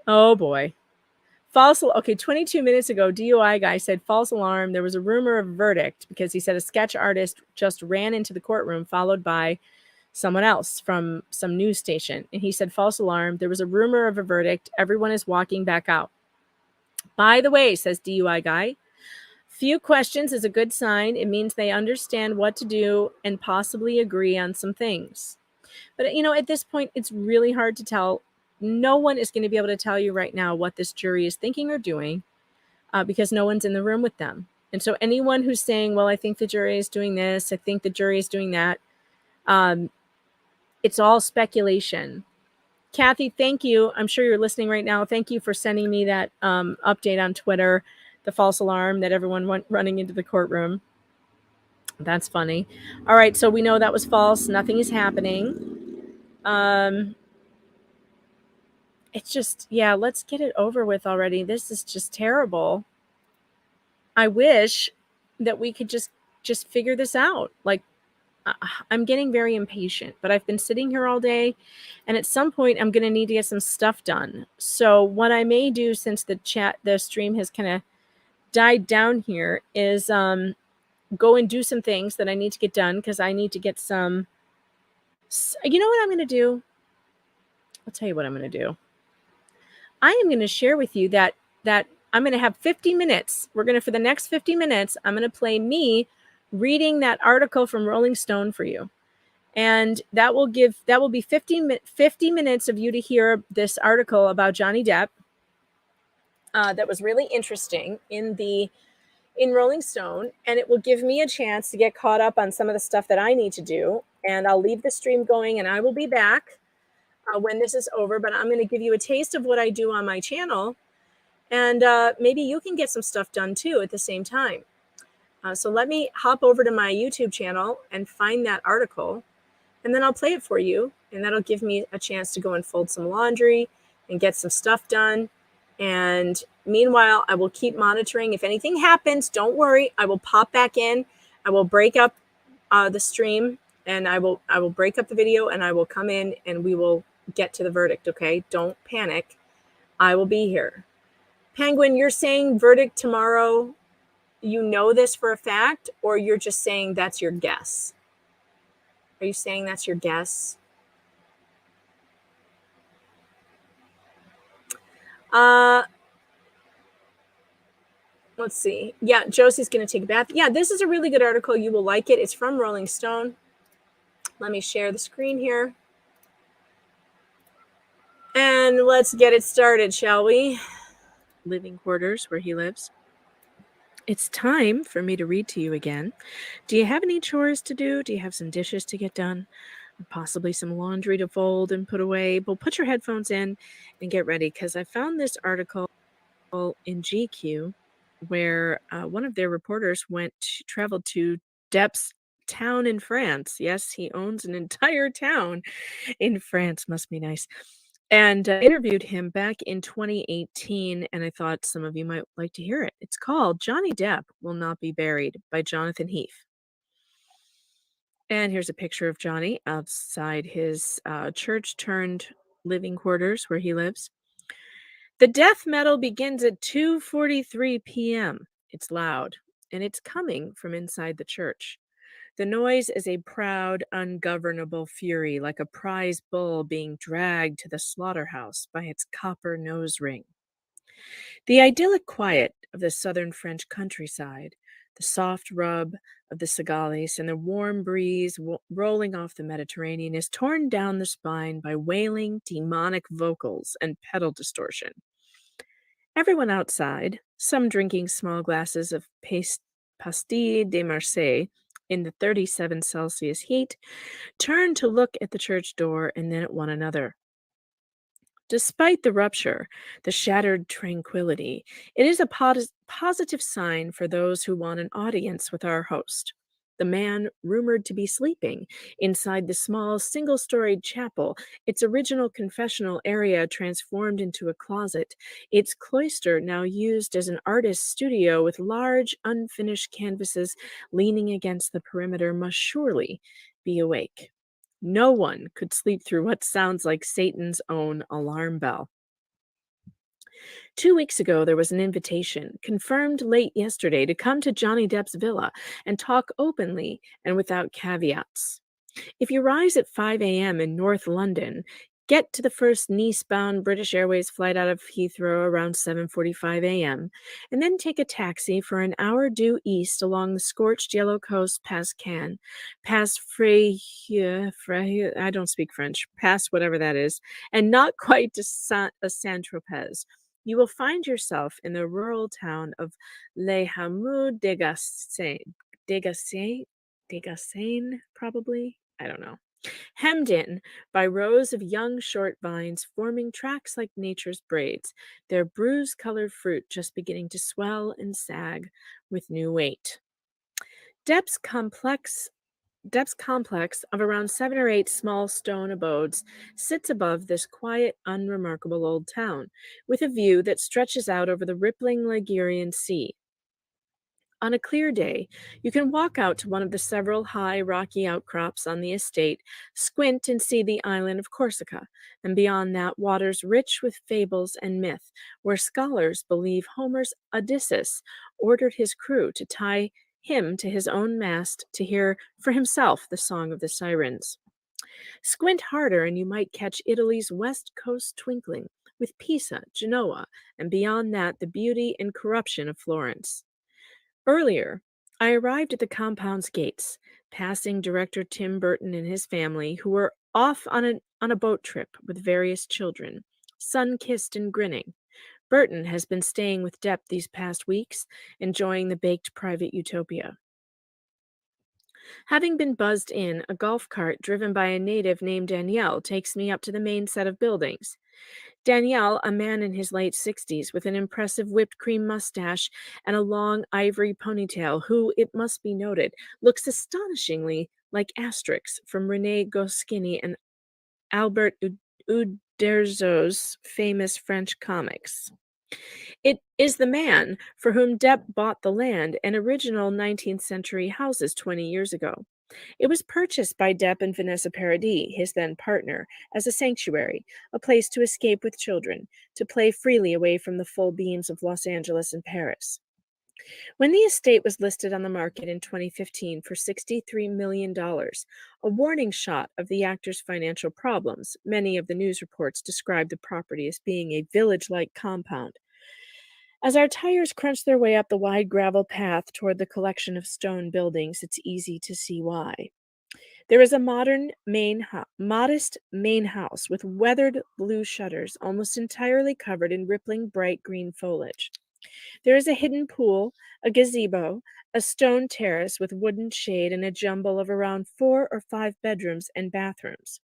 Oh, boy. 22 minutes ago, DUI guy said false alarm. There was a rumor of verdict because he said a sketch artist just ran into the courtroom followed by someone else from some news station. And he said false alarm. There was a rumor of a verdict. Everyone is walking back out. By the way, says DUI guy, few questions is a good sign. It means they understand what to do and possibly agree on some things. But, at this point, it's really hard to tell. No one is going to be able to tell you right now what this jury is thinking or doing because no one's in the room with them. And so anyone who's saying, well, I think the jury is doing this, I think the jury is doing that, it's all speculation. Kathy, thank you. I'm sure you're listening right now. Thank you for sending me that update on Twitter, the false alarm that everyone went running into the courtroom. That's funny. All right, so we know that was false. Nothing is happening. It's just, let's get it over with already. This is just terrible. I wish that we could just figure this out. Like, I'm getting very impatient, but I've been sitting here all day, and at some point I'm going to need to get some stuff done. So what I may do, since the stream has kind of died down here, is go and do some things that I need to get done because I need to get some. You know what I'm going to do? I'll tell you what I'm going to do. I am going to share with you that I'm going to have 50 minutes. For the next 50 minutes, I'm going to play me reading that article from Rolling Stone for you. And that will be 50 minutes of you to hear this article about Johnny Depp that was really interesting in Rolling Stone. And it will give me a chance to get caught up on some of the stuff that I need to do. And I'll leave the stream going and I will be back when this is over, but I'm going to give you a taste of what I do on my channel, and maybe you can get some stuff done too at the same time. So let me hop over to my YouTube channel and find that article, and then I'll play it for you, and that'll give me a chance to go and fold some laundry and get some stuff done. And meanwhile, I will keep monitoring. If anything happens, don't worry. I will pop back in. I will break up the stream, and I will break up the video, and I will come in, and we will get to the verdict. Okay, don't panic. I will be here. Penguin, you're saying verdict tomorrow. You know this for a fact, or you're just saying that's your guess? Are you saying that's your guess? Let's see. Yeah, Josie's going to take a bath. Yeah, this is a really good article. You will like it. It's from Rolling Stone. Let me share the screen here. And let's get it started, shall we? Living quarters where he lives. It's time for me to read to you again. Do you have any chores to do? Do you have some dishes to get done? Possibly some laundry to fold and put away? Well, put your headphones in and get ready, because I found this article in GQ where one of their reporters traveled to Depp's town in France. Yes, he owns an entire town in France. Must be nice. And interviewed him back in 2018, and I thought some of you might like to hear it. It's called Johnny Depp Will Not Be Buried by Jonathan Heath. And here's a picture of Johnny outside his church-turned living quarters where he lives. The death metal begins at 2:43 p.m. It's loud, and it's coming from inside the church. The noise is a proud, ungovernable fury, like a prize bull being dragged to the slaughterhouse by its copper nose ring. The idyllic quiet of the southern French countryside, the soft rub of the cigales, and the warm breeze rolling off the Mediterranean is torn down the spine by wailing, demonic vocals and pedal distortion. Everyone outside, some drinking small glasses of Pastilles de Marseille in the 37 Celsius heat, turn to look at the church door and then at one another. Despite the rupture, the shattered tranquility, it is a positive sign for those who want an audience with our host, the man rumored to be sleeping inside the small single-storied chapel, its original confessional area transformed into a closet, its cloister now used as an artist's studio with large, unfinished canvases leaning against the perimeter, must surely be awake. No one could sleep through what sounds like Satan's own alarm bell. 2 weeks ago, there was an invitation, confirmed late yesterday, to come to Johnny Depp's villa and talk openly and without caveats. If you rise at 5 a.m. in North London, get to the first Nice-bound British Airways flight out of Heathrow around 7:45 a.m., and then take a taxi for an hour due east along the scorched yellow coast past Cannes, past Freyeux, I don't speak French, past whatever that is, and not quite to Saint-Tropez. You will find yourself in the rural town of Les Hameaux Degassain, probably? I don't know. Hemmed in by rows of young short vines forming tracks like nature's braids, their bruise-colored fruit just beginning to swell and sag with new weight. Depp's complex of around 7 or 8 small stone abodes sits above this quiet, unremarkable old town, with a view that stretches out over the rippling Ligurian Sea. On a clear day, you can walk out to one of the several high, rocky outcrops on the estate, squint and see the island of Corsica, and beyond that, waters rich with fables and myth, where scholars believe Homer's Odysseus ordered his crew to tie him to his own mast to hear for himself the song of the sirens. Squint harder and you might catch Italy's west coast twinkling, with Pisa, Genoa, and beyond that the beauty and corruption of Florence. Earlier, I arrived at the compound's gates, passing director Tim Burton and his family, who were off on a boat trip with various children, sun-kissed and grinning. Burton has been staying with Depp these past weeks, enjoying the baked private utopia. Having been buzzed in, a golf cart driven by a native named Danielle takes me up to the main set of buildings. Danielle, a man in his late 60s with an impressive whipped cream mustache and a long ivory ponytail, who, it must be noted, looks astonishingly like Asterix from René Goscinny and Albert Uderzo's famous French comics. It is the man for whom Depp bought the land and original 19th century houses 20 years ago. It was purchased by Depp and Vanessa Paradis, his then partner, as a sanctuary, a place to escape with children, to play freely away from the full beams of Los Angeles and Paris. When the estate was listed on the market in 2015 for $63 million, a warning shot of the actor's financial problems, many of the news reports described the property as being a village-like compound. As our tires crunch their way up the wide gravel path toward the collection of stone buildings, it's easy to see why. There is a modest main house with weathered blue shutters, almost entirely covered in rippling bright green foliage. There is a hidden pool, a gazebo, a stone terrace with wooden shade, and a jumble of around 4 or 5 bedrooms and bathrooms.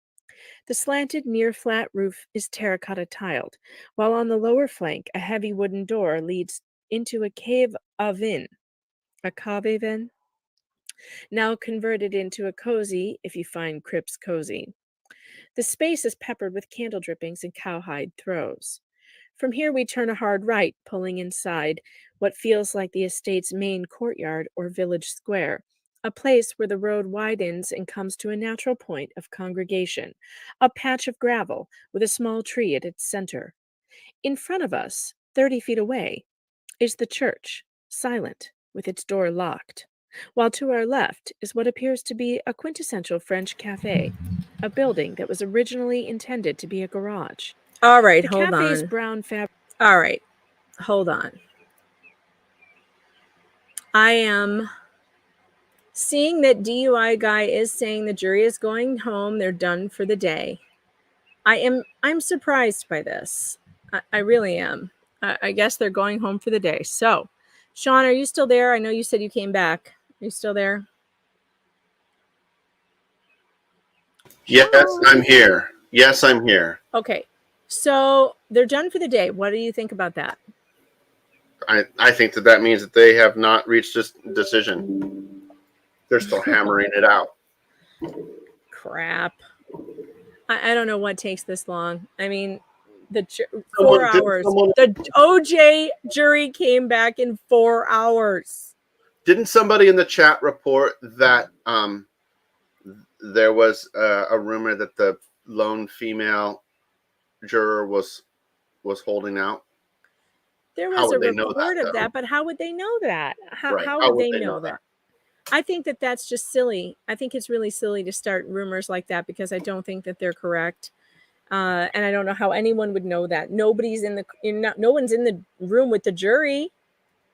The slanted near-flat roof is terracotta tiled, while on the lower flank a heavy wooden door leads into a cave-oven, now converted into a cozy, if you find crypts cozy. The space is peppered with candle drippings and cowhide throws. From here we turn a hard right, pulling inside what feels like the estate's main courtyard or village square, a place where the road widens and comes to a natural point of congregation, a patch of gravel with a small tree at its center. In front of us, 30 feet away, is the church, silent, with its door locked, while to our left is what appears to be a quintessential French cafe, a building that was originally intended to be a garage. All right, The hold cafe's on. brown fabric. All right, hold on. I am seeing that DUI guy is saying the jury is going home. They're done for the day. I'm surprised by this. I really am. I guess they're going home for the day. So, Sean, are you still there? I know you said you came back. Are you still there? Yes, I'm here. Yes, I'm here. Okay. So they're done for the day. What do you think about that? I think that means that they have not reached this decision. They're still hammering it out. Crap. I don't know what takes this long. I mean, 4 hours. The OJ jury came back in 4 hours. Didn't somebody in the chat report that there was a rumor that the lone female juror was holding out? There was a report of that, but how would they know that? How would they know that? I think that that's just silly. I think it's really silly to start rumors like that because I don't think that they're correct. And I don't know how anyone would know that. No one's in the room with the jury.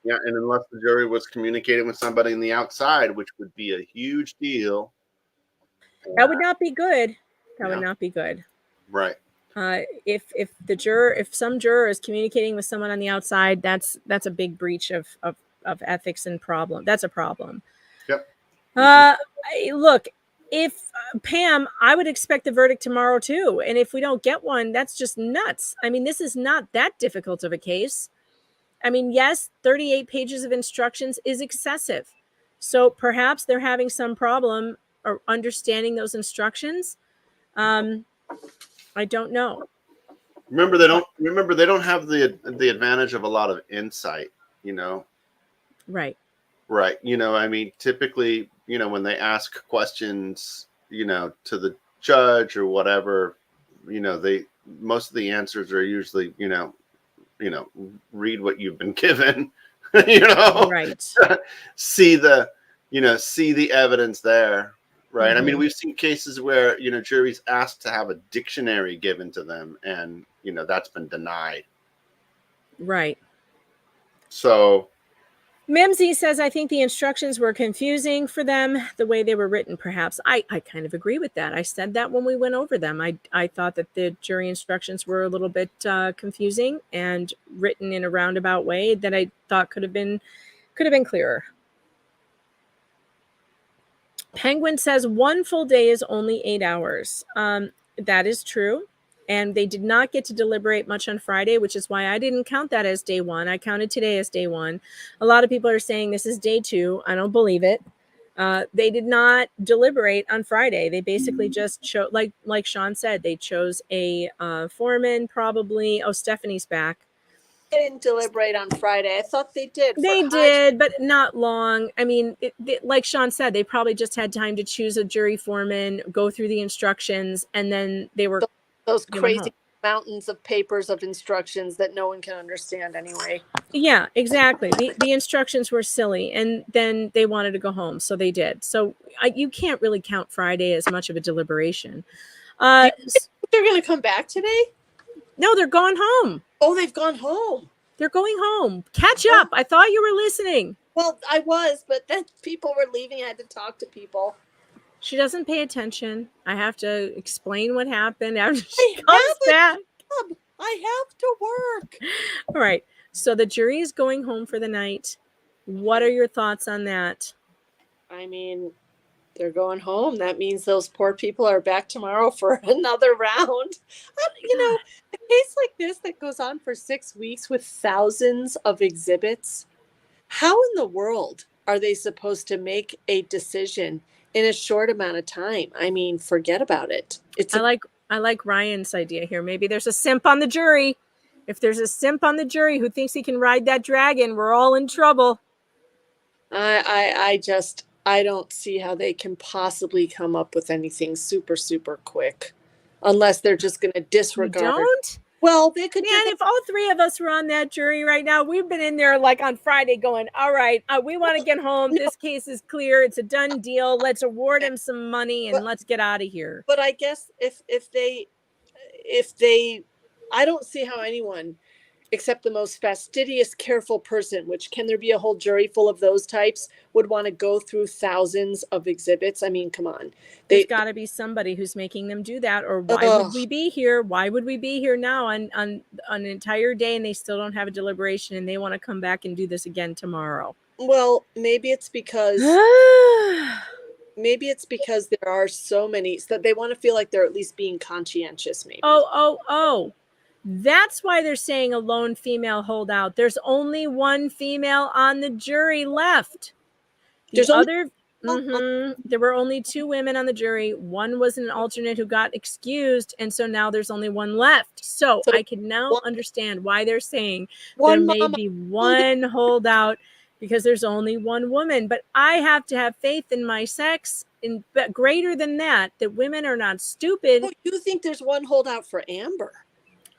Yeah, and unless the jury was communicating with somebody on the outside, which would be a huge deal. That would not be good. That would not be good. Right. If some juror is communicating with someone on the outside, that's a big breach of ethics and problem. That's a problem. Yep. Look, if Pam, I would expect the verdict tomorrow too. And if we don't get one, that's just nuts. I mean, this is not that difficult of a case. I mean, yes, 38 pages of instructions is excessive. So perhaps they're having some problem or understanding those instructions. I don't know. Remember, they don't have the advantage of a lot of insight, you know. Right. Right. You know, I mean, typically, you know, when they ask questions, you know, to the judge or whatever, you know, most of the answers are usually, you know, read what you've been given, you know, right. see the evidence there. Right. Mm-hmm. I mean, we've seen cases where, you know, juries asked to have a dictionary given to them and, you know, that's been denied. Right. So Mimsy says, I think the instructions were confusing for them the way they were written, perhaps. I kind of agree with that. I said that when we went over them. I thought that the jury instructions were a little bit confusing and written in a roundabout way that I thought could have been clearer. Penguin says 1 full day is only 8 hours. That is true. And they did not get to deliberate much on Friday, which is why I didn't count that as day 1. I counted today as day 1. A lot of people are saying this is day 2. I don't believe it. They did not deliberate on Friday. They basically just chose, like Sean said, they chose a foreman probably. Oh, Stephanie's back. They didn't deliberate on Friday. I thought they did. They did, but not long. I mean, like Sean said, they probably just had time to choose a jury foreman, go through the instructions, and then they were Those they went crazy home. mountains of papers of instructions that no one can understand anyway. Yeah, exactly. The instructions were silly, and then they wanted to go home, so they did. So you can't really count Friday as much of a deliberation. They're going to come back today? No, they're going home. Oh, they've gone home. They're going home. Catch up. I thought you were listening. Well, I was, but then people were leaving. I had to talk to people. She doesn't pay attention. I have to explain what happened after she comes back. I have to work. All right. So the jury is going home for the night. What are your thoughts on that? I mean, they're going home. That means those poor people are back tomorrow for another round. You know, a case like this that goes on for 6 weeks with thousands of exhibits, how in the world are they supposed to make a decision in a short amount of time? I mean, forget about it. I like Ryan's idea here. Maybe there's a simp on the jury. If there's a simp on the jury who thinks he can ride that dragon, we're all in trouble. I don't see how they can possibly come up with anything super, super quick, unless they're just going to disregard. You don't? Well, they could. Man, if all 3 of us were on that jury right now, we've been in there like on Friday going, all right, we want to get home. This case is clear. It's a done deal. Let's award him some money and let's get out of here. But I guess if they, I don't see how anyone, except the most fastidious, careful person, which can there be a whole jury full of those types, would want to go through thousands of exhibits? I mean, come on. There's got to be somebody who's making them do that, or why would we be here? Why would we be here now on an entire day and they still don't have a deliberation and they want to come back and do this again tomorrow? Well, maybe it's because there are so many, so they want to feel like they're at least being conscientious, maybe. Oh. That's why they're saying a lone female holdout. There's only 1 female on the jury left. There were only 2 women on the jury. 1 was an alternate who got excused, and so now there's only 1 left. So I can now understand why they're saying there may be 1 holdout because there's only 1 woman. But I have to have faith in my sex, but greater than that women are not stupid. Oh, you think there's 1 holdout for Amber?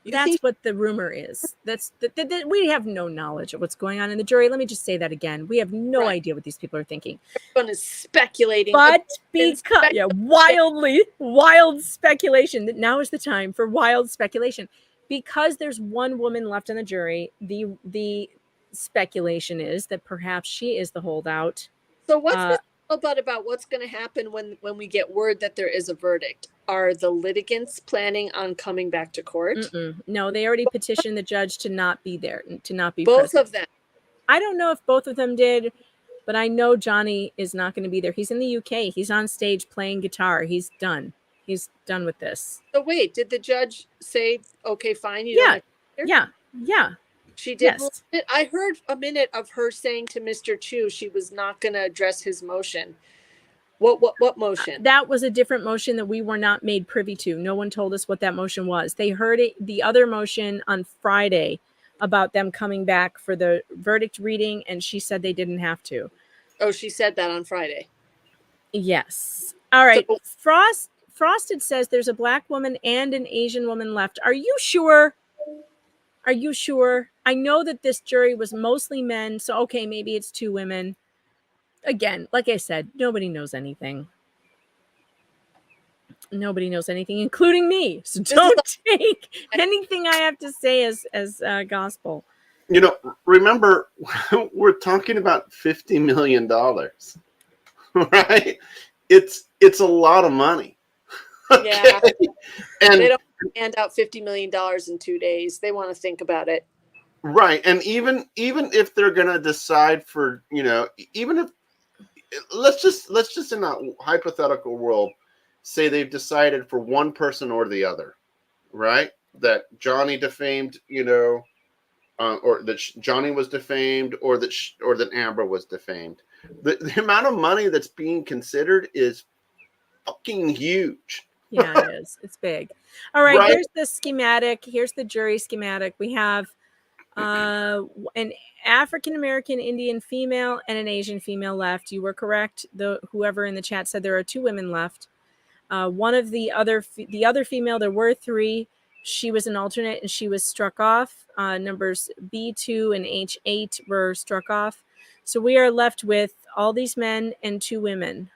That's what the rumor is. We have no knowledge of what's going on in the jury. Let me just say that again. We have no idea what these people are thinking. Everyone is speculating. But wild speculation. Now is the time for wild speculation. Because there's 1 woman left on the jury, the speculation is that perhaps she is the holdout. So what's this about what's going to happen when we get word that there is a verdict? Are the litigants planning on coming back to court? No, they already petitioned the judge to not be there, to not be both present. of them. I don't know if both of them did, but I know Johnny is not going to be there. He's in the UK. He's on stage playing guitar. He's done. He's done with this. So wait, did the judge say, okay, fine? Yeah. She did. Yes. I heard a minute of her saying to Mr. Chu she was not going to address his motion. What motion? That was a different motion that we were not made privy to. No one told us what that motion was. They heard the other motion on Friday about them coming back for the verdict reading, and she said they didn't have to. Oh, she said that on Friday. Yes. All right. So, Frosted says there's a Black woman and an Asian woman left. Are you sure? Are you sure? I know that this jury was mostly men, so okay, maybe it's 2 women. Again, like I said, nobody knows anything. Nobody knows anything, including me. So don't take anything I have to say as gospel. You know, remember, we're talking about $50 million, right? It's a lot of money. Okay? Yeah. And they don't hand out $50 million in 2 days. They want to think about it. Right. And even if they're going to decide for, even if let's just in a hypothetical world say they've decided for one person or the other, right? That Johnny defamed, or that Johnny was defamed, or that Amber was defamed. The amount of money that's being considered is fucking huge. Yeah, it is. It's big. All right, Right? here's the schematic. Here's the jury schematic. We have an African American Indian female and an Asian female left. You were correct. Whoever in the chat said there are 2 women left. One of the other female, there were 3. She was an alternate and she was struck off. Numbers B2 and H8 were struck off. So we are left with all these men and 2 women.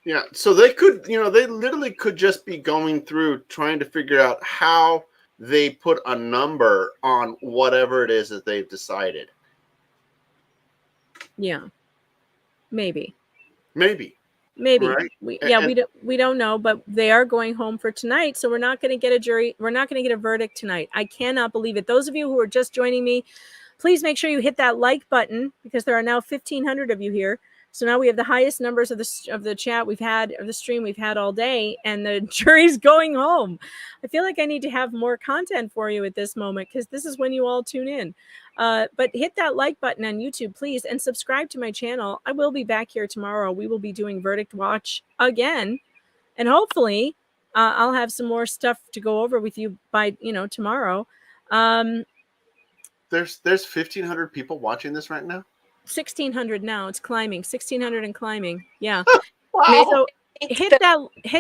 Yeah, so they could, they literally could just be going through trying to figure out how they put a number on whatever it is that they've decided. Yeah, maybe. Maybe. Right? We don't know, but they are going home for tonight, so we're not going to get a jury. We're not going to get a verdict tonight. I cannot believe it. Those of you who are just joining me, please make sure you hit that like button because there are now 1,500 of you here. So now we have the highest numbers of the chat we've had, of the stream we've had all day, and the jury's going home. I feel like I need to have more content for you at this moment because this is when you all tune in. But hit that like button on YouTube, please, and subscribe to my channel. I will be back here tomorrow. We will be doing Verdict Watch again, and hopefully I'll have some more stuff to go over with you by tomorrow. There's 1,500 people watching this right now. 1,600 now. It's climbing. 1,600 and climbing. Yeah. Wow. So hit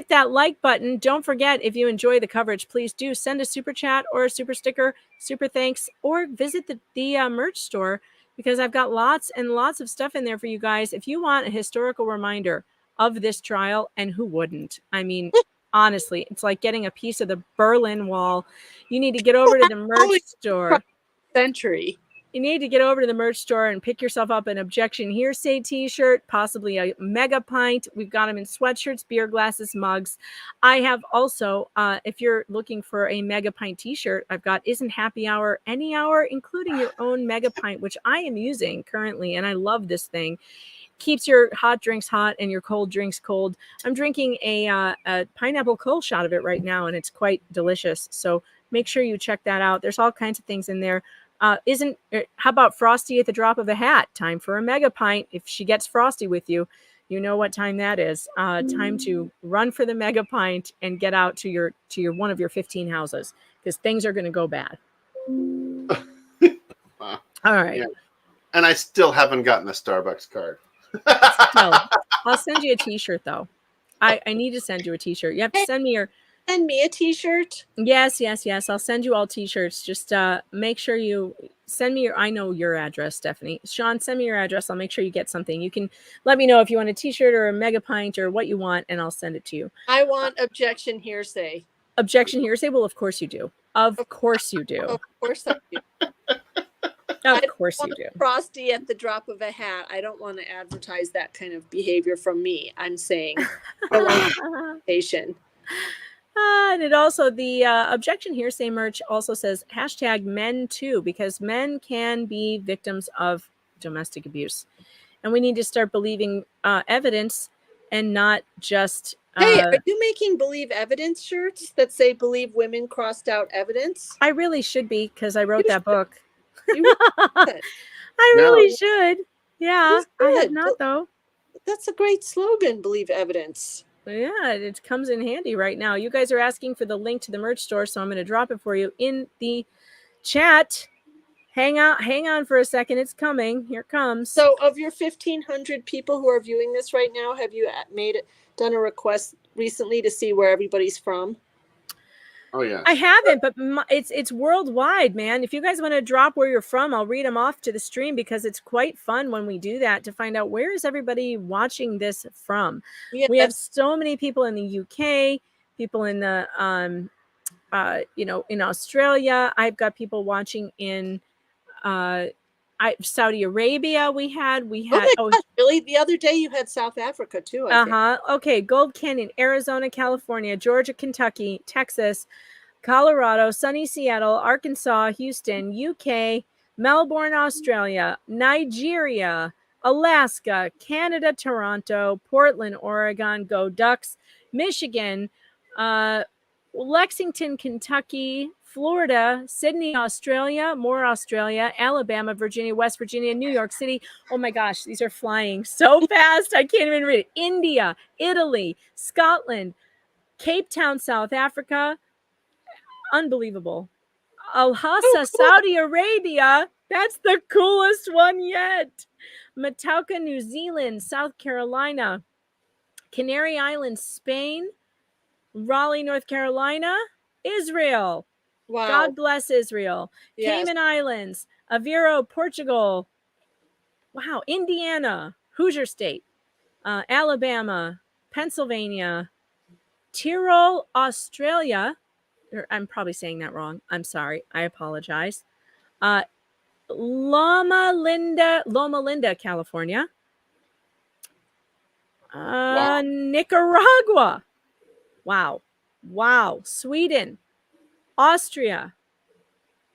that like button. Don't forget, if you enjoy the coverage, please do send a super chat or a super sticker, super thanks, or visit the merch store because I've got lots and lots of stuff in there for you guys. If you want a historical reminder of this trial, and who wouldn't? I mean, honestly, it's like getting a piece of the Berlin Wall. You need to get over to the merch store. Century. You need to get over to the merch store and pick yourself up an Objection Hearsay t-shirt, possibly a mega pint. We've got them in sweatshirts, beer glasses, mugs. I have also, if you're looking for a mega pint t-shirt, I've got Isn't Happy Hour Any Hour, including your own mega pint, which I am using currently, and I love this thing. Keeps your hot drinks hot and your cold drinks cold. I'm drinking a pineapple cold shot of it right now, and it's quite delicious. So make sure you check that out. There's all kinds of things in there. How about Frosty at the drop of a hat? Time for a mega pint. If she gets frosty with you, you know what time that is. Time to run for the mega pint and get out to your one of your 15 houses because things are going to go bad. Wow. All right. Yeah. And I still haven't gotten a Starbucks card. I'll send you a t-shirt though. I need to send you a t-shirt. You have to send me a t-shirt. Yes. I'll send you all t-shirts. Just make sure you send me I know your address, Stephanie. Sean, send me your address. I'll make sure you get something. You can let me know if you want a t-shirt or a mega pint or what you want, and I'll send it to you. I want Objection Hearsay. Objection Hearsay? Well, of course you do. Of course you do. Of course I do. Of course you do. Frosty at the drop of a hat. I don't want to advertise that kind of behavior from me. I'm saying patient. And it also, the Objection Hearsay merch also says #men too, because men can be victims of domestic abuse. And we need to start believing evidence and not just... Hey, are you making believe evidence shirts that say believe women crossed out evidence? I really should be because I wrote that book. I really should. Yeah, I have not though. That's a great slogan, believe evidence. Yeah, it comes in handy right now. You guys are asking for the link to the merch store, so I'm going to drop it for you in the chat. Hang on for a second. It's coming. Here it comes. So, of your 1,500 people who are viewing this right now, have you done a request recently to see where everybody's from? Oh yeah. I haven't, but it's worldwide, man. If you guys want to drop where you're from, I'll read them off to the stream because it's quite fun when we do that to find out where is everybody watching this from. Yeah, we have so many people in the UK, people in the in Australia. I've got people watching in Saudi Arabia. We had gosh, really? The other day you had South Africa too. I think. Okay. Gold Canyon, Arizona, California, Georgia, Kentucky, Texas, Colorado, sunny Seattle, Arkansas, Houston, UK, Melbourne, Australia, Nigeria, Alaska, Canada, Toronto, Portland, Oregon, go Ducks, Michigan, Lexington, Kentucky, Florida, Sydney, Australia, more Australia, Alabama, Virginia, West Virginia, New York City. Oh my gosh, these are flying so fast. I can't even read it. India, Italy, Scotland, Cape Town, South Africa. Unbelievable. Al-Hassa, Saudi Arabia. That's the coolest one yet. Matauka, New Zealand, South Carolina, Canary Islands, Spain, Raleigh, North Carolina, Israel. Wow. God bless Israel. Yes. Cayman Islands, Aveiro, Portugal. Wow. Indiana, Hoosier State, Alabama, Pennsylvania, Tyrol, Australia. I'm probably saying that wrong. I'm sorry. I apologize. Loma Linda, California. Nicaragua. Wow. Sweden, Austria.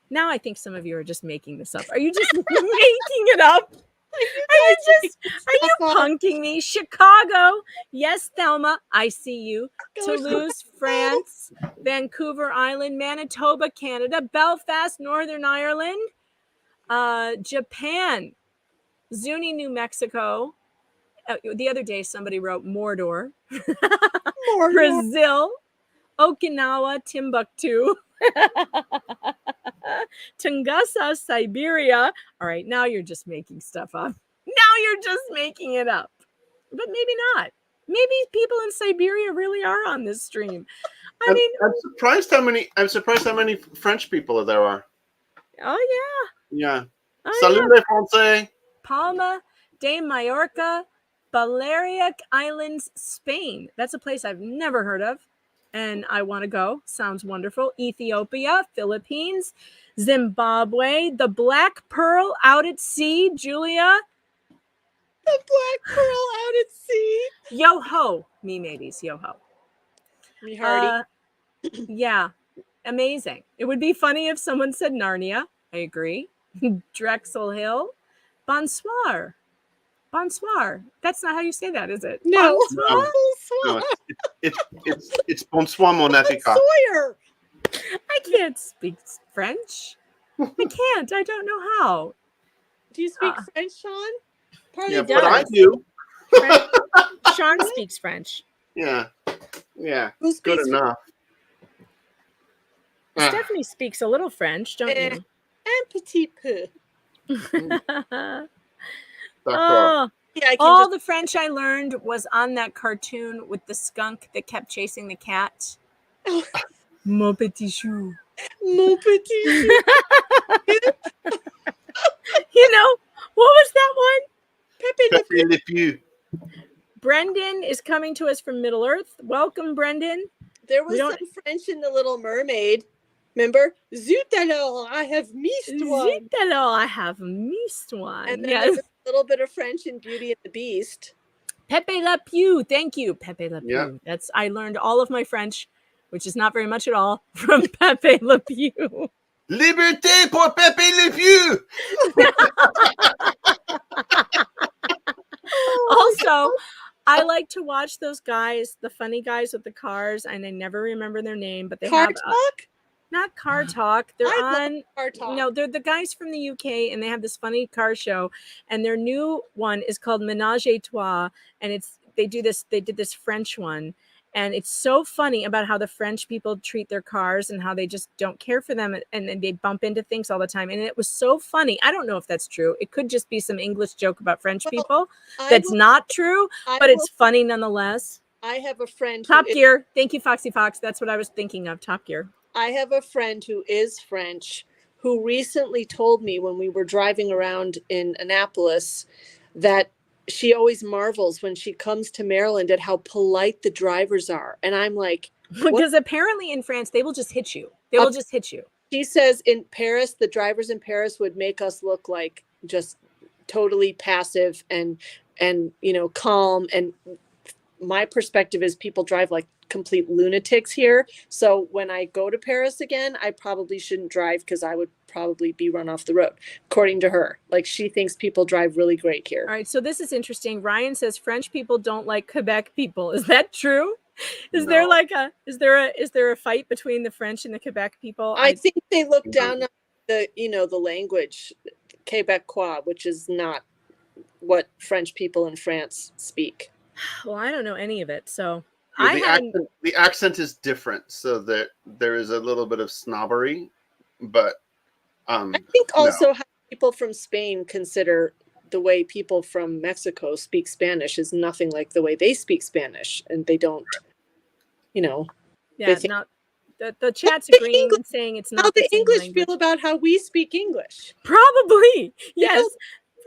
Now I think some of you are just making this up. Are you just making it up? Are you punking me? Chicago. Yes, Thelma, I see you. Toulouse, France. Vancouver Island, Manitoba, Canada. Belfast, Northern Ireland. Japan. Zuni, New Mexico. The other day, somebody wrote Mordor. Brazil. Okinawa, Timbuktu. Tunguska, Siberia. All right, now you're just making stuff up. Now you're just making it up. But maybe not. Maybe people in Siberia really are on this stream. I'm surprised how many French people there are. Oh Yeah. Oh, Salut les Français. Palma de Mallorca, Balearic Islands, Spain. That's a place I've never heard of, and I want to go. Sounds wonderful. Ethiopia, Philippines, Zimbabwe, the Black Pearl out at sea, Julia. The Black Pearl out at sea. Yo ho, me mateys, yo ho. Me hearty. Yeah, amazing. It would be funny if someone said Narnia. I agree. Drexel Hill, bonsoir. Bonsoir. That's not how you say that, is it? No. Bonsoir. No, it's bonsoir, mon Africa. Sawyer. I can't speak French. I can't. I don't know how. Do you speak French, Sean? Yeah, but I do. Sean speaks French. Yeah. Who Good speaks enough. Stephanie speaks a little French, don't you? And Petite peu. Oh, Yeah, I can all just- the French I learned was on that cartoon with the skunk that kept chasing the cat. Mon petit chou. Mon petit chou. You know, what was that one? Pepe Le Pew. Brendan is coming to us from Middle Earth. Welcome, Brendan. There was some French in The Little Mermaid. Remember? Zut alors, I have missed one. Zut alors, I have missed one. And then Yes. there was a little bit of French in Beauty and the Beast. Pepe Le Pew. Thank you, Pepe Le Pew. Yeah. I learned all of my French, which is not very much at all, from Pepe Le Pew. Liberté pour Pepe Le Pew. Also, I like to watch those guys, the funny guys with the cars, and I never remember their name, but they Car have Talk? not Car Talk. They're I love on Car Talk. No, they're the guys from the UK, and they have this funny car show, and their new one is called Ménage à Trois, and they did this French one, and it's so funny about how the French people treat their cars and how they just don't care for them, and they bump into things all the time, and it was so funny. I don't know if that's true. It could just be some English joke about French people that's not true, but it's funny nonetheless. I have a friend. Top Gear. Thank you, Foxy Fox. That's what I was thinking of. Top Gear. I have a friend who is French who recently told me when we were driving around in Annapolis that she always marvels when she comes to Maryland at how polite the drivers are. And I'm like, because apparently in France, they will just hit you. They will just hit you. She says in Paris, the drivers in Paris would make us look like just totally passive and calm. And my perspective is people drive like complete lunatics here. So when I go to Paris again, I probably shouldn't drive because I would probably be run off the road, according to her. Like, she thinks people drive really great here. All right, so this is interesting. Ryan says French people don't like Quebec people. Is that true? Is there like a is there a fight between the French and the Quebec people? I think they look down on the the language Quebecois, which is not what French people in France speak. Well, I don't know any of it, so Yeah, the accent is different, so that there is a little bit of snobbery, but I think also how people from Spain consider the way people from Mexico speak Spanish is nothing like the way they speak Spanish, and they don't, Yeah, they think, not the chat's agreeing and saying it's not how the same English language. feel about how we speak English. Probably, yes.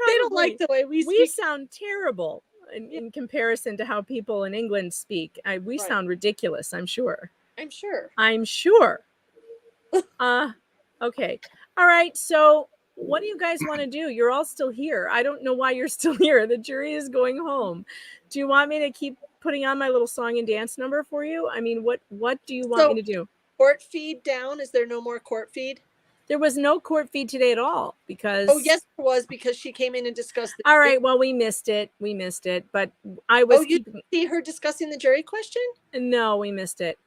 They don't like the way we speak. We sound terrible in comparison to how people in England speak. We sound ridiculous, I'm sure. I'm sure. I'm sure. Okay. All right. So what do you guys want to do? You're all still here. I don't know why you're still here. The jury is going home. Do you want me to keep putting on my little song and dance number for you? I mean, what do you want me to do? Court feed down? Is there no more court feed? There was no court feed today at all because... Oh, yes, there was, because she came in and discussed the... All right, well, we missed it. But I was... Oh, you didn't see her discussing the jury question? No, we missed it.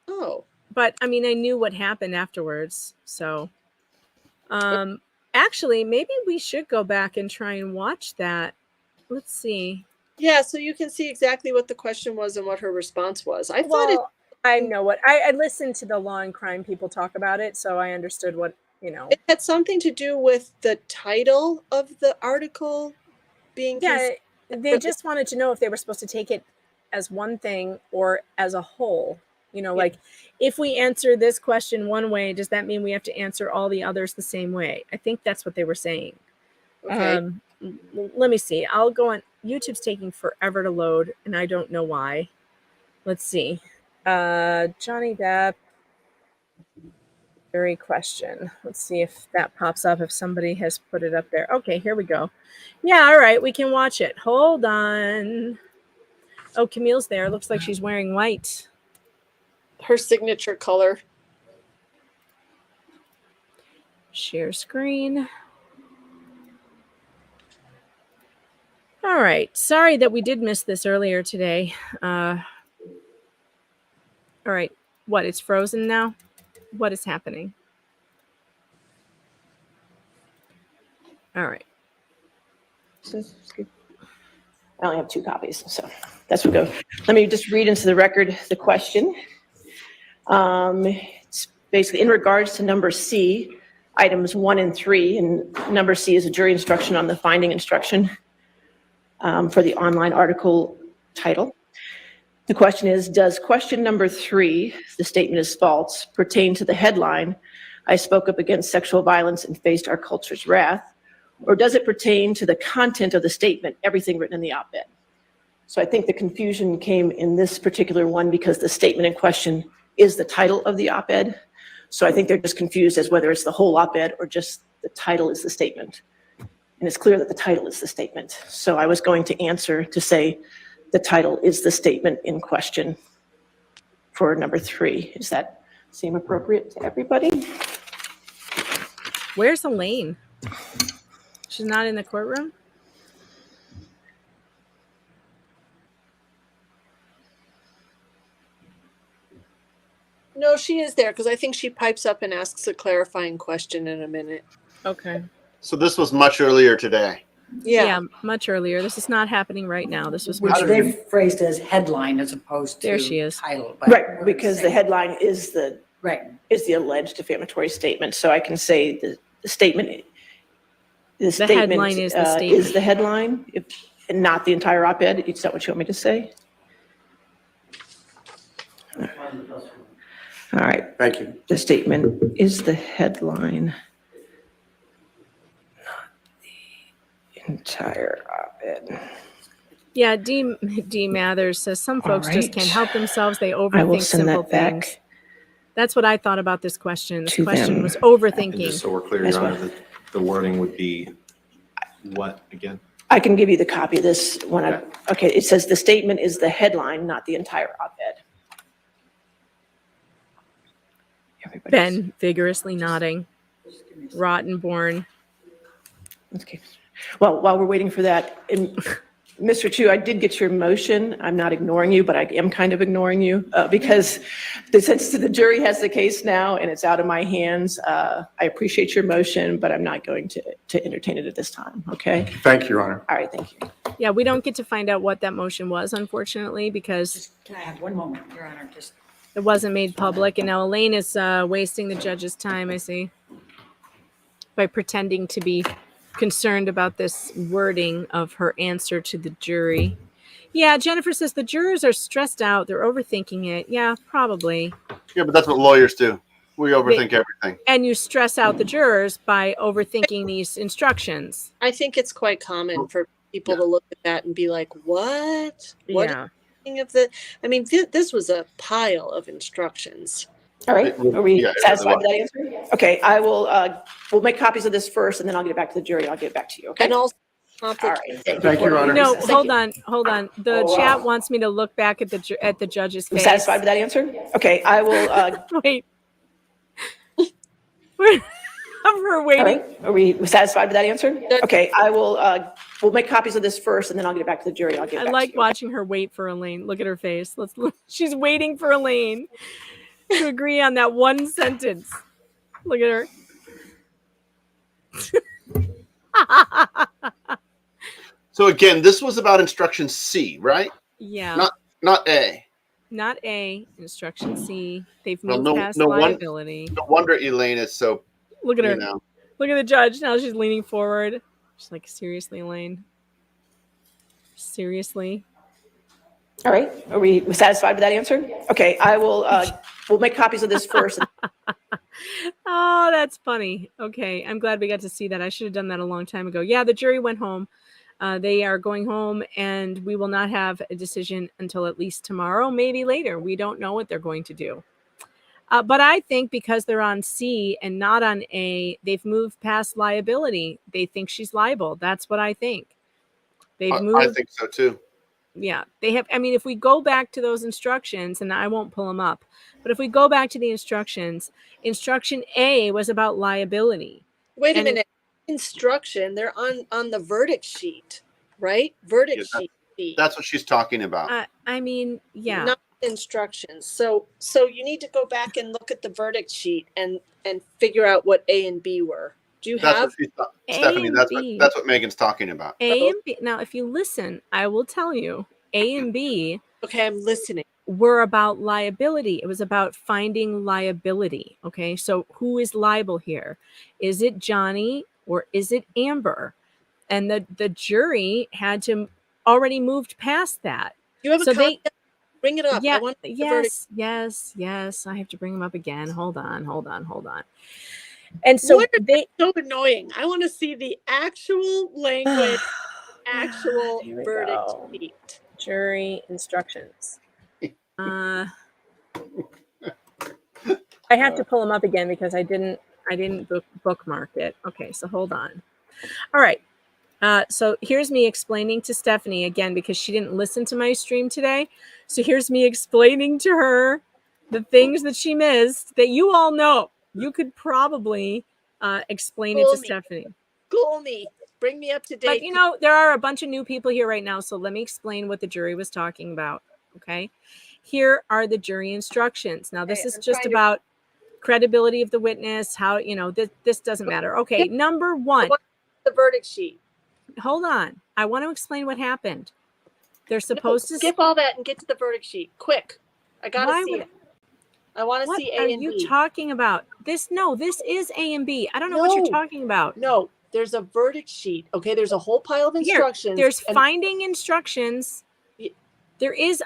Oh. But, I mean, I knew what happened afterwards, so... Actually, maybe we should go back and try and watch that. Let's see. Yeah, so you can see exactly what the question was and what her response was. I know what I listened to the law and crime people talk about it, so I understood what It had something to do with the title of the article being. Yeah, they just wanted to know if they were supposed to take it as one thing or as a whole. Like if we answer this question one way, does that mean we have to answer all the others the same way? I think that's what they were saying. Okay. Let me see. I'll go on. YouTube's taking forever to load, and I don't know why. Let's see. Johnny Depp jury question. Let's see if that pops up, if somebody has put it up there. Okay, here we go. Yeah, all right, we can watch it. Hold on. Oh, Camille's there. Looks like she's wearing white. Her signature color. Share screen. All right. Sorry that we did miss this earlier today. All right. What? It's frozen now? What is happening? All right. I only have 2 copies, so that's what goes. Let me just read into the record the question. It's basically in regards to number C, items 1 and 3, and number C is a jury instruction on the finding instruction for the online article title. The question is, does question number 3, the statement is false, pertain to the headline, I spoke up against sexual violence and faced our culture's wrath, or does it pertain to the content of the statement, everything written in the op-ed? So I think the confusion came in this particular one because the statement in question is the title of the op-ed. So I think they're just confused as whether it's the whole op-ed or just the title is the statement. And it's clear that the title is the statement. So I was going to answer to say the title is the statement in question for number 3. Does that seem appropriate to everybody? Where's Elaine? She's not in the courtroom? No, she is there because I think she pipes up and asks a clarifying question in a minute. Okay. So this was much earlier today. Yeah, much earlier. This is not happening right now. This was Which much they earlier. phrased as headline as opposed to There she is. title. But Right, because the headline is the alleged defamatory statement. So I can say the statement. The statement headline is the is statement. the headline, and not the entire op-ed. Is that what you want me to say? All right. Thank you. The statement is the headline, not the entire op-ed. Yeah, D. Mathers says some folks just can't help themselves. They I will overthink send simple that back things. That's what I thought about this question. This to question them. was And overthinking. just so we're clear, As Your Honor, well. the wording would be what again? I can give you the copy of this one. Okay, it says the statement is the headline, not the entire op-ed. Ben vigorously nodding. Rottenborn. Okay. Well, while we're waiting for that, and Mr. Chu, I did get your motion. I'm not ignoring you, but I am kind of ignoring you because since the jury has the case now and it's out of my hands, I appreciate your motion, but I'm not going to entertain it at this time. Okay? Thank you, Your Honor. All right, thank you. Yeah, we don't get to find out what that motion was, unfortunately, because Can I have one moment, Your Honor? Just it wasn't made public. And now Elaine is wasting the judge's time, I see, by pretending to be concerned about this wording of her answer to the jury. Yeah, Jennifer says the jurors are stressed out. They're overthinking it. Yeah, probably. Yeah, but that's what lawyers do. We overthink everything. And you stress out the jurors by overthinking these instructions. I think it's quite common for people to look at that and be like, what? What? Yeah. Of the, I mean, this was a pile of instructions. All right, are we satisfied with that answer? Okay, I will, we'll make copies of this first, and then I'll get it back to the jury, and I'll get it back to you, okay? And also, all right. Thank you, Your Honor. No, hold on. The chat wants me to look back at the judge's face. Satisfied with that answer? Okay, I will. Wait. We're waiting. All right. Are we satisfied with that answer? Okay, I will. We'll make copies of this first, and then I'll get it back to the jury. I'll get it I back like to you. watching her wait for Elaine. Look at her face. Let's look. She's waiting for Elaine to agree on that one sentence. Look at her. So again, this was about instruction C, right? Yeah. Not A. Not A. Instruction C. They've Well, moved past liability. No wonder Elaine is so. Look at her. You know. Look at the judge. Now she's leaning forward. She's like, seriously, Elaine? Seriously? All right. Are we satisfied with that answer? Okay, I will. We'll make copies of this first. Oh, that's funny. Okay, I'm glad we got to see that. I should have done that a long time ago. Yeah, the jury went home. They are going home, and we will not have a decision until at least tomorrow, maybe later. We don't know what they're going to do. But I think because they're on C and not on A, they've moved past liability. They think she's liable. That's what I think. They've moved. I think so too. Yeah, they have. I mean, if we go back to those instructions, and I won't pull them up, but if we go back to the instructions, instruction A was about liability. Wait a minute. Instruction, they're on the verdict sheet, right? Verdict sheet. That's what she's talking about. I mean, yeah. Not instructions. So you need to go back and look at the verdict sheet and figure out what A and B were. Do you have Stephanie? That's what Megan's talking about. A and B. Now, if you listen, I will tell you. A and B. Okay, I'm listening. Were about liability. It was about finding liability. Okay, so who is liable here? Is it Johnny or is it Amber? And the jury had to already moved past that. You have a copy? Bring it up. Yeah. I want Yes. I have to bring them up again. Hold on. And so so annoying. I want to see the actual language, actual verdict sheet. Jury instructions. I have to pull them up again because I didn't bookmark it. Okay, so hold on. All right. So here's me explaining to Stephanie again because she didn't listen to my stream today. So here's me explaining to her the things that she missed that you all know. You could probably explain it to Stephanie. School me. Bring me up to date. But you know, there are a bunch of new people here right now, so let me explain what the jury was talking about. Okay. Here are the jury instructions. Now, this is just about credibility of the witness, how, you know, this doesn't matter. Okay, number one. The verdict sheet. Hold on. I want to explain what happened. They're supposed to skip all that and get to the verdict sheet. Quick. I got to see it. I want to see A and B. What are you talking about? This is A and B. I don't know what you're talking about. No, there's a verdict sheet. Okay, there's a whole pile of instructions. There's finding instructions.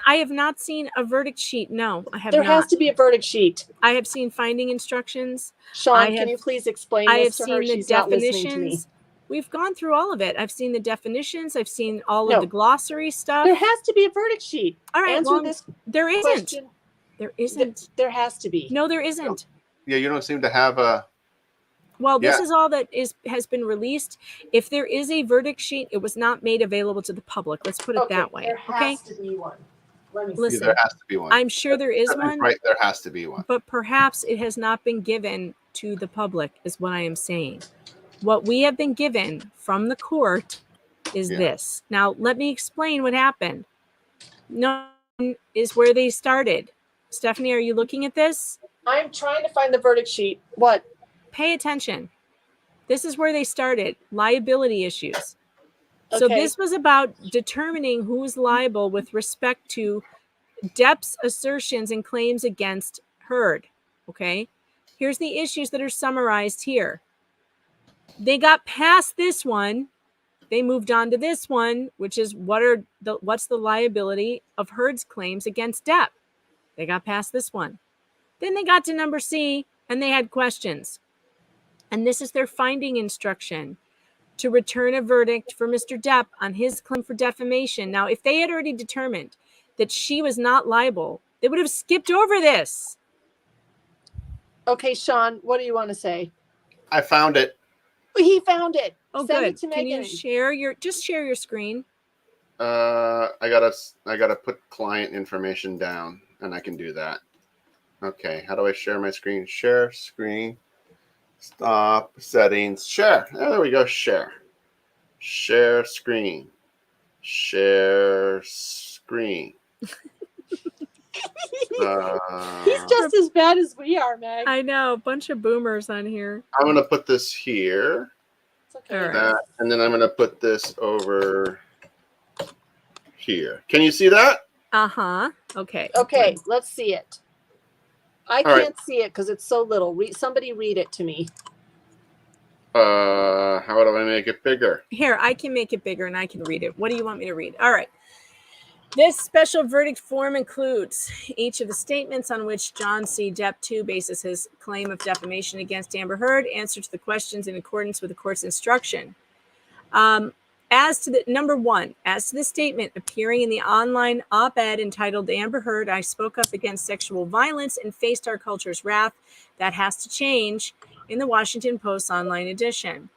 I have not seen a verdict sheet. No, I have not. There has to be a verdict sheet. I have seen finding instructions. Sean, can you please explain this to her? I have seen the She's not listening to me. definitions. We've gone through all of it. I've seen the definitions. I've seen all of the glossary stuff. There has to be a verdict sheet. All right, Answer this there isn't. question. There isn't. There has to be. No, there isn't. Yeah, you don't seem to have a. Well, this is all that has been released. If there is a verdict sheet, it was not made available to the public. Let's put it that way. There has to be one. Listen, there has to be one. I'm sure there is Stephanie's one. right, there has to be one. But perhaps it has not been given to the public, is what I am saying. What we have been given from the court is this. Now, let me explain what happened. No is where they started. Stephanie, are you looking at this? I'm trying to find the verdict sheet. What? Pay attention. This is where they started. Liability issues. So Okay. this was about determining who is liable with respect to Depp's assertions and claims against Heard. Okay. Here's the issues that are summarized here. They got past this one. They moved on to this one, which is what's the liability of Heard's claims against Depp. They got past this one. Then they got to number C and they had questions. And this is their finding instruction to return a verdict for Mr. Depp on his claim for defamation. Now, if they had already determined that she was not liable, they would have skipped over this. Okay, Sean, what do you want to say? I found it. He found it. Oh, Send good. it to Can you Megan. share your screen? I gotta put client information down, and I can do that. Okay, how do I share my screen? Share screen. Stop settings. Share. There we go. Share. Share screen. Share screen. He's just as bad as we are, Meg. I know, a bunch of boomers on here. I'm gonna put this here. It's okay. All right. And then I'm gonna put this over here. Can you see that? Uh-huh. Okay. Okay, let's see it. I All right. can't see it because it's so little. Somebody read it to me. How do I make it bigger? Here, I can make it bigger and I can read it. What do you want me to read? All right. This special verdict form includes each of the statements on which John C. Depp II bases his claim of defamation against Amber Heard, answer to the questions in accordance with the court's instruction. As to the number one, as to the statement appearing in the online op-ed entitled Amber Heard, I spoke up against sexual violence and faced our culture's wrath. That has to change in the Washington Post online edition.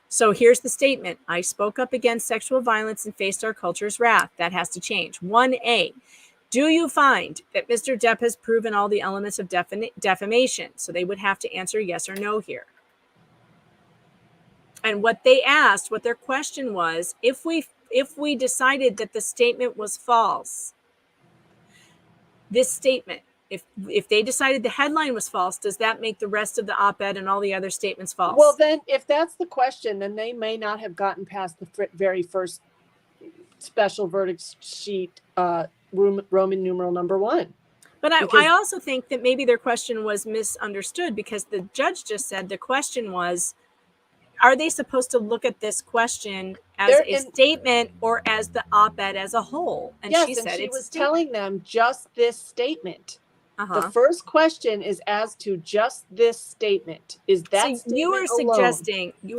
So here's the statement. I spoke up against sexual violence and faced our culture's wrath. That has to change. 1A. Do you find that Mr. Depp has proven all the elements of defamation? So they would have to answer yes or no here. And what they asked, what their question was, if we decided that the statement was false, this statement, if they decided the headline was false, does that make the rest of the op-ed and all the other statements false? Well, then, if that's the question, then they may not have gotten past the very first special verdict sheet, Roman numeral number 1. But I also think that maybe their question was misunderstood because the judge just said the question was, are they supposed to look at this question as a statement or as the op-ed as a whole? And yes, she said she it's was telling them just this statement. Uh-huh. The first question is as to just this statement. Is that so you were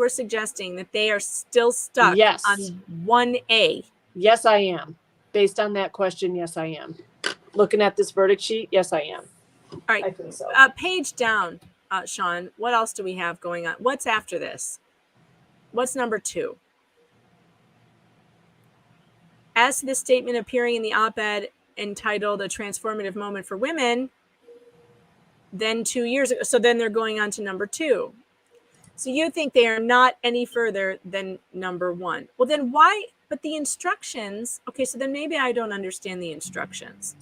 suggesting that they are still stuck on 1A. Yes, I am. Based on that question, yes, I am. Looking at this verdict sheet, yes, I am. All right. I think so. Page down, Sean. What else do we have going on? What's after this? What's number 2? As to this statement appearing in the op-ed entitled A Transformative Moment for Women, then 2 years ago. So then they're going on to number 2. So you think they are not any further than number 1. Well, then why? But the instructions. Okay, so then maybe I don't understand the instructions.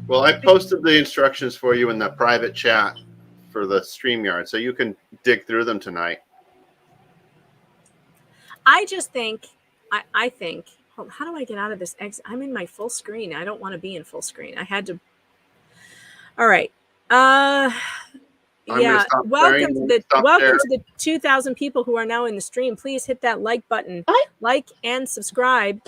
Well, I posted the instructions for you in the private chat for the StreamYard, so you can dig through them tonight. I just think, I think, how do I get out of this exit? I'm in my full screen. I don't want to be in full screen. I had to. All right. Yeah. Welcome to the 2,000 people who are now in the stream. Please hit that like button, like and subscribe.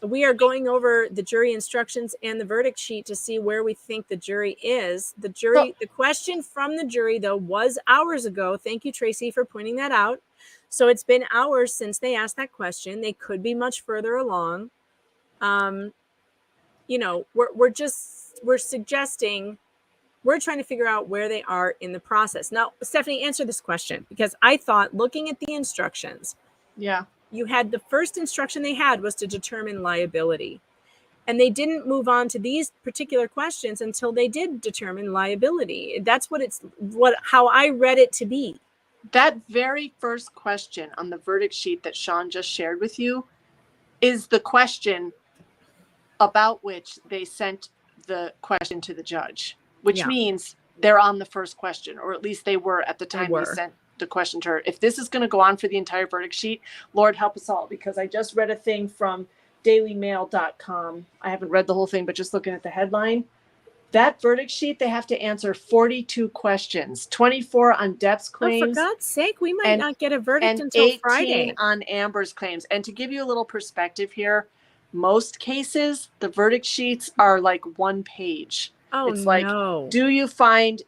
We are going over the jury instructions and the verdict sheet to see where we think the jury is. The question from the jury, though, was hours ago. Thank you, Tracy, for pointing that out. So it's been hours since they asked that question. They could be much further along. You know, we're suggesting, we're trying to figure out where they are in the process. Now, Stephanie, answer this question, because I thought looking at the instructions, yeah, you had the first instruction they had was to determine liability. And they didn't move on to these particular questions until they did determine liability. That's how I read it to be. That very first question on the verdict sheet that Sean just shared with you is the question about which they sent the question to the judge, which means they're on the first question, or at least they were at the time they sent the question to her. If this is going to go on for the entire verdict sheet, Lord help us all, because I just read a thing from dailymail.com. I haven't read the whole thing, but just looking at the headline, that verdict sheet, they have to answer 42 questions, 24 on Depp's claims. Oh, for God's sake, we might not get a verdict and until 18 Friday. on Amber's claims. And to give you a little perspective here, most cases, the verdict sheets are like 1 page. Oh, it's like, no. do you find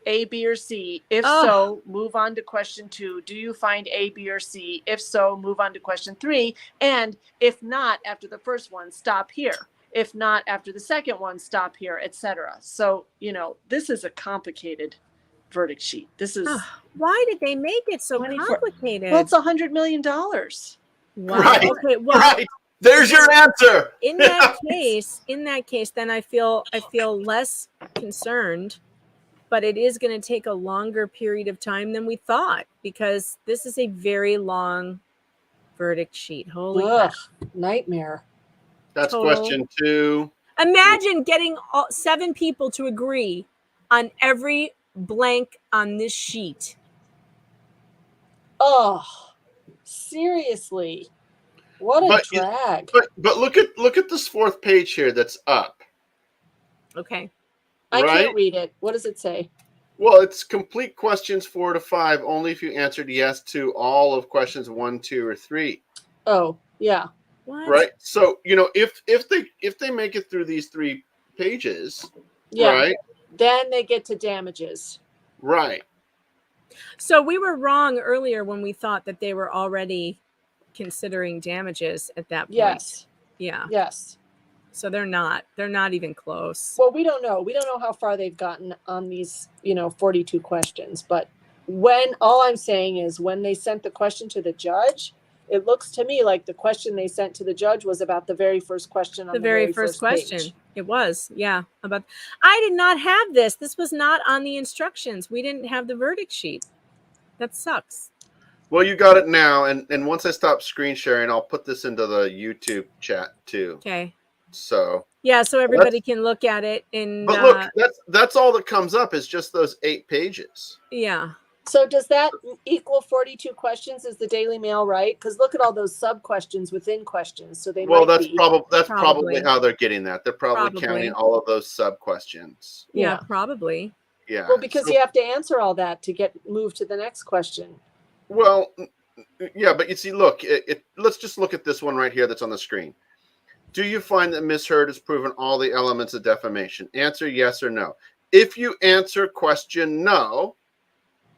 A, B, or C? If so, move on to question 2. Do you find A, B, or C? If so, move on to question 3. And if not, after the first one, stop here. If not, after the second one, stop here, etc. So, this is a complicated verdict sheet. This is... Why did they make it so complicated? Well, it's $100 million. Wow. Right. Okay, well, Right. There's your answer. In that case, then I feel less concerned, but it is going to take a longer period of time than we thought, because this is a very long verdict sheet. Holy crap. Nightmare. That's question 2. Imagine getting 7 people to agree on every blank on this sheet. Oh, seriously. What a drag. But look at this 4th page here that's up. Okay. I can't read it. What does it say? Well, it's complete questions 4 to 5 only if you answered yes to all of questions 1, 2, or 3. Oh, yeah. What? Right? So, if they make it through these 3 pages, right? Then they get to damages. Right. So we were wrong earlier when we thought that they were already considering damages at that point. Yes. Yeah. Yes. So they're not even close. Well, we don't know. We don't know how far they've gotten on these, 42 questions. But all I'm saying is when they sent the question to the judge, it looks to me like the question they sent to the judge was about the very first question on the very first question. page. It was, yeah. I did not have this. This was not on the instructions. We didn't have the verdict sheet. That sucks. Well, you got it now, and once I stop screen sharing, I'll put this into the YouTube chat too. Okay. So yeah, so everybody can look at it. But look, that's all that comes up is just those 8 pages. Yeah. So does that equal 42 questions? Is the Daily Mail right? Because look at all those sub questions within questions. So they that's probably how they're getting that. They're probably counting all of those sub questions. Yeah, probably. Yeah. Well, because you have to answer all that to get moved to the next question. Well, yeah, but you see, look, let's just look at this one right here that's on the screen. Do you find that Ms. Heard has proven all the elements of defamation? Answer yes or no. If you answer question no,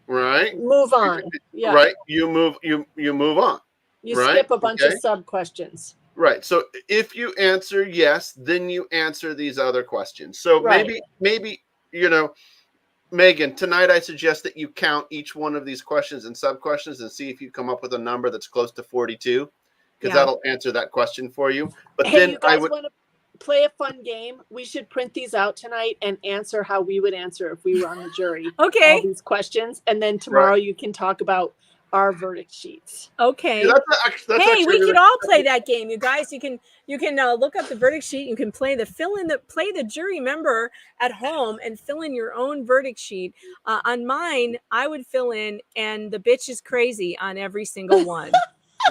right? Move on. Yeah. Right. You move on. You skip a bunch of sub questions. Right. So if you answer yes, then you answer these other questions. So maybe Megan, tonight I suggest that you count each one of these questions and sub questions and see if you come up with a number that's close to 42, because that'll answer that question for you. But then you guys want to play a fun game? We should print these out tonight and answer how we would answer if we were on the jury. Okay. All these questions, and then tomorrow you can talk about our verdict sheets. Okay. Yeah, that's hey, we could all play that game, you guys. You can look up the verdict sheet. You can play the jury member at home and fill in your own verdict sheet. On mine, I would fill in "and the bitch is crazy" on every single one.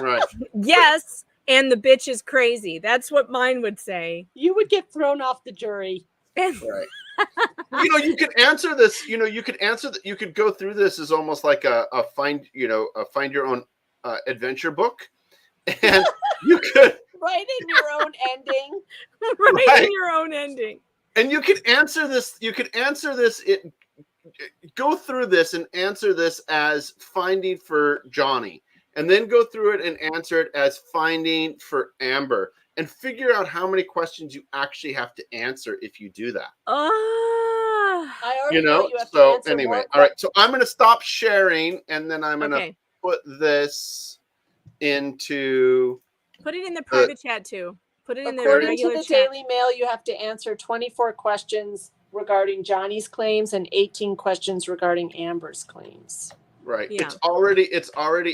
Right. Yes, and the bitch is crazy. That's what mine would say. You would get thrown off the jury. Right. You could answer this. You could go through this as almost like a find your own adventure book, and you could write in your own ending. Write in your own ending. And you could answer this. Go through this and answer this as finding for Johnny, and then go through it and answer it as finding for Amber. And figure out how many questions you actually have to answer if you do that. I already know you have to so answer anyway, more all right. So I'm going to stop sharing, and then I'm going to Okay. put this into. Put it in the private chat too. Put it in the According to regular the chat. Daily Mail, you have to answer 24 questions regarding Johnny's claims and 18 questions regarding Amber's claims. Right. Yeah. It's already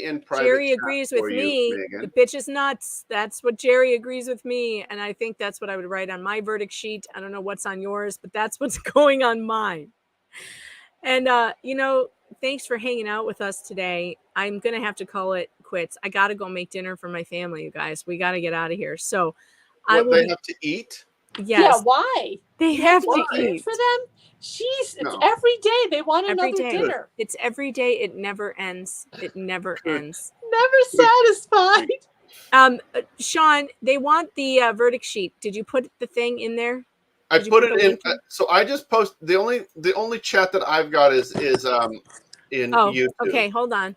in private. Jerry chat agrees with for you, me. Megan. The bitch is nuts. That's what Jerry agrees with me. And I think that's what I would write on my verdict sheet. I don't know what's on yours, but that's what's going on mine. And, thanks for hanging out with us today. I'm going to have to call it quits. I got to go make dinner for my family, you guys. We got to get out of here. So I will. They have to eat? Yes. Yeah, why? They have to Why? eat. For them? Jeez, it's No. every day. They want Every another day. dinner. It's every day. It never ends. It never ends. Never satisfied. Sean, they want the verdict sheet. Did you put the thing in there? I Did you put the it in. link So I just post the only chat that I've got is in YouTube. Okay, hold on.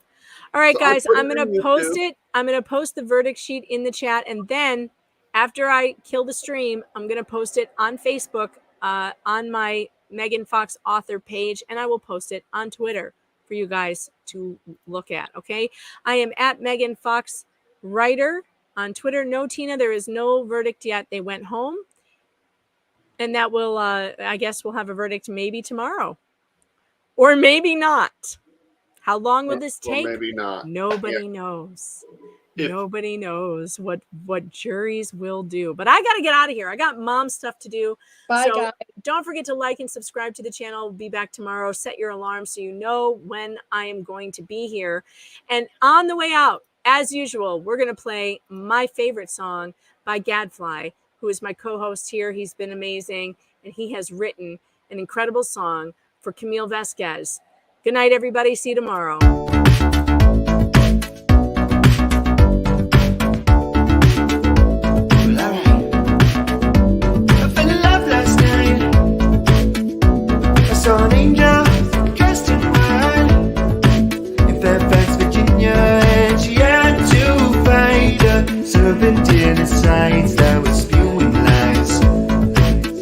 All right, So I guys, put I'm it going in to post YouTube. it. I'm going to post the verdict sheet in the chat. And then after I kill the stream, I'm going to post it on Facebook, on my Megan Fox author page, and I will post it on Twitter for you guys to look at. Okay. I am at Megan Fox Writer on Twitter. No, Tina, there is no verdict yet. They went home. And that will, I guess we'll have a verdict maybe tomorrow. Or maybe not. How long will this take? Or maybe not. Nobody knows. Nobody knows what juries will do. But I got to get out of here. I got mom stuff to do. Bye, so guys. don't forget to like and subscribe to the channel. We'll be back tomorrow. Set your alarm so you know when I am going to be here. And on the way out, as usual, we're going to play my favorite song by Gadfly, who is my co-host here. He's been amazing, and he has written an incredible song for Camille Vasquez. Good night, everybody. See you tomorrow. I fell in love last night. I saw an angel dressed in white in Fairfax, Virginia, and she had to fight a serpent in its sides that was spewing lies.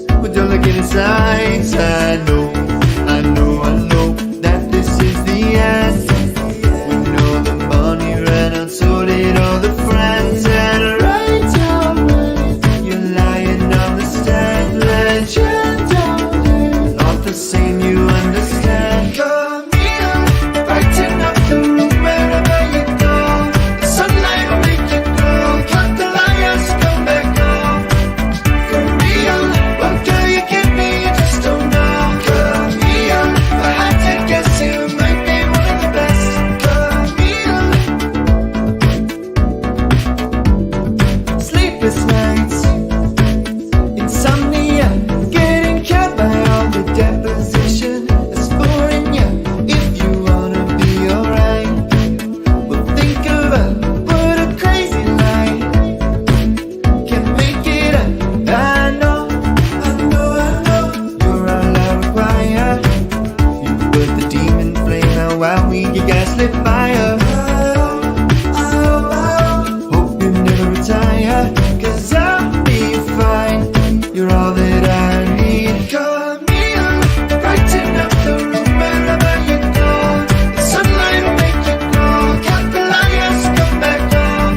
But don't look in its eyes. I know that this is the end. When all the money ran out, so did all the friends. And right away, you're lying on the stand, legend not the same, you understand. Camille, brighten up the room wherever you go. The sunlight will make you glow. Cut the liars, come back home. Camille, what girl you give me, you just don't know. Camille, if I had to guess, you might be one of the best. Camille, sleepless nights, insomnia, getting killed by all the deposition that's boring you. If you wanna be alright, well think of what a crazy life can make it up. I know, you're all I require. You put the demon flame out while we get gaslit fire. Hope you never retire, 'cause I'll be fine. You're all that I need. Camille, brighten up the room wherever you go. The sunlight will make you glow. Cut the liars, come back home.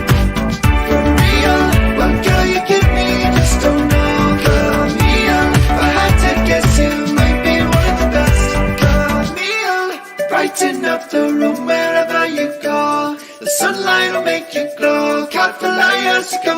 Camille, what girl you give me, you just don't know. Camille, if I had to guess, you might be one of the best. Camille, brighten up the room wherever you go. The sunlight will make you glow. Cut the liars, come